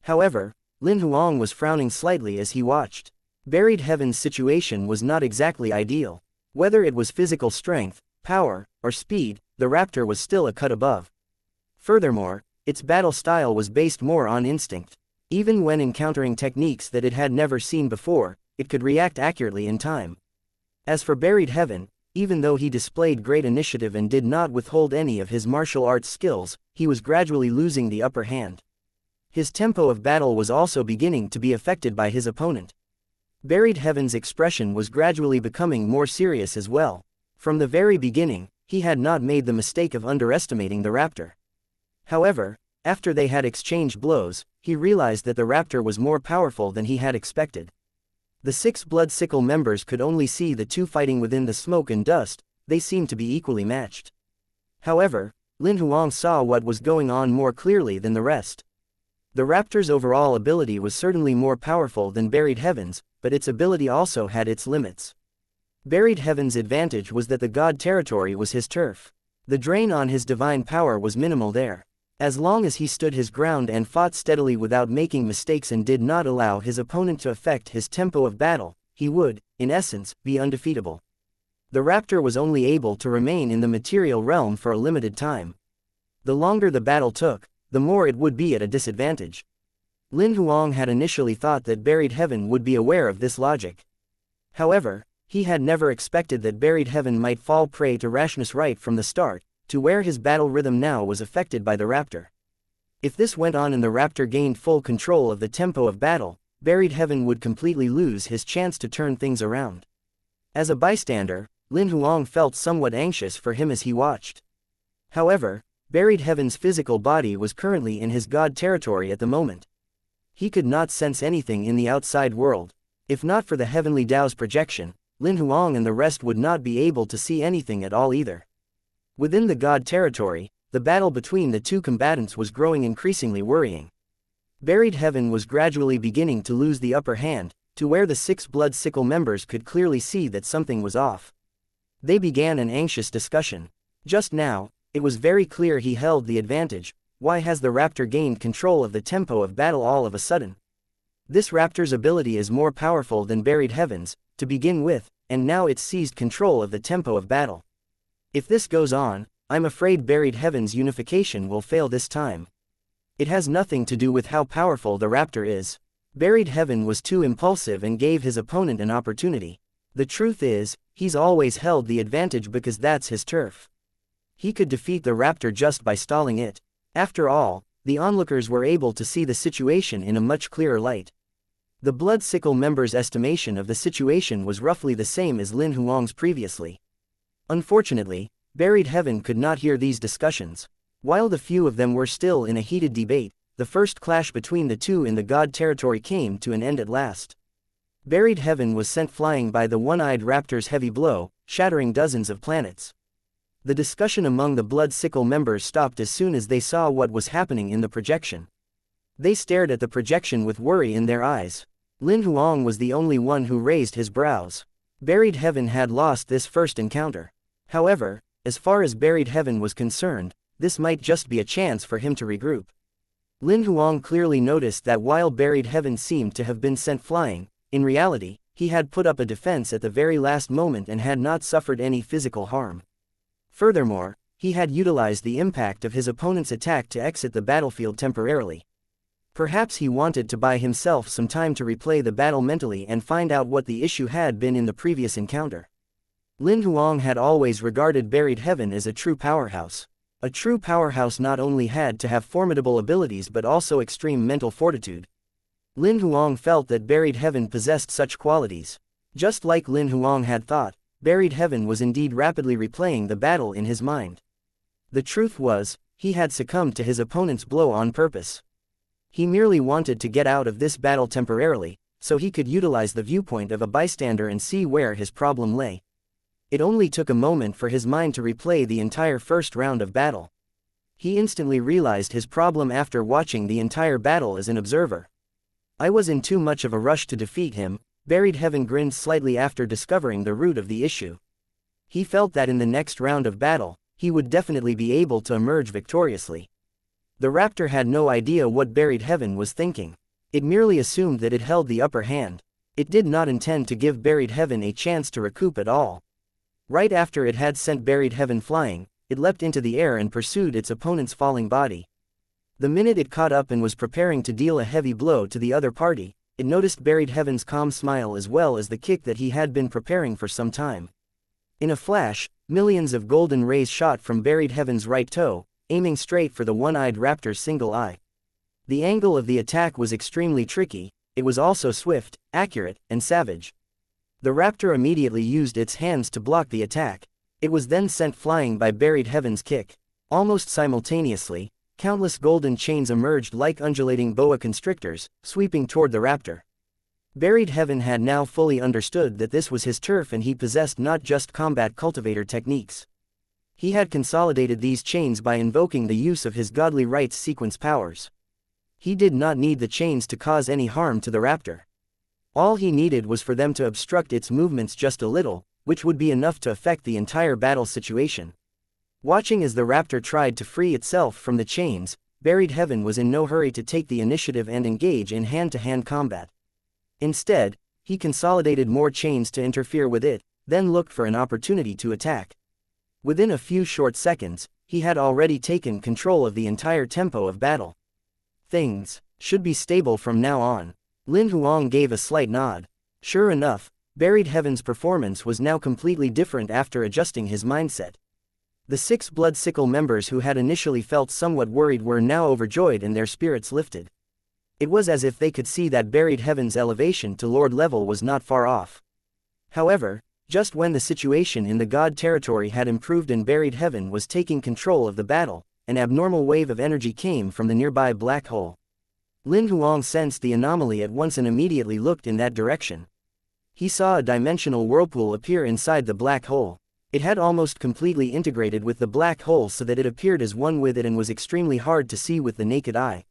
However, Lin Huang was frowning slightly as he watched. Buried heaven's situation was not exactly ideal. Whether it was physical strength, power, or speed, the raptor was still a cut above. Furthermore, its battle style was based more on instinct. Even when encountering techniques that it had never seen before, it could react accurately in time. As for buried heaven, even though he displayed great initiative and did not withhold any of his martial arts skills, he was gradually losing the upper hand. His tempo of battle was also beginning to be affected by his opponent. Buried heaven's expression was gradually becoming more serious as well. From the very beginning, he had not made the mistake of underestimating the raptor. However, after they had exchanged blows, he realized that the raptor was more powerful than he had expected. The 6 blood sickle members could only see the two fighting within the smoke and dust. They seemed to be equally matched. However, Lin Huang saw what was going on more clearly than the rest. The raptor's overall ability was certainly more powerful than buried heaven's, but its ability also had its limits. Buried heaven's advantage was that the god territory was his turf. The drain on his divine power was minimal there. As long as he stood his ground and fought steadily without making mistakes and did not allow his opponent to affect his tempo of battle, he would, in essence, be undefeatable. The raptor was only able to remain in the material realm for a limited time. The longer the battle took, the more it would be at a disadvantage. Lin Huang had initially thought that buried heaven would be aware of this logic. However, he had never expected that buried heaven might fall prey to rashness right from the start, to where his battle rhythm now was affected by the raptor. If this went on and the raptor gained full control of the tempo of battle, buried heaven would completely lose his chance to turn things around. As a bystander, Lin Huang felt somewhat anxious for him as he watched. However, buried heaven's physical body was currently in his god territory at the moment. He could not sense anything in the outside world. If not for the heavenly Tao's projection, Lin Huang and the rest would not be able to see anything at all either. Within the god territory, the battle between the two combatants was growing increasingly worrying. Buried heaven was gradually beginning to lose the upper hand, to where the 6 blood sickle members could clearly see that something was off. They began an anxious discussion. Just now, it was very clear he held the advantage. Why has the raptor gained control of the tempo of battle all of a sudden? This raptor's ability is more powerful than buried heaven's, to begin with, and now it's seized control of the tempo of battle. If this goes on, I'm afraid buried heaven's unification will fail this time. It has nothing to do with how powerful the raptor is. Buried heaven was too impulsive and gave his opponent an opportunity. The truth is, he's always held the advantage because that's his turf. He could defeat the raptor just by stalling it. After all, the onlookers were able to see the situation in a much clearer light. The blood sickle members' estimation of the situation was roughly the same as Lin Huang's previously. Unfortunately, buried heaven could not hear these discussions. While the few of them were still in a heated debate, the first clash between the two in the god territory came to an end at last. Buried heaven was sent flying by the one-eyed raptor's heavy blow, shattering dozens of planets. The discussion among the blood sickle members stopped as soon as they saw what was happening in the projection. They stared at the projection with worry in their eyes. Lin Huang was the only one who raised his brows. Buried heaven had lost this first encounter. However, as far as buried heaven was concerned, this might just be a chance for him to regroup. Lin Huang clearly noticed that while buried heaven seemed to have been sent flying, in reality, he had put up a defense at the very last moment and had not suffered any physical harm. Furthermore, he had utilized the impact of his opponent's attack to exit the battlefield temporarily. Perhaps he wanted to buy himself some time to replay the battle mentally and find out what the issue had been in the previous encounter. Lin Huang had always regarded Buried Heaven as a true powerhouse. A true powerhouse not only had to have formidable abilities but also extreme mental fortitude. Lin Huang felt that Buried Heaven possessed such qualities. Just like Lin Huang had thought, Buried Heaven was indeed rapidly replaying the battle in his mind. The truth was, he had succumbed to his opponent's blow on purpose. He merely wanted to get out of this battle temporarily, so he could utilize the viewpoint of a bystander and see where his problem lay. It only took a moment for his mind to replay the entire first round of battle. He instantly realized his problem after watching the entire battle as an observer. I was in too much of a rush to defeat him, Buried Heaven grinned slightly after discovering the root of the issue. He felt that in the next round of battle, he would definitely be able to emerge victoriously. The raptor had no idea what Buried Heaven was thinking. It merely assumed that it held the upper hand. It did not intend to give Buried Heaven a chance to recoup at all. Right after it had sent Buried Heaven flying, it leapt into the air and pursued its opponent's falling body. The minute it caught up and was preparing to deal a heavy blow to the other party, it noticed Buried Heaven's calm smile as well as the kick that he had been preparing for some time. In a flash, millions of golden rays shot from Buried Heaven's right toe, aiming straight for the one-eyed raptor's single eye. The angle of the attack was extremely tricky, it was also swift, accurate, and savage. The raptor immediately used its hands to block the attack. It was then sent flying by Buried Heaven's kick. Almost simultaneously, countless golden chains emerged like undulating boa constrictors, sweeping toward the raptor. Buried Heaven had now fully understood that this was his turf and he possessed not just combat cultivator techniques. He had consolidated these chains by invoking the use of his godly rites sequence powers. He did not need the chains to cause any harm to the raptor. All he needed was for them to obstruct its movements just a little, which would be enough to affect the entire battle situation. Watching as the raptor tried to free itself from the chains, Buried Heaven was in no hurry to take the initiative and engage in hand-to-hand combat. Instead, he consolidated more chains to interfere with it, then looked for an opportunity to attack. Within a few short seconds, he had already taken control of the entire tempo of battle. Things should be stable from now on. Lin Huang gave a slight nod. Sure enough, Buried Heaven's performance was now completely different after adjusting his mindset. The 6 Blood Sickle members who had initially felt somewhat worried were now overjoyed and their spirits lifted. It was as if they could see that Buried Heaven's elevation to Lord level was not far off. However, just when the situation in the God territory had improved and Buried Heaven was taking control of the battle, an abnormal wave of energy came from the nearby black hole. Lin Huang sensed the anomaly at once and immediately looked in that direction. He saw a dimensional whirlpool appear inside the black hole. It had almost completely integrated with the black hole so that it appeared as one with it and was extremely hard to see with the naked eye.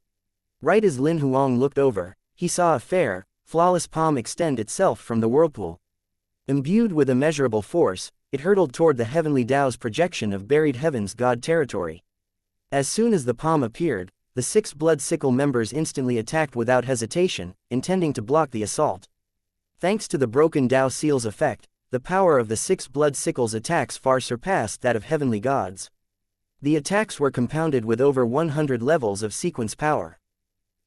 Right as Lin Huang looked over, he saw a fair, flawless palm extend itself from the whirlpool. Imbued with immeasurable force, it hurtled toward the heavenly Tao's projection of Buried Heaven's God territory. As soon as the palm appeared, the 6 Blood Sickle members instantly attacked without hesitation, intending to block the assault. Thanks to the broken Tao Seal's effect, the power of the 6 Blood Sickle's attacks far surpassed that of heavenly gods. The attacks were compounded with over 100 levels of sequence power.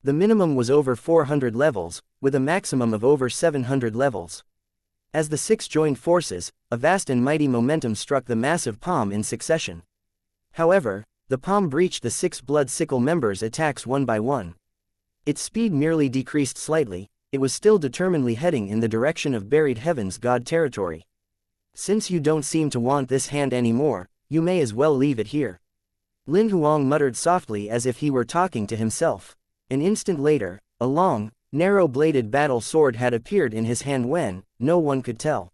The minimum was over 400 levels, with a maximum of over 700 levels. As the 6 joined forces, a vast and mighty momentum struck the massive palm in succession. However, the palm breached the 6 Blood Sickle members' attacks one by one. Its speed merely decreased slightly, it was still determinedly heading in the direction of Buried Heaven's God territory. Since you don't seem to want this hand anymore, you may as well leave it here. Lin Huang muttered softly as if he were talking to himself. An instant later, a long, narrow-bladed battle sword had appeared in his hand when, no one could tell.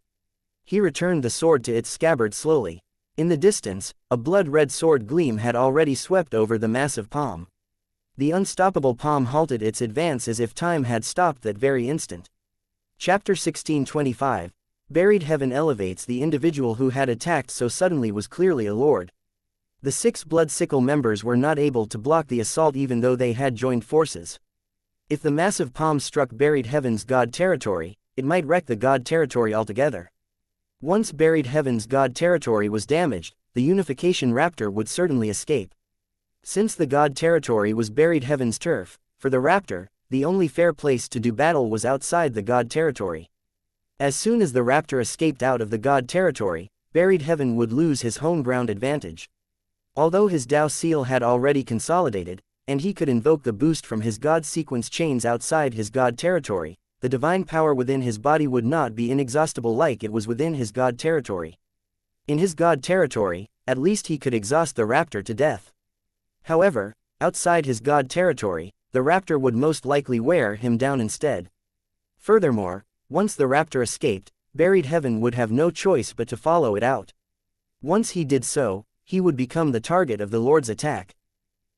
He returned the sword to its scabbard slowly. In the distance, a blood-red sword gleam had already swept over the massive palm. The unstoppable palm halted its advance as if time had stopped that very instant. Chapter 1625. Buried Heaven elevates. The individual who had attacked so suddenly was clearly a lord. The 6 Blood Sickle members were not able to block the assault even though they had joined forces. If the massive palm struck Buried Heaven's God territory, it might wreck the God territory altogether. Once buried heaven's God territory was damaged, the unification raptor would certainly escape. Since the God territory was buried heaven's turf, for the raptor, the only fair place to do battle was outside the God territory. As soon as the raptor escaped out of the God territory, buried heaven would lose his home ground advantage. Although his Dao seal had already consolidated, and he could invoke the boost from his God sequence chains outside his God territory, the divine power within his body would not be inexhaustible like it was within his God territory. In his God territory, at least he could exhaust the raptor to death. However, outside his God territory, the raptor would most likely wear him down instead. Furthermore, once the raptor escaped, buried heaven would have no choice but to follow it out. Once he did so, he would become the target of the Lord's attack.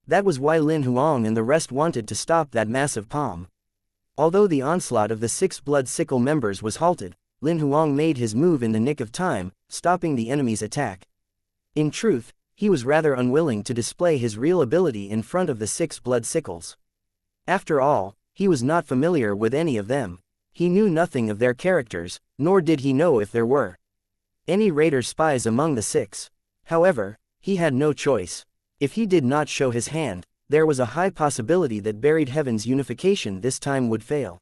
That was why Lin Huang and the rest wanted to stop that massive palm. Although the onslaught of the 6 blood sickle members was halted, Lin Huang made his move in the nick of time, stopping the enemy's attack. In truth, he was rather unwilling to display his real ability in front of the 6 blood sickles. After all, he was not familiar with any of them. He knew nothing of their characters, nor did he know if there were any raider spies among the 6. However, he had no choice. If he did not show his hand, there was a high possibility that buried heaven's unification this time would fail.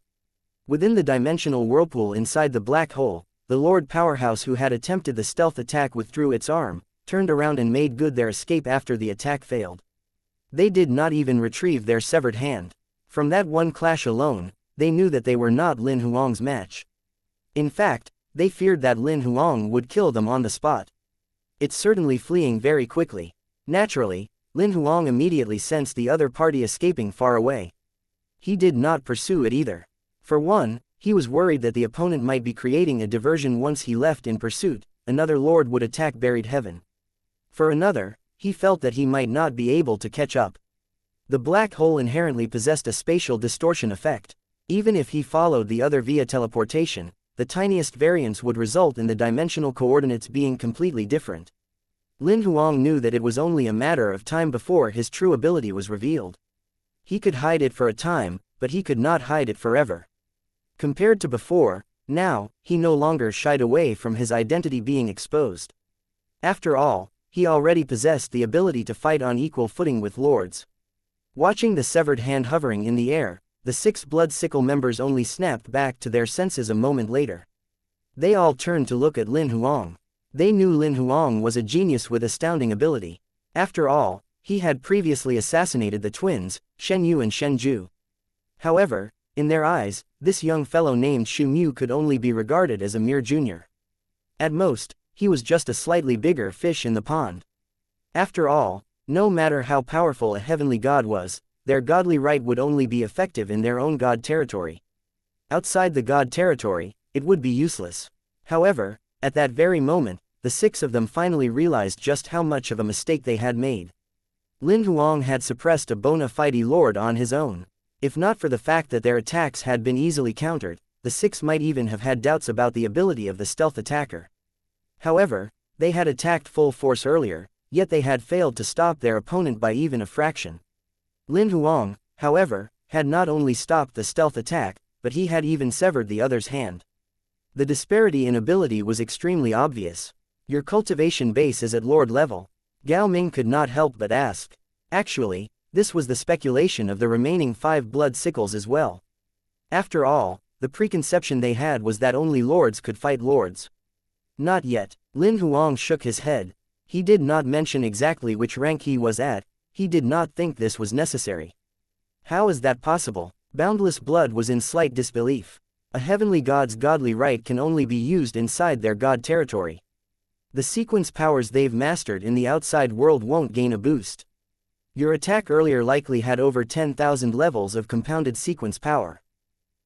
Within the dimensional whirlpool inside the black hole, the Lord Powerhouse who had attempted the stealth attack withdrew its arm, turned around and made good their escape after the attack failed. They did not even retrieve their severed hand. From that one clash alone, they knew that they were not Lin Huang's match. In fact, they feared that Lin Huang would kill them on the spot. It's certainly fleeing very quickly. Naturally, Lin Huang immediately sensed the other party escaping far away. He did not pursue it either. For one, he was worried that the opponent might be creating a diversion once he left in pursuit, another lord would attack buried heaven. For another, he felt that he might not be able to catch up. The black hole inherently possessed a spatial distortion effect. Even if he followed the other via teleportation, the tiniest variance would result in the dimensional coordinates being completely different. Lin Huang knew that it was only a matter of time before his true ability was revealed. He could hide it for a time, but he could not hide it forever. Compared to before, now, he no longer shied away from his identity being exposed. After all, he already possessed the ability to fight on equal footing with lords. Watching the severed hand hovering in the air, the 6 blood sickle members only snapped back to their senses a moment later. They all turned to look at Lin Huang. They knew Lin Huang was a genius with astounding ability. After all, he had previously assassinated the twins, Shen Yu and Shen Ju. However, in their eyes, this young fellow named Shu Mu could only be regarded as a mere junior. At most, he was just a slightly bigger fish in the pond. After all, no matter how powerful a heavenly god was, their godly right would only be effective in their own god territory. Outside the god territory, it would be useless. However, at that very moment, the 6 of them finally realized just how much of a mistake they had made. Lin Huang had suppressed a bona fide lord on his own. If not for the fact that their attacks had been easily countered, the 6 might even have had doubts about the ability of the stealth attacker. However, they had attacked full force earlier, yet they had failed to stop their opponent by even a fraction. Lin Huang, however, had not only stopped the stealth attack, but he had even severed the other's hand. The disparity in ability was extremely obvious. Your cultivation base is at lord level. Gao Ming could not help but ask. Actually, this was the speculation of the remaining 5 blood sickles as well. After all, the preconception they had was that only lords could fight lords. Not yet. Lin Huang shook his head. He did not mention exactly which rank he was at. He did not think this was necessary. How is that possible? Boundless Blood was in slight disbelief. A heavenly god's godly right can only be used inside their god territory. The sequence powers they've mastered in the outside world won't gain a boost. Your attack earlier likely had over 10,000 levels of compounded sequence power.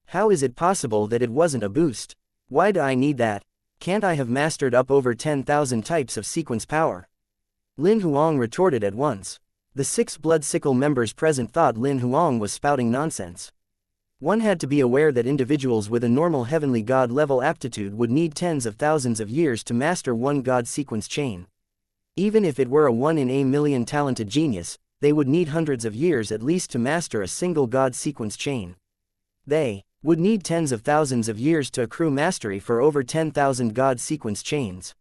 How is it possible that it wasn't a boost? Why do I need that? Can't I have mastered up over 10,000 types of sequence power? Lin Huang retorted at once. The 6 blood sickle members present thought Lin Huang was spouting nonsense. One had to be aware that individuals with a normal heavenly god level aptitude would need tens of thousands of years to master one god sequence chain. Even if it were a 1 in a million talented genius, they would need hundreds of years at least to master a single god sequence chain. They would need tens of thousands of years to accrue mastery for over 10,000 God sequence chains.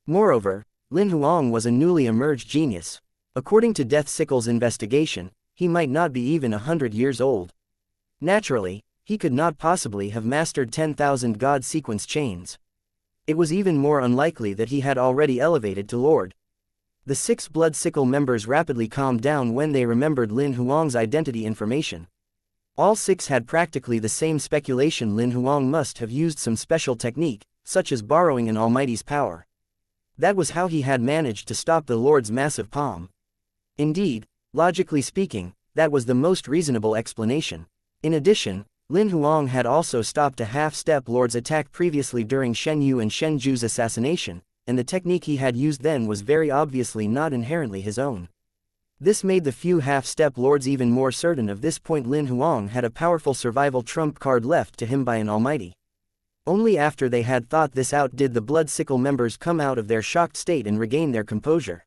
Moreover, Lin Huang was a newly emerged genius. According to Death Sickle's investigation, he might not be even 100 years old. Naturally, he could not possibly have mastered 10,000 God sequence chains. It was even more unlikely that he had already elevated to Lord. The 6 Blood Sickle members rapidly calmed down when they remembered Lin Huang's identity information. All 6 had practically the same speculation. Lin Huang must have used some special technique, such as borrowing an almighty's power. That was how he had managed to stop the Lord's massive palm. Indeed, logically speaking, that was the most reasonable explanation. In addition, Lin Huang had also stopped a half-step Lord's attack previously during Shen Yu and Shen Zhu's assassination, and the technique he had used then was very obviously not inherently his own. This made the few half-step Lords even more certain of this point. Lin Huang had a powerful survival trump card left to him by an almighty. Only after they had thought this out did the Blood Sickle members come out of their shocked state and regain their composure.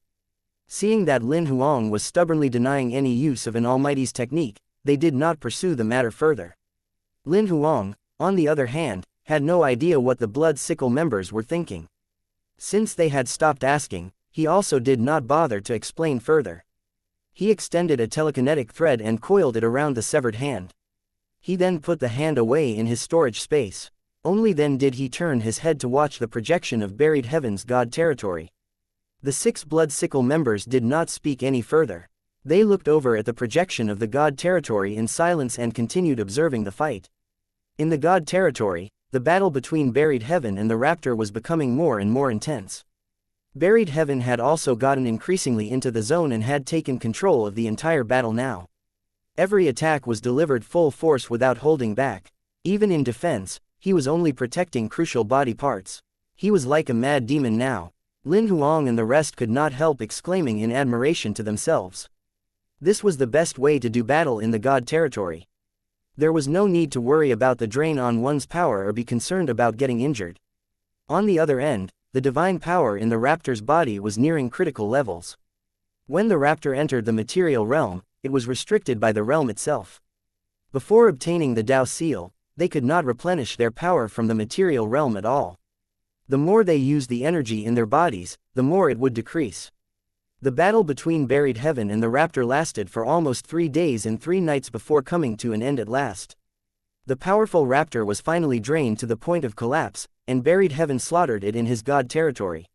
Seeing that Lin Huang was stubbornly denying any use of an almighty's technique, they did not pursue the matter further. Lin Huang, on the other hand, had no idea what the Blood Sickle members were thinking. Since they had stopped asking, he also did not bother to explain further. He extended a telekinetic thread and coiled it around the severed hand. He then put the hand away in his storage space. Only then did he turn his head to watch the projection of buried heaven's God territory. The 6 Blood Sickle members did not speak any further. They looked over at the projection of the God territory in silence and continued observing the fight. In the God territory, the battle between buried heaven and the raptor was becoming more and more intense. Buried heaven had also gotten increasingly into the zone and had taken control of the entire battle now. Every attack was delivered full force without holding back. Even in defense, he was only protecting crucial body parts. He was like a mad demon now. Lin Huang and the rest could not help exclaiming in admiration to themselves. This was the best way to do battle in the God territory. There was no need to worry about the drain on one's power or be concerned about getting injured. On the other end, the divine power in the raptor's body was nearing critical levels. When the raptor entered the material realm, it was restricted by the realm itself. Before obtaining the Dao seal, they could not replenish their power from the material realm at all. The more they used the energy in their bodies, the more it would decrease. The battle between buried heaven and the raptor lasted for almost 3 days and 3 nights before coming to an end at last. The powerful raptor was finally drained to the point of collapse, and buried heaven slaughtered it in his God territory.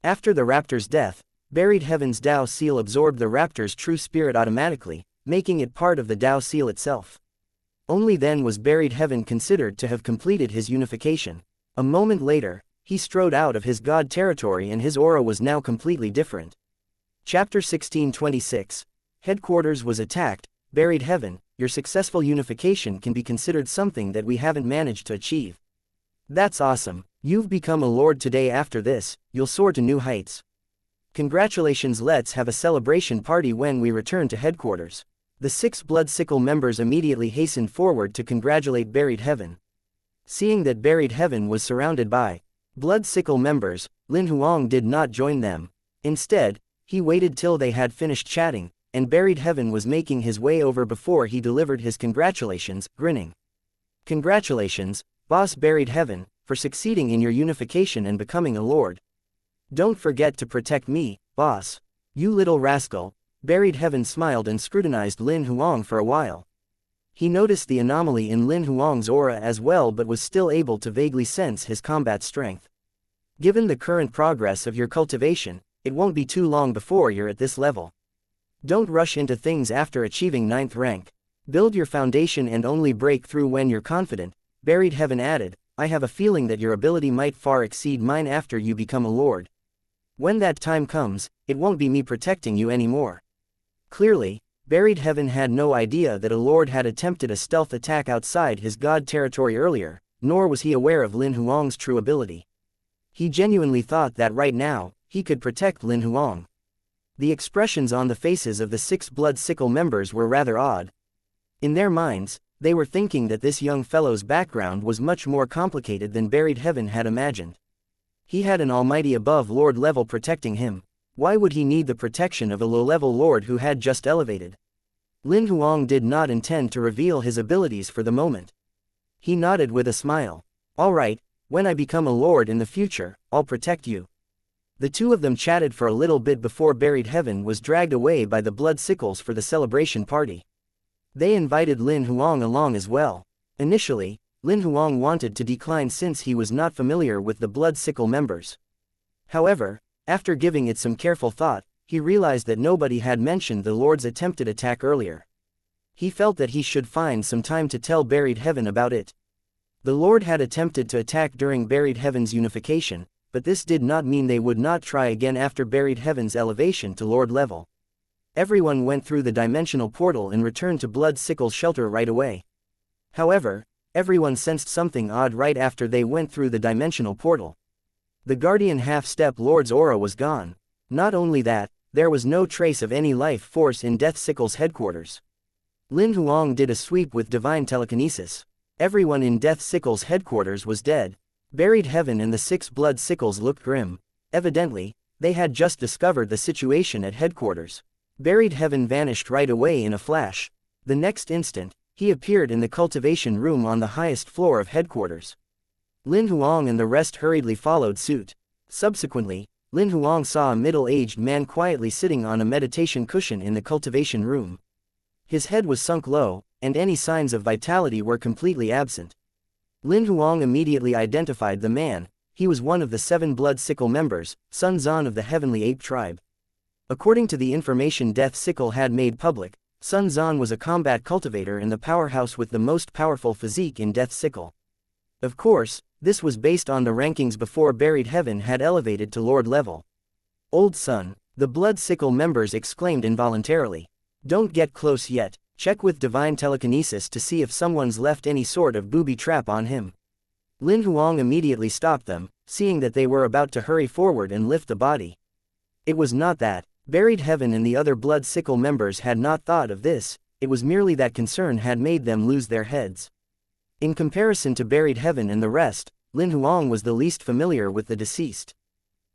After the raptor's death, buried heaven's Dao seal absorbed the raptor's true spirit automatically, making it part of the Dao seal itself. Only then was buried heaven considered to have completed his unification. A moment later, he strode out of his God territory and his aura was now completely different. Chapter 1626. Headquarters was attacked. Buried heaven, your successful unification can be considered something that we haven't managed to achieve. That's awesome. You've become a lord today. After this, you'll soar to new heights. Congratulations. Let's have a celebration party when we return to headquarters. The 6 Blood Sickle members immediately hastened forward to congratulate buried heaven. Seeing that buried heaven was surrounded by Blood Sickle members, Lin Huang did not join them. Instead, he waited till they had finished chatting, and buried heaven was making his way over before he delivered his congratulations, grinning. Congratulations, boss buried heaven, for succeeding in your unification and becoming a lord. Don't forget to protect me, boss. You little rascal. Buried heaven smiled and scrutinized Lin Huang for a while. He noticed the anomaly in Lin Huang's aura as well but was still able to vaguely sense his combat strength. Given the current progress of your cultivation, it won't be too long before you're at this level. Don't rush into things after achieving 9th rank. Build your foundation and only break through when you're confident, buried heaven added. I have a feeling that your ability might far exceed mine after you become a lord. When that time comes, it won't be me protecting you anymore. Clearly, buried heaven had no idea that a lord had attempted a stealth attack outside his God territory earlier, nor was he aware of Lin Huang's true ability. He genuinely thought that right now, he could protect Lin Huang. The expressions on the faces of the 6 Blood Sickle members were rather odd. In their minds, they were thinking that this young fellow's background was much more complicated than buried heaven had imagined. He had an almighty above lord level protecting him. Why would he need the protection of a low-level lord who had just elevated? Lin Huang did not intend to reveal his abilities for the moment. He nodded with a smile. All right, when I become a lord in the future, I'll protect you. The two of them chatted for a little bit before Buried Heaven was dragged away by the blood sickles for the celebration party. They invited Lin Huang along as well. Initially, Lin Huang wanted to decline since he was not familiar with the blood sickle members. However, after giving it some careful thought, he realized that nobody had mentioned the Lord's attempted attack earlier. He felt that he should find some time to tell Buried Heaven about it. The Lord had attempted to attack during Buried Heaven's unification, but this did not mean they would not try again after Buried Heaven's elevation to Lord level. Everyone went through the dimensional portal and returned to Blood Sickle's shelter right away. However, everyone sensed something odd right after they went through the dimensional portal. The Guardian Half-Step Lord's aura was gone. Not only that, there was no trace of any life force in Death Sickle's headquarters. Lin Huang did a sweep with divine telekinesis. Everyone in Death Sickle's headquarters was dead. Buried Heaven and the 6 blood sickles looked grim. Evidently, they had just discovered the situation at headquarters. Buried Heaven vanished right away in a flash. The next instant, he appeared in the cultivation room on the highest floor of headquarters. Lin Huang and the rest hurriedly followed suit. Subsequently, Lin Huang saw a middle-aged man quietly sitting on a meditation cushion in the cultivation room. His head was sunk low, and any signs of vitality were completely absent. Lin Huang immediately identified the man. He was one of the 7 blood sickle members, Sun Zan of the Heavenly Ape tribe. According to the information Death Sickle had made public, Sun Zan was a combat cultivator and the powerhouse with the most powerful physique in Death Sickle. Of course, this was based on the rankings before Buried Heaven had elevated to Lord level. Old Sun, the blood sickle members exclaimed involuntarily. Don't get close yet, check with divine telekinesis to see if someone's left any sort of booby trap on him. Lin Huang immediately stopped them, seeing that they were about to hurry forward and lift the body. It was not that. Buried Heaven and the other blood sickle members had not thought of this, it was merely that concern had made them lose their heads. In comparison to Buried Heaven and the rest, Lin Huang was the least familiar with the deceased.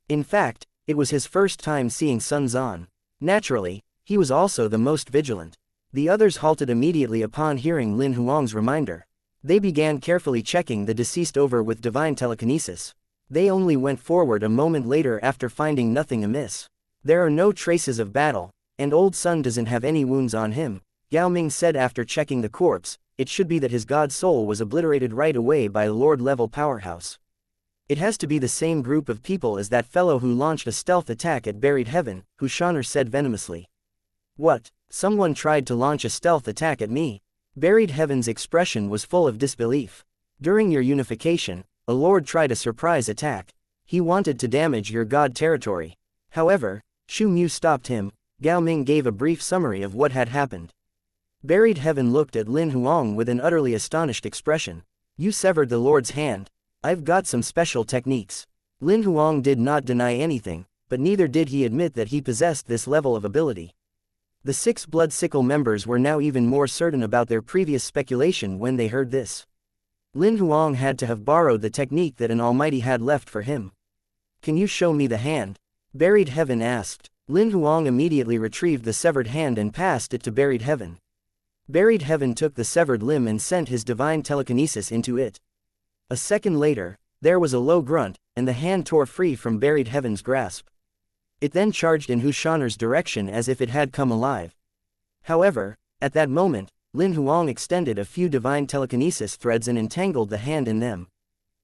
In fact, it was his first time seeing Sun Zan. Naturally, he was also the most vigilant. The others halted immediately upon hearing Lin Huang's reminder. They began carefully checking the deceased over with divine telekinesis. They only went forward a moment later after finding nothing amiss. There are no traces of battle, and Old Sun doesn't have any wounds on him, Yao Ming said after checking the corpse. It should be that his god soul was obliterated right away by a Lord-level powerhouse. It has to be the same group of people as that fellow who launched a stealth attack at Buried Heaven, Hushoner said venomously. What? Someone tried to launch a stealth attack at me? Buried Heaven's expression was full of disbelief. During your unification, a lord tried a surprise attack. He wanted to damage your god territory. However, Shu Mu stopped him. Gao Ming gave a brief summary of what had happened. Buried Heaven looked at Lin Huang with an utterly astonished expression. You severed the Lord's hand. I've got some special techniques. Lin Huang did not deny anything, but neither did he admit that he possessed this level of ability. The 6 blood sickle members were now even more certain about their previous speculation when they heard this. Lin Huang had to have borrowed the technique that an almighty had left for him. Can you show me the hand? Buried Heaven asked. Lin Huang immediately retrieved the severed hand and passed it to Buried Heaven. Buried Heaven took the severed limb and sent his divine telekinesis into it. A second later, there was a low grunt, and the hand tore free from Buried Heaven's grasp. It then charged in Hushoner's direction as if it had come alive. However, at that moment, Lin Huang extended a few divine telekinesis threads and entangled the hand in them.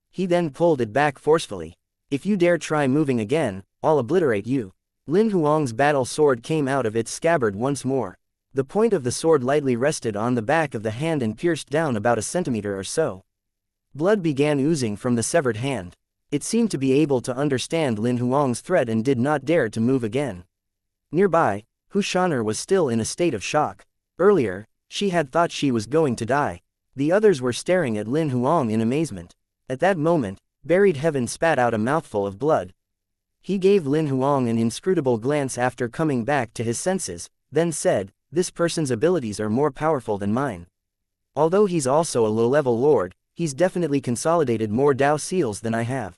He then pulled it back forcefully. If you dare try moving again, I'll obliterate you. Lin Huang's battle sword came out of its scabbard once more. The point of the sword lightly rested on the back of the hand and pierced down about a centimeter or so. Blood began oozing from the severed hand. It seemed to be able to understand Lin Huang's threat and did not dare to move again. Nearby, Hushoner was still in a state of shock. Earlier, she had thought she was going to die. The others were staring at Lin Huang in amazement. At that moment, Buried Heaven spat out a mouthful of blood. He gave Lin Huang an inscrutable glance after coming back to his senses, then said, "This person's abilities are more powerful than mine. Although he's also a low-level lord, he's definitely consolidated more Dao seals than I have.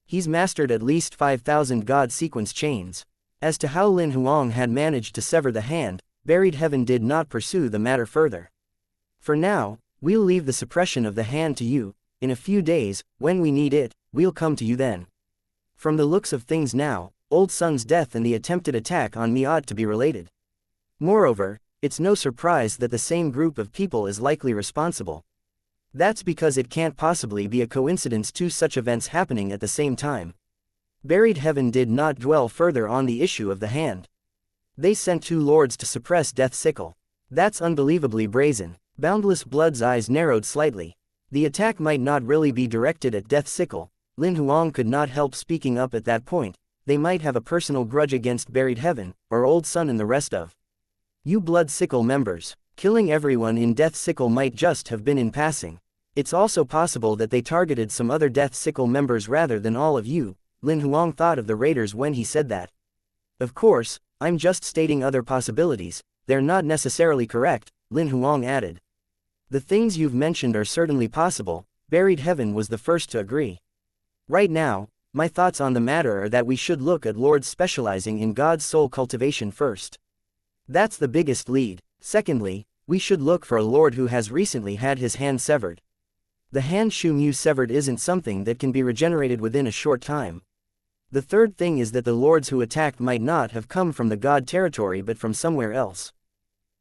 He's mastered at least 5,000 God sequence chains." As to how Lin Huang had managed to sever the hand, Buried Heaven did not pursue the matter further. For now, We'll leave the suppression of the hand to you. In a few days, when we need it, we'll come to you then. From the looks of things now, Old Sun's death and the attempted attack on me ought to be related. Moreover, it's no surprise that the same group of people is likely responsible. That's because it can't possibly be a coincidence two such events happening at the same time. Buried Heaven did not dwell further on the issue of the hand. They sent 2 lords to suppress Death's sickle. That's unbelievably brazen. Boundless Blood's eyes narrowed slightly. The attack might not really be directed at Death's sickle. Lin Huang could not help speaking up at that point. They might have a personal grudge against Buried Heaven, or Old Sun and the rest of you Blood Sickle members. Killing everyone in Death Sickle might just have been in passing. It's also possible that they targeted some other Death Sickle members rather than all of you. Lin Huang thought of the raiders when he said that. Of course, I'm just stating other possibilities. They're not necessarily correct, Lin Huang added. The things you've mentioned are certainly possible. Buried Heaven was the first to agree. Right now, my thoughts on the matter are that we should look at lords specializing in God's soul cultivation first. That's the biggest lead. Secondly, we should look for a lord who has recently had his hand severed. The hand Shumu severed isn't something that can be regenerated within a short time. The third thing is that the lords who attacked might not have come from the God territory but from somewhere else.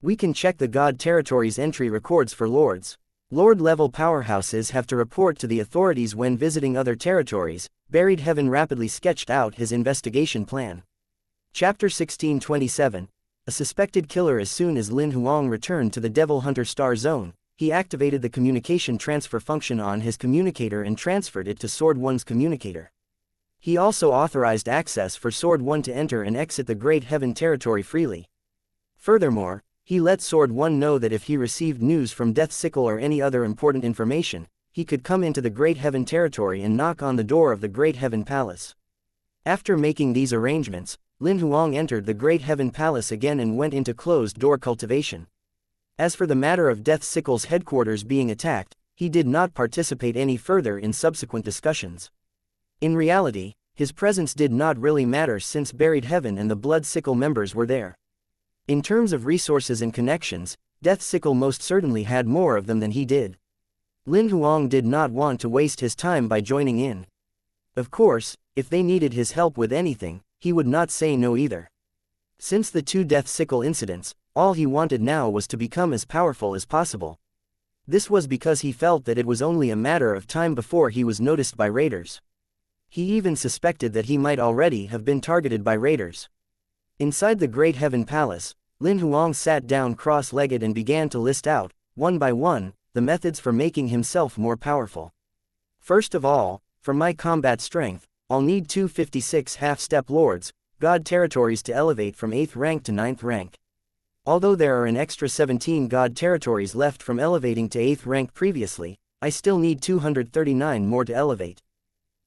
We can check the God territory's entry records for lords. Lord-level powerhouses have to report to the authorities when visiting other territories. Buried Heaven rapidly sketched out his investigation plan. Chapter 1627. A suspected killer. As soon as Lin Huang returned to the Devil Hunter Star Zone, he activated the communication transfer function on his communicator and transferred it to Sword One's communicator. He also authorized access for Sword One to enter and exit the Great Heaven territory freely. Furthermore, he let Sword One know that if he received news from Death Sickle or any other important information, he could come into the Great Heaven territory and knock on the door of the Great Heaven Palace. After making these arrangements, Lin Huang entered the Great Heaven Palace again and went into closed-door cultivation. As for the matter of Death Sickle's headquarters being attacked, he did not participate any further in subsequent discussions. In reality, his presence did not really matter since Buried Heaven and the Blood Sickle members were there. In terms of resources and connections, Death Sickle most certainly had more of them than he did. Lin Huang did not want to waste his time by joining in. Of course, if they needed his help with anything, he would not say no either. Since the 2 Death Sickle incidents, all he wanted now was to become as powerful as possible. This was because he felt that it was only a matter of time before he was noticed by raiders. He even suspected that he might already have been targeted by raiders. Inside the Great Heaven Palace, Lin Huang sat down cross-legged and began to list out, one by one, the methods for making himself more powerful. First of all, for my combat strength, I'll need 256 half-step lords, God territories to elevate from 8th rank to 9th rank. Although there are an extra 17 God territories left from elevating to 8th rank previously, I still need 239 more to elevate.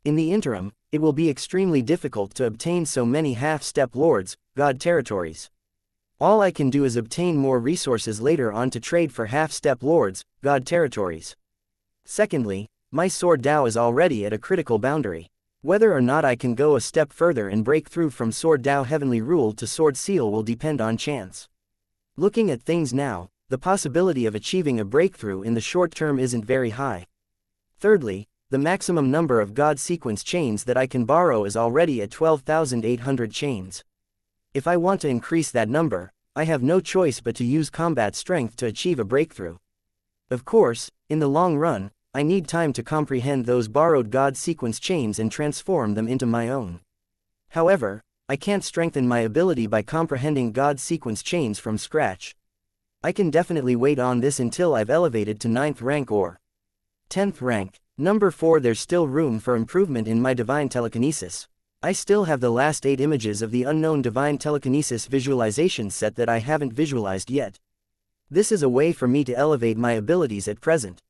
In the interim, it will be extremely difficult to obtain so many half-step lords, God territories. All I can do is obtain more resources later on to trade for half-step lords, God territories. Secondly, my sword Dao is already at a critical boundary. Whether or not I can go a step further and break through from sword Dao heavenly rule to sword seal will depend on chance. Looking at things now, the possibility of achieving a breakthrough in the short term isn't very high. Thirdly, the maximum number of God sequence chains that I can borrow is already at 12,800 chains. If I want to increase that number, I have no choice but to use combat strength to achieve a breakthrough. Of course, in the long run, I need time to comprehend those borrowed God sequence chains and transform them into my own. However, I can't strengthen my ability by comprehending God sequence chains from scratch. I can definitely wait on this until I've elevated to 9th rank or 10th rank. Number 4. There's still room for improvement in my divine telekinesis. I still have the last 8 images of the unknown divine telekinesis visualization set that I haven't visualized yet. This is a way for me to elevate my abilities at present.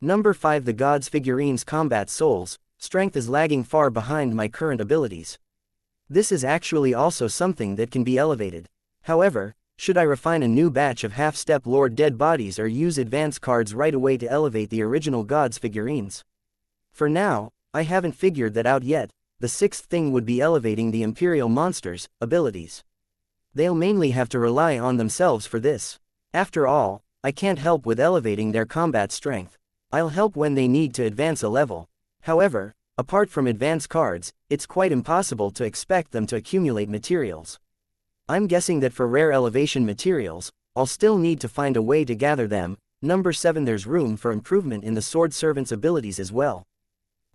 Number 5. The Gods figurines combat souls. Strength is lagging far behind my current abilities. This is actually also something that can be elevated. However, should I refine a new batch of half-step Lord dead bodies or use advance cards right away to elevate the original Gods figurines? For now, I haven't figured that out yet. The 6th thing would be elevating the Imperial monsters' abilities. They'll mainly have to rely on themselves for this. After all, I can't help with elevating their combat strength. I'll help when they need to advance a level. However, apart from advance cards, it's quite impossible to expect them to accumulate materials. I'm guessing that for rare elevation materials, I'll still need to find a way to gather them. Number 7. There's room for improvement in the Sword Servant's abilities as well.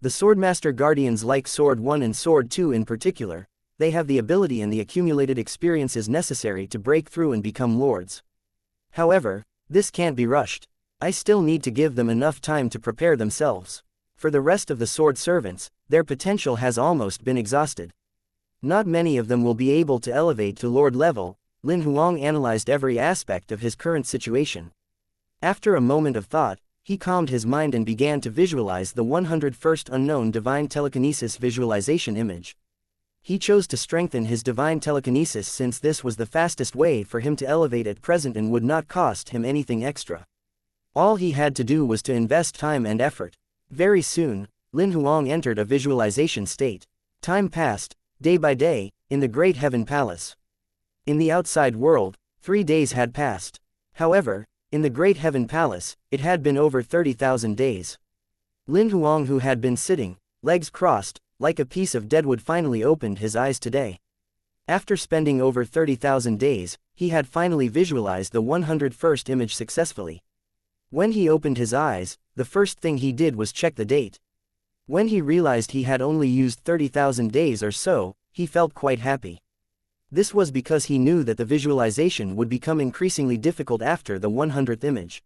The Swordmaster Guardians like Sword 1 and Sword 2 in particular, they have the ability and the accumulated experiences necessary to break through and become lords. However, this can't be rushed. I still need to give them enough time to prepare themselves. For the rest of the Sword Servants, their potential has almost been exhausted. Not many of them will be able to elevate to Lord level. Lin Huang analyzed every aspect of his current situation. After a moment of thought, he calmed his mind and began to visualize the 101st unknown divine telekinesis visualization image. He chose to strengthen his divine telekinesis since this was the fastest way for him to elevate at present and would not cost him anything extra. All he had to do was to invest time and effort. Very soon, Lin Huang entered a visualization state. Time passed, day by day, in the Great Heaven Palace. In the outside world, 3 days had passed. However, in the Great Heaven Palace, it had been over 30,000 days. Lin Huang, who had been sitting, legs crossed, like a piece of deadwood, finally opened his eyes today. After spending over 30,000 days, he had finally visualized the 101st image successfully. When he opened his eyes, the first thing he did was check the date. When he realized he had only used 30,000 days or so, he felt quite happy. This was because he knew that the visualization would become increasingly difficult after the 100th image.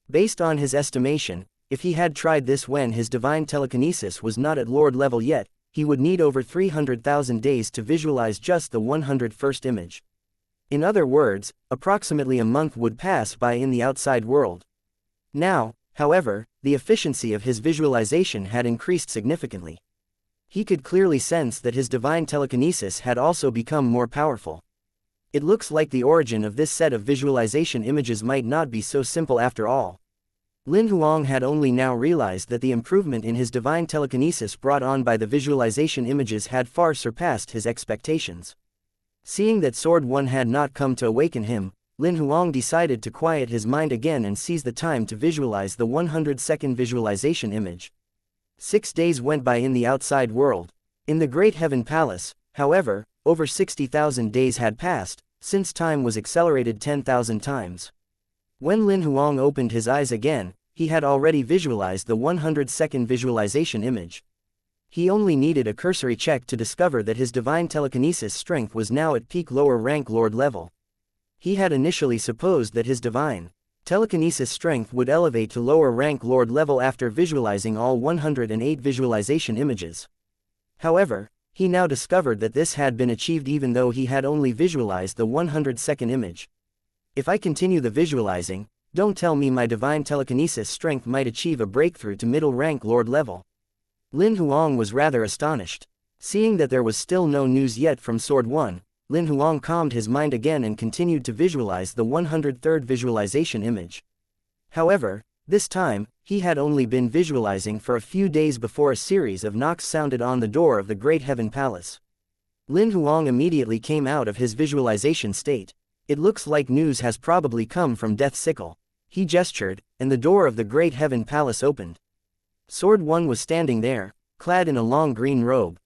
Based on his estimation, if he had tried this when his divine telekinesis was not at Lord level yet, he would need over 300,000 days to visualize just the 101st image. In other words, approximately a month would pass by in the outside world. Now, however, the efficiency of his visualization had increased significantly. He could clearly sense that his divine telekinesis had also become more powerful. It looks like the origin of this set of visualization images might not be so simple after all. Lin Huang had only now realized that the improvement in his divine telekinesis brought on by the visualization images had far surpassed his expectations. Seeing that Sword 1 had not come to awaken him, Lin Huang decided to quiet his mind again and seize the time to visualize the 102nd visualization image. 6 days went by in the outside world. In the Great Heaven Palace, however, over 60,000 days had passed, since time was accelerated 10,000 times. When Lin Huang opened his eyes again, he had already visualized the 102nd visualization image. He only needed a cursory check to discover that his divine telekinesis strength was now at peak lower rank Lord level. He had initially supposed that his divine telekinesis strength would elevate to lower rank Lord level after visualizing all 108 visualization images. However, he now discovered that this had been achieved even though he had only visualized the 102nd image. If I continue the visualizing, don't tell me my divine telekinesis strength might achieve a breakthrough to middle rank Lord level. Lin Huang was rather astonished. Seeing that there was still no news yet from Sword 1, Lin Huang calmed his mind again and continued to visualize the 103rd visualization image. However, this time, he had only been visualizing for a few days before a series of knocks sounded on the door of the Great Heaven Palace. Lin Huang immediately came out of his visualization state. It looks like news has probably come from Death Sickle. He gestured, and the door of the Great Heaven Palace opened. Sword 1 was standing there, clad in a long green robe.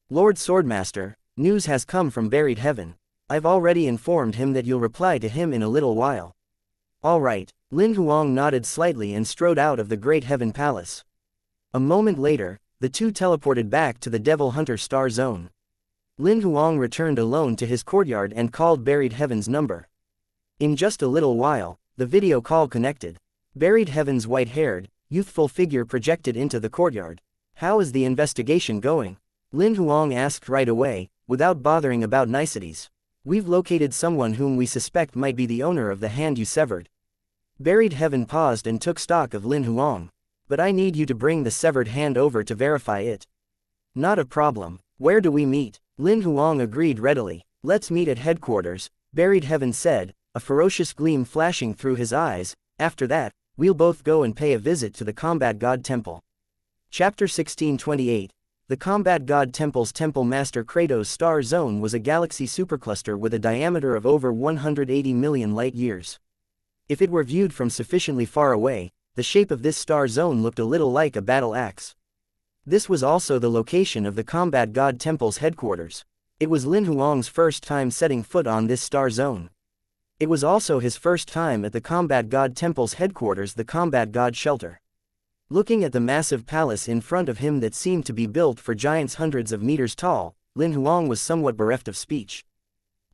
Lord Swordmaster, news has come from Buried Heaven. I've already informed him that you'll reply to him in a little while. All right, Lin Huang nodded slightly and strode out of the Great Heaven Palace. A moment later, the two teleported back to the Devil Hunter Star Zone. Lin Huang returned alone to his courtyard and called Buried Heaven's number. In just a little while, the video call connected. Buried Heaven's white-haired, youthful figure projected into the courtyard. How is the investigation going? Lin Huang asked right away, without bothering about niceties. We've located someone whom we suspect might be the owner of the hand you severed. Buried Heaven paused and took stock of Lin Huang. But I need you to bring the severed hand over to verify it. Not a problem. Where do we meet? Lin Huang agreed readily. Let's meet at headquarters, Buried Heaven said, a ferocious gleam flashing through his eyes. After that, we'll both go and pay a visit to the Combat God Temple. Chapter 1628. The Combat God Temple's Temple Master Kratos' star zone was a galaxy supercluster with a diameter of over 180 million light-years. If it were viewed from sufficiently far away, the shape of this star zone looked a little like a battle axe. This was also the location of the Combat God Temple's headquarters. It was Lin Huang's first time setting foot on this star zone. It was also his first time at the Combat God Temple's headquarters, the Combat God Shelter. Looking at the massive palace in front of him that seemed to be built for giants hundreds of meters tall, Lin Huang was somewhat bereft of speech.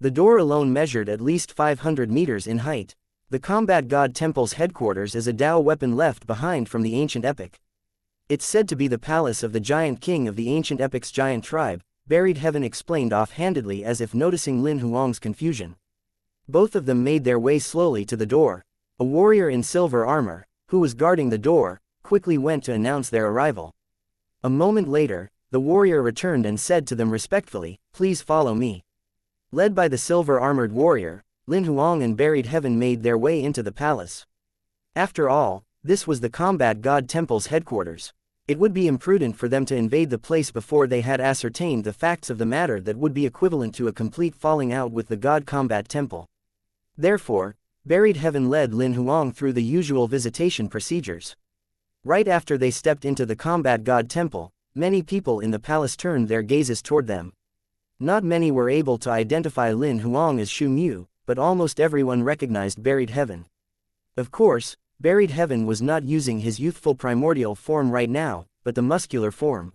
The door alone measured at least 500 meters in height. The Combat God Temple's headquarters is a Dao weapon left behind from the ancient epic. It's said to be the palace of the giant king of the ancient epic's giant tribe, Buried Heaven explained offhandedly as if noticing Lin Huang's confusion. Both of them made their way slowly to the door. A warrior in silver armor, who was guarding the door, quickly went to announce their arrival. A moment later, the warrior returned and said to them respectfully, "Please follow me." Led by the silver-armored warrior, Lin Huang and Buried Heaven made their way into the palace. After all, this was the Combat God Temple's headquarters. It would be imprudent for them to invade the place before they had ascertained the facts of the matter that would be equivalent to a complete falling out with the God Combat Temple. Therefore, Buried Heaven led Lin Huang through the usual visitation procedures. Right after they stepped into the Combat God Temple, many people in the palace turned their gazes toward them. Not many were able to identify Lin Huang as Xu Mu, but almost everyone recognized Buried Heaven. Of course, Buried Heaven was not using his youthful primordial form right now, but the muscular form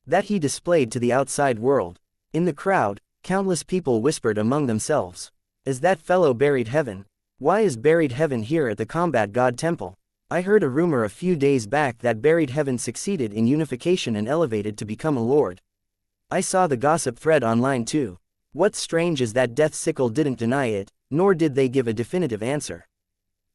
that he displayed to the outside world. In the crowd, countless people whispered among themselves, "Is that fellow Buried Heaven? Why is Buried Heaven here at the Combat God Temple? I heard a rumor a few days back that Buried Heaven succeeded in unification and elevated to become a lord. I saw the gossip thread online too. What's strange is that Death Sickle didn't deny it, nor did they give a definitive answer.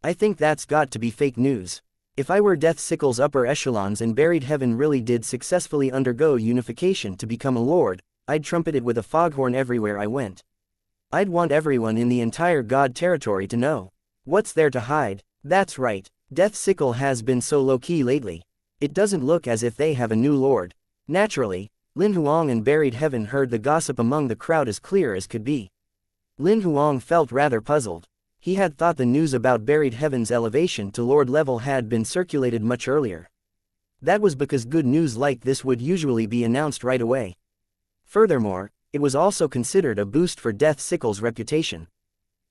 I think that's got to be fake news. If I were Death Sickle's upper echelons and Buried Heaven really did successfully undergo unification to become a lord, I'd trumpet it with a foghorn everywhere I went. I'd want everyone in the entire God territory to know. What's there to hide? That's right, Death Sickle has been so low-key lately. It doesn't look as if they have a new lord." Naturally, Lin Huang and Buried Heaven heard the gossip among the crowd as clear as could be. Lin Huang felt rather puzzled. He had thought the news about Buried Heaven's elevation to lord level had been circulated much earlier. That was because good news like this would usually be announced right away. Furthermore, it was also considered a boost for Death Sickle's reputation.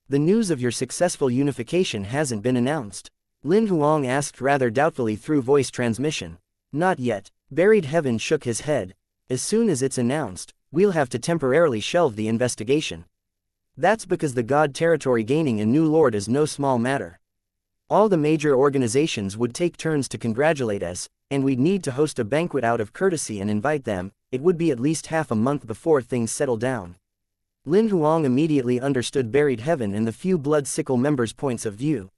"The news of your successful unification hasn't been announced?" Lin Huang asked rather doubtfully through voice transmission. "Not yet." Buried Heaven shook his head. "As soon as it's announced, we'll have to temporarily shelve the investigation. That's because the God territory gaining a new lord is no small matter. All the major organizations would take turns to congratulate us, and we'd need to host a banquet out of courtesy and invite them. It would be at least half a month before things settle down." Lin Huang immediately understood Buried Heaven and the few Blood Sickle members' points of view.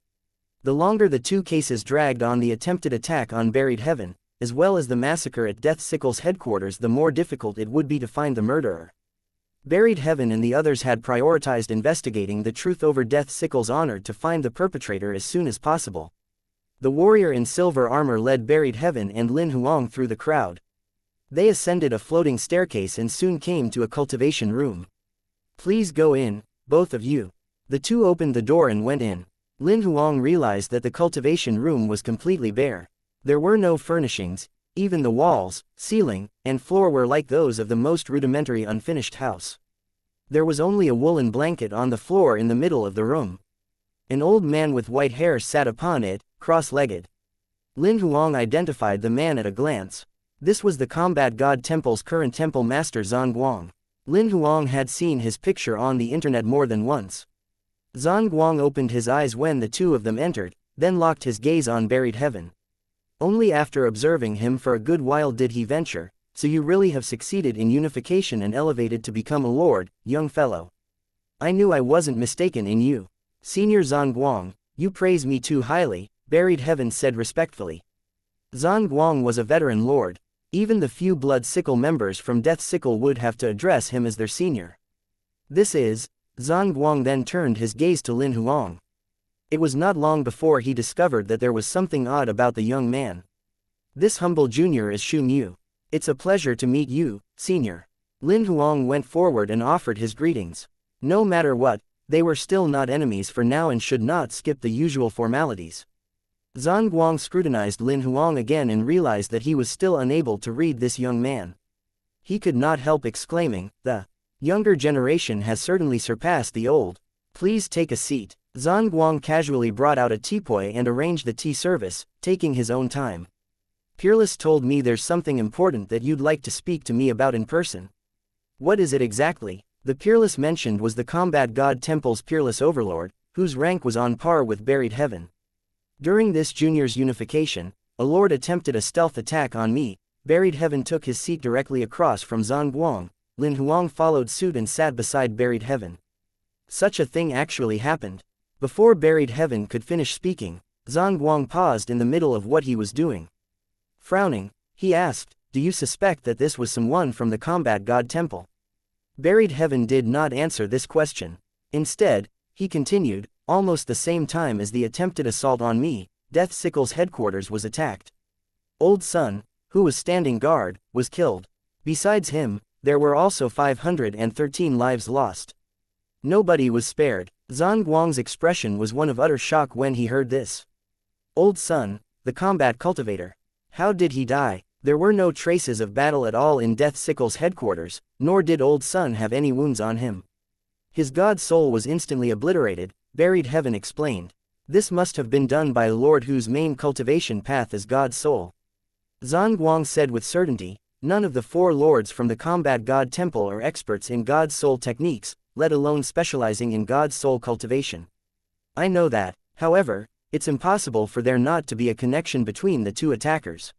The longer the two cases dragged on, the attempted attack on Buried Heaven, as well as the massacre at Death Sickle's headquarters, the more difficult it would be to find the murderer. Buried Heaven and the others had prioritized investigating the truth over Death Sickle's honor to find the perpetrator as soon as possible. The warrior in silver armor led Buried Heaven and Lin Huang through the crowd. They ascended a floating staircase and soon came to a cultivation room. "Please go in, both of you." The two opened the door and went in. Lin Huang realized that the cultivation room was completely bare. There were no furnishings. Even the walls, ceiling, and floor were like those of the most rudimentary unfinished house. There was only a woolen blanket on the floor in the middle of the room. An old man with white hair sat upon it, cross-legged. Lin Huang identified the man at a glance. This was the Combat God Temple's current temple master Zhang. Lin Huang had seen his picture on the internet more than once. Zhang opened his eyes when the two of them entered, then locked his gaze on Buried Heaven. Only after observing him for a good while did he venture, "So you really have succeeded in unification and elevated to become a lord, young fellow. I knew I wasn't mistaken in you. Senior Zhang, you praise me too highly," Buried Heaven said respectfully. Zhang was a veteran lord. Even the few Blood Sickle members from Death Sickle would have to address him as their senior. Zhang then turned his gaze to Lin Huang. It was not long before he discovered that there was something odd about the young man. "This humble junior is Xu Mu. It's a pleasure to meet you, senior." Lin Huang went forward and offered his greetings. No matter what, They were still not enemies for now and should not skip the usual formalities. Zhan Guang scrutinized Lin Huang again and realized that he was still unable to read this young man. He could not help exclaiming, "The younger generation has certainly surpassed the old. Please take a seat." Zhan Guang casually brought out a teapot and arranged the tea service, taking his own time. "Peerless told me there's something important that you'd like to speak to me about in person." "What is it exactly?" The Peerless mentioned was the Combat God Temple's Peerless Overlord, whose rank was on par with Buried Heaven. "During this junior's unification, a lord attempted a stealth attack on me. Buried Heaven took his seat directly across from Zhan Guang. Lin Huang followed suit and sat beside Buried Heaven. Such a thing actually happened." Before Buried Heaven could finish speaking, Zhan Guang paused in the middle of what he was doing. Frowning, he asked, "Do you suspect that this was someone from the Combat God Temple?" Buried Heaven did not answer this question. Instead, he continued, "Almost the same time as the attempted assault on me, Death Sickle's headquarters was attacked. Old Sun, who was standing guard, was killed. Besides him, there were also 513 lives lost. Nobody was spared." Zhan Guang's expression was one of utter shock when he heard this. Old Sun, the combat cultivator. How did he die? There were no traces of battle at all in Death Sickle's headquarters, nor did Old Sun have any wounds on him. His god soul was instantly obliterated, Buried Heaven explained. This must have been done by a lord whose main cultivation path is God's soul. Zhan Guang said with certainty, "None of the 4 lords from the Combat God Temple are experts in God's soul techniques, let alone specializing in God's soul cultivation. I know that, however, it's impossible for there not to be a connection between the 2 attackers.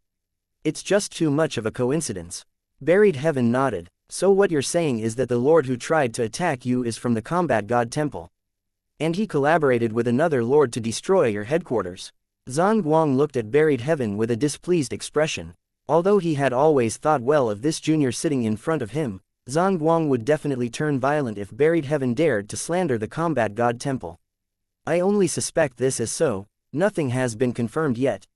It's just too much of a coincidence." Buried Heaven nodded. "So what you're saying is that the lord who tried to attack you is from the Combat God Temple. And he collaborated with another lord to destroy your headquarters." Zhan Guang looked at Buried Heaven with a displeased expression. Although he had always thought well of this junior sitting in front of him, Zhan Guang would definitely turn violent if Buried Heaven dared to slander the Combat God Temple. "I only suspect this is so, nothing has been confirmed yet."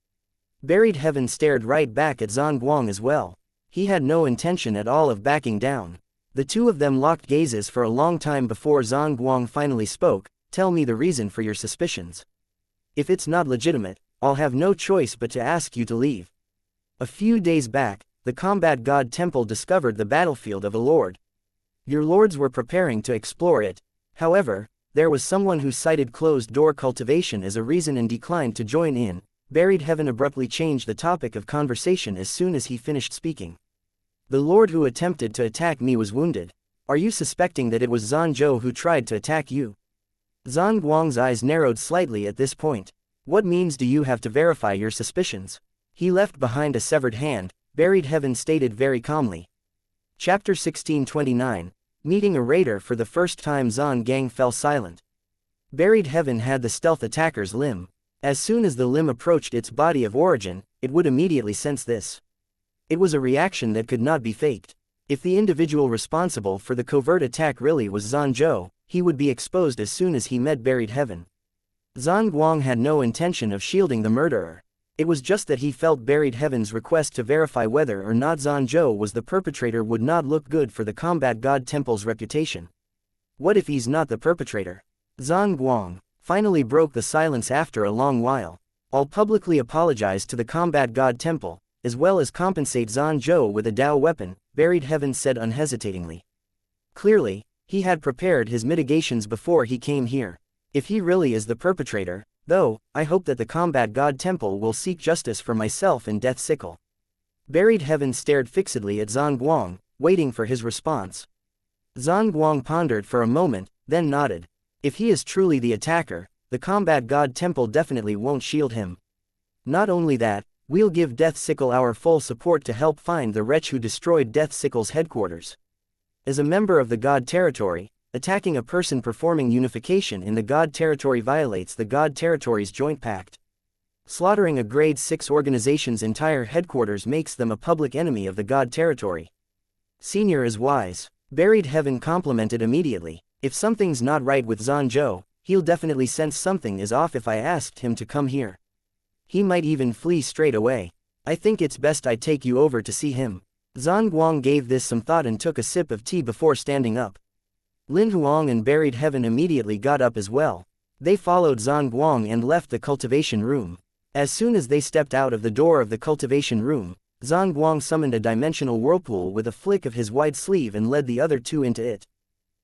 Buried Heaven stared right back at Zhan Guang as well. He had no intention at all of backing down. The 2 of them locked gazes for a long time before Zhan Guang finally spoke, "Tell me the reason for your suspicions. If it's not legitimate, I'll have no choice but to ask you to leave." A few days back, the Combat God Temple discovered the battlefield of a lord. Your lords were preparing to explore it. However, there was someone who cited closed-door cultivation as a reason and declined to join in. Buried Heaven abruptly changed the topic of conversation as soon as he finished speaking. "The lord who attempted to attack me was wounded. Are you suspecting that it was Zhan Zhou who tried to attack you?" Zhan Guang's eyes narrowed slightly at this point. "What means do you have to verify your suspicions?" He left behind a severed hand, Buried Heaven stated very calmly. Chapter 1629, Meeting a Raider for the first time. Zhan Gang fell silent. Buried Heaven had the stealth attacker's limb. As soon as the limb approached its body of origin, it would immediately sense this. It was a reaction that could not be faked. If the individual responsible for the covert attack really was Zhan Zhou, he would be exposed as soon as he met Buried Heaven. Zhan Guang had no intention of shielding the murderer. It was just that he felt Buried Heaven's request to verify whether or not Zhan Zhou was the perpetrator would not look good for the Combat God Temple's reputation. What if he's not the perpetrator? Zhan Guang finally broke the silence after a long while. "I'll publicly apologize to the Combat God Temple, as well as compensate Zhan Zhou with a Dao weapon," Buried Heaven said unhesitatingly. Clearly, he had prepared his mitigations before he came here. If he really is the perpetrator, though, I hope that the Combat God Temple will seek justice for myself and Death Sickle. Buried Heaven stared fixedly at Zhan Guang, waiting for his response. Zhan Guang pondered for a moment, then nodded. If he is truly the attacker, the Combat God Temple definitely won't shield him. Not only that, we'll give Death Sickle our full support to help find the wretch who destroyed Death Sickle's headquarters. As a member of the God Territory, attacking a person performing unification in the God Territory violates the God Territory's joint pact. Slaughtering a Grade 6 organization's entire headquarters makes them a public enemy of the God Territory. Senior is wise. Buried Heaven complimented immediately. If something's not right with Zhan Zhou, he'll definitely sense something is off if I asked him to come here. He might even flee straight away. I think it's best I take you over to see him. Zhan Guang gave this some thought and took a sip of tea before standing up. Lin Huang and Buried Heaven immediately got up as well. They followed Zhan Guang and left the cultivation room. As soon as they stepped out of the door of the cultivation room, Zhan Guang summoned a dimensional whirlpool with a flick of his wide sleeve and led the other two into it.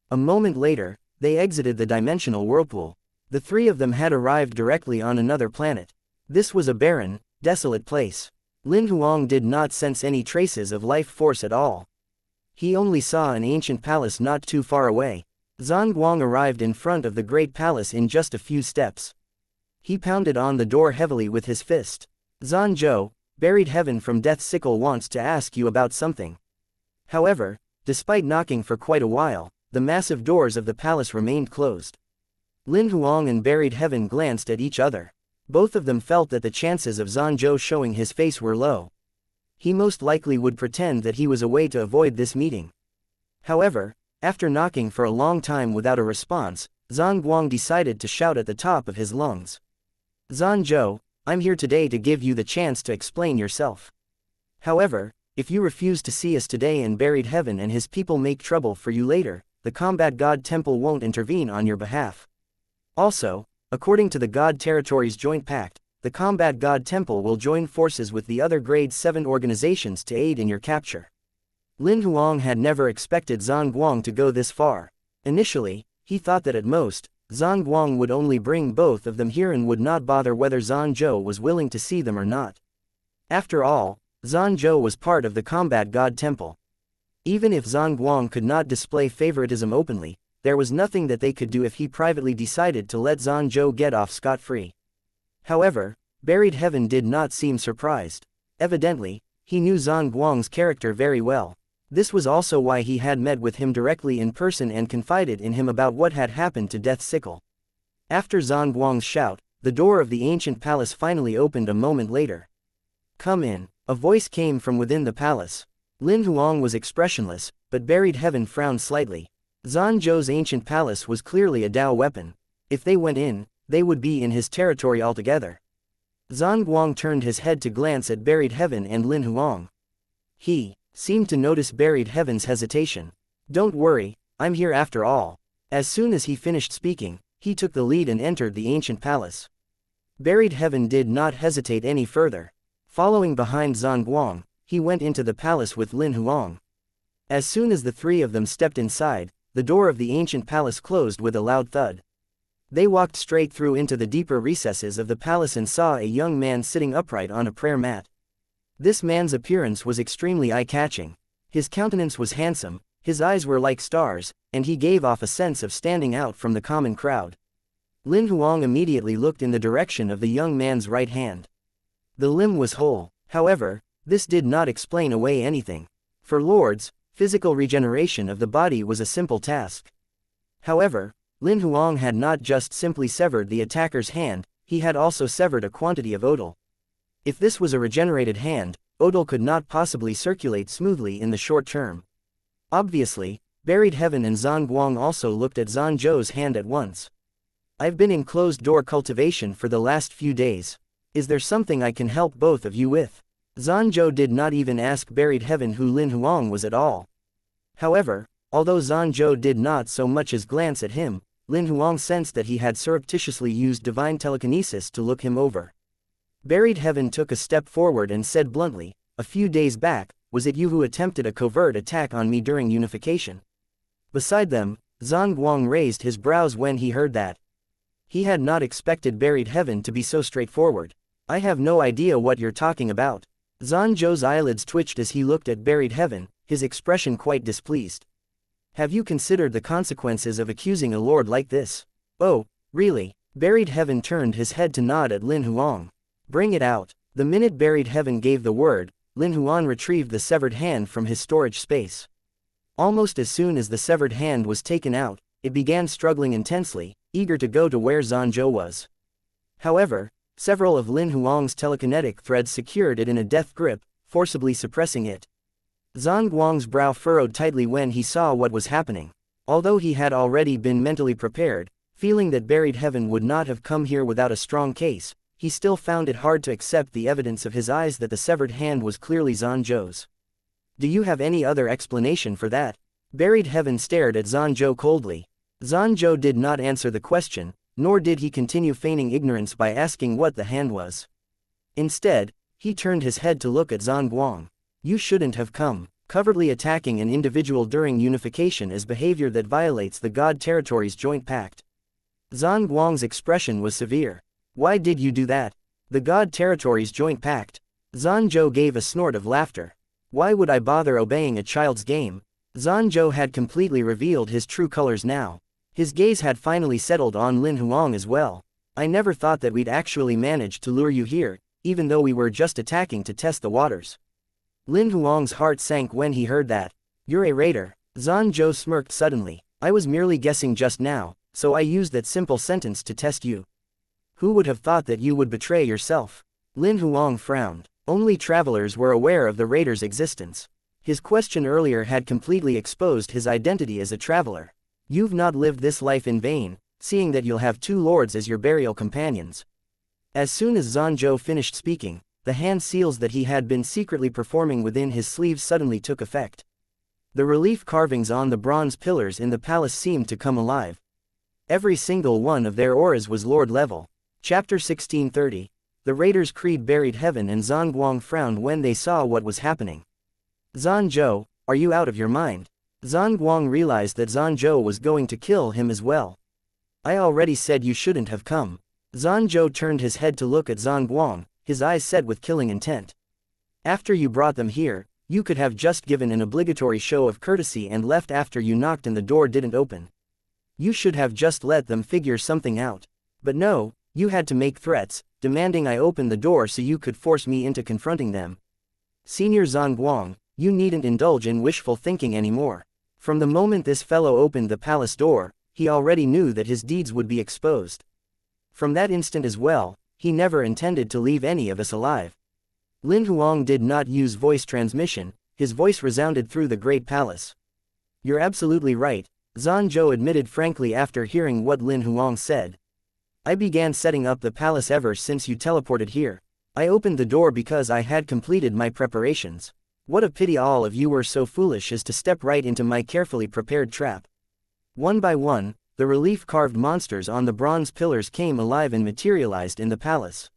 A moment later, they exited the dimensional whirlpool. The three of them had arrived directly on another planet. This was a barren, desolate place. Lin Huang did not sense any traces of life force at all. He only saw an ancient palace not too far away. Zhan Guang arrived in front of the great palace in just a few steps. He pounded on the door heavily with his fist. "Zhan Zhou, Buried Heaven from Death's Sickle wants to ask you about something." However, despite knocking for quite a while, the massive doors of the palace remained closed. Lin Huang and Buried Heaven glanced at each other. Both of them felt that the chances of Zhan Zhou showing his face were low. He most likely would pretend that he was away to avoid this meeting. However, after knocking for a long time without a response, Zhan Guang decided to shout at the top of his lungs. "Zhan Zhou, I'm here today to give you the chance to explain yourself. However, if you refuse to see us today and Buried Heaven and his people make trouble for you later, the Combat God Temple won't intervene on your behalf. Also, according to the God Territories Joint Pact, the Combat God Temple will join forces with the other Grade 7 organizations to aid in your capture." Lin Huang had never expected Zhan Guang to go this far. Initially, he thought that at most, Zhan Guang would only bring both of them here and would not bother whether Zhan Zhou was willing to see them or not. After all, Zhan Zhou was part of the Combat God Temple. Even if Zhan Guang could not display favoritism openly, there was nothing that they could do if he privately decided to let Zhan Zhou get off scot-free. However, Buried Heaven did not seem surprised. Evidently, he knew Zhan Guang's character very well. This was also why he had met with him directly in person and confided in him about what had happened to Death's Sickle. After Zhan Guang's shout, the door of the ancient palace finally opened a moment later. "Come in," a voice came from within the palace. Lin Huang was expressionless, but Buried Heaven frowned slightly. Zhan Zhou's ancient palace was clearly a Dao weapon. If they went in, they would be in his territory altogether. Zhan Guang turned his head to glance at Buried Heaven and Lin Huang. He seemed to notice Buried Heaven's hesitation. "Don't worry, I'm here after all." As soon as he finished speaking, he took the lead and entered the ancient palace. Buried Heaven did not hesitate any further. Following behind Zhan Guang, he went into the palace with Lin Huang. As soon as the three of them stepped inside, the door of the ancient palace closed with a loud thud. They walked straight through into the deeper recesses of the palace and saw a young man sitting upright on a prayer mat. This man's appearance was extremely eye-catching. His countenance was handsome, his eyes were like stars, and he gave off a sense of standing out from the common crowd. Lin Huang immediately looked in the direction of the young man's right hand. The limb was whole. However, this did not explain away anything. For lords, physical regeneration of the body was a simple task. However, Lin Huang had not just simply severed the attacker's hand, he had also severed a quantity of odal. If this was a regenerated hand, odal could not possibly circulate smoothly in the short term. Obviously, Buried Heaven and Zhan Guang also looked at Zhan Zhou's hand at once. "I've been in closed-door cultivation for the last few days. Is there something I can help both of you with?" Zhan Zhou did not even ask Buried Heaven who Lin Huang was at all. However, although Zhan Zhou did not so much as glance at him, Lin Huang sensed that he had surreptitiously used divine telekinesis to look him over. Buried Heaven took a step forward and said bluntly, "A few days back, was it you who attempted a covert attack on me during unification?" Beside them, Zhan Guang raised his brows when he heard that. He had not expected Buried Heaven to be so straightforward. "I have no idea what you're talking about." Zhan Zhou's eyelids twitched as he looked at Buried Heaven, his expression quite displeased. "Have you considered the consequences of accusing a lord like this?" "Oh, really?" Buried Heaven turned his head to nod at Lin Huang. "Bring it out." The minute Buried Heaven gave the word, Lin Huang retrieved the severed hand from his storage space. Almost as soon as the severed hand was taken out, it began struggling intensely, eager to go to where Zhan Zhou was. However, several of Lin Huang's telekinetic threads secured it in a death grip, forcibly suppressing it. Zhan Guang's brow furrowed tightly when he saw what was happening. Although he had already been mentally prepared, feeling that Buried Heaven would not have come here without a strong case, he still found it hard to accept the evidence of his eyes that the severed hand was clearly Zhan Zhou's. "Do you have any other explanation for that?" Buried Heaven stared at Zanzhou coldly. Zanzhou did not answer the question, nor did he continue feigning ignorance by asking what the hand was. Instead, he turned his head to look at Zhanguang. You shouldn't have come. Covertly attacking an individual during unification is behavior that violates the God Territory's joint pact. Zhanguang's expression was severe. Why did you do that? The God Territory's joint pact. Zanzhou gave a snort of laughter. Why would I bother obeying a child's game? Zanzhou had completely revealed his true colors now. His gaze had finally settled on Lin Huang as well. I never thought that we'd actually manage to lure you here, even though we were just attacking to test the waters. Lin Huang's heart sank when he heard that. You're a raider. Zanzhou smirked suddenly. I was merely guessing just now, so I used that simple sentence to test you. Who would have thought that you would betray yourself? Lin Huang frowned. Only travelers were aware of the raider's existence. His question earlier had completely exposed his identity as a traveler. You've not lived this life in vain, seeing that you'll have two lords as your burial companions. As soon as Zanzhou finished speaking, the hand seals that he had been secretly performing within his sleeves suddenly took effect. The relief carvings on the bronze pillars in the palace seemed to come alive. Every single one of their auras was lord level. Chapter 1630. The raiders' creed buried heaven, and Zhanguang frowned when they saw what was happening. Zanzhou, are you out of your mind? Zhanguang realized that Zanzhou was going to kill him as well. I already said you shouldn't have come. Zanzhou turned his head to look at Zhanguang, his eyes set with killing intent. After you brought them here, you could have just given an obligatory show of courtesy and left after you knocked and the door didn't open. You should have just let them figure something out. But no, you had to make threats, demanding I open the door so you could force me into confronting them. Senior Zhanguang, you needn't indulge in wishful thinking anymore. From the moment this fellow opened the palace door, he already knew that his deeds would be exposed. From that instant as well, he never intended to leave any of us alive. Lin Huang did not use voice transmission, his voice resounded through the great palace. You're absolutely right, Zanzhou admitted frankly after hearing what Lin Huang said. I began setting up the palace ever since you teleported here. I opened the door because I had completed my preparations. What a pity all of you were so foolish as to step right into my carefully prepared trap. One by one, the relief-carved monsters on the bronze pillars came alive and materialized in the palace.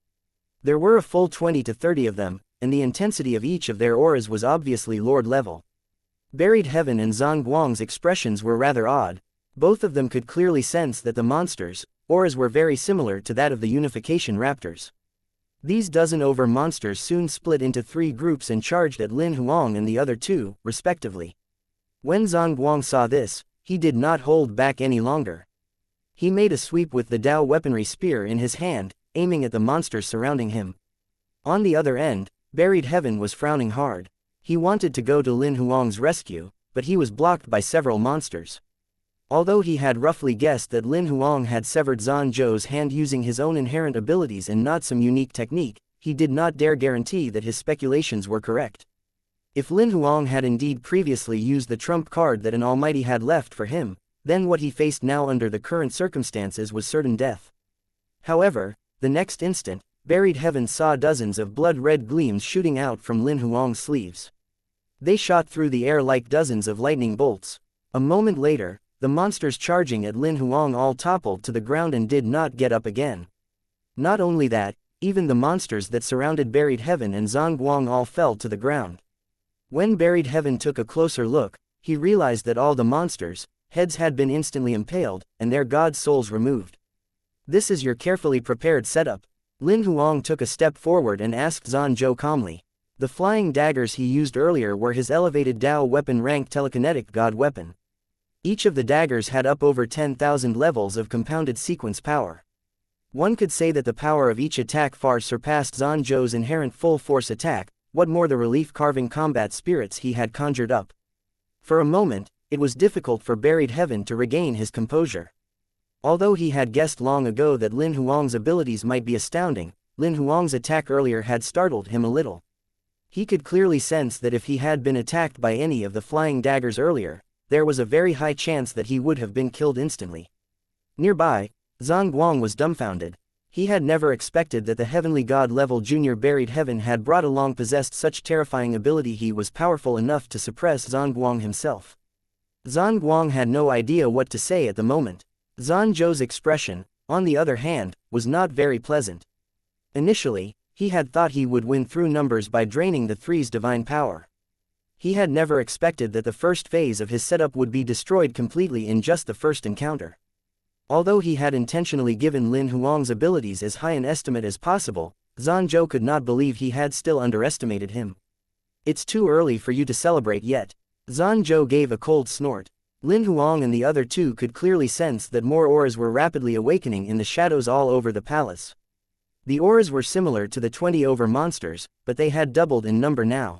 There were a full 20 to 30 of them, and the intensity of each of their auras was obviously lord level. Buried Heaven and Zhanguang's expressions were rather odd. Both of them could clearly sense that the monsters' auras were very similar to that of the unification raptors. These dozen-over monsters soon split into 3 groups and charged at Lin Huang and the other 2, respectively. When Zhanguang saw this, he did not hold back any longer. He made a sweep with the Dao weaponry spear in his hand, aiming at the monsters surrounding him. On the other end, Buried Heaven was frowning hard. He wanted to go to Lin Huang's rescue, but he was blocked by several monsters. Although he had roughly guessed that Lin Huang had severed Zanzhou's hand using his own inherent abilities and not some unique technique, he did not dare guarantee that his speculations were correct. If Lin Huang had indeed previously used the trump card that an almighty had left for him, then what he faced now under the current circumstances was certain death. However, the next instant, Buried Heaven saw dozens of blood-red gleams shooting out from Lin Huang's sleeves. They shot through the air like dozens of lightning bolts. A moment later, the monsters charging at Lin Huang all toppled to the ground and did not get up again. Not only that, even the monsters that surrounded Buried Heaven and Zhanguang all fell to the ground. When Buried Heaven took a closer look, he realized that all the monsters' heads had been instantly impaled, and their god souls removed. This is your carefully prepared setup. Lin Huang took a step forward and asked Zanzhou calmly. The flying daggers he used earlier were his elevated Dao weapon rank telekinetic god weapon. Each of the daggers had up over 10,000 levels of compounded sequence power. One could say that the power of each attack far surpassed Zanzhou's inherent full-force attack, what more the relief-carving combat spirits he had conjured up. For a moment, it was difficult for Buried Heaven to regain his composure. Although he had guessed long ago that Lin Huang's abilities might be astounding, Lin Huang's attack earlier had startled him a little. He could clearly sense that if he had been attacked by any of the flying daggers earlier, there was a very high chance that he would have been killed instantly. Nearby, Zhanguang was dumbfounded. He had never expected that the heavenly god-level junior Buried Heaven had brought along possessed such terrifying ability. He was powerful enough to suppress Zhanguang himself. Zhanguang had no idea what to say at the moment. Zhanzhou's expression, on the other hand, was not very pleasant. Initially, he had thought he would win through numbers by draining the three's divine power. He had never expected that the first phase of his setup would be destroyed completely in just the first encounter. Although he had intentionally given Lin Huang's abilities as high an estimate as possible, Zhanzhou could not believe he had still underestimated him. "It's too early for you to celebrate yet." Zhanzhou gave a cold snort. Lin Huang and the other two could clearly sense that more auras were rapidly awakening in the shadows all over the palace. The auras were similar to the 20-over monsters, but they had doubled in number now.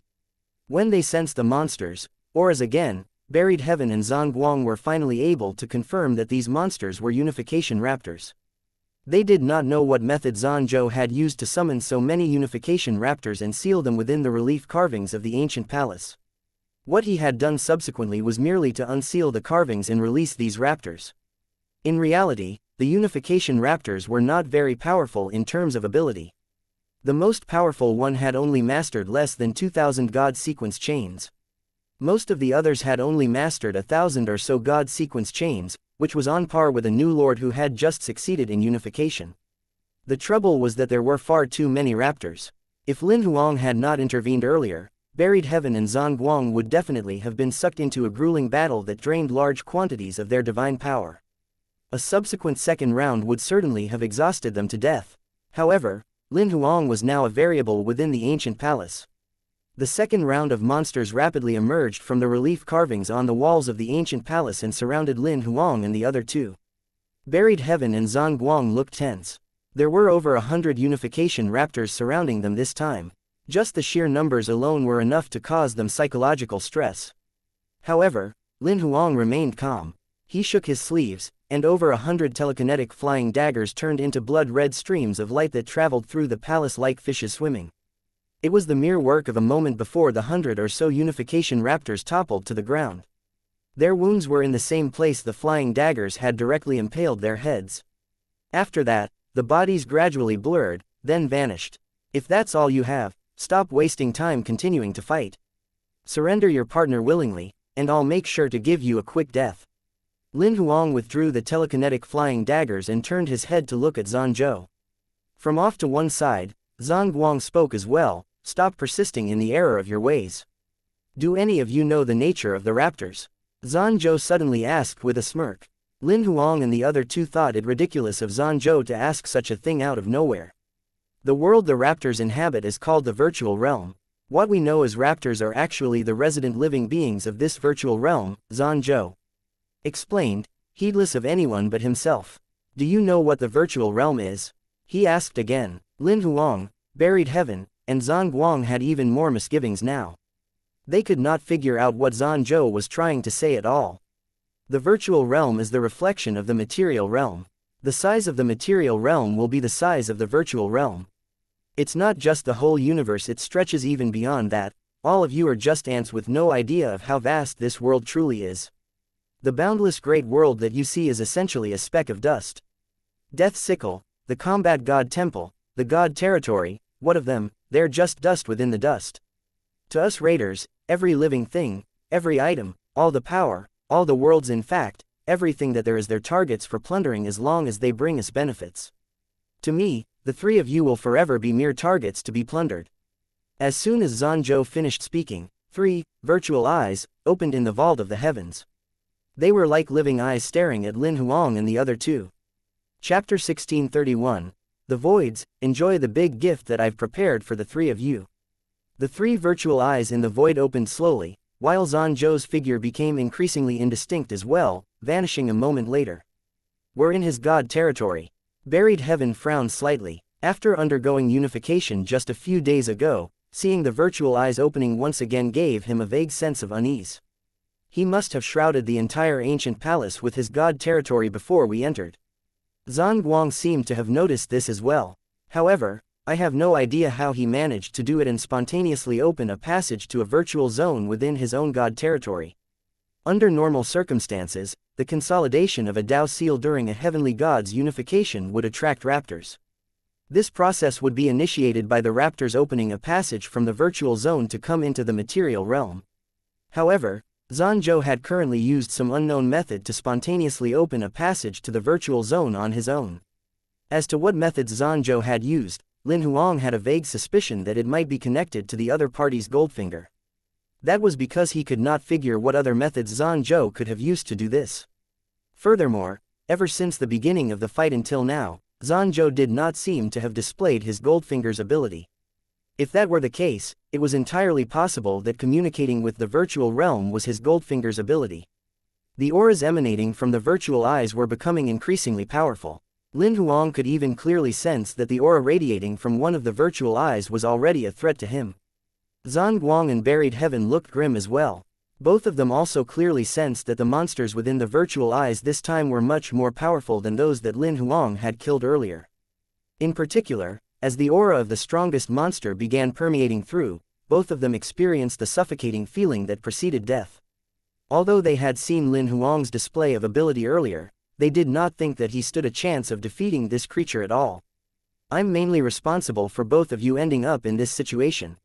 When they sensed the monsters' auras again, Buried Heaven and Zhanguang were finally able to confirm that these monsters were unification raptors. They did not know what method Zhanzhou had used to summon so many unification raptors and seal them within the relief carvings of the ancient palace. What he had done subsequently was merely to unseal the carvings and release these raptors. In reality, the unification raptors were not very powerful in terms of ability. The most powerful one had only mastered less than 2,000 god sequence chains. Most of the others had only mastered 1,000 or so god sequence chains, which was on par with a new lord who had just succeeded in unification. The trouble was that there were far too many raptors. If Lin Huang had not intervened earlier, Buried Heaven and Zhanguang would definitely have been sucked into a grueling battle that drained large quantities of their divine power. A subsequent second round would certainly have exhausted them to death. However, Lin Huang was now a variable within the ancient palace. The second round of monsters rapidly emerged from the relief carvings on the walls of the ancient palace and surrounded Lin Huang and the other two. Buried Heaven and Zhanguang looked tense. There were over 100 unification raptors surrounding them this time. Just the sheer numbers alone were enough to cause them psychological stress. However, Lin Huang remained calm. He shook his sleeves, and over 100 telekinetic flying daggers turned into blood-red streams of light that traveled through the palace like fishes swimming. It was the mere work of a moment before the 100 or so unification raptors toppled to the ground. Their wounds were in the same place the flying daggers had directly impaled their heads. After that, the bodies gradually blurred, then vanished. "If that's all you have, stop wasting time continuing to fight. Surrender your partner willingly, and I'll make sure to give you a quick death." Lin Huang withdrew the telekinetic flying daggers and turned his head to look at Zhanzhou. From off to one side, Zhanguang spoke as well. "Stop persisting in the error of your ways. Do any of you know the nature of the raptors?" Zhanzhou suddenly asked with a smirk. Lin Huang and the other two thought it ridiculous of Zhanzhou to ask such a thing out of nowhere. "The world the raptors inhabit is called the virtual realm. What we know as raptors are actually the resident living beings of this virtual realm," Zhanzhou explained, heedless of anyone but himself. "Do you know what the virtual realm is?" he asked again. Lin Huang, Buried Heaven, and Zhanguang had even more misgivings now. They could not figure out what Zhanzhou was trying to say at all. The virtual realm is the reflection of the material realm. The size of the material realm will be the size of the virtual realm. It's not just the whole universe, it stretches even beyond that. All of you are just ants with no idea of how vast this world truly is. The boundless great world that you see is essentially a speck of dust. Death Sickle, the combat god temple, the god territory, what of them? They're just dust within the dust. To us raiders, every living thing, every item, all the power, all the worlds, in fact, everything that there is, their targets for plundering as long as they bring us benefits. To me, the three of you will forever be mere targets to be plundered." As soon as Zhanzhou finished speaking, 3 virtual eyes opened in the vault of the heavens. They were like living eyes staring at Lin Huang and the other two. Chapter 1631. The Voids, enjoy the big gift that I've prepared for the three of you. The 3 virtual eyes in the void opened slowly, while Zhanzhou's figure became increasingly indistinct as well, vanishing a moment later. "We're in his god territory." Buried Heaven frowned slightly. After undergoing unification just a few days ago, seeing the virtual eyes opening once again gave him a vague sense of unease. He must have shrouded the entire ancient palace with his god territory before we entered. Zhanguang seemed to have noticed this as well. However, I have no idea how he managed to do it and spontaneously open a passage to a virtual zone within his own god territory. Under normal circumstances, the consolidation of a Dao seal during a heavenly god's unification would attract raptors. This process would be initiated by the raptors opening a passage from the virtual zone to come into the material realm. However, Zanzhou had currently used some unknown method to spontaneously open a passage to the virtual zone on his own. As to what methods Zanzhou had used, Lin Huang had a vague suspicion that it might be connected to the other party's Goldfinger. That was because he could not figure what other methods Zanzhou could have used to do this. Furthermore, ever since the beginning of the fight until now, Zanzhou did not seem to have displayed his Goldfinger's ability. If that were the case, it was entirely possible that communicating with the virtual realm was his Goldfinger's ability. The auras emanating from the virtual eyes were becoming increasingly powerful. Lin Huang could even clearly sense that the aura radiating from one of the virtual eyes was already a threat to him. Zhanguang and Buried Heaven looked grim as well. Both of them also clearly sensed that the monsters within the virtual eyes this time were much more powerful than those that Lin Huang had killed earlier. In particular, as the aura of the strongest monster began permeating through, both of them experienced the suffocating feeling that preceded death. Although they had seen Lin Huang's display of ability earlier, they did not think that he stood a chance of defeating this creature at all. I'm mainly responsible for both of you ending up in this situation.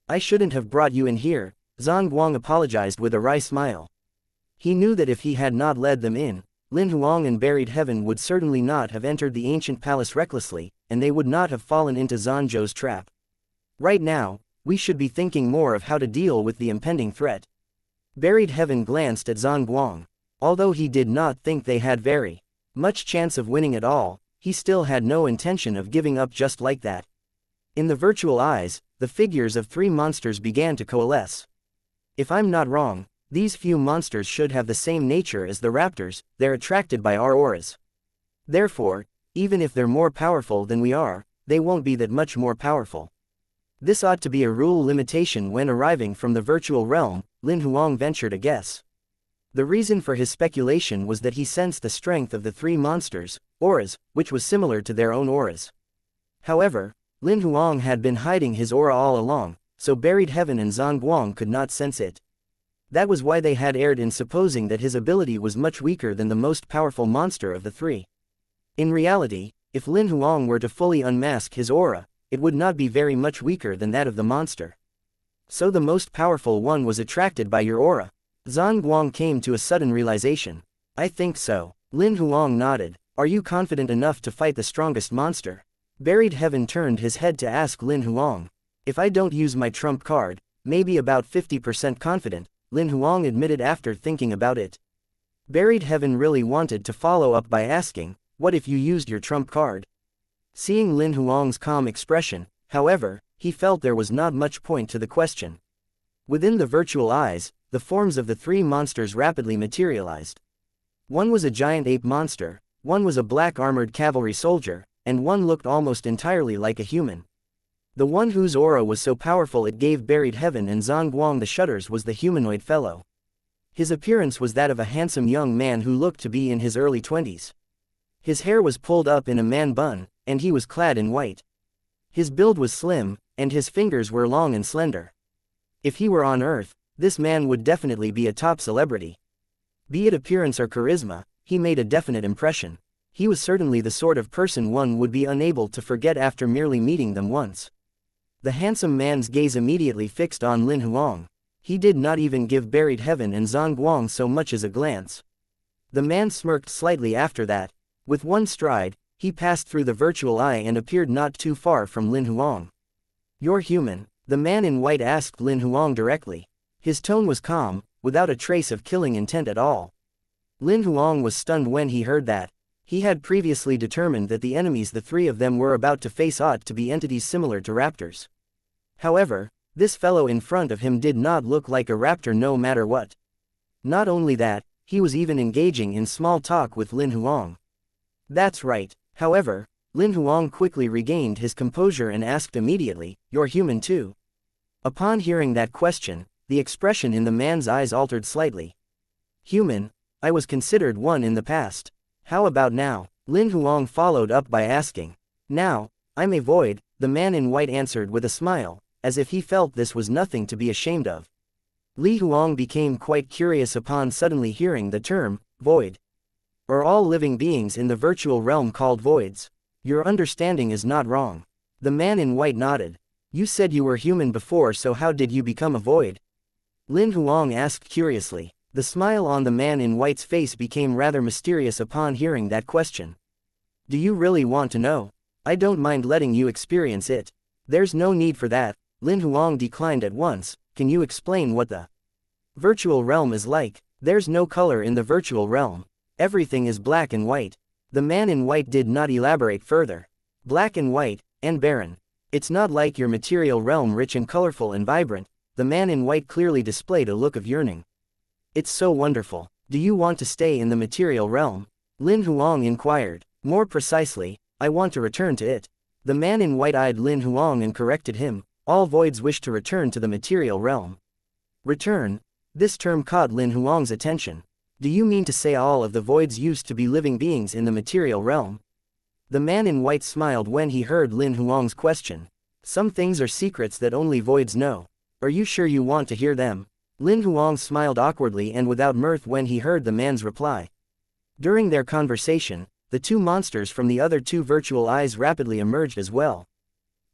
I shouldn't have brought you in here, Zhanguang apologized with a wry smile. He knew that if he had not led them in, Lin Huang and Buried Heaven would certainly not have entered the ancient palace recklessly, and they would not have fallen into Zanzhou's trap. Right now, we should be thinking more of how to deal with the impending threat. Buried Heaven glanced at Zhanguang. Although he did not think they had very much chance of winning at all, he still had no intention of giving up just like that. In the virtual eyes, the figures of three monsters began to coalesce. If I'm not wrong, these few monsters should have the same nature as the raptors, they're attracted by our auras. Therefore, even if they're more powerful than we are, they won't be that much more powerful. This ought to be a rule limitation when arriving from the virtual realm, Lin Huang ventured a guess. The reason for his speculation was that he sensed the strength of the three monsters' auras, which was similar to their own auras. However, Lin Huang had been hiding his aura all along, so Buried Heaven and Zhanguang could not sense it. That was why they had erred in supposing that his ability was much weaker than the most powerful monster of the three. In reality, if Lin Huang were to fully unmask his aura, it would not be very much weaker than that of the monster. So the most powerful one was attracted by your aura. Zhanguang came to a sudden realization. I think so. Lin Huang nodded. Are you confident enough to fight the strongest monster? Buried Heaven turned his head to ask Lin Huang. If I don't use my trump card, maybe about 50% confident, Lin Huang admitted after thinking about it. Buried Heaven really wanted to follow up by asking, what if you used your trump card? Seeing Lin Huang's calm expression, however, he felt there was not much point to the question. Within the virtual eyes, the forms of the three monsters rapidly materialized. One was a giant ape monster, one was a black armored cavalry soldier, and one looked almost entirely like a human. The one whose aura was so powerful it gave Buried Heaven and Zhanguang the shudders was the humanoid fellow. His appearance was that of a handsome young man who looked to be in his early 20s. His hair was pulled up in a man bun, and he was clad in white. His build was slim, and his fingers were long and slender. If he were on Earth, this man would definitely be a top celebrity. Be it appearance or charisma, he made a definite impression. He was certainly the sort of person one would be unable to forget after merely meeting them once. The handsome man's gaze immediately fixed on Lin Huang. He did not even give Buried Heaven and Zhanguang so much as a glance. The man smirked slightly after that. With one stride, he passed through the virtual eye and appeared not too far from Lin Huang. You're human, the man in white asked Lin Huang directly. His tone was calm, without a trace of killing intent at all. Lin Huang was stunned when he heard that. He had previously determined that the enemies the three of them were about to face ought to be entities similar to raptors. However, this fellow in front of him did not look like a raptor no matter what. Not only that, he was even engaging in small talk with Lin Huang. That's right. However, Lin Huang quickly regained his composure and asked immediately, "You're human too?" Upon hearing that question, the expression in the man's eyes altered slightly. Human? I was considered one in the past. How about now? Lin Huang followed up by asking. Now, I'm a void, the man in white answered with a smile, as if he felt this was nothing to be ashamed of. Li Huang became quite curious upon suddenly hearing the term, void. Are all living beings in the virtual realm called voids? Your understanding is not wrong. The man in white nodded. You said you were human before, so how did you become a void? Lin Huang asked curiously. The smile on the man in white's face became rather mysterious upon hearing that question. Do you really want to know? I don't mind letting you experience it. There's no need for that, Lin Huang declined at once. Can you explain what the virtual realm is like? There's no color in the virtual realm. Everything is black and white. The man in white did not elaborate further. Black and white, and barren. It's not like your material realm, rich and colorful and vibrant. The man in white clearly displayed a look of yearning. It's so wonderful. Do you want to stay in the material realm? Lin Huang inquired. More precisely, I want to return to it. The man in white eyed Lin Huang and corrected him. All voids wish to return to the material realm. Return? This term caught Lin Huang's attention. Do you mean to say all of the voids used to be living beings in the material realm? The man in white smiled when he heard Lin Huang's question. Some things are secrets that only voids know. Are you sure you want to hear them? Lin Huang smiled awkwardly and without mirth when he heard the man's reply. During their conversation, the two monsters from the other two virtual eyes rapidly emerged as well.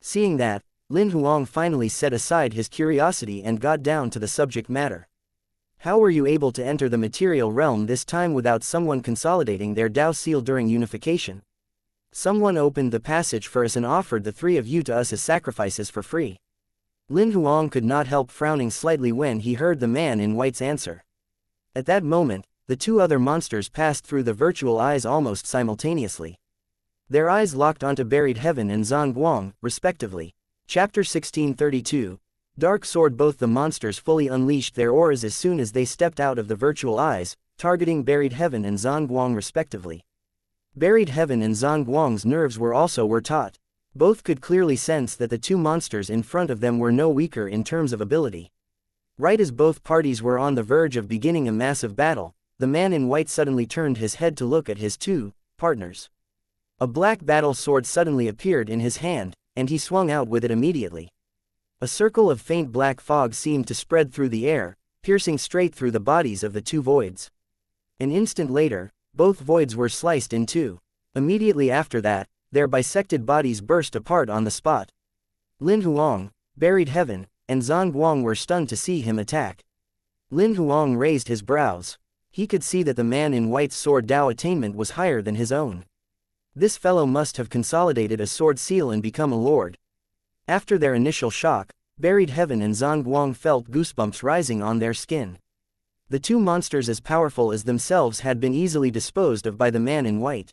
Seeing that, Lin Huang finally set aside his curiosity and got down to the subject matter. How were you able to enter the material realm this time without someone consolidating their Dao seal during unification? Someone opened the passage for us and offered the three of you to us as sacrifices for free. Lin Huang could not help frowning slightly when he heard the man in white's answer. At that moment, the two other monsters passed through the virtual eyes almost simultaneously. Their eyes locked onto Buried Heaven and Zhongguang, respectively. Chapter 1632. Dark Sword. Both the monsters fully unleashed their auras as soon as they stepped out of the virtual eyes, targeting Buried Heaven and Zhongguang respectively. Buried Heaven and Zhongguang's nerves were taut. Both could clearly sense that the two monsters in front of them were no weaker in terms of ability. Right as both parties were on the verge of beginning a massive battle, the man in white suddenly turned his head to look at his two partners. A black battle sword suddenly appeared in his hand, and he swung out with it immediately. A circle of faint black fog seemed to spread through the air, piercing straight through the bodies of the two voids. An instant later, both voids were sliced in two. Immediately after that, their bisected bodies burst apart on the spot. Lin Huang, Buried Heaven, and Zhongguang were stunned to see him attack. Lin Huang raised his brows. He could see that the man in white's sword Dao attainment was higher than his own. This fellow must have consolidated a sword seal and become a lord. After their initial shock, Buried Heaven and Zhongguang felt goosebumps rising on their skin. The two monsters as powerful as themselves had been easily disposed of by the man in white.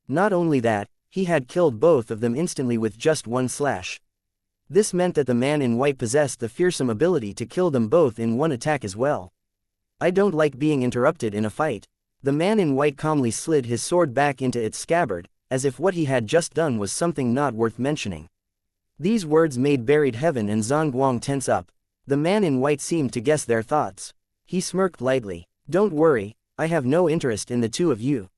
Not only that, he had killed both of them instantly with just one slash. This meant that the man in white possessed the fearsome ability to kill them both in one attack as well. I don't like being interrupted in a fight. The man in white calmly slid his sword back into its scabbard, as if what he had just done was something not worth mentioning. These words made Buried Heaven and Zhongguang tense up. The man in white seemed to guess their thoughts. He smirked lightly. Don't worry, I have no interest in the two of you.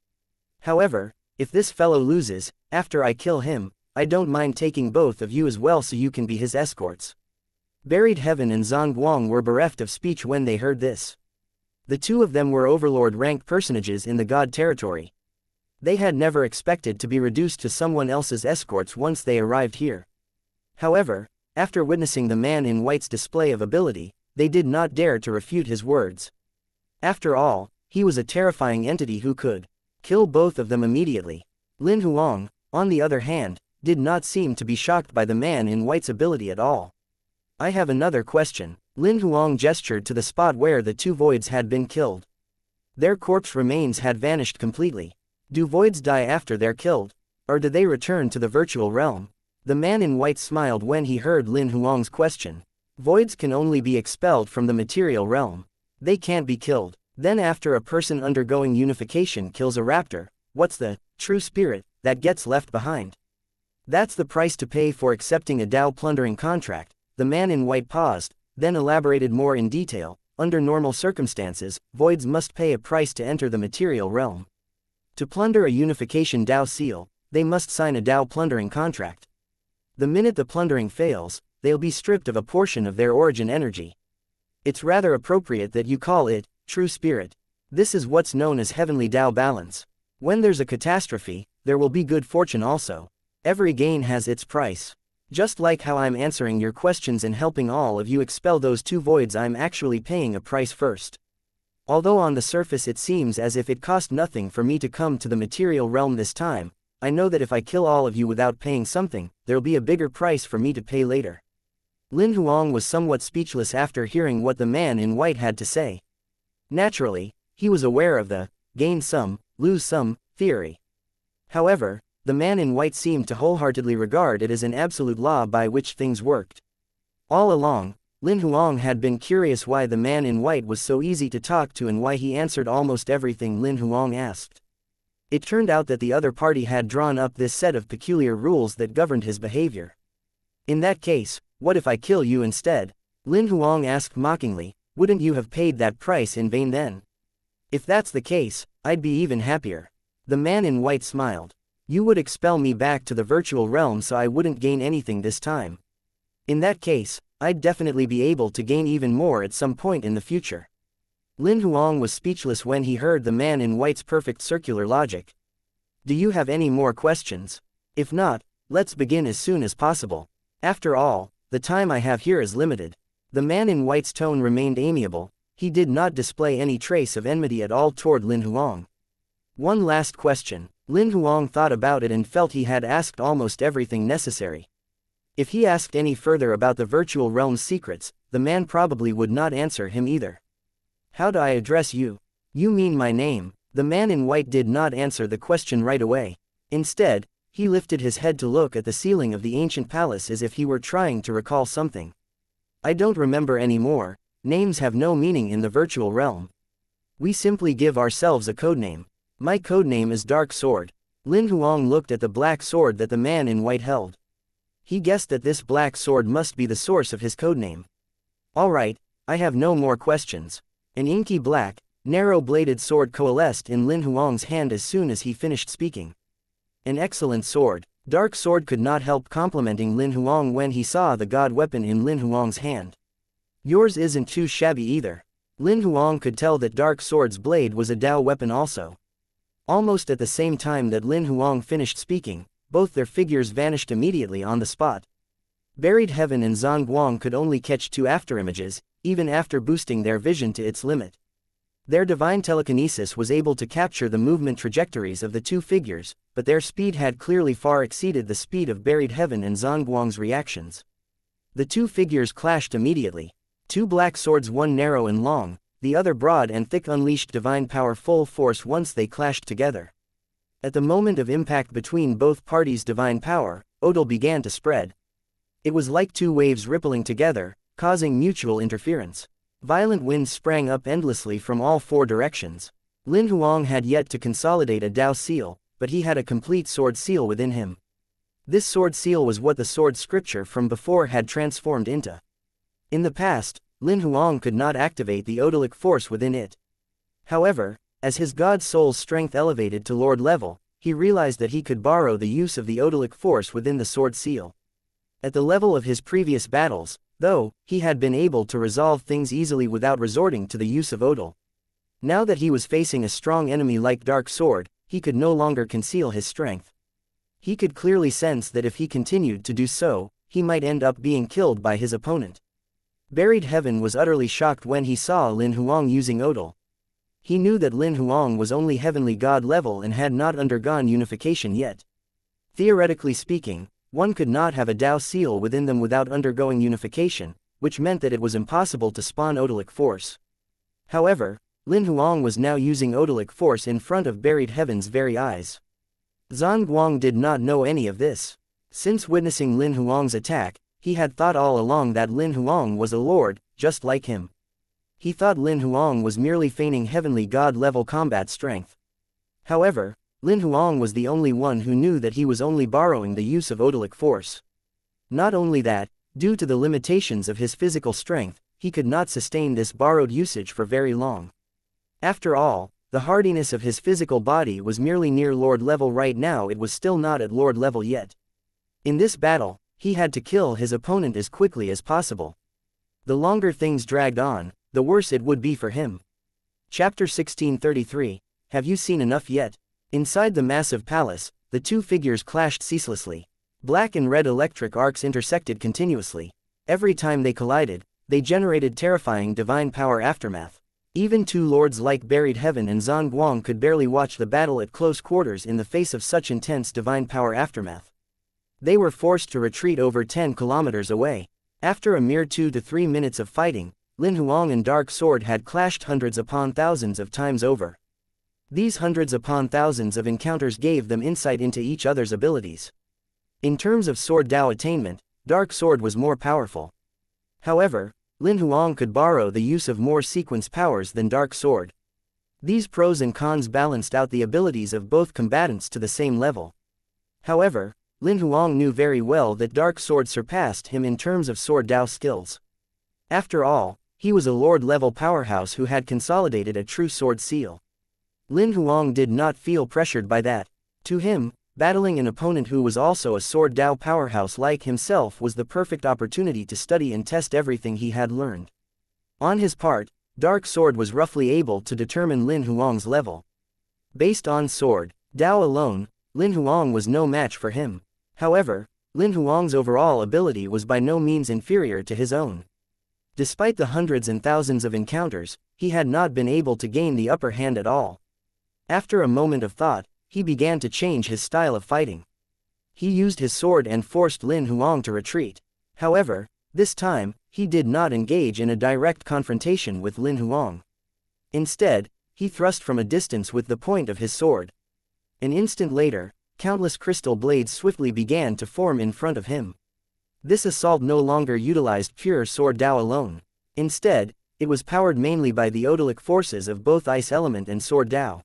However, if this fellow loses, after I kill him, I don't mind taking both of you as well so you can be his escorts. Buried Heaven and Zhongguang were bereft of speech when they heard this. The two of them were overlord-ranked personages in the god territory. They had never expected to be reduced to someone else's escorts once they arrived here. However, after witnessing the man in white's display of ability, they did not dare to refute his words. After all, he was a terrifying entity who could kill both of them immediately. Lin Huang, on the other hand, did not seem to be shocked by the man in white's ability at all. I have another question. Lin Huang gestured to the spot where the two voids had been killed. Their corpse remains had vanished completely. Do voids die after they're killed? Or do they return to the virtual realm? The man in white smiled when he heard Lin Huang's question. Voids can only be expelled from the material realm. They can't be killed. Then after a person undergoing unification kills a raptor, what's the true spirit that gets left behind? That's the price to pay for accepting a Dao plundering contract. The man in white paused, then elaborated more in detail. Under normal circumstances, voids must pay a price to enter the material realm. To plunder a unification Dao seal, they must sign a Dao plundering contract. The minute the plundering fails, they'll be stripped of a portion of their origin energy. It's rather appropriate that you call it true spirit. This is what's known as heavenly Dao balance. When there's a catastrophe, there will be good fortune also. Every gain has its price. Just like how I'm answering your questions and helping all of you expel those two voids, I'm actually paying a price first. Although on the surface it seems as if it cost nothing for me to come to the material realm this time, I know that if I kill all of you without paying something, there'll be a bigger price for me to pay later. Lin Huang was somewhat speechless after hearing what the man in white had to say. Naturally, he was aware of the gain some, lose some theory. However, the man in white seemed to wholeheartedly regard it as an absolute law by which things worked. All along, Lin Huang had been curious why the man in white was so easy to talk to and why he answered almost everything Lin Huang asked. It turned out that the other party had drawn up this set of peculiar rules that governed his behavior. In that case, what if I kill you instead? Lin Huang asked mockingly. Wouldn't you have paid that price in vain then? If that's the case, I'd be even happier. The man in white smiled. You would expel me back to the virtual realm so I wouldn't gain anything this time. In that case, I'd definitely be able to gain even more at some point in the future. Lin Huang was speechless when he heard the man in white's perfect circular logic. Do you have any more questions? If not, let's begin as soon as possible. After all, the time I have here is limited. The man in white's tone remained amiable. He did not display any trace of enmity at all toward Lin Huang. One last question. Lin Huang thought about it and felt he had asked almost everything necessary. If he asked any further about the virtual realm's secrets, the man probably would not answer him either. How do I address you? You mean my name? The man in white did not answer the question right away. Instead, he lifted his head to look at the ceiling of the ancient palace as if he were trying to recall something. I don't remember anymore. Names have no meaning in the virtual realm. We simply give ourselves a codename. My codename is Dark Sword. Lin Huang looked at the black sword that the man in white held. He guessed that this black sword must be the source of his codename. Alright, I have no more questions. An inky black, narrow-bladed sword coalesced in Lin Huang's hand as soon as he finished speaking. An excellent sword. Dark Sword could not help complimenting Lin Huang when he saw the god weapon in Lin Huang's hand. Yours isn't too shabby either. Lin Huang could tell that Dark Sword's blade was a Dao weapon also. Almost at the same time that Lin Huang finished speaking, both their figures vanished immediately on the spot. Buried Heaven and Zhang could only catch two afterimages, even after boosting their vision to its limit. Their divine telekinesis was able to capture the movement trajectories of the two figures, but their speed had clearly far exceeded the speed of Buried Heaven and Zhang reactions. The two figures clashed immediately. Two black swords, one narrow and long, the other broad and thick, unleashed divine power full force once they clashed together. At the moment of impact between both parties' divine power, odal began to spread. It was like two waves rippling together, causing mutual interference. Violent winds sprang up endlessly from all four directions. Lin Huang had yet to consolidate a Dao seal, but he had a complete sword seal within him. This sword seal was what the sword scripture from before had transformed into. In the past, Lin Huang could not activate the odalic force within it. However, as his god soul's strength elevated to lord level, he realized that he could borrow the use of the odalic force within the sword seal. At the level of his previous battles, though, he had been able to resolve things easily without resorting to the use of odal. Now that he was facing a strong enemy like Dark Sword, he could no longer conceal his strength. He could clearly sense that if he continued to do so, he might end up being killed by his opponent. Buried Heaven was utterly shocked when he saw Lin Huang using odal. He knew that Lin Huang was only heavenly god level and had not undergone unification yet. Theoretically speaking, one could not have a Dao seal within them without undergoing unification, which meant that it was impossible to spawn odalic force. However, Lin Huang was now using odalic force in front of Buried Heaven's very eyes. Zhang did not know any of this. Since witnessing Lin Huang's attack, he had thought all along that Lin Huang was a lord, just like him. He thought Lin Huang was merely feigning heavenly god-level combat strength. However, Lin Huang was the only one who knew that he was only borrowing the use of odalic force. Not only that, due to the limitations of his physical strength, he could not sustain this borrowed usage for very long. After all, the hardiness of his physical body was merely near lord level right now. It was still not at lord level yet. In this battle, he had to kill his opponent as quickly as possible. The longer things dragged on, the worse it would be for him. Chapter 1633, Have you seen enough yet? Inside the massive palace, the two figures clashed ceaselessly. Black and red electric arcs intersected continuously. Every time they collided, they generated terrifying divine power aftermath. Even two lords like Buried Heaven and Zhang could barely watch the battle at close quarters in the face of such intense divine power aftermath. They were forced to retreat over 10 kilometers away. After a mere 2 to 3 minutes of fighting, Lin Huang and Dark Sword had clashed hundreds upon thousands of times over. These hundreds upon thousands of encounters gave them insight into each other's abilities. In terms of Sword Dao attainment, Dark Sword was more powerful. However, Lin Huang could borrow the use of more sequence powers than Dark Sword. These pros and cons balanced out the abilities of both combatants to the same level. However, Lin Huang knew very well that Dark Sword surpassed him in terms of Sword Dao skills. After all, he was a Lord-level powerhouse who had consolidated a true sword seal. Lin Huang did not feel pressured by that. To him, battling an opponent who was also a Sword Dao powerhouse like himself was the perfect opportunity to study and test everything he had learned. On his part, Dark Sword was roughly able to determine Lin Huang's level. Based on Sword Dao alone, Lin Huang was no match for him. However, Lin Huang's overall ability was by no means inferior to his own. Despite the hundreds and thousands of encounters, he had not been able to gain the upper hand at all. After a moment of thought, he began to change his style of fighting. He used his sword and forced Lin Huang to retreat. However, this time, he did not engage in a direct confrontation with Lin Huang. Instead, he thrust from a distance with the point of his sword. An instant later, countless crystal blades swiftly began to form in front of him. This assault no longer utilized pure Sword Dao alone. Instead, it was powered mainly by the odalic forces of both Ice Element and Sword Dao.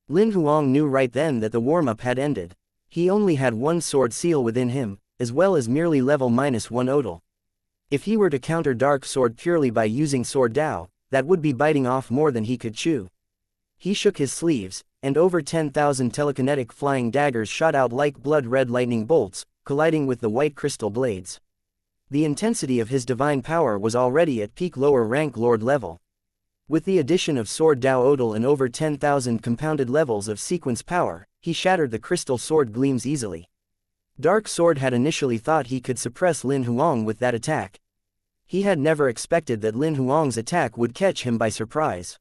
Lin Huang knew right then that the warm-up had ended. He only had one sword seal within him, as well as merely level -1 odal. If he were to counter Dark Sword purely by using Sword Dao, that would be biting off more than he could chew. He shook his sleeves, and over 10,000 telekinetic flying daggers shot out like blood-red lightning bolts, colliding with the white crystal blades. The intensity of his divine power was already at peak lower-rank Lord level. With the addition of Sword Dao Odal and over 10,000 compounded levels of sequence power, he shattered the crystal sword gleams easily. Dark Sword had initially thought he could suppress Lin Huang with that attack. He had never expected that Lin Huang's attack would catch him by surprise.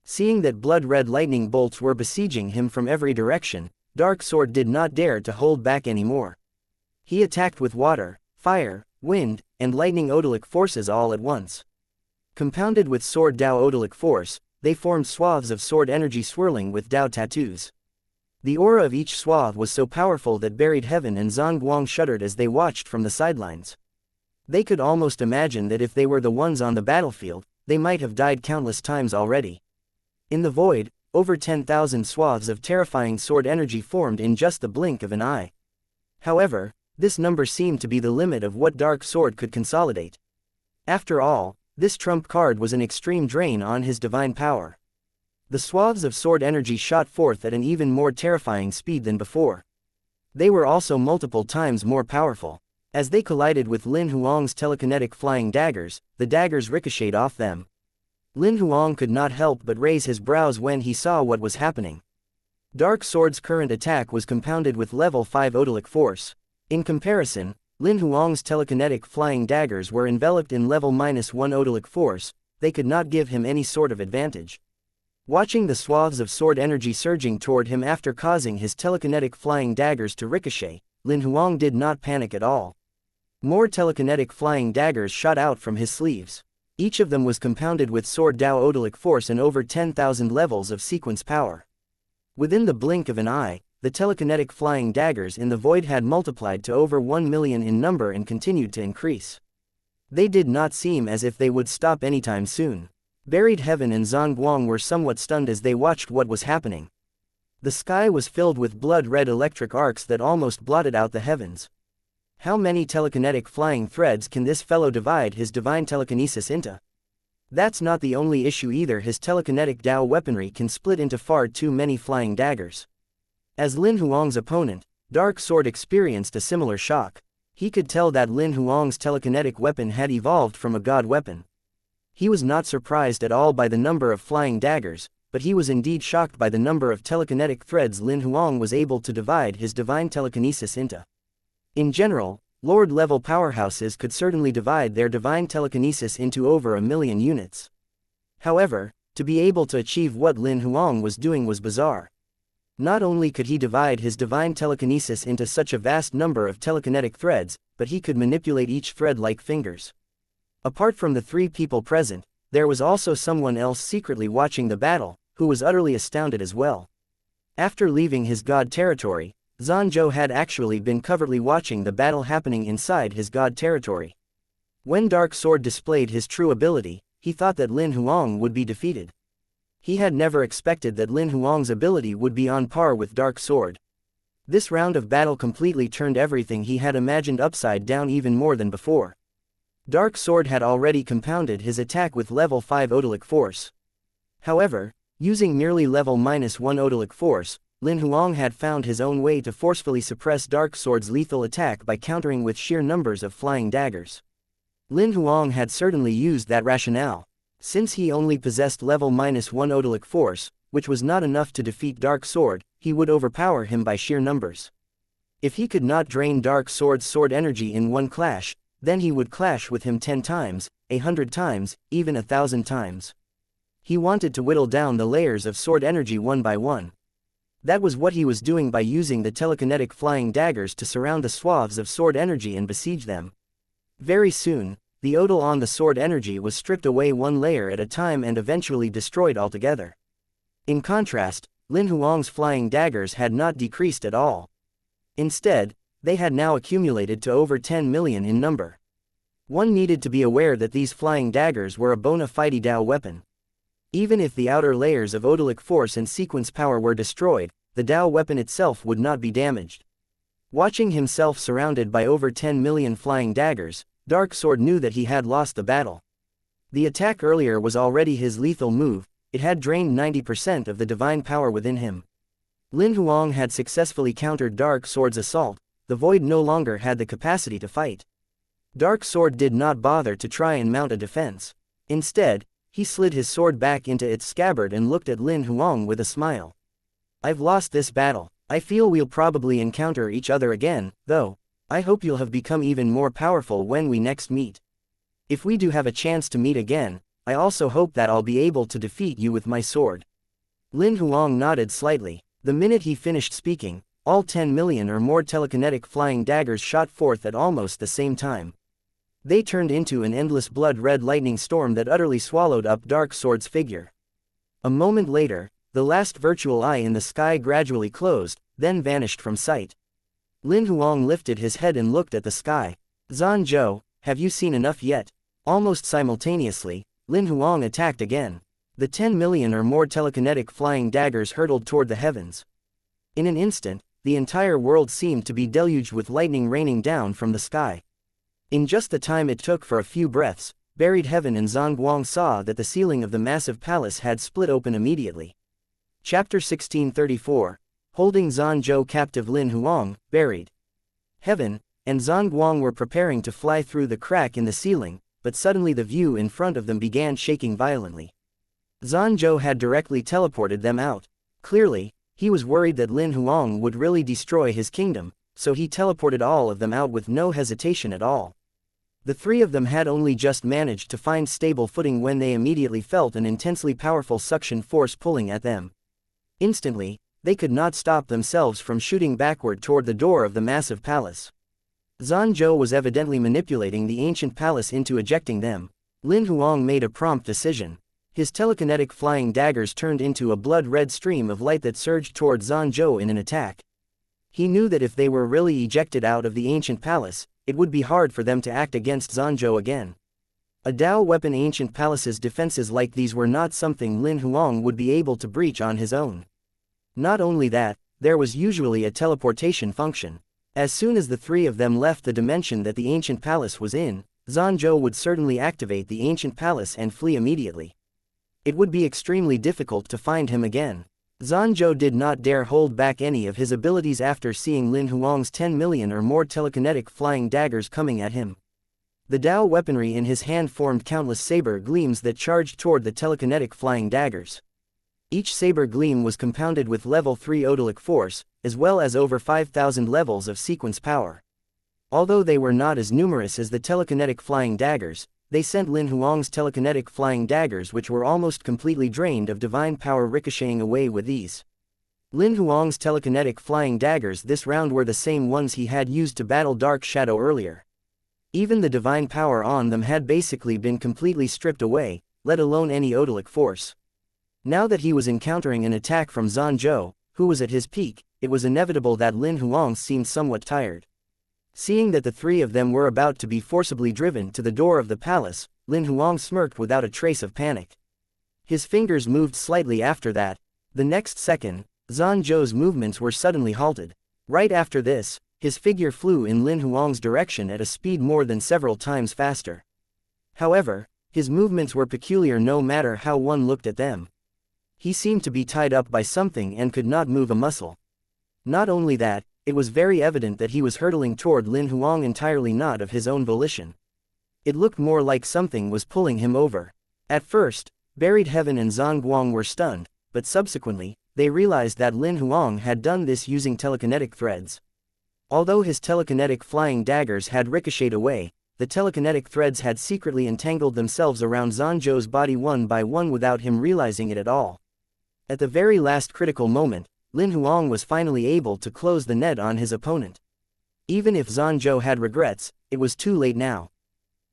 Seeing that blood-red lightning bolts were besieging him from every direction, Dark Sword did not dare to hold back anymore. He attacked with water, fire, wind, and lightning odalic forces all at once. Compounded with Sword Dao odalic force, they formed swaths of sword energy swirling with Dao tattoos. The aura of each swath was so powerful that Buried Heaven and Zhang shuddered as they watched from the sidelines. They could almost imagine that if they were the ones on the battlefield, they might have died countless times already. In the void, over 10,000 swaths of terrifying sword energy formed in just the blink of an eye. However, this number seemed to be the limit of what Dark Sword could consolidate. After all, this trump card was an extreme drain on his divine power. The swaths of sword energy shot forth at an even more terrifying speed than before. They were also multiple times more powerful. As they collided with Lin Huang's telekinetic flying daggers, the daggers ricocheted off them. Lin Huang could not help but raise his brows when he saw what was happening. Dark Sword's current attack was compounded with level 5 odalic force. In comparison, Lin Huang's telekinetic flying daggers were enveloped in level -1 odalic force. They could not give him any sort of advantage. Watching the swaths of sword energy surging toward him after causing his telekinetic flying daggers to ricochet, Lin Huang did not panic at all. More telekinetic flying daggers shot out from his sleeves. Each of them was compounded with Sword Dao odalic force and over 10,000 levels of sequence power. Within the blink of an eye, the telekinetic flying daggers in the void had multiplied to over 1 million in number and continued to increase. They did not seem as if they would stop anytime soon. Buried Heaven and Zhang were somewhat stunned as they watched what was happening. The sky was filled with blood-red electric arcs that almost blotted out the heavens. How many telekinetic flying threads can this fellow divide his divine telekinesis into? That's not the only issue either. His telekinetic Dao weaponry can split into far too many flying daggers. As Lin Huang's opponent, Dark Sword experienced a similar shock. He could tell that Lin Huang's telekinetic weapon had evolved from a god weapon. He was not surprised at all by the number of flying daggers, but he was indeed shocked by the number of telekinetic threads Lin Huang was able to divide his divine telekinesis into. In general, Lord-level powerhouses could certainly divide their divine telekinesis into over 1,000,000 units. However, to be able to achieve what Lin Huang was doing was bizarre. Not only could he divide his divine telekinesis into such a vast number of telekinetic threads, but he could manipulate each thread like fingers. Apart from the 3 people present, there was also someone else secretly watching the battle, who was utterly astounded as well. After leaving his god territory, Zanzhou had actually been covertly watching the battle happening inside his god territory. When Dark Sword displayed his true ability, he thought that Lin Huang would be defeated. He had never expected that Lin Huang's ability would be on par with Dark Sword. This round of battle completely turned everything he had imagined upside down even more than before. Dark Sword had already compounded his attack with level 5 odalic force. However, using merely level -1 odalic force, Lin Huang had found his own way to forcefully suppress Dark Sword's lethal attack by countering with sheer numbers of flying daggers. Lin Huang had certainly used that rationale. Since he only possessed level -1 odalic force, which was not enough to defeat Dark Sword, he would overpower him by sheer numbers. If he could not drain Dark Sword's sword energy in one clash, then he would clash with him 10 times, 100 times, even 1,000 times. He wanted to whittle down the layers of sword energy one by one. That was what he was doing by using the telekinetic flying daggers to surround the swaths of sword energy and besiege them. Very soon, the odal on the sword energy was stripped away one layer at a time and eventually destroyed altogether. In contrast, Lin Huang's flying daggers had not decreased at all. Instead, they had now accumulated to over 10 million in number. One needed to be aware that these flying daggers were a bona fide Dao weapon. Even if the outer layers of odalic force and sequence power were destroyed, the Dao weapon itself would not be damaged. Watching himself surrounded by over 10 million flying daggers, Dark Sword knew that he had lost the battle. The attack earlier was already his lethal move, it had drained 90% of the divine power within him. Lin Huang had successfully countered Dark Sword's assault, the void no longer had the capacity to fight. Dark Sword did not bother to try and mount a defense. Instead, he slid his sword back into its scabbard and looked at Lin Huang with a smile. "I've lost this battle. I feel we'll probably encounter each other again, though. I hope you'll have become even more powerful when we next meet. If we do have a chance to meet again, I also hope that I'll be able to defeat you with my sword." Lin Huang nodded slightly. The minute he finished speaking, all 10 million or more telekinetic flying daggers shot forth at almost the same time. They turned into an endless blood-red lightning storm that utterly swallowed up Dark Sword's figure. A moment later, the last virtual eye in the sky gradually closed, then vanished from sight. Lin Huang lifted his head and looked at the sky. "Zanzhou, have you seen enough yet?" Almost simultaneously, Lin Huang attacked again. The 10 million or more telekinetic flying daggers hurtled toward the heavens. In an instant, the entire world seemed to be deluged with lightning raining down from the sky. In just the time it took for a few breaths, buried heaven and Zhongguang saw that the ceiling of the massive palace had split open immediately. Chapter 1634, Holding Zanzhou captive. Lin Huang, buried heaven, and Zhongguang were preparing to fly through the crack in the ceiling, but suddenly the view in front of them began shaking violently. Zanzhou had directly teleported them out. Clearly, he was worried that Lin Huang would really destroy his kingdom, so he teleported all of them out with no hesitation at all. The 3 of them had only just managed to find stable footing when they immediately felt an intensely powerful suction force pulling at them. Instantly, they could not stop themselves from shooting backward toward the door of the massive palace. Zanzhou was evidently manipulating the ancient palace into ejecting them. Lin Huang made a prompt decision. His telekinetic flying daggers turned into a blood-red stream of light that surged toward Zanzhou in an attack. He knew that if they were really ejected out of the ancient palace, it would be hard for them to act against Zanzhou again. A Dao weapon. Ancient palace's defenses like these were not something Lin Huang would be able to breach on his own. Not only that, there was usually a teleportation function. As soon as the 3 of them left the dimension that the ancient palace was in, Zanzhou would certainly activate the ancient palace and flee immediately. It would be extremely difficult to find him again. Zanzhou did not dare hold back any of his abilities after seeing Lin Huang's 10 million or more telekinetic flying daggers coming at him. The Dao weaponry in his hand formed countless saber gleams that charged toward the telekinetic flying daggers. Each saber gleam was compounded with level 3 odalic force, as well as over 5,000 levels of sequence power. Although they were not as numerous as the telekinetic flying daggers, they sent Lin Huang's telekinetic flying daggers, which were almost completely drained of divine power, ricocheting away with ease. Lin Huang's telekinetic flying daggers this round were the same ones he had used to battle Dark Shadow earlier. Even the divine power on them had basically been completely stripped away, let alone any odalic force. Now that he was encountering an attack from Zhou, who was at his peak, it was inevitable that Lin Huang seemed somewhat tired. Seeing that the three of them were about to be forcibly driven to the door of the palace, Lin Huang smirked without a trace of panic. His fingers moved slightly after that. The next second, Zhou's movements were suddenly halted. Right after this, his figure flew in Lin Huang's direction at a speed more than several times faster. However, his movements were peculiar no matter how one looked at them. He seemed to be tied up by something and could not move a muscle. Not only that, it was very evident that he was hurtling toward Lin Huang entirely not of his own volition. It looked more like something was pulling him over. At first, Buried Heaven and Zhang were stunned, but subsequently, they realized that Lin Huang had done this using telekinetic threads. Although his telekinetic flying daggers had ricocheted away, the telekinetic threads had secretly entangled themselves around Zhou's body one by one without him realizing it at all. At the very last critical moment, Lin Huang was finally able to close the net on his opponent. Even if Zhou had regrets, it was too late now.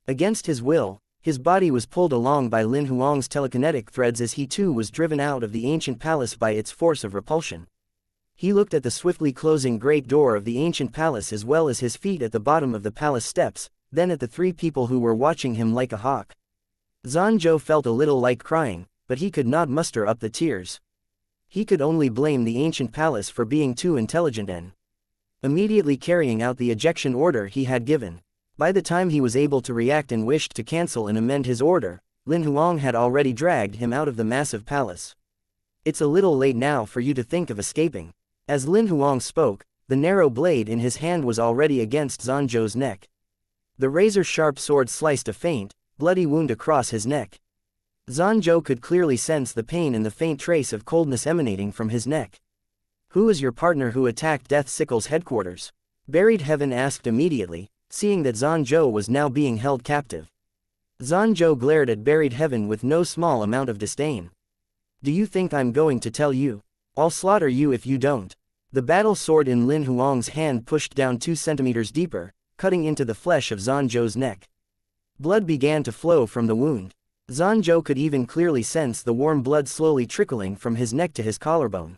Against his will, his body was pulled along by Lin Huang's telekinetic threads as he too was driven out of the ancient palace by its force of repulsion. He looked at the swiftly closing great door of the ancient palace as well as his feet at the bottom of the palace steps, then at the three people who were watching him like a hawk. Zhou felt a little like crying, but he could not muster up the tears. He could only blame the ancient palace for being too intelligent and immediately carrying out the ejection order he had given. By the time he was able to react and wished to cancel and amend his order, Lin Huang had already dragged him out of the massive palace. It's a little late now for you to think of escaping. As Lin Huang spoke, the narrow blade in his hand was already against Zhou's neck. The razor-sharp sword sliced a faint, bloody wound across his neck. Zhou could clearly sense the pain and the faint trace of coldness emanating from his neck. "Who is your partner who attacked Death Sickle's headquarters?" Buried Heaven asked immediately, seeing that Zhou was now being held captive. Zhou glared at Buried Heaven with no small amount of disdain. "Do you think I'm going to tell you? I'll slaughter you if you don't." The battle sword in Lin Huang's hand pushed down 2 centimeters deeper, cutting into the flesh of Zhou's neck. Blood began to flow from the wound. Zhou could even clearly sense the warm blood slowly trickling from his neck to his collarbone.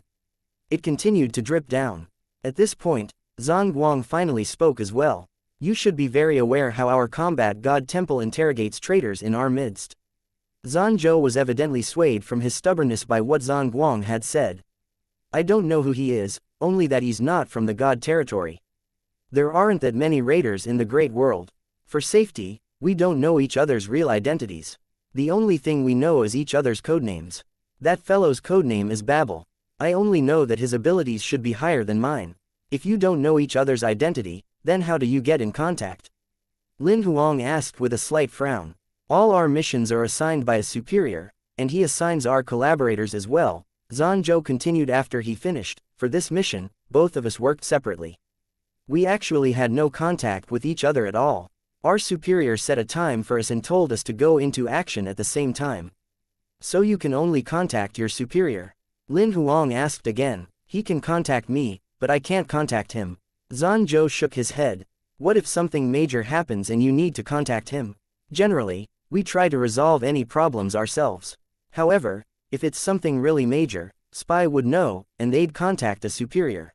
It continued to drip down. At this point, Zhang finally spoke as well. "You should be very aware how our combat god temple interrogates traitors in our midst." Zhou was evidently swayed from his stubbornness by what Zhang had said. "I don't know who he is, only that he's not from the god territory. There aren't that many raiders in the great world. For safety, we don't know each other's real identities. The only thing we know is each other's codenames. That fellow's codename is Babel. I only know that his abilities should be higher than mine. If you don't know each other's identity, then how do you get in contact?" Lin Huang asked with a slight frown. "All our missions are assigned by a superior, and he assigns our collaborators as well," Zhou continued after he finished. "For this mission, both of us worked separately. We actually had no contact with each other at all. Our superior set a time for us and told us to go into action at the same time." "So you can only contact your superior?" Lin Huang asked again. "He can contact me, but I can't contact him." Zhou shook his head. "What if something major happens and you need to contact him? Generally, we try to resolve any problems ourselves. However, if it's something really major, Spy would know, and they'd contact a superior.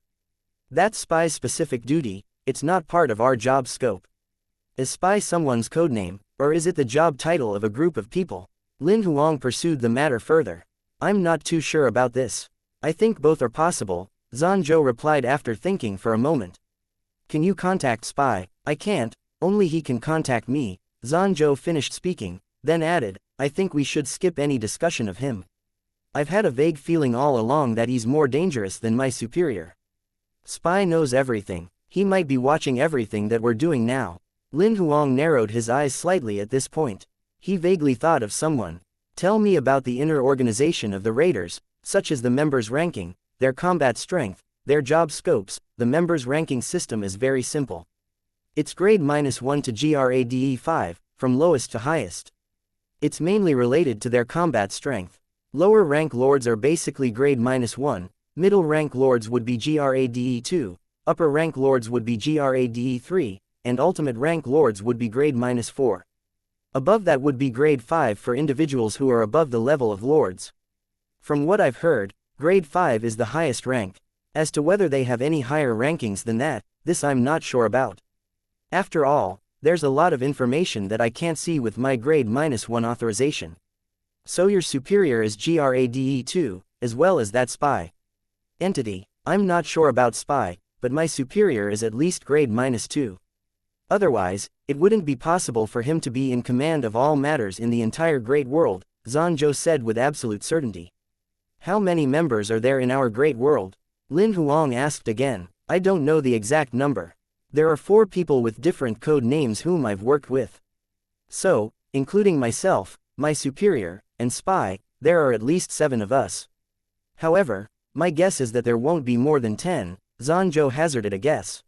That's Spy's specific duty, it's not part of our job scope." "Is Spy someone's codename, or is it the job title of a group of people?" Lin Huang pursued the matter further. "I'm not too sure about this. I think both are possible," Zhou replied after thinking for a moment. "Can you contact Spy?" "I can't, only he can contact me," Zhou finished speaking, then added, "I think we should skip any discussion of him. I've had a vague feeling all along that he's more dangerous than my superior. Spy knows everything, he might be watching everything that we're doing now." Lin Huang narrowed his eyes slightly at this point. He vaguely thought of someone. "Tell me about the inner organization of the raiders, such as the members' ranking, their combat strength, their job scopes." The members' ranking system is very simple. It's grade -1 to grade 5, from lowest to highest. It's mainly related to their combat strength. Lower rank lords are basically grade -1, middle rank lords would be grade 2, upper rank lords would be grade 3, and ultimate rank lords would be grade -4. Above that would be grade 5 for individuals who are above the level of lords. From what I've heard, grade 5 is the highest rank. As to whether they have any higher rankings than that, this I'm not sure about. After all, there's a lot of information that I can't see with my grade -1 authorization. So your superior is grade 2, as well as that spy entity. I'm not sure about spy, but my superior is at least grade -2. Otherwise, it wouldn't be possible for him to be in command of all matters in the entire great world, Zanzhou said with absolute certainty. How many members are there in our great world? Lin Huang asked again. I don't know the exact number. There are 4 people with different code names whom I've worked with. So, including myself, my superior, and spy, there are at least 7 of us. However, my guess is that there won't be more than 10, Zanzhou hazarded a guess.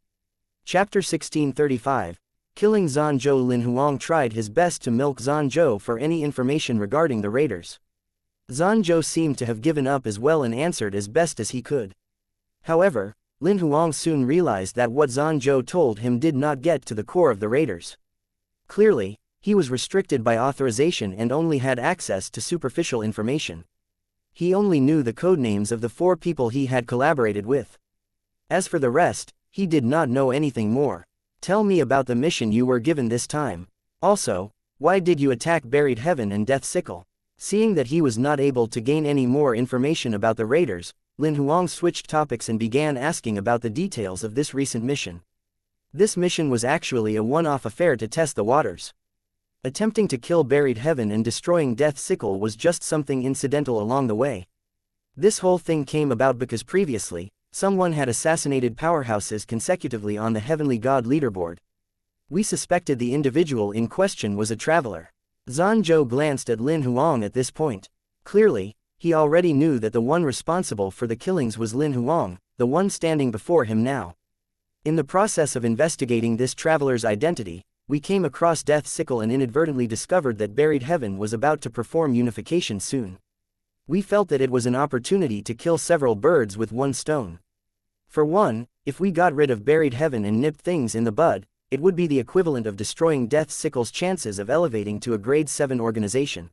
Chapter 1635. Killing Zanzhou. Lin Huang tried his best to milk Zanzhou for any information regarding the raiders. Zanzhou seemed to have given up as well and answered as best as he could. However, Lin Huang soon realized that what Zanzhou told him did not get to the core of the raiders. Clearly, he was restricted by authorization and only had access to superficial information. He only knew the codenames of the 4 people he had collaborated with. As for the rest, he did not know anything more. Tell me about the mission you were given this time. Also, why did you attack Buried Heaven and Death Sickle? Seeing that he was not able to gain any more information about the raiders, Lin Huang switched topics and began asking about the details of this recent mission. This mission was actually a one-off affair to test the waters. Attempting to kill Buried Heaven and destroying Death Sickle was just something incidental along the way. This whole thing came about because previously, someone had assassinated powerhouses consecutively on the Heavenly God leaderboard. We suspected the individual in question was a traveler. Zanzhou glanced at Lin Huang at this point. Clearly, he already knew that the one responsible for the killings was Lin Huang, the one standing before him now. In the process of investigating this traveler's identity, we came across Death Sickle and inadvertently discovered that Buried Heaven was about to perform unification soon. We felt that it was an opportunity to kill several birds with one stone. For one, if we got rid of Buried Heaven and nipped things in the bud, it would be the equivalent of destroying Death Sickle's chances of elevating to a grade 7 organization.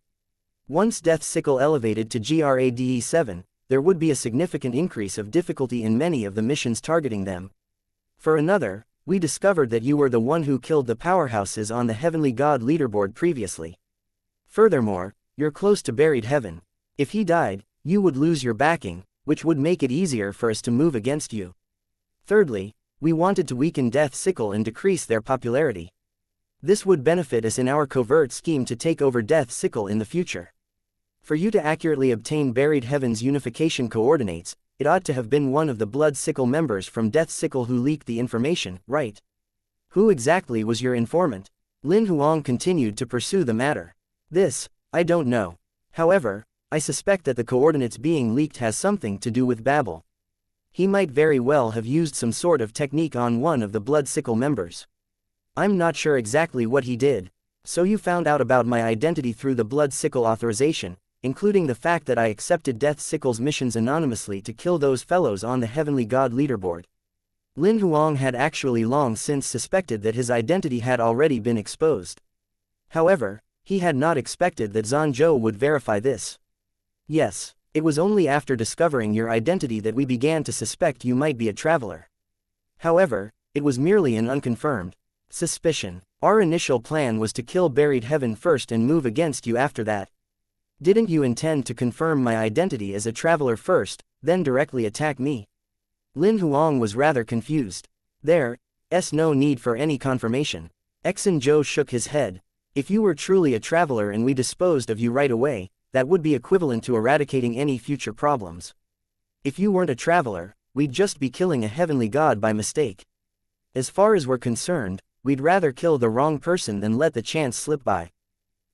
Once Death Sickle elevated to grade 7, there would be a significant increase of difficulty in many of the missions targeting them. For another, we discovered that you were the one who killed the powerhouses on the Heavenly God leaderboard previously. Furthermore, you're close to Buried Heaven. If he died, you would lose your backing, which would make it easier for us to move against you. Thirdly, we wanted to weaken Death Sickle and decrease their popularity. This would benefit us in our covert scheme to take over Death Sickle in the future. For you to accurately obtain Buried Heaven's unification coordinates, it ought to have been one of the Blood Sickle members from Death Sickle who leaked the information, right? Who exactly was your informant? Lin Huang continued to pursue the matter. This, I don't know. However, I suspect that the coordinates being leaked has something to do with Babel. He might very well have used some sort of technique on one of the Blood Sickle members. I'm not sure exactly what he did. So you found out about my identity through the Blood Sickle authorization, including the fact that I accepted Death Sickle's missions anonymously to kill those fellows on the Heavenly God leaderboard. Lin Huang had actually long since suspected that his identity had already been exposed. However, he had not expected that Zanzhou would verify this. Yes, it was only after discovering your identity that we began to suspect you might be a traveler. However, it was merely an unconfirmed suspicion. Our initial plan was to kill Buried Heaven first and move against you after that. Didn't you intend to confirm my identity as a traveler first, then directly attack me? Lin Huang was rather confused. There's no need for any confirmation. Zhou shook his head. If you were truly a traveler and we disposed of you right away, that would be equivalent to eradicating any future problems. If you weren't a traveler, we'd just be killing a heavenly god by mistake. As far as we're concerned, we'd rather kill the wrong person than let the chance slip by.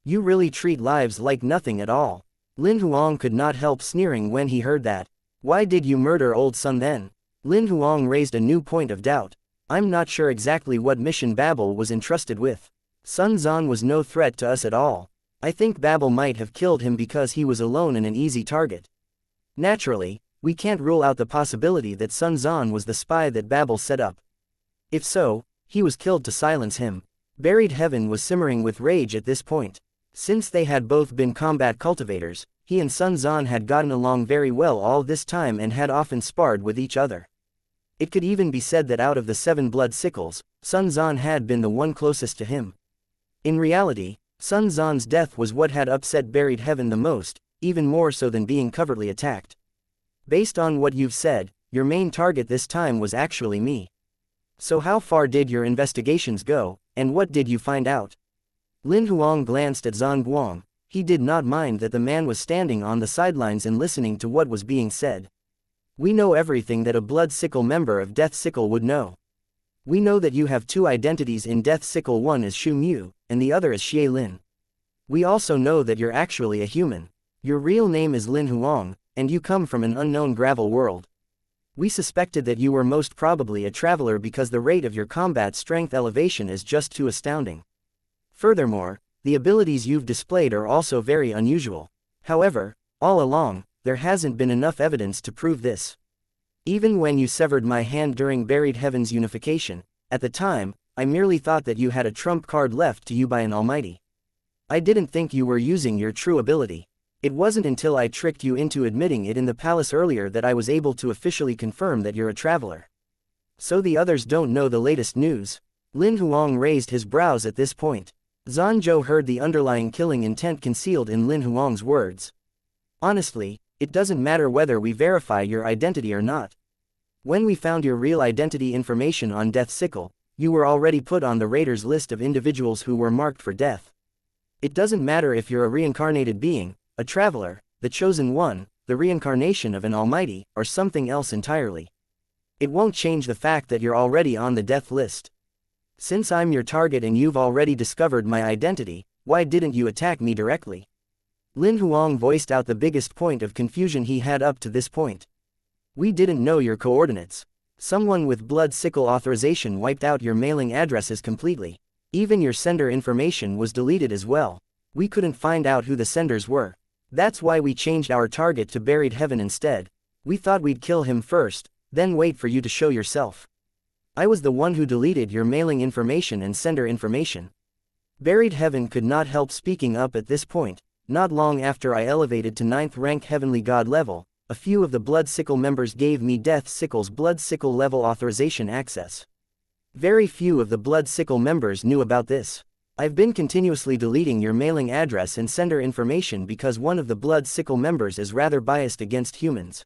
You really treat lives like nothing at all. Lin Huang could not help sneering when he heard that. Why did you murder Old Sun then? Lin Huang raised a new point of doubt. I'm not sure exactly what mission Babel was entrusted with. Sun Zan was no threat to us at all. I think Babel might have killed him because he was alone and an easy target. Naturally, we can't rule out the possibility that Sun Zan was the spy that Babel set up. If so, he was killed to silence him. Buried Heaven was simmering with rage at this point. Since they had both been combat cultivators, he and Sun Zan had gotten along very well all this time and had often sparred with each other. It could even be said that out of the 7 blood sickles, Sun Zan had been the one closest to him. In reality, Sun Zan's death was what had upset Buried Heaven the most, even more so than being covertly attacked. Based on what you've said, your main target this time was actually me. So how far did your investigations go, and what did you find out? Lin Huang glanced at Zhan Guang. He did not mind that the man was standing on the sidelines and listening to what was being said. We know everything that a Blood Sickle member of Death Sickle would know. We know that you have 2 identities in Death Sickle, one is Xu Mu, and the other is Xie Lin. We also know that you're actually a human. Your real name is Lin Huang, and you come from an unknown gravel world. We suspected that you were most probably a traveler because the rate of your combat strength elevation is just too astounding. Furthermore, the abilities you've displayed are also very unusual. However, all along, there hasn't been enough evidence to prove this. Even when you severed my hand during Buried Heaven's unification, at the time, I merely thought that you had a trump card left to you by an almighty. I didn't think you were using your true ability. It wasn't until I tricked you into admitting it in the palace earlier that I was able to officially confirm that you're a traveler. So the others don't know the latest news. Lin Huang raised his brows at this point. Zhan Zhou heard the underlying killing intent concealed in Lin Huang's words. Honestly, it doesn't matter whether we verify your identity or not. When we found your real identity information on Death Sickle, you were already put on the raiders' list of individuals who were marked for death. It doesn't matter if you're a reincarnated being, a traveler, the chosen one, the reincarnation of an almighty, or something else entirely. It won't change the fact that you're already on the death list. Since I'm your target and you've already discovered my identity, why didn't you attack me directly? Lin Huang voiced out the biggest point of confusion he had up to this point. We didn't know your coordinates. Someone with Blood Sickle authorization wiped out your mailing addresses completely. Even your sender information was deleted as well. We couldn't find out who the senders were. That's why we changed our target to Buried Heaven instead. We thought we'd kill him first, then wait for you to show yourself. I was the one who deleted your mailing information and sender information. Buried Heaven could not help speaking up at this point. Not long after I elevated to 9th rank Heavenly God level, a few of the Blood Sickle members gave me Death Sickle's Blood Sickle level authorization access. Very few of the Blood Sickle members knew about this. I've been continuously deleting your mailing address and sender information because one of the Blood Sickle members is rather biased against humans.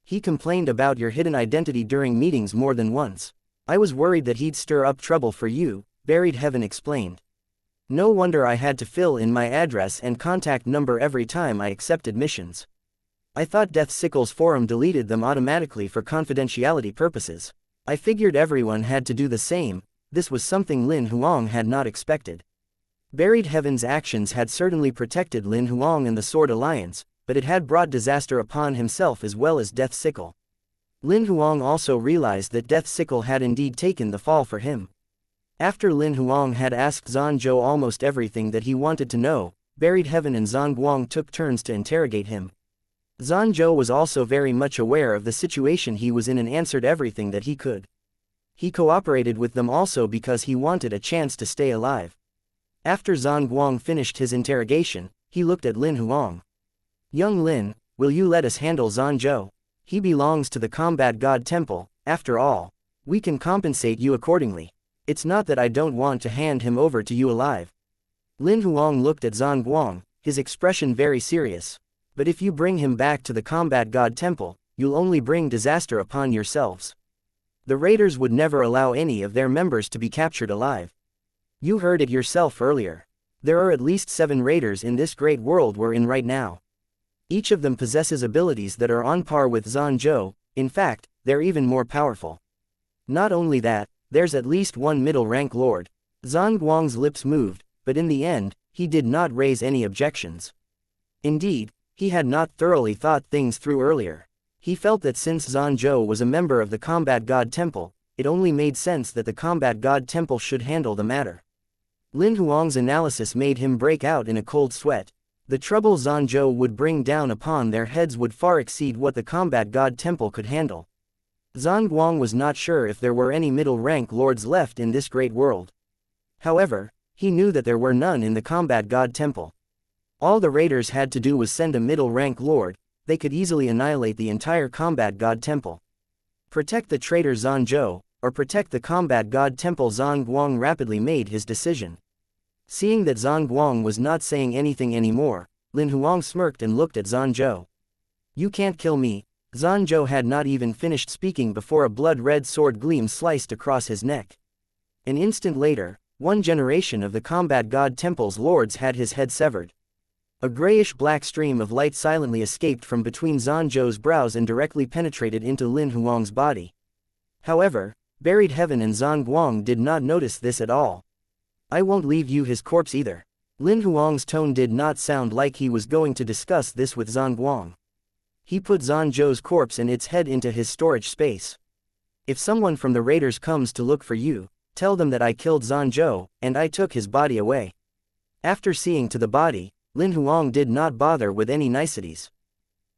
He complained about your hidden identity during meetings more than once. I was worried that he'd stir up trouble for you, Buried Heaven explained. No wonder I had to fill in my address and contact number every time I accepted missions. I thought Death Sickle's forum deleted them automatically for confidentiality purposes. I figured everyone had to do the same. This was something Lin Huang had not expected. Buried Heaven's actions had certainly protected Lin Huang and the Sword Alliance, but it had brought disaster upon himself as well as Death Sickle. Lin Huang also realized that Death Sickle had indeed taken the fall for him. After Lin Huang had asked Zhan Zhou almost everything that he wanted to know, Buried Heaven and Zhan Guang took turns to interrogate him. Zhan Zhou was also very much aware of the situation he was in and answered everything that he could. He cooperated with them also because he wanted a chance to stay alive. After Zhan Guang finished his interrogation, he looked at Lin Huang. Young Lin, will you let us handle Zhan Zhou? He belongs to the Combat God Temple, after all. We can compensate you accordingly. It's not that I don't want to hand him over to you alive. Lin Huang looked at Zhan Guang, his expression very serious. But if you bring him back to the Combat God Temple, you'll only bring disaster upon yourselves. The raiders would never allow any of their members to be captured alive. You heard it yourself earlier. There are at least 7 raiders in this great world we're in right now. Each of them possesses abilities that are on par with Zhan Zhou. In fact, they're even more powerful. Not only that, there's at least one middle-rank lord. Zhan Guang's lips moved, but in the end, he did not raise any objections. Indeed, he had not thoroughly thought things through earlier. He felt that since Zhan Zhou was a member of the Combat God Temple, it only made sense that the combat god temple should handle the matter. Lin Huang's analysis made him break out in a cold sweat. The trouble Zanzhou would bring down upon their heads would far exceed what the combat god temple could handle. Zhanguang was not sure if there were any middle-rank lords left in this great world. However, he knew that there were none in the combat god temple. All the raiders had to do was send a middle-rank lord, they could easily annihilate the entire combat god temple. Protect the traitor Zanzhou, or protect the combat god temple. Zhanguang rapidly made his decision. Seeing that Zhanguang was not saying anything anymore, Lin Huang smirked and looked at Zanzhou. You can't kill me. Zanzhou had not even finished speaking before a blood-red sword gleam sliced across his neck. An instant later, one generation of the combat god temple's lords had his head severed. A grayish-black stream of light silently escaped from between Zanzhou's brows and directly penetrated into Lin Huang's body. However, Buried Heaven and Zhanguang did not notice this at all. I won't leave you his corpse either. Lin Huang's tone did not sound like he was going to discuss this with Zhanguang. He put Zanzhou's corpse and its head into his storage space. If someone from the raiders comes to look for you, tell them that I killed Zanzhou, and I took his body away. After seeing to the body, Lin Huang did not bother with any niceties.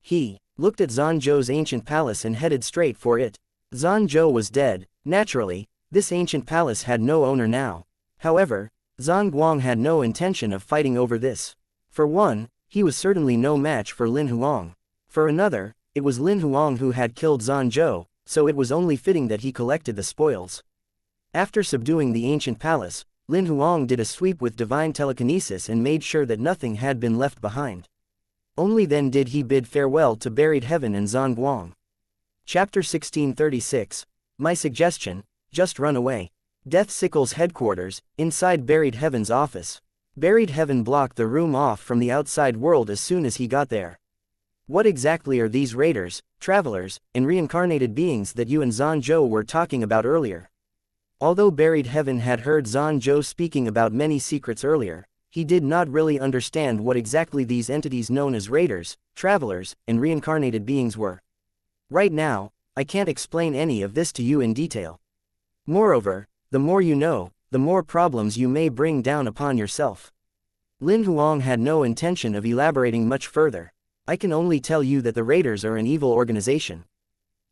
He looked at Zanzhou's ancient palace and headed straight for it. Zanzhou was dead. Naturally, this ancient palace had no owner now. However, Zhanguang had no intention of fighting over this. For one, he was certainly no match for Lin Huang. For another, it was Lin Huang who had killed Zanzhou, so it was only fitting that he collected the spoils. After subduing the ancient palace, Lin Huang did a sweep with divine telekinesis and made sure that nothing had been left behind. Only then did he bid farewell to Buried Heaven and Zhanguang. Chapter 1636. My suggestion, just run away. Death Sickle's headquarters, inside Buried Heaven's office. Buried Heaven blocked the room off from the outside world as soon as he got there. What exactly are these raiders, travelers, and reincarnated beings that you and Zanzhou were talking about earlier? Although Buried Heaven had heard Zanzhou speaking about many secrets earlier, he did not really understand what exactly these entities known as raiders, travelers, and reincarnated beings were. Right now, I can't explain any of this to you in detail. Moreover, the more you know, the more problems you may bring down upon yourself. Lin Huang had no intention of elaborating much further. I can only tell you that the raiders are an evil organization.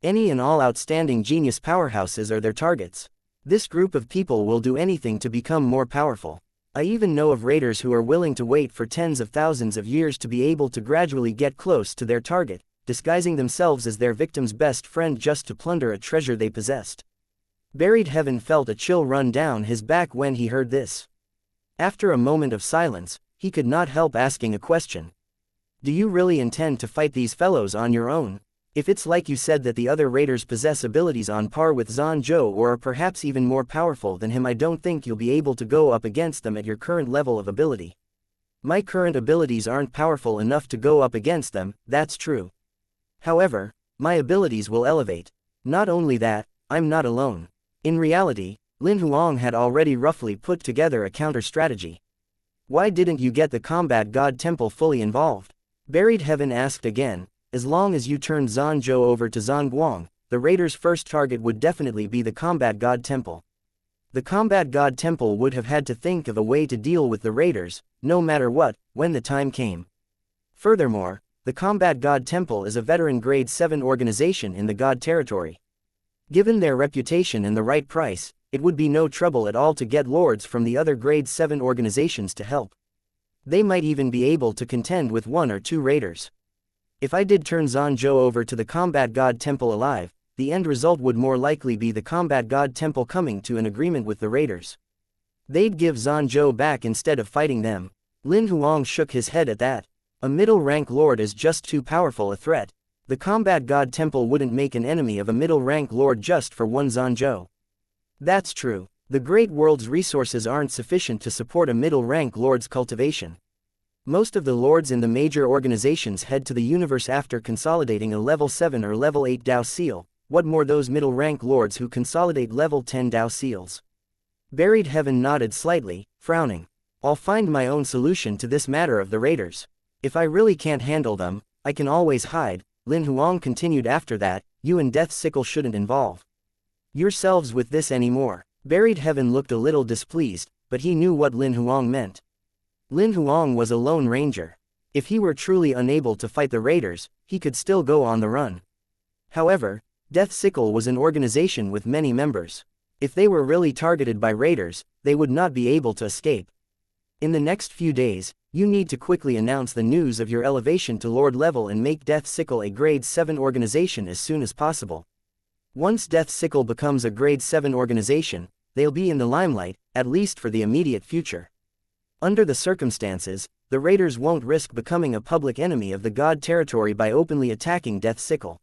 Any and all outstanding genius powerhouses are their targets. This group of people will do anything to become more powerful. I even know of raiders who are willing to wait for tens of thousands of years to be able to gradually get close to their target, disguising themselves as their victim's best friend just to plunder a treasure they possessed. Buried Heaven felt a chill run down his back when he heard this. After a moment of silence, he could not help asking a question. Do you really intend to fight these fellows on your own? If it's like you said that the other raiders possess abilities on par with Zanzhou or are perhaps even more powerful than him, I don't think you'll be able to go up against them at your current level of ability. My current abilities aren't powerful enough to go up against them, that's true. However, my abilities will elevate. Not only that, I'm not alone. In reality, Lin Huang had already roughly put together a counter-strategy. Why didn't you get the combat god temple fully involved? Buried Heaven asked again. As long as you turned Zanzhou over to Zhanguang, the raiders' first target would definitely be the combat god temple. The combat god temple would have had to think of a way to deal with the raiders, no matter what, when the time came. Furthermore, the combat god temple is a veteran grade 7 organization in the god territory. Given their reputation and the right price, it would be no trouble at all to get lords from the other grade 7 organizations to help. They might even be able to contend with 1 or 2 raiders. If I did turn Zanzhou over to the combat god temple alive, the end result would more likely be the combat god temple coming to an agreement with the raiders. They'd give Zanzhou back instead of fighting them. Lin Huang shook his head at that. A middle-rank lord is just too powerful a threat. The combat god temple wouldn't make an enemy of a middle-rank lord just for 1 Zanzhou. That's true. The great world's resources aren't sufficient to support a middle-rank lord's cultivation. Most of the lords in the major organizations head to the universe after consolidating a level 7 or level 8 Dao seal, what more those middle-rank lords who consolidate level 10 Dao seals. Buried Heaven nodded slightly, frowning. I'll find my own solution to this matter of the raiders. If I really can't handle them, I can always hide. Lin Huang continued after that, you and Death Sickle shouldn't involve. yourselves with this anymore. Buried Heaven looked a little displeased, but he knew what Lin Huang meant. Lin Huang was a lone ranger. If he were truly unable to fight the raiders, he could still go on the run. However, Death Sickle was an organization with many members. If they were really targeted by raiders, they would not be able to escape. In the next few days, you need to quickly announce the news of your elevation to Lord level and make Death Sickle a Grade 7 organization as soon as possible. Once Death Sickle becomes a Grade 7 organization, they'll be in the limelight, at least for the immediate future. Under the circumstances, the raiders won't risk becoming a public enemy of the God territory by openly attacking Death Sickle.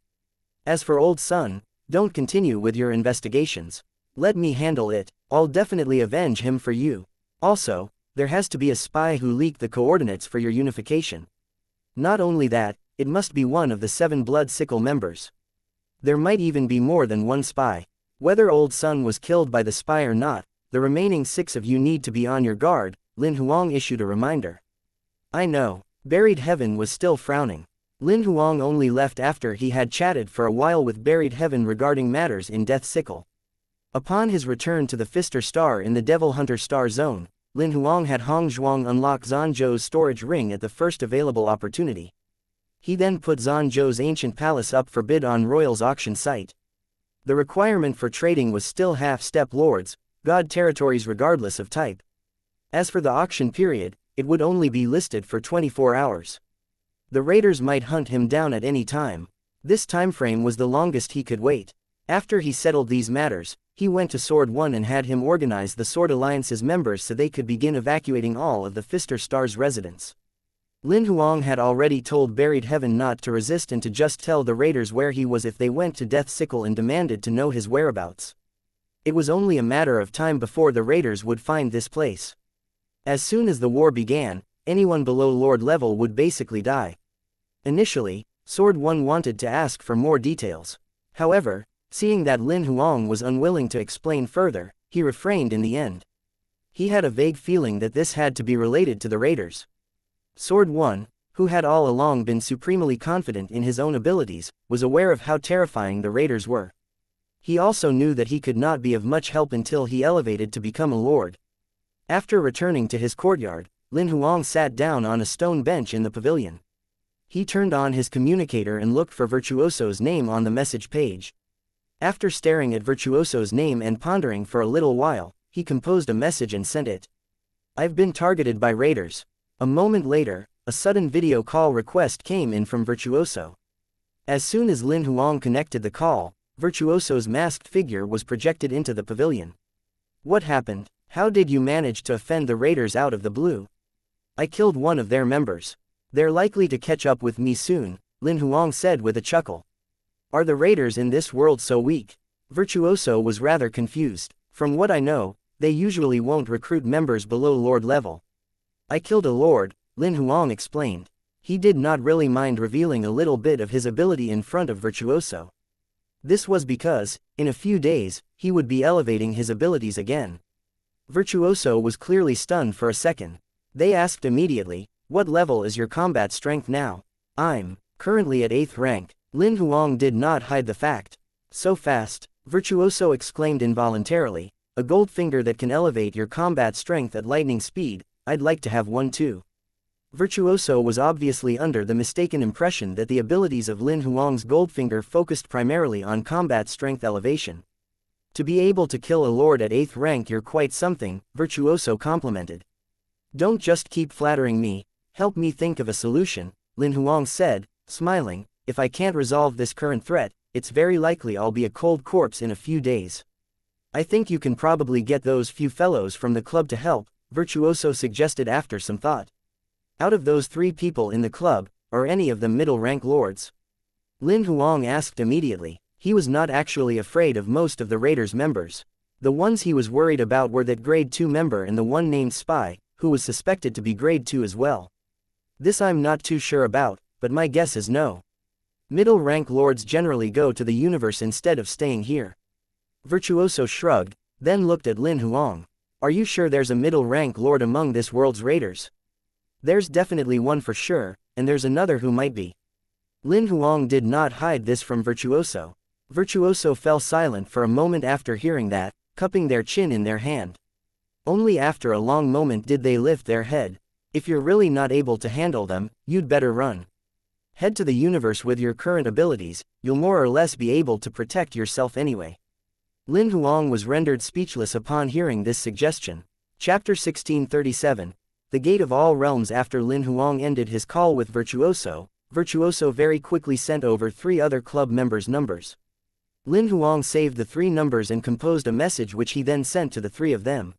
As for Old Sun, don't continue with your investigations. Let me handle it. I'll definitely avenge him for you. Also, there has to be a spy who leaked the coordinates for your unification. Not only that, it must be one of the 7 Blood Sickle members. There might even be more than one spy. Whether Old Sun was killed by the spy or not, the remaining 6 of you need to be on your guard, Lin Huang issued a reminder. I know. Buried Heaven was still frowning. Lin Huang only left after he had chatted for a while with Buried Heaven regarding matters in Death Sickle. Upon his return to the Fister Star in the Devil Hunter Star Zone, Lin Huang had Hong Zhuang unlock Zanzhou's storage ring at the first available opportunity. He then put Zanzhou's ancient palace up for bid on Royal's auction site. The requirement for trading was still half-step lords, God territories regardless of type. As for the auction period, it would only be listed for 24 hours. The raiders might hunt him down at any time. This timeframe was the longest he could wait. After he settled these matters, he went to Sword One and had him organize the Sword Alliance's members so they could begin evacuating all of the Fister Star's residents. Lin Huang had already told Buried Heaven not to resist and to just tell the raiders where he was if they went to Death Sickle and demanded to know his whereabouts. It was only a matter of time before the raiders would find this place. As soon as the war began, anyone below Lord level would basically die. Initially, Sword One wanted to ask for more details. However, seeing that Lin Huang was unwilling to explain further, he refrained in the end. He had a vague feeling that this had to be related to the raiders. Sword One, who had all along been supremely confident in his own abilities, was aware of how terrifying the raiders were. He also knew that he could not be of much help until he elevated to become a lord. After returning to his courtyard, Lin Huang sat down on a stone bench in the pavilion. He turned on his communicator and looked for Virtuoso's name on the message page. After staring at Virtuoso's name and pondering for a little while, he composed a message and sent it. I've been targeted by raiders. A moment later, a sudden video call request came in from Virtuoso. As soon as Lin Huang connected the call, Virtuoso's masked figure was projected into the pavilion. What happened? How did you manage to offend the raiders out of the blue? I killed one of their members. They're likely to catch up with me soon, Lin Huang said with a chuckle. Are the raiders in this world so weak? Virtuoso was rather confused. From what I know, they usually won't recruit members below lord level. I killed a lord, Lin Huang explained. He did not really mind revealing a little bit of his ability in front of Virtuoso. This was because, in a few days, he would be elevating his abilities again. Virtuoso was clearly stunned for a second. They asked immediately, what level is your combat strength now? I'm currently at 8th rank. Lin Huang did not hide the fact. So fast, Virtuoso exclaimed involuntarily, a gold finger that can elevate your combat strength at lightning speed, I'd like to have one too. Virtuoso was obviously under the mistaken impression that the abilities of Lin Huang's Goldfinger focused primarily on combat strength elevation. To be able to kill a lord at 8th rank, you're quite something, Virtuoso complimented. Don't just keep flattering me, help me think of a solution, Lin Huang said, smiling. If I can't resolve this current threat, it's very likely I'll be a cold corpse in a few days. I think you can probably get those few fellows from the club to help, Virtuoso suggested after some thought. Out of those 3 people in the club, are any of them middle-rank lords? Lin Huang asked immediately. He was not actually afraid of most of the raiders' members. The ones he was worried about were that grade 2 member and the one named Spy, who was suspected to be grade 2 as well. This I'm not too sure about, but my guess is no. Middle-rank lords generally go to the universe instead of staying here. Virtuoso shrugged, then looked at Lin Huang. Are you sure there's a middle-rank lord among this world's raiders? There's definitely one for sure, and there's another who might be. Lin Huang did not hide this from Virtuoso. Virtuoso fell silent for a moment after hearing that, cupping their chin in their hand. Only after a long moment did they lift their head. If you're really not able to handle them, you'd better run. Head to the universe with your current abilities, you'll more or less be able to protect yourself anyway. Lin Huang was rendered speechless upon hearing this suggestion. Chapter 1637. The Gate of All Realms. After Lin Huang ended his call with Virtuoso, Virtuoso very quickly sent over 3 other club members' numbers. Lin Huang saved the 3 numbers and composed a message which he then sent to the 3 of them.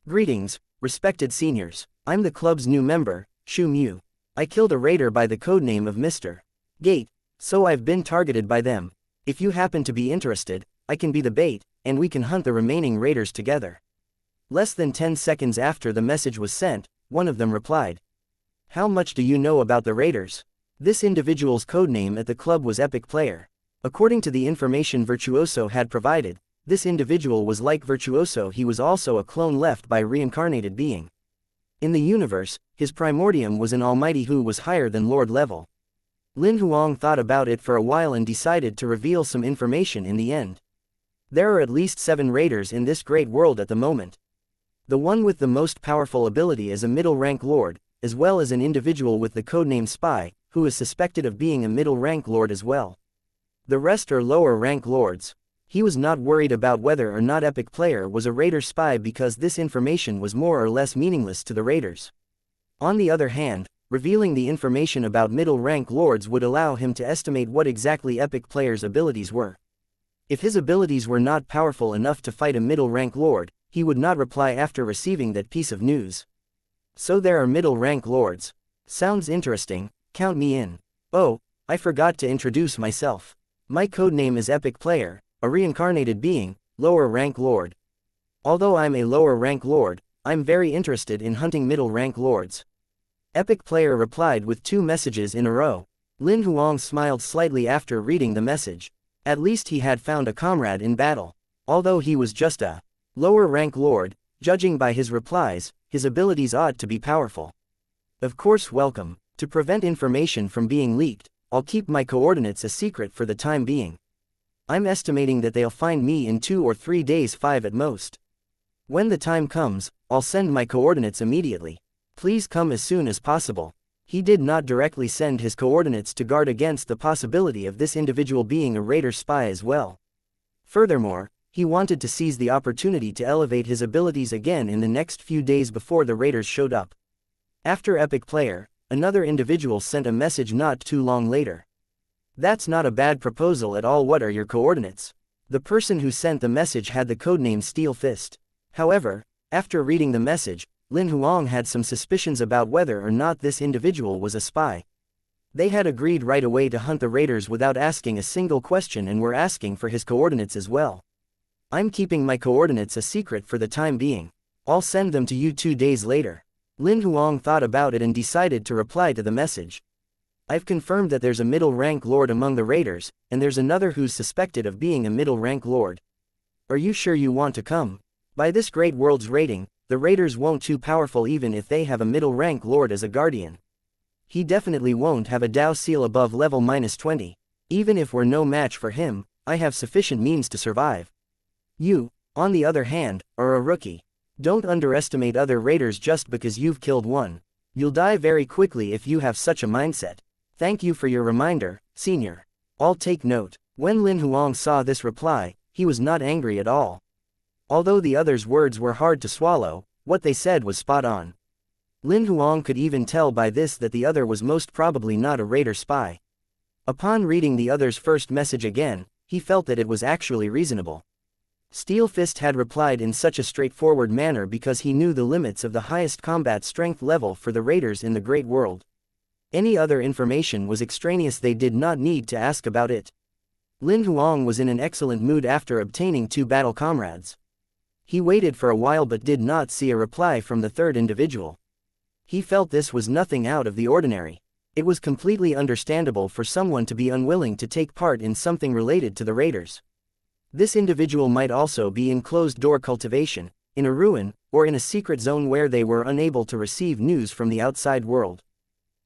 Greetings, respected seniors. I'm the club's new member, Shu Mu. I killed a raider by the codename of Mr. Gate, so I've been targeted by them. If you happen to be interested, I can be the bait, and we can hunt the remaining raiders together. Less than 10 seconds after the message was sent, one of them replied. How much do you know about the raiders? This individual's codename at the club was Epic Player. According to the information Virtuoso had provided, this individual was like Virtuoso. He was also a clone left by reincarnated being. In the universe, his primordium was an almighty who was higher than Lord level. Lin Huang thought about it for a while and decided to reveal some information in the end. There are at least 7 raiders in this great world at the moment. The one with the most powerful ability is a middle-rank lord, as well as an individual with the codename Spy, who is suspected of being a middle-rank lord as well. The rest are lower-rank lords. He was not worried about whether or not Epic Player was a raider spy because this information was more or less meaningless to the raiders. On the other hand, revealing the information about middle-rank lords would allow him to estimate what exactly Epic Player's abilities were. If his abilities were not powerful enough to fight a middle-rank lord, he would not reply after receiving that piece of news. So there are middle-rank lords. Sounds interesting, count me in. Oh, I forgot to introduce myself. My codename is Epic Player, a reincarnated being, lower-rank lord. Although I'm a lower-rank lord, I'm very interested in hunting middle-rank lords. Epic Player replied with 2 messages in a row. Lin Huang smiled slightly after reading the message. At least he had found a comrade in battle. Although he was just a lower-rank lord, judging by his replies, his abilities ought to be powerful. Of course, welcome. To prevent information from being leaked, I'll keep my coordinates a secret for the time being. I'm estimating that they'll find me in 2 or 3 days, 5 at most. When the time comes, I'll send my coordinates immediately. Please come as soon as possible. He did not directly send his coordinates to guard against the possibility of this individual being a raider spy as well. Furthermore, he wanted to seize the opportunity to elevate his abilities again in the next few days before the raiders showed up. After Epic Player, another individual sent a message not too long later. That's not a bad proposal at all. What are your coordinates? The person who sent the message had the codename Steel Fist. However, after reading the message, Lin Huang had some suspicions about whether or not this individual was a spy. They had agreed right away to hunt the raiders without asking a single question and were asking for his coordinates as well. I'm keeping my coordinates a secret for the time being. I'll send them to you 2 days later. Lin Huang thought about it and decided to reply to the message. I've confirmed that there's a middle-rank lord among the raiders, and there's another who's suspected of being a middle-rank lord. Are you sure you want to come? By this great world's rating, the raiders won't too powerful even if they have a middle-rank lord as a guardian. He definitely won't have a Dao seal above level -20. Even if we're no match for him, I have sufficient means to survive. You, on the other hand, are a rookie. Don't underestimate other raiders just because you've killed one. You'll die very quickly if you have such a mindset. Thank you for your reminder, senior. I'll take note. When Lin Huang saw this reply, he was not angry at all. Although the other's words were hard to swallow, what they said was spot on. Lin Huang could even tell by this that the other was most probably not a raider spy. Upon reading the other's first message again, he felt that it was actually reasonable. Steel Fist had replied in such a straightforward manner because he knew the limits of the highest combat strength level for the raiders in the Great World. Any other information was extraneous. They did not need to ask about it. Lin Huang was in an excellent mood after obtaining 2 battle comrades. He waited for a while but did not see a reply from the third individual. He felt this was nothing out of the ordinary. It was completely understandable for someone to be unwilling to take part in something related to the raiders. This individual might also be in closed-door cultivation, in a ruin, or in a secret zone where they were unable to receive news from the outside world.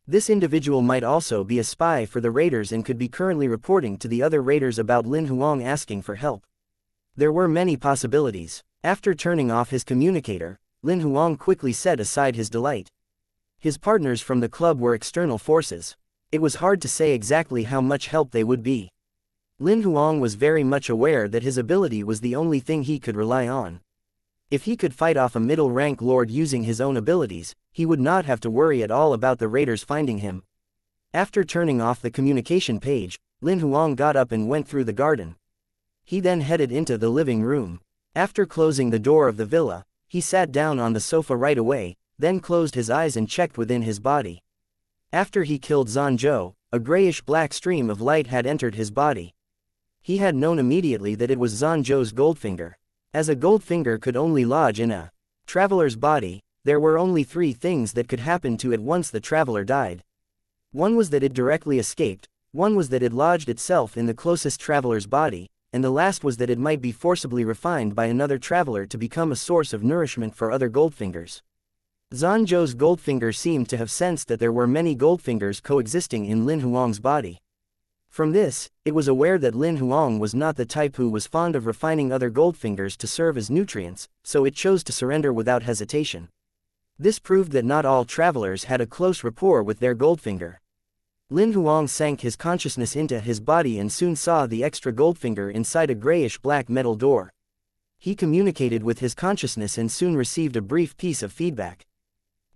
This individual might also be a spy for the raiders and could be currently reporting to the other raiders about Lin Huang asking for help. There were many possibilities. After turning off his communicator, Lin Huang quickly set aside his delight. His partners from the club were external forces. It was hard to say exactly how much help they would be. Lin Huang was very much aware that his ability was the only thing he could rely on. If he could fight off a middle-rank lord using his own abilities, he would not have to worry at all about the raiders finding him. After turning off the communication page, Lin Huang got up and went through the garden. He then headed into the living room. After closing the door of the villa, he sat down on the sofa right away, then closed his eyes and checked within his body. After he killed Zhou, a grayish-black stream of light had entered his body. He had known immediately that it was Zhou's Goldfinger. As a Goldfinger could only lodge in a traveler's body, there were only three things that could happen to it once the traveler died. One was that it directly escaped, one was that it lodged itself in the closest traveler's body, and the last was that it might be forcibly refined by another traveler to become a source of nourishment for other Goldfingers. Zhou's Goldfinger seemed to have sensed that there were many Goldfingers coexisting in Lin Huang's body. From this, it was aware that Lin Huang was not the type who was fond of refining other Goldfingers to serve as nutrients, so it chose to surrender without hesitation. This proved that not all travelers had a close rapport with their Goldfinger. Lin Huang sank his consciousness into his body and soon saw the extra Goldfinger inside a grayish-black metal door. He communicated with his consciousness and soon received a brief piece of feedback.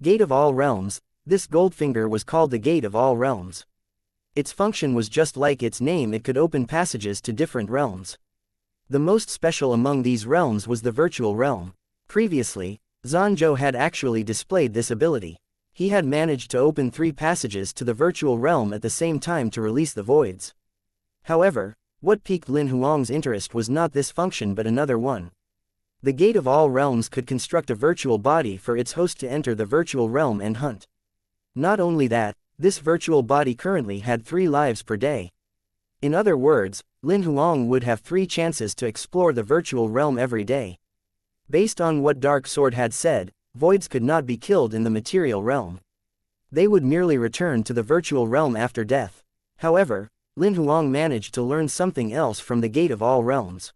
Gate of All Realms. This Goldfinger was called the Gate of All Realms. Its function was just like its name, it could open passages to different realms. The most special among these realms was the virtual realm. Previously, Zhou had actually displayed this ability. He had managed to open 3 passages to the virtual realm at the same time to release the voids. However, what piqued Lin Huang's interest was not this function but another one. The Gate of All Realms could construct a virtual body for its host to enter the virtual realm and hunt. Not only that, this virtual body currently had 3 lives per day. In other words, Lin Huang would have 3 chances to explore the virtual realm every day. Based on what Dark Sword had said, voids could not be killed in the material realm. They would merely return to the virtual realm after death. However, Lin Huang managed to learn something else from the Gate of All Realms.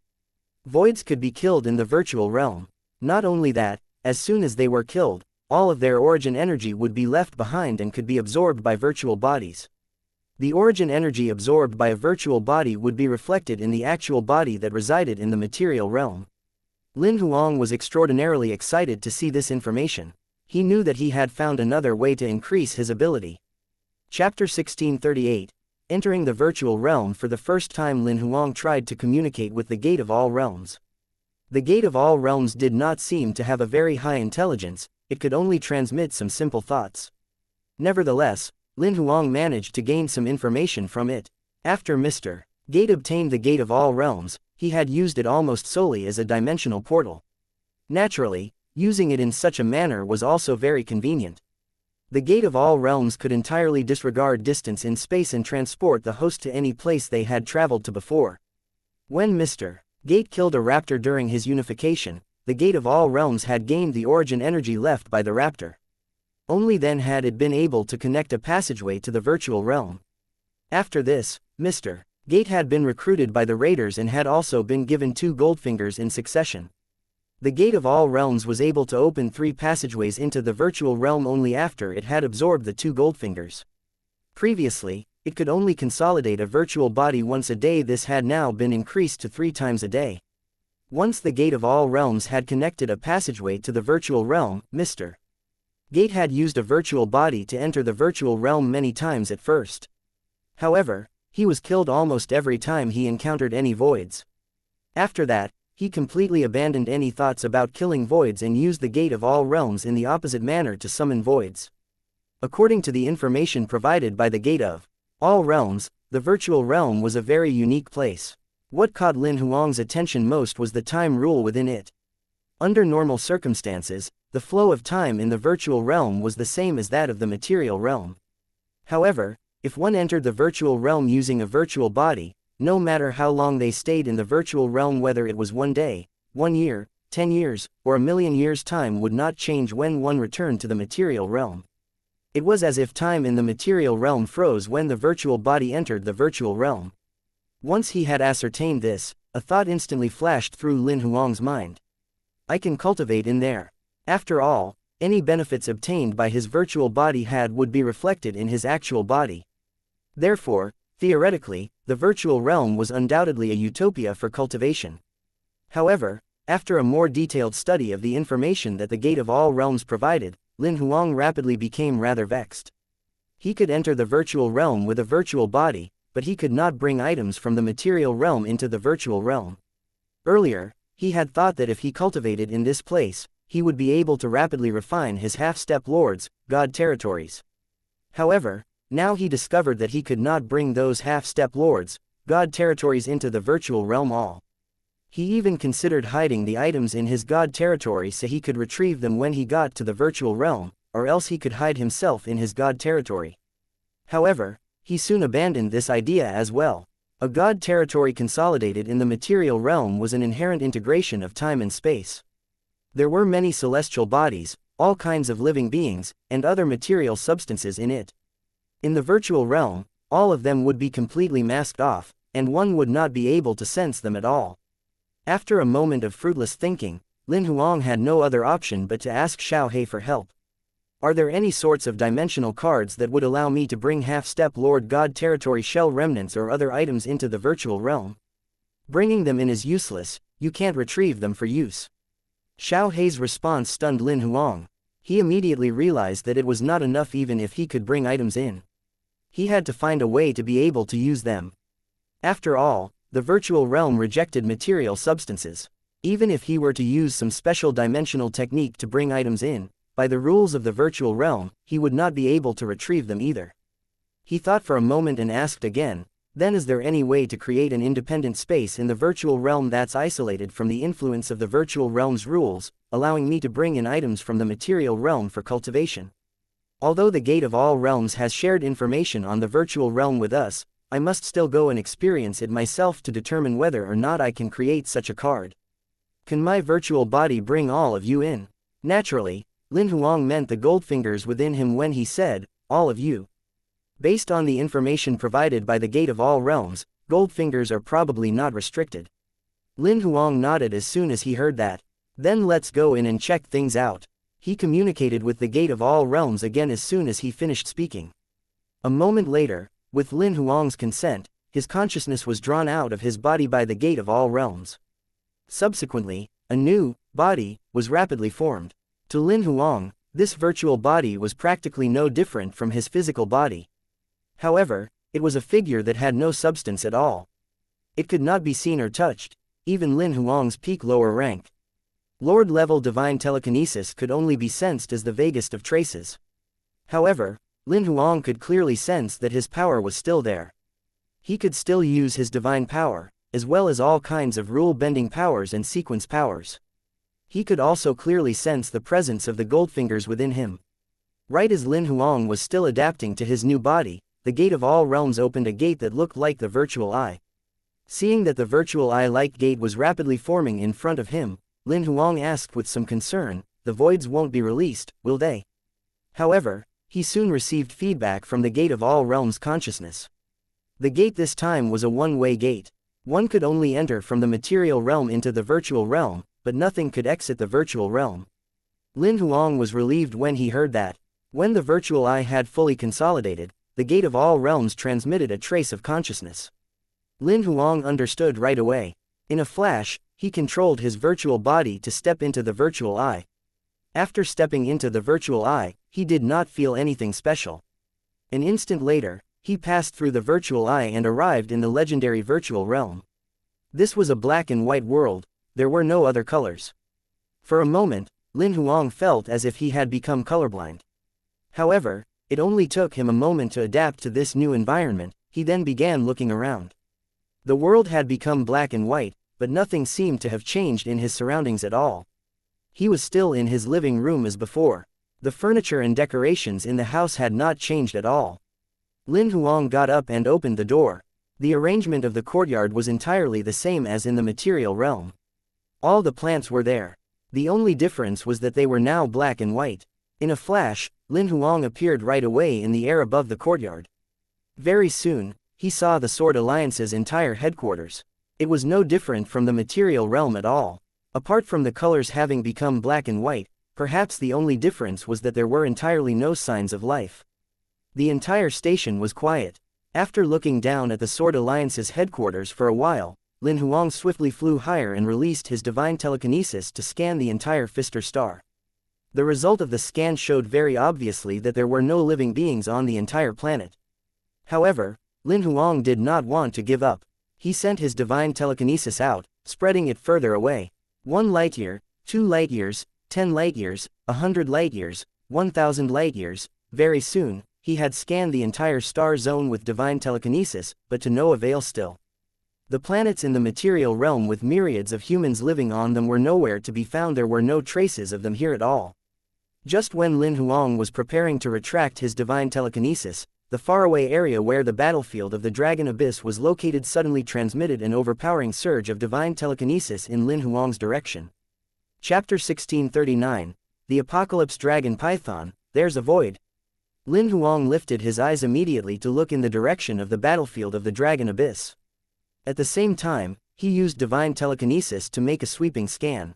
Voids could be killed in the virtual realm. Not only that, as soon as they were killed, all of their origin energy would be left behind and could be absorbed by virtual bodies. The origin energy absorbed by a virtual body would be reflected in the actual body that resided in the material realm. Lin Huang was extraordinarily excited to see this information. He knew that he had found another way to increase his ability. Chapter 1638. Entering the virtual realm. For the first time Lin Huang tried to communicate with the Gate of All Realms. The Gate of All Realms did not seem to have a very high intelligence, it could only transmit some simple thoughts. Nevertheless, Lin Huang managed to gain some information from it. After Mr. Gate obtained the Gate of All Realms, he had used it almost solely as a dimensional portal. Naturally, using it in such a manner was also very convenient. The Gate of All Realms could entirely disregard distance in space and transport the host to any place they had traveled to before. When Mr. Gate killed a raptor during his unification, the Gate of All Realms had gained the origin energy left by the raptor. Only then had it been able to connect a passageway to the virtual realm. After this, Mr. Gate had been recruited by the raiders and had also been given 2 Goldfingers in succession. The Gate of All Realms was able to open 3 passageways into the virtual realm only after it had absorbed the 2 Goldfingers. Previously, it could only consolidate a virtual body once a day. This had now been increased to 3 times a day. Once the Gate of All Realms had connected a passageway to the virtual realm, Mr. Gate had used a virtual body to enter the virtual realm many times at first. However, he was killed almost every time he encountered any voids. After that, he completely abandoned any thoughts about killing voids and used the Gate of All Realms in the opposite manner to summon voids. According to the information provided by the Gate of All Realms, the virtual realm was a very unique place. What caught Lin Huang's attention most was the time rule within it. Under normal circumstances, the flow of time in the virtual realm was the same as that of the material realm. However, if one entered the virtual realm using a virtual body, no matter how long they stayed in the virtual realm, whether it was 1 day, 1 year, 10 years, or 1,000,000 years, time would not change when one returned to the material realm. It was as if time in the material realm froze when the virtual body entered the virtual realm. Once he had ascertained this, a thought instantly flashed through Lin Huang's mind. I can cultivate in there. After all, any benefits obtained by his virtual body would be reflected in his actual body. Therefore, theoretically, the virtual realm was undoubtedly a utopia for cultivation. However, after a more detailed study of the information that the Gate of All Realms provided, Lin Huang rapidly became rather vexed. He could enter the virtual realm with a virtual body, but he could not bring items from the material realm into the virtual realm. Earlier, he had thought that if he cultivated in this place, he would be able to rapidly refine his half-step lords, god territories. However, now he discovered that he could not bring those half-step lords, god territories into the virtual realm all. He even considered hiding the items in his god territory so he could retrieve them when he got to the virtual realm, or else he could hide himself in his god territory. However, he soon abandoned this idea as well. A god territory consolidated in the material realm was an inherent integration of time and space. There were many celestial bodies, all kinds of living beings, and other material substances in it. In the virtual realm, all of them would be completely masked off, and one would not be able to sense them at all. After a moment of fruitless thinking, Lin Huang had no other option but to ask Xiao He for help. Are there any sorts of dimensional cards that would allow me to bring half-step Lord God territory shell remnants or other items into the virtual realm? Bringing them in is useless, you can't retrieve them for use. Xiao He's response stunned Lin Huang. He immediately realized that it was not enough even if he could bring items in. He had to find a way to be able to use them. After all, the virtual realm rejected material substances. Even if he were to use some special dimensional technique to bring items in, by the rules of the virtual realm, he would not be able to retrieve them either. He thought for a moment and asked again, then is there any way to create an independent space in the virtual realm that's isolated from the influence of the virtual realm's rules, allowing me to bring in items from the material realm for cultivation? Although the Gate of All Realms has shared information on the virtual realm with us, I must still go and experience it myself to determine whether or not I can create such a card. Can my virtual body bring all of you in? Naturally, Lin Huang meant the goldfingers within him when he said, all of you. Based on the information provided by the Gate of All Realms, goldfingers are probably not restricted. Lin Huang nodded as soon as he heard that. Then let's go in and check things out. He communicated with the Gate of All Realms again as soon as he finished speaking. A moment later, with Lin Huang's consent, his consciousness was drawn out of his body by the Gate of All Realms. Subsequently, a new body was rapidly formed. To Lin Huang, this virtual body was practically no different from his physical body. However, it was a figure that had no substance at all. It could not be seen or touched, even Lin Huang's peak lower rank. Lord-level divine telekinesis could only be sensed as the vaguest of traces. However, Lin Huang could clearly sense that his power was still there. He could still use his divine power, as well as all kinds of rule-bending powers and sequence powers. He could also clearly sense the presence of the goldfingers within him. Right as Lin Huang was still adapting to his new body, the Gate of All Realms opened a gate that looked like the virtual eye. Seeing that the virtual eye-like gate was rapidly forming in front of him, Lin Huang asked with some concern, the voids won't be released, will they? However, he soon received feedback from the Gate of All Realms consciousness. The gate this time was a one-way gate. One could only enter from the material realm into the virtual realm, but nothing could exit the virtual realm. Lin Huang was relieved when he heard that. When the virtual eye had fully consolidated, the Gate of All Realms transmitted a trace of consciousness. Lin Huang understood right away. In a flash, he controlled his virtual body to step into the virtual eye. After stepping into the virtual eye, he did not feel anything special. An instant later, he passed through the virtual eye and arrived in the legendary virtual realm. This was a black and white world, there were no other colors. For a moment, Lin Huang felt as if he had become colorblind. However, it only took him a moment to adapt to this new environment. He then began looking around. The world had become black and white, but nothing seemed to have changed in his surroundings at all. He was still in his living room as before. The furniture and decorations in the house had not changed at all. Lin Huang got up and opened the door. The arrangement of the courtyard was entirely the same as in the material realm. All the plants were there. The only difference was that they were now black and white. In a flash, Lin Huang appeared right away in the air above the courtyard. Very soon, he saw the Sword Alliance's entire headquarters. It was no different from the material realm at all. Apart from the colors having become black and white, perhaps the only difference was that there were entirely no signs of life. The entire station was quiet. After looking down at the Sword Alliance's headquarters for a while, Lin Huang swiftly flew higher and released his divine telekinesis to scan the entire Pfister star. The result of the scan showed very obviously that there were no living beings on the entire planet. However, Lin Huang did not want to give up. He sent his divine telekinesis out, spreading it further away. 1 light year, 2 light years, 10 light years, 100 light years, 1000 light years. Very soon, he had scanned the entire star zone with divine telekinesis, but to no avail still. The planets in the material realm with myriads of humans living on them were nowhere to be found. There were no traces of them here at all. Just when Lin Huang was preparing to retract his divine telekinesis, the faraway area where the battlefield of the Dragon Abyss was located suddenly transmitted an overpowering surge of divine telekinesis in Lin Huang's direction. Chapter 1639, The Apocalypse Dragon Python, There's a Void. Lin Huang lifted his eyes immediately to look in the direction of the battlefield of the Dragon Abyss. At the same time, he used divine telekinesis to make a sweeping scan.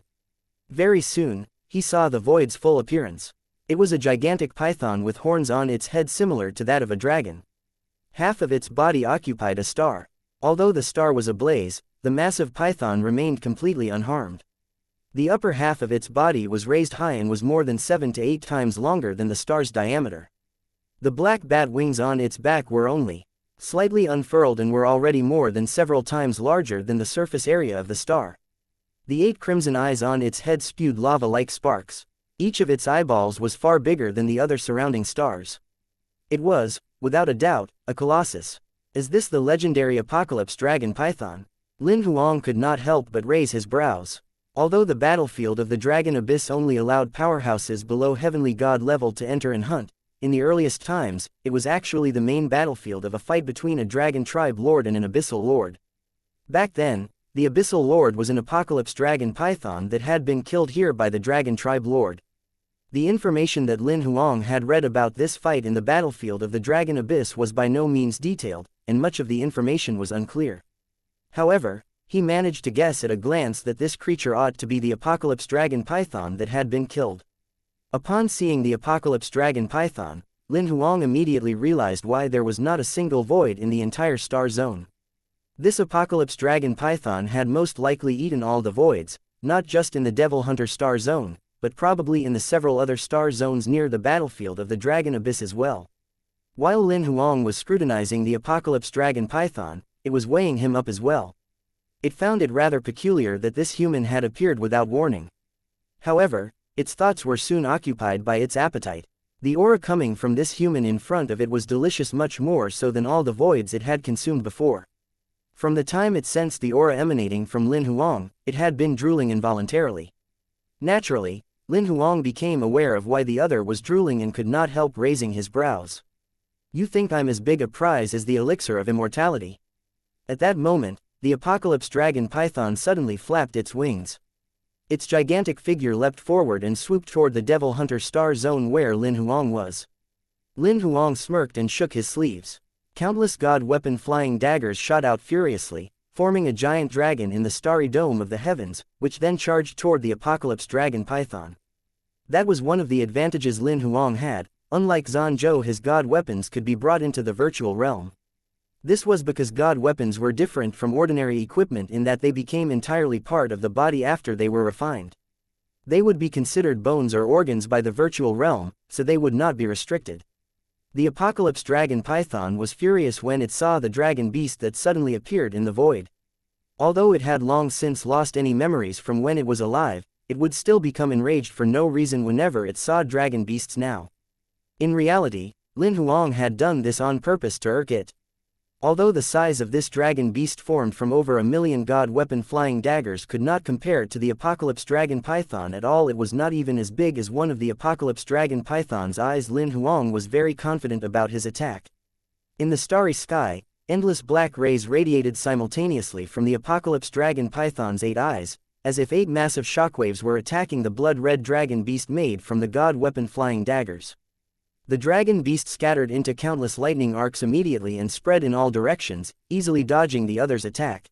Very soon, he saw the void's full appearance. It was a gigantic python with horns on its head similar to that of a dragon. Half of its body occupied a star. Although the star was ablaze, the massive python remained completely unharmed. The upper half of its body was raised high and was more than 7 to 8 times longer than the star's diameter. The black bat wings on its back were only slightly unfurled and were already more than several times larger than the surface area of the star. The 8 crimson eyes on its head spewed lava-like sparks. Each of its eyeballs was far bigger than the other surrounding stars. It was, without a doubt, a colossus. Is this the legendary Apocalypse Dragon Python? Lin Huang could not help but raise his brows. Although the battlefield of the Dragon Abyss only allowed powerhouses below heavenly god level to enter and hunt, in the earliest times, it was actually the main battlefield of a fight between a dragon tribe lord and an abyssal lord. Back then, the Abyssal Lord was an Apocalypse Dragon Python that had been killed here by the Dragon Tribe Lord. The information that Lin Huang had read about this fight in the battlefield of the Dragon Abyss was by no means detailed, and much of the information was unclear. However, he managed to guess at a glance that this creature ought to be the Apocalypse Dragon Python that had been killed. Upon seeing the Apocalypse Dragon Python, Lin Huang immediately realized why there was not a single void in the entire star zone. This Apocalypse Dragon Python had most likely eaten all the voids, not just in the Devil Hunter star zone, but probably in the several other star zones near the battlefield of the Dragon Abyss as well. While Lin Huang was scrutinizing the Apocalypse Dragon Python, it was weighing him up as well. It found it rather peculiar that this human had appeared without warning. However, its thoughts were soon occupied by its appetite. The aura coming from this human in front of it was delicious, much more so than all the voids it had consumed before. From the time it sensed the aura emanating from Lin Huang, it had been drooling involuntarily. Naturally, Lin Huang became aware of why the other was drooling and could not help raising his brows. You think I'm as big a prize as the elixir of immortality? At that moment, the Apocalypse Dragon Python suddenly flapped its wings. Its gigantic figure leapt forward and swooped toward the Devil Hunter star zone where Lin Huang was. Lin Huang smirked and shook his sleeves. Countless god weapon flying daggers shot out furiously, forming a giant dragon in the starry dome of the heavens, which then charged toward the Apocalypse Dragon Python. That was one of the advantages Lin Huang had. Unlike Zanzhou, his god weapons could be brought into the virtual realm. This was because god weapons were different from ordinary equipment in that they became entirely part of the body after they were refined. They would be considered bones or organs by the virtual realm, so they would not be restricted. The Apocalypse Dragon Python was furious when it saw the dragon beast that suddenly appeared in the void. Although it had long since lost any memories from when it was alive, it would still become enraged for no reason whenever it saw dragon beasts now. In reality, Lin Huang had done this on purpose to irk it. Although the size of this dragon beast formed from over 1,000,000 god weapon flying daggers could not compare to the Apocalypse Dragon Python at all, it was not even as big as one of the Apocalypse Dragon Python's eyes. Lin Huang was very confident about his attack. In the starry sky, endless black rays radiated simultaneously from the Apocalypse Dragon Python's 8 eyes, as if 8 massive shockwaves were attacking the blood-red dragon beast made from the god weapon flying daggers. The dragon beast scattered into countless lightning arcs immediately and spread in all directions, easily dodging the other's attack.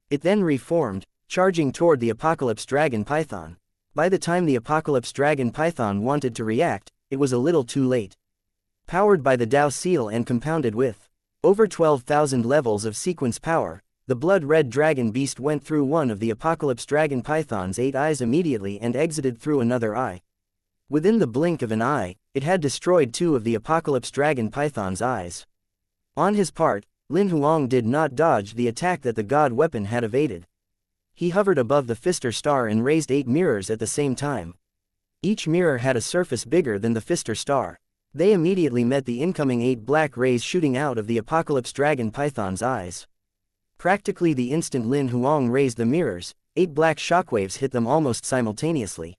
It then reformed, charging toward the Apocalypse Dragon Python. By the time the Apocalypse Dragon Python wanted to react, it was a little too late. Powered by the Dao Seal and compounded with over 12,000 levels of sequence power, the blood-red dragon beast went through one of the Apocalypse Dragon Python's 8 eyes immediately and exited through another eye. Within the blink of an eye, it had destroyed 2 of the Apocalypse Dragon Python's eyes. On his part, Lin Huang did not dodge the attack that the god weapon had evaded. He hovered above the Fister star and raised 8 mirrors at the same time. Each mirror had a surface bigger than the Fister star. They immediately met the incoming 8 black rays shooting out of the Apocalypse Dragon Python's eyes. Practically the instant Lin Huang raised the mirrors, 8 black shockwaves hit them almost simultaneously.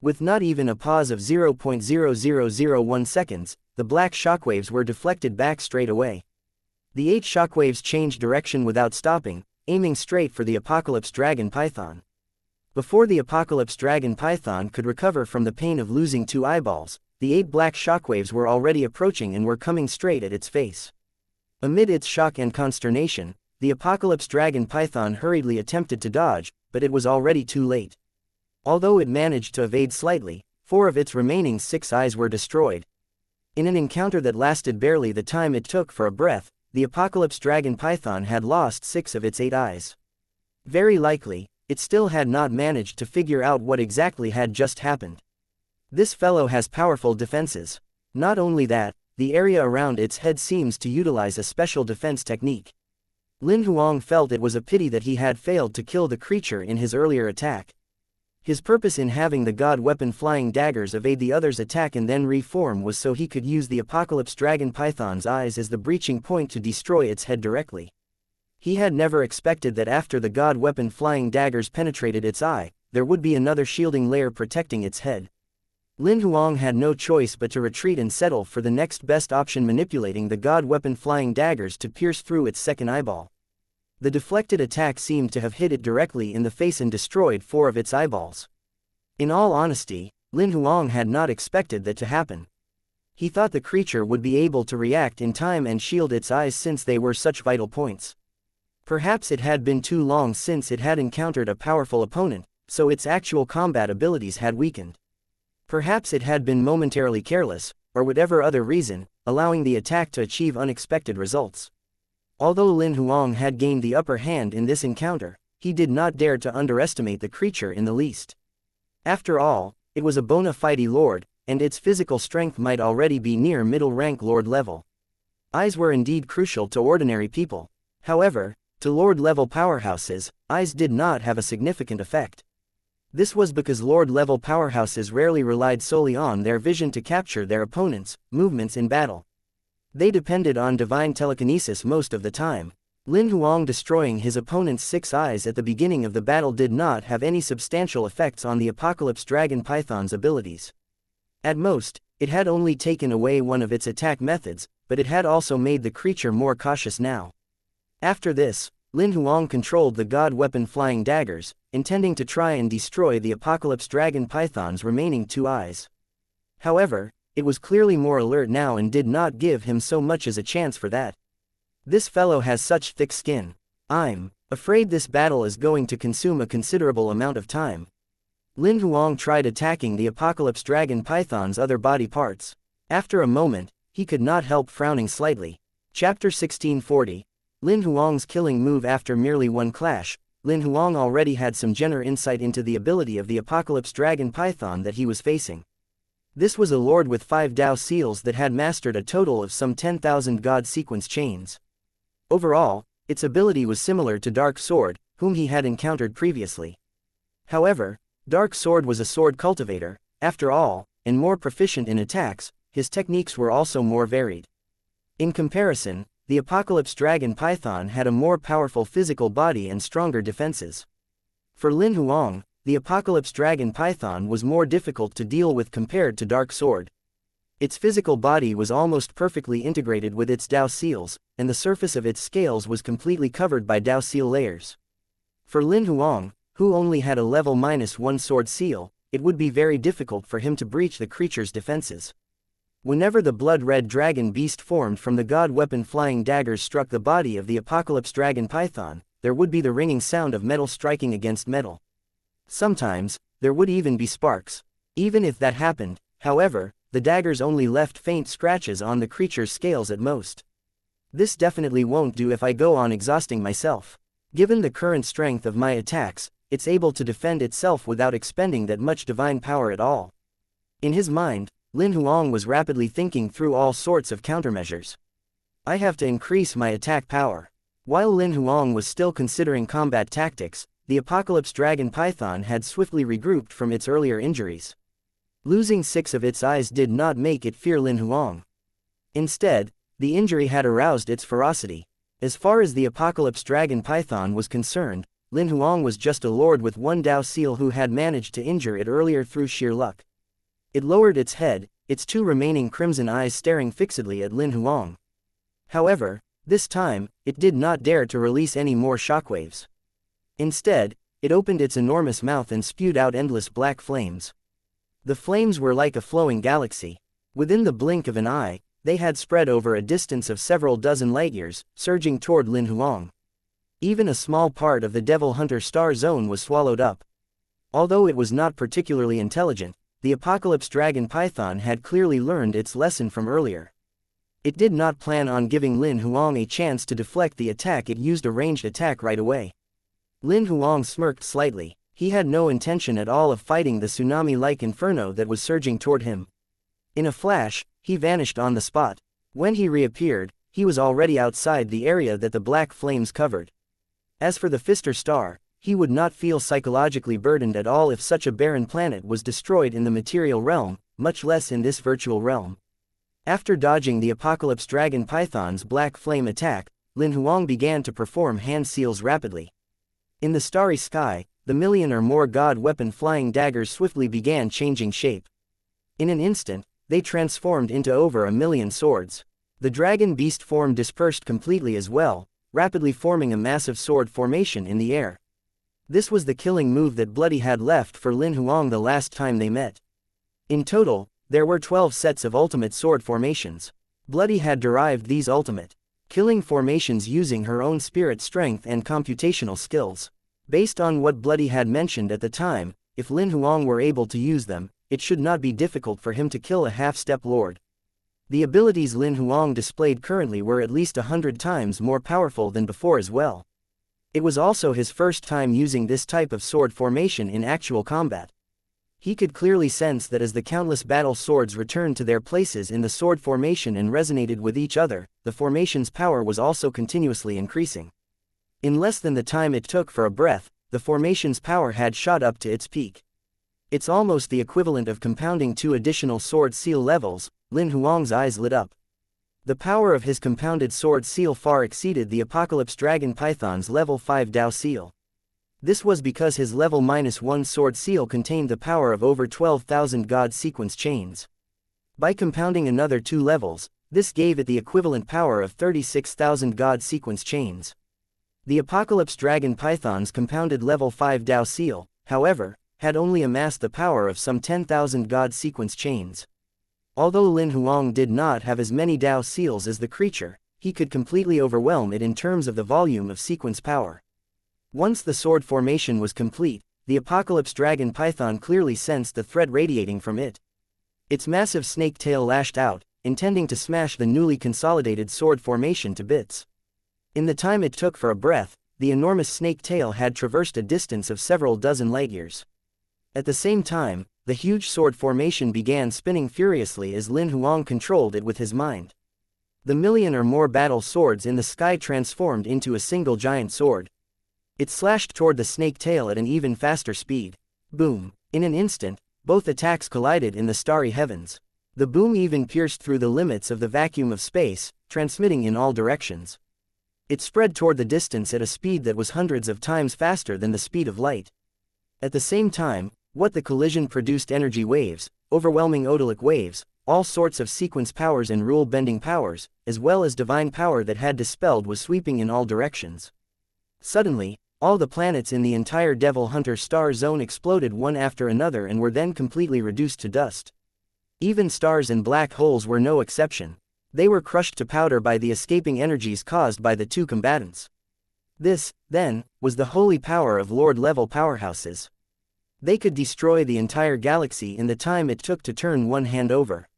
With not even a pause of 0.0001 seconds, the black shockwaves were deflected back straight away. The 8 shockwaves changed direction without stopping, aiming straight for the Apocalypse Dragon Python. Before the Apocalypse Dragon Python could recover from the pain of losing 2 eyeballs, the 8 black shockwaves were already approaching and were coming straight at its face. Amid its shock and consternation, the Apocalypse Dragon Python hurriedly attempted to dodge, but it was already too late. Although it managed to evade slightly, 4 of its remaining 6 eyes were destroyed. In an encounter that lasted barely the time it took for a breath, the Apocalypse Dragon Python had lost 6 of its 8 eyes. Very likely, it still had not managed to figure out what exactly had just happened. This fellow has powerful defenses. Not only that, the area around its head seems to utilize a special defense technique. Lin Huang felt it was a pity that he had failed to kill the creature in his earlier attack. His purpose in having the god weapon flying daggers evade the other's attack and then reform was so he could use the Apocalypse Dragon Python's eyes as the breaching point to destroy its head directly. He had never expected that after the god weapon flying daggers penetrated its eye, there would be another shielding layer protecting its head. Lin Huang had no choice but to retreat and settle for the next best option, manipulating the god weapon flying daggers to pierce through its second eyeball. The deflected attack seemed to have hit it directly in the face and destroyed 4 of its eyeballs. In all honesty, Lin Huang had not expected that to happen. He thought the creature would be able to react in time and shield its eyes since they were such vital points. Perhaps it had been too long since it had encountered a powerful opponent, so its actual combat abilities had weakened. Perhaps it had been momentarily careless, or whatever other reason, allowing the attack to achieve unexpected results. Although Lin Huang had gained the upper hand in this encounter, he did not dare to underestimate the creature in the least. After all, it was a bona fide lord, and its physical strength might already be near middle-rank lord level. Eyes were indeed crucial to ordinary people. However, to lord-level powerhouses, eyes did not have a significant effect. This was because lord-level powerhouses rarely relied solely on their vision to capture their opponents' movements in battle. They depended on divine telekinesis most of the time. Lin Huang destroying his opponent's 6 eyes at the beginning of the battle did not have any substantial effects on the Apocalypse Dragon Python's abilities. At most, it had only taken away one of its attack methods, but it had also made the creature more cautious now. After this, Lin Huang controlled the god weapon flying daggers, intending to try and destroy the Apocalypse Dragon Python's remaining 2 eyes. However, it was clearly more alert now and did not give him so much as a chance for that. This fellow has such thick skin. I'm afraid this battle is going to consume a considerable amount of time. Lin Huang tried attacking the Apocalypse Dragon Python's other body parts. After a moment, he could not help frowning slightly. Chapter 1640. Lin Huang's killing move. After merely one clash, Lin Huang already had some general insight into the ability of the Apocalypse Dragon Python that he was facing. This was a lord with 5 Dao seals that had mastered a total of some 10,000 god sequence chains. Overall, its ability was similar to Dark Sword, whom he had encountered previously. However, Dark Sword was a sword cultivator, after all, and more proficient in attacks. His techniques were also more varied. In comparison, the Apocalypse Dragon Python had a more powerful physical body and stronger defenses. For Lin Huang, the Apocalypse Dragon Python was more difficult to deal with compared to Dark Sword. Its physical body was almost perfectly integrated with its Dao seals, and the surface of its scales was completely covered by Dao seal layers. For Lin Huang, who only had a level -1 sword seal, it would be very difficult for him to breach the creature's defenses. Whenever the blood-red dragon beast formed from the god weapon flying daggers struck the body of the apocalypse dragon python, there would be the ringing sound of metal striking against metal. Sometimes, there would even be sparks. Even if that happened, however, the daggers only left faint scratches on the creature's scales at most. This definitely won't do if I go on exhausting myself. Given the current strength of my attacks, it's able to defend itself without expending that much divine power at all. In his mind, Lin Huang was rapidly thinking through all sorts of countermeasures. I have to increase my attack power. While Lin Huang was still considering combat tactics, the apocalypse dragon python had swiftly regrouped from its earlier injuries. Losing 6 of its eyes did not make it fear Lin Huang. Instead, the injury had aroused its ferocity. As far as the apocalypse dragon python was concerned, Lin Huang was just a lord with one Dao seal who had managed to injure it earlier through sheer luck. It lowered its head, its 2 remaining crimson eyes staring fixedly at Lin Huang. However, this time, it did not dare to release any more shockwaves. Instead, it opened its enormous mouth and spewed out endless black flames. The flames were like a flowing galaxy. Within the blink of an eye, they had spread over a distance of several dozen light-years, surging toward Lin Huang. Even a small part of the Devil Hunter Star Zone was swallowed up. Although it was not particularly intelligent, the apocalypse dragon python had clearly learned its lesson from earlier. It did not plan on giving Lin Huang a chance to deflect the attack. It used a ranged attack right away. Lin Huang smirked slightly. He had no intention at all of fighting the tsunami-like inferno that was surging toward him. In a flash, he vanished on the spot. When he reappeared, he was already outside the area that the black flames covered. As for the Fister star, he would not feel psychologically burdened at all if such a barren planet was destroyed in the material realm, much less in this virtual realm. After dodging the apocalypse dragon python's black flame attack, Lin Huang began to perform hand seals rapidly. In the starry sky, the million or more god weapon flying daggers swiftly began changing shape. In an instant, they transformed into over 1,000,000 swords. The dragon beast form dispersed completely as well, rapidly forming a massive sword formation in the air. This was the killing move that Bloody had left for Lin Huang the last time they met. In total, there were 12 sets of ultimate sword formations. Bloody had derived these ultimate killing formations using her own spirit strength and computational skills. Based on what Bloody had mentioned at the time, if Lin Huang were able to use them, it should not be difficult for him to kill a half-step lord. The abilities Lin Huang displayed currently were at least 100 times more powerful than before as well. It was also his first time using this type of sword formation in actual combat. He could clearly sense that as the countless battle swords returned to their places in the sword formation and resonated with each other, the formation's power was also continuously increasing. In less than the time it took for a breath, the formation's power had shot up to its peak. It's almost the equivalent of compounding 2 additional sword seal levels. Lin Huang's eyes lit up. The power of his compounded sword seal far exceeded the apocalypse dragon python's level 5 Dao seal. This was because his level -1 sword seal contained the power of over 12,000 god sequence chains. By compounding another 2 levels, this gave it the equivalent power of 36,000 god sequence chains. The apocalypse dragon python's compounded level 5 Dao seal, however, had only amassed the power of some 10,000 god sequence chains. Although Lin Huang did not have as many Dao seals as the creature, he could completely overwhelm it in terms of the volume of sequence power. Once the sword formation was complete, the apocalypse dragon python clearly sensed the threat radiating from it. Its massive snake tail lashed out, intending to smash the newly consolidated sword formation to bits. In the time it took for a breath, the enormous snake tail had traversed a distance of several dozen light-years. At the same time, the huge sword formation began spinning furiously as Lin Huang controlled it with his mind. The 1,000,000 or more battle swords in the sky transformed into a single giant sword. It slashed toward the snake tail at an even faster speed. Boom! In an instant, both attacks collided in the starry heavens. The boom even pierced through the limits of the vacuum of space, transmitting in all directions. It spread toward the distance at a speed that was hundreds of times faster than the speed of light. At the same time, what the collision produced energy waves, overwhelming odalic waves, all sorts of sequence powers and rule-bending powers, as well as divine power that had dispelled was sweeping in all directions. Suddenly, all the planets in the entire Devil Hunter Star Zone exploded one after another and were then completely reduced to dust. Even stars and black holes were no exception. They were crushed to powder by the escaping energies caused by the two combatants. This, then, was the holy power of Lord-level powerhouses. They could destroy the entire galaxy in the time it took to turn one hand over.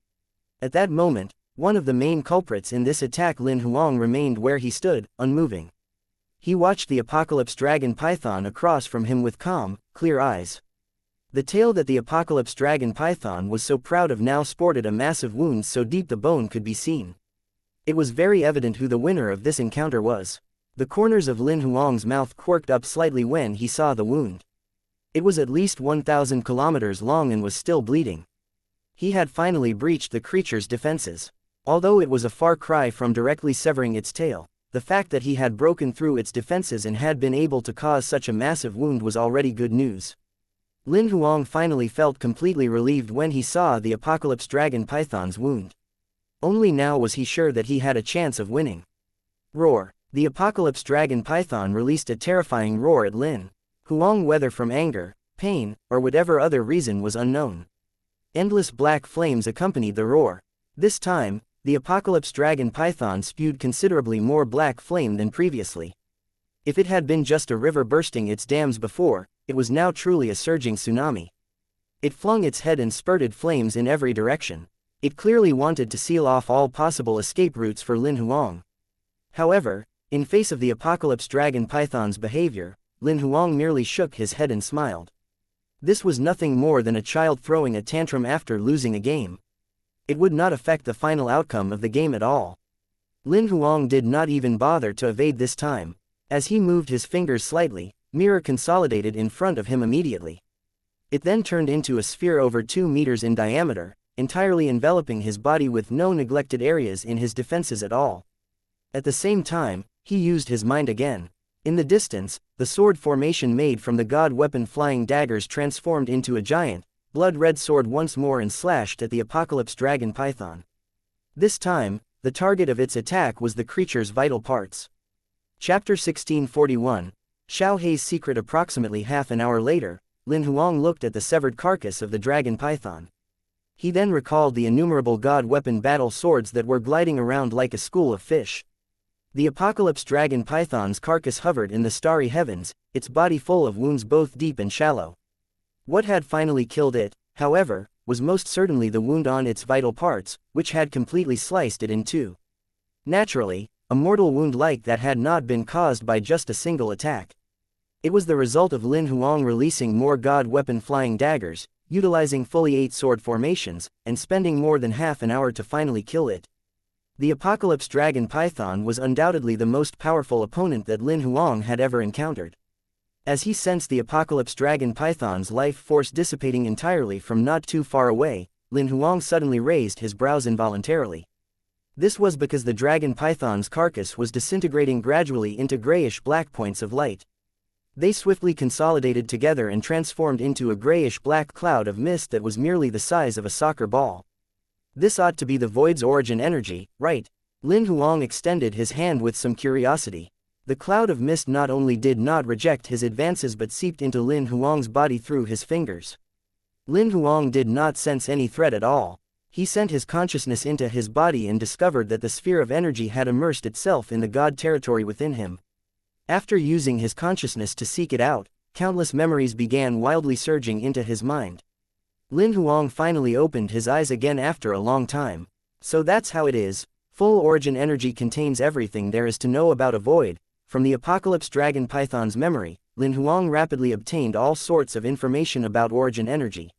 At that moment, one of the main culprits in this attack, Lin Huang, remained where he stood, unmoving. He watched the Apocalypse Dragon Python across from him with calm, clear eyes. The tail that the Apocalypse Dragon Python was so proud of now sported a massive wound so deep the bone could be seen. It was very evident who the winner of this encounter was. The corners of Lin Huang's mouth quirked up slightly when he saw the wound. It was at least 1,000 kilometers long and was still bleeding. He had finally breached the creature's defenses. Although it was a far cry from directly severing its tail, the fact that he had broken through its defenses and had been able to cause such a massive wound was already good news. Lin Huang finally felt completely relieved when he saw the Apocalypse Dragon Python's wound. Only now was he sure that he had a chance of winning. Roar! The Apocalypse Dragon Python released a terrifying roar at Lin Huang, whether from anger, pain, or whatever other reason was unknown. Endless black flames accompanied the roar. This time, the Apocalypse Dragon Python spewed considerably more black flame than previously. If it had been just a river bursting its dams before, it was now truly a surging tsunami. It flung its head and spurted flames in every direction. It clearly wanted to seal off all possible escape routes for Lin Huang. However, in face of the Apocalypse Dragon Python's behavior, Lin Huang merely shook his head and smiled. This was nothing more than a child throwing a tantrum after losing a game. It would not affect the final outcome of the game at all. Lin Huang did not even bother to evade this time. As he moved his fingers slightly, mirror consolidated in front of him immediately. It then turned into a sphere over 2 meters in diameter, entirely enveloping his body with no neglected areas in his defenses at all. At the same time, he used his mind again. In the distance, the sword formation made from the god weapon flying daggers transformed into a giant, blood-red sword once more and slashed at the Apocalypse Dragon Python. This time, the target of its attack was the creature's vital parts. Chapter 1641. Xiao Hei's Secret. Approximately half an hour later, Lin Huang looked at the severed carcass of the dragon python. He then recalled the innumerable god weapon battle swords that were gliding around like a school of fish. The Apocalypse Dragon Python's carcass hovered in the starry heavens, its body full of wounds both deep and shallow. What had finally killed it, however, was most certainly the wound on its vital parts, which had completely sliced it in two. Naturally, a mortal wound like that had not been caused by just a single attack. It was the result of Lin Huang releasing more god weapon flying daggers, utilizing fully 8 sword formations, and spending more than half an hour to finally kill it. The Apocalypse Dragon Python was undoubtedly the most powerful opponent that Lin Huang had ever encountered. As he sensed the Apocalypse Dragon Python's life force dissipating entirely from not too far away, Lin Huang suddenly raised his brows involuntarily. This was because the dragon python's carcass was disintegrating gradually into grayish-black points of light. They swiftly consolidated together and transformed into a grayish-black cloud of mist that was merely the size of a soccer ball. This ought to be the void's origin energy, right? Lin Huang extended his hand with some curiosity. The cloud of mist not only did not reject his advances but seeped into Lin Huang's body through his fingers. Lin Huang did not sense any threat at all. He sent his consciousness into his body and discovered that the sphere of energy had immersed itself in the god territory within him. After using his consciousness to seek it out, countless memories began wildly surging into his mind. Lin Huang finally opened his eyes again after a long time. So that's how it is. Full origin energy contains everything there is to know about a void. From the Apocalypse Dragon Python's memory, Lin Huang rapidly obtained all sorts of information about origin energy.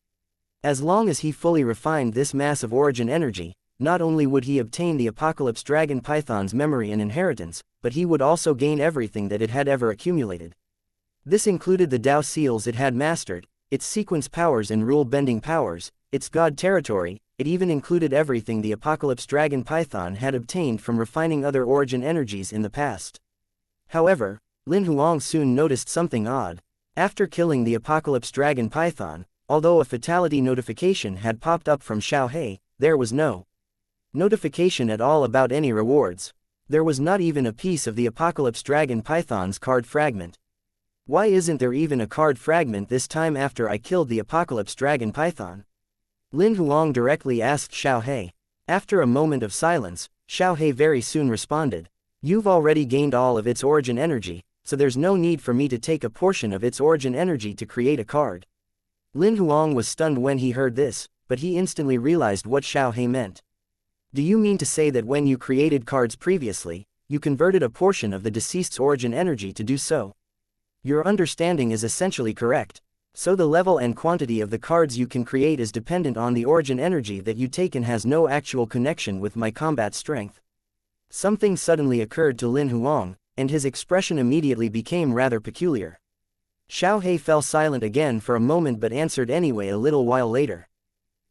As long as he fully refined this mass of origin energy, not only would he obtain the Apocalypse Dragon Python's memory and inheritance, but he would also gain everything that it had ever accumulated. This included the Dao seals it had mastered, its sequence powers and rule-bending powers, its god territory. It even included everything the Apocalypse Dragon Python had obtained from refining other origin energies in the past. However, Lin Huang soon noticed something odd. After killing the Apocalypse Dragon Python, although a fatality notification had popped up from Xiao Hei, there was no notification at all about any rewards. There was not even a piece of the Apocalypse Dragon Python's card fragment. Why isn't there even a card fragment this time after I killed the Apocalypse Dragon Python? Lin Huang directly asked Xiao He. After a moment of silence, Xiao He very soon responded. You've already gained all of its origin energy, so there's no need for me to take a portion of its origin energy to create a card. Lin Huang was stunned when he heard this, but he instantly realized what Xiao He meant. Do you mean to say that when you created cards previously, you converted a portion of the deceased's origin energy to do so? Your understanding is essentially correct. So the level and quantity of the cards you can create is dependent on the origin energy that you take and has no actual connection with my combat strength. Something suddenly occurred to Lin Huang, and his expression immediately became rather peculiar. Xiao He fell silent again for a moment but answered anyway a little while later.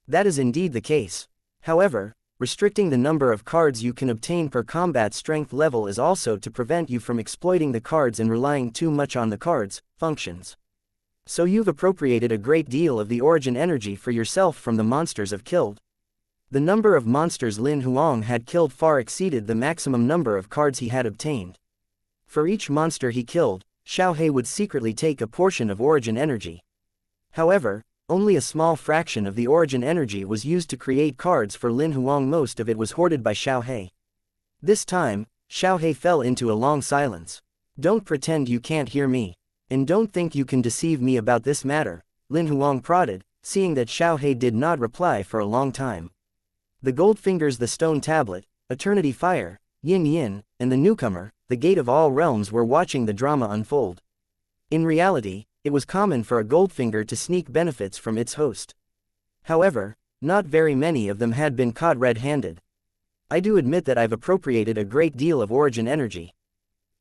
That is indeed the case. However, restricting the number of cards you can obtain per combat strength level is also to prevent you from exploiting the cards and relying too much on the cards' functions. So you've appropriated a great deal of the origin energy for yourself from the monsters I've killed. The number of monsters Lin Huang had killed far exceeded the maximum number of cards he had obtained. For each monster he killed, Xiao He would secretly take a portion of origin energy. However, only a small fraction of the origin energy was used to create cards for Lin Huang. Most of it was hoarded by Xiao He. This time, Xiao He fell into a long silence. Don't pretend you can't hear me. And don't think you can deceive me about this matter, Lin Huang prodded, seeing that Xiao He did not reply for a long time. The Goldfingers, the Stone Tablet, Eternity Fire, Yin Yin, and the newcomer, the Gate of All Realms were watching the drama unfold. In reality, it was common for a Goldfinger to sneak benefits from its host. However, not very many of them had been caught red-handed. I do admit that I've appropriated a great deal of origin energy.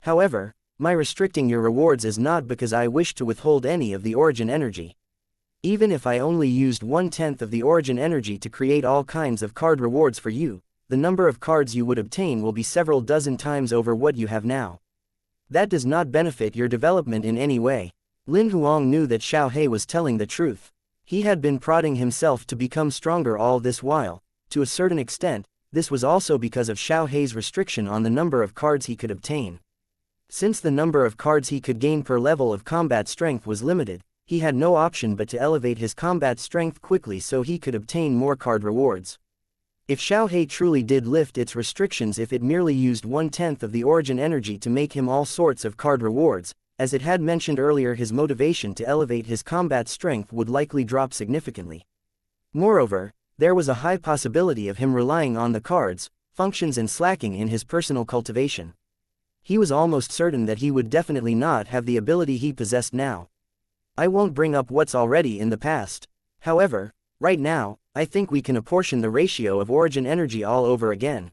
However, my restricting your rewards is not because I wish to withhold any of the origin energy. Even if I only used 1/10 of the origin energy to create all kinds of card rewards for you, the number of cards you would obtain will be several dozen times over what you have now. That does not benefit your development in any way. Lin Huang knew that Xiao He was telling the truth. He had been prodding himself to become stronger all this while. To a certain extent, this was also because of Xiao He's restriction on the number of cards he could obtain. Since the number of cards he could gain per level of combat strength was limited, he had no option but to elevate his combat strength quickly so he could obtain more card rewards. If Xiao He truly did lift its restrictions, if it merely used 1/10 of the origin energy to make him all sorts of card rewards, as it had mentioned earlier, his motivation to elevate his combat strength would likely drop significantly. Moreover, there was a high possibility of him relying on the cards, functions and slacking in his personal cultivation. He was almost certain that he would definitely not have the ability he possessed now. I won't bring up what's already in the past. However, right now, I think we can apportion the ratio of origin energy all over again.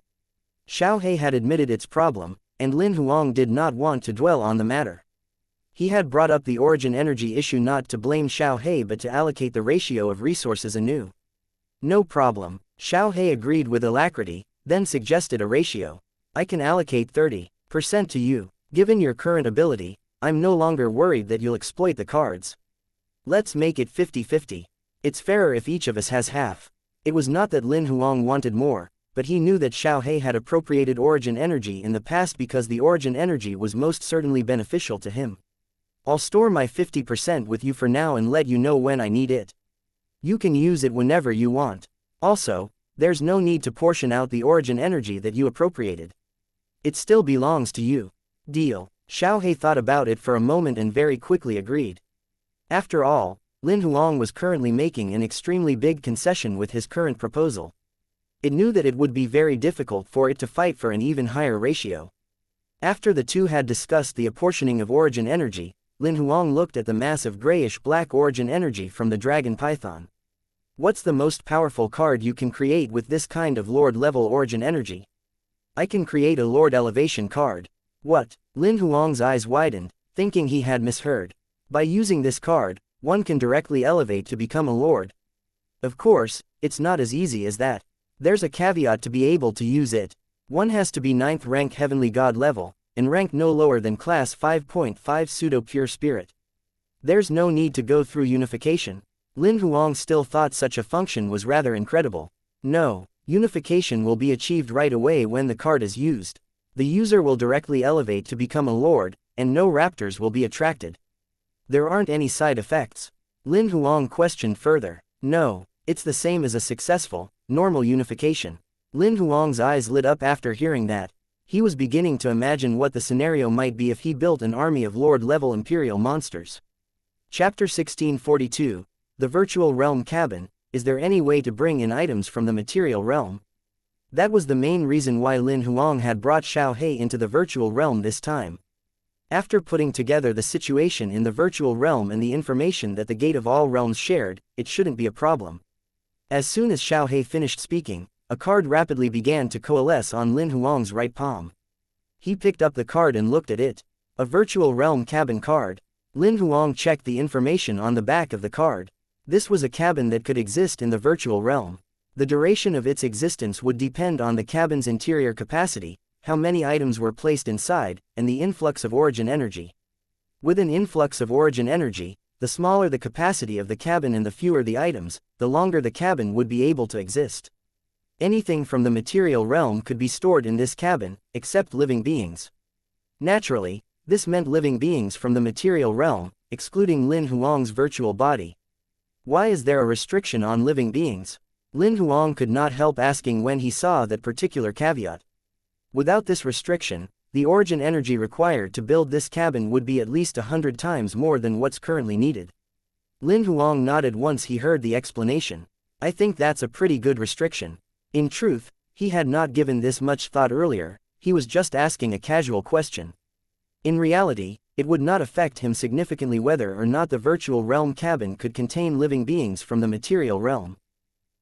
Xiao He had admitted its problem, and Lin Huang did not want to dwell on the matter. He had brought up the origin energy issue not to blame Xiao He but to allocate the ratio of resources anew. No problem, Xiao He agreed with alacrity, then suggested a ratio. I can allocate 30% to you. Given your current ability, I'm no longer worried that you'll exploit the cards. Let's make it 50-50. It's fairer if each of us has half. It was not that Lin Huang wanted more, but he knew that Xiao He had appropriated origin energy in the past because the origin energy was most certainly beneficial to him. I'll store my 50% with you for now and let you know when I need it. You can use it whenever you want. Also, there's no need to portion out the origin energy that you appropriated. It still belongs to you. Deal. Xiao He thought about it for a moment and very quickly agreed. After all, Lin Huang was currently making an extremely big concession with his current proposal. It knew that it would be very difficult for it to fight for an even higher ratio. After the two had discussed the apportioning of origin energy, Lin Huang looked at the massive grayish-black origin energy from the dragon python. What's the most powerful card you can create with this kind of Lord-level origin energy? I can create a Lord elevation card. What? Lin Huang's eyes widened, thinking he had misheard. By using this card, one can directly elevate to become a Lord. Of course, it's not as easy as that. There's a caveat to be able to use it. One has to be 9th rank Heavenly God level, and rank no lower than class 5.5 pseudo-pure spirit. There's no need to go through unification. Lin Huang still thought such a function was rather incredible. No, unification will be achieved right away when the card is used. The user will directly elevate to become a Lord, and no raptors will be attracted. There aren't any side effects? Lin Huang questioned further. No, It's the same as a successful, normal unification. Lin Huang's eyes lit up after hearing that. He was beginning to imagine what the scenario might be if he built an army of Lord-level Imperial monsters. Chapter 1642. The Virtual Realm Cabin. Is there any way to bring in items from the material realm? That was the main reason why Lin Huang had brought Xiao He into the virtual realm this time. After putting together the situation in the virtual realm and the information that the Gate of All Realms shared, it shouldn't be a problem. As soon as Xiao He finished speaking, a card rapidly began to coalesce on Lin Huang's right palm. He picked up the card and looked at it. A virtual realm cabin card. Lin Huang checked the information on the back of the card. This was a cabin that could exist in the virtual realm. The duration of its existence would depend on the cabin's interior capacity, how many items were placed inside, and the influx of origin energy. With an influx of origin energy, the smaller the capacity of the cabin and the fewer the items, the longer the cabin would be able to exist. Anything from the material realm could be stored in this cabin, except living beings. Naturally, this meant living beings from the material realm, excluding Lin Huang's virtual body. Why is there a restriction on living beings? Lin Huang could not help asking when he saw that particular caveat. Without this restriction, the origin energy required to build this cabin would be at least 100 times more than what's currently needed. Lin Huang nodded once he heard the explanation. I think that's a pretty good restriction. In truth, he had not given this much thought earlier, he was just asking a casual question. In reality, it would not affect him significantly whether or not the virtual realm cabin could contain living beings from the material realm.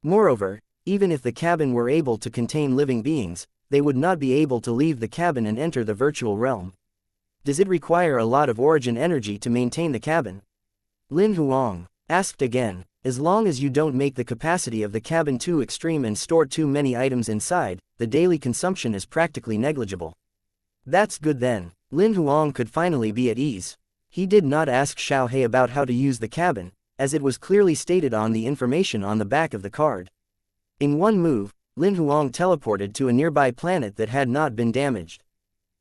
Moreover, even if the cabin were able to contain living beings, they would not be able to leave the cabin and enter the virtual realm. Does it require a lot of origin energy to maintain the cabin? Lin Huang asked again. As long as you don't make the capacity of the cabin too extreme and store too many items inside, the daily consumption is practically negligible. That's good then. Lin Huang could finally be at ease. He did not ask Xiao He about how to use the cabin, as it was clearly stated on the information on the back of the card. In one move, Lin Huang teleported to a nearby planet that had not been damaged.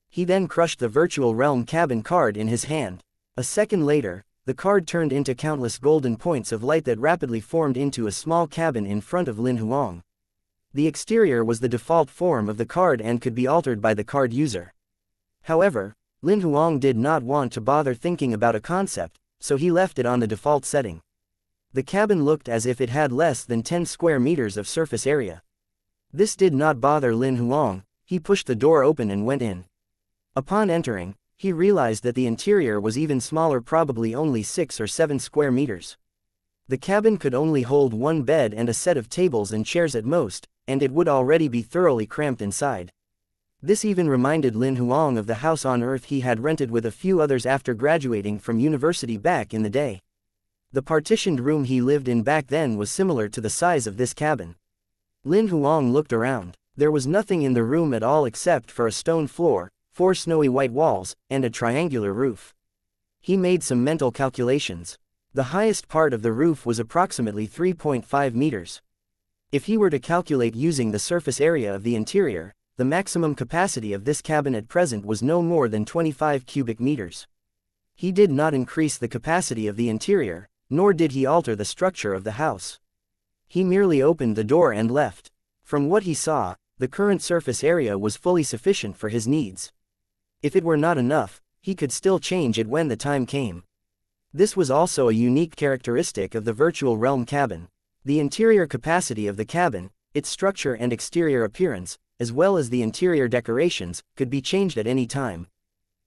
He then crushed the virtual realm cabin card in his hand. A second later, the card turned into countless golden points of light that rapidly formed into a small cabin in front of Lin Huang. The exterior was the default form of the card and could be altered by the card user. However, Lin Huang did not want to bother thinking about a concept, so he left it on the default setting. The cabin looked as if it had less than 10 square meters of surface area. This did not bother Lin Huang. He pushed the door open and went in. Upon entering, he realized that the interior was even smaller, probably only 6 or 7 square meters. The cabin could only hold one bed and a set of tables and chairs at most, and it would already be thoroughly cramped inside. This even reminded Lin Huang of the house on Earth he had rented with a few others after graduating from university back in the day. The partitioned room he lived in back then was similar to the size of this cabin. Lin Huang looked around. There was nothing in the room at all except for a stone floor, 4 snowy white walls, and a triangular roof. He made some mental calculations. The highest part of the roof was approximately 3.5 meters. If he were to calculate using the surface area of the interior, the maximum capacity of this cabin at present was no more than 25 cubic meters. He did not increase the capacity of the interior, nor did he alter the structure of the house. He merely opened the door and left. From what he saw, the current surface area was fully sufficient for his needs. If it were not enough, he could still change it when the time came. This was also a unique characteristic of the virtual realm cabin. The interior capacity of the cabin, its structure and exterior appearance, as well as the interior decorations, could be changed at any time.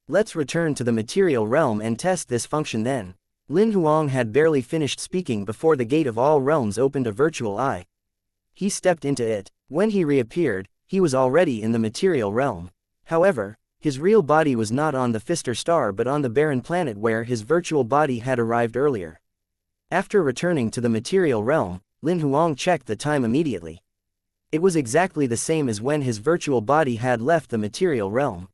Let's return to the material realm and test this function then. Lin Huang had barely finished speaking before the Gate of All Realms opened a virtual eye. He stepped into it. When he reappeared, he was already in the material realm. However, his real body was not on the Pfister star but on the barren planet where his virtual body had arrived earlier. After returning to the material realm, Lin Huang checked the time immediately. It was exactly the same as when his virtual body had left the material realm.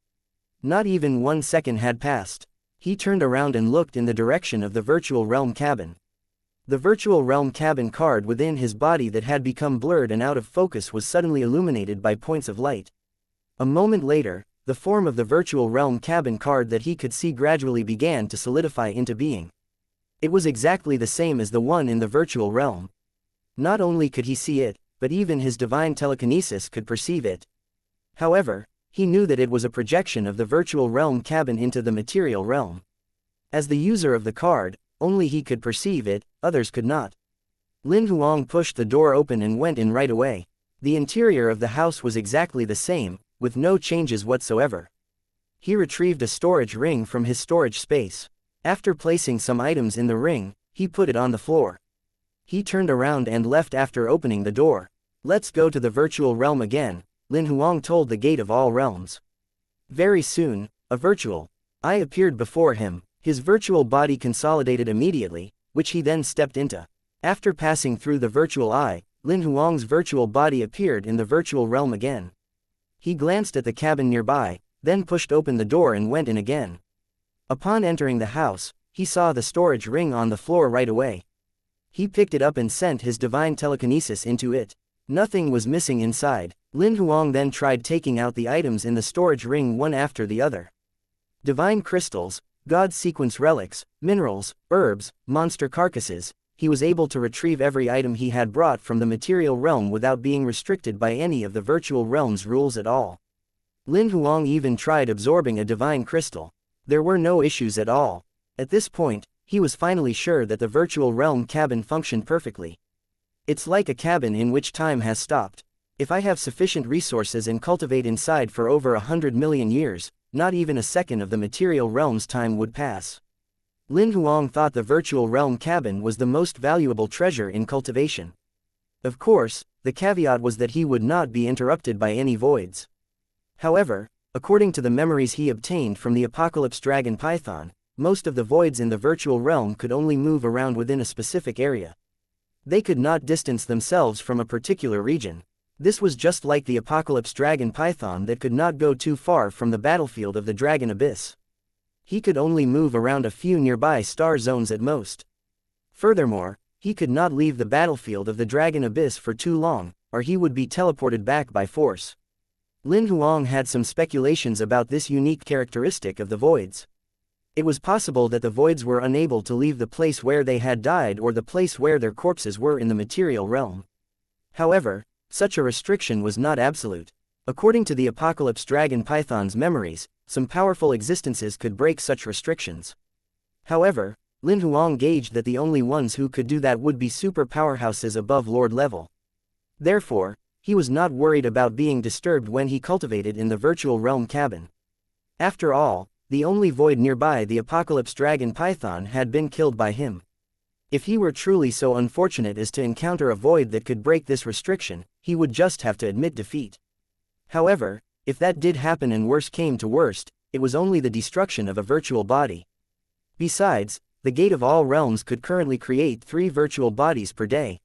Not even 1 second had passed. He turned around and looked in the direction of the virtual realm cabin. The virtual realm cabin card within his body that had become blurred and out of focus was suddenly illuminated by points of light. A moment later, the form of the virtual realm cabin card that he could see gradually began to solidify into being. It was exactly the same as the one in the virtual realm. Not only could he see it, but even his divine telekinesis could perceive it. However, he knew that it was a projection of the virtual realm cabin into the material realm. As the user of the card, only he could perceive it, others could not. Lin Huang pushed the door open and went in right away. The interior of the house was exactly the same, with no changes whatsoever. He retrieved a storage ring from his storage space. After placing some items in the ring, he put it on the floor. He turned around and left after opening the door. Let's go to the virtual realm again, Lin Huang told the gate of all realms. Very soon, a virtual eye appeared before him. His virtual body consolidated immediately, which he then stepped into. After passing through the virtual eye, Lin Huang's virtual body appeared in the virtual realm again. He glanced at the cabin nearby, then pushed open the door and went in again. Upon entering the house, he saw the storage ring on the floor right away. He picked it up and sent his divine telekinesis into it. Nothing was missing inside. Lin Huang then tried taking out the items in the storage ring one after the other. Divine crystals, god sequence relics, minerals, herbs, monster carcasses. He was able to retrieve every item he had brought from the material realm without being restricted by any of the virtual realm's rules at all. Lin Huang even tried absorbing a divine crystal. There were no issues at all. At this point, he was finally sure that the virtual realm cabin functioned perfectly. It's like a cabin in which time has stopped. If I have sufficient resources and cultivate inside for over 100 million years, not even a second of the material realm's time would pass. Lin Huang thought the virtual realm cabin was the most valuable treasure in cultivation. Of course, the caveat was that he would not be interrupted by any voids. However, according to the memories he obtained from the Apocalypse Dragon Python, most of the voids in the virtual realm could only move around within a specific area. They could not distance themselves from a particular region. This was just like the Apocalypse Dragon Python that could not go too far from the battlefield of the Dragon Abyss. He could only move around a few nearby star zones at most. Furthermore, he could not leave the battlefield of the Dragon Abyss for too long, or he would be teleported back by force. Lin Huang had some speculations about this unique characteristic of the voids. It was possible that the voids were unable to leave the place where they had died or the place where their corpses were in the material realm. However, such a restriction was not absolute. According to the Apocalypse Dragon Python's memories, some powerful existences could break such restrictions. However, Lin Huang gauged that the only ones who could do that would be super powerhouses above Lord level. Therefore, he was not worried about being disturbed when he cultivated in the virtual realm cabin. After all, the only void nearby, the Apocalypse Dragon Python, had been killed by him. If he were truly so unfortunate as to encounter a void that could break this restriction, he would just have to admit defeat. However, if that did happen and worse came to worst, it was only the destruction of a virtual body. Besides, the Gate of All Realms could currently create 3 virtual bodies per day.